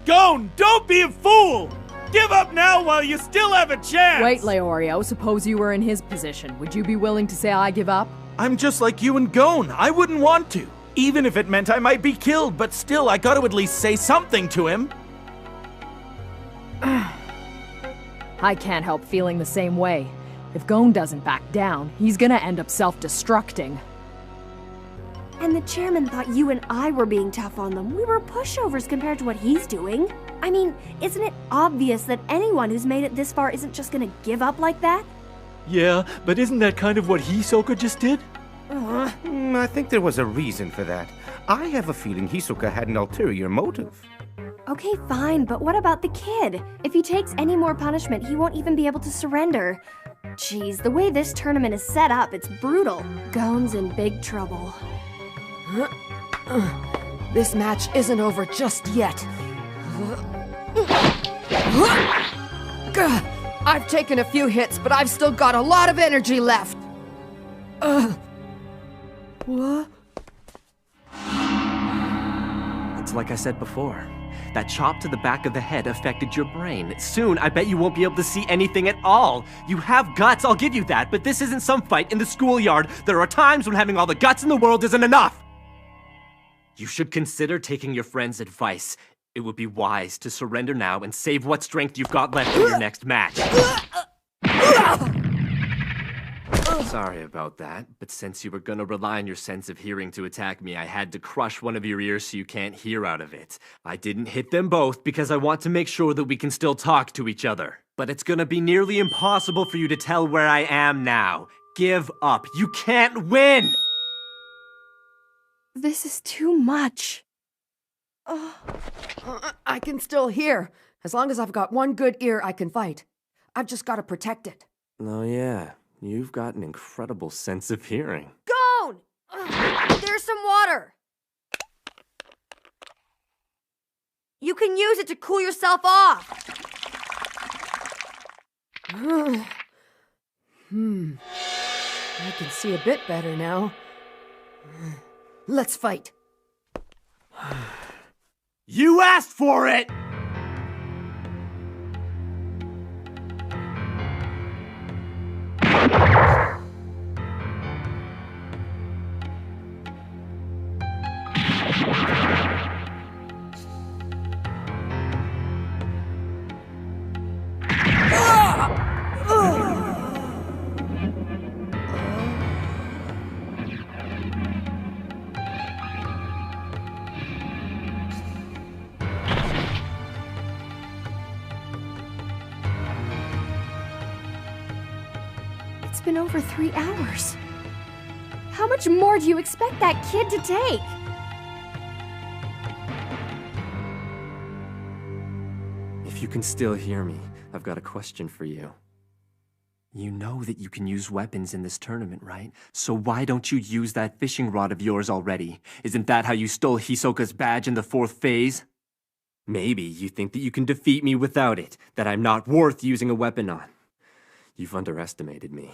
Gon, don't be a fool! Give up now while you still have a chance! Wait, Leorio, suppose you were in his position. Would you be willing to say I give up? I'm just like you and Gon. I wouldn't want to. Even if it meant I might be killed, but still, I gotta at least say something to him. I can't help feeling the same way. If Gon doesn't back down, he's gonna end up self-destructing. And the chairman thought you and I were being tough on them. We were pushovers compared to what he's doing. I mean, isn't it obvious that anyone who's made it this far isn't just gonna give up like that? Yeah, but isn't that kind of what Hisoka just did? I think there was a reason for that. I have a feeling Hisoka had an ulterior motive. Okay, fine, but what about the kid? If he takes any more punishment, he won't even be able to surrender. Jeez, the way this tournament is set up, it's brutal. Gon's in big trouble. This match isn't over just yet. I've taken a few hits, but I've still got a lot of energy left. What? It's like I said before. That chop to the back of the head affected your brain. Soon, I bet you won't be able to see anything at all. You have guts, I'll give you that, but this isn't some fight in the schoolyard. There are times when having all the guts in the world isn't enough. You should consider taking your friend's advice. It would be wise to surrender now and save what strength you've got left for your next match. Sorry about that, but since you were gonna rely on your sense of hearing to attack me, I had to crush one of your ears so you can't hear out of it. I didn't hit them both because I want to make sure that we can still talk to each other. But it's gonna be nearly impossible for you to tell where I am now. Give up. You can't win! This is too much. I can still hear. As long as I've got one good ear, I can fight. I've just got to protect it. Oh yeah, you've got an incredible sense of hearing. Gon! There's some water. You can use it to cool yourself off. I can see a bit better now. Let's fight. You asked for it! It's been over 3 hours. How much more do you expect that kid to take? If you can still hear me, I've got a question for you. You know that you can use weapons in this tournament, right? So why don't you use that fishing rod of yours already? Isn't that how you stole Hisoka's badge in the 4th phase? Maybe you think that you can defeat me without it, that I'm not worth using a weapon on. You've underestimated me.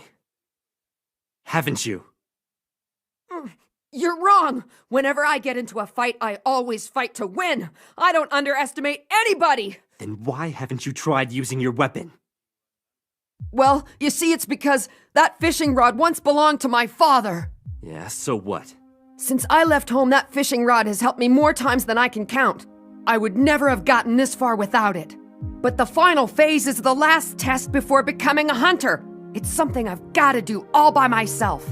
Haven't you? You're wrong! Whenever I get into a fight, I always fight to win! I don't underestimate anybody! Then why haven't you tried using your weapon? Well, you see, it's because that fishing rod once belonged to my father. Yeah, so what? Since I left home, that fishing rod has helped me more times than I can count. I would never have gotten this far without it. But the final phase is the last test before becoming a hunter. It's something I've got to do all by myself.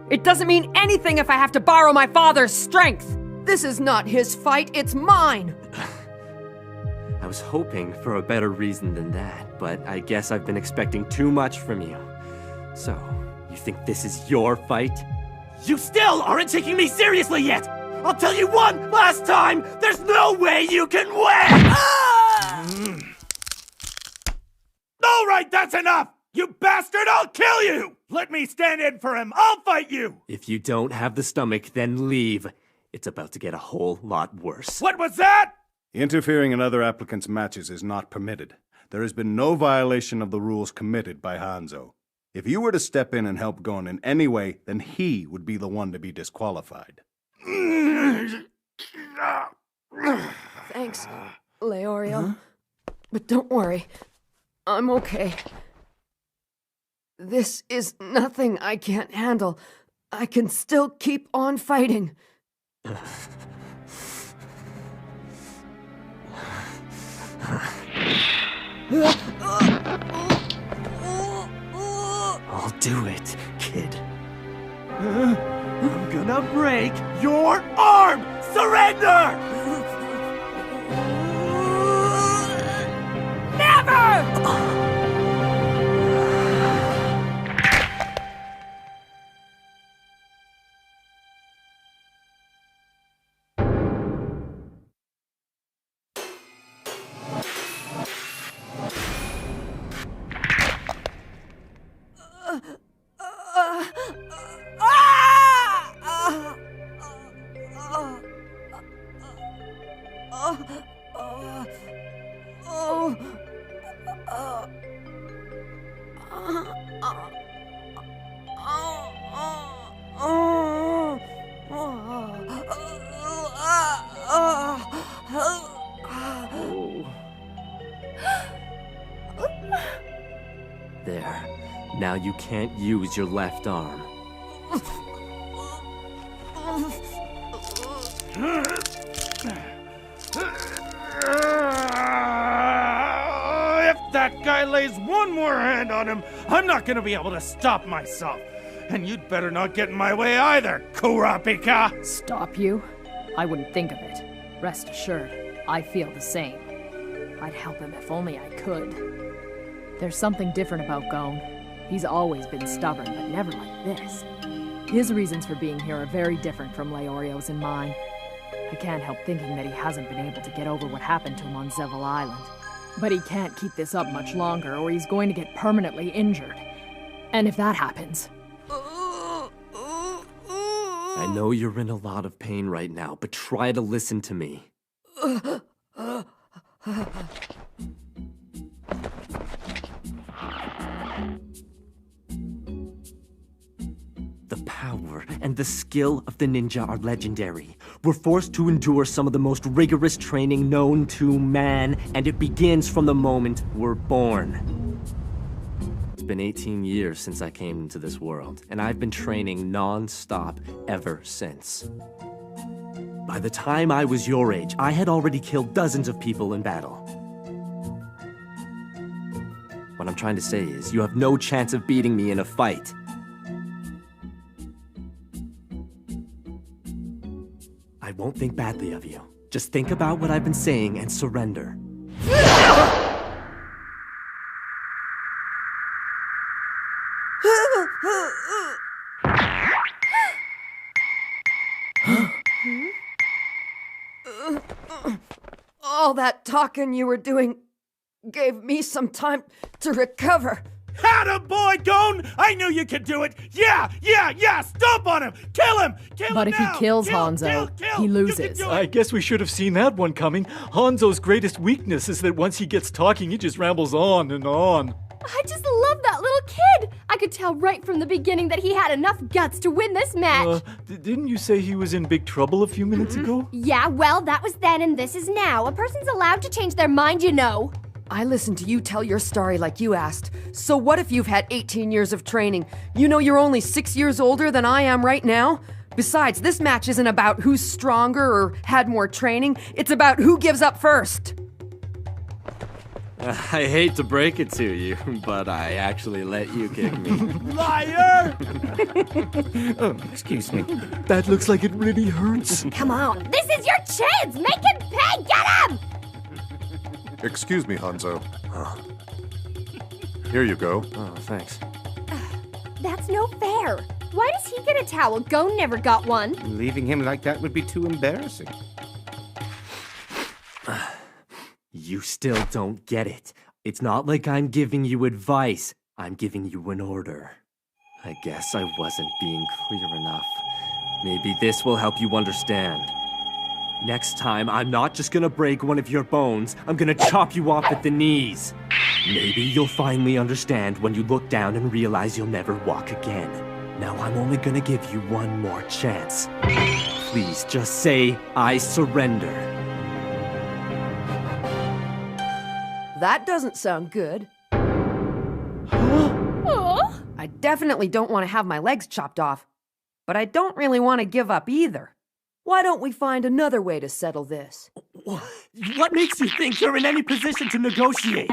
It doesn't mean anything if I have to borrow my father's strength. This is not his fight, it's mine. I was hoping for a better reason than that, but I guess I've been expecting too much from you. So, you think this is your fight? You still aren't taking me seriously yet! I'll tell you one last time, there's no way you can win! All right, that's enough! You bastard, I'll kill you! Let me stand in for him, I'll fight you! If you don't have the stomach, then leave. It's about to get a whole lot worse. What was that? Interfering in other applicants' matches is not permitted. There has been no violation of the rules committed by Hanzo. If you were to step in and help Gon in any way, then he would be the one to be disqualified. Thanks, Leorio. But don't worry, I'm okay. This is nothing I can't handle. I can still keep on fighting. I'll do it, kid. I'm gonna break your arm! Surrender! Never! There. Now you can't use your left arm. If that guy lays one more hand on him, I'm not gonna be able to stop myself. And you'd better not get in my way either, Kurapika! Stop you? I wouldn't think of it. Rest assured, I feel the same. I'd help him if only I could. There's something different about Gon. He's always been stubborn, but never like this. His reasons for being here are very different from Leorio's and mine. I can't help thinking that he hasn't been able to get over what happened to him on Zeval Island. But he can't keep this up much longer, or he's going to get permanently injured. And if that happens... I know you're in a lot of pain right now, but try to listen to me. The power and the skill of the ninja are legendary. We're forced to endure some of the most rigorous training known to man, and it begins from the moment we're born. It's been 18 years since I came into this world, and I've been training non-stop ever since. By the time I was your age, I had already killed dozens of people in battle. What I'm trying to say is, you have no chance of beating me in a fight. I won't think badly of you. Just think about what I've been saying and surrender. All that talking you were doing gave me some time to recover. Attaboy, Gon! I knew you could do it! Yeah! Stomp on him! Kill him! But if he kills Hanzo, he loses. I guess we should have seen that one coming. Hanzo's greatest weakness is that once he gets talking, he just rambles on and on. I just love that little kid! I could tell right from the beginning that he had enough guts to win this match. Didn't you say he was in big trouble a few minutes ago? Yeah, well, that was then and this is now. A person's allowed to change their mind, you know. I listened to you tell your story like you asked. So what if you've had 18 years of training? You know you're only 6 years older than I am right now? Besides, this match isn't about who's stronger or had more training. It's about who gives up first. I hate to break it to you, but I actually let you kick me. Liar! Oh, excuse me. That looks like it really hurts. Come on, this is your chance! Make him pay! Get him! Excuse me, Hanzo. Here you go. Oh, thanks. That's no fair. Why does he get a towel? Gon never got one. Leaving him like that would be too embarrassing. You still don't get it. It's not like I'm giving you advice. I'm giving you an order. I guess I wasn't being clear enough. Maybe this will help you understand. Next time, I'm not just gonna break one of your bones, I'm gonna chop you off at the knees. Maybe you'll finally understand when you look down and realize you'll never walk again. Now I'm only gonna give you one more chance. Please just say, I surrender. That doesn't sound good. I definitely don't want to have my legs chopped off, but I don't really want to give up either. Why don't we find another way to settle this? What makes you think you're in any position to negotiate?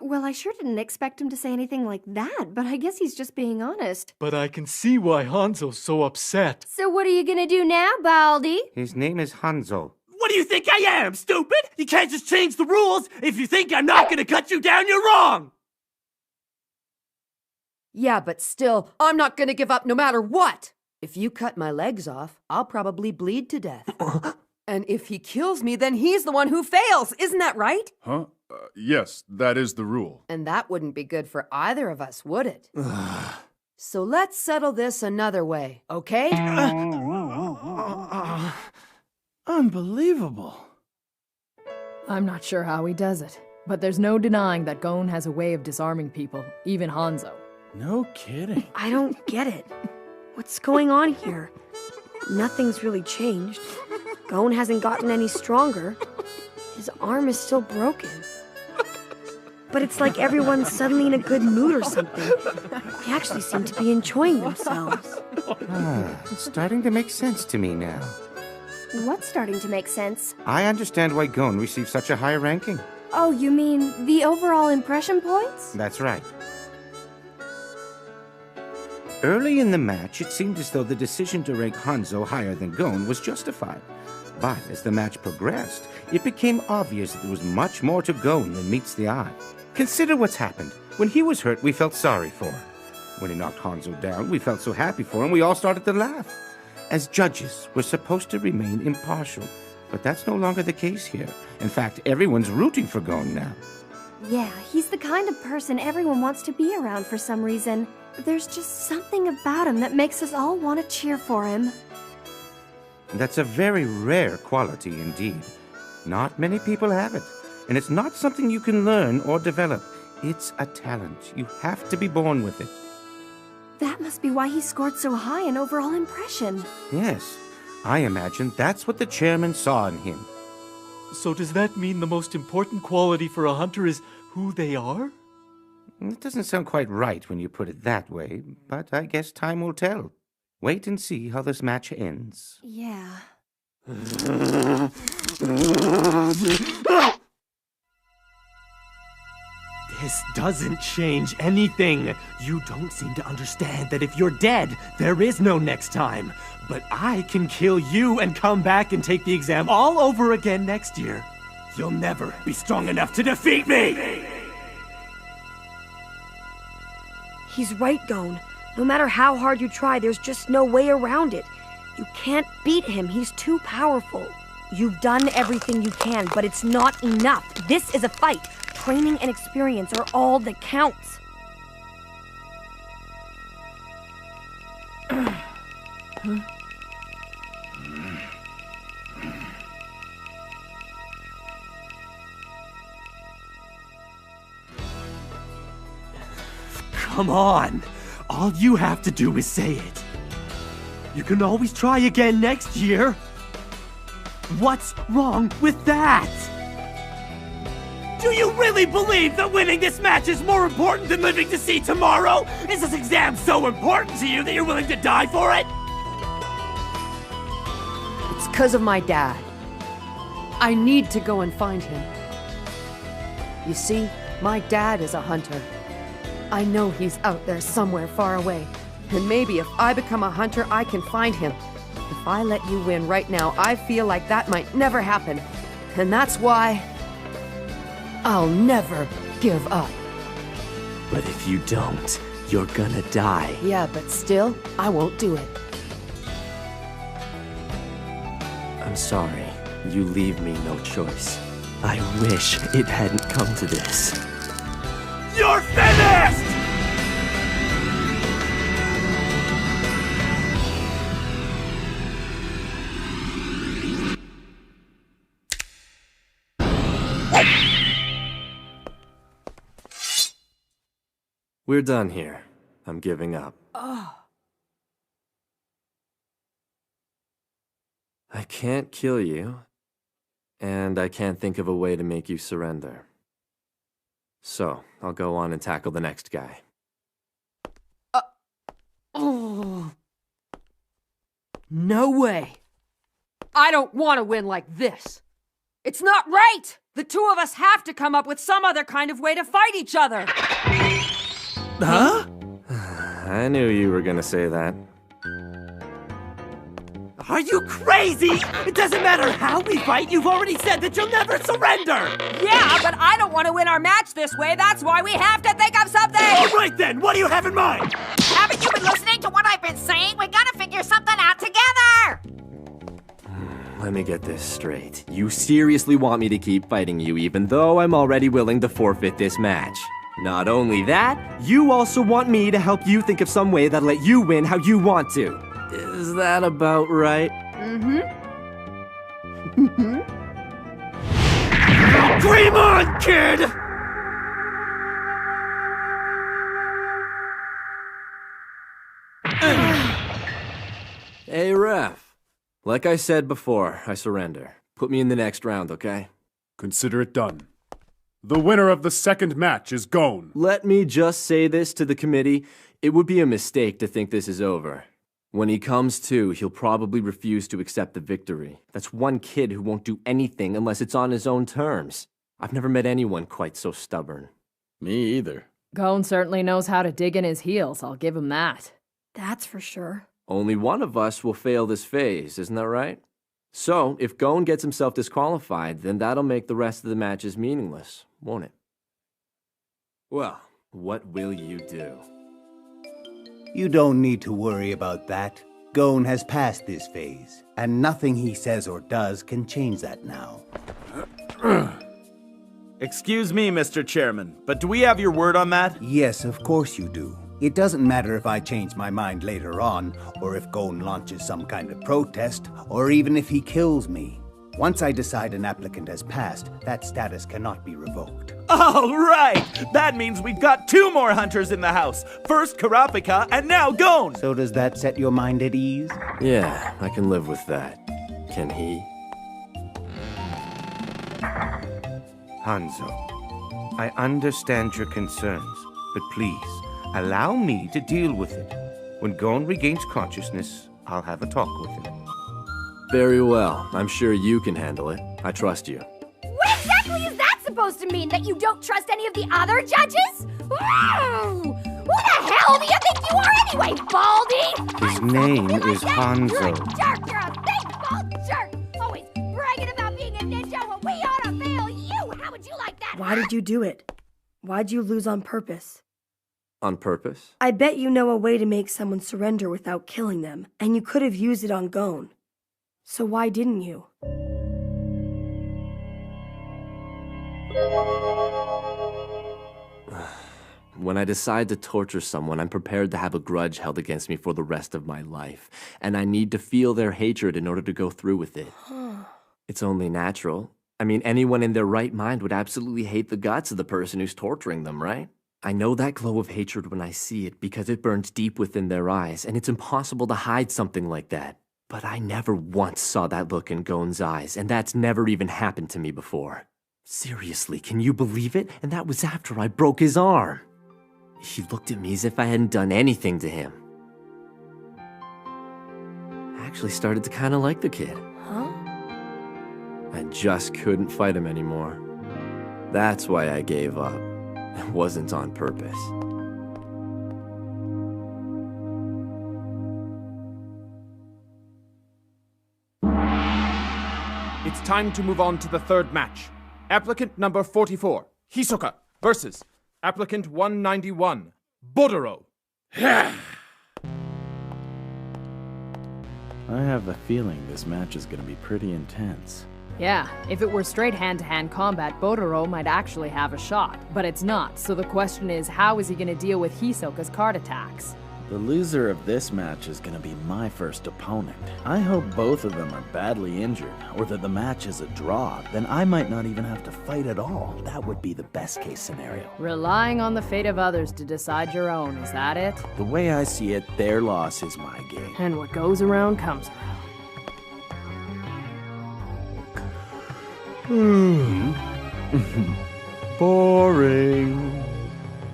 Well, I sure didn't expect him to say anything like that, but I guess he's just being honest. But I can see why Hanzo's so upset. So what are you gonna do now, Baldy? His name is Hanzo. What do you think I am, stupid? You can't just change the rules. If you think I'm not gonna cut you down, you're wrong! Yeah, but still, I'm not gonna give up no matter what! If you cut my legs off, I'll probably bleed to death. And if he kills me, then he's the one who fails, isn't that right? Huh? Yes, that is the rule. And that wouldn't be good for either of us, would it? So let's settle this another way, okay? Unbelievable. I'm not sure how he does it, but there's no denying that Gon has a way of disarming people, even Hanzo. No kidding. I don't get it. What's going on here? Nothing's really changed. Gon hasn't gotten any stronger. His arm is still broken. But it's like everyone's suddenly in a good mood or something. They actually seem to be enjoying themselves. It's starting to make sense to me now. What's starting to make sense? I understand why Gon received such a high ranking. Oh, you mean the overall impression points? That's right. Early in the match, it seemed as though the decision to rank Hanzo higher than Gon was justified. But as the match progressed, it became obvious that there was much more to Gon than meets the eye. Consider what's happened. When he was hurt, we felt sorry for him. When he knocked Hanzo down, we felt so happy for him, we all started to laugh. As judges, we're supposed to remain impartial, but that's no longer the case here. In fact, everyone's rooting for Gon now. Yeah, he's the kind of person everyone wants to be around for some reason. There's just something about him that makes us all want to cheer for him. That's a very rare quality indeed. Not many people have it, and it's not something you can learn or develop. It's a talent. You have to be born with it. That must be why he scored so high in overall impression. Yes, I imagine that's what the chairman saw in him. So does that mean the most important quality for a hunter is who they are? It doesn't sound quite right when you put it that way, but I guess time will tell. Wait and see how this match ends. Yeah. This doesn't change anything. You don't seem to understand that if you're dead, there is no next time. But I can kill you and come back and take the exam all over again next year. You'll never be strong enough to defeat me! He's right, Gon. No matter how hard you try, there's just no way around it. You can't beat him. He's too powerful. You've done everything you can, but it's not enough. This is a fight. Training and experience are all that counts. Come on! All you have to do is say it. You can always try again next year. What's wrong with that? Do you really believe that winning this match is more important than living to see tomorrow? Is this exam so important to you that you're willing to die for it? It's because of my dad. I need to go and find him. You see, my dad is a hunter. I know he's out there somewhere far away. And maybe if I become a hunter, I can find him. If I let you win right now, I feel like that might never happen. And that's why I'll never give up. But if you don't, you're gonna die. Yeah, but still, I won't do it. I'm sorry. You leave me no choice. I wish it hadn't come to this. You're finished! We're done here. I'm giving up. Oh. I can't kill you, and I can't think of a way to make you surrender. So, I'll go on and tackle the next guy. Oh. No way. I don't want to win like this. It's not right! The two of us have to come up with some other kind of way to fight each other! Huh? I knew you were gonna say that. Are you crazy? It doesn't matter how we fight, you've already said that you'll never surrender! Yeah, but I don't want to win our match this way. That's why we have to think of something! All right then, what do you have in mind? Haven't you been listening to what I've been saying? We gotta figure something out together! Let me get this straight. You seriously want me to keep fighting you even though I'm already willing to forfeit this match? Not only that, you also want me to help you think of some way that'll let you win how you want to. Is that about right? Dream on, kid! Hey, ref. Like I said before, I surrender. Put me in the next round, okay? Consider it done. The winner of the second match is Gon. Let me just say this to the committee. It would be a mistake to think this is over. When he comes to, he'll probably refuse to accept the victory. That's one kid who won't do anything unless it's on his own terms. I've never met anyone quite so stubborn. Me either. Gon certainly knows how to dig in his heels, I'll give him that. That's for sure. Only one of us will fail this phase, isn't that right? So, if Gon gets himself disqualified, then that'll make the rest of the matches meaningless, won't it? Well, what will you do? You don't need to worry about that. Gon has passed this phase, and nothing he says or does can change that now. Excuse me, Mr. Chairman, but do we have your word on that? Yes, of course you do. It doesn't matter if I change my mind later on, or if Gon launches some kind of protest, or even if he kills me. Once I decide an applicant has passed, that status cannot be revoked. All right! That means we've got 2 more hunters in the house. First Kurapika, and now Gon! So does that set your mind at ease? Yeah, I can live with that. Can he? Hanzo, I understand your concerns, but please, allow me to deal with it. When Gon regains consciousness, I'll have a talk with him. Very well. I'm sure you can handle it. I trust you. What exactly is that supposed to mean? That you don't trust any of the other judges? Who the hell do you think you are anyway, Baldy? His name is Hanzo. You're a jerk! You're a big, bald jerk! Always bragging about being a ninja when we ought to fail you! How would you like that? Why did you do it? Why'd you lose on purpose? On purpose? I bet you know a way to make someone surrender without killing them, and you could have used it on Gon. So why didn't you? When I decide to torture someone, I'm prepared to have a grudge held against me for the rest of my life, and I need to feel their hatred in order to go through with it. It's only natural. I mean, anyone in their right mind would absolutely hate the guts of the person who's torturing them, right? I know that glow of hatred when I see it because it burns deep within their eyes, and it's impossible to hide something like that. But I never once saw that look in Gon's eyes, and that's never even happened to me before. Seriously, can you believe it? And that was after I broke his arm. He looked at me as if I hadn't done anything to him. I actually started to kind of like the kid. Huh? I just couldn't fight him anymore. That's why I gave up. It wasn't on purpose. It's time to move on to the third match. Applicant number 44, Hisoka, versus applicant 191, Bodoro. I have a feeling this match is going to be pretty intense. Yeah, if it were straight hand-to-hand combat, Bodoro might actually have a shot. But it's not, so the question is, how is he going to deal with Hisoka's card attacks? The loser of this match is going to be my first opponent. I hope both of them are badly injured, or that the match is a draw. Then I might not even have to fight at all. That would be the best case scenario. Relying on the fate of others to decide your own, is that it? The way I see it, their loss is my gain. And what goes around comes around. Boring.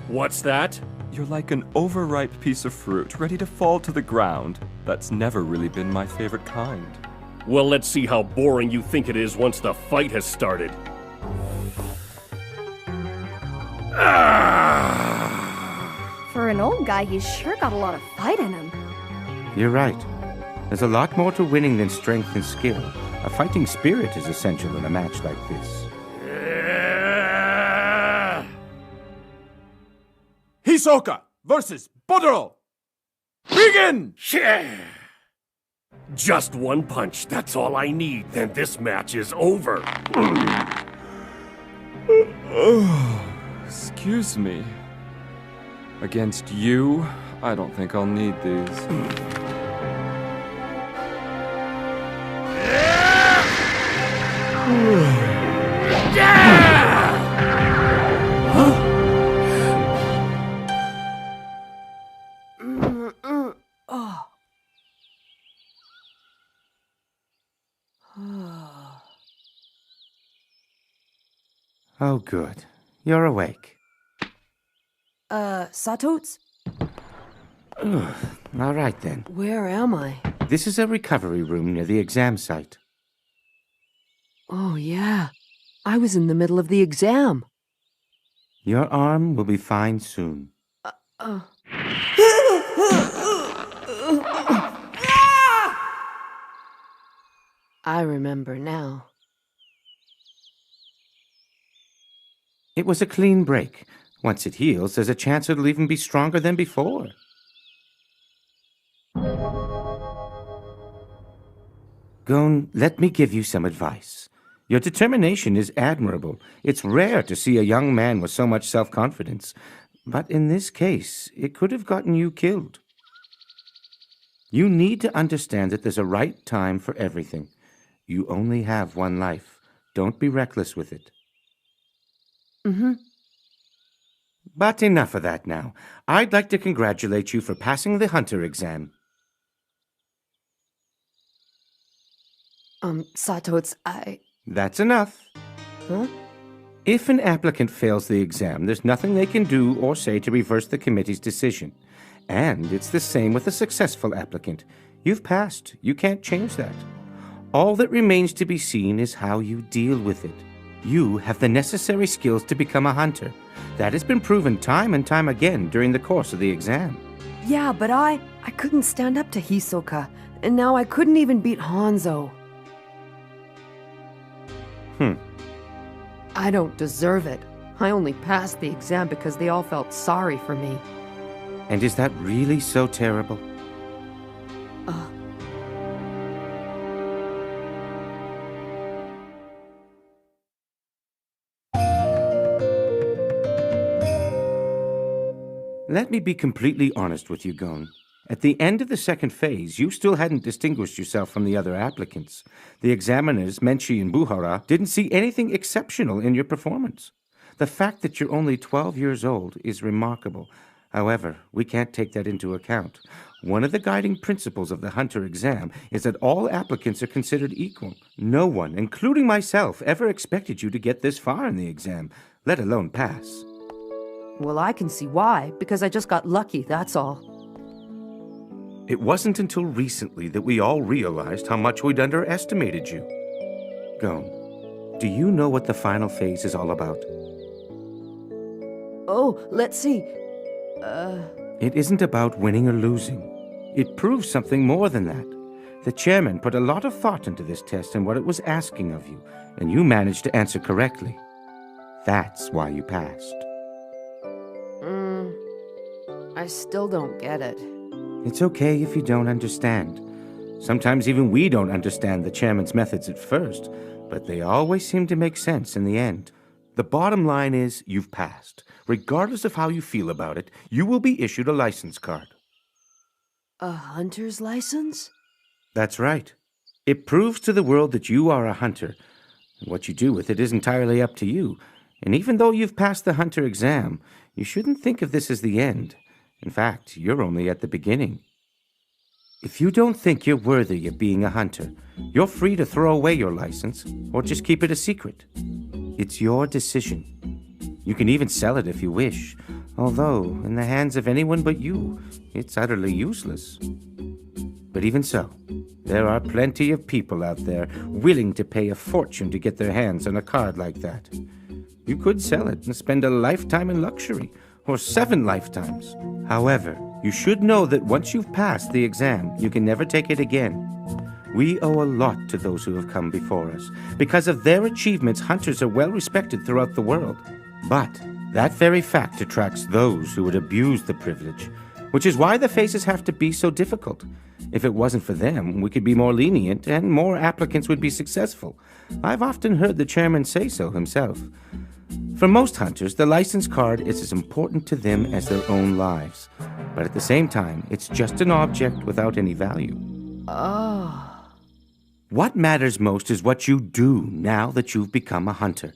What's that? You're like an overripe piece of fruit ready to fall to the ground. That's never really been my favorite kind. Well, let's see how boring you think it is once the fight has started. For an old guy, he's sure got a lot of fight in him. You're right. There's a lot more to winning than strength and skill. A fighting spirit is essential in a match like this. Hisoka versus Bodoro. Begin! Just one punch, that's all I need, then this match is over. Excuse me. Against you, I don't think I'll need these. Oh, good. You're awake. Sato's? All right, then. Where am I? This is a recovery room near the exam site. Oh, yeah. I was in the middle of the exam. Your arm will be fine soon. I remember now. It was a clean break. Once it heals, there's a chance it'll even be stronger than before. Gon, let me give you some advice. Your determination is admirable. It's rare to see a young man with so much self-confidence. But in this case, it could have gotten you killed. You need to understand that there's a right time for everything. You only have one life. Don't be reckless with it. Mm-hmm. But enough of that now. I'd like to congratulate you for passing the Hunter exam. Sato's, That's enough. Huh? If an applicant fails the exam, there's nothing they can do or say to reverse the committee's decision. And it's the same with a successful applicant. You've passed. You can't change that. All that remains to be seen is how you deal with it. You have the necessary skills to become a hunter. That has been proven time and time again during the course of the exam. Yeah, but I couldn't stand up to Hisoka, and now I couldn't even beat Hanzo. I don't deserve it. I only passed the exam because they all felt sorry for me. And is that really so terrible? Let me be completely honest with you, Gon. At the end of the second phase, you still hadn't distinguished yourself from the other applicants. The examiners, Menchi and Buhara, didn't see anything exceptional in your performance. The fact that you're only 12 years old is remarkable. However, we can't take that into account. One of the guiding principles of the Hunter exam is that all applicants are considered equal. No one, including myself, ever expected you to get this far in the exam, let alone pass. Well, I can see why, because I just got lucky, that's all. It wasn't until recently that we all realized how much we'd underestimated you. Gon, do you know what the final phase is all about? Oh, let's see. It isn't about winning or losing. It proves something more than that. The chairman put a lot of thought into this test and what it was asking of you, and you managed to answer correctly. That's why you passed. I still don't get it. It's okay if you don't understand. Sometimes even we don't understand the chairman's methods at first, but they always seem to make sense in the end. The bottom line is you've passed. Regardless of how you feel about it, you will be issued a license card. A hunter's license? That's right. It proves to the world that you are a hunter. What you do with it is entirely up to you. And even though you've passed the hunter exam, you shouldn't think of this as the end. In fact, you're only at the beginning. If you don't think you're worthy of being a hunter, you're free to throw away your license or just keep it a secret. It's your decision. You can even sell it if you wish, although in the hands of anyone but you, it's utterly useless. But even so, There are plenty of people out there willing to pay a fortune to get their hands on a card like that. You could sell it and spend a lifetime in luxury, or 7 lifetimes. However, you should know that once you've passed the exam, you can never take it again. We owe a lot to those who have come before us. Because of their achievements, hunters are well respected throughout the world. But that very fact attracts those who would abuse the privilege, which is why the faces have to be so difficult. If it wasn't for them, we could be more lenient and more applicants would be successful. I've often heard the chairman say so himself. For most hunters, the license card is as important to them as their own lives. But at the same time, it's just an object without any value. Oh. What matters most is what you do now that you've become a hunter.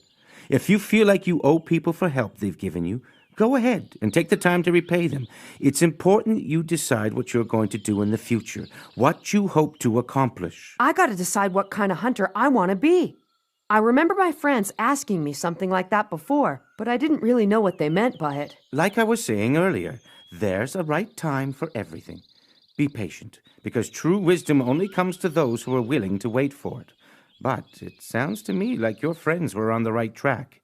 If you feel like you owe people for help they've given you, go ahead and take the time to repay them. It's important you decide what you're going to do in the future, what you hope to accomplish. I gotta decide what kind of hunter I want to be. I remember my friends asking me something like that before, but I didn't really know what they meant by it. Like I was saying earlier, there's a right time for everything. Be patient, because true wisdom only comes to those who are willing to wait for it. But it sounds to me like your friends were on the right track.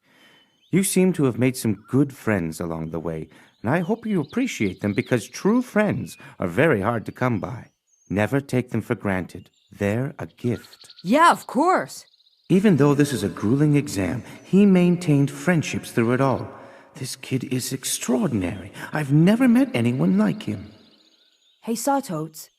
You seem to have made some good friends along the way, and I hope you appreciate them because true friends are very hard to come by. Never take them for granted. They're a gift. Yeah, of course. Even though this is a grueling exam, he maintained friendships through it all. This kid is extraordinary. I've never met anyone like him. Hey, Sawtotes.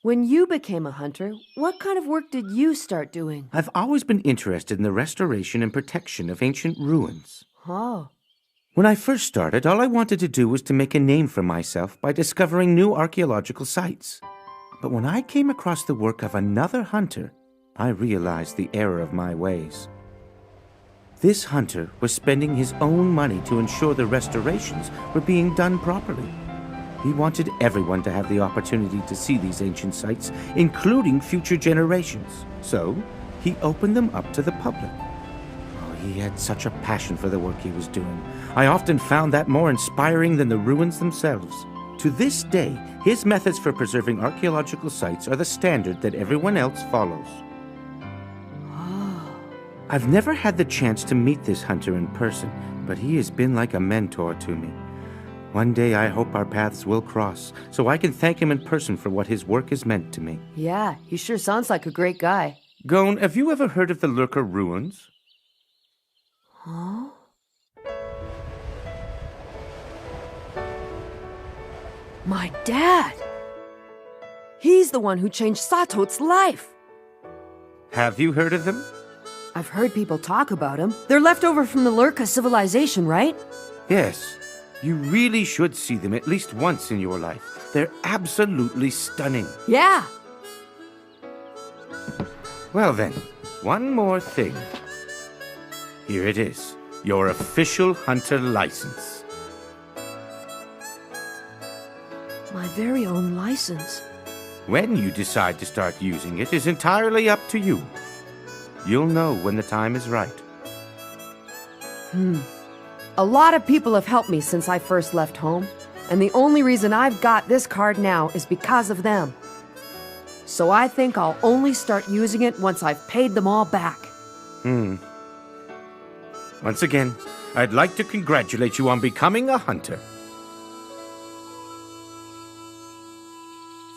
When you became a hunter, what kind of work did you start doing? I've always been interested in the restoration and protection of ancient ruins. Oh. When I first started, all I wanted to do was to make a name for myself by discovering new archaeological sites. But when I came across the work of another hunter, I realized the error of my ways. This hunter was spending his own money to ensure the restorations were being done properly. He wanted everyone to have the opportunity to see these ancient sites, including future generations. So, he opened them up to the public. Oh, he had such a passion for the work he was doing. I often found that more inspiring than the ruins themselves. To this day, his methods for preserving archaeological sites are the standard that everyone else follows. I've never had the chance to meet this hunter in person, but he has been like a mentor to me. One day I hope our paths will cross, so I can thank him in person for what his work has meant to me. Yeah, he sure sounds like a great guy. Gon, have you ever heard of the Lurker Ruins? Huh? My dad! He's the one who changed Sawtotes' life! Have you heard of them? I've heard people talk about him. They're left over from the Lurka civilization, right? Yes. You really should see them at least once in your life. They're absolutely stunning. Yeah! Well then, one more thing. Here it is. Your official hunter license. My very own license. When you decide to start using it is entirely up to you. You'll know when the time is right. A lot of people have helped me since I first left home, and the only reason I've got this card now is because of them. So I think I'll only start using it once I've paid them all back. Once again, I'd like to congratulate you on becoming a hunter.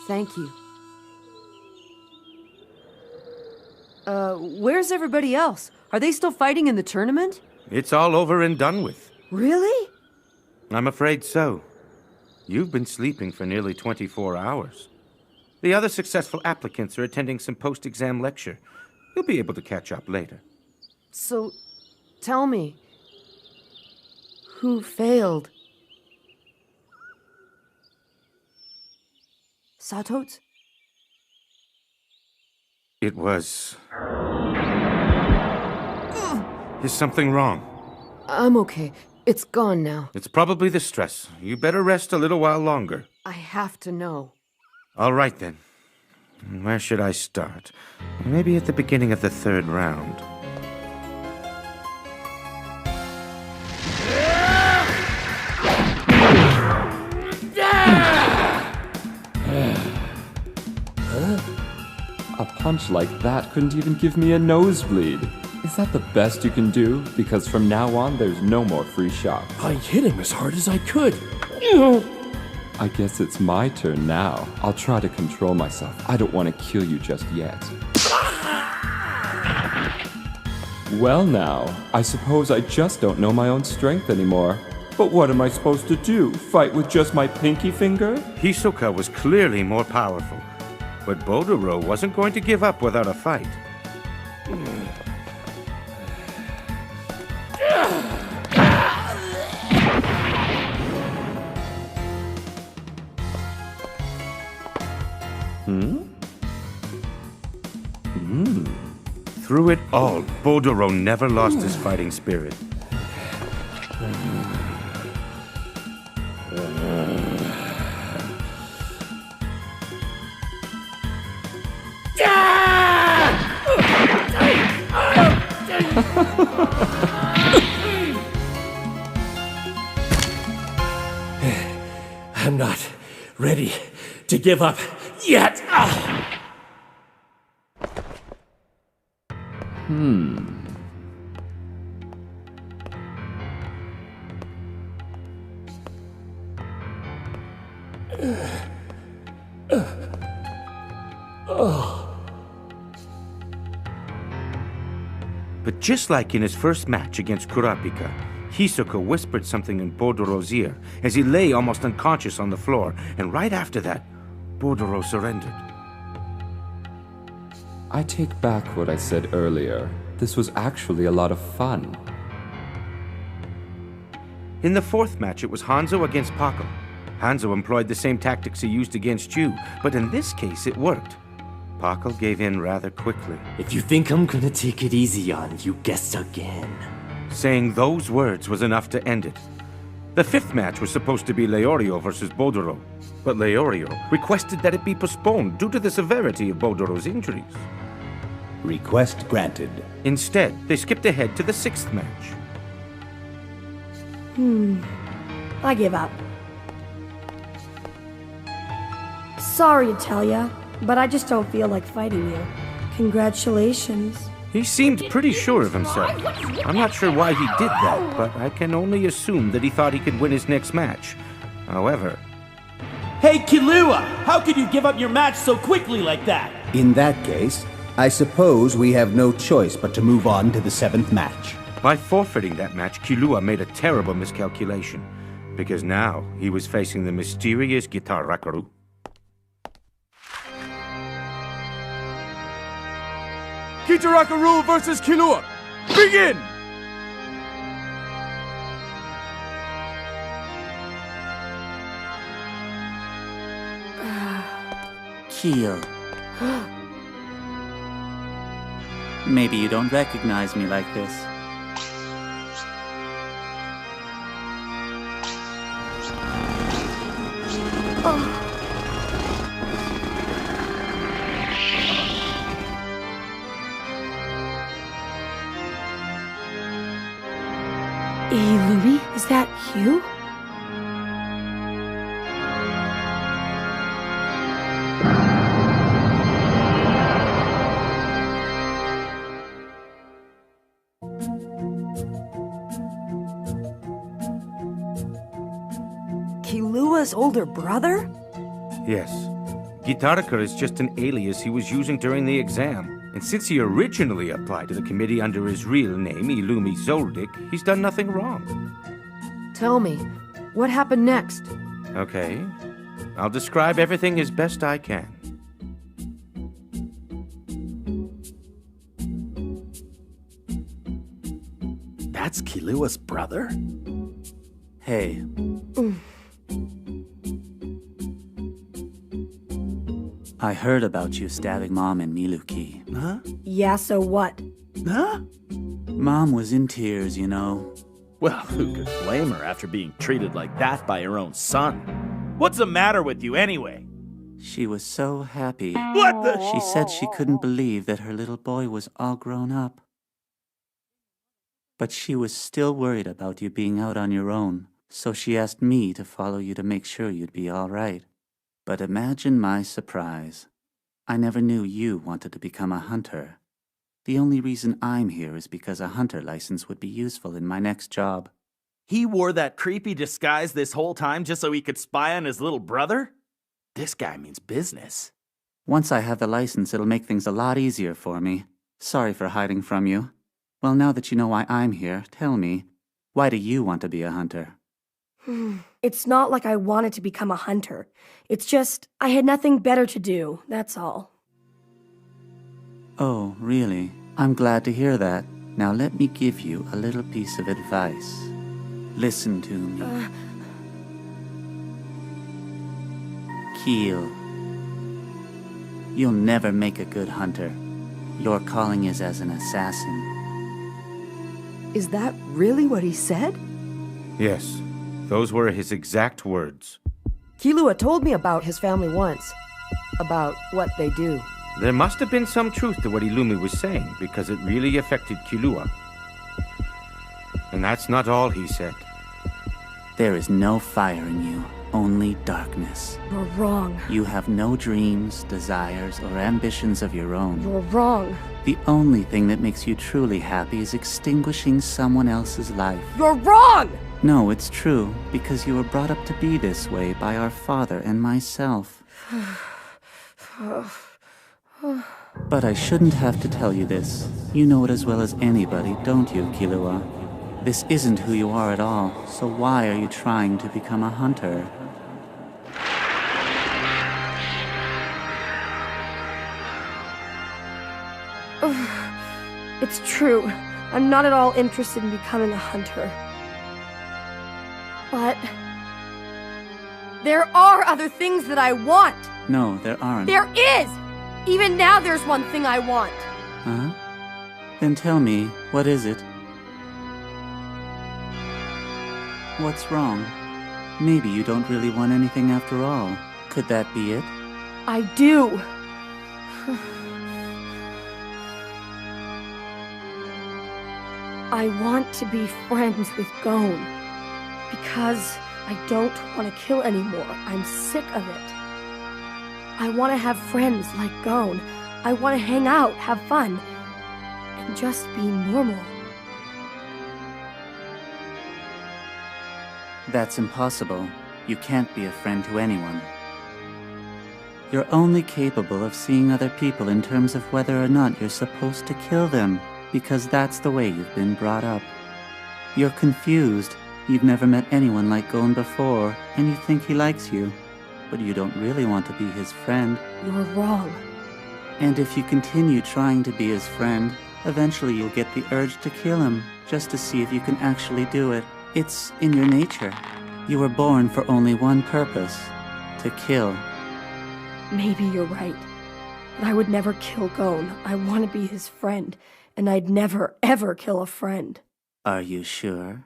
Thank you. Where's everybody else? Are they still fighting in the tournament? It's all over and done with. Really? I'm afraid so. You've been sleeping for nearly 24 hours. The other successful applicants are attending some post-exam lecture. You'll be able to catch up later. So, tell me, who failed? Sawtotes? It was... Is something wrong? I'm okay. It's gone now. It's probably the stress. You better rest a little while longer. I have to know. All right, then. Where should I start? Maybe at the beginning of the 3rd round. punch like that couldn't even give me a nosebleed. Is that the best you can do? Because from now on, there's no more free shots. I hit him as hard as I could. I guess it's my turn now. I'll try to control myself. I don't want to kill you just yet. Well now, I suppose I just don't know my own strength anymore. But what am I supposed to do? Fight with just my pinky finger? Hisoka was clearly more powerful, but Bodoro wasn't going to give up without a fight. Through it all, Bodoro never lost his fighting spirit. I'm not ready to give up yet. But just like in his first match against Kurapika, Hisoka whispered something in Bodoro's ear as he lay almost unconscious on the floor, and right after that, Bodoro surrendered. I take back what I said earlier. This was actually a lot of fun. In the fourth match, it was Hanzo against Paco. Hanzo employed the same tactics he used against you, but in this case, it worked. Paco gave in rather quickly. If you think I'm gonna take it easy on you, guess again. Saying those words was enough to end it. The fifth match was supposed to be Leorio versus Bodoro, but Leorio requested that it be postponed due to the severity of Bodoro's injuries. Request granted. Instead, they skipped ahead to the sixth match. I give up. Sorry, Italia, but I just don't feel like fighting you. Congratulations. He seemed pretty sure of himself. I'm not sure why he did that, but I can only assume that he thought he could win his next match. However... Hey, Killua! How could you give up your match so quickly like that? In that case, I suppose we have no choice but to move on to the seventh match. By forfeiting that match, Killua made a terrible miscalculation, because now he was facing the mysterious Guitar Rakaru. Kitarakaru versus Killua! Begin! Keel. Maybe you don't recognize me like this. Hey, Louie, is that you? Killua's older brother? Yes. Gitaraka is just an alias he was using during the exam. And since he originally applied to the committee under his real name, Illumi Zoldyck, he's done nothing wrong. Tell me, what happened next? Okay. I'll describe everything as best I can. That's Killua's brother? Hey. I heard about you stabbing Mom in Miluki. Huh? Yeah, so what? Huh? Mom was in tears, you know. Well, who could blame her after being treated like that by her own son? What's the matter with you anyway? She was so happy. What the? She said she couldn't believe that her little boy was all grown up. But she was still worried about you being out on your own, so she asked me to follow you to make sure you'd be all right. But imagine my surprise. I never knew you wanted to become a hunter. The only reason I'm here is because a hunter license would be useful in my next job. He wore that creepy disguise this whole time just so he could spy on his little brother? This guy means business. Once I have the license, it'll make things a lot easier for me. Sorry for hiding from you. Well, now that you know why I'm here, tell me, why do you want to be a hunter? It's not like I wanted to become a hunter. It's just, I had nothing better to do, that's all. Oh, really? I'm glad to hear that. Now let me give you a little piece of advice. Listen to me. Keel. You'll never make a good hunter. Your calling is as an assassin. Is that really what he said? Yes, those were his exact words. Killua told me about his family once. About what they do. There must have been some truth to what Illumi was saying, because it really affected Killua. And that's not all he said. There is no fire in you, only darkness. You're wrong. You have no dreams, desires, or ambitions of your own. You're wrong. The only thing that makes you truly happy is extinguishing someone else's life. You're wrong! No, it's true, because you were brought up to be this way by our father and myself. But I shouldn't have to tell you this. You know it as well as anybody, don't you, Killua? This isn't who you are at all, so why are you trying to become a hunter? It's true. I'm not at all interested in becoming a hunter. But there are other things that I want. No, there aren't. There is! Even now there's one thing I want. Huh? Then tell me, what is it? What's wrong? Maybe you don't really want anything after all. Could that be it? I do. I want to be friends with Gon. Because I don't want to kill anymore. I'm sick of it. I want to have friends like Gon. I want to hang out, have fun, and just be normal. That's impossible. You can't be a friend to anyone. You're only capable of seeing other people in terms of whether or not you're supposed to kill them, because that's the way you've been brought up. You're confused. You've never met anyone like Gon before, and you think he likes you. But you don't really want to be his friend. You're wrong. And if you continue trying to be his friend, eventually you'll get the urge to kill him, just to see if you can actually do it. It's in your nature. You were born for only one purpose, to kill. Maybe you're right. But I would never kill Gon. I want to be his friend, and I'd never, ever kill a friend. Are you sure?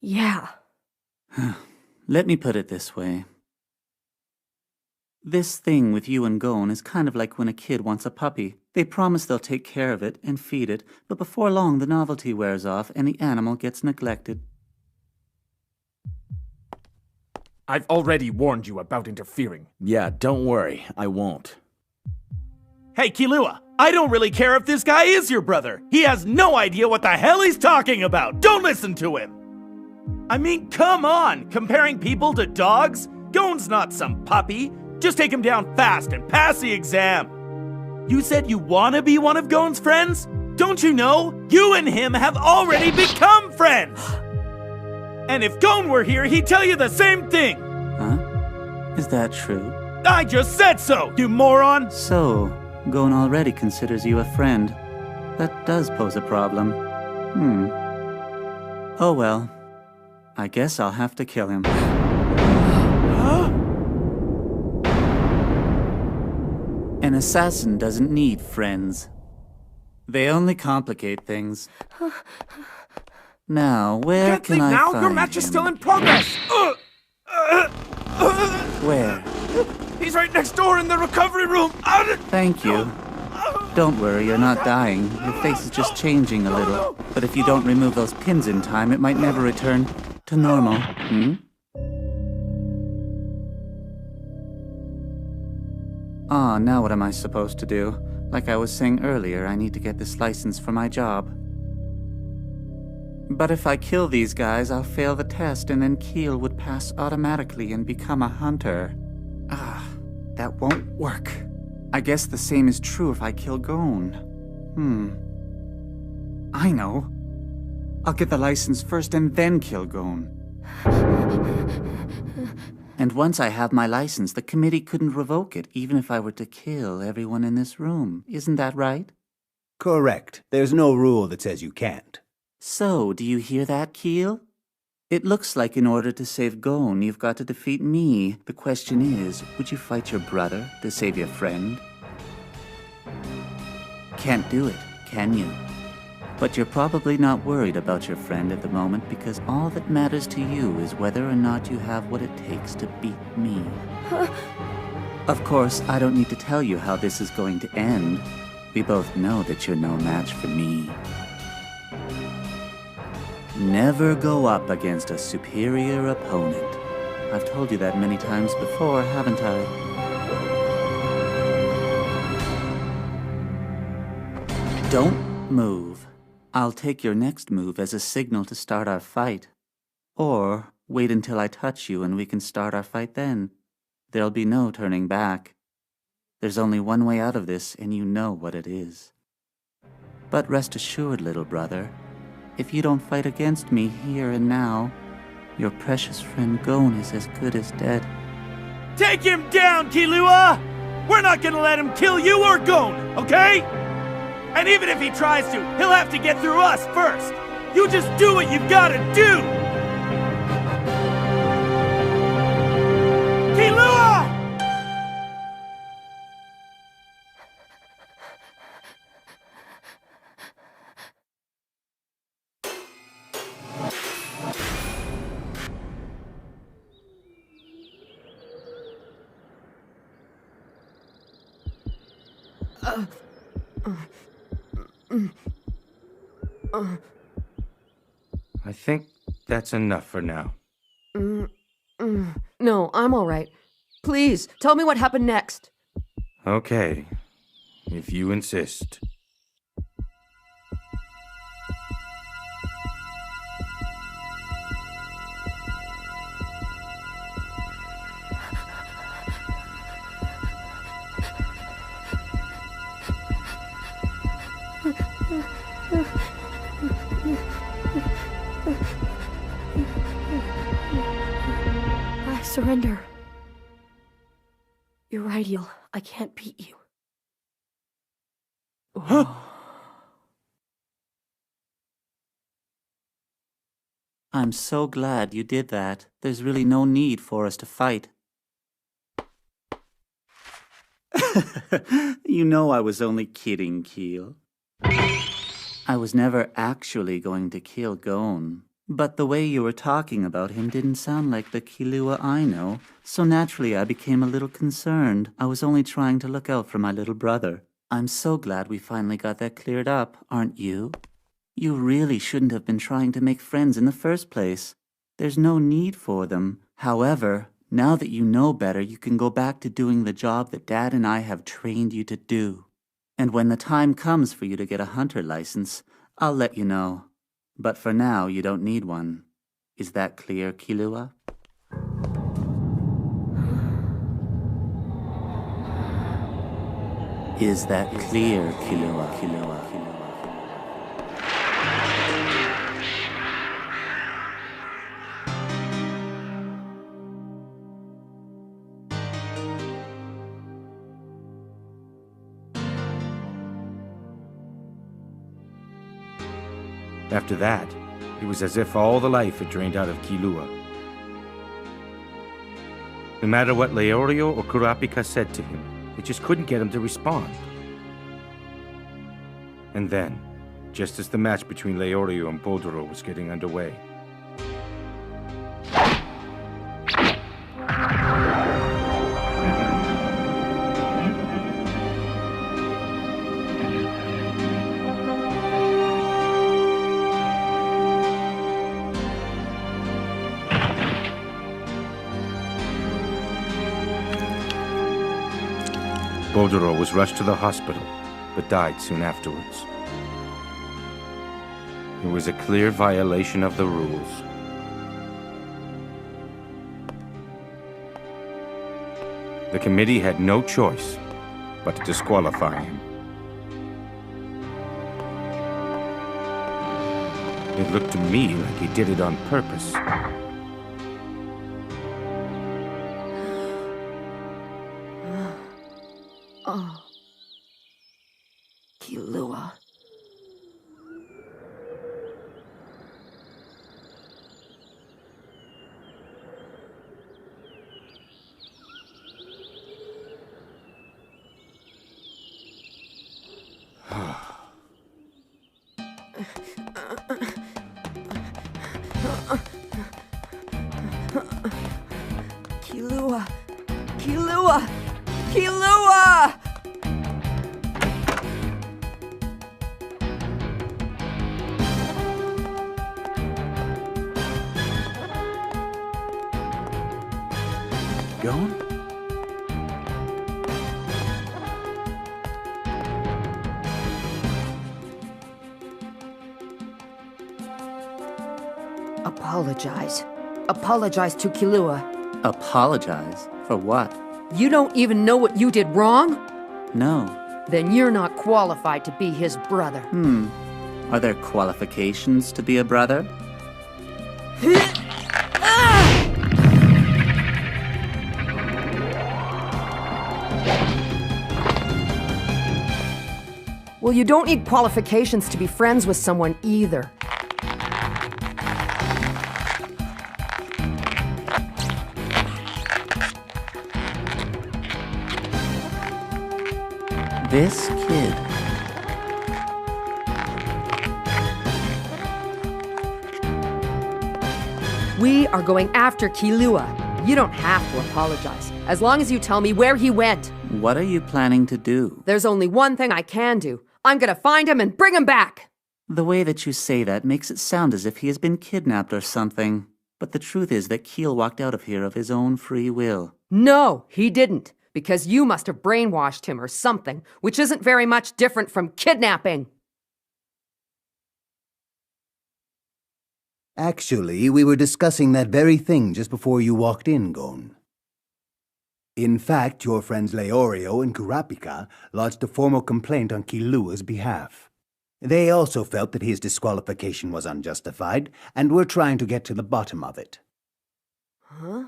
Yeah. Let me put it this way. This thing with you and Gon is kind of like when a kid wants a puppy. They promise they'll take care of it and feed it, but before long the novelty wears off and the animal gets neglected. I've already warned you about interfering. Yeah, don't worry. I won't. Hey, Killua! I don't really care if this guy is your brother. He has no idea what the hell he's talking about. Don't listen to him! I mean, come on! Comparing people to dogs? Gon's not some puppy. Just take him down fast and pass the exam. You said you want to be one of Gon's friends? Don't you know? You and him have already become friends! And if Gon were here, he'd tell you the same thing! Huh? Is that true? I just said so, you moron! So, Gon already considers you a friend. That does pose a problem. Oh well. I guess I'll have to kill him. An assassin doesn't need friends. They only complicate things. Now, where can I now? find Your match him? is still in progress! Where? He's right next door in the recovery room! Thank you. Don't worry, you're not dying. Your face is just changing a little. But if you don't remove those pins in time, it might never return to normal. Ah, now what am I supposed to do? Like I was saying earlier, I need to get this license for my job. But if I kill these guys, I'll fail the test and then Keel would pass automatically and become a hunter. Ah, that won't work. I guess the same is true if I kill Gon. I know. I'll get the license first and then kill Gon. And once I have my license, the committee couldn't revoke it, even if I were to kill everyone in this room. Isn't that right? Correct. There's no rule that says you can't. So, do you hear that, Keel? It looks like in order to save Gon, you've got to defeat me. The question is, would you fight your brother to save your friend? Can't do it, can you? But you're probably not worried about your friend at the moment because all that matters to you is whether or not you have what it takes to beat me. Of course, I don't need to tell you how this is going to end. We both know that you're no match for me. Never go up against a superior opponent. I've told you that many times before, haven't I? Don't move. I'll take your next move as a signal to start our fight. Or wait until I touch you and we can start our fight then. There'll be no turning back. There's only one way out of this, and you know what it is. But rest assured, little brother, if you don't fight against me here and now, your precious friend Gon is as good as dead. Take him down, Killua! We're not gonna let him kill you or Gon, okay? And even if he tries to, he'll have to get through us first. You just do what you've gotta do! Killua! I think that's enough for now. No, I'm all right. Please, tell me what happened next. Okay, if you insist. I surrender. You're right, Eel. I can't beat you. I'm so glad you did that. There's really no need for us to fight. You know I was only kidding, Keel. I was never actually going to kill Gon. But the way you were talking about him didn't sound like the Killua I know, so naturally I became a little concerned. I was only trying to look out for my little brother. I'm so glad we finally got that cleared up, aren't you? You really shouldn't have been trying to make friends in the first place. There's no need for them. However, now that you know better, you can go back to doing the job that Dad and I have trained you to do. And when the time comes for you to get a hunter license, I'll let you know. But for now, you don't need one. Is that clear, Killua? Is that clear, Killua? After that, it was as if all the life had drained out of Killua. No matter what Leorio or Kurapika said to him, they just couldn't get him to respond. And then, just as the match between Leorio and Bodoro was getting underway, Bodoro was rushed to the hospital, but died soon afterwards. It was a clear violation of the rules. The committee had no choice but to disqualify him. It looked to me like he did it on purpose. Oh. Killua. Killua! Killua! Killua! Gon? Apologize. Apologize to Killua. Apologize? For what? You don't even know what you did wrong? No. Then you're not qualified to be his brother. Are there qualifications to be a brother? Well, you don't need qualifications to be friends with someone either. This kid. We are going after Killua. You don't have to apologize, as long as you tell me where he went. What are you planning to do? There's only one thing I can do. I'm gonna find him and bring him back! The way that you say that makes it sound as if he has been kidnapped or something. But the truth is that Keel walked out of here of his own free will. No, he didn't. Because you must have brainwashed him or something, which isn't very much different from kidnapping. Actually, we were discussing that very thing just before you walked in, Gon. In fact, your friends Leorio and Kurapika lodged a formal complaint on Killua's behalf. They also felt that his disqualification was unjustified, and were trying to get to the bottom of it. Huh?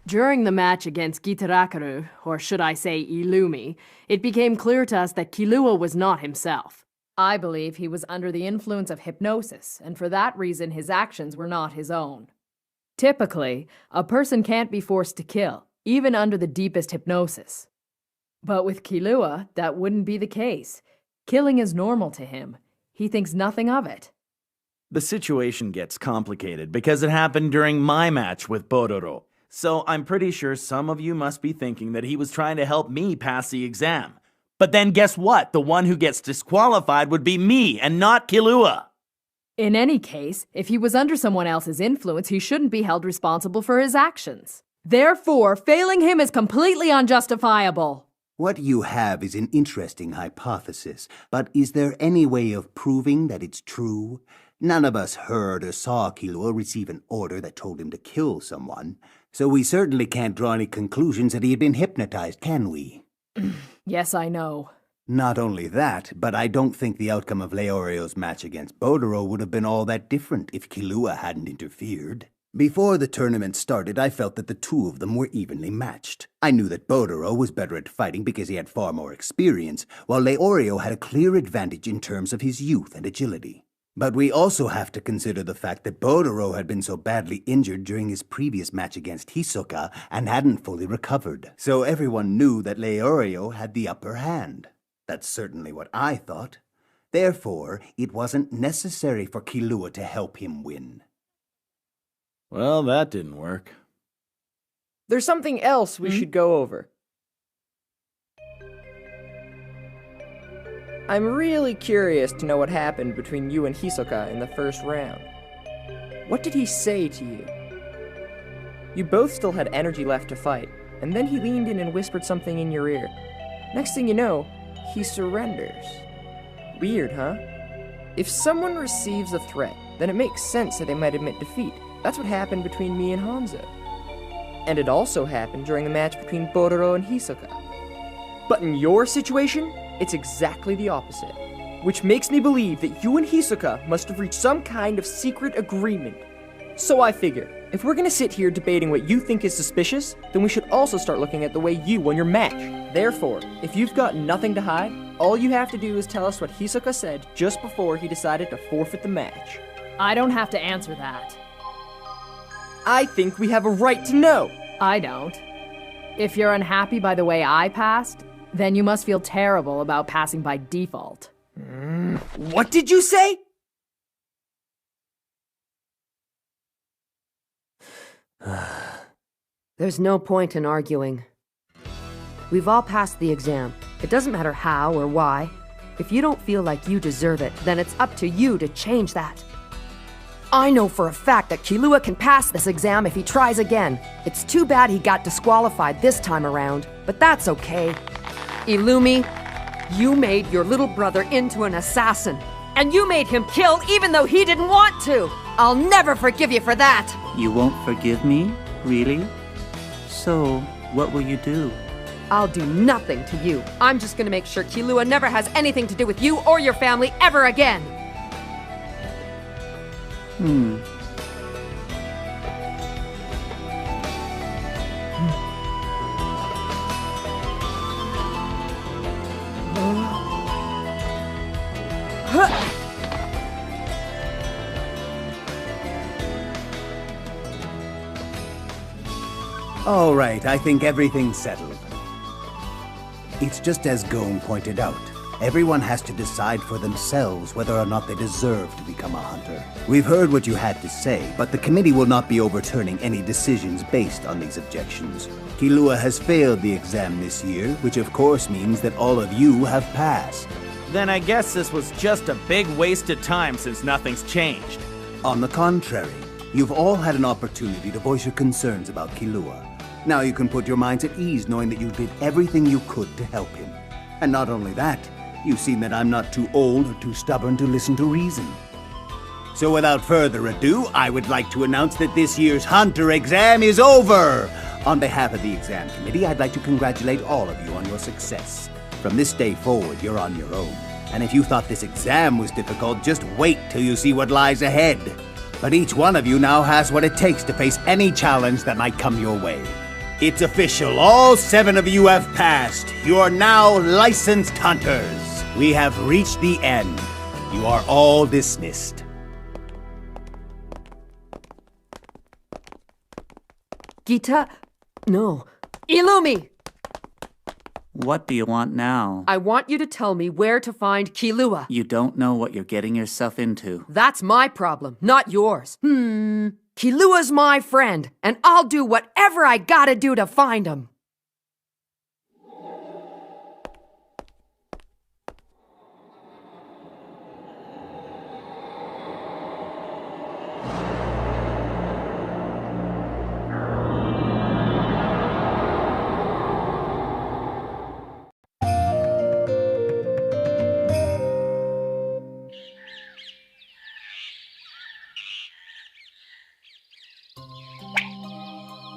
During the match against Gitarakaru, or should I say Illumi, it became clear to us that Killua was not himself. I believe he was under the influence of hypnosis, and for that reason his actions were not his own. Typically, a person can't be forced to kill, even under the deepest hypnosis. But with Killua, that wouldn't be the case. Killing is normal to him. He thinks nothing of it. The situation gets complicated because it happened during my match with Bodoro. So I'm pretty sure some of you must be thinking that he was trying to help me pass the exam. But then guess what? The one who gets disqualified would be me and not Killua. In any case, if he was under someone else's influence, he shouldn't be held responsible for his actions. Therefore, failing him is completely unjustifiable. What you have is an interesting hypothesis, but is there any way of proving that it's true? None of us heard or saw Killua receive an order that told him to kill someone, so we certainly can't draw any conclusions that he had been hypnotized, can we? Yes, I know. Not only that, but I don't think the outcome of Leorio's match against Bodoro would have been all that different if Killua hadn't interfered. Before the tournament started, I felt that the two of them were evenly matched. I knew that Bodoro was better at fighting because he had far more experience, while Leorio had a clear advantage in terms of his youth and agility. But we also have to consider the fact that Bodoro had been so badly injured during his previous match against Hisoka and hadn't fully recovered. So everyone knew that Leorio had the upper hand. That's certainly what I thought. Therefore, it wasn't necessary for Killua to help him win. Well, that didn't work. There's something else we should go over. I'm really curious to know what happened between you and Hisoka in the first round. What did he say to you? You both still had energy left to fight, and then he leaned in and whispered something in your ear. Next thing you know, he surrenders. Weird, huh? If someone receives a threat, then it makes sense that they might admit defeat. That's what happened between me and Hanzo. And it also happened during the match between Botaro and Hisoka. But in your situation, it's exactly the opposite. Which makes me believe that you and Hisoka must have reached some kind of secret agreement. So I figure, if we're gonna sit here debating what you think is suspicious, then we should also start looking at the way you won your match. Therefore, if you've got nothing to hide, all you have to do is tell us what Hisoka said just before he decided to forfeit the match. I don't have to answer that. I think we have a right to know. I don't. If you're unhappy by the way I passed, then you must feel terrible about passing by default. What did you say? There's no point in arguing. We've all passed the exam. It doesn't matter how or why. If you don't feel like you deserve it, then it's up to you to change that. I know for a fact that Killua can pass this exam if he tries again. It's too bad he got disqualified this time around, but that's okay. Illumi, you made your little brother into an assassin, and you made him kill even though he didn't want to. I'll never forgive you for that. You won't forgive me? Really? So, what will you do? I'll do nothing to you. I'm just gonna make sure Killua never has anything to do with you or your family ever again. All right, I think everything's settled. It's just as Gon pointed out. Everyone has to decide for themselves whether or not they deserve to become a hunter. We've heard what you had to say, but the committee will not be overturning any decisions based on these objections. Killua has failed the exam this year, which of course means that all of you have passed. Then I guess this was just a big waste of time since nothing's changed. On the contrary, you've all had an opportunity to voice your concerns about Killua. Now you can put your minds at ease knowing that you did everything you could to help him. And not only that, you've seen that I'm not too old or too stubborn to listen to reason. So without further ado, I would like to announce that this year's Hunter exam is over! On behalf of the exam committee, I'd like to congratulate all of you on your success. From this day forward, you're on your own. And if you thought this exam was difficult, just wait till you see what lies ahead. But each one of you now has what it takes to face any challenge that might come your way. It's official, all 7 of you have passed. You are now licensed hunters. We have reached the end. You are all dismissed. Gita? No. Illumi! What do you want now? I want you to tell me where to find Killua. You don't know what you're getting yourself into. That's my problem, not yours. Killua's my friend, and I'll do whatever I gotta do to find him.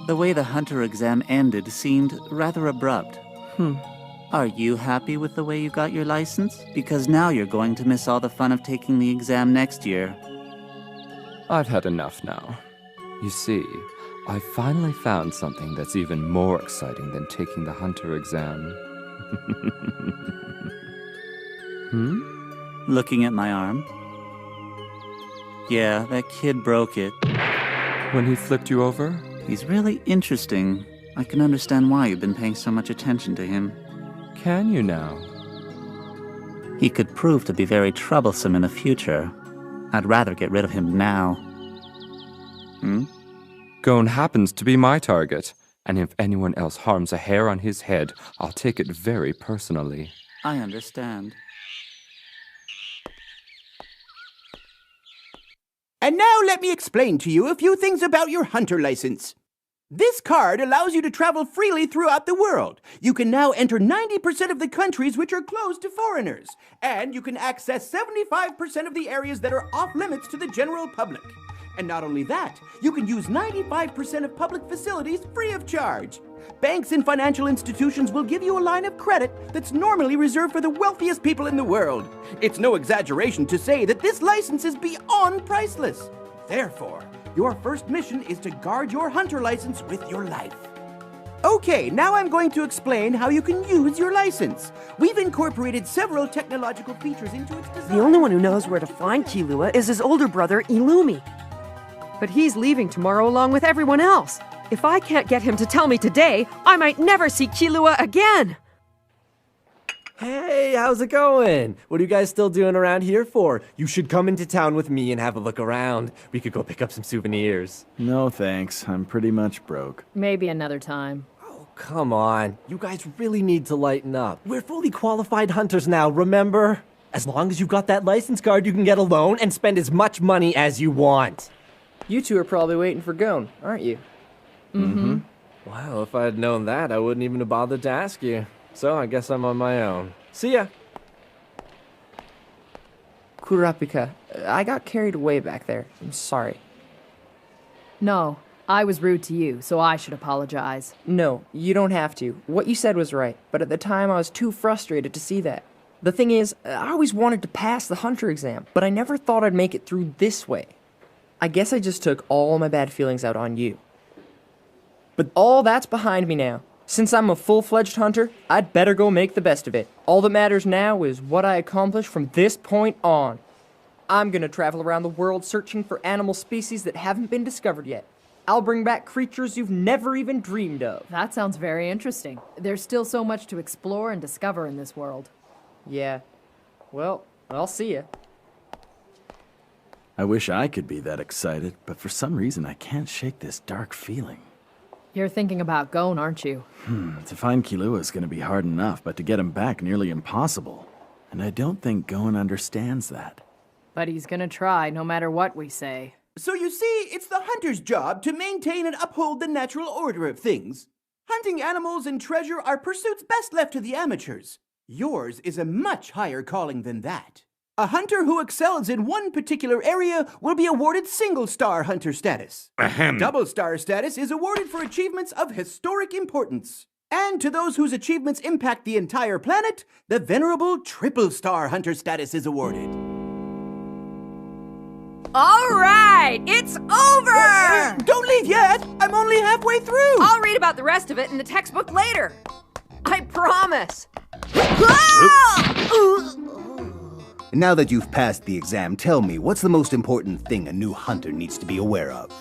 The way the Hunter exam ended seemed rather abrupt. Are you happy with the way you got your license? Because now you're going to miss all the fun of taking the exam next year. I've had enough now. You see, I finally found something that's even more exciting than taking the Hunter exam. Looking at my arm? Yeah, that kid broke it. When he flipped you over? He's really interesting. I can understand why you've been paying so much attention to him. Can you now? He could prove to be very troublesome in the future. I'd rather get rid of him now. Gon happens to be my target, and if anyone else harms a hair on his head, I'll take it very personally. I understand. And now let me explain to you a few things about your hunter license. This card allows you to travel freely throughout the world. You can now enter 90% of the countries which are closed to foreigners. And you can access 75% of the areas that are off limits to the general public. And not only that, you can use 95% of public facilities free of charge. Banks and financial institutions will give you a line of credit that's normally reserved for the wealthiest people in the world. It's no exaggeration to say that this license is beyond priceless. Therefore, your first mission is to guard your hunter license with your life. Okay, now I'm going to explain how you can use your license. We've incorporated several technological features into its design. The only one who knows where to find Killua is his older brother, Illumi. But he's leaving tomorrow along with everyone else. If I can't get him to tell me today, I might never see Killua again. Hey, how's it going? What are you guys still doing around here for? You should come into town with me and have a look around. We could go pick up some souvenirs. No thanks, I'm pretty much broke. Maybe another time. Come on, you guys really need to lighten up. We're fully qualified hunters now, remember? As long as you've got that license card, you can get a loan and spend as much money as you want. You two are probably waiting for Gon, aren't you? Mm-hmm. Well, if I had known that, I wouldn't even have bothered to ask you. So I guess I'm on my own. See ya! Kurapika, I got carried away back there. I'm sorry. No, I was rude to you, so I should apologize. No, you don't have to. What you said was right, but at the time I was too frustrated to see that. The thing is, I always wanted to pass the hunter exam, but I never thought I'd make it through this way. I guess I just took all my bad feelings out on you. But all that's behind me now. Since I'm a full-fledged hunter, I'd better go make the best of it. All that matters now is what I accomplish from this point on. I'm gonna travel around the world searching for animal species that haven't been discovered yet. I'll bring back creatures you've never even dreamed of. That sounds very interesting. There's still so much to explore and discover in this world. Yeah. Well, I'll see ya. I wish I could be that excited, but for some reason I can't shake this dark feeling. You're thinking about Gon, aren't you? To find Killua is going to be hard enough, but to get him back nearly impossible. And I don't think Gon understands that. But he's gonna try, no matter what we say. So you see, it's the hunter's job to maintain and uphold the natural order of things. Hunting animals and treasure are pursuits best left to the amateurs. Yours is a much higher calling than that. A hunter who excels in one particular area will be awarded single-star hunter status. Double-star status is awarded for achievements of historic importance. And to those whose achievements impact the entire planet, the venerable triple-star hunter status is awarded. All right, it's over! Don't leave yet! I'm only halfway through! I'll read about the rest of it in the textbook later. I promise. Now that you've passed the exam, tell me, what's the most important thing a new hunter needs to be aware of?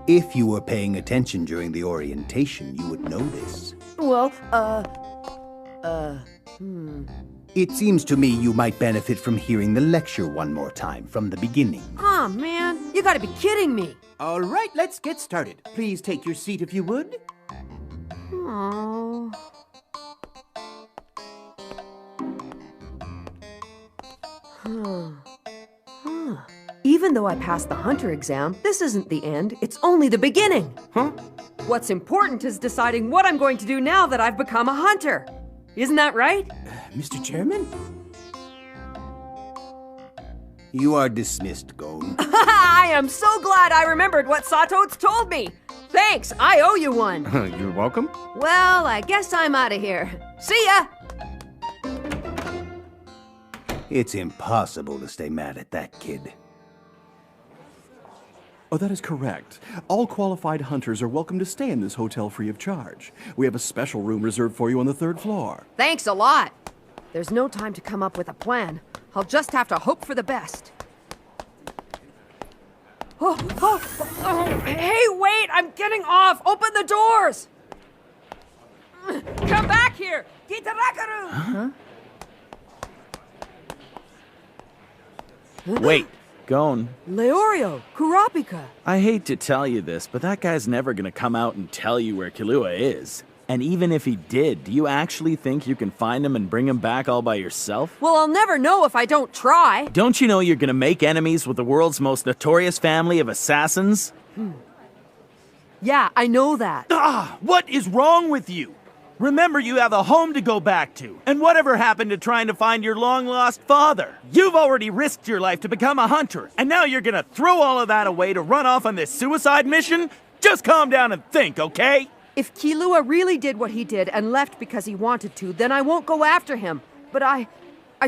If you were paying attention during the orientation, you would know this. Well, It seems to me you might benefit from hearing the lecture one more time from the beginning. Aw, man, you gotta be kidding me. All right, let's get started. Please take your seat if you would. Aww. Even though I passed the hunter exam, this isn't the end. It's only the beginning. Huh? What's important is deciding what I'm going to do now that I've become a hunter. Isn't that right? Mr. Chairman? You are dismissed, Gon. I am so glad I remembered what Sato's told me. Thanks, I owe you one. You're welcome. Well, I guess I'm out of here. See ya! It's impossible to stay mad at that kid. Oh, that is correct. All qualified hunters are welcome to stay in this hotel free of charge. We have a special room reserved for you on the 3rd floor. Thanks a lot. There's no time to come up with a plan. I'll just have to hope for the best. Hey, wait! I'm getting off! Open the doors! Come back here! Kitarakaru! Huh? Wait, Gon. Leorio, Kurapika. I hate to tell you this, but that guy's never gonna come out and tell you where Killua is. And even if he did, do you actually think you can find him and bring him back all by yourself? Well, I'll never know if I don't try. Don't you know you're gonna make enemies with the world's most notorious family of assassins? Yeah, I know that. What is wrong with you? Remember, you have a home to go back to. And whatever happened to trying to find your long-lost father? You've already risked your life to become a hunter, and now you're gonna throw all of that away to run off on this suicide mission? Just calm down and think, okay? If Killua really did what he did and left because he wanted to, then I won't go after him. But I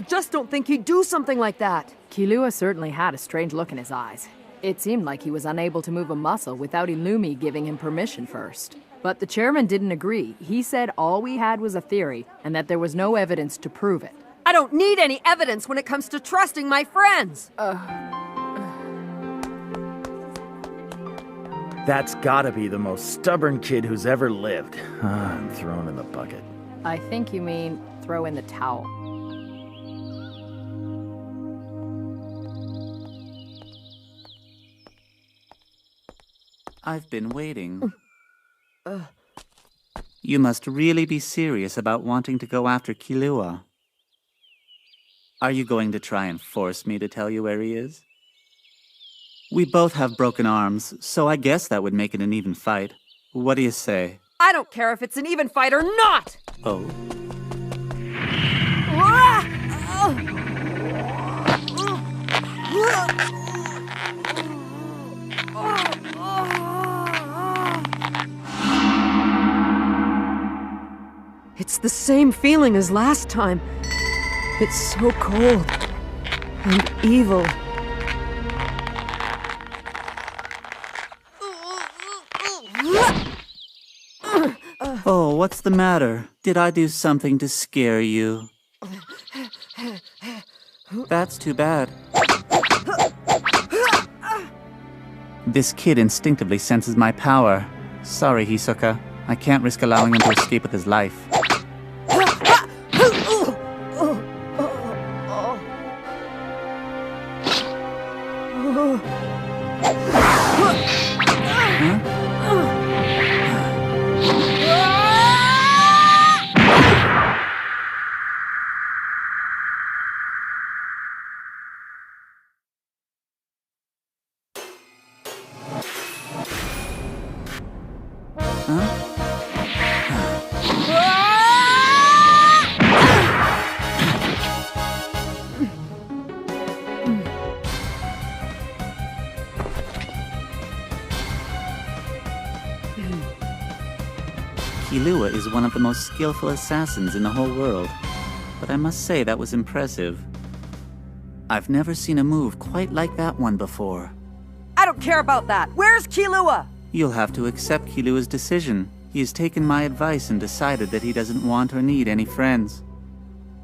just don't think he'd do something like that. Killua certainly had a strange look in his eyes. It seemed like he was unable to move a muscle without Illumi giving him permission first. But the chairman didn't agree. He said all we had was a theory, and that there was no evidence to prove it. I don't need any evidence when it comes to trusting my friends. That's gotta be the most stubborn kid who's ever lived. I'm thrown in the bucket. I think you mean throw in the towel. I've been waiting. You must really be serious about wanting to go after Killua. Are you going to try and force me to tell you where he is? We both have broken arms, so I guess that would make it an even fight. What do you say? I don't care if it's an even fight or not! Oh. It's the same feeling as last time. It's so cold and evil. Oh, what's the matter? Did I do something to scare you? That's too bad. This kid instinctively senses my power. Sorry, Hisoka. I can't risk allowing him to escape with his life. Killua is one of the most skillful assassins in the whole world, but I must say that was impressive. I've never seen a move quite like that one before. I don't care about that. Where's Killua? You'll have to accept Killua's decision. He has taken my advice and decided that he doesn't want or need any friends.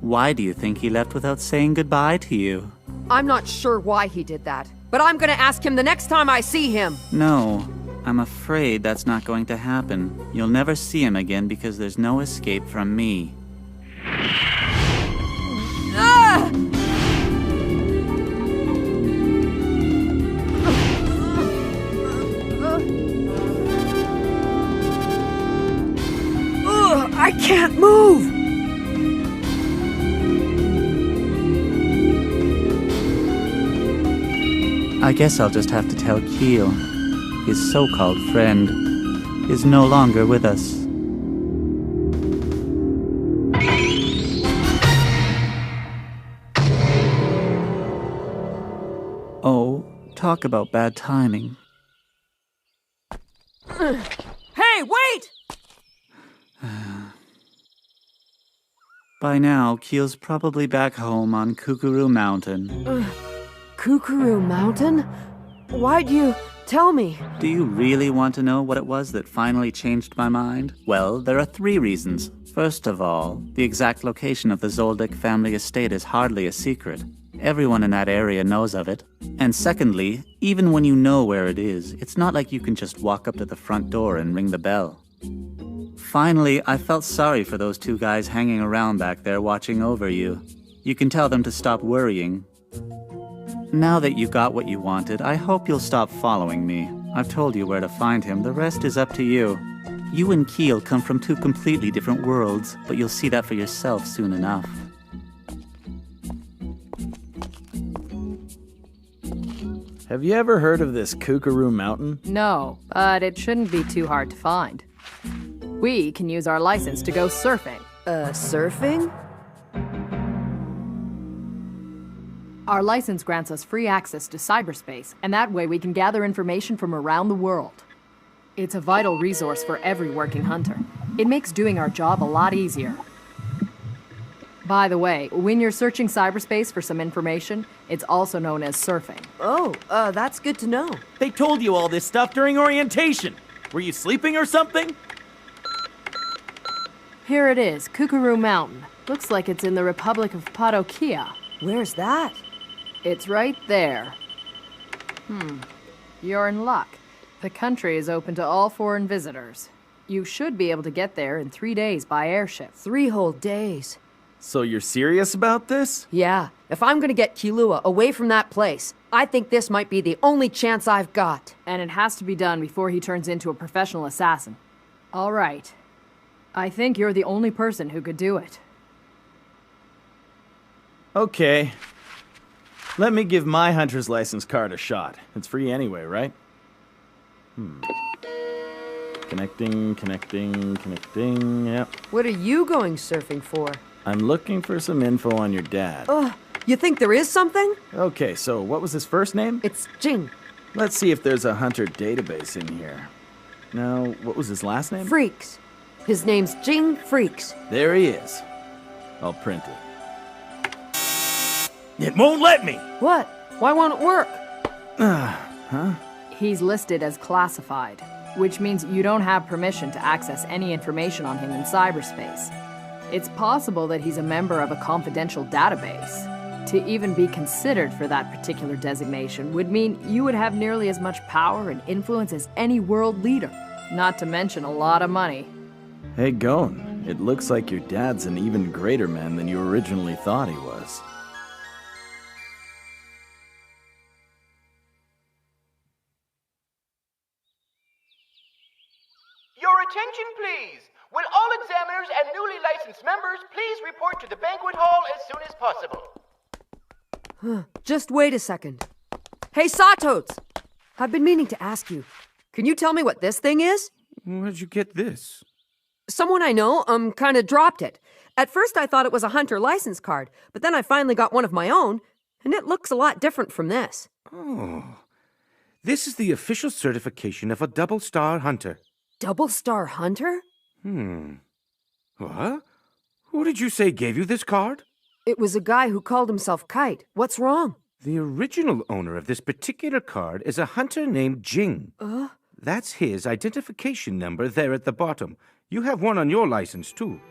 Why do you think he left without saying goodbye to you? I'm not sure why he did that, but I'm gonna ask him the next time I see him. No, I'm afraid that's not going to happen. You'll never see him again because there's no escape from me. I can't move! I guess I'll just have to tell Keel. His so-called friend is no longer with us. Oh, talk about bad timing. Hey, wait! By now, Keel's probably back home on Kukuru Mountain. Kukuru Mountain? Why'd you tell me? Do you really want to know what it was that finally changed my mind? Well, there are 3 reasons. First of all, the exact location of the Zoldyck family estate is hardly a secret. Everyone in that area knows of it. And secondly, even when you know where it is, it's not like you can just walk up to the front door and ring the bell. Finally, I felt sorry for those 2 guys hanging around back there watching over you. You can tell them to stop worrying. Now that you got what you wanted, I hope you'll stop following me. I've told you where to find him, the rest is up to you. You and Keel come from 2 completely different worlds, but you'll see that for yourself soon enough. Have you ever heard of this Kookaroo Mountain? No, but it shouldn't be too hard to find. We can use our license to go surfing. Surfing? Our license grants us free access to cyberspace, and that way we can gather information from around the world. It's a vital resource for every working hunter. It makes doing our job a lot easier. By the way, when you're searching cyberspace for some information, it's also known as surfing. Oh, that's good to know. They told you all this stuff during orientation. Were you sleeping or something? Here it is, Kookaroo Mountain. Looks like it's in the Republic of Padokia. Where's that? It's right there. You're in luck. The country is open to all foreign visitors. You should be able to get there in 3 days by airship. 3 whole days. So you're serious about this? Yeah, if I'm gonna get Kilua away from that place, I think this might be the only chance I've got. And it has to be done before he turns into a professional assassin. All right. I think you're the only person who could do it. Okay. Let me give my hunter's license card a shot. It's free anyway, right? Connecting, yep. What are you going surfing for? I'm looking for some info on your dad. You think there is something? Okay, so what was his first name? It's Jing. Let's see if there's a hunter database in here. Now, what was his last name? Freaks. His name's Jing Freaks. There he is. I'll print it. It won't let me! What? Why won't it work? Huh? He's listed as classified, which means you don't have permission to access any information on him in cyberspace. It's possible that he's a member of a confidential database. To even be considered for that particular designation would mean you would have nearly as much power and influence as any world leader, not to mention a lot of money. Hey, Gon, it looks like your dad's an even greater man than you originally thought he was. Your attention, please. Will all examiners and newly licensed members please report to the banquet hall as soon as possible? Just wait a second. Hey, Sawtotes! I've been meaning to ask you. Can you tell me what this thing is? Where'd you get this? Someone I know, kinda dropped it. At first I thought it was a hunter license card, but then I finally got one of my own, and it looks a lot different from this. Oh. This is the official certification of a double-star hunter. Double-star hunter? What? Who did you say gave you this card? It was a guy who called himself Kite. What's wrong? The original owner of this particular card is a hunter named Jing. That's his identification number there at the bottom. You have one on your license, too.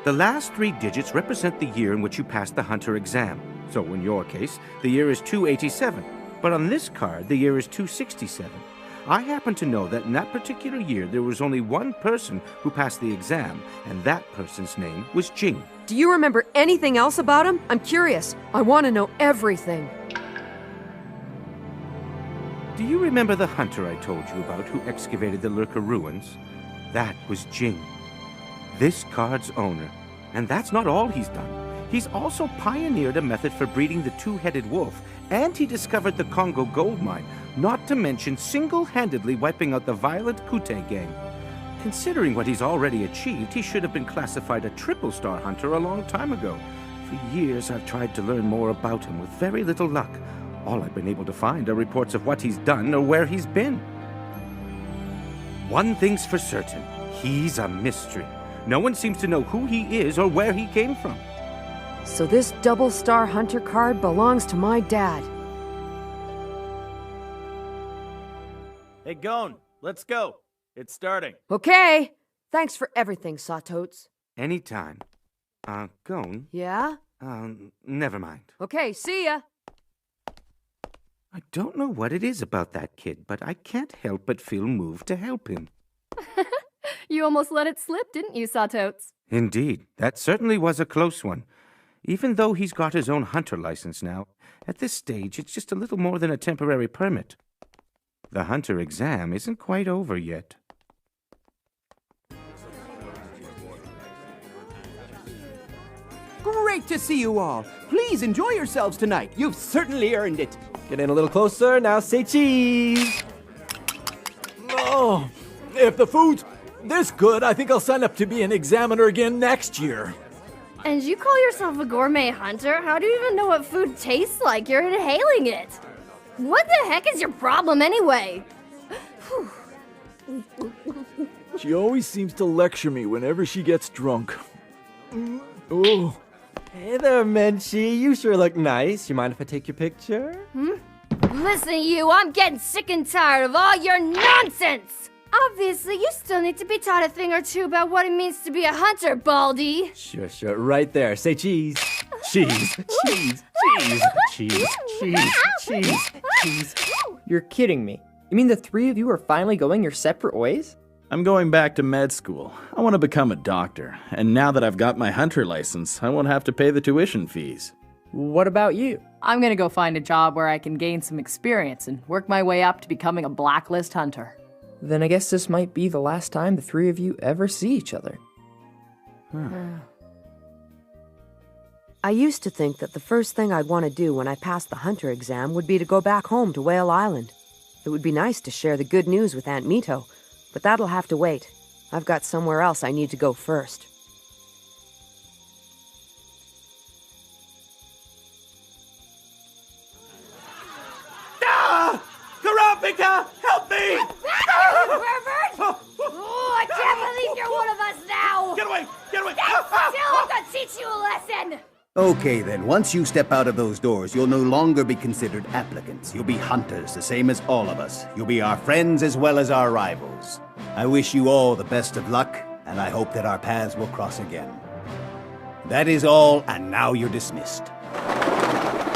The last 3 digits represent the year in which you passed the hunter exam. So in your case, the year is 287. But on this card, the year is 267. I happen to know that in that particular year, there was only one person who passed the exam, and that person's name was Jing. Do you remember anything else about him? I'm curious. I want to know everything. Do you remember the hunter I told you about who excavated the Lurker ruins? That was Jing, this card's owner. And that's not all he's done. He's also pioneered a method for breeding the two-headed wolf, and he discovered the Congo gold mine, not to mention single-handedly wiping out the violent Kute gang. Considering what he's already achieved, he should have been classified a triple-star hunter a long time ago. For years, I've tried to learn more about him with very little luck. All I've been able to find are reports of what he's done or where he's been. One thing's for certain, he's a mystery. No one seems to know who he is or where he came from. So this double-star hunter card belongs to my dad. Hey, Gon, let's go. It's starting. Okay. Thanks for everything, Sawtotes. Anytime. Gon? Yeah? Never mind. Okay, see ya. I don't know what it is about that kid, but I can't help but feel moved to help him. You almost let it slip, didn't you, Sawtotes? Indeed. That certainly was a close one. Even though he's got his own hunter license now, at this stage it's just a little more than a temporary permit. The hunter exam isn't quite over yet. Great great to see you all. Please enjoy yourselves tonight. You've certainly earned it. Get in a little closer, now say cheese! Oh, if the food's this good, I think I'll sign up to be an examiner again next year. And you call yourself a gourmet hunter? How do you even know what food tastes like? You're inhaling it. What the heck is your problem anyway? She always seems to lecture me whenever she gets drunk. Oh. Hey there, Menchie. You sure look nice. You mind if I take your picture? Listen, you, I'm getting sick and tired of all your nonsense! Obviously, you still need to be taught a thing or two about what it means to be a hunter, Baldy. Sure. Right there. Say cheese. Cheese. Cheese. Cheese. Cheese. Cheese. Cheese. You're kidding me. You mean the three of you are finally going your separate ways? I'm going back to med school. I want to become a doctor. And now that I've got my hunter license, I won't have to pay the tuition fees. What about you? I'm gonna go find a job where I can gain some experience and work my way up to becoming a blacklist hunter. Then I guess this might be the last time the three of you ever see each other. I used to think that the first thing I'd want to do when I passed the hunter exam would be to go back home to Whale Island. It would be nice to share the good news with Aunt Mito, but that'll have to wait. I've got somewhere else I need to go first. Karapika, help me! Pervert! Oh, I can't believe you're one of us now! Get away! Get away! Still, I'm gonna teach you a lesson! Okay then, once you step out of those doors, you'll no longer be considered applicants. You'll be hunters, the same as all of us. You'll be our friends as well as our rivals. I wish you all the best of luck, and I hope that our paths will cross again. That is all, and now you're dismissed.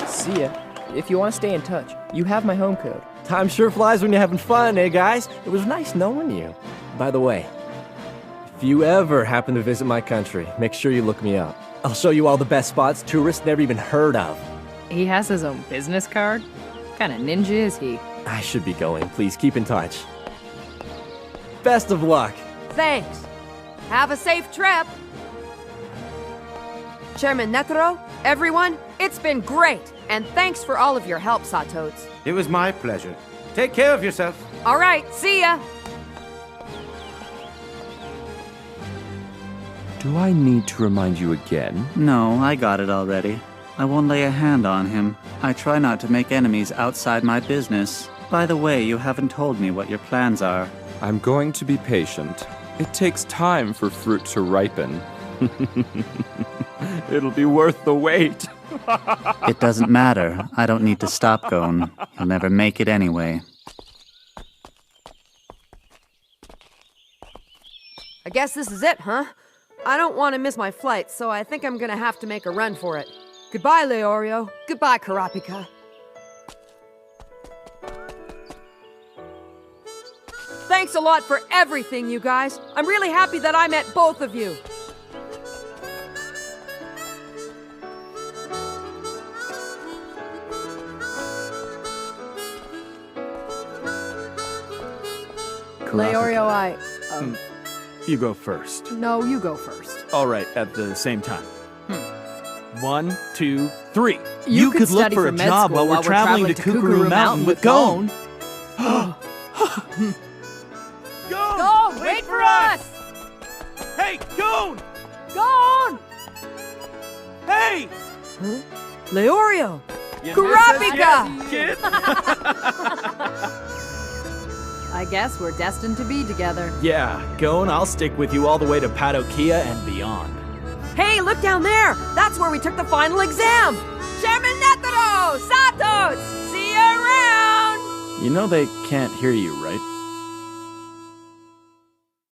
See ya. If you want to stay in touch, you have my home code. Time sure flies when you're having fun, eh, guys? It was nice knowing you. By the way, if you ever happen to visit my country, make sure you look me up. I'll show you all the best spots tourists never even heard of. He has his own business card? What kind of ninja is he? I should be going. Please keep in touch. Best of luck. Thanks. Have a safe trip. Chairman Netero, everyone, it's been great. And thanks for all of your help, Satotes. It was my pleasure. Take care of yourself. All right, see ya. Do I need to remind you again? No, I got it already. I won't lay a hand on him. I try not to make enemies outside my business. By the way, you haven't told me what your plans are. I'm going to be patient. It takes time for fruit to ripen. It'll be worth the wait. It doesn't matter. I don't need to stop Gon. You'll never make it anyway. I guess this is it, huh? I don't want to miss my flight, so I think I'm gonna have to make a run for it. Goodbye, Leorio. Goodbye, Karapika. Thanks a lot for everything, you guys. I'm really happy that I met both of you. Leorio, You go first. No, you go first. All right, at the same time. 1, 2, 3. You could look for a job while we're traveling to Kukuru Mountain with Gon. Gon, wait for us! Hey, Gon! Gon! Hey! Leorio! Karapika! Kid? I guess we're destined to be together. Yeah, Gon, I'll stick with you all the way to Padokia and beyond. Hey, look down there! That's where we took the final exam! Chairman Netero! Satos! See you around! You know they can't hear you, right?